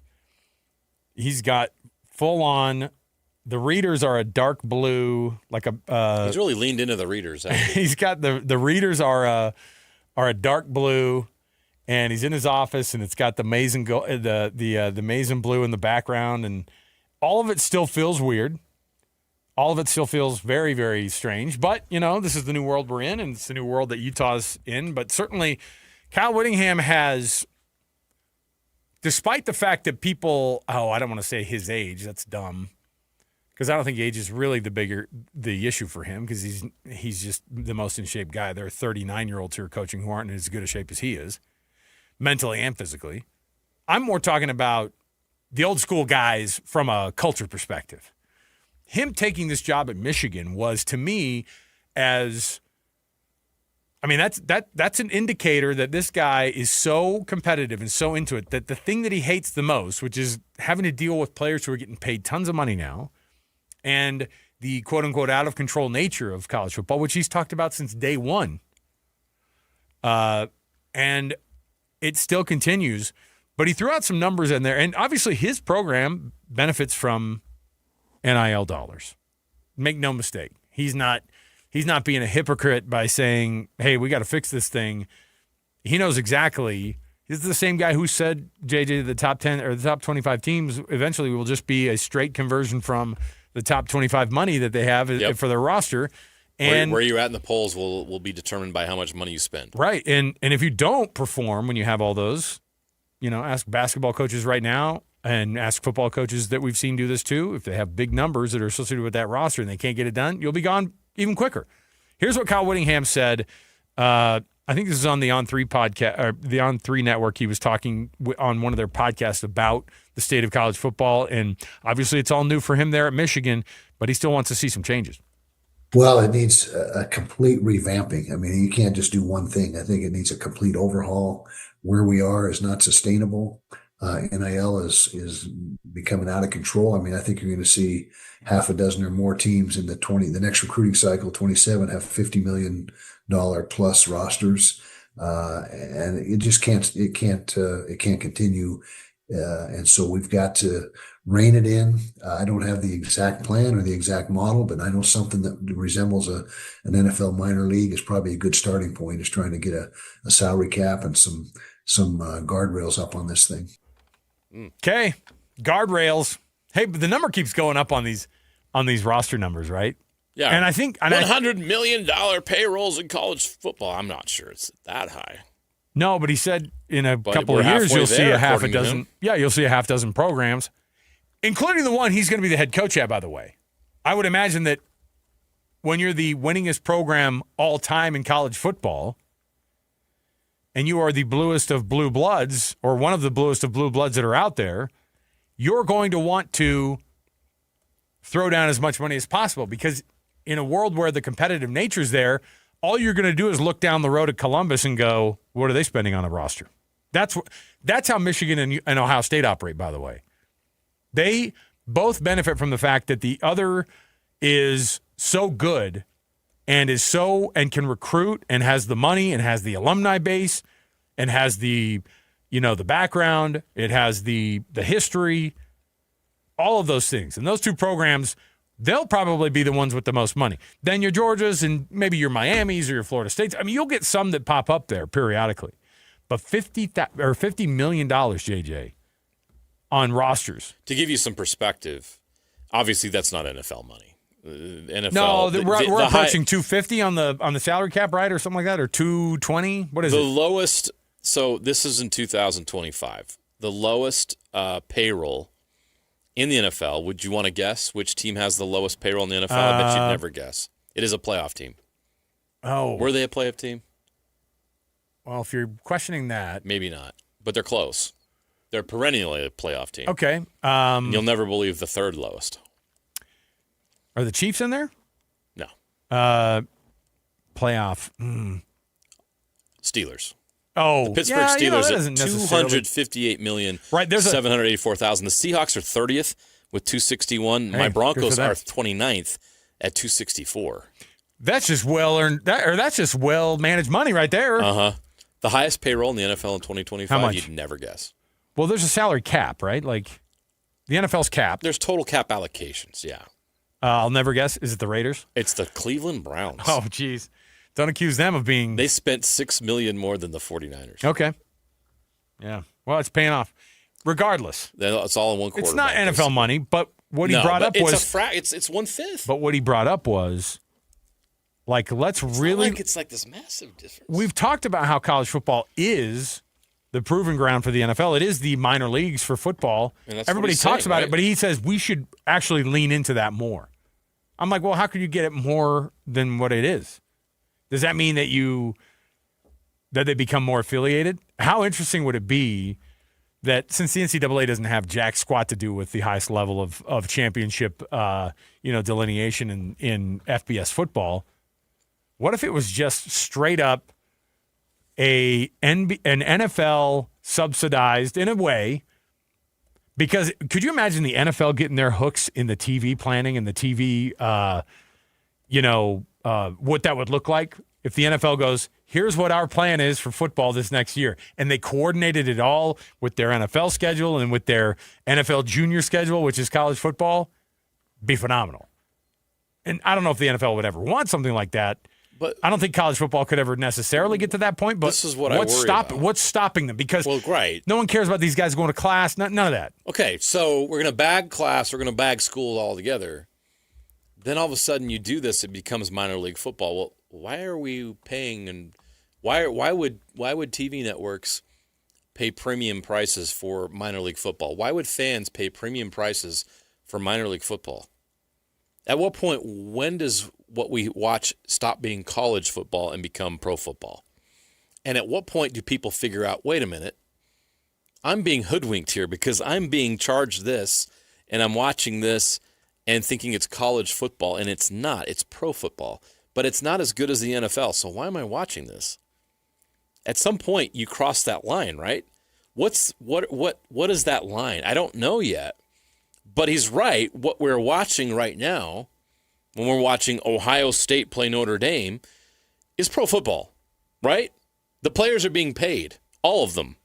He's got full on, the readers are a dark blue, like a... He's really leaned into the readers. He's got the readers are a dark blue, and he's in his office, and it's got the maize and the maize and blue in the background, and all of it still feels weird. All of it still feels very, very strange. But, this is the new world we're in, and it's the new world that Utah's in. But certainly, Kyle Whittingham has, despite the fact that people, I don't want to say his age, that's dumb, because I don't think age is really the issue for him, because he's just the most in shape guy. There are 39-year-olds who are coaching who aren't in as good a shape as he is, mentally and physically. I'm more talking about the old school guys from a culture perspective. Him taking this job at Michigan was, to me, that's an indicator that this guy is so competitive and so into it that the thing that he hates the most, which is having to deal with players who are getting paid tons of money now, and the quote-unquote out-of-control nature of college football, which he's talked about since day one. And it still continues. But he threw out some numbers in there, and obviously his program benefits from NIL dollars. Make no mistake. He's not being a hypocrite by saying, hey, we got to fix this thing. He knows exactly. This is the same guy who said, JJ, the top 10 or the top 25 teams eventually will just be a straight conversion from the top 25 money that they have for their roster. And where you're at in the polls will be determined by how much money you spend. Right. And if you don't perform when you have all those, ask basketball coaches right now, and ask football coaches that we've seen do this too. If they have big numbers that are associated with that roster and they can't get it done, you'll be gone even quicker. Here's what Kyle Whittingham said. I think this is on the On3 podcast, or the On3 network. He was talking on one of their podcasts about the state of college football, and obviously it's all new for him there at Michigan, but he still wants to see some changes. Well, it needs a complete revamping. I mean, you can't just do one thing. I think it needs a complete overhaul. Where we are is not sustainable. NIL is becoming out of control. I mean, I think you're going to see half a dozen or more teams in the next recruiting cycle, 27, have $50 million plus rosters. And it just can't continue. And so we've got to rein it in. I don't have the exact plan or the exact model, but I know something that resembles an NFL minor league is probably a good starting point, is trying to get a salary cap and some guardrails up on this thing. Okay, guardrails. Hey, but the number keeps going up on these roster numbers, right? Yeah, and I think $100 million payrolls in college football. I'm not sure it's that high. No, but he said in a couple of years you'll see a half a dozen. Yeah, you'll see a half dozen programs, including the one he's going to be the head coach at. By the way, I would imagine that when you're the winningest program all time in college football, and you are the bluest of blue bloods, or one of the bluest of blue bloods that are out there, you're going to want to throw down as much money as possible, because in a world where the competitive nature is there, all you're going to do is look down the road at Columbus and go, what are they spending on a roster? That's how Michigan and Ohio State operate, by the way. They both benefit from the fact that the other is so good and can recruit and has the money and has the alumni base and has the background, it has the history, all of those things. And those two programs, they'll probably be the ones with the most money. Then your Georgias and maybe your Miamis or your Florida States. I mean, you'll get some that pop up there periodically. But $50 million, JJ, on rosters. To give you some perspective, obviously that's not NFL money. NFL. No, we're approaching 250 on the salary cap, right, or something like that, or 220. What is the it? Lowest? So this is in 2025. The lowest payroll in the NFL. Would you want to guess which team has the lowest payroll in the NFL? I bet you'd never guess. It is a playoff team. Oh, were they a playoff team? Well, if you're questioning that, maybe not. But they're close. They're perennially a playoff team. Okay. You'll never believe the third lowest. Are the Chiefs in there? No. Playoff. Steelers. Oh, the Pittsburgh Steelers at $258,784,000. Right, there's $784,000. The Seahawks are 30th with $261. My Broncos are 29th at $264. That's just well earned. That's just well managed money right there. The highest payroll in the NFL in 2025. How much? You'd never guess. Well, there's a salary cap, right? Like the NFL's cap. There's total cap allocations. Yeah. I'll never guess. Is it the Raiders? It's the Cleveland Browns. Oh, geez. Don't accuse them of being. They spent $6 million more than the 49ers. Okay. Yeah. Well, it's paying off. Regardless, it's all in one quarter. It's not NFL money, but what he brought up was it's 1/5. But what he brought up was like let's really. It's like this massive difference. We've talked about how college football is the proving ground for the NFL. It is the minor leagues for football. Everybody talks about it, but he says we should actually lean into that more. I'm like, well, how could you get it more than what it is? Does that mean that they become more affiliated? How interesting would it be that since the NCAA doesn't have jack squat to do with the highest level of championship, delineation in FBS football, what if it was just straight up an NFL subsidized in a way? Because could you imagine the NFL getting their hooks in the TV planning and the TV, what that would look like if the NFL goes, here's what our plan is for football this next year. And they coordinated it all with their NFL schedule and with their NFL junior schedule, which is college football. Be phenomenal. And I don't know if the NFL would ever want something like that. But I don't think college football could ever necessarily get to that point. But this is what I worry about. What's stopping them? Because right. No one cares about these guys going to class. None of that. Okay, so we're going to bag class. We're going to bag school all together. Then all of a sudden you do this, it becomes minor league football. Well, why are we paying and why would TV networks pay premium prices for minor league football? Why would fans pay premium prices for minor league football? At what point, when does what we watch stop being college football and become pro football? And at what point do people figure out, wait a minute, I'm being hoodwinked here because I'm being charged this and I'm watching this and thinking it's college football, and it's not. It's pro football. But it's not as good as the NFL, so why am I watching this? At some point, you cross that line, right? What is that line? I don't know yet. But he's right. What we're watching right now, when we're watching Ohio State play Notre Dame, is pro football, right? The players are being paid, all of them,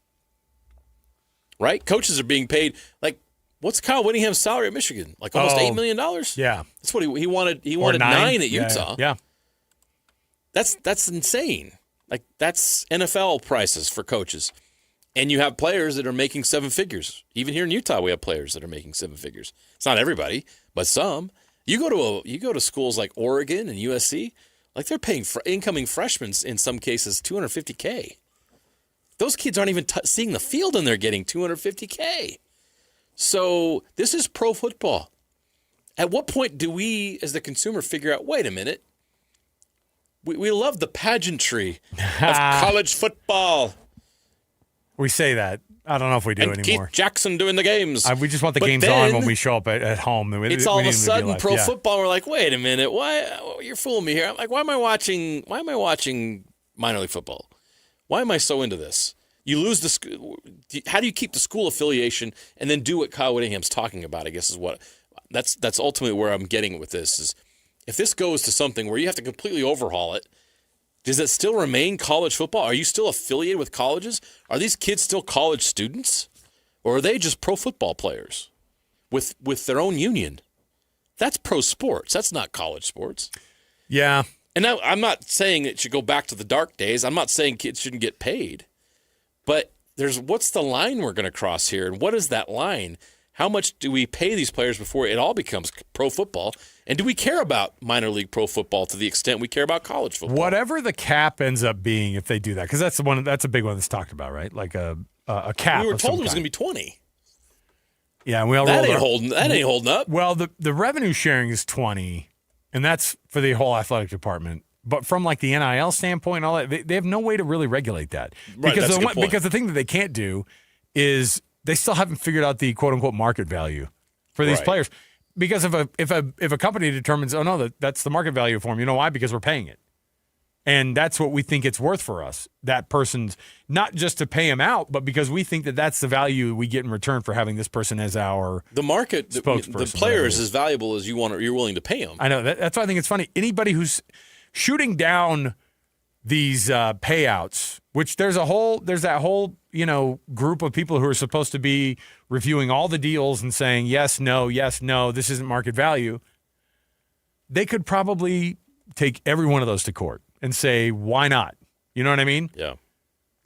right? Coaches are being paid. Like, what's Kyle Whittingham's salary at Michigan? Like almost $8 million? Yeah. That's what he wanted. He wanted nine at Utah. Yeah. That's insane. Like, that's NFL prices for coaches. And you have players that are making seven figures. Even here in Utah, we have players that are making seven figures. It's not everybody, but some. You go to schools like Oregon and USC, like they're paying incoming freshmen in some cases $250K. Those kids aren't even seeing the field, and they're getting $250K. So this is pro football. At what point do we, as the consumer, figure out, wait a minute, we love the pageantry of college football. We say that. I don't know if we do anymore. Keith Jackson doing the games. We just want the games on when we show up at home. It's all of a sudden pro football. We're like, wait a minute, why you're fooling me here? I'm like, why am I watching minor league football? Why am I so into this? You lose how do you keep the school affiliation and then do what Kyle Whittingham's talking about? I guess is what that's ultimately where I'm getting with this is if this goes to something where you have to completely overhaul it, does it still remain college football? Are you still affiliated with colleges? Are these kids still college students? Or are they just pro football players with their own union? That's pro sports. That's not college sports. Yeah. And now I'm not saying it should go back to the dark days. I'm not saying kids shouldn't get paid. But what's the line we're going to cross here? And what is that line? How much do we pay these players before it all becomes pro football? And do we care about minor league pro football to the extent we care about college football? Whatever the cap ends up being, if they do that, because that's a big one that's talked about, right? Like a cap. We were told it was going to be 20. Yeah, and we all that ain't holding up. Well, the revenue sharing is 20, and that's for the whole athletic department. But from like the NIL standpoint, and all that, they have no way to really regulate that. Right, Because the thing that they can't do is they still haven't figured out the quote unquote market value for these players. Because if a company determines, oh no, that's the market value for them, you know why? Because we're paying it. And that's what we think it's worth for us. That person's not just to pay him out, but because we think that that's the value we get in return for having this person as our spokesperson. The player is as valuable as you're willing to pay them. I know. That's why I think it's funny. Anybody who's shooting down these payouts, which there's that whole group of people who are supposed to be reviewing all the deals and saying yes, no, this isn't market value. They could probably take every one of those to court and say, why not? You know what I mean? Yeah.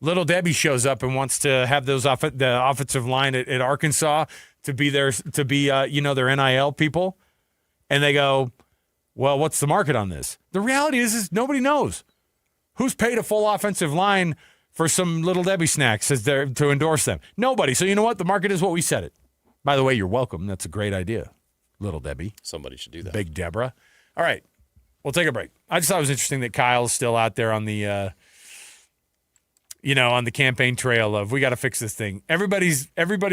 Little Debbie shows up and wants to have the offensive line at Arkansas to be their NIL people, and they go, well, what's the market on this? The reality is nobody knows. Who's paid a full offensive line for some Little Debbie snacks to endorse them? Nobody. So you know what? The market is what we set it. By the way, you're welcome. That's a great idea, Little Debbie. Somebody should do that. Big Deborah. All right. We'll take a break. I just thought it was interesting that Kyle's still out there on the, on the campaign trail of we got to fix this thing. Everybody's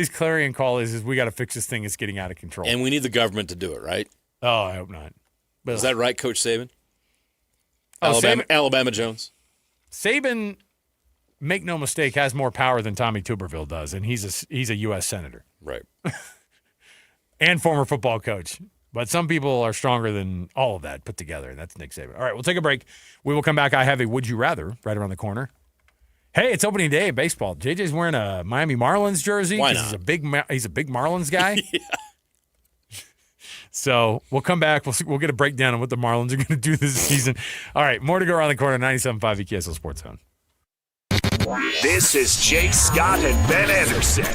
clarion call is we got to fix this thing. It's getting out of control. And we need the government to do it, right? Oh, I hope not. Is that right, Coach Saban? Saban, Alabama Jones. Saban, make no mistake, has more power than Tommy Tuberville does, and he's a U.S. senator, right? And former football coach. But some people are stronger than all of that put together, and that's Nick Saban. All right, we'll take a break. We will come back. I have a Would You Rather right around the corner. Hey, it's opening day of baseball. JJ's wearing a Miami Marlins jersey. Why not? He's a big Marlins guy. Yeah. So we'll come back. We'll get a breakdown on what the Marlins are going to do this season. All right, more to go around the corner. 97.5 KSL Sports Zone. This is Jake Scott and Ben Anderson.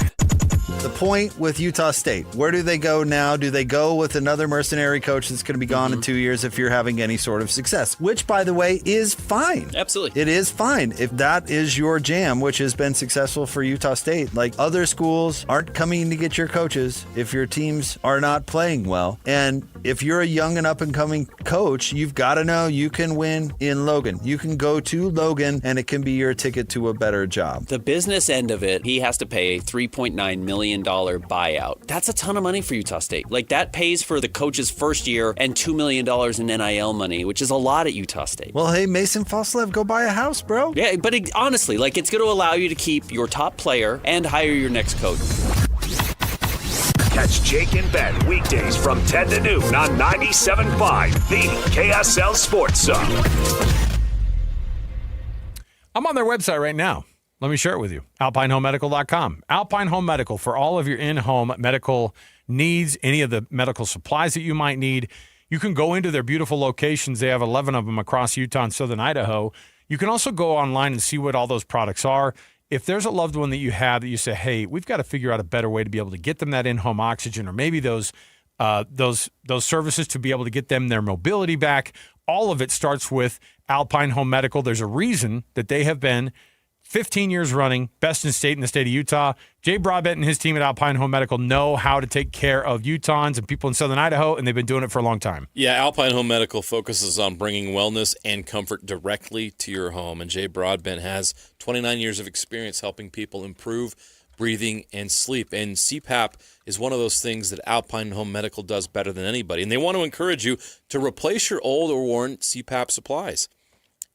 The point with Utah State, where do they go now? Do they go with another mercenary coach that's going to be gone in 2 years if you're having any sort of success? Which, by the way, is fine. Absolutely. It is fine if that is your jam, which has been successful for Utah State. Like, other schools aren't coming to get your coaches if your teams are not playing well. And if you're a young and up-and-coming coach, you've got to know you can win in Logan. You can go to Logan, and it can be your ticket to a better job. The business end of it, he has to pay a $3.9 million buyout. That's a ton of money for Utah State. Like, that pays for the coach's first year and $2 million in NIL money, which is a lot at Utah State. Well, hey, Mason Foslev, go buy a house, bro. Yeah, but honestly, it's going to allow you to keep your top player and hire your next coach. Catch Jake and Ben weekdays from 10 to noon on 97.5, the KSL Sports Zone. I'm on their website right now. Let me share it with you. AlpineHomeMedical.com. Alpine Home Medical for all of your in-home medical needs, any of the medical supplies that you might need. You can go into their beautiful locations. They have 11 of them across Utah and southern Idaho. You can also go online and see what all those products are. If there's a loved one that you have that you say, hey, we've got to figure out a better way to be able to get them that in-home oxygen, or maybe those services to be able to get them their mobility back, all of it starts with Alpine Home Medical. There's a reason that they have been 15 years running, best in state in the state of Utah. Jay Broadbent and his team at Alpine Home Medical know how to take care of Utahns and people in southern Idaho, and they've been doing it for a long time. Yeah, Alpine Home Medical focuses on bringing wellness and comfort directly to your home, and Jay Broadbent has 29 years of experience helping people improve breathing and sleep. And CPAP is one of those things that Alpine Home Medical does better than anybody, and they want to encourage you to replace your old or worn CPAP supplies.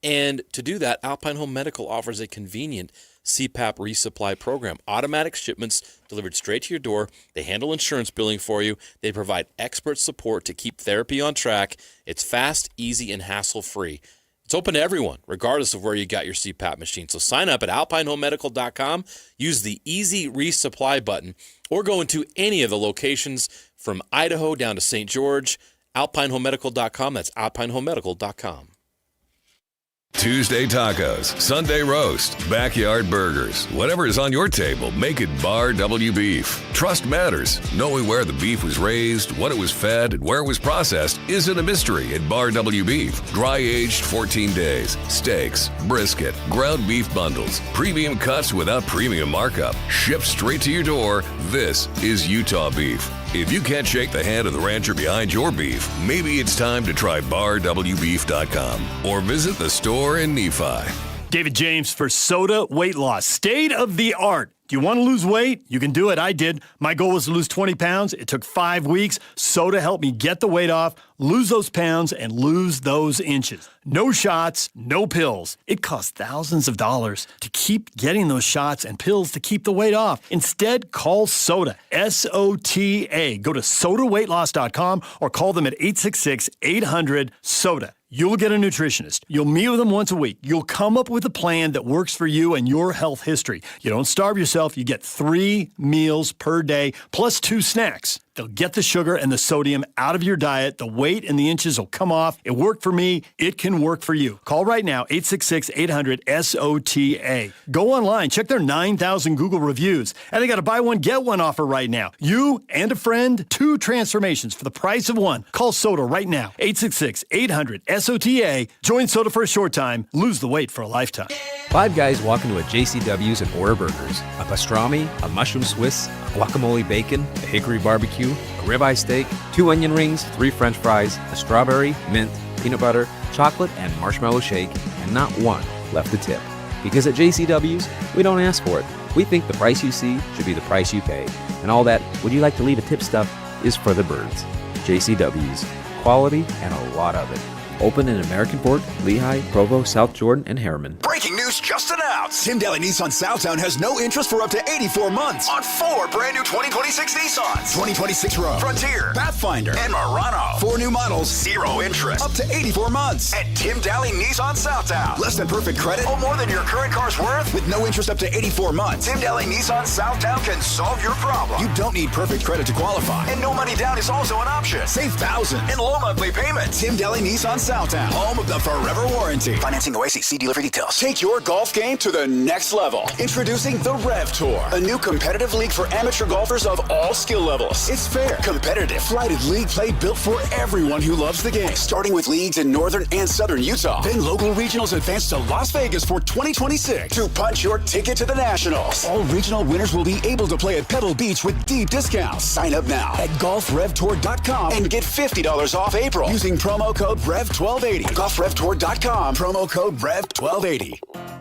And to do that, Alpine Home Medical offers a convenient CPAP resupply program. Automatic shipments delivered straight to your door. They handle insurance billing for you. They provide expert support to keep therapy on track. It's fast, easy, and hassle-free. It's open to everyone, regardless of where you got your CPAP machine. So sign up at alpinehomemedical.com, use the Easy Resupply button, or go into any of the locations from Idaho down to St. George. alpinehomemedical.com. That's alpinehomemedical.com. Tuesday tacos, Sunday roast, backyard burgers. Whatever is on your table, make it Bar W Beef. Trust matters. Knowing where the beef was raised, what it was fed, and where it was processed isn't a mystery at Bar W Beef. Dry aged 14 days. Steaks, brisket, ground beef bundles, premium cuts without premium markup. Shipped straight to your door. This is Utah beef. If you can't shake the hand of the rancher behind your beef, maybe it's time to try barwbeef.com or visit the store in Nephi. David James for Soda Weight Loss. State of the art. Do you want to lose weight? You can do it. I did. My goal was to lose 20 pounds. It took 5 weeks. Soda helped me get the weight off, lose those pounds, and lose those inches. No shots, no pills. It costs thousands of dollars to keep getting those shots and pills to keep the weight off. Instead, call Soda. SOTA. Go to sodaweightloss.com or call them at 866-800-SODA. You'll get a nutritionist. You'll meet with them once a week. You'll come up with a plan that works for you and your health history. You don't starve yourself. You get 3 meals per day plus 2 snacks. They'll get the sugar and the sodium out of your diet. The weight and the inches will come off. It worked for me. It can work for you. Call right now, 866-800-SOTA. Go online. Check their 9,000 Google reviews. And they got a buy one, get one offer right now. You and a friend, 2 transformations for the price of 1. Call Soda right now, 866-800-SOTA. Join Soda for a short time. Lose the weight for a lifetime. 5 guys walk into a JCW's and order burgers. A pastrami, a mushroom Swiss, a guacamole bacon, a hickory barbecue, a ribeye steak, 2 onion rings, 3 french fries, a strawberry, mint, peanut butter, chocolate, and marshmallow shake, and not one left to tip. Because at JCW's, we don't ask for it. We think the price you see should be the price you pay. And all that, would you like to leave a tip stuff, is for the birds. JCW's. Quality and a lot of it. Open in American Fork, Lehigh, Provo, South Jordan, and Harriman. Breaking news just announced. Tim Daly Nissan Southtown has no interest for up to 84 months on 4 brand new 2026 Nissans. 2026 Rogue, Frontier, Pathfinder, and Murano. 4 new models, 0 interest, up to 84 months. At Tim Daly Nissan Southtown. Less than perfect credit or more than your current car's worth with no interest up to 84 months. Tim Daly Nissan Southtown can solve your problem. You don't need perfect credit to qualify. And no money down is also an option. Save thousands in low monthly payments. Tim Daly Nissan Southtown, home of the Forever Warranty. Financing OAC. See dealer for details. Take your golf game to the next level. Introducing the Rev Tour, a new competitive league for amateur golfers of all skill levels. It's fair, competitive, flighted league play built for everyone who loves the game. Starting with leagues in northern and southern Utah. Then local regionals advance to Las Vegas for 2026 to punch your ticket to the Nationals. All regional winners will be able to play at Pebble Beach with deep discounts. Sign up now at golfrevtour.com and get $50 off April using promo code REV1280. golfrevtour.com, promo code REV1280.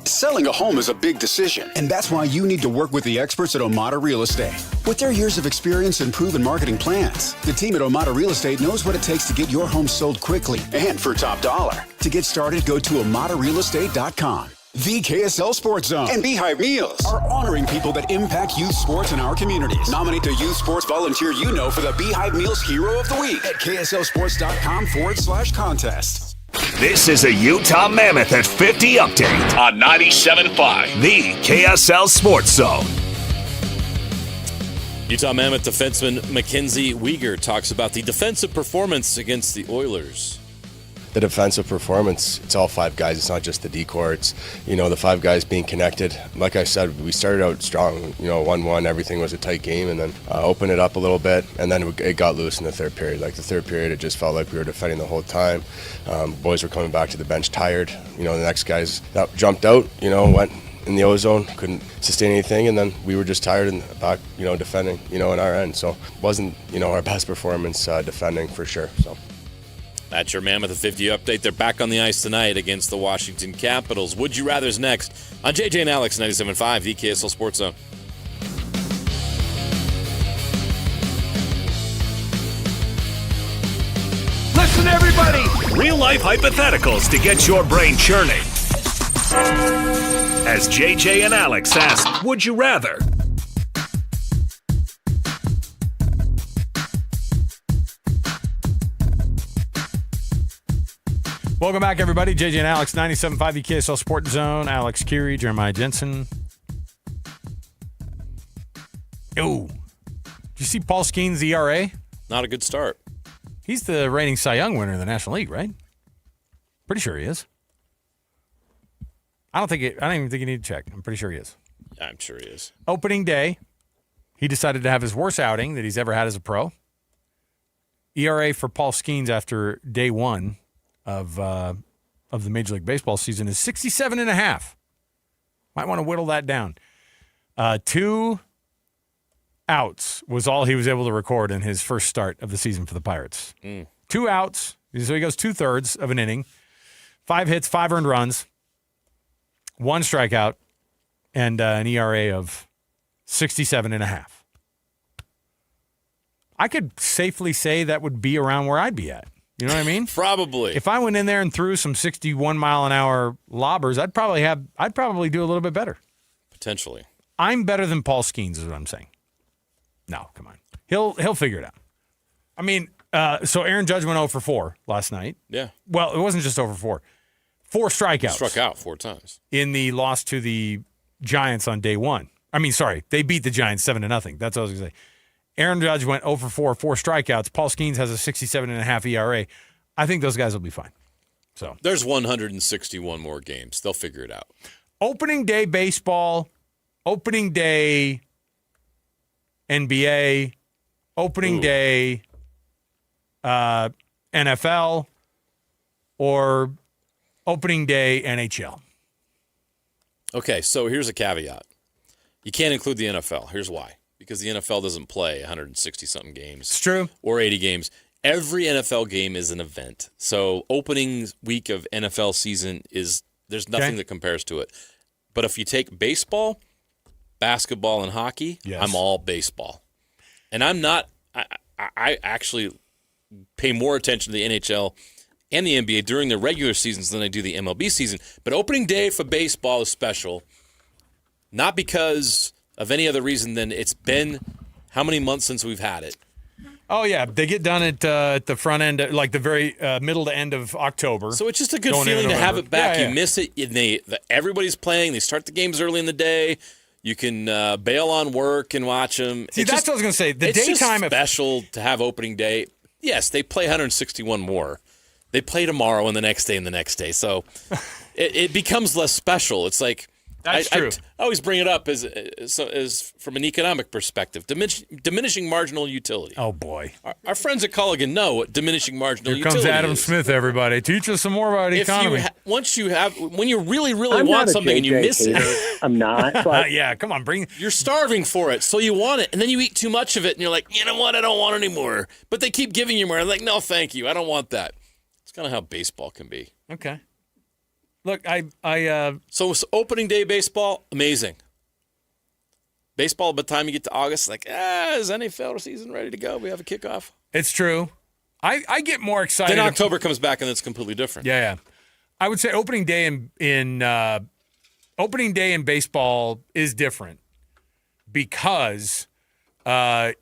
Selling a home is a big decision, and that's why you need to work with the experts at Omada Real Estate. With their years of experience and proven marketing plans, the team at Omada Real Estate knows what it takes to get your home sold quickly and for top dollar. To get started, go to OmadaRealEstate.com. The KSL Sports Zone and Beehive Meals are honoring people that impact youth sports in our communities. Nominate the youth sports volunteer you know for the Beehive Meals Hero of the Week at KSLSports.com/contest. This is a Utah Mammoth at 50 update on 97.5, the KSL Sports Zone. Utah Mammoth defenseman Mackenzie Weegar talks about the defensive performance against the Oilers. The defensive performance, it's all 5 guys. It's not just the decor. It's, the 5 guys being connected. Like I said, we started out strong, 1-1. Everything was a tight game, and then opened it up a little bit, and then it got loose in the third period. Like the third period, it just felt like we were defending the whole time. Boys were coming back to the bench tired. The next guys that jumped out, went in the O-zone, couldn't sustain anything, and then we were just tired in the back, defending, in our end. So it wasn't, our best performance defending for sure. So. That's your Mammoth at 50 update. They're back on the ice tonight against the Washington Capitals. Would You Rather's next on JJ and Alex 97.5, the KSL Sports Zone. Listen, everybody. Real-life hypotheticals to get your brain churning. as JJ and Alex ask, would you rather? Welcome back, everybody. JJ and Alex, 97.5, the KSL Sports Zone. Alex Curie, Jeremiah Jensen. Oh, did you see Paul Skeens' ERA? Not a good start. He's the reigning Cy Young winner in the National League, right? Pretty sure he is. I don't even think you need to check. I'm pretty sure he is. I'm sure he is. Opening day, he decided to have his worst outing that he's ever had as a pro. ERA for Paul Skeens after day one of the Major League Baseball season is 67.5. Might want to whittle that down. 2 outs was all he was able to record in his first start of the season for the Pirates. 2 outs, so he goes 2/3 of an inning. 5 hits, 5 earned runs, 1 strikeout, and an ERA of 67.5. I could safely say that would be around where I'd be at. You know what I mean? Probably. If I went in there and threw some 61-mile-an-hour lobbers, I'd probably do a little bit better. Potentially. I'm better than Paul Skeens is what I'm saying. No, come on. He'll figure it out. I mean, so Aaron Judge went 0 for 4 last night. Yeah. Well, it wasn't just 0 for 4. 4 strikeouts. Struck out 4 times. In the loss to the Giants on day one. They beat the Giants 7-0. That's what I was going to say. Aaron Judge went 0 for 4, 4 strikeouts. Paul Skeens has a 67.5 ERA. I think those guys will be fine. So there's 161 more games. They'll figure it out. Opening day baseball, opening day NBA, opening day NFL, or opening day NHL. Okay, so here's a caveat. You can't include the NFL. Here's why. Because the NFL doesn't play 160-something games. It's true. Or 80 games. Every NFL game is an event. So opening week of NFL season there's nothing that compares to it. But if you take baseball, basketball, and hockey, I'm all baseball. And I'm not I actually pay more attention to the NHL and the NBA during the regular seasons than I do the MLB season. But opening day for baseball is special. Not because of any other reason than it's been how many months since we've had it? Oh, yeah. They get done at the front end, like the very middle to end of October. So it's just a good feeling to have it back. You miss it. Everybody's playing. They start the games early in the day. You can bail on work and watch them. See, that's what I was going to say. The it's daytime just special to have opening day. Yes, they play 161 more. They play tomorrow and the next day and the next day. So it becomes less special. It's like That's true. I always bring it up as from an economic perspective, diminishing marginal utility. Oh, boy. Our friends at Culligan know what diminishing marginal utility is. Here comes Adam Smith, everybody. Teach us some more about economy. When you really, really want something and you miss it. I'm not. But yeah, come on. You're starving for it, so you want it. And then you eat too much of it, and you're like, you know what? I don't want it anymore. But they keep giving you more. I'm like, no, thank you. I don't want that. It's kind of how baseball can be. Okay. Look, So it's opening day baseball, amazing. Baseball, by the time you get to August, like, is NFL season ready to go? We have a kickoff. It's true. I get more excited. Then October comes back and it's completely different. Yeah. I would say opening day in baseball is different because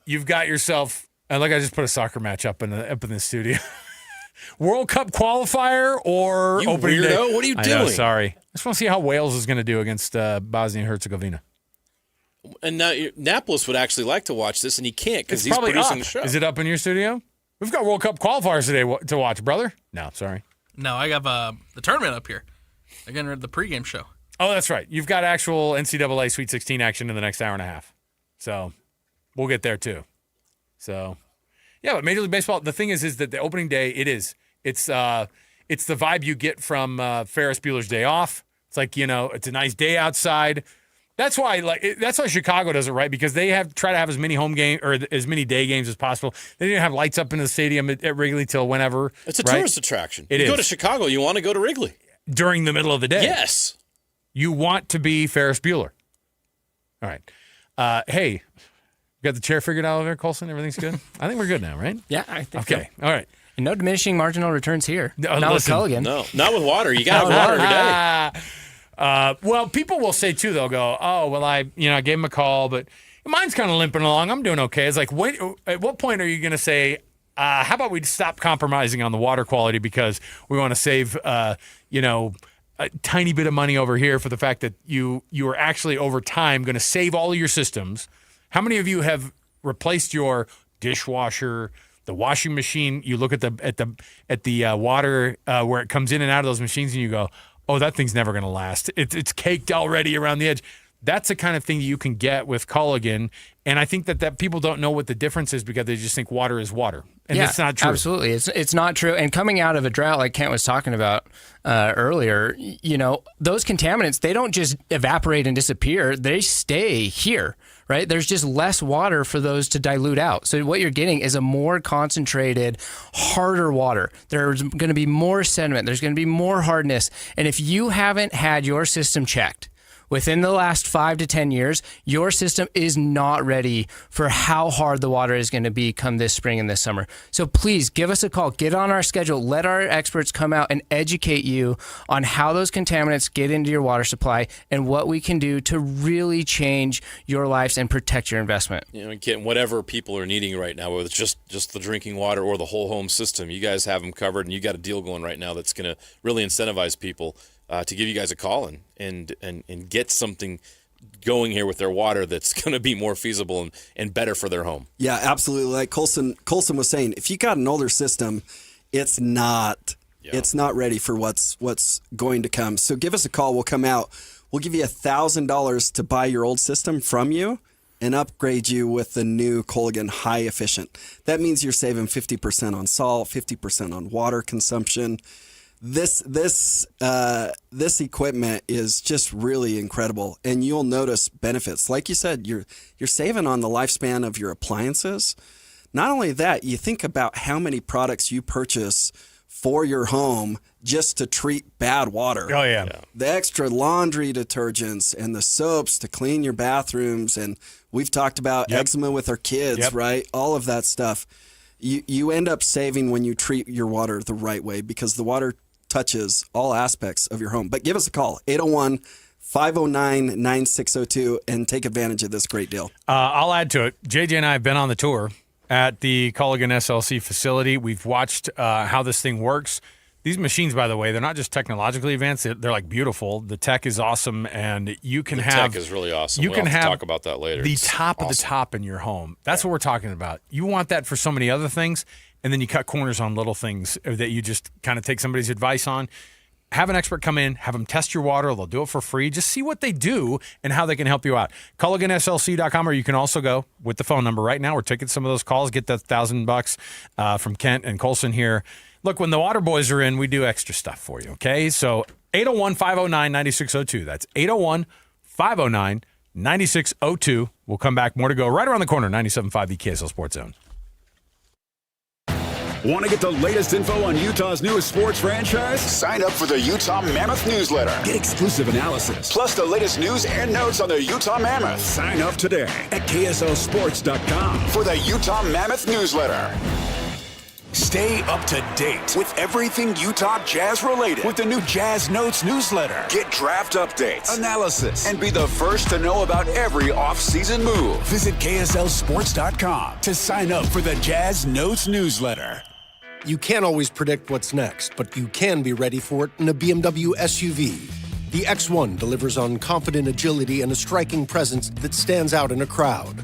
you've got yourself. Like I just put a soccer match up in the studio. World Cup qualifier or opening day? What are you doing? Sorry. I just want to see how Wales is going to do against Bosnia and Herzegovina. And now Napolis would actually like to watch this, and he can't because he's producing the show. Is it up in your studio? We've got World Cup qualifiers today to watch, brother. No, sorry. No, I got the tournament up here. Again, the pregame show. Oh, that's right. You've got actual NCAA Sweet 16 action in the next hour and a half. So we'll get there too. So, yeah, but Major League Baseball, the thing is that the opening day, it's the vibe you get from Ferris Bueller's Day Off. It's like, it's a nice day outside. That's why Chicago does it right, because they try to have as many home game or as many day games as possible. They didn't have lights up in the stadium at Wrigley till whenever. It's a tourist attraction. You go to Chicago, you want to go to Wrigley during the middle of the day. Yes, you want to be Ferris Bueller. All right, hey, got the chair figured out over there, Colson? Everything's good. I think we're good now, right? Yeah, I think. Okay, so. All right. And no diminishing marginal returns here. No, not with Culligan. No, not with water. You got to have water every day. Well, people will say too. They'll go, "Oh, well, I gave him a call, but mine's kind of limping along. I'm doing okay." It's like, at what point are you going to say, "How about we stop compromising on the water quality because we want to save, a tiny bit of money over here for the fact that you are actually over time going to save all of your systems." How many of you have replaced your dishwasher, the washing machine? You look at the water where it comes in and out of those machines, and you go, "Oh, that thing's never going to last. It's caked already around the edge." That's the kind of thing that you can get with Culligan, and I think that people don't know what the difference is because they just think water is water, and it's not true. Absolutely, it's not true. And coming out of a drought, like Kent was talking about earlier, those contaminants, they don't just evaporate and disappear; they stay here. Right? There's just less water for those to dilute out. So what you're getting is a more concentrated, harder water. There's going to be more sediment. There's going to be more hardness. And if you haven't had your system checked within the last 5 to 10 years, your system is not ready for how hard the water is going to be come this spring and this summer. So please give us a call. Get on our schedule. Let our experts come out and educate you on how those contaminants get into your water supply and what we can do to really change your lives and protect your investment. Again, whatever people are needing right now, whether it's just the drinking water or the whole home system, you guys have them covered, and you got a deal going right now that's going to really incentivize people to give you guys a call and get something going here with their water that's going to be more feasible and better for their home. Yeah, absolutely. Like Colson was saying, if you got an older system, it's not ready for what's going to come. So give us a call. We'll come out. We'll give you $1,000 to buy your old system from you and upgrade you with the new Culligan High Efficient. That means you're saving 50% on salt, 50% on water consumption. This equipment is just really incredible, and you'll notice benefits. Like you said, you're saving on the lifespan of your appliances. Not only that, you think about how many products you purchase for your home just to treat bad water. Oh, yeah. The extra laundry detergents and the soaps to clean your bathrooms, and we've talked about eczema with our kids, right? All of that stuff. You end up saving when you treat your water the right way because the water touches all aspects of your home. But give us a call, 801-509-9602, and take advantage of this great deal. I'll add to it. JJ and I have been on the tour at the Culligan SLC facility. We've watched how this thing works. These machines, by the way, they're not just technologically advanced. They're like beautiful. The tech is awesome, and you can have... The tech is really awesome. You we'll can have talk about that later. The it's top awesome. of the top in your home. That's what we're talking about. You want that for so many other things, and then you cut corners on little things that you just kind of take somebody's advice on. Have an expert come in, have them test your water. They'll do it for free. Just see what they do and how they can help you out. CulliganSLC.com, or you can also go with the phone number right now. We're taking some of those calls. Get that $1,000 from Kent and Colson here. Look, when the water boys are in, we do extra stuff for you, okay? So 801-509-9602. That's 801-509-9602. We'll come back. More to go right around the corner, 97.5, the KSL Sports Zone. Want to get the latest info on Utah's newest sports franchise? Sign up for the Utah Mammoth newsletter. Get exclusive analysis, plus the latest news and notes on the Utah Mammoth. Sign up today at KSLSports.com for the Utah Mammoth newsletter. Stay up to date with everything Utah Jazz related with the new Jazz Notes newsletter. Get draft updates, analysis, and be the first to know about every off-season move. Visit KSLSports.com to sign up for the Jazz Notes newsletter. You can't always predict what's next, but you can be ready for it in a BMW SUV. The X1 delivers on confident agility and a striking presence that stands out in a crowd.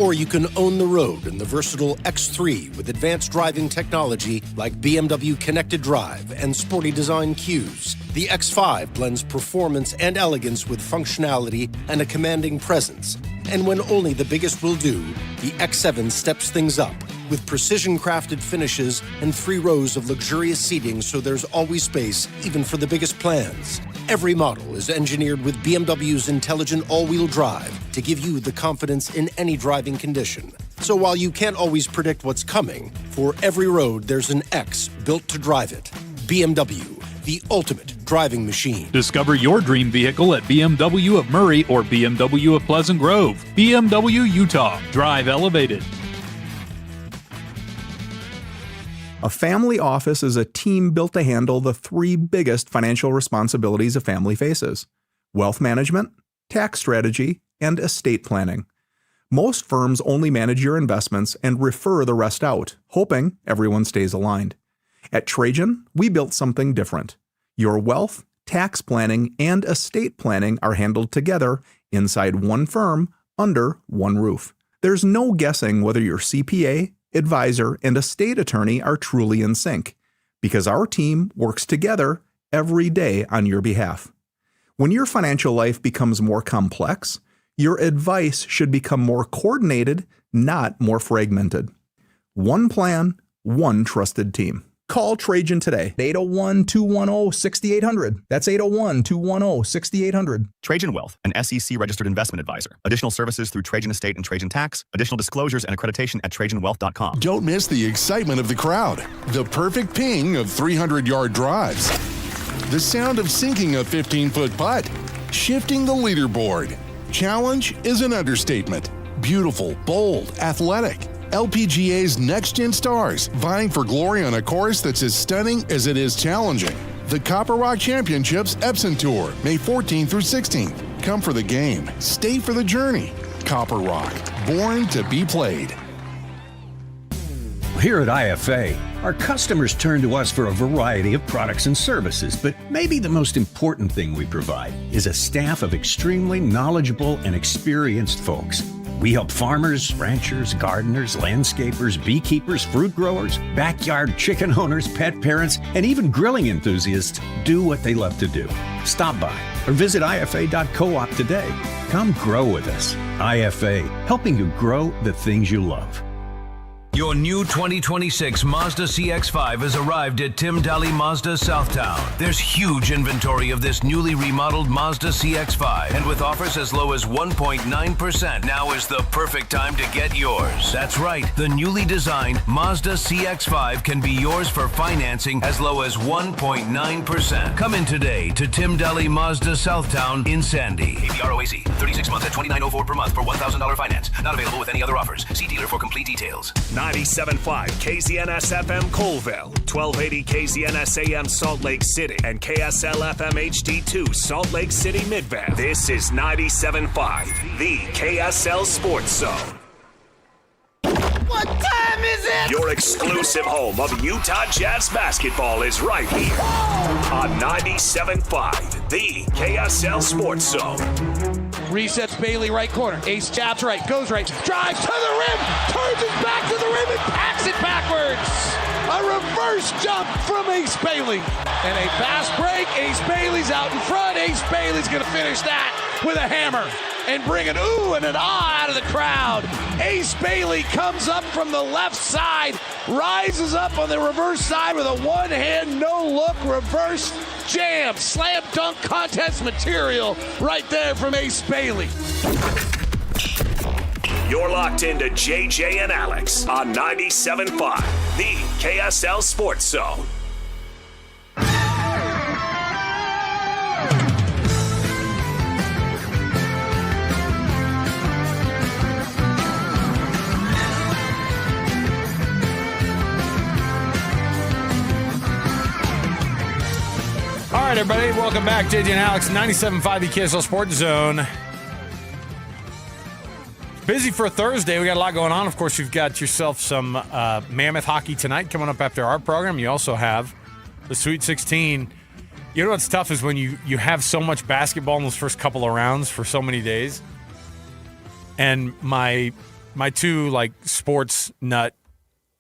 Or you can own the road in the versatile X3 with advanced driving technology like BMW Connected Drive and sporty design cues. The X5 blends performance and elegance with functionality and a commanding presence. And when only the biggest will do, the X7 steps things up with precision-crafted finishes and 3 rows of luxurious seating so there's always space, even for the biggest plans. Every model is engineered with BMW's intelligent all-wheel drive to give you the confidence in any driving condition. So while you can't always predict what's coming, for every road there's an X built to drive it. BMW, the ultimate driving machine. Discover your dream vehicle at BMW of Murray or BMW of Pleasant Grove. BMW Utah. Drive elevated. A family office is a team built to handle the 3 biggest financial responsibilities a family faces: wealth management, tax strategy, and estate planning. Most firms only manage your investments and refer the rest out, hoping everyone stays aligned. At Trajan, we built something different. Your wealth, tax planning, and estate planning are handled together inside one firm under one roof. There's no guessing whether your CPA, advisor, and estate attorney are truly in sync, because our team works together every day on your behalf. When your financial life becomes more complex, your advice should become more coordinated, not more fragmented. One plan, one trusted team. Call Trajan today. 801-210-6800. That's 801-210-6800. Trajan Wealth, an SEC-registered investment advisor. Additional services through Trajan Estate and Trajan Tax. Additional disclosures and accreditation at TrajanWealth.com. Don't miss the excitement of the crowd. The perfect ping of 300-yard drives. The sound of sinking a 15-foot putt. Shifting the leaderboard. Challenge is an understatement. Beautiful, bold, athletic. LPGA's next-gen stars vying for glory on a course that's as stunning as it is challenging. The Copper Rock Championships Epson Tour, May 14th through 16th. Come for the game. Stay for the journey. Copper Rock, born to be played. Here at IFA, our customers turn to us for a variety of products and services, but maybe the most important thing we provide is a staff of extremely knowledgeable and experienced folks. We help farmers, ranchers, gardeners, landscapers, beekeepers, fruit growers, backyard chicken owners, pet parents, and even grilling enthusiasts do what they love to do. Stop by or visit IFA.coop today. Come grow with us. IFA, helping you grow the things you love. Your new 2026 Mazda CX-5 has arrived at Tim Daly Mazda Southtown. There's huge inventory of this newly remodeled Mazda CX-5, and with offers as low as 1.9%, now is the perfect time to get yours. That's right, the newly designed Mazda CX-5 can be yours for financing as low as 1.9%. Come in today to Tim Daly Mazda Southtown in Sandy. APR OAC, 36 months at $29.04 per month for $1,000 finance. Not available with any other offers. See dealer for complete details. 97.5 KZNS FM Colville, 1280 KZNS AM Salt Lake City, and KSL FM HD2 Salt Lake City Midvale. This is 97.5, the KSL Sports Zone. What time is it? Your exclusive home of Utah Jazz basketball is right here on 97.5, the KSL Sports Zone. Resets Bailey right corner. Ace jabs right, goes right, drives to the rim, turns his back to the rim and packs it backwards. A reverse jump from Ace Bailey. And a fast break. Ace Bailey's out in front. Ace Bailey's going to finish that with a hammer and bring an ooh and an ah out of the crowd. Ace Bailey comes up from the left side, rises up on the reverse side with a one-hand, no-look reverse jam. Slam dunk contest material right there from Ace Bailey. You're locked into JJ and Alex on 97.5, the KSL Sports Zone. All right, everybody, welcome back. JJ and Alex, 97.5, the KSL Sports Zone. Busy for a Thursday. We got a lot going on. Of course, you've got yourself some Mammoth hockey tonight coming up after our program. You also have the Sweet 16. You know what's tough is when you have so much basketball in those first couple of rounds for so many days. And my two sports nut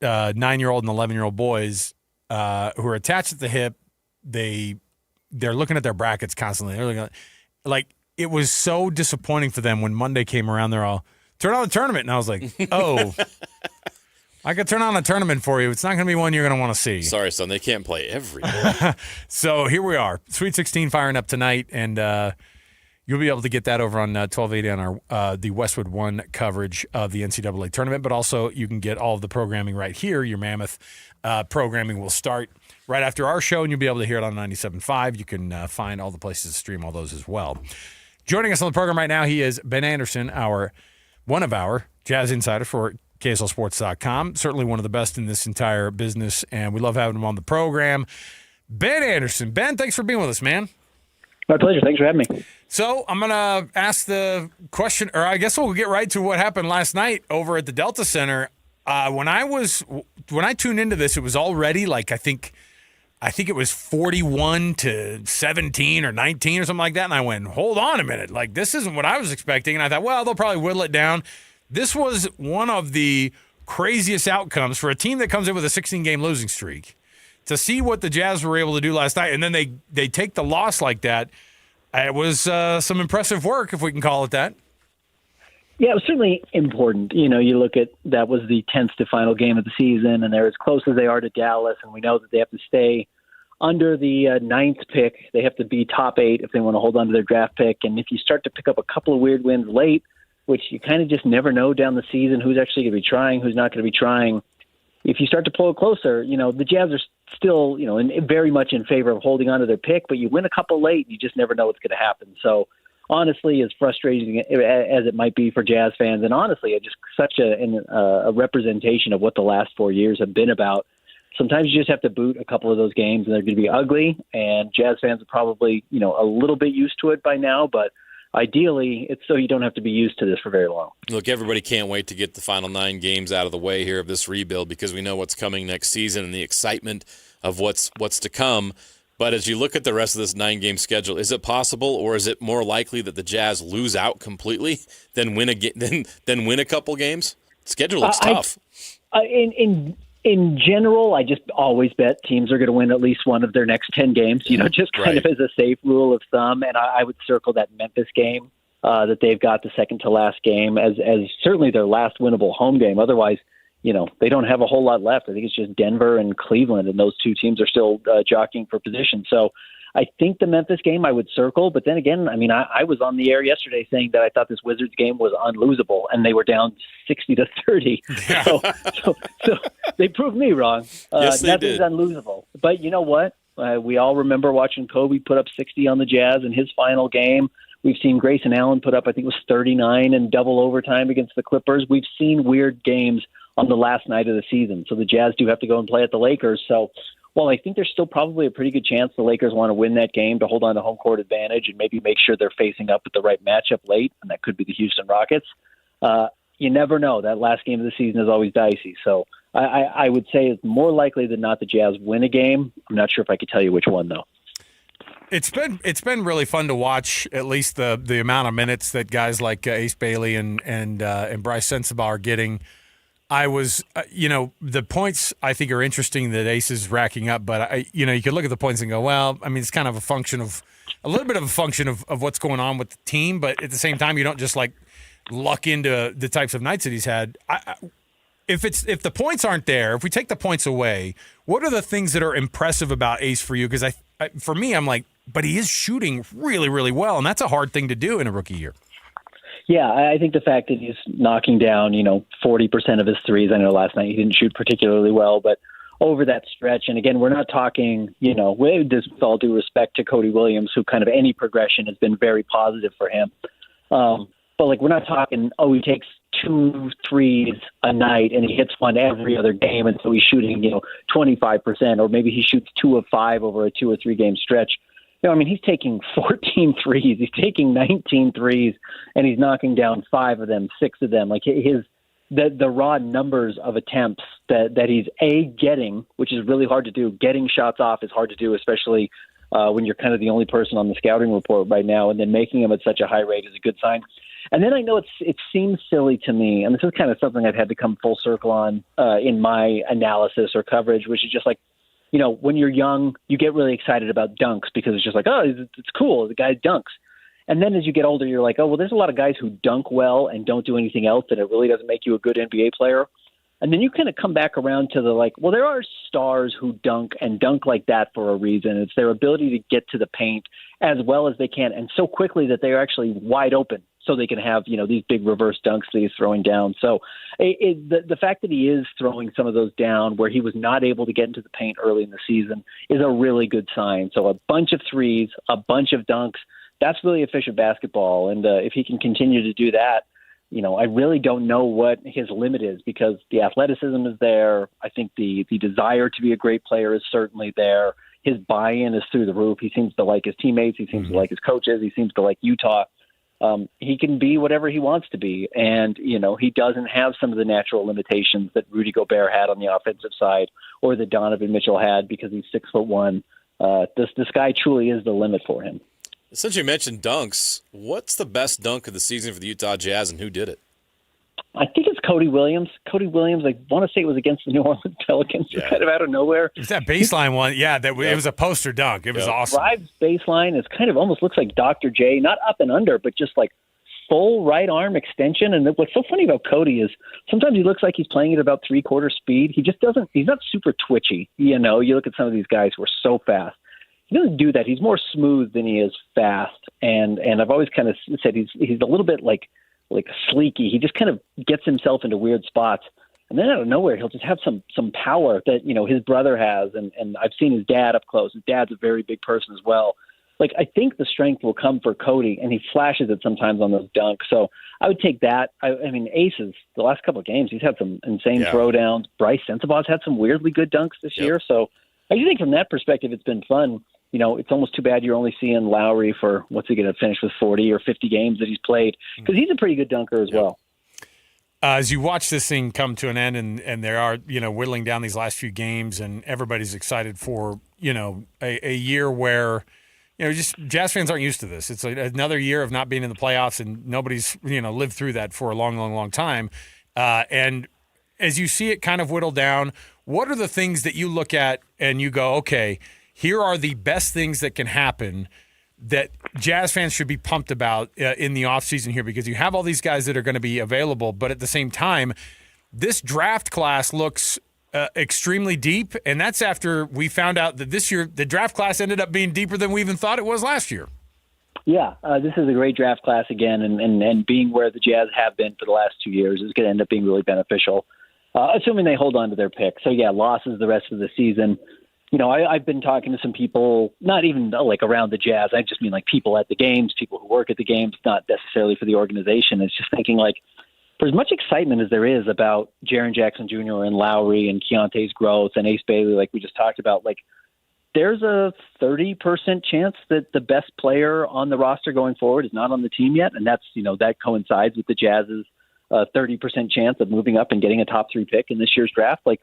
9-year-old and 11-year-old boys who are attached at the hip, they're looking at their brackets constantly. They're looking at, it was so disappointing for them when Monday came around. They're all, turn on the tournament. And I was like, oh, I could turn on a tournament for you. It's not going to be one you're going to want to see. Sorry, son. They can't play every day. So here we are. Sweet 16 firing up tonight. And you'll be able to get that over on 1280 on our the Westwood One coverage of the NCAA tournament. But also you can get all of the programming right here. Your Mammoth programming will start right after our show, and you'll be able to hear it on 97.5. You can find all the places to stream all those as well. Joining us on the program right now, he is Ben Anderson, one of our Jazz insider for KSLSports.com. Certainly one of the best in this entire business, and we love having him on the program. Ben Anderson. Ben, thanks for being with us, man. My pleasure. Thanks for having me. So I'm going to ask the question, or I guess we'll get right to what happened last night over at the Delta Center. When I tuned into this, it was already like I think it was 41-17 or 19 or something like that. And I went, hold on a minute. Like, this isn't what I was expecting. And I thought, well, they'll probably whittle it down. This was one of the craziest outcomes for a team that comes in with a 16-game losing streak. To see what the Jazz were able to do last night, and then they take the loss like that, it was some impressive work, if we can call it that. Yeah, it was certainly important. You know, you look at that was the 10th to final game of the season, and they're as close as they are to Dallas, and we know that they have to stay under the 9th pick. They have to be top 8 if they want to hold on to their draft pick. And if you start to pick up a couple of weird wins late, which you kind of just never know down the season who's actually going to be trying, who's not going to be trying, if you start to pull it closer, you know, the Jazz are still, you know, very much in favor of holding on to their pick, but you win a couple late, you just never know what's going to happen. So, honestly, as frustrating as it might be for Jazz fans, and honestly, it's just such a representation of what the last 4 years have been about. Sometimes you just have to boot a couple of those games, and they're going to be ugly, and Jazz fans are probably, you know, a little bit used to it by now, but ideally, it's so you don't have to be used to this for very long. Look, everybody can't wait to get the final 9 games out of the way here of this rebuild because we know what's coming next season and the excitement of what's to come. But as you look at the rest of this 9-game schedule, is it possible, or is it more likely that the Jazz lose out completely than win a couple games? The schedule looks tough. In general, I just always bet teams are going to win at least one of their next 10 games, you know, just kind of as a safe rule of thumb. And I would circle that Memphis game that they've got, the second to last game, as certainly their last winnable home game. Otherwise, you know, they don't have a whole lot left. I think it's just Denver and Cleveland, and those two teams are still jockeying for position. So I think the Memphis game I would circle. But then again, I mean, I was on the air yesterday saying that I thought this Wizards game was unlosable, and they were down 60-30. Yeah. So they proved me wrong. Yes, they nothing's did. Unlosable. But you know what? We all remember watching Kobe put up 60 on the Jazz in his final game. We've seen Grayson Allen put up, I think it was 39 in double overtime against the Clippers. We've seen weird games on the last night of the season. So the Jazz do have to go and play at the Lakers. So while I think there's still probably a pretty good chance the Lakers want to win that game to hold on to home court advantage and maybe make sure they're facing up with the right matchup late, and that could be the Houston Rockets, you never know. That last game of the season is always dicey. So I would say it's more likely than not the Jazz win a game. I'm not sure if I could tell you which one, though. It's been really fun to watch, at least the amount of minutes that guys like Ace Bailey and Bryce Sensabaugh are getting. I was, the points I think are interesting that Ace is racking up, but you could look at the points and go, well, I mean, it's kind of a little bit of a function of what's going on with the team, but at the same time, you don't just like luck into the types of nights that he's had. If the points aren't there, if we take the points away, what are the things that are impressive about Ace for you? Because for me, I'm like, but he is shooting really, really well, and that's a hard thing to do in a rookie year. Yeah, I think the fact that he's knocking down, 40% of his threes. I know last night he didn't shoot particularly well, but over that stretch, and again, we're not talking, with all due respect to Cody Williams, who kind of any progression has been very positive for him. But like, we're not talking, he takes 2 threes a night and he hits one every other game, and so he's shooting, 25%, or maybe he shoots 2 of 5 over a 2 or 3 game stretch. He's taking 14 threes, he's taking 19 threes, and he's knocking down 5 of them, 6 of them. Like the raw numbers of attempts that he's getting, which is really hard to do. Getting shots off is hard to do, especially when you're kind of the only person on the scouting report right now, and then making them at such a high rate is a good sign. And then I know it seems silly to me, and this is kind of something I've had to come full circle on in my analysis or coverage, which is just like, when you're young, you get really excited about dunks because it's just like, it's cool, the guy dunks. And then as you get older, you're like, there's a lot of guys who dunk well and don't do anything else, and it really doesn't make you a good NBA player. And then you kind of come back around to there are stars who dunk and dunk like that for a reason. It's their ability to get to the paint as well as they can, and so quickly that they're actually wide open, so they can have, these big reverse dunks that he's throwing down. So the fact that he is throwing some of those down where he was not able to get into the paint early in the season is a really good sign. So a bunch of threes, a bunch of dunks, that's really efficient basketball. And if he can continue to do that, I really don't know what his limit is, because the athleticism is there. I think the desire to be a great player is certainly there. his buy-in is through the roof. He seems to like his teammates. He seems to like his coaches. He seems to like Utah. He can be whatever he wants to be. And, he doesn't have some of the natural limitations that Rudy Gobert had on the offensive side or that Donovan Mitchell had because he's 6'1". This guy truly is the limit for him. Since you mentioned dunks, what's the best dunk of the season for the Utah Jazz, and who did it? I think it's Cody Williams. Cody Williams, I want to say it was against the New Orleans Pelicans, kind of out of nowhere. It was that baseline one. Yeah, it was a poster dunk. It was awesome. Drives baseline is kind of almost looks like Dr. J, not up and under, but just like full right arm extension. And what's so funny about Cody is sometimes he looks like he's playing at about 3/4 speed. He just doesn't. He's not super twitchy. You look at some of these guys who are so fast. He doesn't do that. He's more smooth than he is fast. And I've always kind of said he's a little bit like sleeky. He just kind of gets himself into weird spots. And then out of nowhere, he'll just have some power that, his brother has. And I've seen his dad up close. His dad's a very big person as well. Like, I think the strength will come for Cody, and he flashes it sometimes on those dunks. So I would take that. I mean, Aces, the last couple of games, he's had some insane throwdowns. Bryce Sensabaugh's had some weirdly good dunks this year. So I do think from that perspective, it's been fun. It's almost too bad you're only seeing Lowry for, what's he going to finish with, 40 or 50 games that he's played, because he's a pretty good dunker as well. As you watch this thing come to an end and there are, whittling down these last few games and everybody's excited for, a year where, just Jazz fans aren't used to this. It's another year of not being in the playoffs and nobody's, lived through that for a long, long, long time. And as you see it kind of whittle down, what are the things that you look at and you go, okay, here are the best things that can happen that Jazz fans should be pumped about in the offseason here, because you have all these guys that are going to be available, but at the same time, this draft class looks extremely deep, and that's after we found out that this year the draft class ended up being deeper than we even thought it was last year. Yeah, this is a great draft class again, and being where the Jazz have been for the last 2 years is going to end up being really beneficial, assuming they hold on to their pick. So, losses the rest of the season. I've been talking to some people, not even like around the Jazz. I just mean like people at the games, people who work at the games, not necessarily for the organization. It's just thinking like, for as much excitement as there is about Jaren Jackson Jr. and Lowry and Keontae's growth and Ace Bailey, like we just talked about, like there's a 30% chance that the best player on the roster going forward is not on the team yet. And that's, that coincides with the Jazz's 30% chance of moving up and getting a top 3 pick in this year's draft. Like,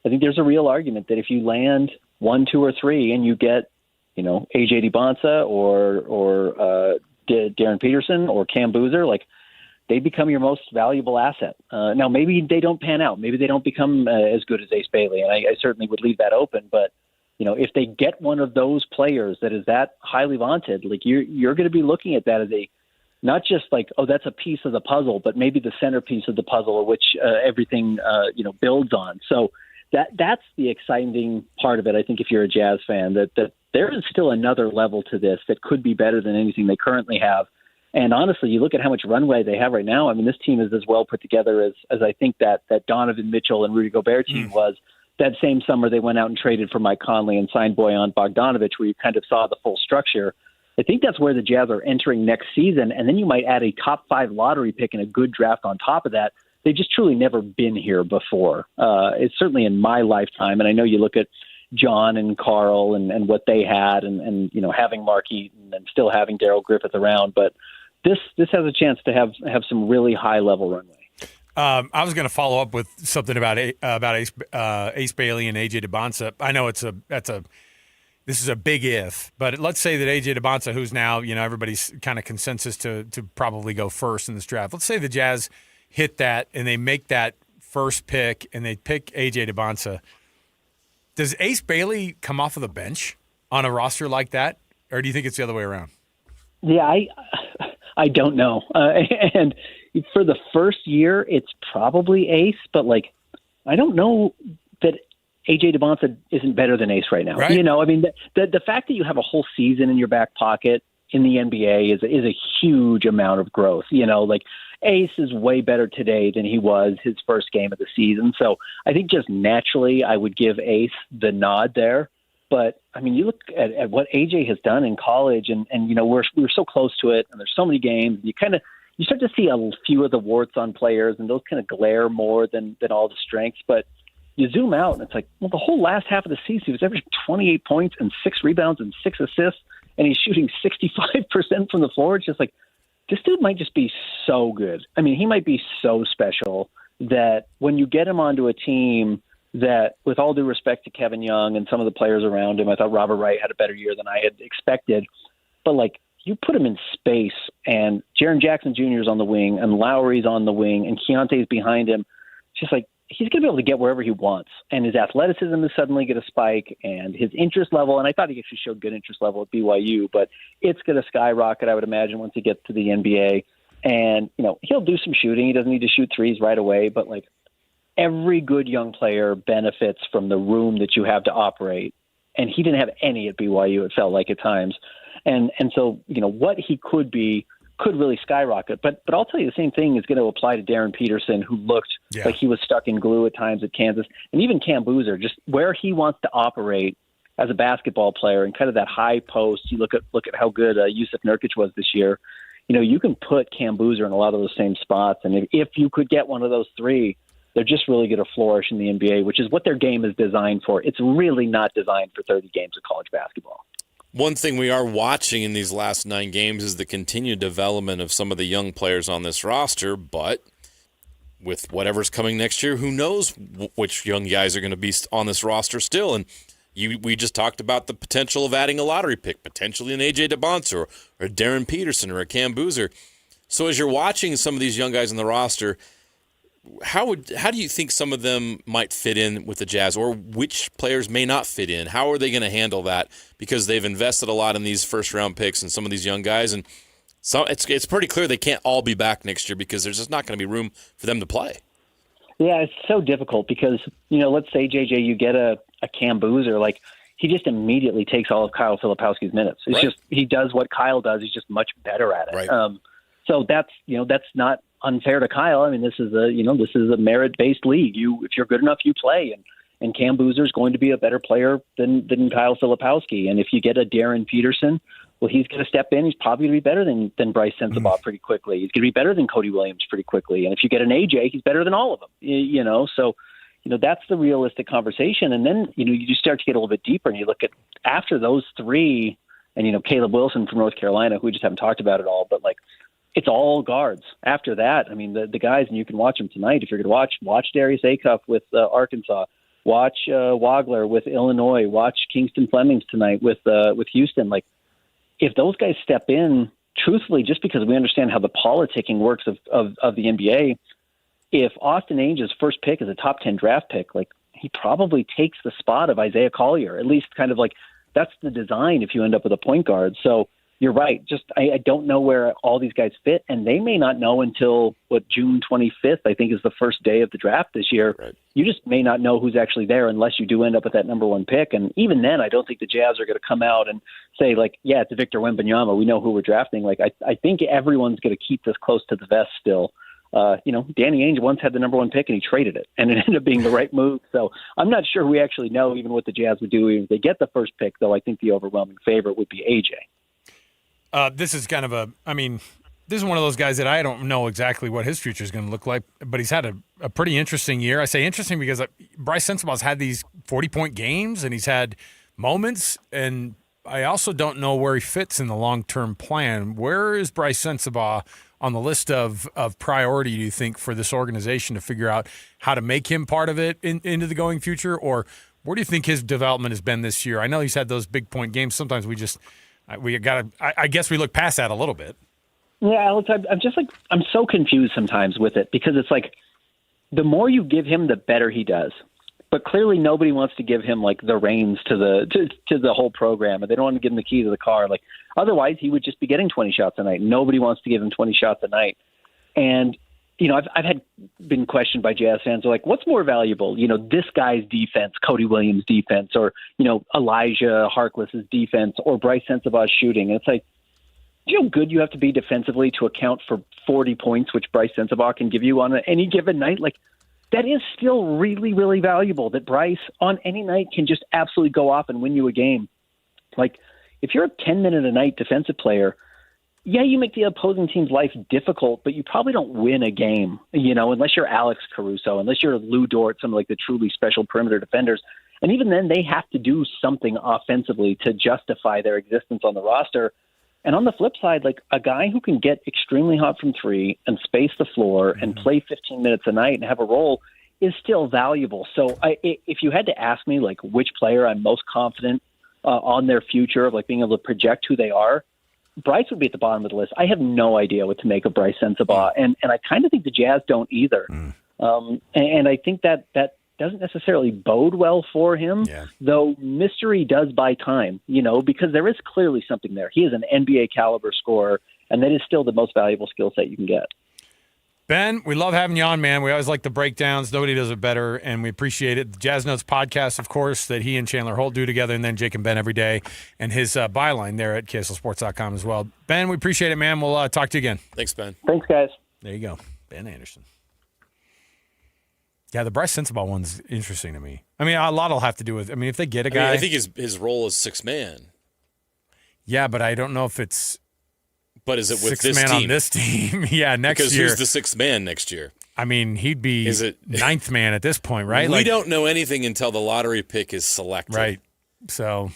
I think there's a real argument that if you land 1, 2, or 3 and you get, AJ DeBonsa or Darren Peterson or Cam Boozer, like they become your most valuable asset. Now, maybe they don't pan out. Maybe they don't become as good as Ace Bailey, and I certainly would leave that open. But, if they get one of those players that is that highly vaunted, like you're going to be looking at that as not just like, oh, that's a piece of the puzzle, but maybe the centerpiece of the puzzle, which everything, builds on. So, that's the exciting part of it. I think if you're a Jazz fan, that there is still another level to this that could be better than anything they currently have. And honestly, you look at how much runway they have right now. I mean, this team is as well put together as I think that Donovan Mitchell and Rudy Gobert team was. That same summer, they went out and traded for Mike Conley and signed Bojan Bogdanovic, where you kind of saw the full structure. I think that's where the Jazz are entering next season. And then you might add a top 5 lottery pick and a good draft on top of that. They've just truly never been here before. It's certainly in my lifetime. And I know you look at John and Carl and what they had and having Mark Eaton and still having Darrell Griffith around. But this has a chance to have some really high level runway. I was going to follow up with something about Ace Bailey and AJ DeBonsa. I know this is a big if, but let's say that AJ DeBonsa, who's now everybody's kind of consensus to probably go first in this draft. Let's say the Jazz hit that and they make that first pick and they pick AJ DeBonsa. Does Ace Bailey come off of the bench on a roster like that, or do you think it's the other way around? Yeah, I don't know. And for the first year, it's probably Ace, but I don't know that AJ DeBonsa isn't better than Ace right now. Right. I mean, the fact that you have a whole season in your back pocket in the NBA is a huge amount of growth. Ace is way better today than he was his first game of the season. So I think just naturally I would give Ace the nod there. But, I mean, you look at what AJ has done in college and we're so close to it and there's so many games. You start to see a few of the warts on players and those kind of glare more than all the strengths. But, you zoom out and it's like, well, the whole last half of the season, he was averaging 28 points and 6 rebounds and 6 assists, and he's shooting 65% from the floor. It's just like, this dude might just be so good. I mean, he might be so special that when you get him onto a team that, with all due respect to Kevin Young and some of the players around him, I thought Robert Wright had a better year than I had expected. But, like, you put him in space, and Jaren Jackson Jr. is on the wing, and Lowry's on the wing, and Keontae's behind him. It's just like, he's going to be able to get wherever he wants. And his athleticism is suddenly going to spike, and his interest level, and I thought he actually showed good interest level at BYU, but it's going to skyrocket, I would imagine, once he gets to the NBA. And, you know, he'll do some shooting. He doesn't need to shoot threes right away, but, like, every good young player benefits from the room that you have to operate. And he didn't have any at BYU, it felt like at times. And so, you know, what he could be could really skyrocket. But I'll tell you, the same thing is going to apply to Darren Peterson, who looked like he was stuck in glue at times at Kansas. And even Cam Boozer, just where he wants to operate as a basketball player and kind of that high post. You look at how good Yusuf Nurkic was this year. You know, you can put Cam Boozer in a lot of those same spots. And if you could get one of those three, they're just really going to flourish in the NBA, which is what their game is designed for. It's really not designed for 30 games of college basketball. One thing we are watching in these last 9 games is the continued development of some of the young players on this roster, but with whatever's coming next year, who knows which young guys are going to be on this roster still. And we just talked about the potential of adding a lottery pick, potentially an A.J. DeBonce or Darren Peterson or a Cam Boozer. So as you're watching some of these young guys on the roster, how do you think some of them might fit in with the Jazz, or which players may not fit in? How are they going to handle that? Because they've invested a lot in these first-round picks and some of these young guys, and so it's pretty clear they can't all be back next year because there's just not going to be room for them to play. Yeah, it's so difficult because, you know, let's say, JJ, you get a Cam Boozer, like, he just immediately takes all of Kyle Filipowski's minutes. It's just, he does what Kyle does. He's just much better at it. Right. So that's not unfair to Kyle. I mean, this is a merit-based league. If you're good enough, you play, and Cam Boozer is going to be a better player than Kyle Filipowski. And if you get a Darren Peterson, well, he's going to step in. He's probably going to be better than Bryce Sensabaugh pretty quickly. He's going to be better than Cody Williams pretty quickly. And if you get an AJ, he's better than all of them. You know, so that's the realistic conversation. And then you just start to get a little bit deeper, and you look at after those three, and Caleb Wilson from North Carolina, who we just haven't talked about at all, but like, it's all guards. After that, I mean, the guys, and you can watch them tonight if you're going to watch Darius Acuff with Arkansas, watch Wagler with Illinois, watch Kingston Flemings tonight with Houston. Like, if those guys step in, truthfully, just because we understand how the politicking works of the NBA, if Austin Ainge's first pick is a top 10 draft pick, like, he probably takes the spot of Isaiah Collier. At least kind of like that's the design if you end up with a point guard. So you're right. Just I don't know where all these guys fit, and they may not know until June 25th, I think, is the first day of the draft this year. Right. You just may not know who's actually there unless you do end up with that number 1 pick. And even then, I don't think the Jazz are going to come out and say, like, yeah, it's Victor Wembanyama. We know who we're drafting. Like, I think everyone's going to keep this close to the vest still. Danny Ainge once had the number 1 pick and he traded it, and it ended up being the right move. So I'm not sure we actually know even what the Jazz would do if they get the first pick, though I think the overwhelming favorite would be AJ. This is kind of this is one of those guys that I don't know exactly what his future is going to look like, but he's had a pretty interesting year. I say interesting because Bryce Sensabaugh's had these 40-point games, and he's had moments, and I also don't know where he fits in the long-term plan. Where is Bryce Sensabaugh on the list of priority, do you think, for this organization to figure out how to make him part of it into the going future? Or where do you think his development has been this year? I know he's had those big point games. Sometimes I guess we look past that a little bit. Yeah, Alex, I'm so confused sometimes with it because it's like the more you give him, the better he does. But clearly nobody wants to give him like the reins to the whole program, and they don't want to give him the key to the car. Like, otherwise he would just be getting 20 shots a night. Nobody wants to give him 20 shots a night. And I've been questioned by Jazz fans. They're like, what's more valuable? This guy's defense, Cody Williams' defense, or Elijah Harkless's defense, or Bryce Sensabaugh's shooting. And it's like, do you know how good you have to be defensively to account for 40 points, which Bryce Sensabaugh can give you on any given night? Like, that is still really, really valuable that Bryce on any night can just absolutely go off and win you a game. Like, if you're a 10-minute-a-night defensive player, yeah, you make the opposing team's life difficult, but you probably don't win a game, unless you're Alex Caruso, unless you're Lou Dort, some of like the truly special perimeter defenders. And even then, they have to do something offensively to justify their existence on the roster. And on the flip side, like a guy who can get extremely hot from three and space the floor and play 15 minutes a night and have a role is still valuable. So if you had to ask me like which player I'm most confident on their future of like being able to project who they are, Bryce would be at the bottom of the list. I have no idea what to make of Bryce Sensabaugh, and I kind of think the Jazz don't either. And I think that doesn't necessarily bode well for him, though mystery does buy time, because there is clearly something there. He is an NBA caliber scorer, and that is still the most valuable skill set you can get. Ben, we love having you on, man. We always like the breakdowns. Nobody does it better, and we appreciate it. The Jazz Notes podcast, of course, that he and Chandler Holt do together, and then Jake and Ben every day, and his byline there at KSLSports.com as well. Ben, we appreciate it, man. We'll talk to you again. Thanks, Ben. Thanks, guys. There you go. Ben Anderson. Yeah, the Bryce Sensabaugh one's interesting to me. I mean, a lot will have to do with, if they get a guy. I think his role is sixth man. Yeah, but I don't know if it's. But is it with sixth this man team? on this team? Yeah, next because year. Because who's the sixth man next year? I mean, he'd be ninth man at this point, right? We don't know anything until the lottery pick is selected. Right. So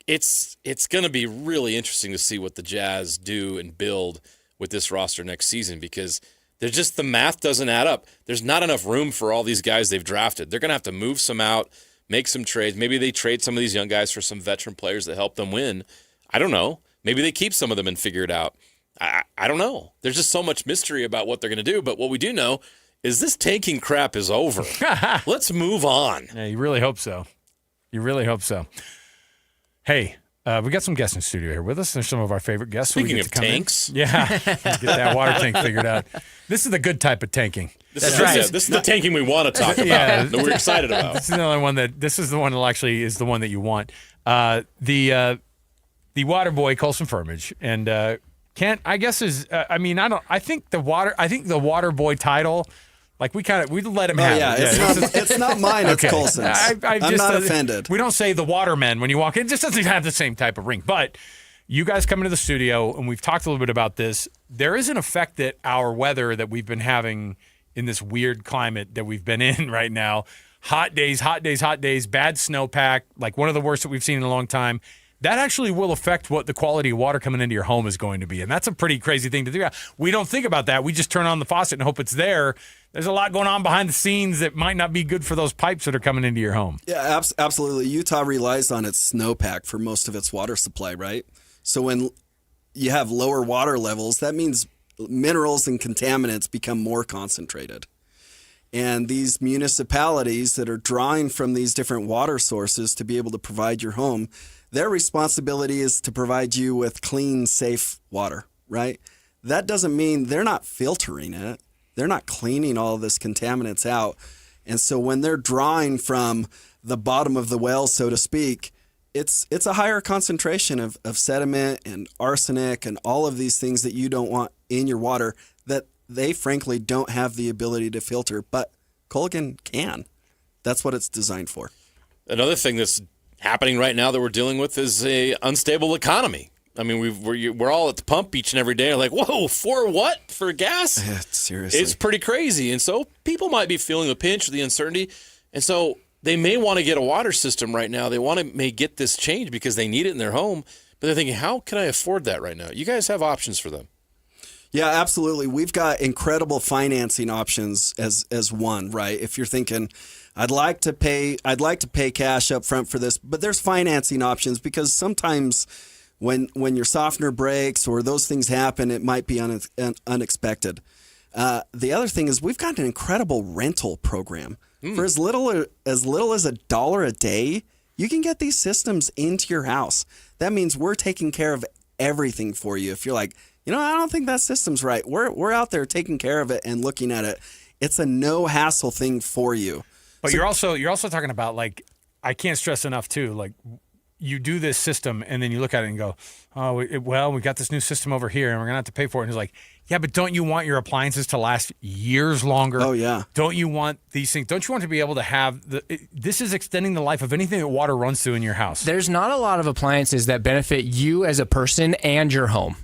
it's going to be really interesting to see what the Jazz do and build with this roster next season, because there's just the math doesn't add up. There's not enough room for all these guys they've drafted. They're going to have to move some out, make some trades. Maybe they trade some of these young guys for some veteran players that help them win. I don't know. Maybe they keep some of them and figure it out. I don't know. There's just so much mystery about what they're going to do. But what we do know is this tanking crap is over. Let's move on. Yeah, you really hope so. You really hope so. Hey, we got some guests in the studio here with us. They're some of our favorite guests. Speaking of tanks. Yeah, get that water tank figured out. This is the good type of tanking. This is the tanking we want to talk about, that we're excited about. This is the only one this is the one that actually is the one that you want. The water boy, Colson Firmage, and Kent, I guess is. I think the water boy title. Like we let him have it. It's not mine. It's Colson's. I'm not offended. We don't say the watermen when you walk in. It just doesn't have the same type of ring. But you guys come into the studio, and we've talked a little bit about this. There is an effect that our weather that we've been having in this weird climate that we've been in right now. Hot days, bad snowpack, like one of the worst that we've seen in a long time. That actually will affect what the quality of water coming into your home is going to be. And that's a pretty crazy thing to do. We don't think about that. We just turn on the faucet and hope it's there. There's a lot going on behind the scenes that might not be good for those pipes that are coming into your home. Yeah, absolutely. Utah relies on its snowpack for most of its water supply, right? So when you have lower water levels, that means minerals and contaminants become more concentrated. And these municipalities that are drawing from these different water sources to be able to provide your home, their responsibility is to provide you with clean, safe water, right? That doesn't mean they're not filtering it. They're not cleaning all of this contaminants out. And so when they're drawing from the bottom of the well, so to speak, it's a higher concentration of sediment and arsenic and all of these things that you don't want in your water that they frankly don't have the ability to filter. But Colgan can. That's what it's designed for. Another thing that's happening right now that we're dealing with is a unstable economy. I mean, we're all at the pump each and every day. Like, whoa, for what? For gas? Seriously. It's pretty crazy. And so people might be feeling the pinch or the uncertainty. And so they may want to get a water system right now. They may get this change because they need it in their home. But they're thinking, how can I afford that right now? You guys have options for them. Yeah, absolutely. We've got incredible financing options as one, right? If you're thinking, I'd like to pay cash up front for this, but there's financing options because sometimes when your softener breaks or those things happen, it might be unexpected. The other thing is we've got an incredible rental program. For as little as $1 a day, you can get these systems into your house. That means we're taking care of everything for you. If you're like, I don't think that system's right, we're out there taking care of it and looking at it. It's a no hassle thing for you. But you're also talking about, like, I can't stress enough too, like, you do this system and then you look at it and go, we got this new system over here and we're going to have to pay for it. And it's like, yeah, but don't you want your appliances to last years longer? Oh, yeah. Don't you want these things? Don't you want to be able to have this is extending the life of anything that water runs through in your house. There's not a lot of appliances that benefit you as a person and your home.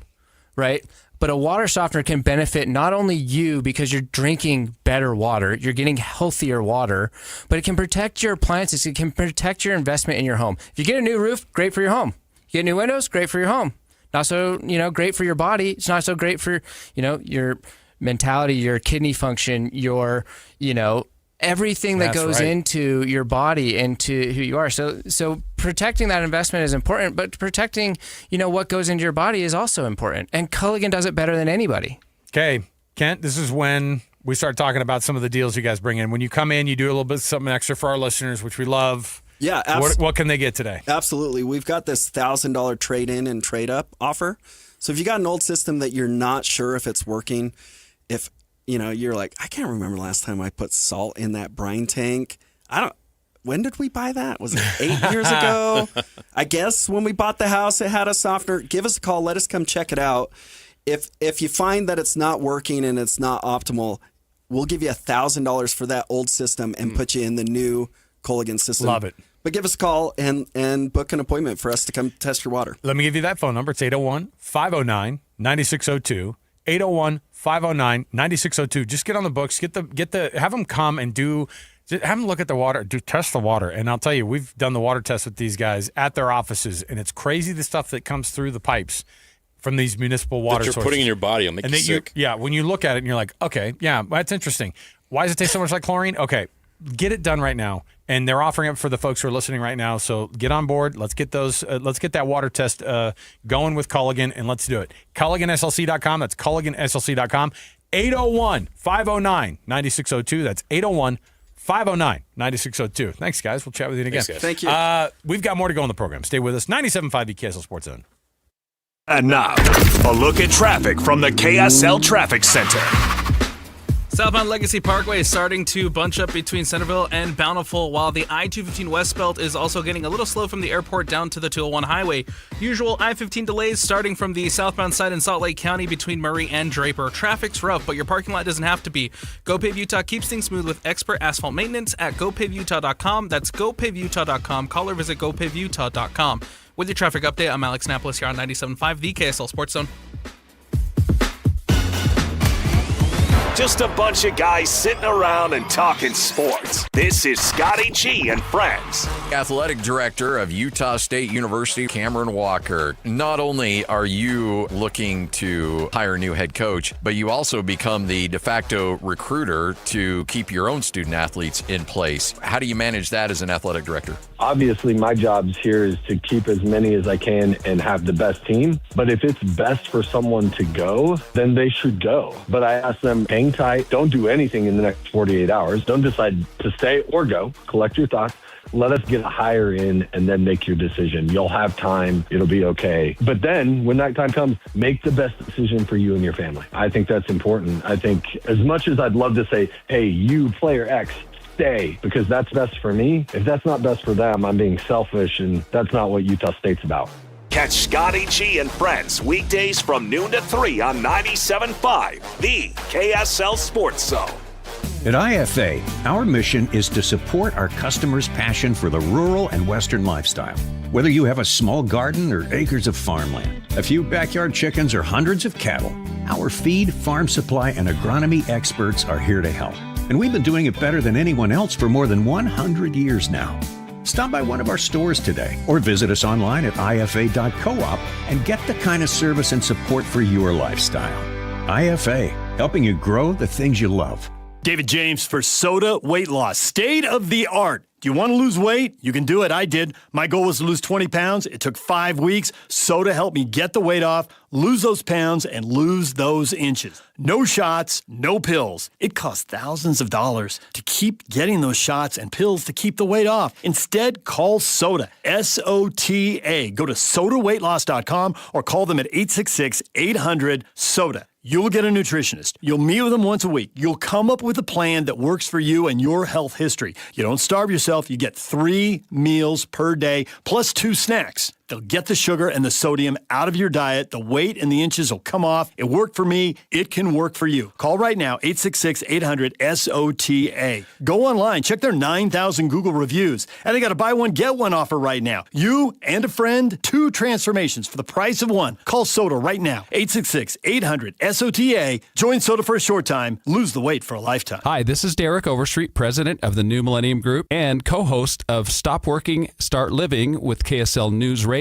right? But a water softener can benefit not only you because you're drinking better water, you're getting healthier water, but it can protect your appliances. It can protect your investment in your home. If you get a new roof, great for your home. You get new windows, great for your home. Not so, great for your body. It's not so great for, your mentality, your kidney function, your, everything that goes into your body, into who you are. So protecting that investment is important, but protecting, what goes into your body is also important. And Culligan does it better than anybody. Okay, Kent, this is when we start talking about some of the deals you guys bring in. When you come in, you do a little bit something extra for our listeners, which we love. Yeah, what can they get today? Absolutely. We've got this $1,000 trade-in and trade-up offer. So if you got an old system that you're not sure if it's working, if you're like, I can't remember last time I put salt in that brine tank. When did we buy that? Was it 8 years ago? I guess when we bought the house, it had a softener. Give us a call. Let us come check it out. If you find that it's not working and it's not optimal, we'll give you $1,000 for that old system and put you in the new Culligan system. Love it. But give us a call and book an appointment for us to come test your water. Let me give you that phone number. It's 801-509-9602. 801-509-9602. Just get on the books. Have them come and have them look at the water. Test the water. And I'll tell you, we've done the water test with these guys at their offices, and it's crazy the stuff that comes through the pipes from these municipal water sources. That you're putting in your body will make you sick. When you look at it and you're like, okay, yeah, that's interesting. Why does it taste so much like chlorine? Okay, get it done right now. And they're offering it for the folks who are listening right now. So get on board. Let's get those. Let's get that water test going with Culligan, and let's do it. CulliganSLC.com. That's CulliganSLC.com. 801-509-9602. That's 801-509-9602. Thanks, guys. We'll chat with you again. Thanks, Thank you. We've got more to go in the program. Stay with us. 97.5 the KSL Sports Zone. And now, a look at traffic from the KSL Traffic Center. Southbound Legacy Parkway is starting to bunch up between Centerville and Bountiful, while the I-215 West Belt is also getting a little slow from the airport down to the 201 highway. Usual I-15 delays starting from the southbound side in Salt Lake County between Murray and Draper. Traffic's rough, but your parking lot doesn't have to be. GoPave Utah keeps things smooth with expert asphalt maintenance at GoPaveUtah.com. That's GoPaveUtah.com. Call or visit GoPaveUtah.com. With your traffic update, I'm Alex Napolis here on 97.5, the KSL Sports Zone. Just a bunch of guys sitting around and talking sports. This is Scotty G and Friends. Athletic Director of Utah State University, Cameron Walker. Not only are you looking to hire a new head coach, but you also become the de facto recruiter to keep your own student athletes in place. How do you manage that as an athletic director? Obviously, my job here is to keep as many as I can and have the best team. But if it's best for someone to go, then they should go. But I ask them, hang tight. Don't do anything in the next 48 hours. Don't decide to stay or go. Collect your thoughts. Let us get a hire in and then make your decision. You'll have time. It'll be okay. But then when that time comes, make the best decision for you and your family. I think that's important. I think as much as I'd love to say, hey, you player X, stay, because that's best for me. If that's not best for them, I'm being selfish, and that's not what Utah State's about. Catch Scotty G and Friends weekdays from noon to 3 on 97.5, the KSL Sports Zone. At IFA, our mission is to support our customers' passion for the rural and Western lifestyle. Whether you have a small garden or acres of farmland, a few backyard chickens or hundreds of cattle, our feed, farm supply, and agronomy experts are here to help. And we've been doing it better than anyone else for more than 100 years now. Stop by one of our stores today or visit us online at ifa.coop and get the kind of service and support for your lifestyle. IFA, helping you grow the things you love. David James for Soda Weight Loss. State of the art. Do you want to lose weight? You can do it. I did. My goal was to lose 20 pounds. It took 5 weeks. Soda helped me get the weight off, lose those pounds, and lose those inches. No shots, no pills. It costs thousands of dollars to keep getting those shots and pills to keep the weight off. Instead, call Soda. SOTA. Go to sodaweightloss.com or call them at 866-800-SODA. You'll get a nutritionist. You'll meet with them once a week. You'll come up with a plan that works for you and your health history. You don't starve yourself. You get 3 meals per day plus 2 snacks. They'll get the sugar and the sodium out of your diet. The weight and the inches will come off. It worked for me. It can work for you. Call right now, 866-800-SOTA. Go online. Check their 9,000 Google reviews. And they got a buy one, get one offer right now. You and a friend, 2 transformations for the price of one. Call Soda right now, 866-800-SOTA. Join Soda for a short time. Lose the weight for a lifetime. Hi, this is Derek Overstreet, president of the New Millennium Group and co-host of Stop Working, Start Living with KSL News Radio.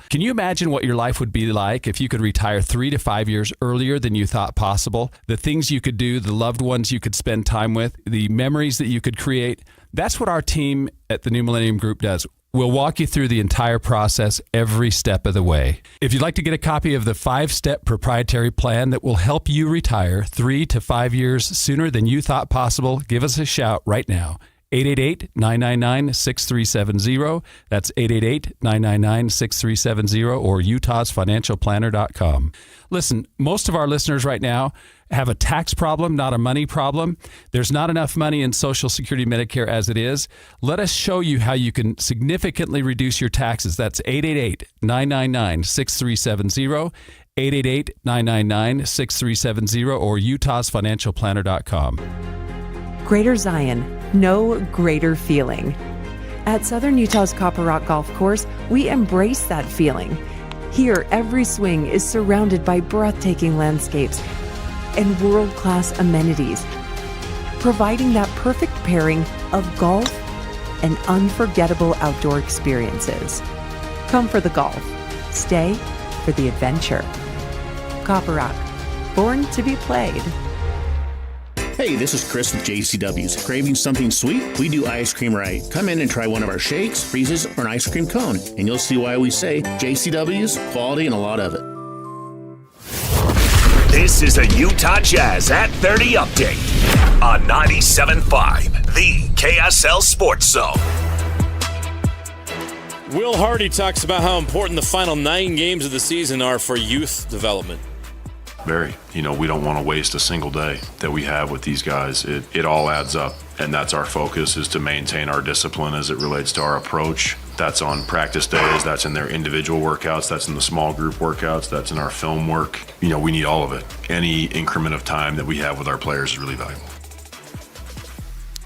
Can you imagine what your life would be like if you could retire 3 to 5 years earlier than you thought possible? The things you could do, the loved ones you could spend time with, the memories that you could create. That's what our team at the New Millennium Group does. We'll walk you through the entire process every step of the way. If you'd like to get a copy of the 5-step proprietary plan that will help you retire 3 to 5 years sooner than you thought possible, give us a shout right now. 888-999-6370. That's 888-999-6370 or utahsfinancialplanner.com. Listen, most of our listeners right now have a tax problem, not a money problem. There's not enough money in Social Security Medicare as it is. Let us show you how you can significantly reduce your taxes. That's 888-999-6370. 888-999-6370 or utahsfinancialplanner.com. Greater Zion, no greater feeling. At Southern Utah's Copper Rock Golf Course, we embrace that feeling. Here, every swing is surrounded by breathtaking landscapes and world-class amenities, providing that perfect pairing of golf and unforgettable outdoor experiences. Come for the golf, stay for the adventure. Copper Rock, born to be played. Hey, this is Chris with JCW's. Craving something sweet? We do ice cream right. Come in and try one of our shakes, freezes, or an ice cream cone, and you'll see why we say JCW's, quality, and a lot of it. This is a Utah Jazz at 30 update on 97.5, the KSL Sports Zone. Will Hardy talks about how important the final 9 games of the season are for youth development. Very. We don't want to waste a single day that we have with these guys. It all adds up, and that's our focus, is to maintain our discipline as it relates to our approach. That's on practice days, that's in their individual workouts, that's in the small group workouts, that's in our film work. We need all of it. Any increment of time that we have with our players is really valuable.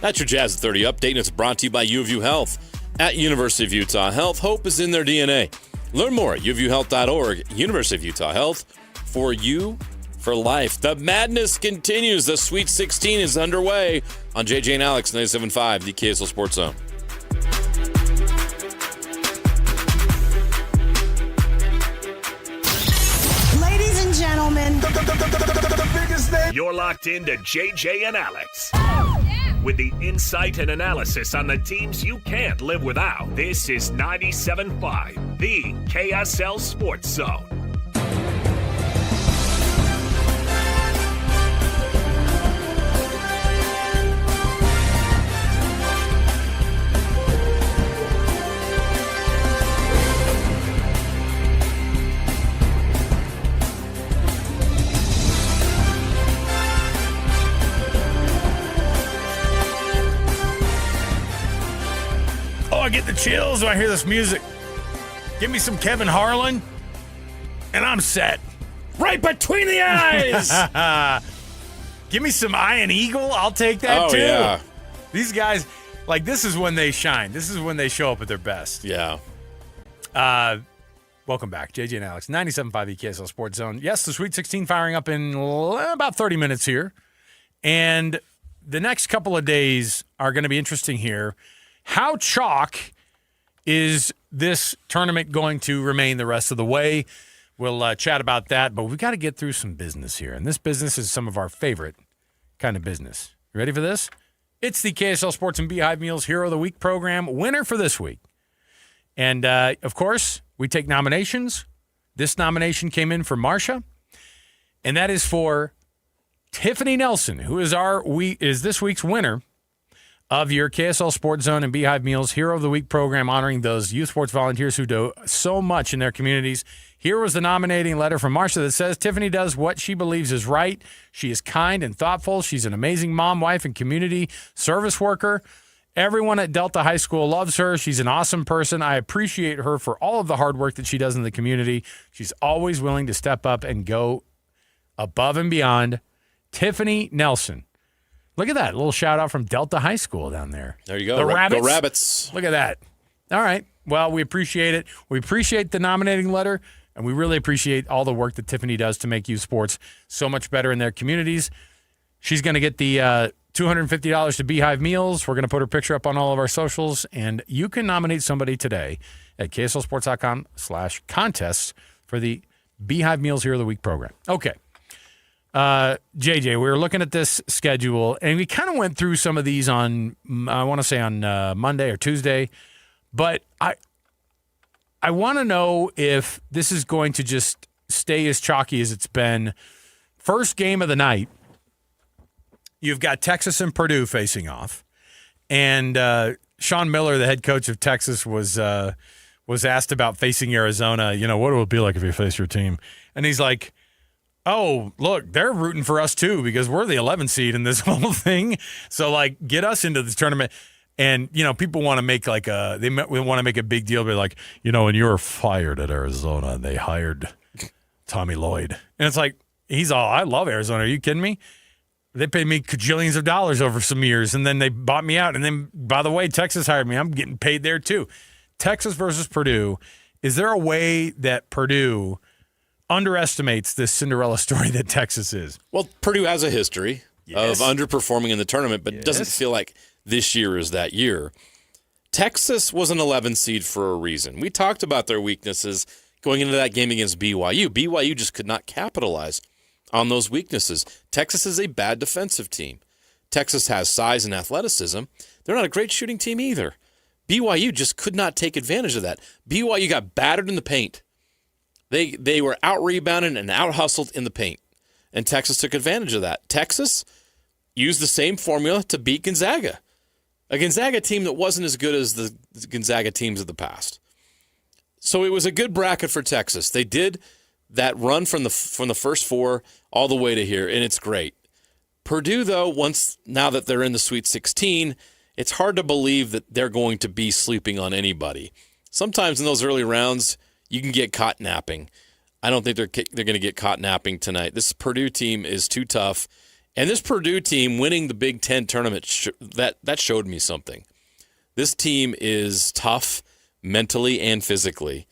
That's your Jazz at 30 update, and it's brought to you by U of U Health. At University of Utah Health, hope is in their DNA. Learn more at uofuhealth.org. University of Utah Health, for you, for life. The madness continues. The Sweet 16 is underway on JJ and Alex, 97.5, the KSL Sports Zone. Ladies and gentlemen, the biggest name. You're locked into JJ and Alex. With the insight and analysis on the teams you can't live without. This is 97.5, the KSL Sports Zone. I get the chills when I hear this music. Give me some Kevin Harlan, and I'm set. Right between the eyes. Give me some Iron Eagle. I'll take that too. Yeah. These guys, this is when they shine. This is when they show up at their best. Yeah. Welcome back, JJ and Alex, 97.5 the KSL Sports Zone. Yes, the Sweet 16 firing up in about 30 minutes here, and the next couple of days are going to be interesting here. How chalk is this tournament going to remain the rest of the way? We'll chat about that, but we've got to get through some business here. And this business is some of our favorite kind of business. You ready for this? It's the KSL Sports and Beehive Meals Hero of the Week program winner for this week. And, of course, we take nominations. This nomination came in for Marcia, and that is for Tiffany Nelson, who is this week's winner of your KSL Sports Zone and Beehive Meals Hero of the Week program, honoring those youth sports volunteers who do so much in their communities. Here was the nominating letter from Marcia that says, Tiffany does what she believes is right. She is kind and thoughtful. She's an amazing mom, wife, and community service worker. Everyone at Delta High School loves her. She's an awesome person. I appreciate her for all of the hard work that she does in the community. She's always willing to step up and go above and beyond. Tiffany Nelson. Look at that. A little shout out from Delta High School down there. There you go. The Rabbits. Go Rabbits. Look at that. All right. Well, we appreciate it. We appreciate the nominating letter, and we really appreciate all the work that Tiffany does to make youth sports so much better in their communities. She's going to get the $250 to Beehive Meals. We're going to put her picture up on all of our socials, and you can nominate somebody today at KSLSports.com/contests for the Beehive Meals Hero of the Week program. Okay. JJ, we were looking at this schedule, and we kind of went through some of these on, I want to say on Monday or Tuesday, but I want to know if this is going to just stay as chalky as it's been. First game of the night, you've got Texas and Purdue facing off, and Sean Miller, the head coach of Texas, was asked about facing Arizona. You know, what it would be like if you face your team, and he's like, oh, look, they're rooting for us too because we're the 11th seed in this whole thing. So, like, get us into this tournament. And, you know, people want to make like they want to make a big deal. Be like, you know, when you were fired at Arizona, they hired Tommy Lloyd. And it's like, I love Arizona. Are you kidding me? They paid me cajillions of dollars over some years, and then they bought me out. And then, by the way, Texas hired me. I'm getting paid there too. Texas versus Purdue. Is there a way that Purdue underestimates this Cinderella story that Texas is? Well, Purdue has a history of underperforming in the tournament, but doesn't feel like this year is that year. Texas was an 11 seed for a reason. We talked about their weaknesses going into that game against BYU. BYU just could not capitalize on those weaknesses. Texas is a bad defensive team. Texas has size and athleticism. They're not a great shooting team either. BYU just could not take advantage of that. BYU got battered in the paint. They were out-rebounded and out-hustled in the paint, and Texas took advantage of that. Texas used the same formula to beat Gonzaga, a Gonzaga team that wasn't as good as the Gonzaga teams of the past. So it was a good bracket for Texas. They did that run from the first four all the way to here, and it's great. Purdue, though, now that they're in the Sweet 16, it's hard to believe that they're going to be sleeping on anybody. Sometimes in those early rounds, you can get caught napping. I don't think they're going to get caught napping tonight. This Purdue team is too tough. And this Purdue team winning the Big Ten tournament, that showed me something. This team is tough mentally and physically.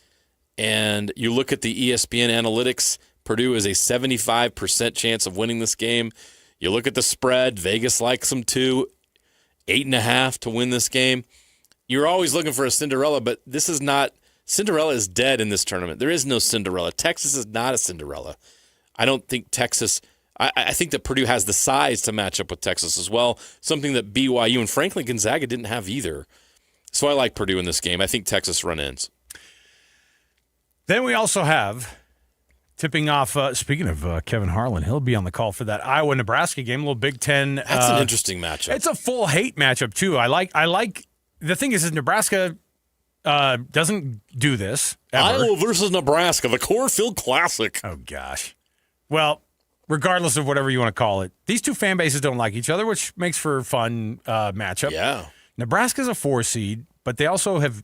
And you look at the ESPN analytics, Purdue is a 75% chance of winning this game. You look at the spread, Vegas likes them too, 8.5 to win this game. You're always looking for a Cinderella, but this is not. Cinderella is dead in this tournament. There is no Cinderella. Texas is not a Cinderella. I don't think Texas – I think that Purdue has the size to match up with Texas as well, something that BYU and, frankly, Gonzaga didn't have either. So I like Purdue in this game. I think Texas run-ins. Then we also have, tipping off, speaking of Kevin Harlan, he'll be on the call for that Iowa-Nebraska game, a little Big Ten. That's an interesting matchup. It's a full hate matchup, too. I like the thing is Nebraska – doesn't do this ever. Iowa versus Nebraska, the Cornfield Classic. Oh, gosh. Well, regardless of whatever you want to call it, these two fan bases don't like each other, which makes for a fun matchup. Yeah. Nebraska's a 4 seed, but they also have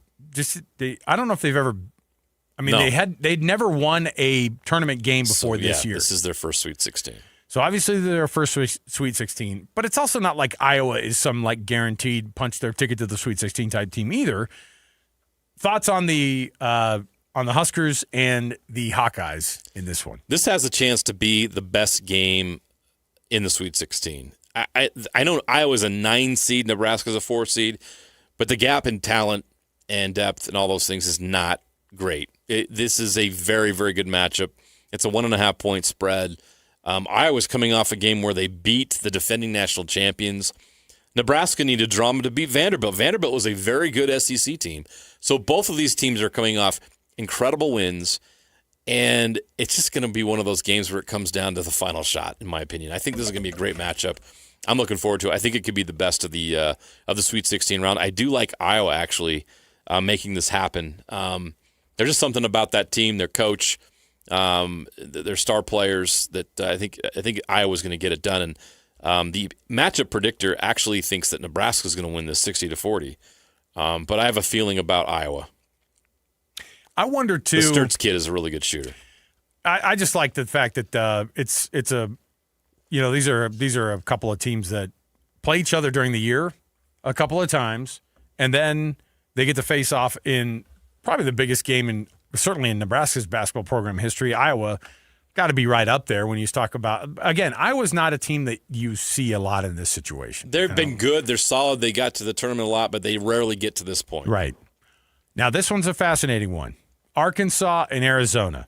I don't know if they've ever – I mean, no. They'd never won a tournament game before this year. This is their first Sweet 16. So obviously they're their first Sweet 16, but it's also not like Iowa is some like guaranteed punch their ticket to the Sweet 16 type team either. Thoughts on the Huskers and the Hawkeyes in this one? This has a chance to be the best game in the Sweet 16. I know Iowa's a 9 seed, Nebraska's a 4 seed, but the gap in talent and depth and all those things is not great. This is a very, very good matchup. It's a 1.5 point spread. Iowa's coming off a game where they beat the defending national champions. Nebraska needed drama to beat Vanderbilt. Vanderbilt was a very good SEC team. So both of these teams are coming off incredible wins, and it's just going to be one of those games where it comes down to the final shot, in my opinion. I think this is going to be a great matchup. I'm looking forward to it. I think it could be the best of the Sweet 16 round. I do like Iowa actually making this happen. There's just something about that team, their coach, their star players that I think Iowa's going to get it done. And The matchup predictor actually thinks that Nebraska is going to win this 60-40, but I have a feeling about Iowa. I wonder too. The Sturts kid is a really good shooter. I just like the fact that it's a, these are a couple of teams that play each other during the year a couple of times, and then they get to face off in probably the biggest game certainly in Nebraska's basketball program history. Iowa got to be right up there when you talk about, again, Iowa's not a team that you see a lot in this situation. They've been good. They're solid. They got to the tournament a lot, but they rarely get to this point. Right. Now, this one's a fascinating one. Arkansas and Arizona.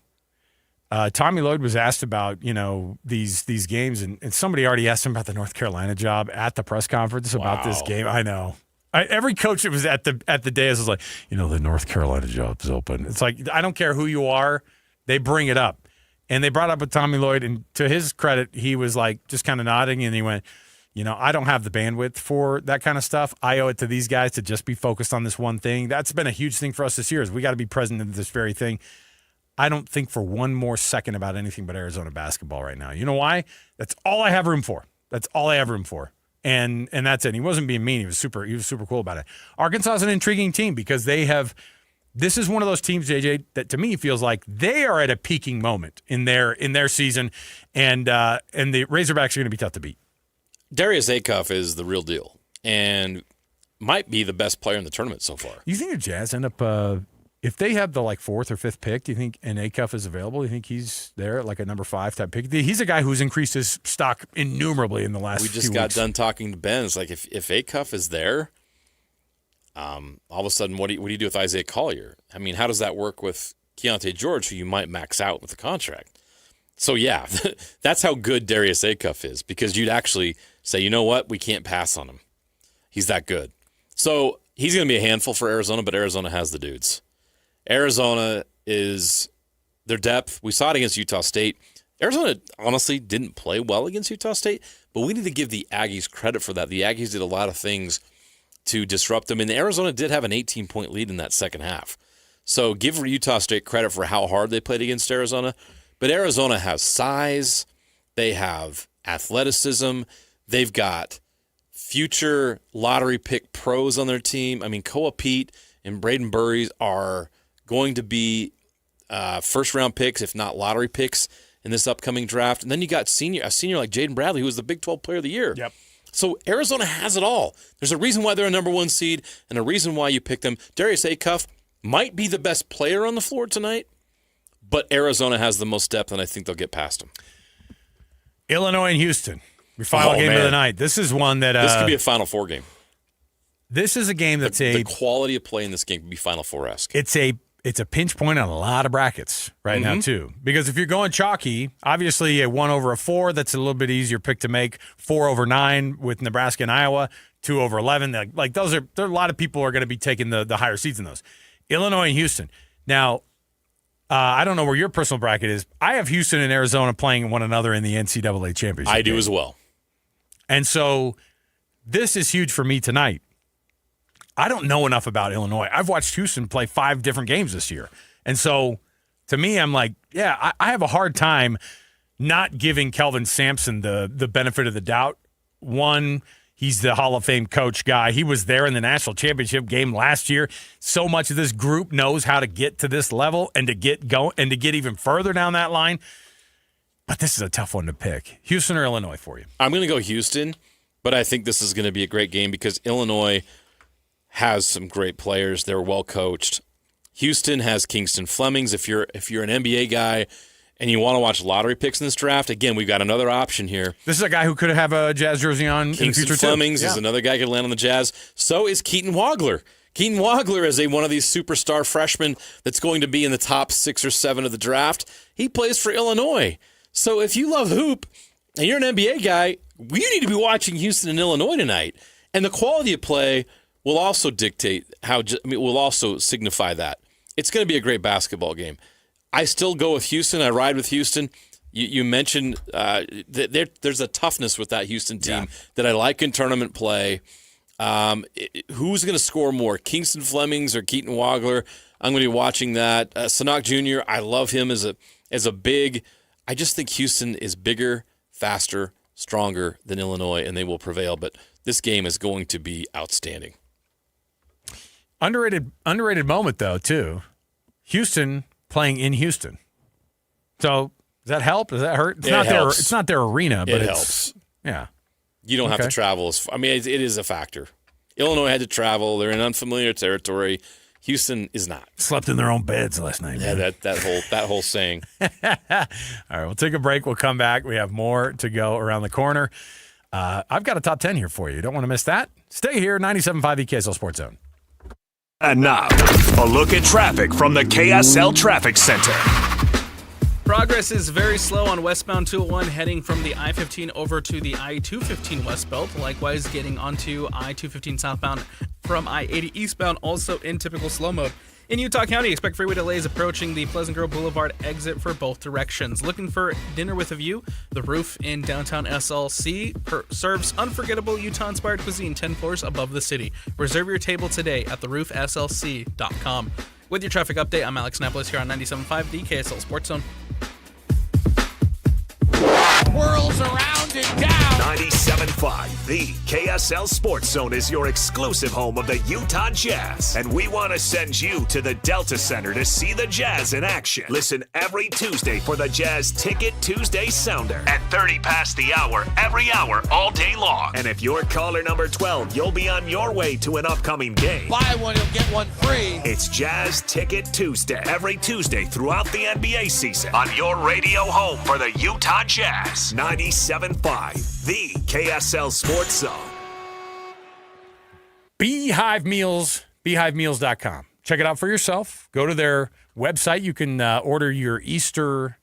Tommy Lloyd was asked about, these games, and somebody already asked him about the North Carolina job at the press conference about this game. I know. Every coach that was at the day was like, the North Carolina job's open. It's like, I don't care who you are, they bring it up. And they brought up with Tommy Lloyd, and to his credit, he was like just kind of nodding, and he went, I don't have the bandwidth for that kind of stuff. I owe it to these guys to just be focused on this one thing. That's been a huge thing for us this year is we got to be present in this very thing. I don't think for one more second about anything but Arizona basketball right now. You know why? That's all I have room for. That's all I have room for. And that's it. He wasn't being mean. He was super cool about it. Arkansas is an intriguing team because this is one of those teams, JJ, that to me feels like they are at a peaking moment in their season, and the Razorbacks are going to be tough to beat. Darius Acuff is the real deal and might be the best player in the tournament so far. You think the Jazz end up if they have the 4th or 5th pick, do you think an Acuff is available? Do you think he's there at a number 5 type pick? He's a guy who's increased his stock innumerably in the last few weeks. We just got done talking to Ben. It's like if Acuff is there, all of a sudden, what do you do with Isaiah Collier? I mean, how does that work with Keontae George, who you might max out with the contract? So, yeah, that's how good Darius Acuff is because you'd actually say, you know what, we can't pass on him. He's that good. So he's going to be a handful for Arizona, but Arizona has the dudes. Arizona is their depth. We saw it against Utah State. Arizona honestly didn't play well against Utah State, but we need to give the Aggies credit for that. The Aggies did a lot of things to disrupt them, and Arizona did have an 18-point lead in that second half. So give Utah State credit for how hard they played against Arizona, but Arizona has size. They have athleticism. They've got future lottery pick pros on their team. I mean, Koa Pete and Braden Burries are going to be first-round picks, if not lottery picks, in this upcoming draft. And then you got a senior like Jaden Bradley, who was the Big 12 Player of the Year. Yep. So Arizona has it all. There's a reason why they're a number 1 seed and a reason why you picked them. Darius Acuff might be the best player on the floor tonight, but Arizona has the most depth, and I think they'll get past them. Illinois and Houston, your final game of the night. This is one that this could be a Final Four game. This is a game that's the quality of play in this game could be Final Four-esque. It's a pinch point on a lot of brackets right now, too. Because if you're going chalky, obviously a 1 over a 4, that's a little bit easier pick to make. 4 over 9 with Nebraska and Iowa. 2 over 11. There are a lot of people are going to be taking the higher seeds in those. Illinois and Houston. Now, I don't know where your personal bracket is. I have Houston and Arizona playing one another in the NCAA championship. I do as well. And so this is huge for me tonight. I don't know enough about Illinois. I've watched Houston play 5 different games this year. And so to me, I'm like, I have a hard time not giving Kelvin Sampson the benefit of the doubt. One, he's the Hall of Fame coach guy. He was there in the national championship game last year. So much of this group knows how to get to this level and to get going and to get even further down that line. But this is a tough one to pick. Houston or Illinois for you? I'm going to go Houston, but I think this is going to be a great game because Illinois has some great players. They're well coached. Houston has Kingston Flemings. If you're an NBA guy and you want to watch lottery picks in this draft, again, we've got another option here. This is a guy who could have a Jazz jersey on in the future, Kingston Flemings is another guy who could land on the Jazz. So is Keaton Wagler. Keaton Wagler is one of these superstar freshmen that's going to be in the top 6 or 7 of the draft. He plays for Illinois. So if you love hoop and you're an NBA guy, you need to be watching Houston and Illinois tonight. And the quality of play will also dictate will also signify that. It's going to be a great basketball game. I still go with Houston. I ride with Houston. You mentioned there's a toughness with that Houston team that I like in tournament play. Who's going to score more, Kingston Flemings or Keaton Wagler? I'm going to be watching that. Sanok Jr., I love him as a big. I just think Houston is bigger, faster, stronger than Illinois, and they will prevail. But this game is going to be outstanding. Underrated moment, though, too. Houston playing in Houston. So does that help? Does that hurt? It's not their arena, but it helps. Yeah. You don't have to travel as far. I mean, it is a factor. Illinois had to travel. They're in unfamiliar territory. Houston is not. Slept in their own beds last night. Yeah, Man. that whole saying. All right, we'll take a break. We'll come back. We have more to go around the corner. I've got a top 10 here for you. You don't want to miss that? Stay here, 97.5 KSL Sports Zone. And now, a look at traffic from the KSL Traffic Center. Progress is very slow on westbound 201 heading from the I-15 over to the I-215 westbound. Likewise, getting onto I-215 southbound from I-80 eastbound, also in typical slow mode. In Utah County, expect freeway delays approaching the Pleasant Grove Boulevard exit for both directions. Looking for dinner with a view? The Roof in downtown SLC serves unforgettable Utah-inspired cuisine 10 floors above the city. Reserve your table today at theroofslc.com. With your traffic update, I'm Alex Napolis here on 97.5, the KSL Sports Zone. Whirls around and down. 97.5, the KSL Sports Zone is your exclusive home of the Utah Jazz. And we want to send you to the Delta Center to see the Jazz in action. Listen every Tuesday for the Jazz Ticket Tuesday Sounder at 30 past the hour, every hour, all day long. And if you're caller number 12, you'll be on your way to an upcoming game. Buy one, you'll get one free. It's Jazz Ticket Tuesday, every Tuesday throughout the NBA season on your radio home for the Utah Jazz. 97.5, the KSL Sports Zone. Beehive Meals, beehivemeals.com. Check it out for yourself. Go to their website. You can order your Easter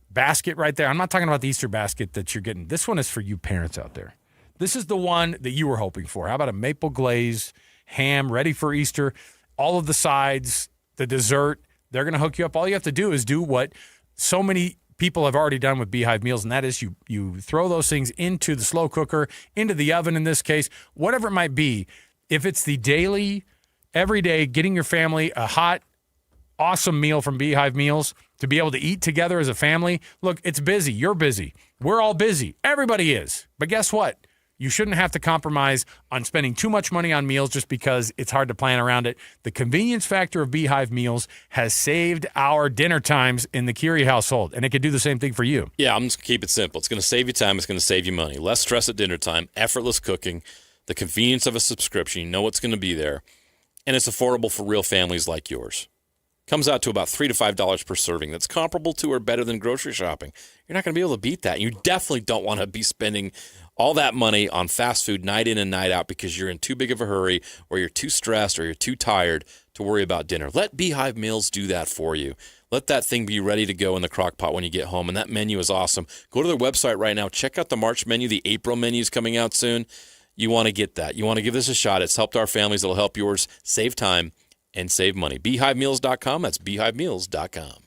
basket right there. I'm not talking about the Easter basket that you're getting. This one is for you parents out there. This is the one that you were hoping for. How about a maple glaze ham ready for Easter? All of the sides, the dessert, they're going to hook you up. All you have to do is do what so many people have already done with Beehive Meals, and that is you throw those things into the slow cooker, into the oven in this case, whatever it might be. If it's the daily, everyday, getting your family a hot, awesome meal from Beehive Meals to be able to eat together as a family. Look, it's busy. You're busy. We're all busy. Everybody is. But guess what? You shouldn't have to compromise on spending too much money on meals just because it's hard to plan around it. The convenience factor of Beehive Meals has saved our dinner times in the Curie household, and it could do the same thing for you. Yeah, I'm just going to keep it simple. It's going to save you time. It's going to save you money. Less stress at dinner time, effortless cooking, the convenience of a subscription. You know what's going to be there, and it's affordable for real families like yours. Comes out to about $3 to $5 per serving. That's comparable to or better than grocery shopping. You're not going to be able to beat that. You definitely don't want to be spending all that money on fast food night in and night out because you're in too big of a hurry or you're too stressed or you're too tired to worry about dinner. Let Beehive Meals do that for you. Let that thing be ready to go in the crock pot when you get home, and that menu is awesome. Go to their website right now. Check out the March menu. The April menu is coming out soon. You want to get that. You want to give this a shot. It's helped our families. It'll help yours save time and save money. BeehiveMeals.com. That's BeehiveMeals.com.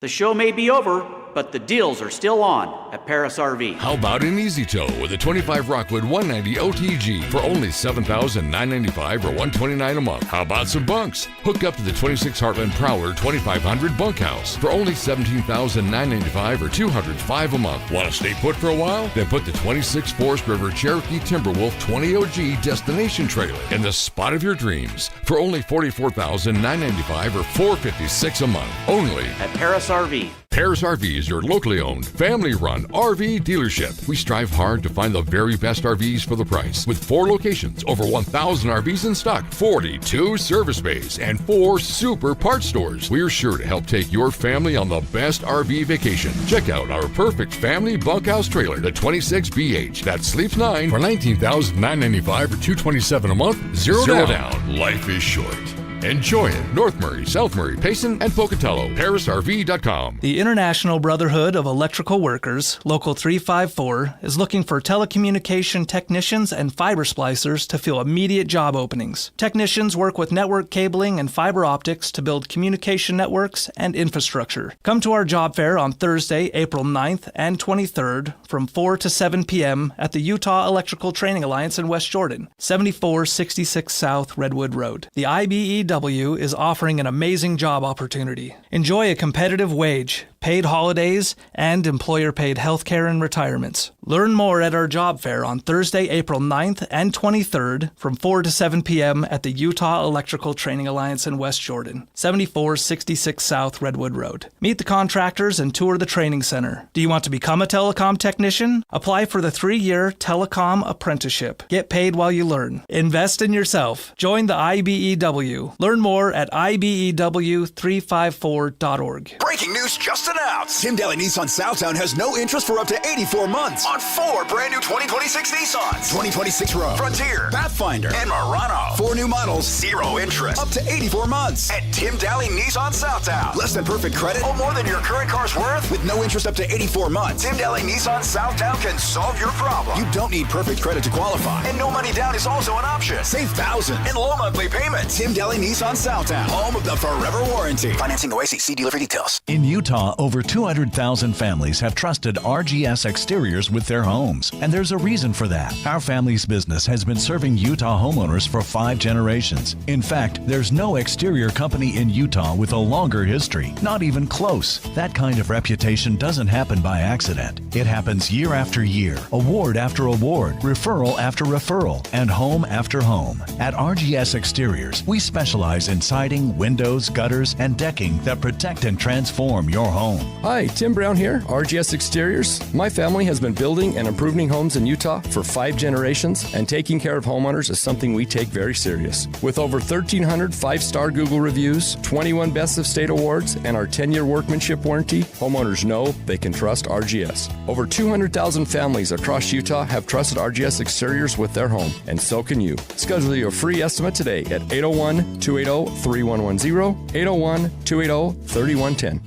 The show may be over, but the deals are still on at Paris RV. How about an easy tow with a 25 Rockwood 190 OTG for only $7,995 or $129 a month? How about some bunks? Hook up to the 26 Heartland Prowler 2500 bunkhouse for only $17,995 or $205 a month. Want to stay put for a while? Then put the 26 Forest River Cherokee Timberwolf 20 OG destination trailer in the spot of your dreams for only $44,995 or $456 a month. Only at Paris RV. Paris RV is your locally owned, family-run RV dealership. We strive hard to find the very best RVs for the price. With 4 locations, over 1,000 RVs in stock, 42 service bays, and 4 super parts stores, we're sure to help take your family on the best RV vacation. Check out our perfect family bunkhouse trailer, the 26BH, that sleeps 9 for $19,995 or $227 a month. Zero down. Life is short. Enjoy it. North Murray, South Murray, Payson, and Pocatello. ParisRV.com. The International Brotherhood of Electrical Workers, Local 354, is looking for telecommunication technicians and fiber splicers to fill immediate job openings. Technicians work with network cabling and fiber optics to build communication networks and infrastructure. Come to our job fair on Thursday, April 9th and 23rd from 4 to 7 p.m. at the Utah Electrical Training Alliance in West Jordan, 7466 South Redwood Road. The IBEW is offering an amazing job opportunity. Enjoy a competitive wage, paid holidays, and employer-paid health care and retirements. Learn more at our job fair on Thursday, April 9th and 23rd from 4 to 7 p.m. at the Utah Electrical Training Alliance in West Jordan, 7466 South Redwood Road. Meet the contractors and tour the training center. Do you want to become a telecom technician? Apply for the 3-year telecom apprenticeship. Get paid while you learn. Invest in yourself. Join the IBEW. Learn more at IBEW354.org. Breaking news just announced. Tim Daly Nissan Southtown has no interest for up to 84 months on 4 brand new 2026 Nissans. 2026 Rogue, Frontier, Pathfinder, and Murano. 4 new models, 0 interest, up to 84 months. At Tim Daly Nissan Southtown. Less than perfect credit or more than your current car's worth with no interest up to 84 months. Tim Daly Nissan Southtown can solve your problem. You don't need perfect credit to qualify, and no money down is also an option. Save thousands in low monthly payments. Tim Daly Nissan Southtown, home of the Forever Warranty. Financing OAC. See dealer for details. In Utah, over 200,000 families have trusted RGS Exteriors with their homes, and there's a reason for that. Our family's business has been serving Utah homeowners for 5 generations. In fact, there's no exterior company in Utah with a longer history, not even close. That kind of reputation doesn't happen by accident. It happens year after year, award after award, referral after referral, and home after home. At RGS Exteriors, we specialize in siding, windows, gutters, and decking that protect and transform your home. Hi, Tim Brown here, RGS Exteriors. My family has been building and improving homes in Utah for 5 generations, and taking care of homeowners is something we take very serious. With over 1,300 5-star Google reviews, 21 Best of State awards, and our 10-year workmanship warranty, homeowners know they can trust RGS. Over 200,000 families across Utah have trusted RGS Exteriors with their home, and so can you. Schedule your free estimate today at 801-280-3110, 801-280-3110.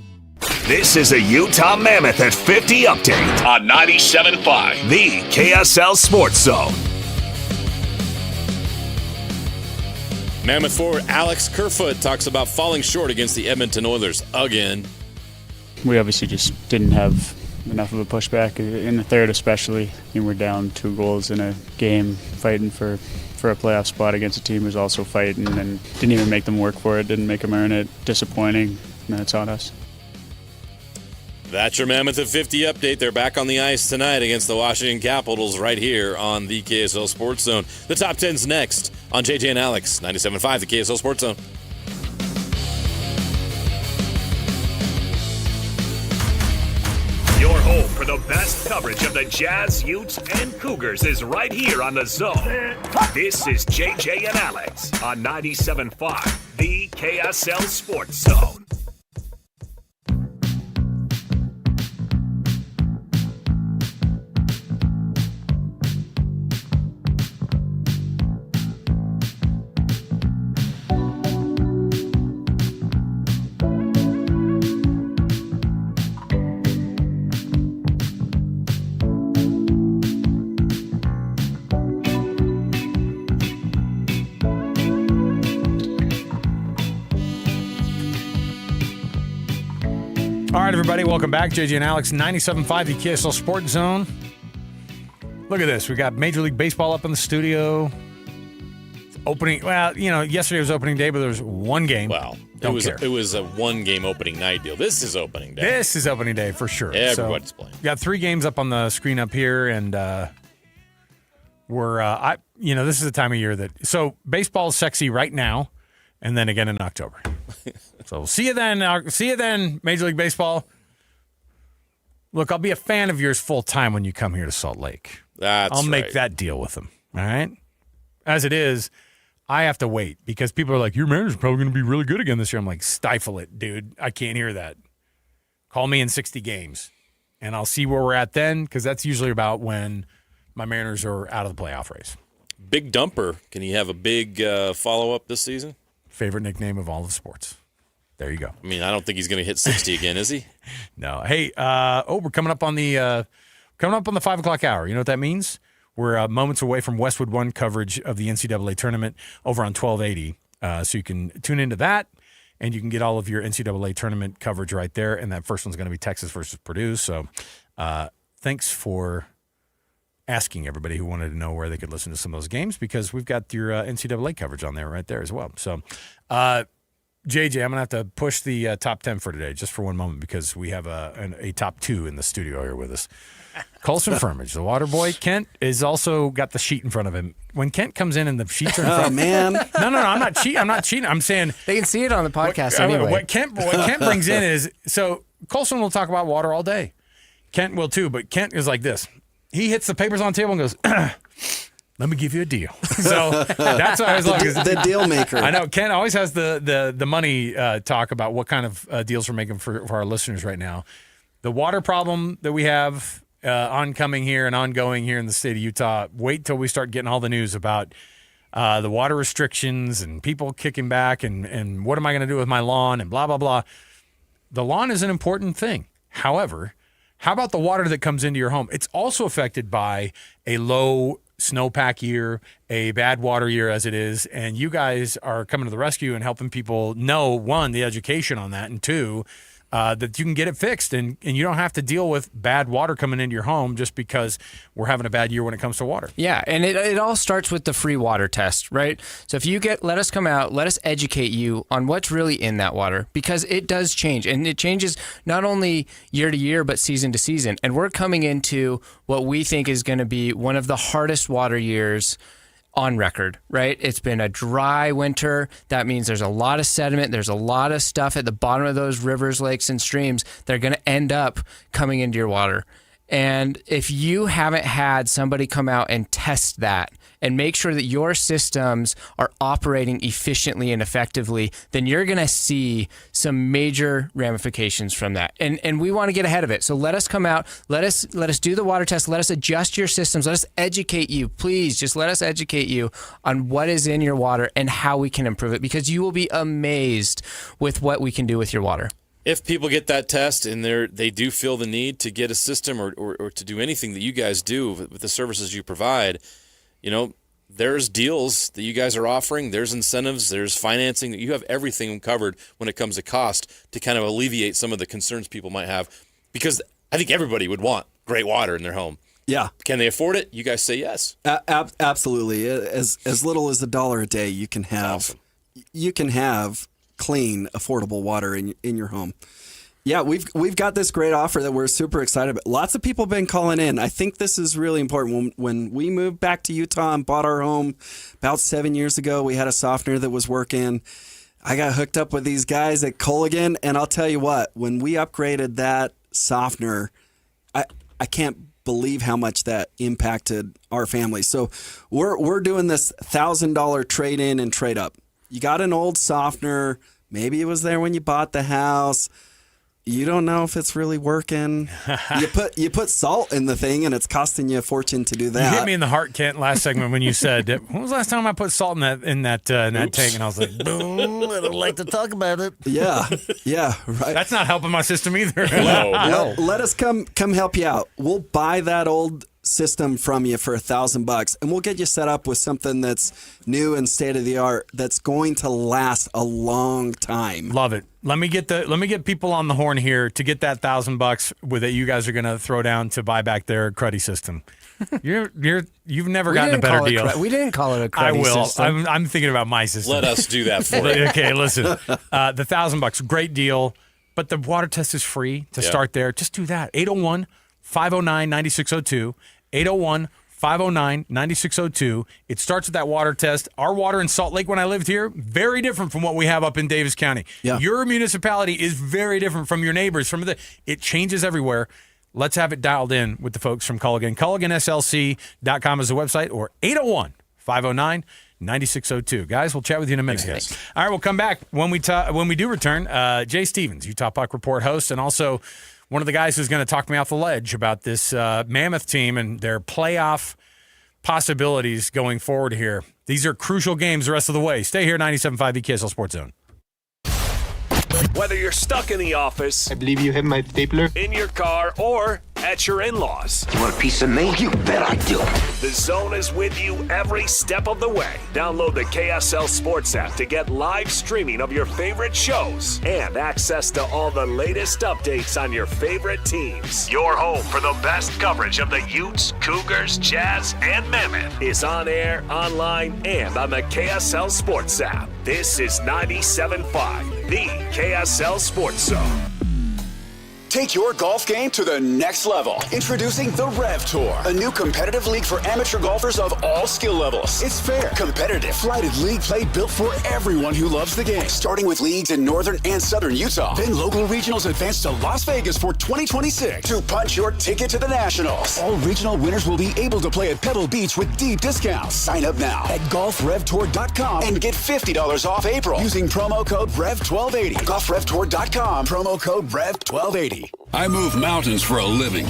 This is a Utah Mammoth at 50 update on 97.5, the KSL Sports Zone. Mammoth forward Alex Kerfoot talks about falling short against the Edmonton Oilers again. We obviously just didn't have enough of a pushback in the third, especially. We're down 2 goals in a game, fighting for a playoff spot against a team who's also fighting, and didn't even make them work for it, didn't make them earn it. Disappointing, and it's on us. That's your Mammoth at 50 update. They're back on the ice tonight against the Washington Capitals right here on the KSL Sports Zone. The top 10's next on JJ and Alex, 97.5, the KSL Sports Zone. Your home for the best coverage of the Jazz, Utes, and Cougars is right here on the Zone. This is JJ and Alex on 97.5, the KSL Sports Zone. All right, everybody, welcome back. JJ and Alex, 97.5, the KSL Sports Zone. Look at this. We got Major League Baseball up in the studio. Opening, well, yesterday was opening day, but there was one game. Well, Don't care. It was a one-game opening night deal. This is opening day. This is opening day for sure. Everybody's playing. We got 3 games up on the screen up here, and we're this is the time of year that baseball's sexy right now, and then again in October. So see you then. See you then, Major League Baseball. Look, I'll be a fan of yours full time when you come here to Salt Lake. I'll make that deal with them. All right. As it is, I have to wait because people are like, your manager's probably going to be really good again this year. I'm like, stifle it, dude. I can't hear that. Call me in 60 games, and I'll see where we're at then, because that's usually about when my Mariners are out of the playoff race. Big Dumper. Can he have a big follow-up this season? Favorite nickname of all of sports. There you go. I mean, I don't think he's going to hit 60 again, is he? No. Hey, we're coming up on the 5 o'clock hour. You know what that means? We're moments away from Westwood One coverage of the NCAA tournament over on 1280. So you can tune into that, and you can get all of your NCAA tournament coverage right there. And that first one's going to be Texas versus Purdue. So thanks for asking everybody who wanted to know where they could listen to some of those games, because we've got your NCAA coverage on there right there as well. So JJ, I'm going to have to push the top 10 for today just for one moment because we have a top 2 in the studio here with us. Colson Firmage, the water boy. Kent is also got the sheet in front of him. When Kent comes in and the sheets are in front of him. Man. No, I'm not cheating. I'm saying. They can see it on the podcast anyway. What Kent brings in is, so Colson will talk about water all day. Kent will too, but Kent is like this. He hits the papers on the table and goes, let me give you a deal. So that's what I was like. The deal maker. I know Kent always has the money talk about what kind of deals we're making for our listeners right now. The water problem that we have oncoming here and ongoing here in the state of Utah, wait till we start getting all the news about the water restrictions and people kicking back and what am I going to do with my lawn and blah, blah, blah. The lawn is an important thing. However, how about the water that comes into your home? It's also affected by a low snowpack year, a bad water year as it is, and you guys are coming to the rescue and helping people know, one, the education on that, and two, that you can get it fixed and you don't have to deal with bad water coming into your home just because we're having a bad year when it comes to water. Yeah, and it all starts with the free water test, right? So if you let us come out, let us educate you on what's really in that water because it does change. And it changes not only year to year, but season to season. And we're coming into what we think is going to be one of the hardest water years on record, right? It's been a dry winter. That means there's a lot of sediment. There's a lot of stuff at the bottom of those rivers, lakes, and streams that are going to end up coming into your water. And if you haven't had somebody come out and test that and make sure that your systems are operating efficiently and effectively, then you're going to see some major ramifications from that. And we want to get ahead of it. So let us come out, let us do the water test, let us adjust your systems, let us educate you. Please just let us educate you on what is in your water and how we can improve it because you will be amazed with what we can do with your water. If people get that test and they do feel the need to get a system or to do anything that you guys do with the services you provide, there's deals that you guys are offering, there's incentives, there's financing, you have everything covered when it comes to cost to kind of alleviate some of the concerns people might have because I think everybody would want great water in their home. Yeah. Can they afford it? You guys say yes. Absolutely. As little as $1 a day you can have. Awesome. You can have clean, affordable water in your home. Yeah, we've got this great offer that we're super excited about. Lots of people have been calling in. I think this is really important. When we moved back to Utah and bought our home about 7 years ago, we had a softener that was working. I got hooked up with these guys at Culligan, and I'll tell you what, when we upgraded that softener, I can't believe how much that impacted our family. So we're doing this $1,000 trade-in and trade-up. You got an old softener. Maybe it was there when you bought the house. You don't know if it's really working. You put salt in the thing, and it's costing you a fortune to do that. You hit me in the heart, Kent, last segment when you said, "When was the last time I put salt in that tank?" And I was like, "Boom, I don't like to talk about it." Yeah, right. That's not helping my system either. No. Let us come help you out. We'll buy that old system from you for $1,000, and we'll get you set up with something that's new and state of the art that's going to last a long time. Love it. Let me get people on the horn here to get that $1,000 with it. You guys are going to throw down to buy back their cruddy system. You've never gotten a better deal. We didn't call it a cruddy I will. system. I'm thinking about my system. Let us do that for you. Okay, listen. The $1,000, great deal, but the water test is free to start there. Just do that. 801-509-9602. 801-509-9602. It starts with that water test. Our water in Salt Lake when I lived here, very different from what we have up in Davis County. Yeah. Your municipality is very different from your neighbors. It changes everywhere. Let's have it dialed in with the folks from Culligan. CulliganSLC.com is the website, or 801-509-9602. Guys, we'll chat with you in a minute. Thanks. All right, we'll come back when we do return. Jay Stevens, Utah Puck Report host, and also one of the guys who's going to talk me off the ledge about this Mammoth team and their playoff possibilities going forward here. These are crucial games the rest of the way. Stay here, 97.5 KSL Sports Zone. Whether you're stuck in the office, I believe you have my stapler, in your car, or at your in-laws. You want a piece of me? You bet I do. The Zone is with you every step of the way. Download the KSL Sports app to get live streaming of your favorite shows and access to all the latest updates on your favorite teams. Your home for the best coverage of the Utes, Cougars, Jazz, and Mammoth is on air, online, and on the KSL Sports app. This is 97.5 the KSL Sports Zone. Take your golf game to the next level. Introducing the Rev Tour, a new competitive league for amateur golfers of all skill levels. It's fair, competitive, flighted league play built for everyone who loves the game. Starting with leagues in northern and southern Utah. Then local regionals advance to Las Vegas for 2026 to punch your ticket to the Nationals. All regional winners will be able to play at Pebble Beach with deep discounts. Sign up now at golfrevtour.com and get $50 off April using promo code REV1280. Golfrevtour.com, promo code REV1280. I move mountains for a living.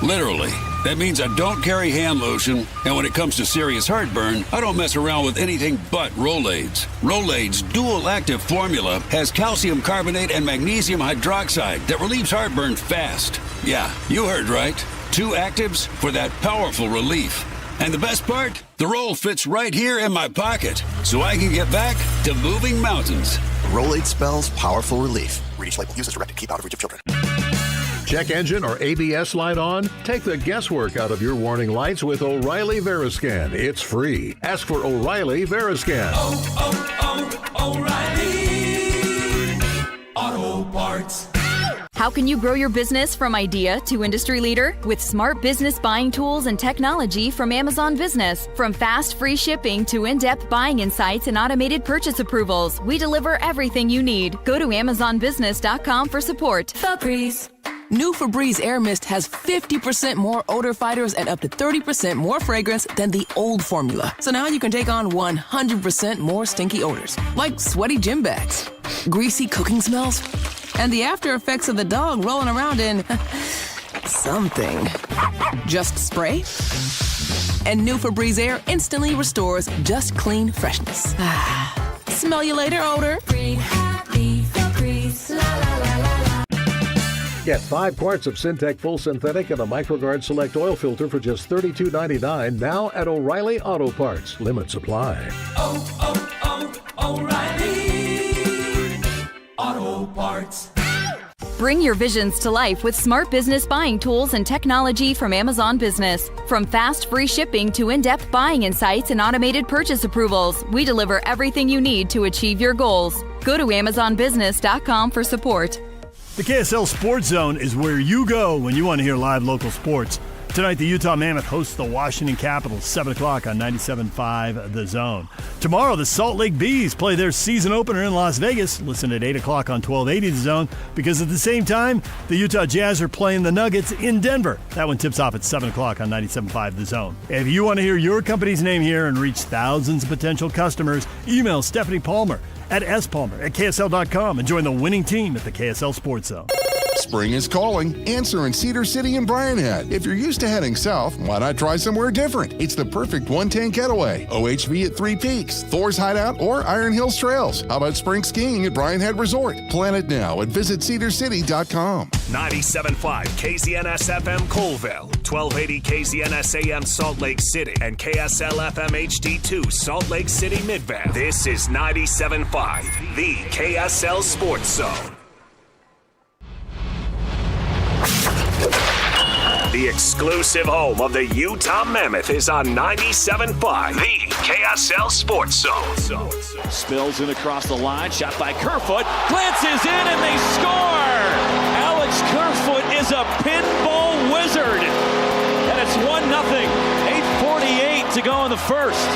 Literally. That means I don't carry hand lotion, and when it comes to serious heartburn, I don't mess around with anything but Rolaids. Rolaids' dual-active formula has calcium carbonate and magnesium hydroxide that relieves heartburn fast. Yeah, you heard right. 2 actives for that powerful relief. And the best part? The roll fits right here in my pocket, so I can get back to moving mountains. Rolade spells powerful relief. Read each label. Use as directed. Keep out of reach of children. Check engine or ABS light on? Take the guesswork out of your warning lights with O'Reilly Veriscan. It's free. Ask for O'Reilly Veriscan. O'Reilly Auto Parts. How can you grow your business from idea to industry leader? With smart business buying tools and technology from Amazon Business. From fast, free shipping to in-depth buying insights and automated purchase approvals, we deliver everything you need. Go to amazonbusiness.com for support. Febreze. New Febreze Air Mist has 50% more odor fighters and up to 30% more fragrance than the old formula. So now you can take on 100% more stinky odors, like sweaty gym bags, greasy cooking smells, and the after effects of the dog rolling around in something. Just spray, and new Febreze Air instantly restores just clean freshness. Smell you later, odor. Breathe happy Febreze. La la la la la. Get 5 quarts of Syntec Full Synthetic and a MicroGuard Select Oil Filter for just $32.99 now at O'Reilly Auto Parts. Limit supply. O'Reilly Auto Parts. Bring your visions to life with smart business buying tools and technology from Amazon Business. From fast, free shipping to in-depth buying insights and automated purchase approvals, we deliver everything you need to achieve your goals. Go to amazonbusiness.com for support. The KSL Sports Zone is where you go when you want to hear live local sports. Tonight, the Utah Mammoth hosts the Washington Capitals, 7 o'clock on 97.5 The Zone. Tomorrow, the Salt Lake Bees play their season opener in Las Vegas. Listen at 8 o'clock on 1280 The Zone, because at the same time, the Utah Jazz are playing the Nuggets in Denver. That one tips off at 7 o'clock on 97.5 The Zone. If you want to hear your company's name here and reach thousands of potential customers, email Stephanie Palmer at spalmer@ksl.com and join the winning team at the KSL Sports Zone. Spring is calling. Answer in Cedar City and Bryan Head. If you're used to heading south, why not try somewhere different? It's the perfect one-tank getaway. OHV at Three Peaks, Thor's Hideout, or Iron Hills Trails. How about spring skiing at Bryan Head Resort? Plan it now at visitcedarcity.com. 97.5 KZNS FM Colville, 1280 KZNS AM Salt Lake City, and KSL FM HD2 Salt Lake City Midvale. This is 97.5, the KSL Sports Zone. The exclusive home of the Utah Mammoth is on 97.5, the KSL Sports Zone. Spills in across the line, shot by Kerfoot, glances in and they score! Alex Kerfoot is a pinball wizard. And it's 1-0, 8:48 to go in the first.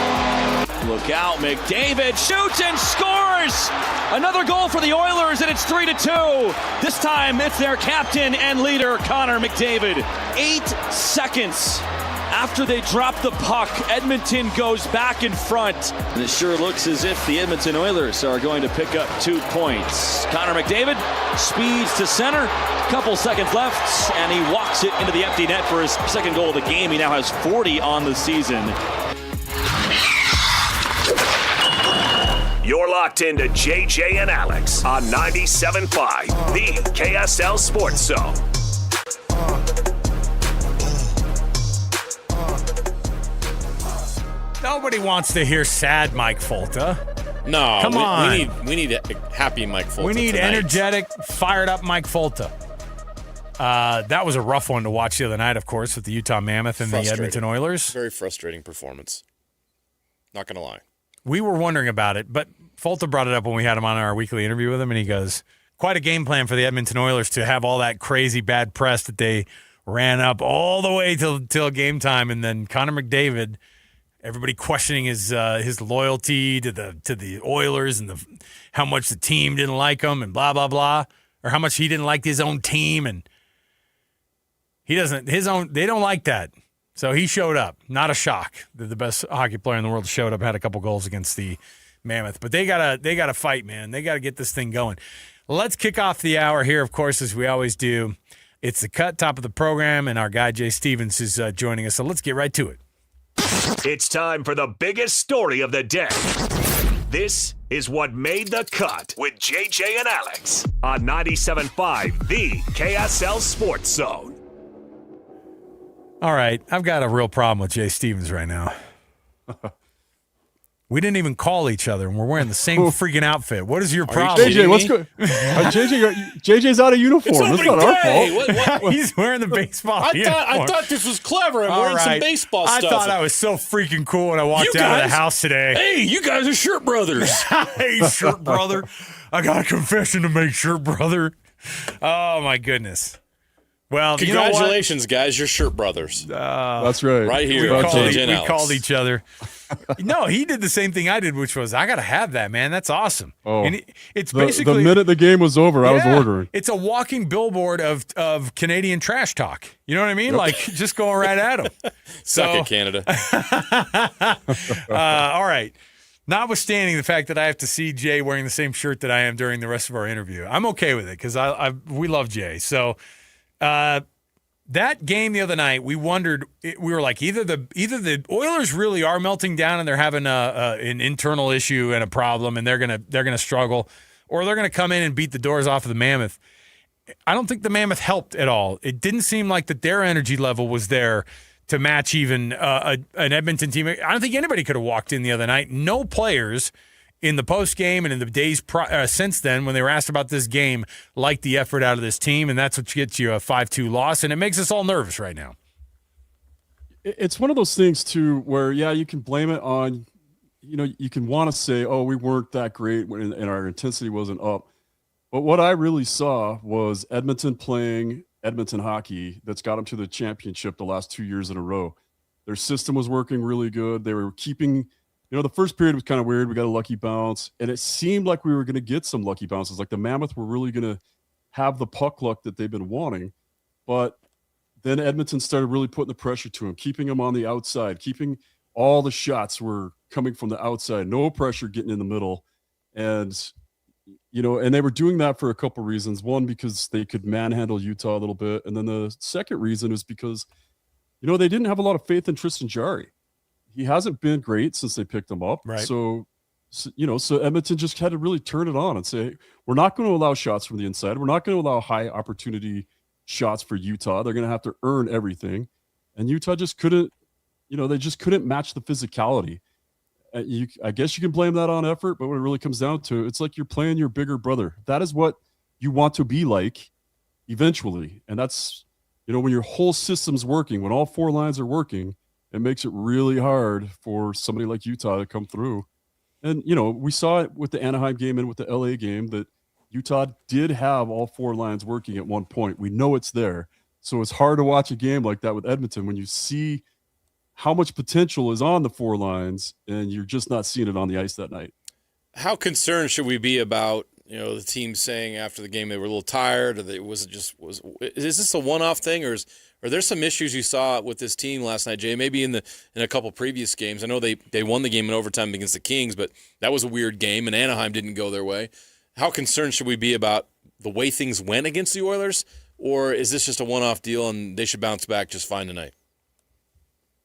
Look out, McDavid shoots and scores! Another goal for the Oilers, and it's 3-2. This time, it's their captain and leader, Connor McDavid. 8 seconds after they drop the puck, Edmonton goes back in front. And it sure looks as if the Edmonton Oilers are going to pick up 2 points. Connor McDavid speeds to center. Couple seconds left, and he walks it into the empty net for his second goal of the game. He now has 40 on the season. You're locked into JJ and Alex on 97.5, the KSL Sports Zone. Nobody wants to hear sad Mike Folta. No, come on. We need a happy Mike Folta. We need tonight. energetic, fired up Mike Folta. That was a rough one to watch the other night, of course, with the Utah Mammoth and the Edmonton Oilers. Very frustrating performance. Not going to lie. we were wondering about it, but Folta brought it up when we had him on our weekly interview with him, and he goes, quite a game plan for the Edmonton Oilers to have all that crazy bad press that they ran up all the way till game time, and then Connor McDavid, everybody questioning his loyalty to the Oilers and how much the team didn't like him and blah blah blah, or how much he didn't like his own team, and they don't like that. So he showed up. Not a shock that the best hockey player in the world showed up, had a couple goals against the Mammoth. But they gotta fight, man. They gotta get this thing going. Let's kick off the hour here, of course, as we always do. It's the cut, top of the program, and our guy Jay Stevens is joining us. So let's get right to it. It's time for the biggest story of the day. This is what made the cut with JJ and Alex on 97.5, the KSL Sports Zone. All right, I've got a real problem with Jay Stevens right now. We didn't even call each other, and we're wearing the same freaking outfit. What is your problem? JJ, what's good? JJ's out of uniform. That's not our fault. What? He's wearing the baseball uniform. I thought this was clever. I'm wearing some baseball stuff. I thought I was so freaking cool when I walked out of the house today. Hey, you guys are shirt brothers. Hey, shirt brother. I got a confession to make, shirt brother. Oh, my goodness. Well, congratulations, guys. You're shirt brothers. That's right. Right here. We called each other. No, he did the same thing I did, which was, I got to have that, man. That's awesome. Oh, and it's basically the minute the game was over, I was ordering. It's a walking billboard of Canadian trash talk. You know what I mean? Yep. Like, just going right at him. Suck it, Canada. All right. Notwithstanding the fact that I have to see Jay wearing the same shirt that I am during the rest of our interview, I'm okay with it because we love Jay. So. That game the other night, we wondered. We were like, either the Oilers really are melting down and they're having an internal issue and a problem, and they're gonna struggle, or they're gonna come in and beat the doors off of the Mammoth. I don't think the Mammoth helped at all. It didn't seem like that their energy level was there to match even an Edmonton team. I don't think anybody could have walked in the other night. No players in the post game and in the days since then, when they were asked about this game, liked the effort out of this team, and that's what gets you a 5-2 loss, and it makes us all nervous right now. It's one of those things too, where you can blame it on, you can want to say, oh, we weren't that great and our intensity wasn't up, but what I really saw was Edmonton playing Edmonton hockey that's got them to the championship the last 2 years in a row. Their system was working really good. They were keeping. The first period was kind of weird. We got a lucky bounce, and it seemed like we were going to get some lucky bounces. Like the Mammoth were really going to have the puck luck that they've been wanting. But then Edmonton started really putting the pressure to him, keeping him on the outside, keeping all the shots were coming from the outside, no pressure getting in the middle. And, and they were doing that for a couple of reasons. One, because they could manhandle Utah a little bit. And then the second reason is because, they didn't have a lot of faith in Tristan Jarry. He hasn't been great since they picked him up. Right. So Edmonton just had to really turn it on and say, we're not going to allow shots from the inside. We're not going to allow high opportunity shots for Utah. They're going to have to earn everything. And Utah just couldn't, they just couldn't match the physicality. I guess you can blame that on effort, but when it really comes down to it, it's like you're playing your bigger brother. That is what you want to be like eventually. And that's, when your whole system's working, when all four lines are working, it makes it really hard for somebody like Utah to come through. And, we saw it with the Anaheim game and with the LA game that Utah did have all four lines working at one point. We know it's there. So it's hard to watch a game like that with Edmonton when you see how much potential is on the four lines and you're just not seeing it on the ice that night. How concerned should we be about, the team saying after the game they were a little tired, or is this a one-off thing, or are there some issues you saw with this team last night, Jay? Maybe in a couple previous games. I know they won the game in overtime against the Kings, but that was a weird game, and Anaheim didn't go their way. How concerned should we be about the way things went against the Oilers, or is this just a one-off deal and they should bounce back just fine tonight?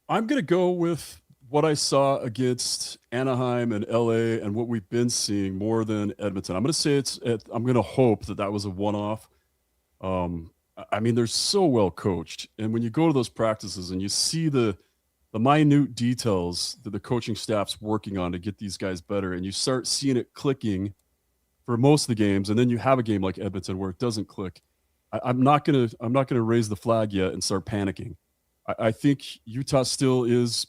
I'm going to go with what I saw against Anaheim and LA and what we've been seeing more than Edmonton. I'm going to say I'm going to hope that was a one-off. They're so well coached. And when you go to those practices and you see the minute details that the coaching staff's working on to get these guys better, and you start seeing it clicking for most of the games, and then you have a game like Edmonton where it doesn't click, I'm not gonna raise the flag yet and start panicking. I think Utah still is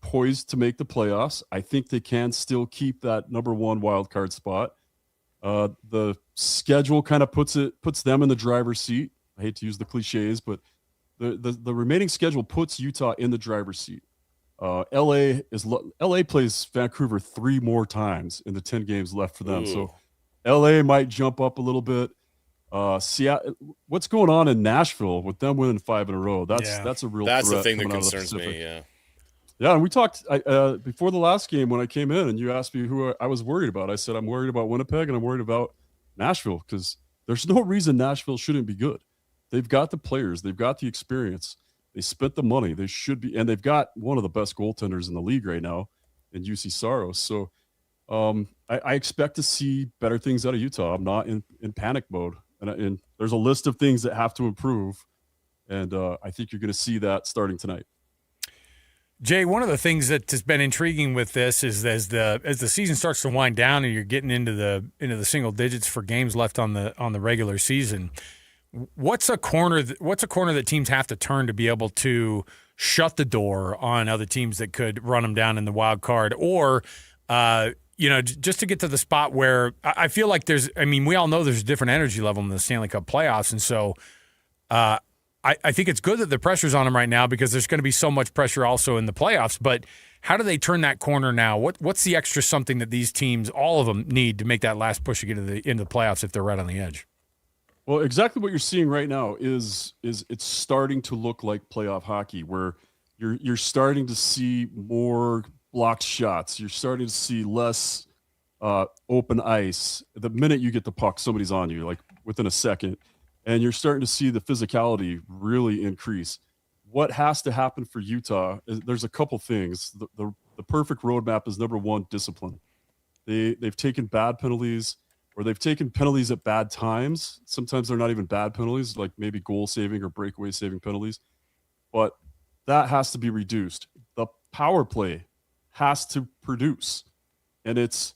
poised to make the playoffs. I think they can still keep that number one wild card spot. The schedule kind of puts them in the driver's seat. I hate to use the cliches, but the remaining schedule puts Utah in the driver's seat. LA plays Vancouver 3 more times in the 10 games left for them. Ooh. So LA might jump up a little bit. Seattle, what's going on in Nashville with them winning 5 in a row? That's a real That's the threat thing that coming out of the concerns Pacific. me. Yeah. Yeah, and we talked before the last game when I came in, and you asked me who I was worried about. I said I'm worried about Winnipeg and I'm worried about Nashville because there's no reason Nashville shouldn't be good. They've got the players, they've got the experience, they spent the money, they should be, and they've got one of the best goaltenders in the league right now in UC Saros. So I expect to see better things out of Utah. I'm not in panic mode, and there's a list of things that have to improve, and I think you're going to see that starting tonight. Jay, one of the things that has been intriguing with this is as the season starts to wind down and you're getting into the single digits for games left on the regular season, what's a corner that teams have to turn to be able to shut the door on other teams that could run them down in the wild card, or just to get to the spot where I feel like we all know there's a different energy level in the Stanley Cup playoffs, and so I think it's good that the pressure's on them right now because there's going to be so much pressure also in the playoffs. But how do they turn that corner now? What's the extra something that these teams, all of them, need to make that last push to get into the playoffs if they're right on the edge? Well, exactly what you're seeing right now is it's starting to look like playoff hockey, where you're starting to see more blocked shots. You're starting to see less open ice. The minute you get the puck, somebody's on you, like within a second. And you're starting to see the physicality really increase. What has to happen for Utah is there's a couple things. The perfect roadmap is, number one, discipline. They've taken bad penalties, or they've taken penalties at bad times. Sometimes they're not even bad penalties, like maybe goal saving or breakaway saving penalties. But that has to be reduced. The power play has to produce. And it's,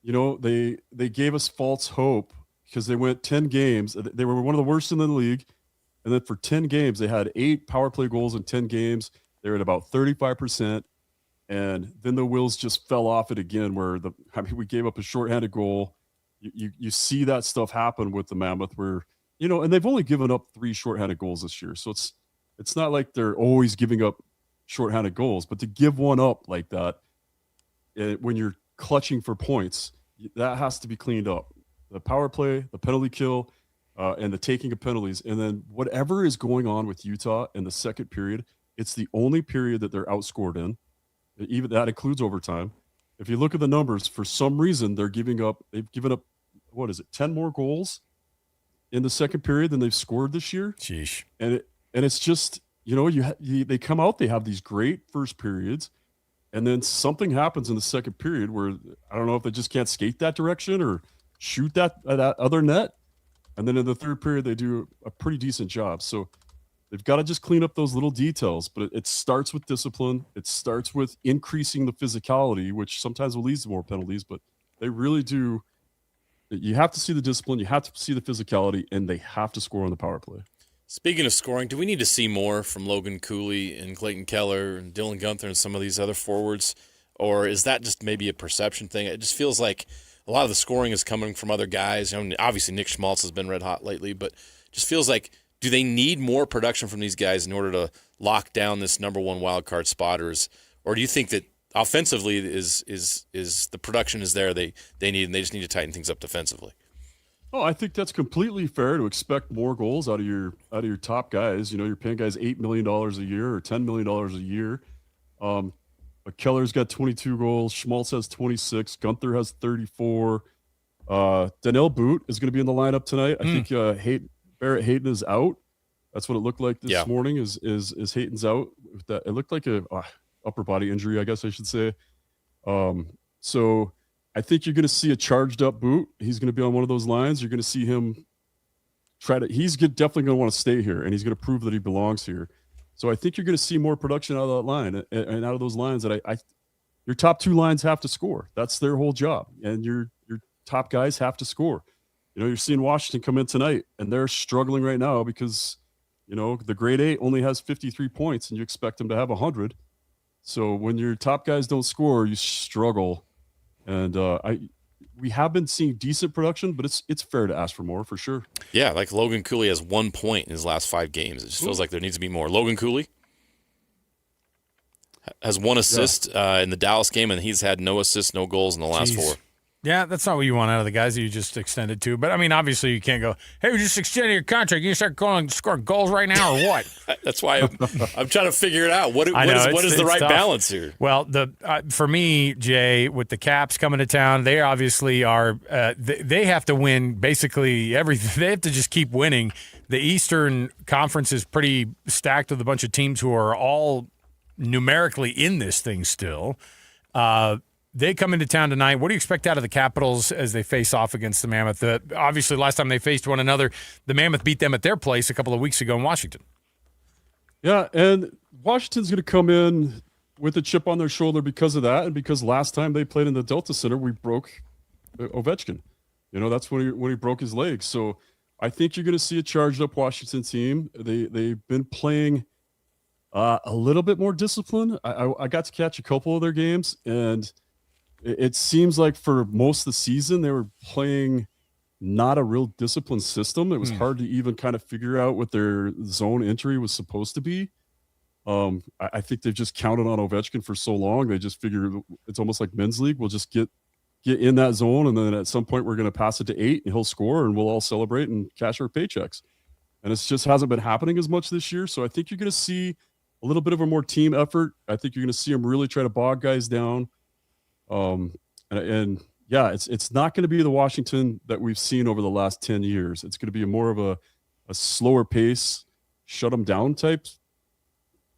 they gave us false hope because they went 10 games. They were one of the worst in the league. And then for 10 games, they had 8 power play goals in 10 games. They were at about 35%. And then the wheels just fell off it again, where we gave up a shorthanded goal. You see that stuff happen with the Mammoth where, and they've only given up 3 shorthanded goals this year. So it's not like they're always giving up shorthanded goals, but to give one up like that, when you're clutching for points, that has to be cleaned up. The power play, the penalty kill, and the taking of penalties. And then whatever is going on with Utah in the second period, it's the only period that they're outscored in. Even that includes overtime. If you look at the numbers, for some reason, they've given up, 10 more goals in the second period than they've scored this year? Sheesh. And it's just, they come out, they have these great first periods, and then something happens in the second period where I don't know if they just can't skate that direction or shoot that other net. And then in the third period, they do a pretty decent job. So they've got to just clean up those little details, but it starts with discipline. It starts with increasing the physicality, which sometimes will lead to more penalties, but they really do. You have to see the discipline, you have to see the physicality, and they have to score on the power play. Speaking of scoring, do we need to see more from Logan Cooley and Clayton Keller and Dylan Gunther and some of these other forwards? Or is that just maybe a perception thing? It just feels like a lot of the scoring is coming from other guys. Obviously, Nick Schmaltz has been red hot lately, but just feels like, do they need more production from these guys in order to lock down this number one wild card spot? Or do you think that offensively is the production is there they need, and they just need to tighten things up defensively? Oh, I think that's completely fair to expect more goals out of your top guys. You're paying guys $8 million a year or $10 million a year. But Keller's got 22 goals. Schmaltz has 26. Gunther has 34. Danielle Boot is going to be in the lineup tonight. I think Barrett Hayton is out. That's what it looked like this morning. Is Hayton's out? It looked like a upper body injury, I guess I should say. So I think you're going to see a charged up Boot. He's going to be on one of those lines. You're going to see him he's definitely going to want to stay here, and he's going to prove that he belongs here. So I think you're going to see more production out of that line and out of those lines that your top 2 lines have to score. That's their whole job. And your top guys have to score. You're seeing Washington come in tonight, and they're struggling right now because, the grade A only has 53 points, and you expect them to have 100. So when your top guys don't score, you struggle. And we have been seeing decent production, but it's fair to ask for more for sure. Yeah, like Logan Cooley has 1 point in his last 5 games. It just feels like there needs to be more. Logan Cooley has 1 assist in the Dallas game, and he's had no assists, no goals in the last 4. Yeah, that's not what you want out of the guys that you just extended to. But, I mean, obviously you can't go, hey, we just extended your contract. You start scoring goals right now or what? That's why I'm trying to figure it out. What is the right balance here? Well, for me, Jay, with the Caps coming to town, they obviously are they have to win basically everything. They have to just keep winning. The Eastern Conference is pretty stacked with a bunch of teams who are all numerically in this thing still. They come into town tonight. What do you expect out of the Capitals as they face off against the Mammoth? Obviously, last time they faced one another, the Mammoth beat them at their place a couple of weeks ago in Washington. Yeah, and Washington's going to come in with a chip on their shoulder because of that, and because last time they played in the Delta Center, we broke Ovechkin. That's when he broke his leg. So I think you're going to see a charged-up Washington team. They've been playing a little bit more disciplined. I got to catch a couple of their games, and it seems like for most of the season, they were playing not a real disciplined system. It was hard to even kind of figure out what their zone entry was supposed to be. I think they've just counted on Ovechkin for so long. They just figure it's almost like men's league. We'll just get in that zone, and then at some point we're going to pass it to 8, and he'll score, and we'll all celebrate and cash our paychecks. And it just hasn't been happening as much this year. So I think you're going to see a little bit of a more team effort. I think you're going to see them really try to bog guys down. It's not going to be the Washington that we've seen over the last 10 years. It's going to be more of a slower pace, shut them down type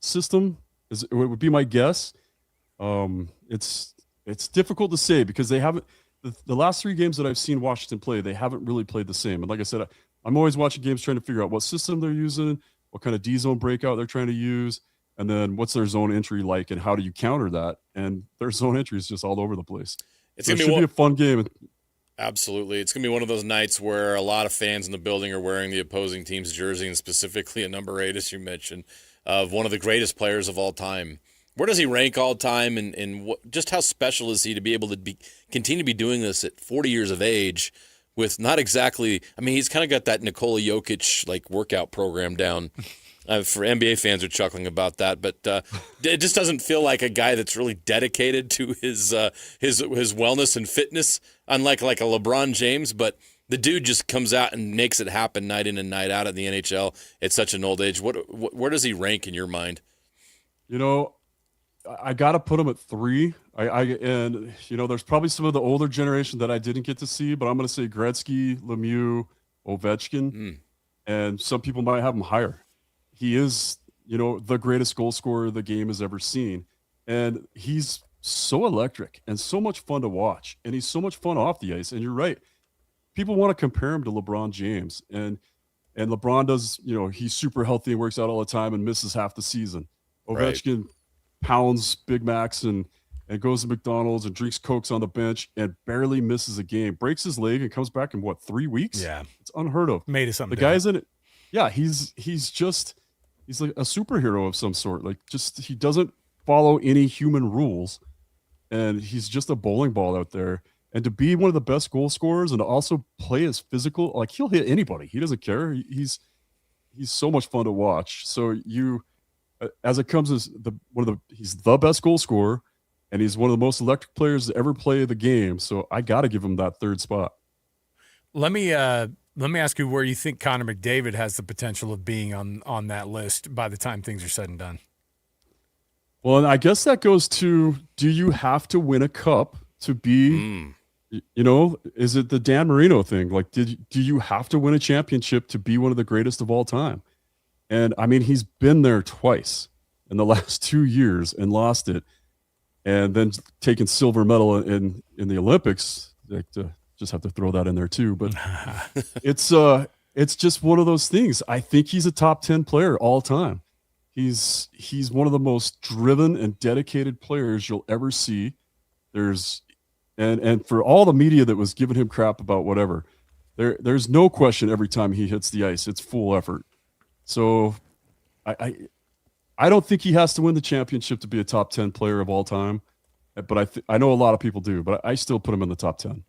system. It would be my guess. It's difficult to say because they haven't. The last 3 games that I've seen Washington play, they haven't really played the same. And like I said, I'm always watching games trying to figure out what system they're using, what kind of D zone breakout they're trying to use. And then what's their zone entry like, and how do you counter that? And their zone entry is just all over the place. It should be a fun game. Absolutely. It's going to be one of those nights where a lot of fans in the building are wearing the opposing team's jersey, and specifically a number 8, as you mentioned, of one of the greatest players of all time. Where does he rank all time, and just how special is he to be able to continue to be doing this at 40 years of age with not exactly – I mean, he's kind of got that Nikola Jokic workout program down. For NBA fans are chuckling about that, but it just doesn't feel like a guy that's really dedicated to his wellness and fitness, unlike like a LeBron James. But the dude just comes out and makes it happen night in and night out at the NHL at such an old age. Where does he rank in your mind? I got to put him at 3. There's probably some of the older generation that I didn't get to see, but I'm going to say Gretzky, Lemieux, Ovechkin, and some people might have him higher. He is, the greatest goal scorer the game has ever seen. And he's so electric and so much fun to watch. And he's so much fun off the ice. And you're right. People want to compare him to LeBron James. And LeBron does, he's super healthy and works out all the time and misses half the season. Ovechkin pounds Big Macs and goes to McDonald's and drinks Cokes on the bench and barely misses a game. Breaks his leg and comes back in 3 weeks? Yeah. It's unheard of. Made it something. The guy's in it. Yeah, he's like a superhero of some sort. He doesn't follow any human rules, and he's just a bowling ball out there. And to be one of the best goal scorers and to also play as physical, he'll hit anybody. He doesn't care. He's so much fun to watch. So as it comes as he's the best goal scorer, and he's one of the most electric players to ever play the game. So I got to give him that 3rd spot. Let me ask you where you think Connor McDavid has the potential of being on that list by the time things are said and done. Well, and I guess that goes to, do you have to win a cup to be, is it the Dan Marino thing? Do you have to win a championship to be one of the greatest of all time? And I mean, he's been there twice in the last 2 years and lost it, and then taken silver medal in the Olympics. Just have to throw that in there too, but it's just one of those things. I think he's a top 10 player all time. He's one of the most driven and dedicated players you'll ever see. And for all the media that was giving him crap about whatever, there's no question every time he hits the ice, it's full effort. So I I don't think he has to win the championship to be a top 10 player of all time, but I know a lot of people do, but I still put him in the top 10.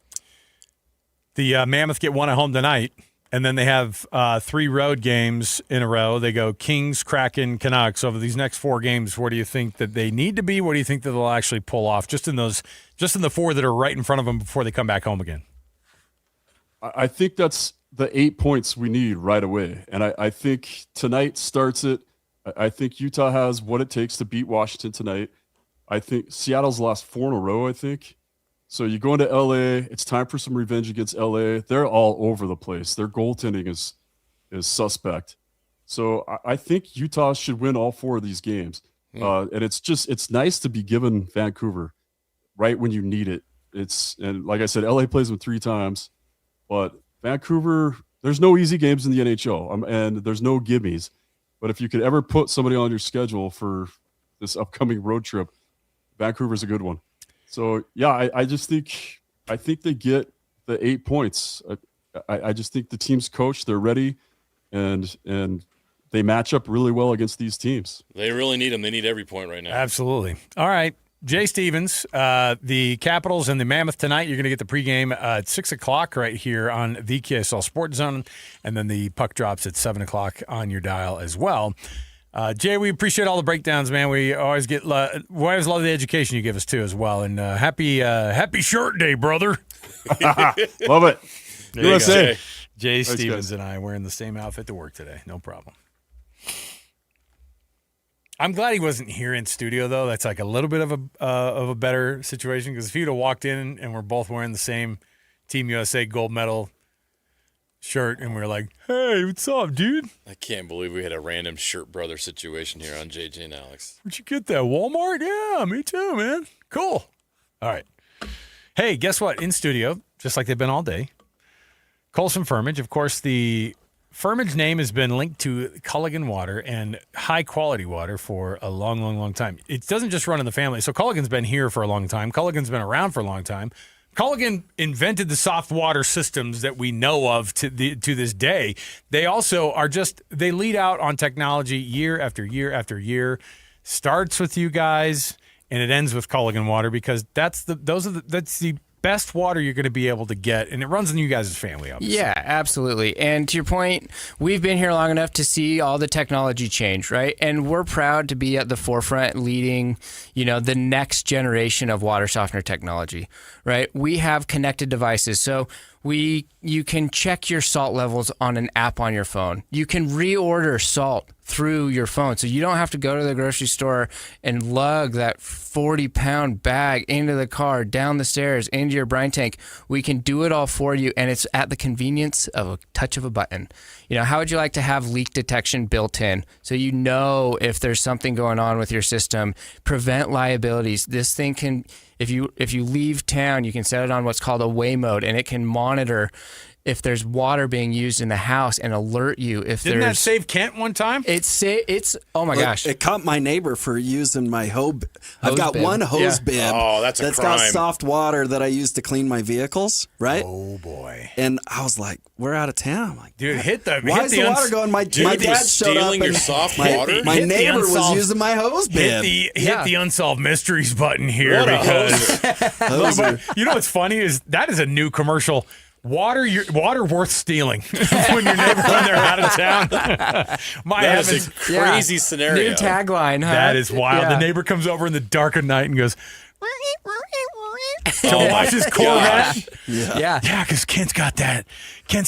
The Mammoth get one at home tonight, and then they have 3 road games in a row. They go Kings, Kraken, Canucks. Over these next 4 games, what do you think that they need to be? What do you think that they'll actually pull off just in the 4 that are right in front of them before they come back home again? I think that's the 8 points we need right away. And I think tonight starts it. I think Utah has what it takes to beat Washington tonight. I think Seattle's lost 4 in a row, I think. So you go into LA, it's time for some revenge against LA. They're all over the place. Their goaltending is suspect. So I think Utah should win all 4 of these games. And it's nice to be given Vancouver right when you need it. And like I said, LA plays them 3 times, but Vancouver, there's no easy games in the NHL, and there's no gimmies. But if you could ever put somebody on your schedule for this upcoming road trip, Vancouver's a good one. So yeah, I think they get the 8 points. I just think the team's coached, they're ready, and they match up really well against these teams. They really need them. They need every point right now. Absolutely. All right. Jay Stevens, the Capitals and the Mammoth tonight. You're going to get the pregame at 6 o'clock right here on the KSL Sports Zone, and then the puck drops at 7 o'clock on your dial as well. Jay, we appreciate all the breakdowns, man. We always love the education you give us too, as well. And happy shirt day, brother. Love it. USA. Jay Stevens and I wearing the same outfit to work today. No problem. I'm glad he wasn't here in studio, though. That's like a little bit of a better situation, because if he'd have walked in and we're both wearing the same Team USA gold medal shirt and we're like, hey, what's up, dude? I can't believe we had a random shirt brother situation here on JJ and Alex. Where'd you get that? Walmart? Yeah, me too, man. Cool. All right. Hey, guess what? In studio, just like they've been all day, Colson Firmage. Of course, the Firmage name has been linked to Culligan water and high-quality water for a long, long, long time. It doesn't just run in the family. So Culligan's been here for a long time. Culligan's been around for a long time. Culligan invented the soft water systems that we know of to this day. They also they lead out on technology year after year after year. Starts with you guys and it ends with Culligan water, because that's the best water you're going to be able to get, and it runs in you guys' family, obviously. Yeah, absolutely. And to your point, we've been here long enough to see all the technology change, right? And we're proud to be at the forefront leading, the next generation of water softener technology, right? We have connected devices. So you can check your salt levels on an app on your phone. You can reorder salt through your phone, so you don't have to go to the grocery store and lug that 40-pound bag into the car, down the stairs, into your brine tank. We can do it all for you, and it's at the convenience of a touch of a button. How would you like to have leak detection built in, so if there's something going on with your system, prevent liabilities? This thing can, if you leave town, you can set it on what's called away mode, and it can monitor if there's water being used in the house and alert you if Didn't that save Kent one time? It's oh my gosh. It caught my neighbor for using my I've got one hose bib. Oh, that's got soft water that I use to clean my vehicles, right? Oh boy. And I was like, we're out of town. I'm like, dude, why is the water going? My dad showed up your and soft water? My neighbor was using my hose bib. Hit the unsolved mysteries button here, what because what's funny is that is a new commercial. Water worth stealing when your neighbor when they're out of town. That is a crazy scenario. New tagline, huh? That is wild. Yeah. The neighbor comes over in the dark of night and goes to watch his Corvette. Yeah, because Kent's got that clean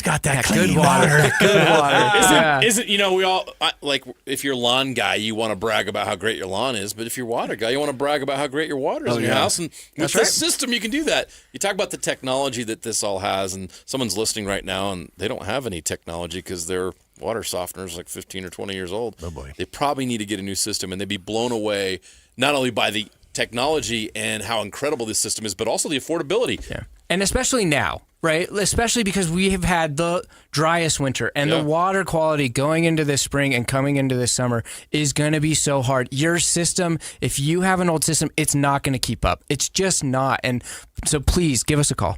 good water. Good water. Isn't we all like, if you're a lawn guy, you want to brag about how great your lawn is, but if you're a water guy, you want to brag about how great your water is in your house. And with this system, you can do that. You talk about the technology that this all has, and someone's listening right now, and they don't have any technology because their water softeners like 15 or 20 years old. Oh boy. They probably need to get a new system, and they'd be blown away not only by the technology and how incredible this system is, but also the affordability. Yeah. And especially now, right? Especially because we have had the driest winter, and the water quality going into this spring and coming into this summer is going to be so hard. Your system, if you have an old system, it's not going to keep up. It's just not. And so please give us a call.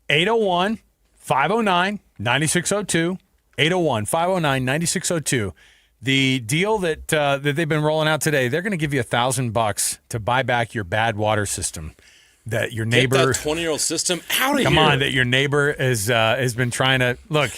801-509-9602. 801-509-9602. The deal that they've been rolling out today, they're going to give you $1,000 to buy back your bad water system that your neighbor. Get that 20-year-old system out of here. Come on, that your neighbor has been trying to look.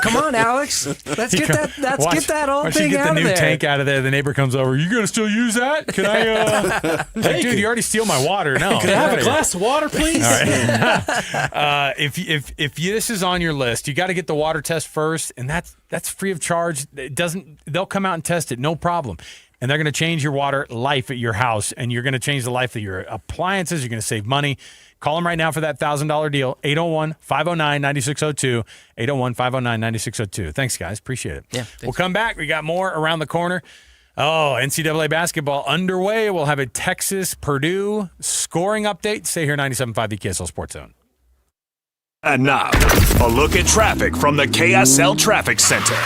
Come on, Alex. Let's get that. Let's get that old thing out of there. Get the new tank out of there. The neighbor comes over. You gonna still use that? Can I? Hey, dude, you already steal my water. No. Can I have a glass of water, please? All right. If this is on your list, you got to get the water test first, and that's free of charge. They'll come out and test it, no problem. And they're going to change your water life at your house, and you're going to change the life of your appliances. You're going to save money. Call them right now for that $1,000 deal, 801-509-9602, 801-509-9602. Thanks, guys. Appreciate it. Yeah, we'll come back. We got more around the corner. Oh, NCAA basketball underway. We'll have a Texas-Purdue scoring update. Stay here, 97.5, the KSL Sports Zone. And now, a look at traffic from the KSL Traffic Center.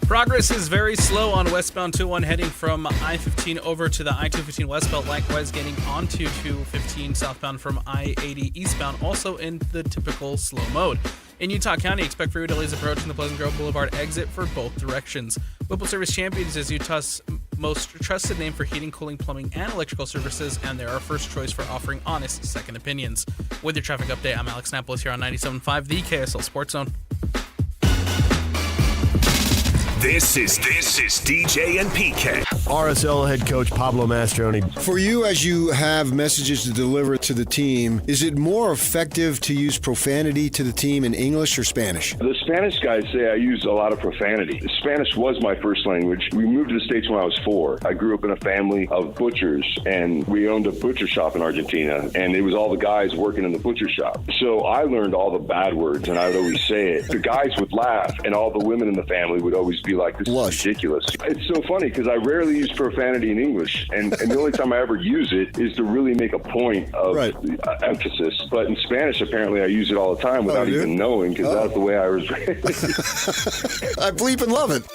Progress is very slow on westbound 201 heading from I-15 over to the I-215 westbound. Likewise, getting onto 215 southbound from I-80 eastbound, also in the typical slow mode. In Utah County, expect freeway delays approaching the Pleasant Grove Boulevard exit for both directions. Whipple Service Champions is Utah's most trusted name for heating, cooling, plumbing, and electrical services, and they're our first choice for offering honest second opinions. With your traffic update, I'm Alex Napolis here on 97.5, the KSL Sports Zone. This is DJ and PK. RSL head coach Pablo Mastroni. For you, as you have messages to deliver to the team, is it more effective to use profanity to the team in English or Spanish? The Spanish guys say I use a lot of profanity. Spanish was my first language. We moved to the States when I was 4. I grew up in a family of butchers, and we owned a butcher shop in Argentina, and it was all the guys working in the butcher shop. So I learned all the bad words, and I would always say it. The guys would laugh, and all the women in the family would always be like, this is ridiculous. It's so funny because I rarely use profanity in English, and the only time I ever use it is to really make a point of emphasis. But in Spanish, apparently, I use it all the time without even knowing because that's the way I was raised. I bleep and love it.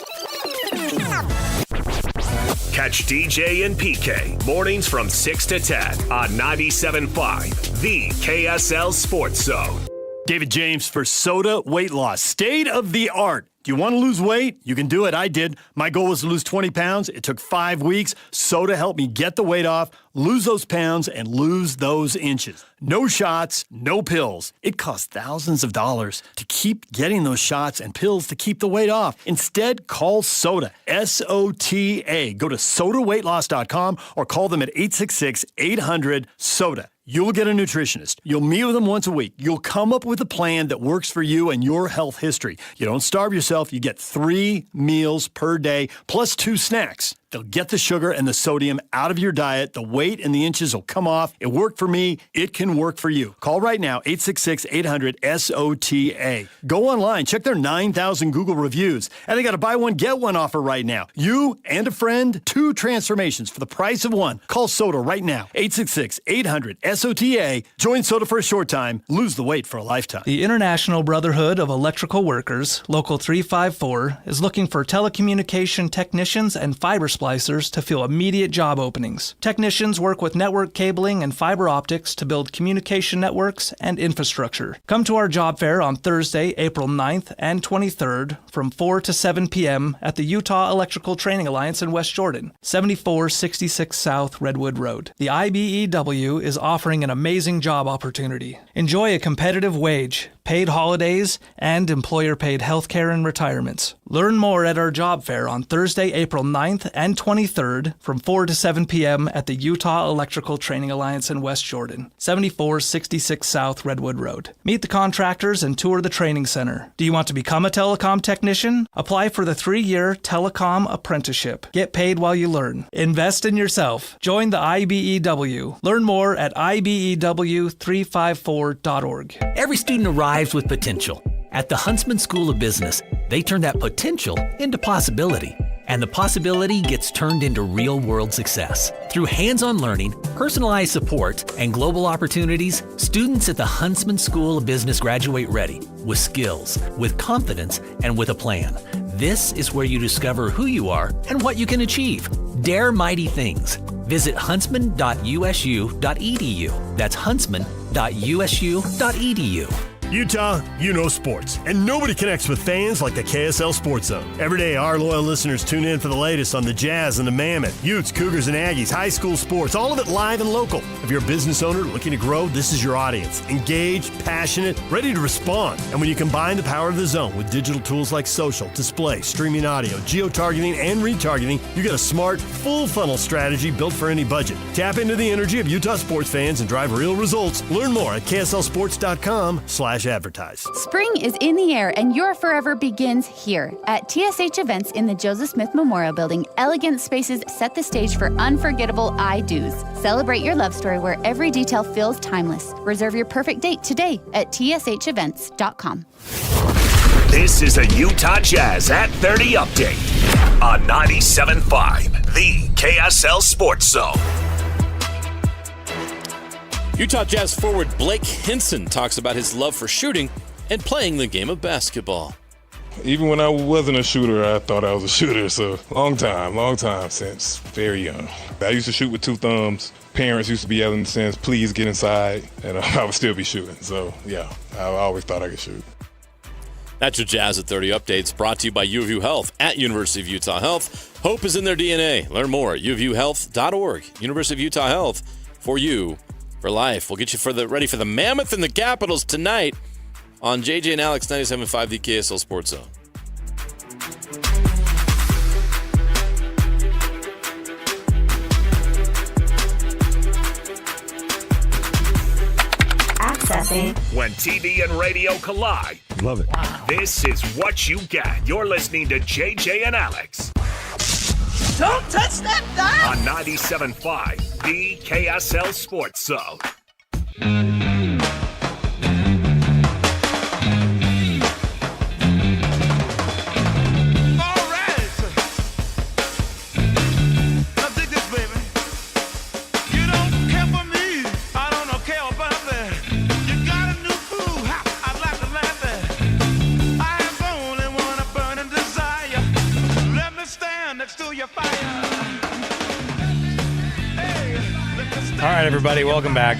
Catch DJ and PK mornings from 6 to 10 on 97.5, the KSL Sports Zone. David James for Soda Weight Loss. State of the art. Do you want to lose weight? You can do it. I did. My goal was to lose 20 pounds. It took 5 weeks. Soda helped me get the weight off, lose those pounds, and lose those inches. No shots, no pills. It costs thousands of dollars to keep getting those shots and pills to keep the weight off. Instead, call Soda, S-O-T-A. Go to sodaweightloss.com or call them at 866-800-SODA. You'll get a nutritionist. You'll meet with them once a week. You'll come up with a plan that works for you and your health history. You don't starve yourself. You get 3 meals per day plus 2 snacks. They'll get the sugar and the sodium out of your diet. The weight and the inches will come off. It worked for me. It can work for you. Call right now, 866-800-SOTA. Go online. Check their 9,000 Google reviews. And they got a buy one, get one offer right now. You and a friend, 2 transformations for the price of 1. Call Soda right now, 866-800-SOTA. Join Soda for a short time. Lose the weight for a lifetime. The International Brotherhood of Electrical Workers, Local 354, is looking for telecommunication technicians and fiber splicers to fill immediate job openings. Technicians work with network cabling and fiber optics to build communication networks and infrastructure. Come to our job fair on Thursday, April 9th and 23rd from 4 to 7 p.m. at the Utah Electrical Training Alliance in West Jordan, 7466 South Redwood Road. The IBEW is offering an amazing job opportunity. Enjoy a competitive wage, paid holidays, and employer-paid health care and retirements. Learn more at our job fair on Thursday, April 9th and 23rd from 4 to 7 p.m. at the Utah Electrical Training Alliance in West Jordan, 7466 South Redwood Road. Meet the contractors and tour the training center. Do you want to become a telecom technician? Apply for the 3-year telecom apprenticeship. Get paid while you learn. Invest in yourself. Join the IBEW. Learn more at IBEW354.org. Every student arrives with potential. At the Huntsman School of Business, they turn that potential into possibility. And the possibility gets turned into real-world success. Through hands-on learning, personalized support, and global opportunities, students at the Huntsman School of Business graduate ready, with skills, with confidence, and with a plan. This is where you discover who you are and what you can achieve. Dare mighty things. Visit huntsman.usu.edu. That's huntsman.usu.edu. Utah, you know sports, and nobody connects with fans like the KSL Sports Zone. Every day, our loyal listeners tune in for the latest on the Jazz and the Mammoth, Utes, Cougars, and Aggies, high school sports, all of it live and local. If you're a business owner looking to grow, this is your audience. Engaged, passionate, ready to respond. And when you combine the power of the zone with digital tools like social, display, streaming audio, geo-targeting, and retargeting, you get a smart, full-funnel strategy built for any budget. Tap into the energy of Utah sports fans and drive real results. Learn more at kslsports.com/advertise. Spring is in the air and your forever begins here. At TSH Events in the Joseph Smith Memorial Building, elegant spaces set the stage for unforgettable I-dos. Celebrate your love story where every detail feels timeless. Reserve your perfect date today at tshevents.com. This is a Utah Jazz at 30 update on 97.5, the KSL Sports Zone. Utah Jazz forward Blake Hinson talks about his love for shooting and playing the game of basketball. Even when I wasn't a shooter, I thought I was a shooter. So long time since very young. I used to shoot with two thumbs. Parents used to be yelling since, please get inside, and I would still be shooting. So yeah, I always thought I could shoot. That's your Jazz at 30 updates, brought to you by U of U Health at University of Utah Health. Hope is in their DNA. Learn more at uofuhealth.org. University of Utah Health, for you, for life. We'll get you ready for the Mammoth and the Capitals tonight on JJ and Alex 97.5, the KSL Sports Zone. Accessing. When TV and radio collide. Love it. This is what you get. You're listening to JJ and Alex. Don't touch that dial! On 97.5, the KSL Sports Zone. All right, everybody, welcome back.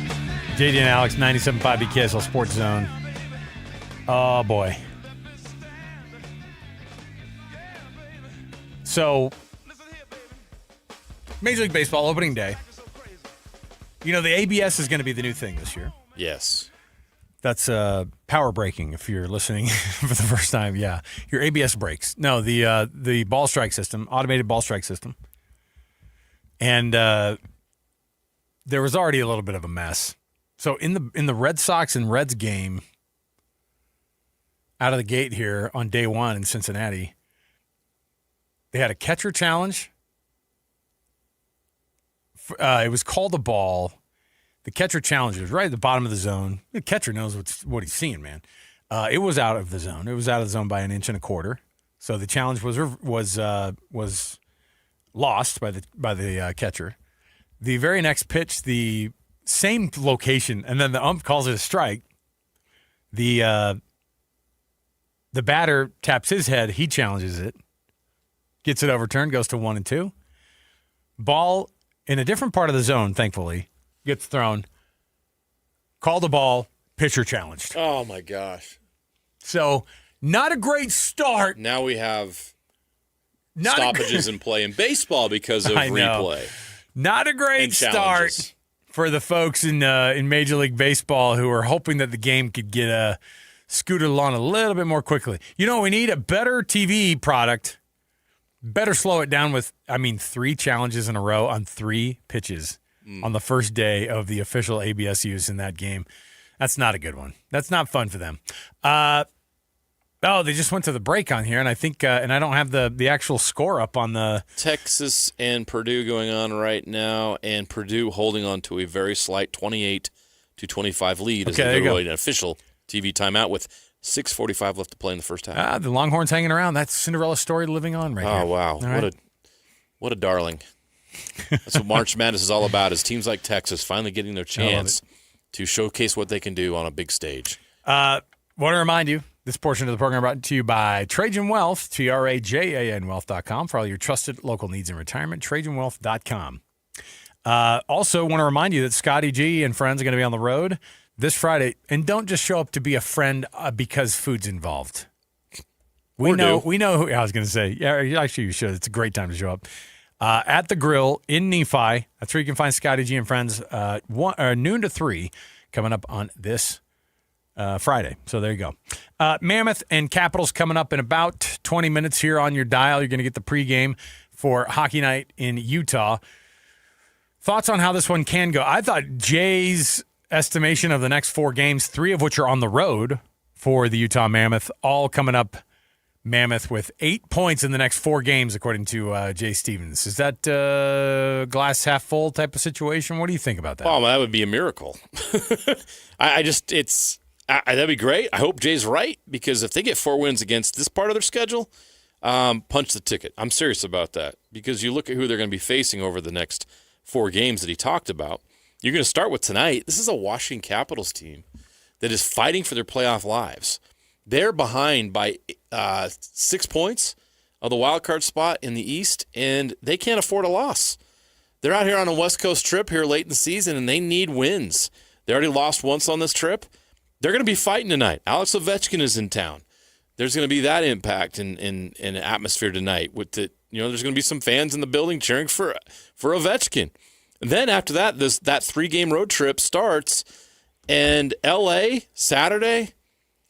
JD and Alex, 97.5 KSL Sports Zone. Oh, boy. So, Major League Baseball opening day. You know, the ABS is going to be the new thing this year. Yes. That's power braking if you're listening for the first time. Yeah, your ABS brakes. No, the ball strike system, automated ball strike system. And there was already a little bit of a mess. So in the Red Sox and Reds game out of the gate here on day one in Cincinnati, they had a catcher challenge. It was called a ball. The catcher challenge was right at the bottom of the zone. The catcher knows what he's seeing, man. It was out of the zone. It was out of the zone by 1.25 inches. So the challenge was lost by the catcher. The very next pitch, the same location, and then the ump calls it a strike. The batter taps his head. He challenges it, gets it overturned, goes to 1-2. Ball in a different part of the zone, thankfully, gets thrown. Call the ball, pitcher challenged. Oh, my gosh. So, not a great start. Now we have stoppages in play in baseball because of replay. Not a great start for the folks in Major League Baseball who are hoping that the game could get scooted along a little bit more quickly. You know, we need a better TV product. Better slow it down with, 3 challenges in a row on 3 pitches on the first day of the official ABS use in that game. That's not a good one. That's not fun for them. They just went to the break on here, and I think, and I don't have the actual score up on the Texas and Purdue going on right now, and Purdue holding on to a very slight 28-25 lead as they go an official TV timeout with 6:45 left to play in the first half. The Longhorns hanging around. That's Cinderella story living on right here. Oh wow, what a darling. That's what March Madness is all about. Is teams like Texas finally getting their chance to showcase what they can do on a big stage. Want to remind you. This portion of the program brought to you by Trajan Wealth, TRAJAN Wealth.com, for all your trusted local needs in retirement, TrajanWealth.com. Also want to remind you that Scotty G and friends are going to be on the road this Friday, and don't just show up to be a friend because food's involved. We know who I was going to say. Yeah, actually, you should. It's a great time to show up. At the Grill in Nephi. That's where you can find Scotty G and friends noon to 3 coming up on this Friday. So there you go. Mammoth and Capitals coming up in about 20 minutes here on your dial. You're going to get the pregame for hockey night in Utah. Thoughts on how this one can go? I thought Jay's estimation of the next 4 games, 3 of which are on the road for the Utah Mammoth, all coming up Mammoth with 8 points in the next 4 games, according to Jay Stevens. Is that glass half full type of situation? What do you think about that? Oh, that would be a miracle. That'd be great. I hope Jay's right, because if they get 4 wins against this part of their schedule, punch the ticket. I'm serious about that, because you look at who they're going to be facing over the next 4 games that he talked about. You're going to start with tonight. This is a Washington Capitals team that is fighting for their playoff lives. They're behind by 6 points of the wild card spot in the East, and they can't afford a loss. They're out here on a West Coast trip here late in the season, and they need wins. They already lost once on this trip. They're going to be fighting tonight. Alex Ovechkin is in town. There's going to be that impact in atmosphere tonight. With the, there's going to be some fans in the building cheering for Ovechkin. And then after that, that 3-game road trip starts, and L.A. Saturday.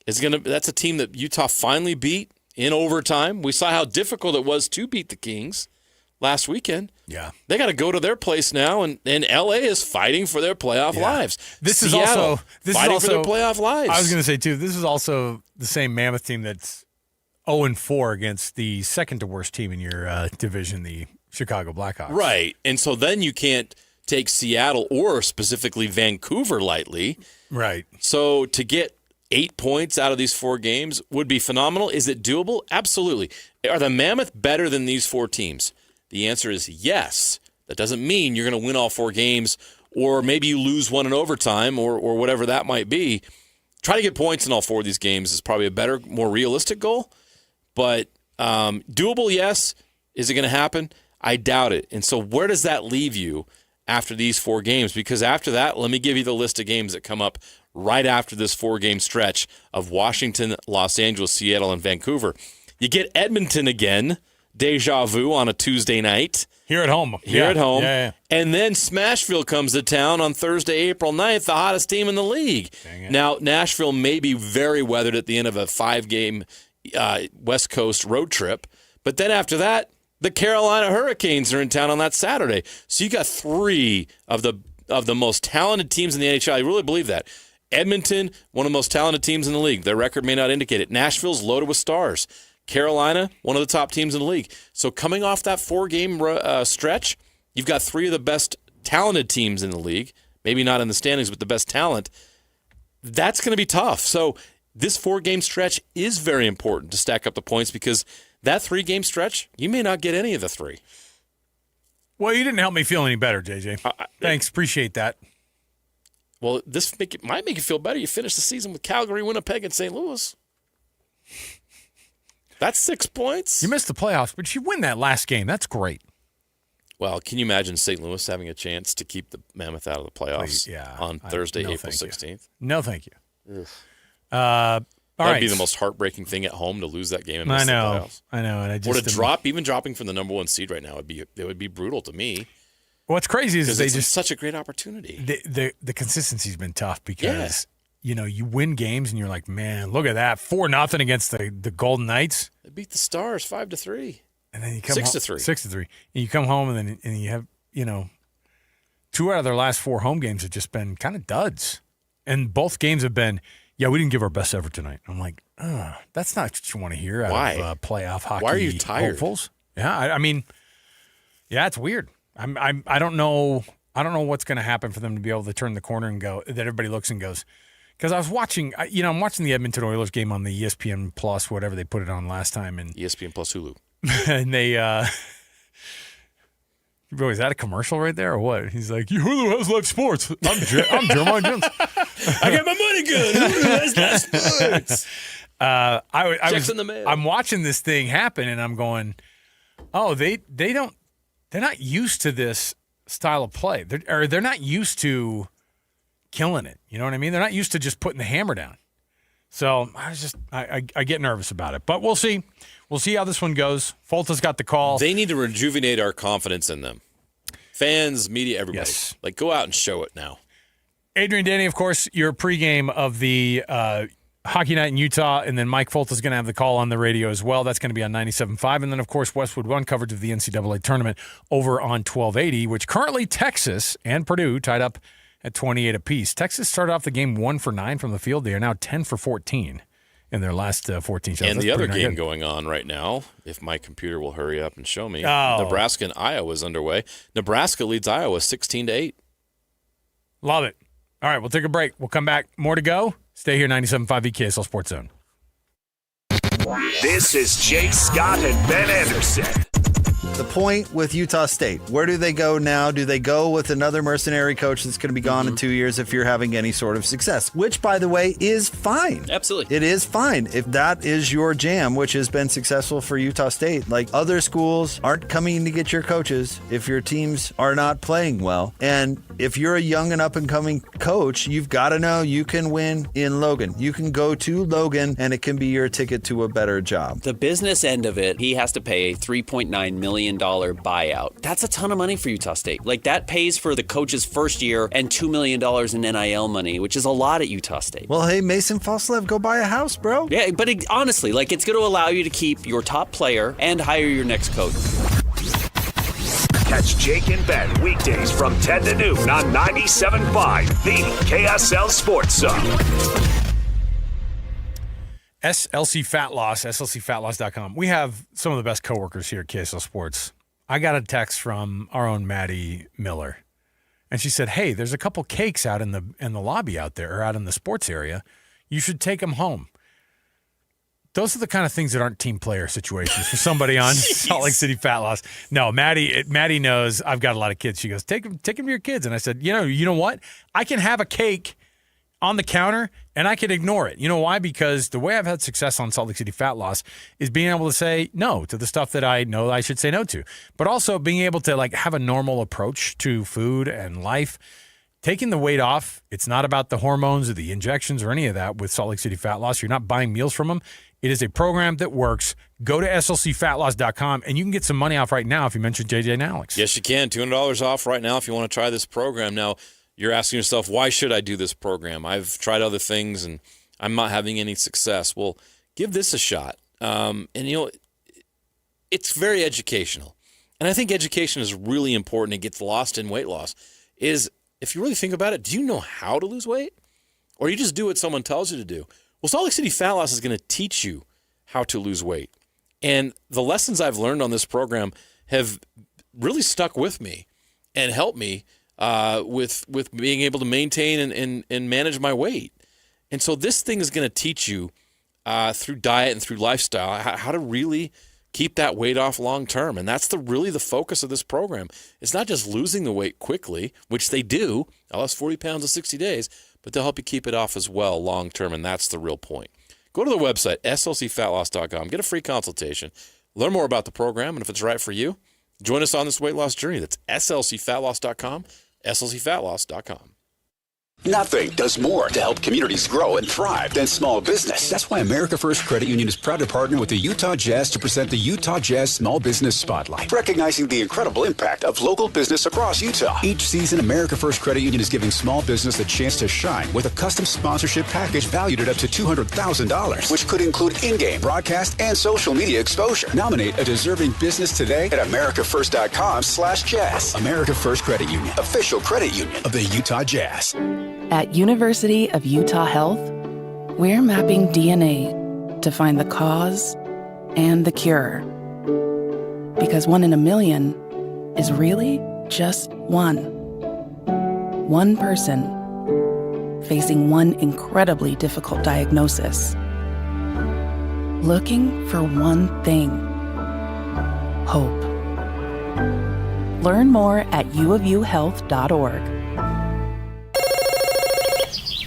That's a team that Utah finally beat in overtime. We saw how difficult it was to beat the Kings last weekend. Yeah. They got to go to their place now, and LA is fighting for their playoff lives. This is also for their playoff lives. I was going to say, too, this is also the same Mammoth team that's 0-4 against the second to worst team in your division, the Chicago Blackhawks. Right. And so then you can't take Seattle or specifically Vancouver lightly. Right. So to get 8 points out of these 4 games would be phenomenal. Is it doable? Absolutely. Are the Mammoth better than these 4 teams? The answer is yes. That doesn't mean you're going to win all 4 games, or maybe you lose one in overtime, or whatever that might be. Try to get points in all 4 of these games is probably a better, more realistic goal. But doable, yes. Is it going to happen? I doubt it. And so where does that leave you after these 4 games? Because after that, let me give you the list of games that come up right after this 4-game stretch of Washington, Los Angeles, Seattle, and Vancouver. You get Edmonton again, deja vu on a Tuesday night. Here at home. Yeah. And then Smashville comes to town on Thursday, April 9th, the hottest team in the league. Now, Nashville may be very weathered at the end of a 5-game West Coast road trip. But then after that, the Carolina Hurricanes are in town on that Saturday. So you got 3 of the most talented teams in the NHL. I really believe that. Edmonton, one of the most talented teams in the league. Their record may not indicate it. Nashville's loaded with stars. Carolina, one of the top teams in the league. So coming off that 4-game stretch, you've got 3 of the best talented teams in the league. Maybe not in the standings, but the best talent. That's going to be tough. So this 4-game stretch is very important to stack up the points, because that 3-game stretch, you may not get any of the 3. Well, you didn't help me feel any better, JJ. Thanks. Appreciate that. Well, this might make you feel better. You finish the season with Calgary, Winnipeg, and St. Louis. That's 6 points. You missed the playoffs, but you win that last game. That's great. Well, can you imagine St. Louis having a chance to keep the Mammoth out of the playoffs on Thursday, April 16th? No, thank you. That'd be the most heartbreaking thing at home, to lose that game and miss the playoffs. I know. And or to even dropping from the number 1 seed right now, it would be brutal to me. What's crazy is it's such a great opportunity. The consistency's been tough, because you win games and you're like, man, look at that, 4-0 against the Golden Knights. They beat the Stars 5-3, and then you come 6-3, 6-3, and you come home and you have 2 out of their last 4 home games have just been kind of duds, and both games have been. Yeah, we didn't give our best effort tonight. I'm like, that's not what you want to hear out of playoff hockey. Why are you tired? Hopefuls. Yeah, I mean, it's weird. I don't know what's going to happen for them to be able to turn the corner and go, that everybody looks and goes. Because I was watching, I'm watching the Edmonton Oilers game on the ESPN Plus, whatever they put it on last time, and ESPN Plus Hulu, and they. Bro, is that a commercial right there or what? He's like, Hulu has live sports. I'm Jeremiah Jones. I got my money good. Hulu has live sports. Checks in the mail. I'm watching this thing happen, and I'm going, oh, they're not used to this style of play. They're not used to killing it. You know what I mean? They're not used to just putting the hammer down. So I get nervous about it. But we'll see. We'll see how this one goes. Folta's got the call. They need to rejuvenate our confidence in them. Fans, media, everybody. Yes. Like, go out and show it now. Adrian Danny, of course, your pregame of the Hockey Night in Utah, and then Mike Folta's going to have the call on the radio as well. That's going to be on 97.5. And then, of course, Westwood One coverage of the NCAA tournament over on 1280, which currently Texas and Purdue tied up at 28 apiece. Texas started off the game 1 for 9 from the field. They are now 10 for 14 in their last 14 shots. And the other game going on right now, if my computer will hurry up and show me, Nebraska and Iowa is underway. Nebraska leads Iowa 16-8. Love it. All right, we'll take a break. We'll come back. More to go. Stay here, 97.5 KSL Sports Zone. This is Jake Scott and Ben Anderson. The point with Utah State, where do they go now? Do they go with another mercenary coach that's going to be gone in 2 years if you're having any sort of success? Which, by the way, is fine. Absolutely. It is fine if that is your jam, which has been successful for Utah State. Like, other schools aren't coming to get your coaches if your teams are not playing well. And if you're a young and up-and-coming coach, you've got to know you can win in Logan. You can go to Logan, and it can be your ticket to a better job. The business end of it, he has to pay a $3.9 million buyout. That's a ton of money for Utah State. Like, that pays for the coach's first year and $2 million in NIL money, which is a lot at Utah State. Well, hey, Mason Foslev, go buy a house, bro. Yeah, but honestly, like, it's going to allow you to keep your top player and hire your next coach. Catch Jake and Ben weekdays from 10 to noon on 97.5, the KSL Sports Zone. SLC Fat Loss, slcfatloss.com. We have some of the best coworkers here at KSL Sports. I got a text from our own Maddie Miller, and she said, "Hey, there's a couple cakes out in the lobby out there, or out in the sports area. You should take them home." Those are the kind of things that aren't team player situations for somebody on Salt Lake City Fat Loss. No, Maddie knows I've got a lot of kids. She goes, take them to your kids. And I said, you know what? I can have a cake on the counter, and I can ignore it. You know why? Because the way I've had success on Salt Lake City Fat Loss is being able to say no to the stuff that I know I should say no to, but also being able to like have a normal approach to food and life. Taking the weight off, it's not about the hormones or the injections or any of that with Salt Lake City Fat Loss. You're not buying meals from them. It is a program that works. Go to slcfatloss.com, and you can get some money off right now if you mention JJ and Alex. Yes, you can. $200 off right now if you want to try this program. Now, you're asking yourself, why should I do this program? I've tried other things, and I'm not having any success. Well, give this a shot. And, it's very educational. And I think education is really important. It gets lost in weight loss. If you really think about it, do you know how to lose weight? Or you just do what someone tells you to do? Well, Salt Lake City Fat Loss is going to teach you how to lose weight. And the lessons I've learned on this program have really stuck with me and helped me with being able to maintain and manage my weight. And so this thing is going to teach you through diet and through lifestyle how to really keep that weight off long term. And that's really the focus of this program. It's not just losing the weight quickly, which they do. I lost 40 pounds in 60 days, but they'll help you keep it off as well long term. And that's the real point. Go to the website, slcfatloss.com. Get a free consultation. Learn more about the program, and if it's right for you, join us on this weight loss journey. That's slcfatloss.com, slcfatloss.com. Nothing does more to help communities grow and thrive than small business. That's why America First Credit Union is proud to partner with the Utah Jazz to present the Utah Jazz Small Business Spotlight, recognizing the incredible impact of local business across Utah. Each season, America First Credit Union is giving small business a chance to shine with a custom sponsorship package valued at up to $200,000, which could include in-game, broadcast, and social media exposure. Nominate a deserving business today at americafirst.com/jazz. America First Credit Union, official credit union of the Utah Jazz. At University of Utah Health, we're mapping DNA to find the cause and the cure. Because 1 in a million is really just one. One person facing one incredibly difficult diagnosis. Looking for one thing: hope. Learn more at uofuhealth.org.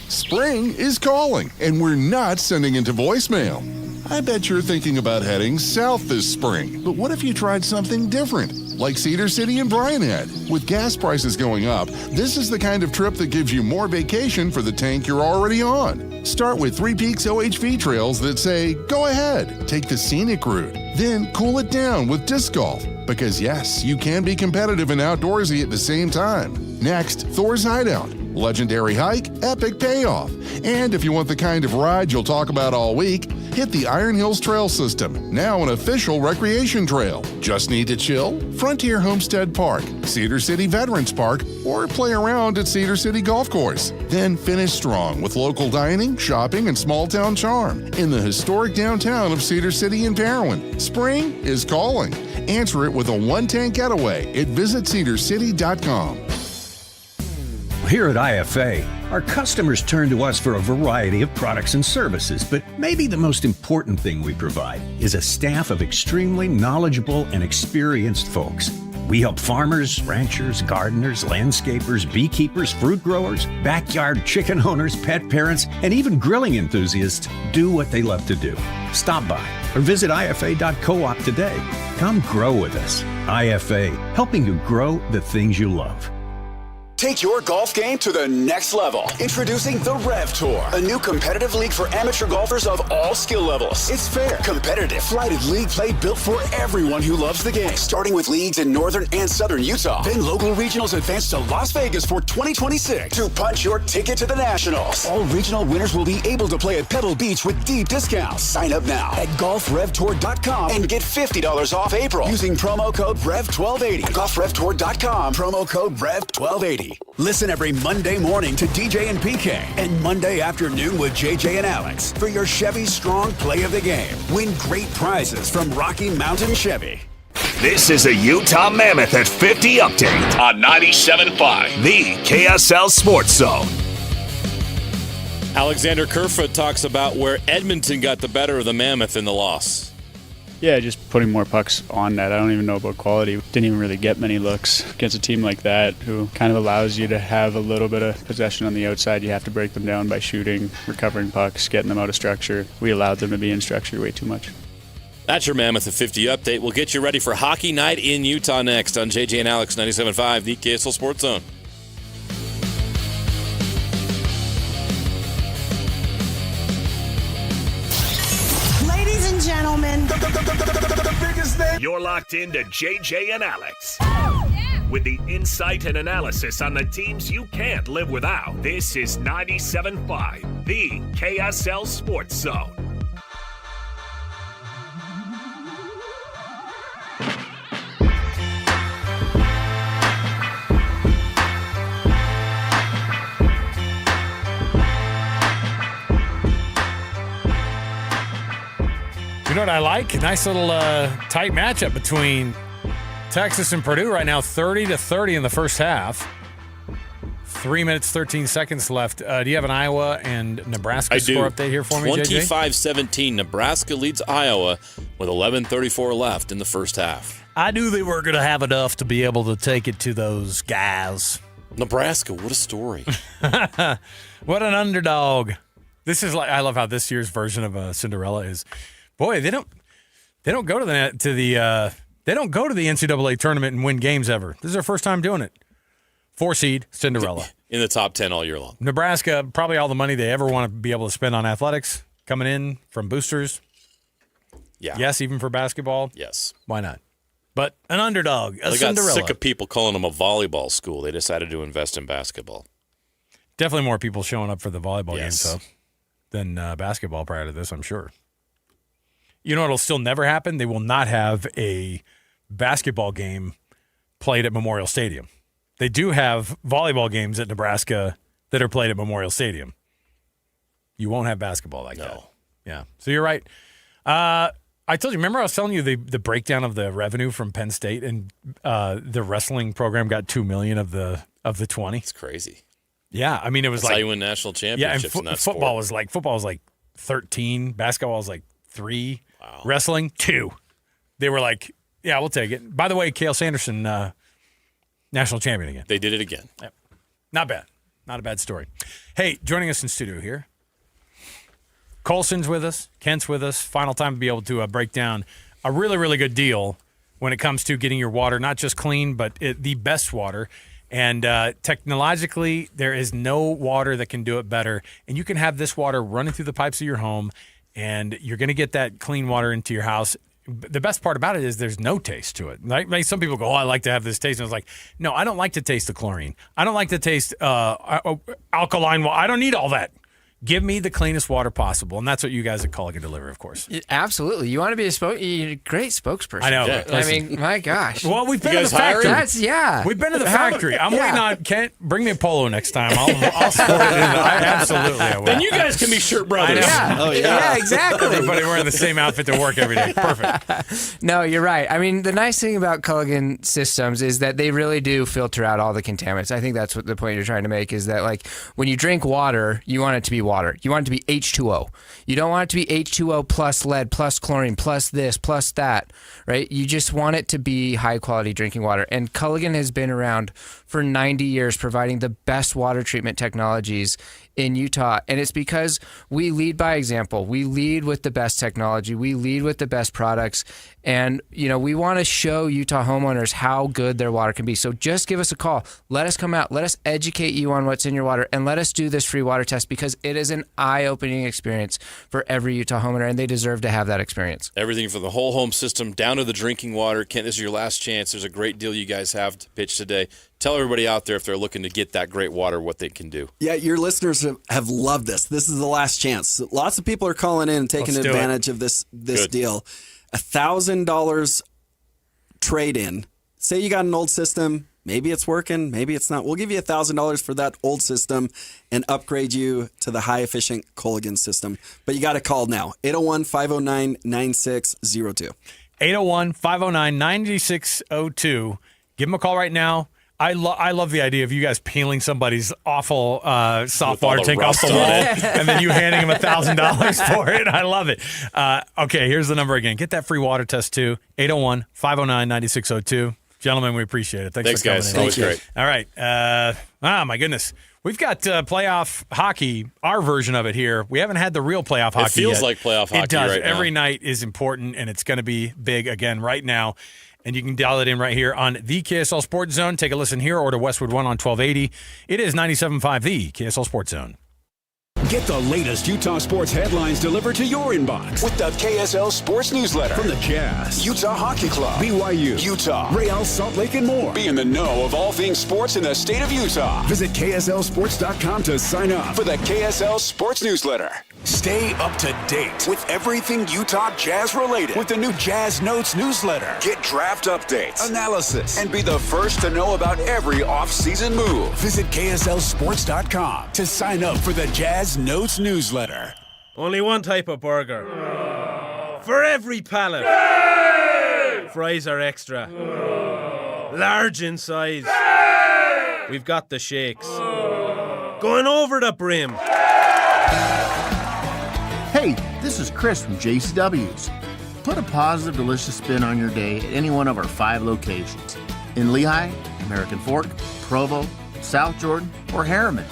Spring is calling, and we're not sending into voicemail. I bet you're thinking about heading south this spring, but what if you tried something different? like Cedar City and Bryan Head. With gas prices going up, this is the kind of trip that gives you more vacation for the tank you're already on. Start with Three Peaks OHV trails that say, go ahead, take the scenic route. Then cool it down with disc golf. Because yes, you can be competitive and outdoorsy at the same time. Next, Thor's Hideout. Legendary hike, epic payoff. And if you want the kind of ride you'll talk about all week, hit the Iron Hills Trail System, now an official recreation trail. Just need to chill? Frontier Homestead Park, Cedar City Veterans Park, or play around at Cedar City Golf Course. Then finish strong with local dining, shopping, and small town charm in the historic downtown of Cedar City and Parowan. Spring is calling. Answer it with a one-tank getaway at visitcedarcity.com. Here at IFA, our customers turn to us for a variety of products and services, but maybe the most important thing we provide is a staff of extremely knowledgeable and experienced folks. We help farmers, ranchers, gardeners, landscapers, beekeepers, fruit growers, backyard chicken owners, pet parents, and even grilling enthusiasts do what they love to do. Stop by or visit IFA.coop today. Come grow with us. IFA, helping you grow the things you love. Take your golf game to the next level. Introducing the Rev Tour, a new competitive league for amateur golfers of all skill levels. It's fair, competitive, flighted league play built for everyone who loves the game. Starting with leagues in northern and southern Utah. Then local regionals advance to Las Vegas for 2026 to punch your ticket to the Nationals. All regional winners will be able to play at Pebble Beach with deep discounts. Sign up now at golfrevtour.com and get $50 off April using promo code REV1280. Golfrevtour.com, promo code REV1280. Listen every Monday morning to DJ and PK and Monday afternoon with JJ and Alex for your Chevy Strong Play of the Game. Win great prizes from Rocky Mountain Chevy. This is a Utah Mammoth at 50 update on 97.5, the KSL Sports Zone. Alexander Kerfoot talks about where Edmonton got the better of the Mammoth in the loss. Yeah, just putting more pucks on net. I don't even know about quality. Didn't even really get many looks against a team like that who kind of allows you to have a little bit of possession on the outside. You have to break them down by shooting, recovering pucks, getting them out of structure. We allowed them to be in structure way too much. That's your Mammoth at 50 update. We'll get you ready for Hockey Night in Utah next on JJ and Alex 97.5, the KSL Sports Zone. Ladies and gentlemen, the biggest name. You're locked into JJ and Alex. With the insight and analysis on the teams you can't live without. This is 97.5, the KSL Sports Zone. You know what I like? A nice little tight matchup between Texas and Purdue right now, 30-30 in the first half. 3 minutes, 13 seconds left. Do you have an Iowa and Nebraska score update here for me, JJ? 25-17. Nebraska leads Iowa with 11:34 left in the first half. I knew they were going to have enough to be able to take it to those guys. Nebraska, what a story. What an underdog. This is like, I love how this year's version of Cinderella is. Boy, they don't go to the NCAA tournament and win games ever. This is their first time doing it. 4 seed Cinderella in the top 10 all year long. Nebraska, probably all the money they ever want to be able to spend on athletics coming in from boosters. Yeah. Yes, even for basketball. Yes. Why not? But an underdog, a they Cinderella. got sick of people calling them a volleyball school. They decided to invest in basketball. Definitely more people showing up for the volleyball games though than basketball prior to this, I'm sure. You know what'll still never happen? They will not have a basketball game played at Memorial Stadium. They do have volleyball games at Nebraska that are played at Memorial Stadium. You won't have basketball like that. Yeah. So you're right. I told you, remember I was telling you the breakdown of the revenue from Penn State, and the wrestling program got $2 million of the 20. It's crazy. Yeah, I mean it was That's like how you win national championships. Yeah, and in that football was like 13, basketball was like 3, wrestling 2. They were like, yeah, we'll take it. By the way, Cale Sanderson, national champion again. They did it again. Yep. Not bad. Not a bad story. Hey, joining us in studio here, Colson's with us, Kent's with us. Final time to be able to break down a really, really good deal when it comes to getting your water not just clean, but the best water. And technologically, there is no water that can do it better. And you can have this water running through the pipes of your home, and you're going to get that clean water into your house. The best part about it is there's no taste to it. Like some people go, I like to have this taste. And I was like, no, I don't like to taste the chlorine. I don't like to taste alkaline water. I don't need all that. Give me the cleanest water possible. And that's what you guys at Culligan deliver, of course. Absolutely. You want to be a great spokesperson. I know. Yeah, I mean, my gosh. Well, we've been to the factory. We've been to the factory. I'm waiting on Kent. Bring me a polo next time. I'll sport it in. Absolutely, I will. Then you guys can be shirt brothers. Yeah, exactly. Everybody wearing the same outfit to work every day. Perfect. No, you're right. I mean, the nice thing about Culligan systems is that they really do filter out all the contaminants. I think that's what the point you're trying to make is that, like, when you drink water, you want it to be water. You want it to be H2O. You don't want it to be H2O plus lead, plus chlorine, plus this, plus that, right? You just want it to be high-quality drinking water. And Culligan has been around for 90 years providing the best water treatment technologies in Utah. And it's because we lead by example. We lead with the best technology. We lead with the best products. And, you know, we want to show Utah homeowners how good their water can be. So just give us a call. Let us come out. Let us educate you on what's in your water. And let us do this free water test because it is an eye-opening experience for every Utah homeowner, and they deserve to have that experience. Everything from the whole home system down to the drinking water. Kent, this is your last chance. There's a great deal you guys have to pitch today. Tell everybody out there if they're looking to get that great water, what they can do. Yeah, your listeners have loved this. This is the last chance. Lots of people are calling in and taking advantage of this deal. $1,000 trade-in. Say you got an old system. Maybe it's working. Maybe it's not. We'll give you $1,000 for that old system and upgrade you to the high-efficient Culligan system. But you got to call now. 801-509-9602. 801-509-9602. Give them a call right now. I love the idea of you guys peeling somebody's awful soft water tank off the wall and then you handing them $1,000 for it. I love it. Okay, here's the number again. Get that free water test too. 801-509-9602. Gentlemen, we appreciate it. Thanks for coming guys. in. Always great. All right. My goodness. We've got playoff hockey, our version of it here. We haven't had the real playoff hockey It feels yet. like playoff hockey It does. right now. Every night is important, and it's going to be big again right now. And you can dial it in right here on the KSL Sports Zone. Take a listen here or to Westwood 1 on 1280. It is 97.5, the KSL Sports Zone. Get the latest Utah sports headlines delivered to your inbox with the KSL Sports Newsletter. From the Jazz, Utah Hockey Club, BYU, Utah, Real Salt Lake, and more. Be in the know of all things sports in the state of Utah. Visit KSLSports.com to sign up for the KSL Sports Newsletter. Stay up to date with everything Utah Jazz related with the new Jazz Notes newsletter. Get draft updates, analysis, and be the first to know about every off-season move. Visit KSLSports.com to sign up for the Jazz Notes newsletter. Only one type of burger. For every pallet. Fries are extra. Large in size. We've got the shakes. Going over the brim. Hey, this is Chris from JCW's. Put a positive, delicious spin on your day at any one of our 5 locations. In Lehigh, American Fork, Provo, South Jordan, or Harriman.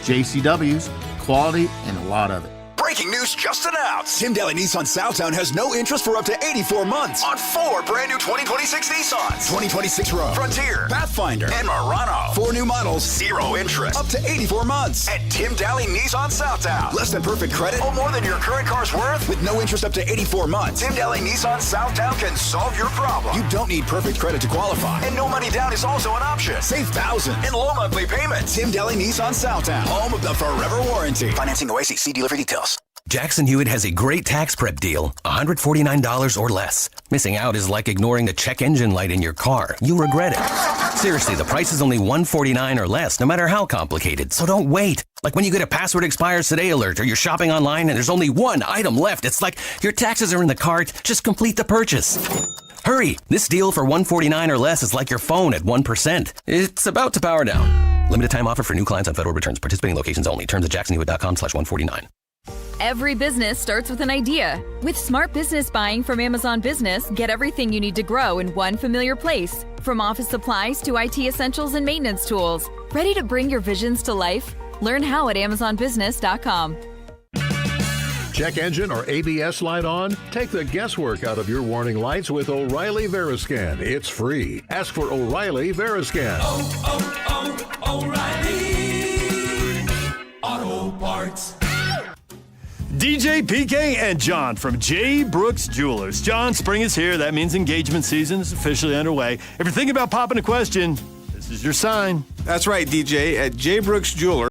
JCW's, quality and a lot of it. Breaking news just announced. Tim Daly Nissan Southtown has no interest for up to 84 months on 4 brand new 2026 Nissans. 2026 Rogue, Frontier, Pathfinder, and Murano. 4 new models, 0 interest. Up to 84 months at Tim Daly Nissan Southtown. Less than perfect credit or more than your current car's worth with no interest up to 84 months. Tim Daly Nissan Southtown can solve your problem. You don't need perfect credit to qualify. And no money down is also an option. Save thousands in low monthly payments. Tim Daly Nissan Southtown. Home of the Forever Warranty. Financing OAC. See dealer for details. Jackson Hewitt has a great tax prep deal, $149 or less. Missing out is like ignoring the check engine light in your car. You'll regret it. Seriously, the price is only $149 or less, no matter how complicated. So don't wait. Like when you get a password expires today alert or you're shopping online and there's only one item left. It's like your taxes are in the cart. Just complete the purchase. Hurry! This deal for $149 or less is like your phone at 1%. It's about to power down. Limited time offer for new clients on federal returns. Participating locations only. Terms at jacksonhewitt.com/149. Every business starts with an idea. With smart business buying from Amazon Business, get everything you need to grow in one familiar place. From office supplies to IT essentials and maintenance tools. Ready to bring your visions to life? Learn how at AmazonBusiness.com. Check engine or ABS light on? Take the guesswork out of your warning lights with O'Reilly Veriscan. It's free. Ask for O'Reilly Veriscan. O'Reilly Auto Parts. DJ, PK, and John from J. Brooks Jewelers. John, spring is here. That means engagement season is officially underway. If you're thinking about popping a question, this is your sign. That's right, DJ. At J. Brooks Jewelers,